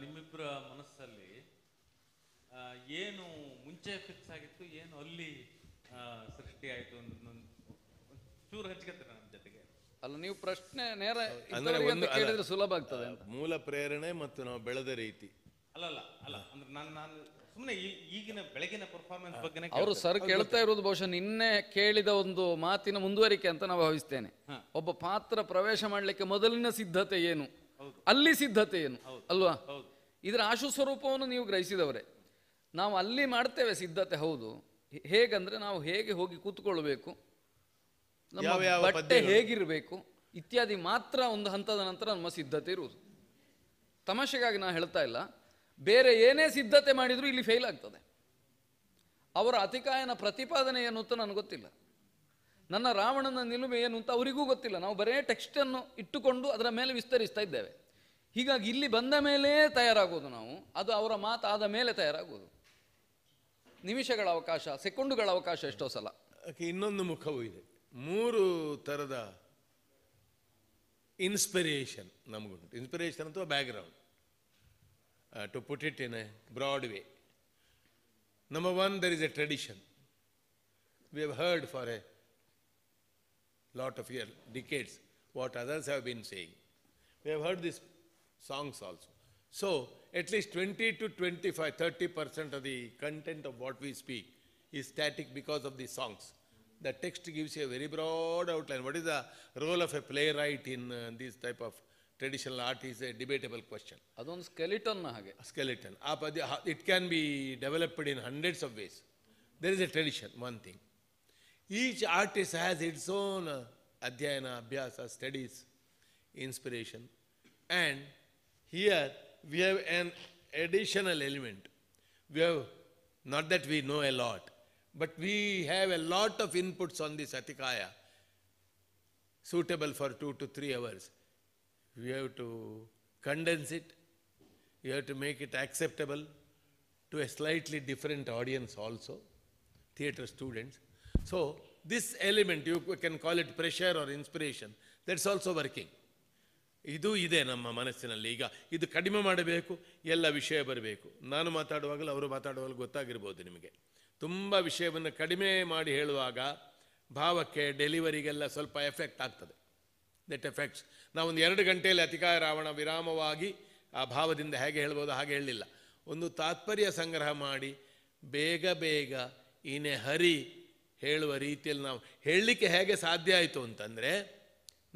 ನಿಮ್ಮಿಬ್ಬರ ಮನಸ್ಸಲ್ಲಿ ಏನು ಮುಂಚೆ ಫಿಕ್ಸ್ ಆಗಿತ್ತು, ಏನು ಅಲ್ಲಿ ಸೃಷ್ಟಿ ಆಯಿತು ಚೂರು ಹಂಚ್ಕೊತಾರೆ ನಮ್ಮ ಜೊತೆಗೆ. ಅಲ್ಲ, ನೀವು ಪ್ರಶ್ನೆ ನೇರ ಕೇಳಿದ್ರೆ ಸುಲಭ ಆಗ್ತದೆ ಅಂತ. ಮೂಲ ಪ್ರೇರಣೆ ಮತ್ತು ನಾವು ಬೆಳೆದ ರೀತಿ. ಅಲ್ಲ ಅಂದ್ರೆ ನಾನು ಸುಮ್ಮನೆ ಈಗಿನ ಬೆಳಗಿನ ಪರ್ಫಾರ್ಮೆನ್ಸ್ ಬಗ್ಗೆ ಅವರು ಸರ್ ಕೇಳ್ತಾ ಇರೋದು ಬಹುಶಃ ನಿನ್ನೆ ಕೇಳಿದ ಒಂದು ಮಾತಿನ ಮುಂದುವರಿಕೆ ಅಂತ ನಾವು ಭಾವಿಸ್ತೇನೆ. ಒಬ್ಬ ಪಾತ್ರ ಪ್ರವೇಶ ಮಾಡಲಿಕ್ಕೆ ಮೊದಲಿನ ಸಿದ್ಧತೆ ಏನು, ಅಲ್ಲಿ ಸಿದ್ಧತೆ ಏನು ಅಲ್ವಾ? ಇದರ ಆಶು ಸ್ವರೂಪವನ್ನು ನೀವು ಗ್ರಹಿಸಿದವರೇ. ನಾವು ಅಲ್ಲಿ ಮಾಡ್ತೇವೆ ಸಿದ್ಧತೆ, ಹೌದು. ಹೇಗಂದ್ರೆ ನಾವು ಹೇಗೆ ಹೋಗಿ ಕೂತ್ಕೊಳ್ಬೇಕು, ನಮ್ಮ ಬಟ್ಟೆ ಹೇಗಿರಬೇಕು ಇತ್ಯಾದಿ ಮಾತ್ರ ಒಂದು ಹಂತದ ನಂತರ ನಮ್ಮ ಸಿದ್ಧತೆ ಇರುವುದು. ತಮಾಷೆಗಾಗಿ ನಾನು ಹೇಳ್ತಾ ಇಲ್ಲ, ಬೇರೆ ಏನೇ ಸಿದ್ಧತೆ ಮಾಡಿದರೂ ಇಲ್ಲಿ ಫೇಲ್ ಆಗ್ತದೆ. ಅವರ ಅತಿಕಾಯನ ಪ್ರತಿಪಾದನೆ ಏನು ಅಂತ ನನಗೆ ಗೊತ್ತಿಲ್ಲ, ನನ್ನ ರಾವಣನ ನಿಲುಮೆ ಏನು ಅಂತ ಅವರಿಗೂ ಗೊತ್ತಿಲ್ಲ. ನಾವು ಬರೇ ಟೆಕ್ಸ್ಟನ್ನು ಇಟ್ಟುಕೊಂಡು ಅದರ ಮೇಲೆ ವಿಸ್ತರಿಸ್ತಾ ಇದ್ದೇವೆ. ಹೀಗಾಗಿ ಇಲ್ಲಿ ಬಂದ ಮೇಲೆ ತಯಾರಾಗೋದು ನಾವು, ಅದು ಅವರ ಮಾತಾದ ಮೇಲೆ ತಯಾರಾಗೋದು. ನಿಮಿಷಗಳ ಅವಕಾಶ, ಸೆಕೆಂಡುಗಳ ಅವಕಾಶ ಎಷ್ಟೋ ಸಲ. ಇನ್ನೊಂದು ಮುಖವೂ ಇದೆ. 3 ಥರದ ಇನ್ಸ್ಪಿರೇಷನ್ ನಮಗುಂಟು. ಇನ್ಸ್ಪಿರೇಷನ್ ಅಥವಾ background, to put it in a broad way. Number 1, there is a tradition. We have heard for a lot of years, decades, what others have been saying. We have heard these songs also. So, at least 20 to 25, 30% of the content of what we speak is static because of these songs. The text gives you a very broad outline. What is the role of a playwright in this type of traditional art is a debatable question. ಅದೊಂದು skeleton ಹಾಗೆ. Skeleton. It can be developed in hundreds of ways. There is a tradition, one thing. Each artist has its own adhyayana, abhyasa, studies, inspiration. And here we have an additional element. We have, not that we know a lot, but we have a lot of inputs on this Atikaya, suitable for 2 to 3 hours. We have to condense it. We have to make it acceptable to a slightly different audience also, theatre students. So, this element, you can call it pressure or inspiration, that's also working. ಇದು ಇದೆ ನಮ್ಮ ಮನಸ್ಸಿನಲ್ಲಿ. ಈಗ ಇದು ಕಡಿಮೆ ಮಾಡಬೇಕು, ಎಲ್ಲ ವಿಷಯ ಬರಬೇಕು. ನಾನು ಮಾತಾಡುವಾಗಲೂ ಅವರು ಮಾತಾಡುವಾಗಲೂ ಗೊತ್ತಾಗಿರ್ಬೋದು ನಿಮಗೆ. ತುಂಬ ವಿಷಯವನ್ನು ಕಡಿಮೆ ಮಾಡಿ ಹೇಳುವಾಗ ಭಾವಕ್ಕೆ, ಡೆಲಿವರಿಗೆಲ್ಲ ಸ್ವಲ್ಪ ಎಫೆಕ್ಟ್ ಆಗ್ತದೆ. That effects. ನಾವೊಂದು 2 ಗಂಟೆಯಲ್ಲಿ ಅತಿಕಾಯ ರಾವಣ ವಿರಾಮವಾಗಿ ಆ ಭಾವದಿಂದ ಹೇಗೆ ಹೇಳ್ಬೋದು ಹಾಗೆ ಹೇಳಲಿಲ್ಲ. ಒಂದು ತಾತ್ಪರ್ಯ ಸಂಗ್ರಹ ಮಾಡಿ ಬೇಗ ಬೇಗ ಇನೇ ಹರಿ ಹೇಳುವ ರೀತಿಯಲ್ಲಿ ನಾವು ಹೇಳಲಿಕ್ಕೆ ಹೇಗೆ ಸಾಧ್ಯ ಆಯಿತು ಅಂತಂದರೆ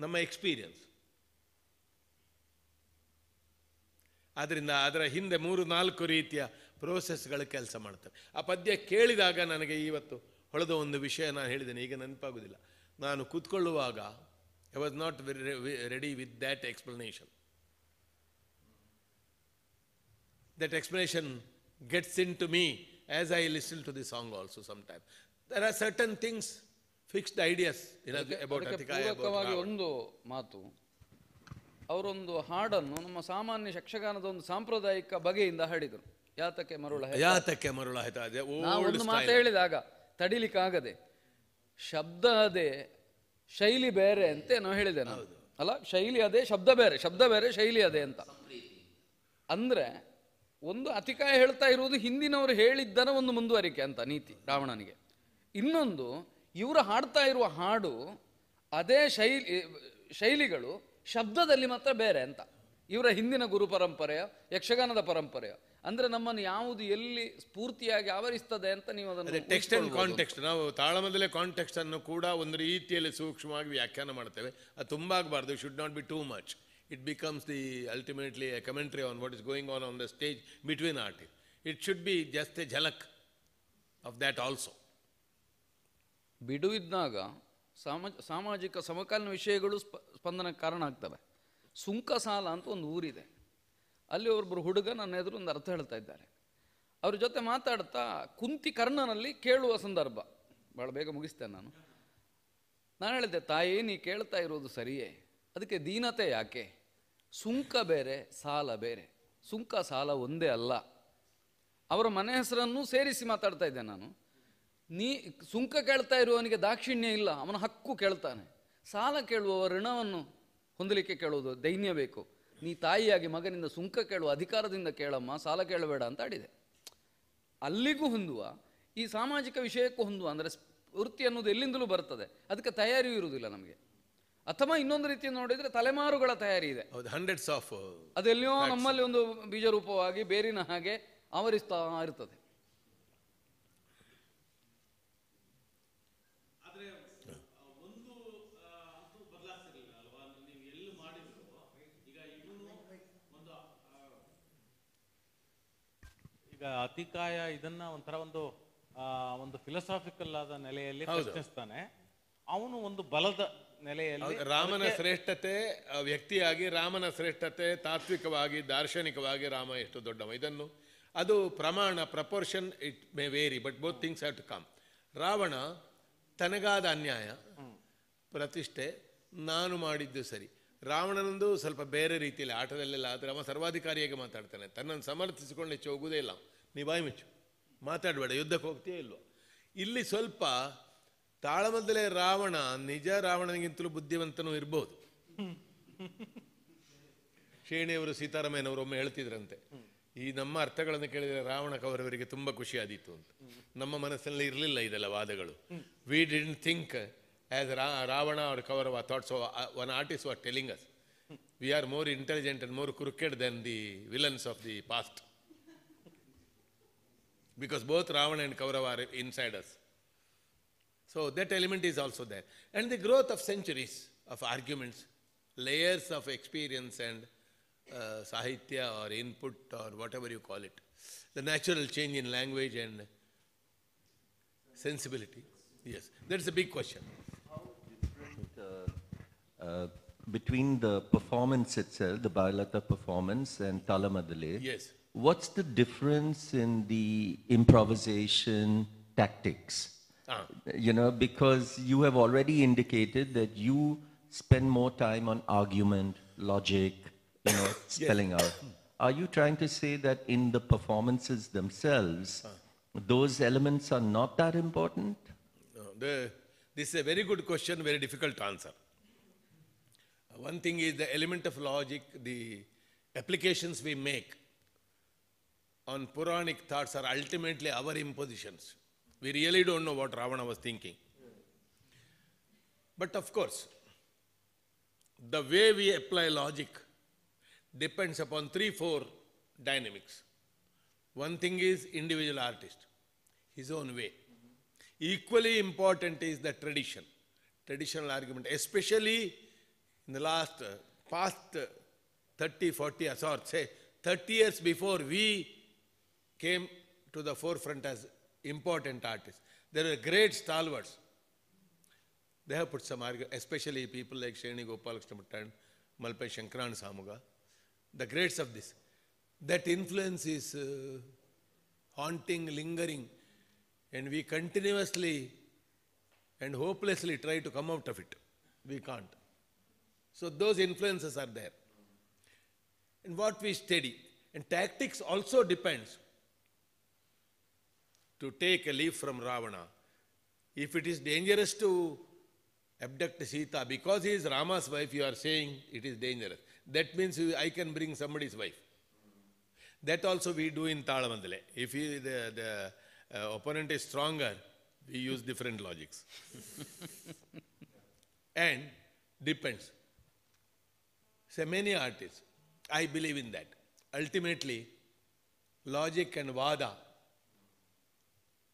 ನಮ್ಮ ಎಕ್ಸ್ಪೀರಿಯನ್ಸ್. ಆದ್ದರಿಂದ ಅದರ ಹಿಂದೆ 3-4 ರೀತಿಯ ಪ್ರೋಸೆಸ್ಗಳು ಕೆಲಸ ಮಾಡ್ತವೆ. ಆ ಪದ್ಯ ಕೇಳಿದಾಗ ನನಗೆ ಇವತ್ತು ಹೊಳೆದ ಒಂದು ವಿಷಯ ನಾನು ಹೇಳಿದ್ದೇನೆ, ಈಗ ನೆನಪಾಗೋದಿಲ್ಲ. ನಾನು ಕೂತ್ಕೊಳ್ಳುವಾಗ I was not ready with that explanation. That explanation gets into me as I listen to the song also sometimes. There are certain things, fixed ideas about Atikaya. ಒಂದು ಮಾತು, ಅವರೊಂದು ಹಾಡನ್ನು ನಮ್ಮ ಸಾಮಾನ್ಯ ಯಕ್ಷಗಾನದ ಒಂದು ಸಾಂಪ್ರದಾಯಿಕ ಬಗೆಯಿಂದ ಹಾಡಿದರು. ಯಾತಕ್ಕೆ ಮರುಳ ಒಂದು ಮಾತು ಹೇಳಿದಾಗ ತಡಿಲಿಕ್ಕಾಗದೆ, ಶಬ್ದ ಅದೇ ಶೈಲಿ ಬೇರೆ ಅಂತ ನಾವು ಹೇಳಿದೆ ನಾನು ಅಲ್ಲ. ಶೈಲಿ ಅದೇ, ಶಬ್ದ ಬೇರೆ ಶೈಲಿ ಅದೇ ಅಂತ. ಅಂದ್ರೆ ಒಂದು ಅತಿಕಾಯ ಹೇಳ್ತಾ ಇರುವುದು ಹಿಂದಿನವರು ಹೇಳಿದ್ದರ ಒಂದು ಮುಂದುವರಿಕೆ ಅಂತ ನೀತಿ ರಾವಣನಿಗೆ. ಇನ್ನೊಂದು, ಇವರು ಹಾಡ್ತಾ ಇರುವ ಹಾಡು ಅದೇ ಶೈಲಿಗಳು ಶಬ್ದದಲ್ಲಿ ಮಾತ್ರ ಬೇರೆ ಅಂತ. ಇವರ ಹಿಂದಿನ ಗುರು ಪರಂಪರೆಯ ಯಕ್ಷಗಾನದ ಪರಂಪರೆಯ ಅಂದರೆ ನಮ್ಮನ್ನು ಯಾವುದು ಎಲ್ಲಿ ಸ್ಫೂರ್ತಿಯಾಗಿ ಆವರಿಸ್ತದೆ ಅಂತ ನೀವು ಅದನ್ನು ಟೆಕ್ಸ್ಟ್ ಅಂಡ್ ಕಾಂಟೆಕ್ಸ್ಟ್, ನಾವು ತಾಳಮದ್ದಲೆ ಕಾಂಟೆಕ್ಸ್ಟ್ ಅನ್ನು ಕೂಡ ಒಂದು ರೀತಿಯಲ್ಲಿ ಸೂಕ್ಷ್ಮವಾಗಿ ವ್ಯಾಖ್ಯಾನ ಮಾಡ್ತೇವೆ. ಅದು ತುಂಬ ಆಗಬಾರ್ದು, should not be too much. It becomes ultimately a commentary on what is going on the stage between artists. It should be just a jhalak of that also. ಬಿಡುವಿದ್ದಾಗ ಸಾಮಾಜಿಕ ಸಮಕಾಲೀನ ವಿಷಯಗಳು ಸ್ಪಂದನಕ್ಕೆ ಕಾರಣ ಆಗ್ತವೆ. ಸುಂಕಸಾಲ ಅಂತ ಒಂದು ಊರಿದೆ, ಅಲ್ಲಿ ಒಬ್ಬರು ಹುಡುಗ ನನ್ನ ಎದುರು ಒಂದು ಅರ್ಥ ಹೇಳ್ತಾ ಇದ್ದಾರೆ. ಅವ್ರ ಜೊತೆ ಮಾತಾಡ್ತಾ ಕುಂತಿ ಕರ್ಣನಲ್ಲಿ ಕೇಳುವ ಸಂದರ್ಭ, ಭಾಳ ಬೇಗ ಮುಗಿಸ್ತೇನೆ ನಾನು ಹೇಳಿದೆ, ತಾಯಿ ನೀ ಕೇಳ್ತಾ ಇರೋದು ಸರಿಯೇ, ಅದಕ್ಕೆ ದೀನತೆ ಯಾಕೆ? ಸುಂಕ ಬೇರೆ ಸಾಲ ಬೇರೆ, ಸುಂಕ ಸಾಲ ಒಂದೇ ಅಲ್ಲ. ಅವರ ಮನೆ ಹೆಸರನ್ನು ಸೇರಿಸಿ ಮಾತಾಡ್ತಾ ಇದ್ದೆ ನಾನು. ನೀ ಸುಂಕ ಕೇಳ್ತಾ ಇರುವವನಿಗೆ ದಾಕ್ಷಿಣ್ಯ ಇಲ್ಲ, ಅವನ ಹಕ್ಕು ಕೇಳ್ತಾನೆ. ಸಾಲ ಕೇಳುವವ ಋಣವನ್ನು ಹೊಂದಲಿಕ್ಕೆ ಕೇಳುವುದು ದೈನ್ಯ ಬೇಕು. ನೀ ತಾಯಿಯಾಗಿ ಮಗನಿಂದ ಸುಂಕ ಕೇಳುವ ಅಧಿಕಾರದಿಂದ ಕೇಳಮ್ಮ, ಸಾಲ ಕೇಳಬೇಡ ಅಂತ ಆಡಿದೆ. ಅಲ್ಲಿಗೂ ಹೊಂದುವ, ಈ ಸಾಮಾಜಿಕ ವಿಷಯಕ್ಕೂ ಹೊಂದುವ, ಅಂದರೆ ವೃತ್ತಿ ಅನ್ನೋದು ಎಲ್ಲಿಂದಲೂ ಬರ್ತದೆ, ಅದಕ್ಕೆ ತಯಾರಿಯೂ ಇರುವುದಿಲ್ಲ ನಮಗೆ. ಅಥವಾ ಇನ್ನೊಂದು ರೀತಿ ನೋಡಿದರೆ ತಲೆಮಾರುಗಳ ತಯಾರಿ ಇದೆ, ಹಂಡ್ರೆಡ್ಸ್ ಆಫ್ ಅದೆಲ್ಲಿಯೋ ನಮ್ಮಲ್ಲಿ ಒಂದು ಬೀಜರೂಪವಾಗಿ ಬೇರಿನ ಹಾಗೆ ಆವರಿಸ್ತಾ ಇರ್ತದೆ. ಈಗ ಅತಿಕಾಯ ಇದನ್ನ ಒಂಥರ ಒಂದು ಫಿಲಸಾಫಿಕಲ್ ಆದ ನೆಲೆಯಲ್ಲಿ ಪ್ರಶ್ನಿಸ್ತಾನೆ. ಅವನು ಒಂದು ಬಲದ ನೆಲೆಯಲ್ಲಿ ರಾಮನ ಶ್ರೇಷ್ಠತೆ ವ್ಯಕ್ತಿಯಾಗಿ, ರಾಮನ ಶ್ರೇಷ್ಠತೆ ತಾತ್ವಿಕವಾಗಿ, ದಾರ್ಶನಿಕವಾಗಿ ರಾಮ ಎಷ್ಟು ದೊಡ್ಡವ, ಇದನ್ನು ಅದು ಪ್ರಮಾಣ proportion it may vary, but both things have to come. Ravana ತನಗಾದ ಅನ್ಯಾಯ, ಪ್ರತಿಷ್ಠೆ, ನಾನು ಮಾಡಿದ್ದು ಸರಿ. ರಾವಣನೊಂದು ಸ್ವಲ್ಪ ಬೇರೆ ರೀತಿಯಲ್ಲಿ ಆಟದಲ್ಲೆಲ್ಲ, ಆದರೆ ಅವ ಸರ್ವಾಧಿಕಾರಿಯಾಗಿ ಮಾತಾಡ್ತಾನೆ, ತನ್ನನ್ನು ಸಮರ್ಥಿಸಿಕೊಂಡು ಹೆಚ್ಚು ಹೋಗುವುದೇ ಇಲ್ಲ. ನೀ ಬಾಯಿ ಮುಚ್ಚು, ಮಾತಾಡಬೇಡ, ಯುದ್ಧಕ್ಕೆ ಹೋಗ್ತೀಯೇ ಇಲ್ವೋ. ಇಲ್ಲಿ ಸ್ವಲ್ಪ ತಾಳಮದ್ದಲೆ ರಾವಣ ನಿಜ ರಾವಣನಿಗಿಂತಲೂ ಬುದ್ಧಿವಂತನೂ ಇರ್ಬೋದು. ಶೇಣಿಯವರು ಸೀತಾರಾಮಯ್ಯನವರು ಒಮ್ಮೆ ಹೇಳ್ತಿದ್ರಂತೆ, ಈ ನಮ್ಮ ಅರ್ಥಗಳನ್ನು ಕೇಳಿದರೆ ರಾವಣ ಕೌರವರಿಗೆ ತುಂಬ ಖುಷಿ ಆದೀತು ಅಂತ. ನಮ್ಮ ಮನಸ್ಸಿನಲ್ಲಿ ಇರಲಿಲ್ಲ ಇದೆಲ್ಲ ವಾದಗಳು. We didn't think as Ravana or Kaurava thought. So one artist was telling us, we are more intelligent and more crooked than the villains of the past. Because both Ravana and Kaurava are inside us. So that element is also there. And the growth of centuries of arguments, layers of experience and sahitya or input or whatever you call it. The natural change in language and sensibility. Yes, that's a big question. Between the performance itself, the Bailatha performance, and Talamadale, yes, what's the difference in the improvisation tactics? You know, because you have already indicated that you spend more time on argument, logic, you know, spelling out. Are you trying to say that in the performances themselves, those elements are not that important? No, this is a very good question, very difficult to answer. One thing is the element of logic, the applications we make on Puranic thoughts are ultimately our impositions. We really don't know what Ravana was thinking. But of course, the way we apply logic depends upon 3-4 dynamics. One thing is individual artist, his own way. Equally important is the traditional argument, especially in the past 30, 40 years, or say 30 years before we came to the forefront as important artists. There are great stalwarts. They have put some argument, especially people like Shreni Gopalakrishna Bhatta and Malpai Shankarana Samuga, the greats of this. That influence is haunting, lingering, and we continuously and hopelessly try to come out of it. We can't. So those influences are there. And what we study, and tactics also depends. To take a leaf from Ravana, if it is dangerous to abduct Sita because he is Rama's wife, you are saying it is dangerous. That means I can bring somebody's wife. That also we do in Talamadale. If the opponent is stronger, we use different logics. And depends. Say many artists, I believe in that. Ultimately, logic and vada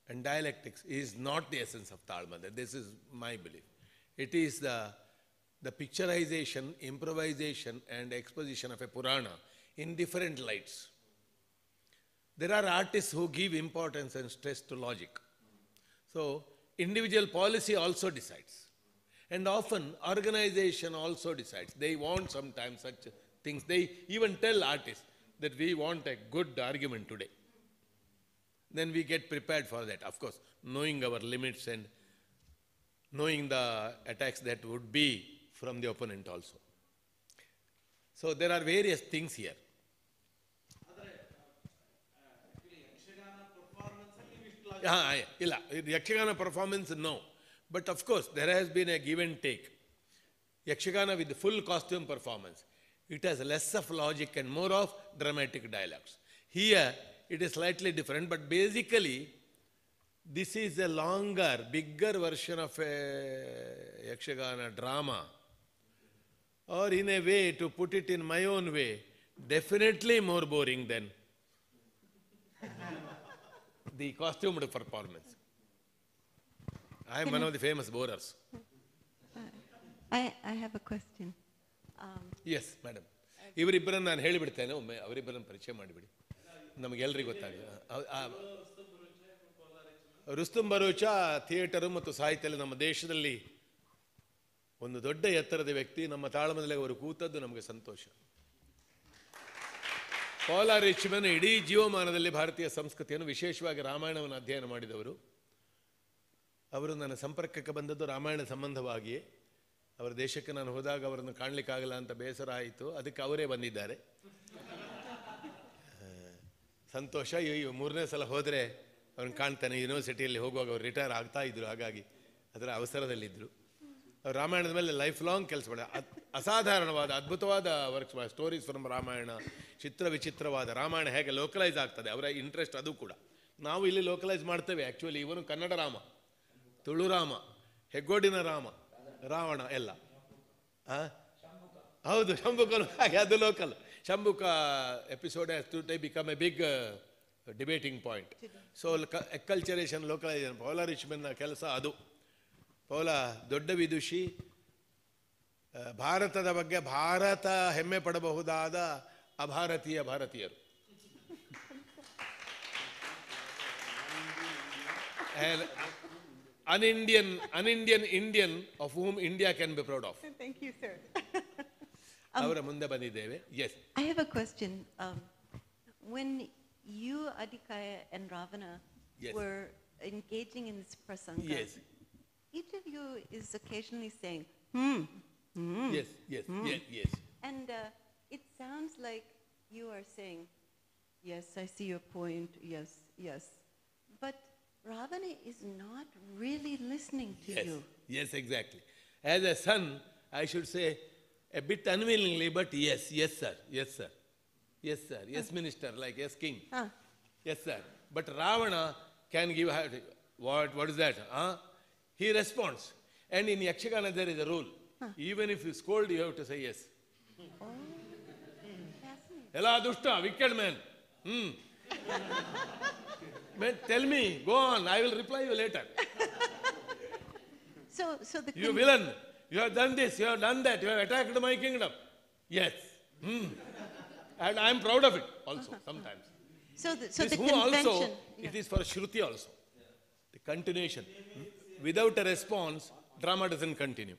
and dialectics is not the essence of Talmud. This is my belief. It is the picturization, improvisation and exposition of a Purana in different lights. There are artists who give importance and stress to logic. So, individual policy also decides. And often, organization also decides. They want sometimes such things. They even tell artists that we want a good argument today. Then we get prepared for that. Of course, knowing our limits and knowing the attacks that would be from the opponent also. So there are various things here. Yakshagana performance, no. But of course, there has been a give and take. Yakshagana with the full costume performance, it has less of logic and more of dramatic dialogues. Here, it is slightly different, but basically, this is a longer, bigger version of a Yakshagana drama. Or in a way, to put it in my own way, definitely more boring than the costumed performance. I am one of the famous borers. I have a question. Yes, madam. ಇವರಿಬ್ಬರನ್ನು ನಾನು ಹೇಳಿಬಿಡ್ತೇನೆ, ಒಮ್ಮೆ ಅವರಿಬ್ಬರನ್ನು ಪರಿಚಯ ಮಾಡಿಬಿಡಿ, ನಮಗೆಲ್ಲರಿಗೂ ಗೊತ್ತಾಗಿದೆ. Rustum ಬರೂಚ theatre ಮತ್ತು ಸಾಹಿತ್ಯದಲ್ಲಿ ನಮ್ಮ ದೇಶದಲ್ಲಿ ಒಂದು ದೊಡ್ಡ ಎತ್ತರದ ವ್ಯಕ್ತಿ. ನಮ್ಮ ತಾಳಮದಲ್ಲಿ ಅವರು ಕೂತದ್ದು ನಮಗೆ ಸಂತೋಷ. ಪೌಲಾ ರಿಚ್ಮನ್ ಇಡೀ ಜೀವಮಾನದಲ್ಲಿ ಭಾರತೀಯ ಸಂಸ್ಕೃತಿಯನ್ನು, ವಿಶೇಷವಾಗಿ ರಾಮಾಯಣವನ್ನು ಅಧ್ಯಯನ ಮಾಡಿದವರು. ಅವರು ನನ್ನ ಸಂಪರ್ಕಕ್ಕೆ ಬಂದದ್ದು ರಾಮಾಯಣ ಸಂಬಂಧವಾಗಿಯೇ. ಅವರ ದೇಶಕ್ಕೆ ನಾನು ಹೋದಾಗ ಅವರನ್ನು ಕಾಣಲಿಕ್ಕಾಗಲ್ಲ ಅಂತ ಬೇಸರ ಆಯಿತು. ಅದಕ್ಕೆ ಅವರೇ ಬಂದಿದ್ದಾರೆ. ಸಂತೋಷ. ಈ ಮೂರನೇ ಸಲ ಹೋದರೆ ಅವ್ರನ್ನ ಕಾಣ್ತಾನೆ. ಯೂನಿವರ್ಸಿಟಿಯಲ್ಲಿ ಹೋಗುವಾಗ ಅವರು ರಿಟೈರ್ ಆಗ್ತಾ ಇದ್ರು, ಹಾಗಾಗಿ ಅದರ ಅವಸರದಲ್ಲಿದ್ದರು. ಅವರು ರಾಮಾಯಣದ ಮೇಲೆ ಲೈಫ್ ಲಾಂಗ್ ಕೆಲಸ ಮಾಡಿ ಅಸಾಧಾರಣವಾದ ಅದ್ಭುತವಾದ ವರ್ಕ್ಸ್ ಮಾಡಿ. ಸ್ಟೋರೀಸ್ ಫ್ರಮ್ ರಾಮಾಯಣ, ಚಿತ್ರ ವಿಚಿತ್ರವಾದ ರಾಮಾಯಣ ಹೇಗೆ ಲೋಕಲೈಸ್ ಆಗ್ತದೆ, ಅವರ ಇಂಟ್ರೆಸ್ಟ್ ಅದು ಕೂಡ. ನಾವು ಇಲ್ಲಿ ಲೋಕಲೈಸ್ ಮಾಡ್ತೇವೆ. ಆ್ಯಕ್ಚುಲಿ ಇವನು ಕನ್ನಡ ರಾಮ, ತುಳು ರಾಮ, ಹೆಗ್ಗೋಡಿನ ರಾಮ, ರಾವಣ ಎಲ್ಲ. ಹೌದು, ಶಂಭುಕನು ಹಾಗೆ, ಅದು local. Shambuka episode has to become a big debating point. So acculturation, localisation, Paula ರಿಚ್ಮನ್ನ ಕೆಲಸ ಅದು. ಪೌಲಾ ದೊಡ್ಡ ವಿದುಷಿ. ಭಾರತದ ಬಗ್ಗೆ ಭಾರತ ಹೆಮ್ಮೆ ಪಡಬಹುದಾದ ಅಭಾರತೀಯ ಭಾರತೀಯರು. An-Indian Indian of whom India can be proud of. Thank you, sir. ಅವರ ಮುಂದೆ ಬಂದಿದ್ದೇವೆ. Yes. I have a question. When you, Adhikaya, and Ravana Yes. were engaging in this prasanga, Yes. each of you is occasionally saying, Yes, yes, yes. And it sounds like you are saying, yes, I see your point, yes, yes. But Ravana is not really listening to you. Yes, exactly. As a son, I should say, a bit unwillingly, but yes, yes, sir, yes, sir, yes, sir, yes, minister, like yes, king, yes, sir. But Ravana can give, what is that? He responds. And in Yakshagana, there is a rule. Even if you scold, you have to say yes. Ela dushta, wicked man. Man, tell me, go on, I will reply you later. So the You villain, you have done this, you have done that, you have attacked my kingdom. Yes. And I am proud of it also, sometimes. So This the who also, convention. it is for Shruti also. The continuation. Without a response, drama doesn't continue.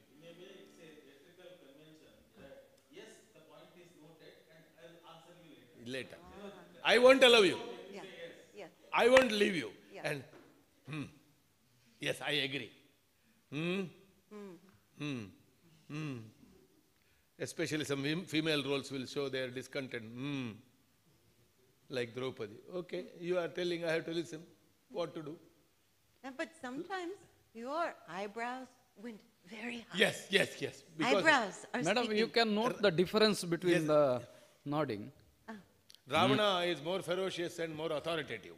Later. I won't allow you. Yeah. I won't leave you. Yeah. And yes, I agree. Especially some female roles will show their discontent. Like Draupadi. Okay, you are telling I have to listen. What to do? But sometimes your eyebrows went very high. Yes, yes, yes. Eyebrows are Madam, speaking. you can note the difference between the nodding. Ravana is more ferocious and more authoritative.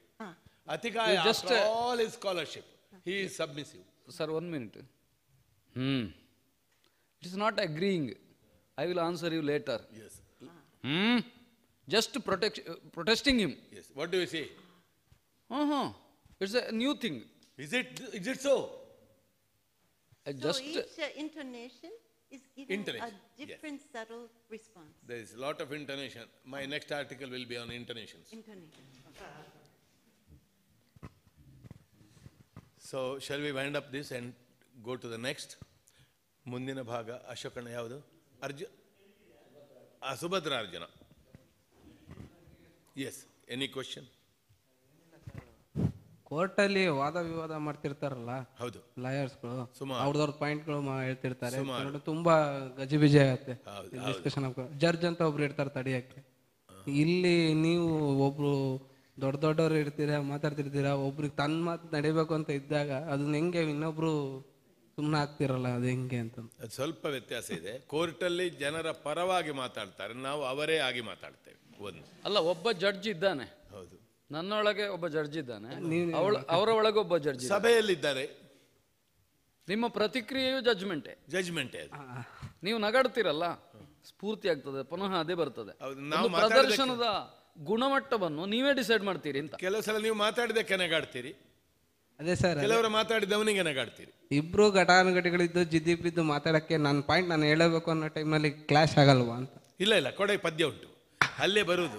Atikaya, You just, after all his scholarship, he is submissive. Sir, 1 minute. It is not agreeing. I will answer you later. Yes. Just protesting him. Yes. What do you say? It's a new thing. Is it so? So each intonation is giving a different subtle response. There is a lot of intonation. My next article will be on intonations. Intonation. So shall we wind up this and go to the next? ಮುಂದಿನ ಭಾಗ ಅಶೋಕನ ಯಾವುದು? ಸುಭದ್ರ Arjuna. Yes. Any question? ಕೋರ್ಟಲ್ಲಿ ವಾದ ವಿವಾದ ಮಾಡ್ತಿರ್ತಾರಲ್ಲ, ಹೌದು, ಲಾಯರ್ಸ್ಗಳು ಸುಮಾರು ಅವ್ರದವ್ರ ಪಾಯಿಂಟ್ಗಳು ಹೇಳ್ತಿರ್ತಾರೆ. ತುಂಬಾ ಗಜಿಬಿಜಿ ಆಗತ್ತೆ ಡಿಸ್ಕಷನ್. ಜಡ್ಜ್ ಅಂತ ಒಬ್ರು ಇರ್ತಾರೆ ತಡಿಯಕ್ಕೆ. ಇಲ್ಲಿ ನೀವು ಒಬ್ರು ದೊಡ್ಡವ್ರು ಇರ್ತೀರಾ, ಮಾತಾಡ್ತಿರ್ತೀರಾ, ಒಬ್ರಿಗೆ ತನ್ನ ಮಾತು ನಡಿಬೇಕು ಅಂತ ಇದ್ದಾಗ ಅದನ್ನ ಹೆಂಗೆ ಇನ್ನೊಬ್ರು ಸುಮ್ಮನೆ ಆಗ್ತಿರಲ್ಲ, ಅದು ಹೆಂಗೆ ಅಂತ. ಅದು ಸ್ವಲ್ಪ ವ್ಯತ್ಯಾಸ ಇದೆ. ಕೋರ್ಟಲ್ಲಿ ಜನರ ಪರವಾಗಿ ಮಾತಾಡ್ತಾರೆ, ನಾವು ಅವರೇ ಆಗಿ ಮಾತಾಡ್ತೇವೆ. ಅಲ್ಲ, ಒಬ್ಬ ಜಡ್ಜ್ ಇದ್ದಾನೆ. ಹೌದು, ನನ್ನೊಳಗೆ ಒಬ್ಬ ಜಡ್ಜ್ ಇದ್ದಾನೆ, ಅವರ ಒಳಗೆ ಒಬ್ಬ ಜಡ್ಜ್ ಸಭೆಯಲ್ಲಿದ್ದಾರೆ. ನಿಮ್ಮ ಪ್ರತಿಕ್ರಿಯೆಯು ಜಡ್ಜ್ಮೆಂಟೇ. ನೀವು ನಗಾಡ್ತಿರಲ್ಲ, ಸ್ಫೂರ್ತಿ ಆಗ್ತದೆ, ಪುನಃ ಅದೇ ಬರ್ತದೆ. ಪ್ರದರ್ಶನದ ಗುಣಮಟ್ಟವನ್ನು ನೀವೇ ಡಿಸೈಡ್ ಮಾಡ್ತೀರಿ ಅಂತ. ಕೆಲವು ಸಲ ನೀವು ಮಾತಾಡಿದಕ್ಕೆ ನಗಾಡ್ತೀರಿ, ಅದೇ ಸರ್, ಕೆಲವರು ಮಾತಾಡಿದವನಿಗೆ ನಗಾಡ್ತೀರಿ. ಇಬ್ರು ಘಟಾನುಘಟಿಗಳಿದ್ದು ಜಿದ್ದಿ ಬಿದ್ದು ಮಾತಾಡಕ್ಕೆ ನನ್ನ ಪಾಯಿಂಟ್ ನಾನು ಹೇಳಬೇಕು ಅನ್ನೋ ಟೈಮಲ್ಲಿ ಕ್ಲಾಶ್ ಆಗಲ್ವಾ ಅಂತ. ಇಲ್ಲ, ಕೊಡೆ ಪದ್ಯ ಉಂಟು, ಅಲ್ಲೇ ಬರುವುದು.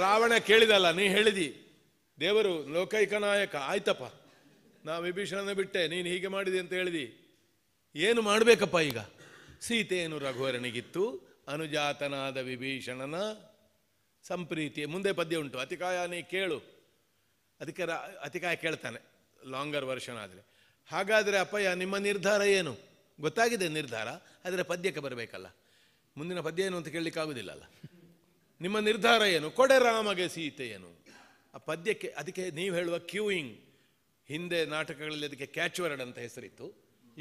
ರಾವಣ ಕೇಳಿದಲ್ಲ, ನೀ ಹೇಳಿದಿ ದೇವರು ಲೋಕೈಕ ನಾಯಕ, ಆಯ್ತಪ್ಪ ನಾ ವಿಭೀಷಣನ ಬಿಟ್ಟೆ, ನೀನು ಹೀಗೆ ಮಾಡಿದೆ ಅಂತ ಹೇಳಿದಿ, ಏನು ಮಾಡಬೇಕಪ್ಪ ಈಗ? ಸೀತೆಯನ್ನು ರಘುವರನಿಗಿತ್ತು, ಅನುಜಾತನಾದ ವಿಭೀಷಣನ ಸಂಪ್ರೀತಿ. ಮುಂದೆ ಪದ್ಯ ಉಂಟು, ಅತಿಕಾಯ ನೀ ಕೇಳು. ಅದಕ್ಕೆ ಅತಿಕಾಯ ಕೇಳ್ತಾನೆ, ಲಾಂಗರ್ ವರ್ಷನ್ ಆದರೆ. ಹಾಗಾದರೆ ಅಪ್ಪಯ್ಯ ನಿಮ್ಮ ನಿರ್ಧಾರ ಏನು? ಗೊತ್ತಾಗಿದೆ ನಿರ್ಧಾರ, ಆದರೆ ಪದ್ಯಕ್ಕೆ ಬರಬೇಕಲ್ಲ. ಮುಂದಿನ ಪದ್ಯ ಏನು ಅಂತ ಕೇಳಲಿಕ್ಕಾಗೋದಿಲ್ಲಲ್ಲ. ನಿಮ್ಮ ನಿರ್ಧಾರ ಏನು? ಕೊಡೆ ರಾಮಗೆ ಸೀತೆಯೇನು. ಆ ಪದ್ಯಕ್ಕೆ, ಅದಕ್ಕೆ ನೀವು ಹೇಳುವ ಕ್ಯೂಯಿಂಗ್, ಹಿಂದೆ ನಾಟಕಗಳಲ್ಲಿ ಅದಕ್ಕೆ ಕ್ಯಾಚ್ ವರ್ಡ್ ಅಂತ ಹೆಸರಿತ್ತು,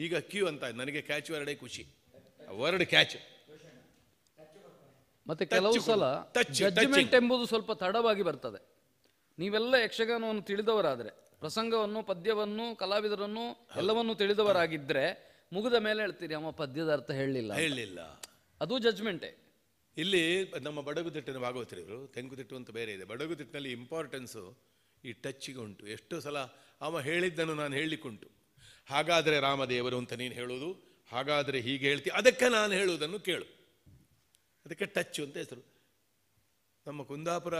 ಈಗ ಕ್ಯೂ ಅಂತ. ನನಗೆ ಕ್ಯಾಚ್ ವರ್ಡೇ ಖುಷಿ, ವರ್ಡ್ ಕ್ಯಾಚ್. ಮತ್ತೆ ಕೆಲವು ಸಲ ಜಡ್ಜ್ಮೆಂಟ್ ಎಂಬುದು ಸ್ವಲ್ಪ ತಡವಾಗಿ ಬರ್ತದೆ. ನೀವೆಲ್ಲ ಯಕ್ಷಗಾನವನ್ನು ತಿಳಿದವರಾದ್ರೆ, ಪ್ರಸಂಗವನ್ನು, ಪದ್ಯವನ್ನು, ಕಲಾವಿದರನ್ನು ಎಲ್ಲವನ್ನು ತಿಳಿದವರಾಗಿದ್ರೆ ಮುಗಿದ ಮೇಲೆ ಹೇಳ್ತೀರಿ ಅಮ್ಮ ಪದ್ಯದ ಅರ್ಥ ಹೇಳಲಿಲ್ಲ. ಅದು ಜಡ್ಜ್ಮೆಂಟೇ. ಇಲ್ಲಿ ನಮ್ಮ ಬಡಗುತಿಟ್ಟಿನ ಭಾಗವತರಿವರು, ತೆಂಕುತಿಟ್ಟು ಅಂತ ಬೇರೆ ಇದೆ. ಬಡಗುತಿಟ್ಟಿನಲ್ಲಿ ಇಂಪಾರ್ಟೆನ್ಸು ಈ ಟಚ್ಗೆ ಉಂಟು. ಎಷ್ಟೋ ಸಲ ಅವ ಹೇಳಿದ್ದನ್ನು ನಾನು ಹೇಳಲಿಕ್ಕುಂಟು. ಹಾಗಾದರೆ ರಾಮದೇವರು ಅಂತ ನೀನು ಹೇಳೋದು, ಹಾಗಾದರೆ ಹೀಗೆ ಹೇಳ್ತೀವಿ, ಅದಕ್ಕೆ ನಾನು ಹೇಳುವುದನ್ನು ಕೇಳು. ಅದಕ್ಕೆ ಟಚ್ ಅಂತ ಹೆಸರು. ನಮ್ಮ ಕುಂದಾಪುರ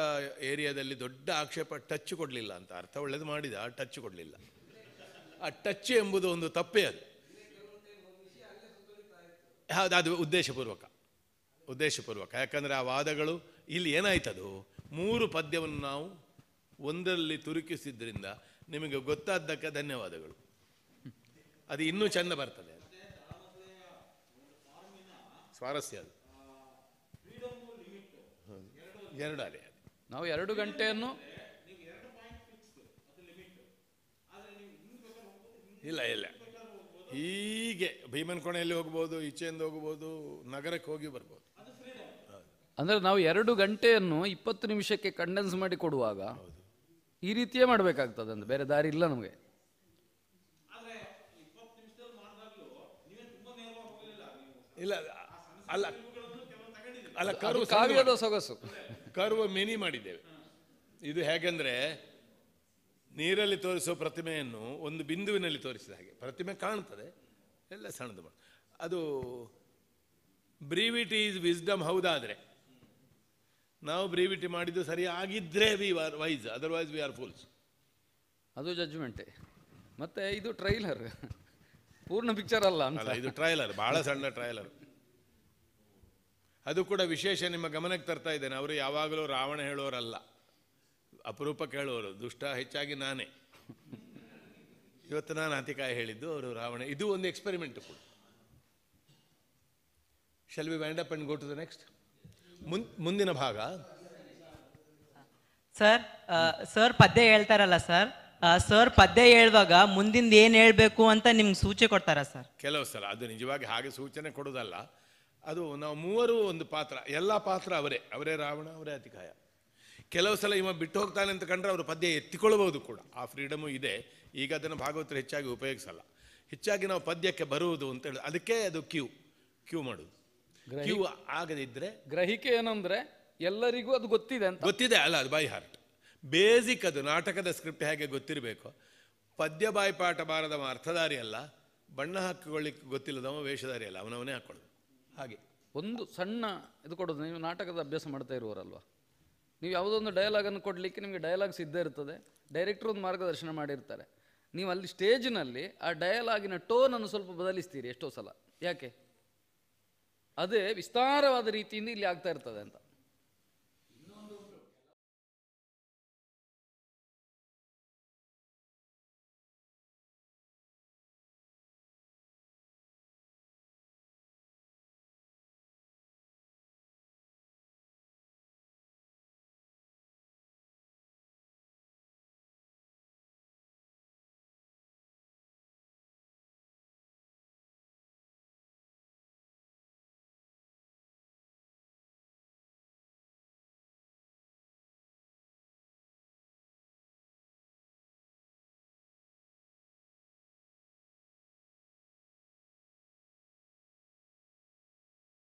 ಏರಿಯಾದಲ್ಲಿ ದೊಡ್ಡ ಆಕ್ಷೇಪ, ಟಚ್ ಕೊಡಲಿಲ್ಲ ಅಂತ. ಅರ್ಥ ಒಳ್ಳೇದು ಮಾಡಿದ, ಟಚ್ ಕೊಡಲಿಲ್ಲ. ಆ ಟಚ್ ಎಂಬುದು ಒಂದು ತಪ್ಪೇ. ಅದು ಉದ್ದೇಶಪೂರ್ವಕ. ಯಾಕಂದರೆ ಆ ವಾದಗಳು ಇಲ್ಲಿ ಏನಾಯ್ತದು, 3 ಪದ್ಯವನ್ನು ನಾವು ಒಂದರಲ್ಲಿ ತುರುಕಿಸಿದ್ರಿಂದ ನಿಮಗೆ ಗೊತ್ತಾದ್ದಕ್ಕೆ ಧನ್ಯವಾದಗಳು. ಅದು ಇನ್ನೂ ಚೆಂದ ಬರ್ತದೆ, ಸ್ವಾರಸ್ಯ. ಅದು 2 ಅಲೆ. ನಾವು 2 ಗಂಟೆಯನ್ನು ಇಲ್ಲ ಹೀಗೆ ಭೀಮನ್ ಕೋಣೆಯಲ್ಲಿ ಹೋಗ್ಬೋದು, ಈಚೆಯಿಂದ ಹೋಗ್ಬೋದು, ನಗರಕ್ಕೆ ಹೋಗಿ ಬರ್ಬೋದು. ಅಂದರೆ ನಾವು 2 ಗಂಟೆಯನ್ನು 20 ನಿಮಿಷಕ್ಕೆ ಕಂಡೆನ್ಸ್ ಮಾಡಿ ಕೊಡುವಾಗ ಈ ರೀತಿಯೇ ಮಾಡಬೇಕಾಗ್ತದೆ, ಅಂದ್ರೆ ಬೇರೆ ದಾರಿ ಇಲ್ಲ ನಮಗೆ. ಇಲ್ಲ ಅಲ್ಲ, ಕಾವ್ಯದ ಸೊಗಸು, ಕರ್ವ ಮೆನಿ ಮಾಡಿದ್ದೇವೆ. ಇದು ಹೇಗೆಂದರೆ, ನೀರಲ್ಲಿ ತೋರಿಸುವ ಪ್ರತಿಮೆಯನ್ನು ಒಂದು ಬಿಂದುವಿನಲ್ಲಿ ತೋರಿಸಿದ ಹಾಗೆ ಪ್ರತಿಮೆ ಕಾಣ್ತದೆ, ಎಲ್ಲ ಸಣ್ಣದು ಮಾಡಿ. ಅದು ಬ್ರೀವಿಟಿ ಈಸ್ ವಿಸ್ಡಮ್ ಹೌದಾದರೆ, ನಾವು ಬ್ರೀವಿಟಿ ಮಾಡಿದ್ದು ಸರಿ ಆಗಿದ್ರೆ we are wise, otherwise we are fools. ಅದು ಜಡ್ಜ್ಮೆಂಟೇ. ಮತ್ತೆ ಇದು ಟ್ರೈಲರ್, ಪೂರ್ಣ ಪಿಕ್ಚರ್ ಅಲ್ಲ ಅಂತ. ಇದು ಟ್ರೈಲರ್, ಬಹಳ ಸಣ್ಣ ಟ್ರೈಲರ್. ಅದು ಕೂಡ ವಿಶೇಷ ನಿಮ್ಮ ಗಮನಕ್ಕೆ ತರ್ತಾ ಇದ್ದೇನೆ. ಅವರು ಯಾವಾಗಲೂ ರಾವಣ ಹೇಳೋರಲ್ಲ, ಅಪರೂಪಕ್ಕೆ ಹೇಳುವವರು. ದುಷ್ಟ ಹೆಚ್ಚಾಗಿ ನಾನೇ. ಇವತ್ತು ನಾನು ಅತಿಕಾಯ ಹೇಳಿದ್ದು, ಅವರು ರಾವಣ. ಇದು ಒಂದು ಎಕ್ಸ್ಪೆರಿಮೆಂಟ್ ಕೂಡ. Shall we wind up and go to the next? ಮುಂದಿನ ಭಾಗ. ಸರ್ ಪದ್ಯ ಹೇಳ್ತಾರಲ್ಲ ಸರ್, ಸರ್ ಪದ್ಯ ಹೇಳುವಾಗ ಮುಂದಿಂದ ಏನು ಹೇಳಬೇಕು ಅಂತ ನಿಮ್ಗೆ ಸೂಚನೆ ಕೊಡ್ತಾರಾ ಸರ್? ಕೆಲವು ಸಲ ಅದು ನಿಜವಾಗಿ ಹಾಗೆ ಸೂಚನೆ ಕೊಡೋದಲ್ಲ. ಅದು ನಾವು 3 ಒಂದು ಪಾತ್ರ, ಎಲ್ಲ ಪಾತ್ರ ಅವರೇ ರಾವಣ, ಅವರೇ ಅತಿಕಾಯ. ಕೆಲವು ಸಲ ಇವ ಬಿಟ್ಟು ಹೋಗ್ತಾನೆ ಅಂತ ಕಂಡ್ರೆ ಅವರು ಪದ್ಯ ಎತ್ತಿಕೊಳ್ಳಬಹುದು ಕೂಡ, ಆ ಫ್ರೀಡಮು ಇದೆ. ಈಗ ಅದನ್ನು ಭಾಗವತರು ಹೆಚ್ಚಾಗಿ ಉಪಯೋಗಿಸಲ್ಲ. ಹೆಚ್ಚಾಗಿ ನಾವು ಪದ್ಯಕ್ಕೆ ಬರುವುದು ಅಂತ ಹೇಳಿ, ಅದಕ್ಕೆ ಅದು ಕ್ಯೂ ಮಾಡೋದು. ಕ್ಯೂ ಆಗದಿದ್ರೆ ಗ್ರಹಿಕೆ ಏನಂದ್ರೆ ಎಲ್ಲರಿಗೂ ಅದು ಗೊತ್ತಿದೆ ಅಂತ. ಗೊತ್ತಿದೆ ಅಲ್ಲ, ಅದು ಬೈ ಹಾರ್ಟ್ ಬೇಸಿಕ್. ಅದು ನಾಟಕದ ಸ್ಕ್ರಿಪ್ಟ್ ಹೇಗೆ ಗೊತ್ತಿರಬೇಕು. ಪದ್ಯ ಬಾಯ್ಪಾಠ ಬಾರದವ ಅರ್ಥಧಾರಿ ಅಲ್ಲ, ಬಣ್ಣ ಹಾಕಿಕೊಳ್ಳಿಕ್ಕೆ ಗೊತ್ತಿಲ್ಲದವ ವೇಷಧಾರಿ ಅಲ್ಲ, ಅವನವನೇ ಹಾಕೊಳ್ಳೋದು. ಹಾಗೆ ಒಂದು ಸಣ್ಣ ಇದು ಕೊಡೋದು. ನೀವು ನಾಟಕದ ಅಭ್ಯಾಸ ಮಾಡ್ತಾ ಇರುವವರಲ್ವಾ, ನೀವು ಯಾವುದೊಂದು ಡಯಲಾಗನ್ನು ಕೊಡಲಿಕ್ಕೆ ನಿಮಗೆ ಡಯಲಾಗ್ಸ್ ಇದ್ದೇ ಇರ್ತದೆ, ಡೈರೆಕ್ಟರ್ ಒಂದು ಮಾರ್ಗದರ್ಶನ ಮಾಡಿರ್ತಾರೆ. ನೀವು ಅಲ್ಲಿ ಸ್ಟೇಜ್ನಲ್ಲಿ ಆ ಡಯಲಾಗಿನ ಟೋನನ್ನು ಸ್ವಲ್ಪ ಬದಲಿಸ್ತೀರಿ ಎಷ್ಟೋ ಸಲ. ಯಾಕೆ? ಅದೇ ವಿಸ್ತಾರವಾದ ರೀತಿಯಿಂದ ಇಲ್ಲಿ ಆಗ್ತಾ ಇರ್ತದೆ ಅಂತ.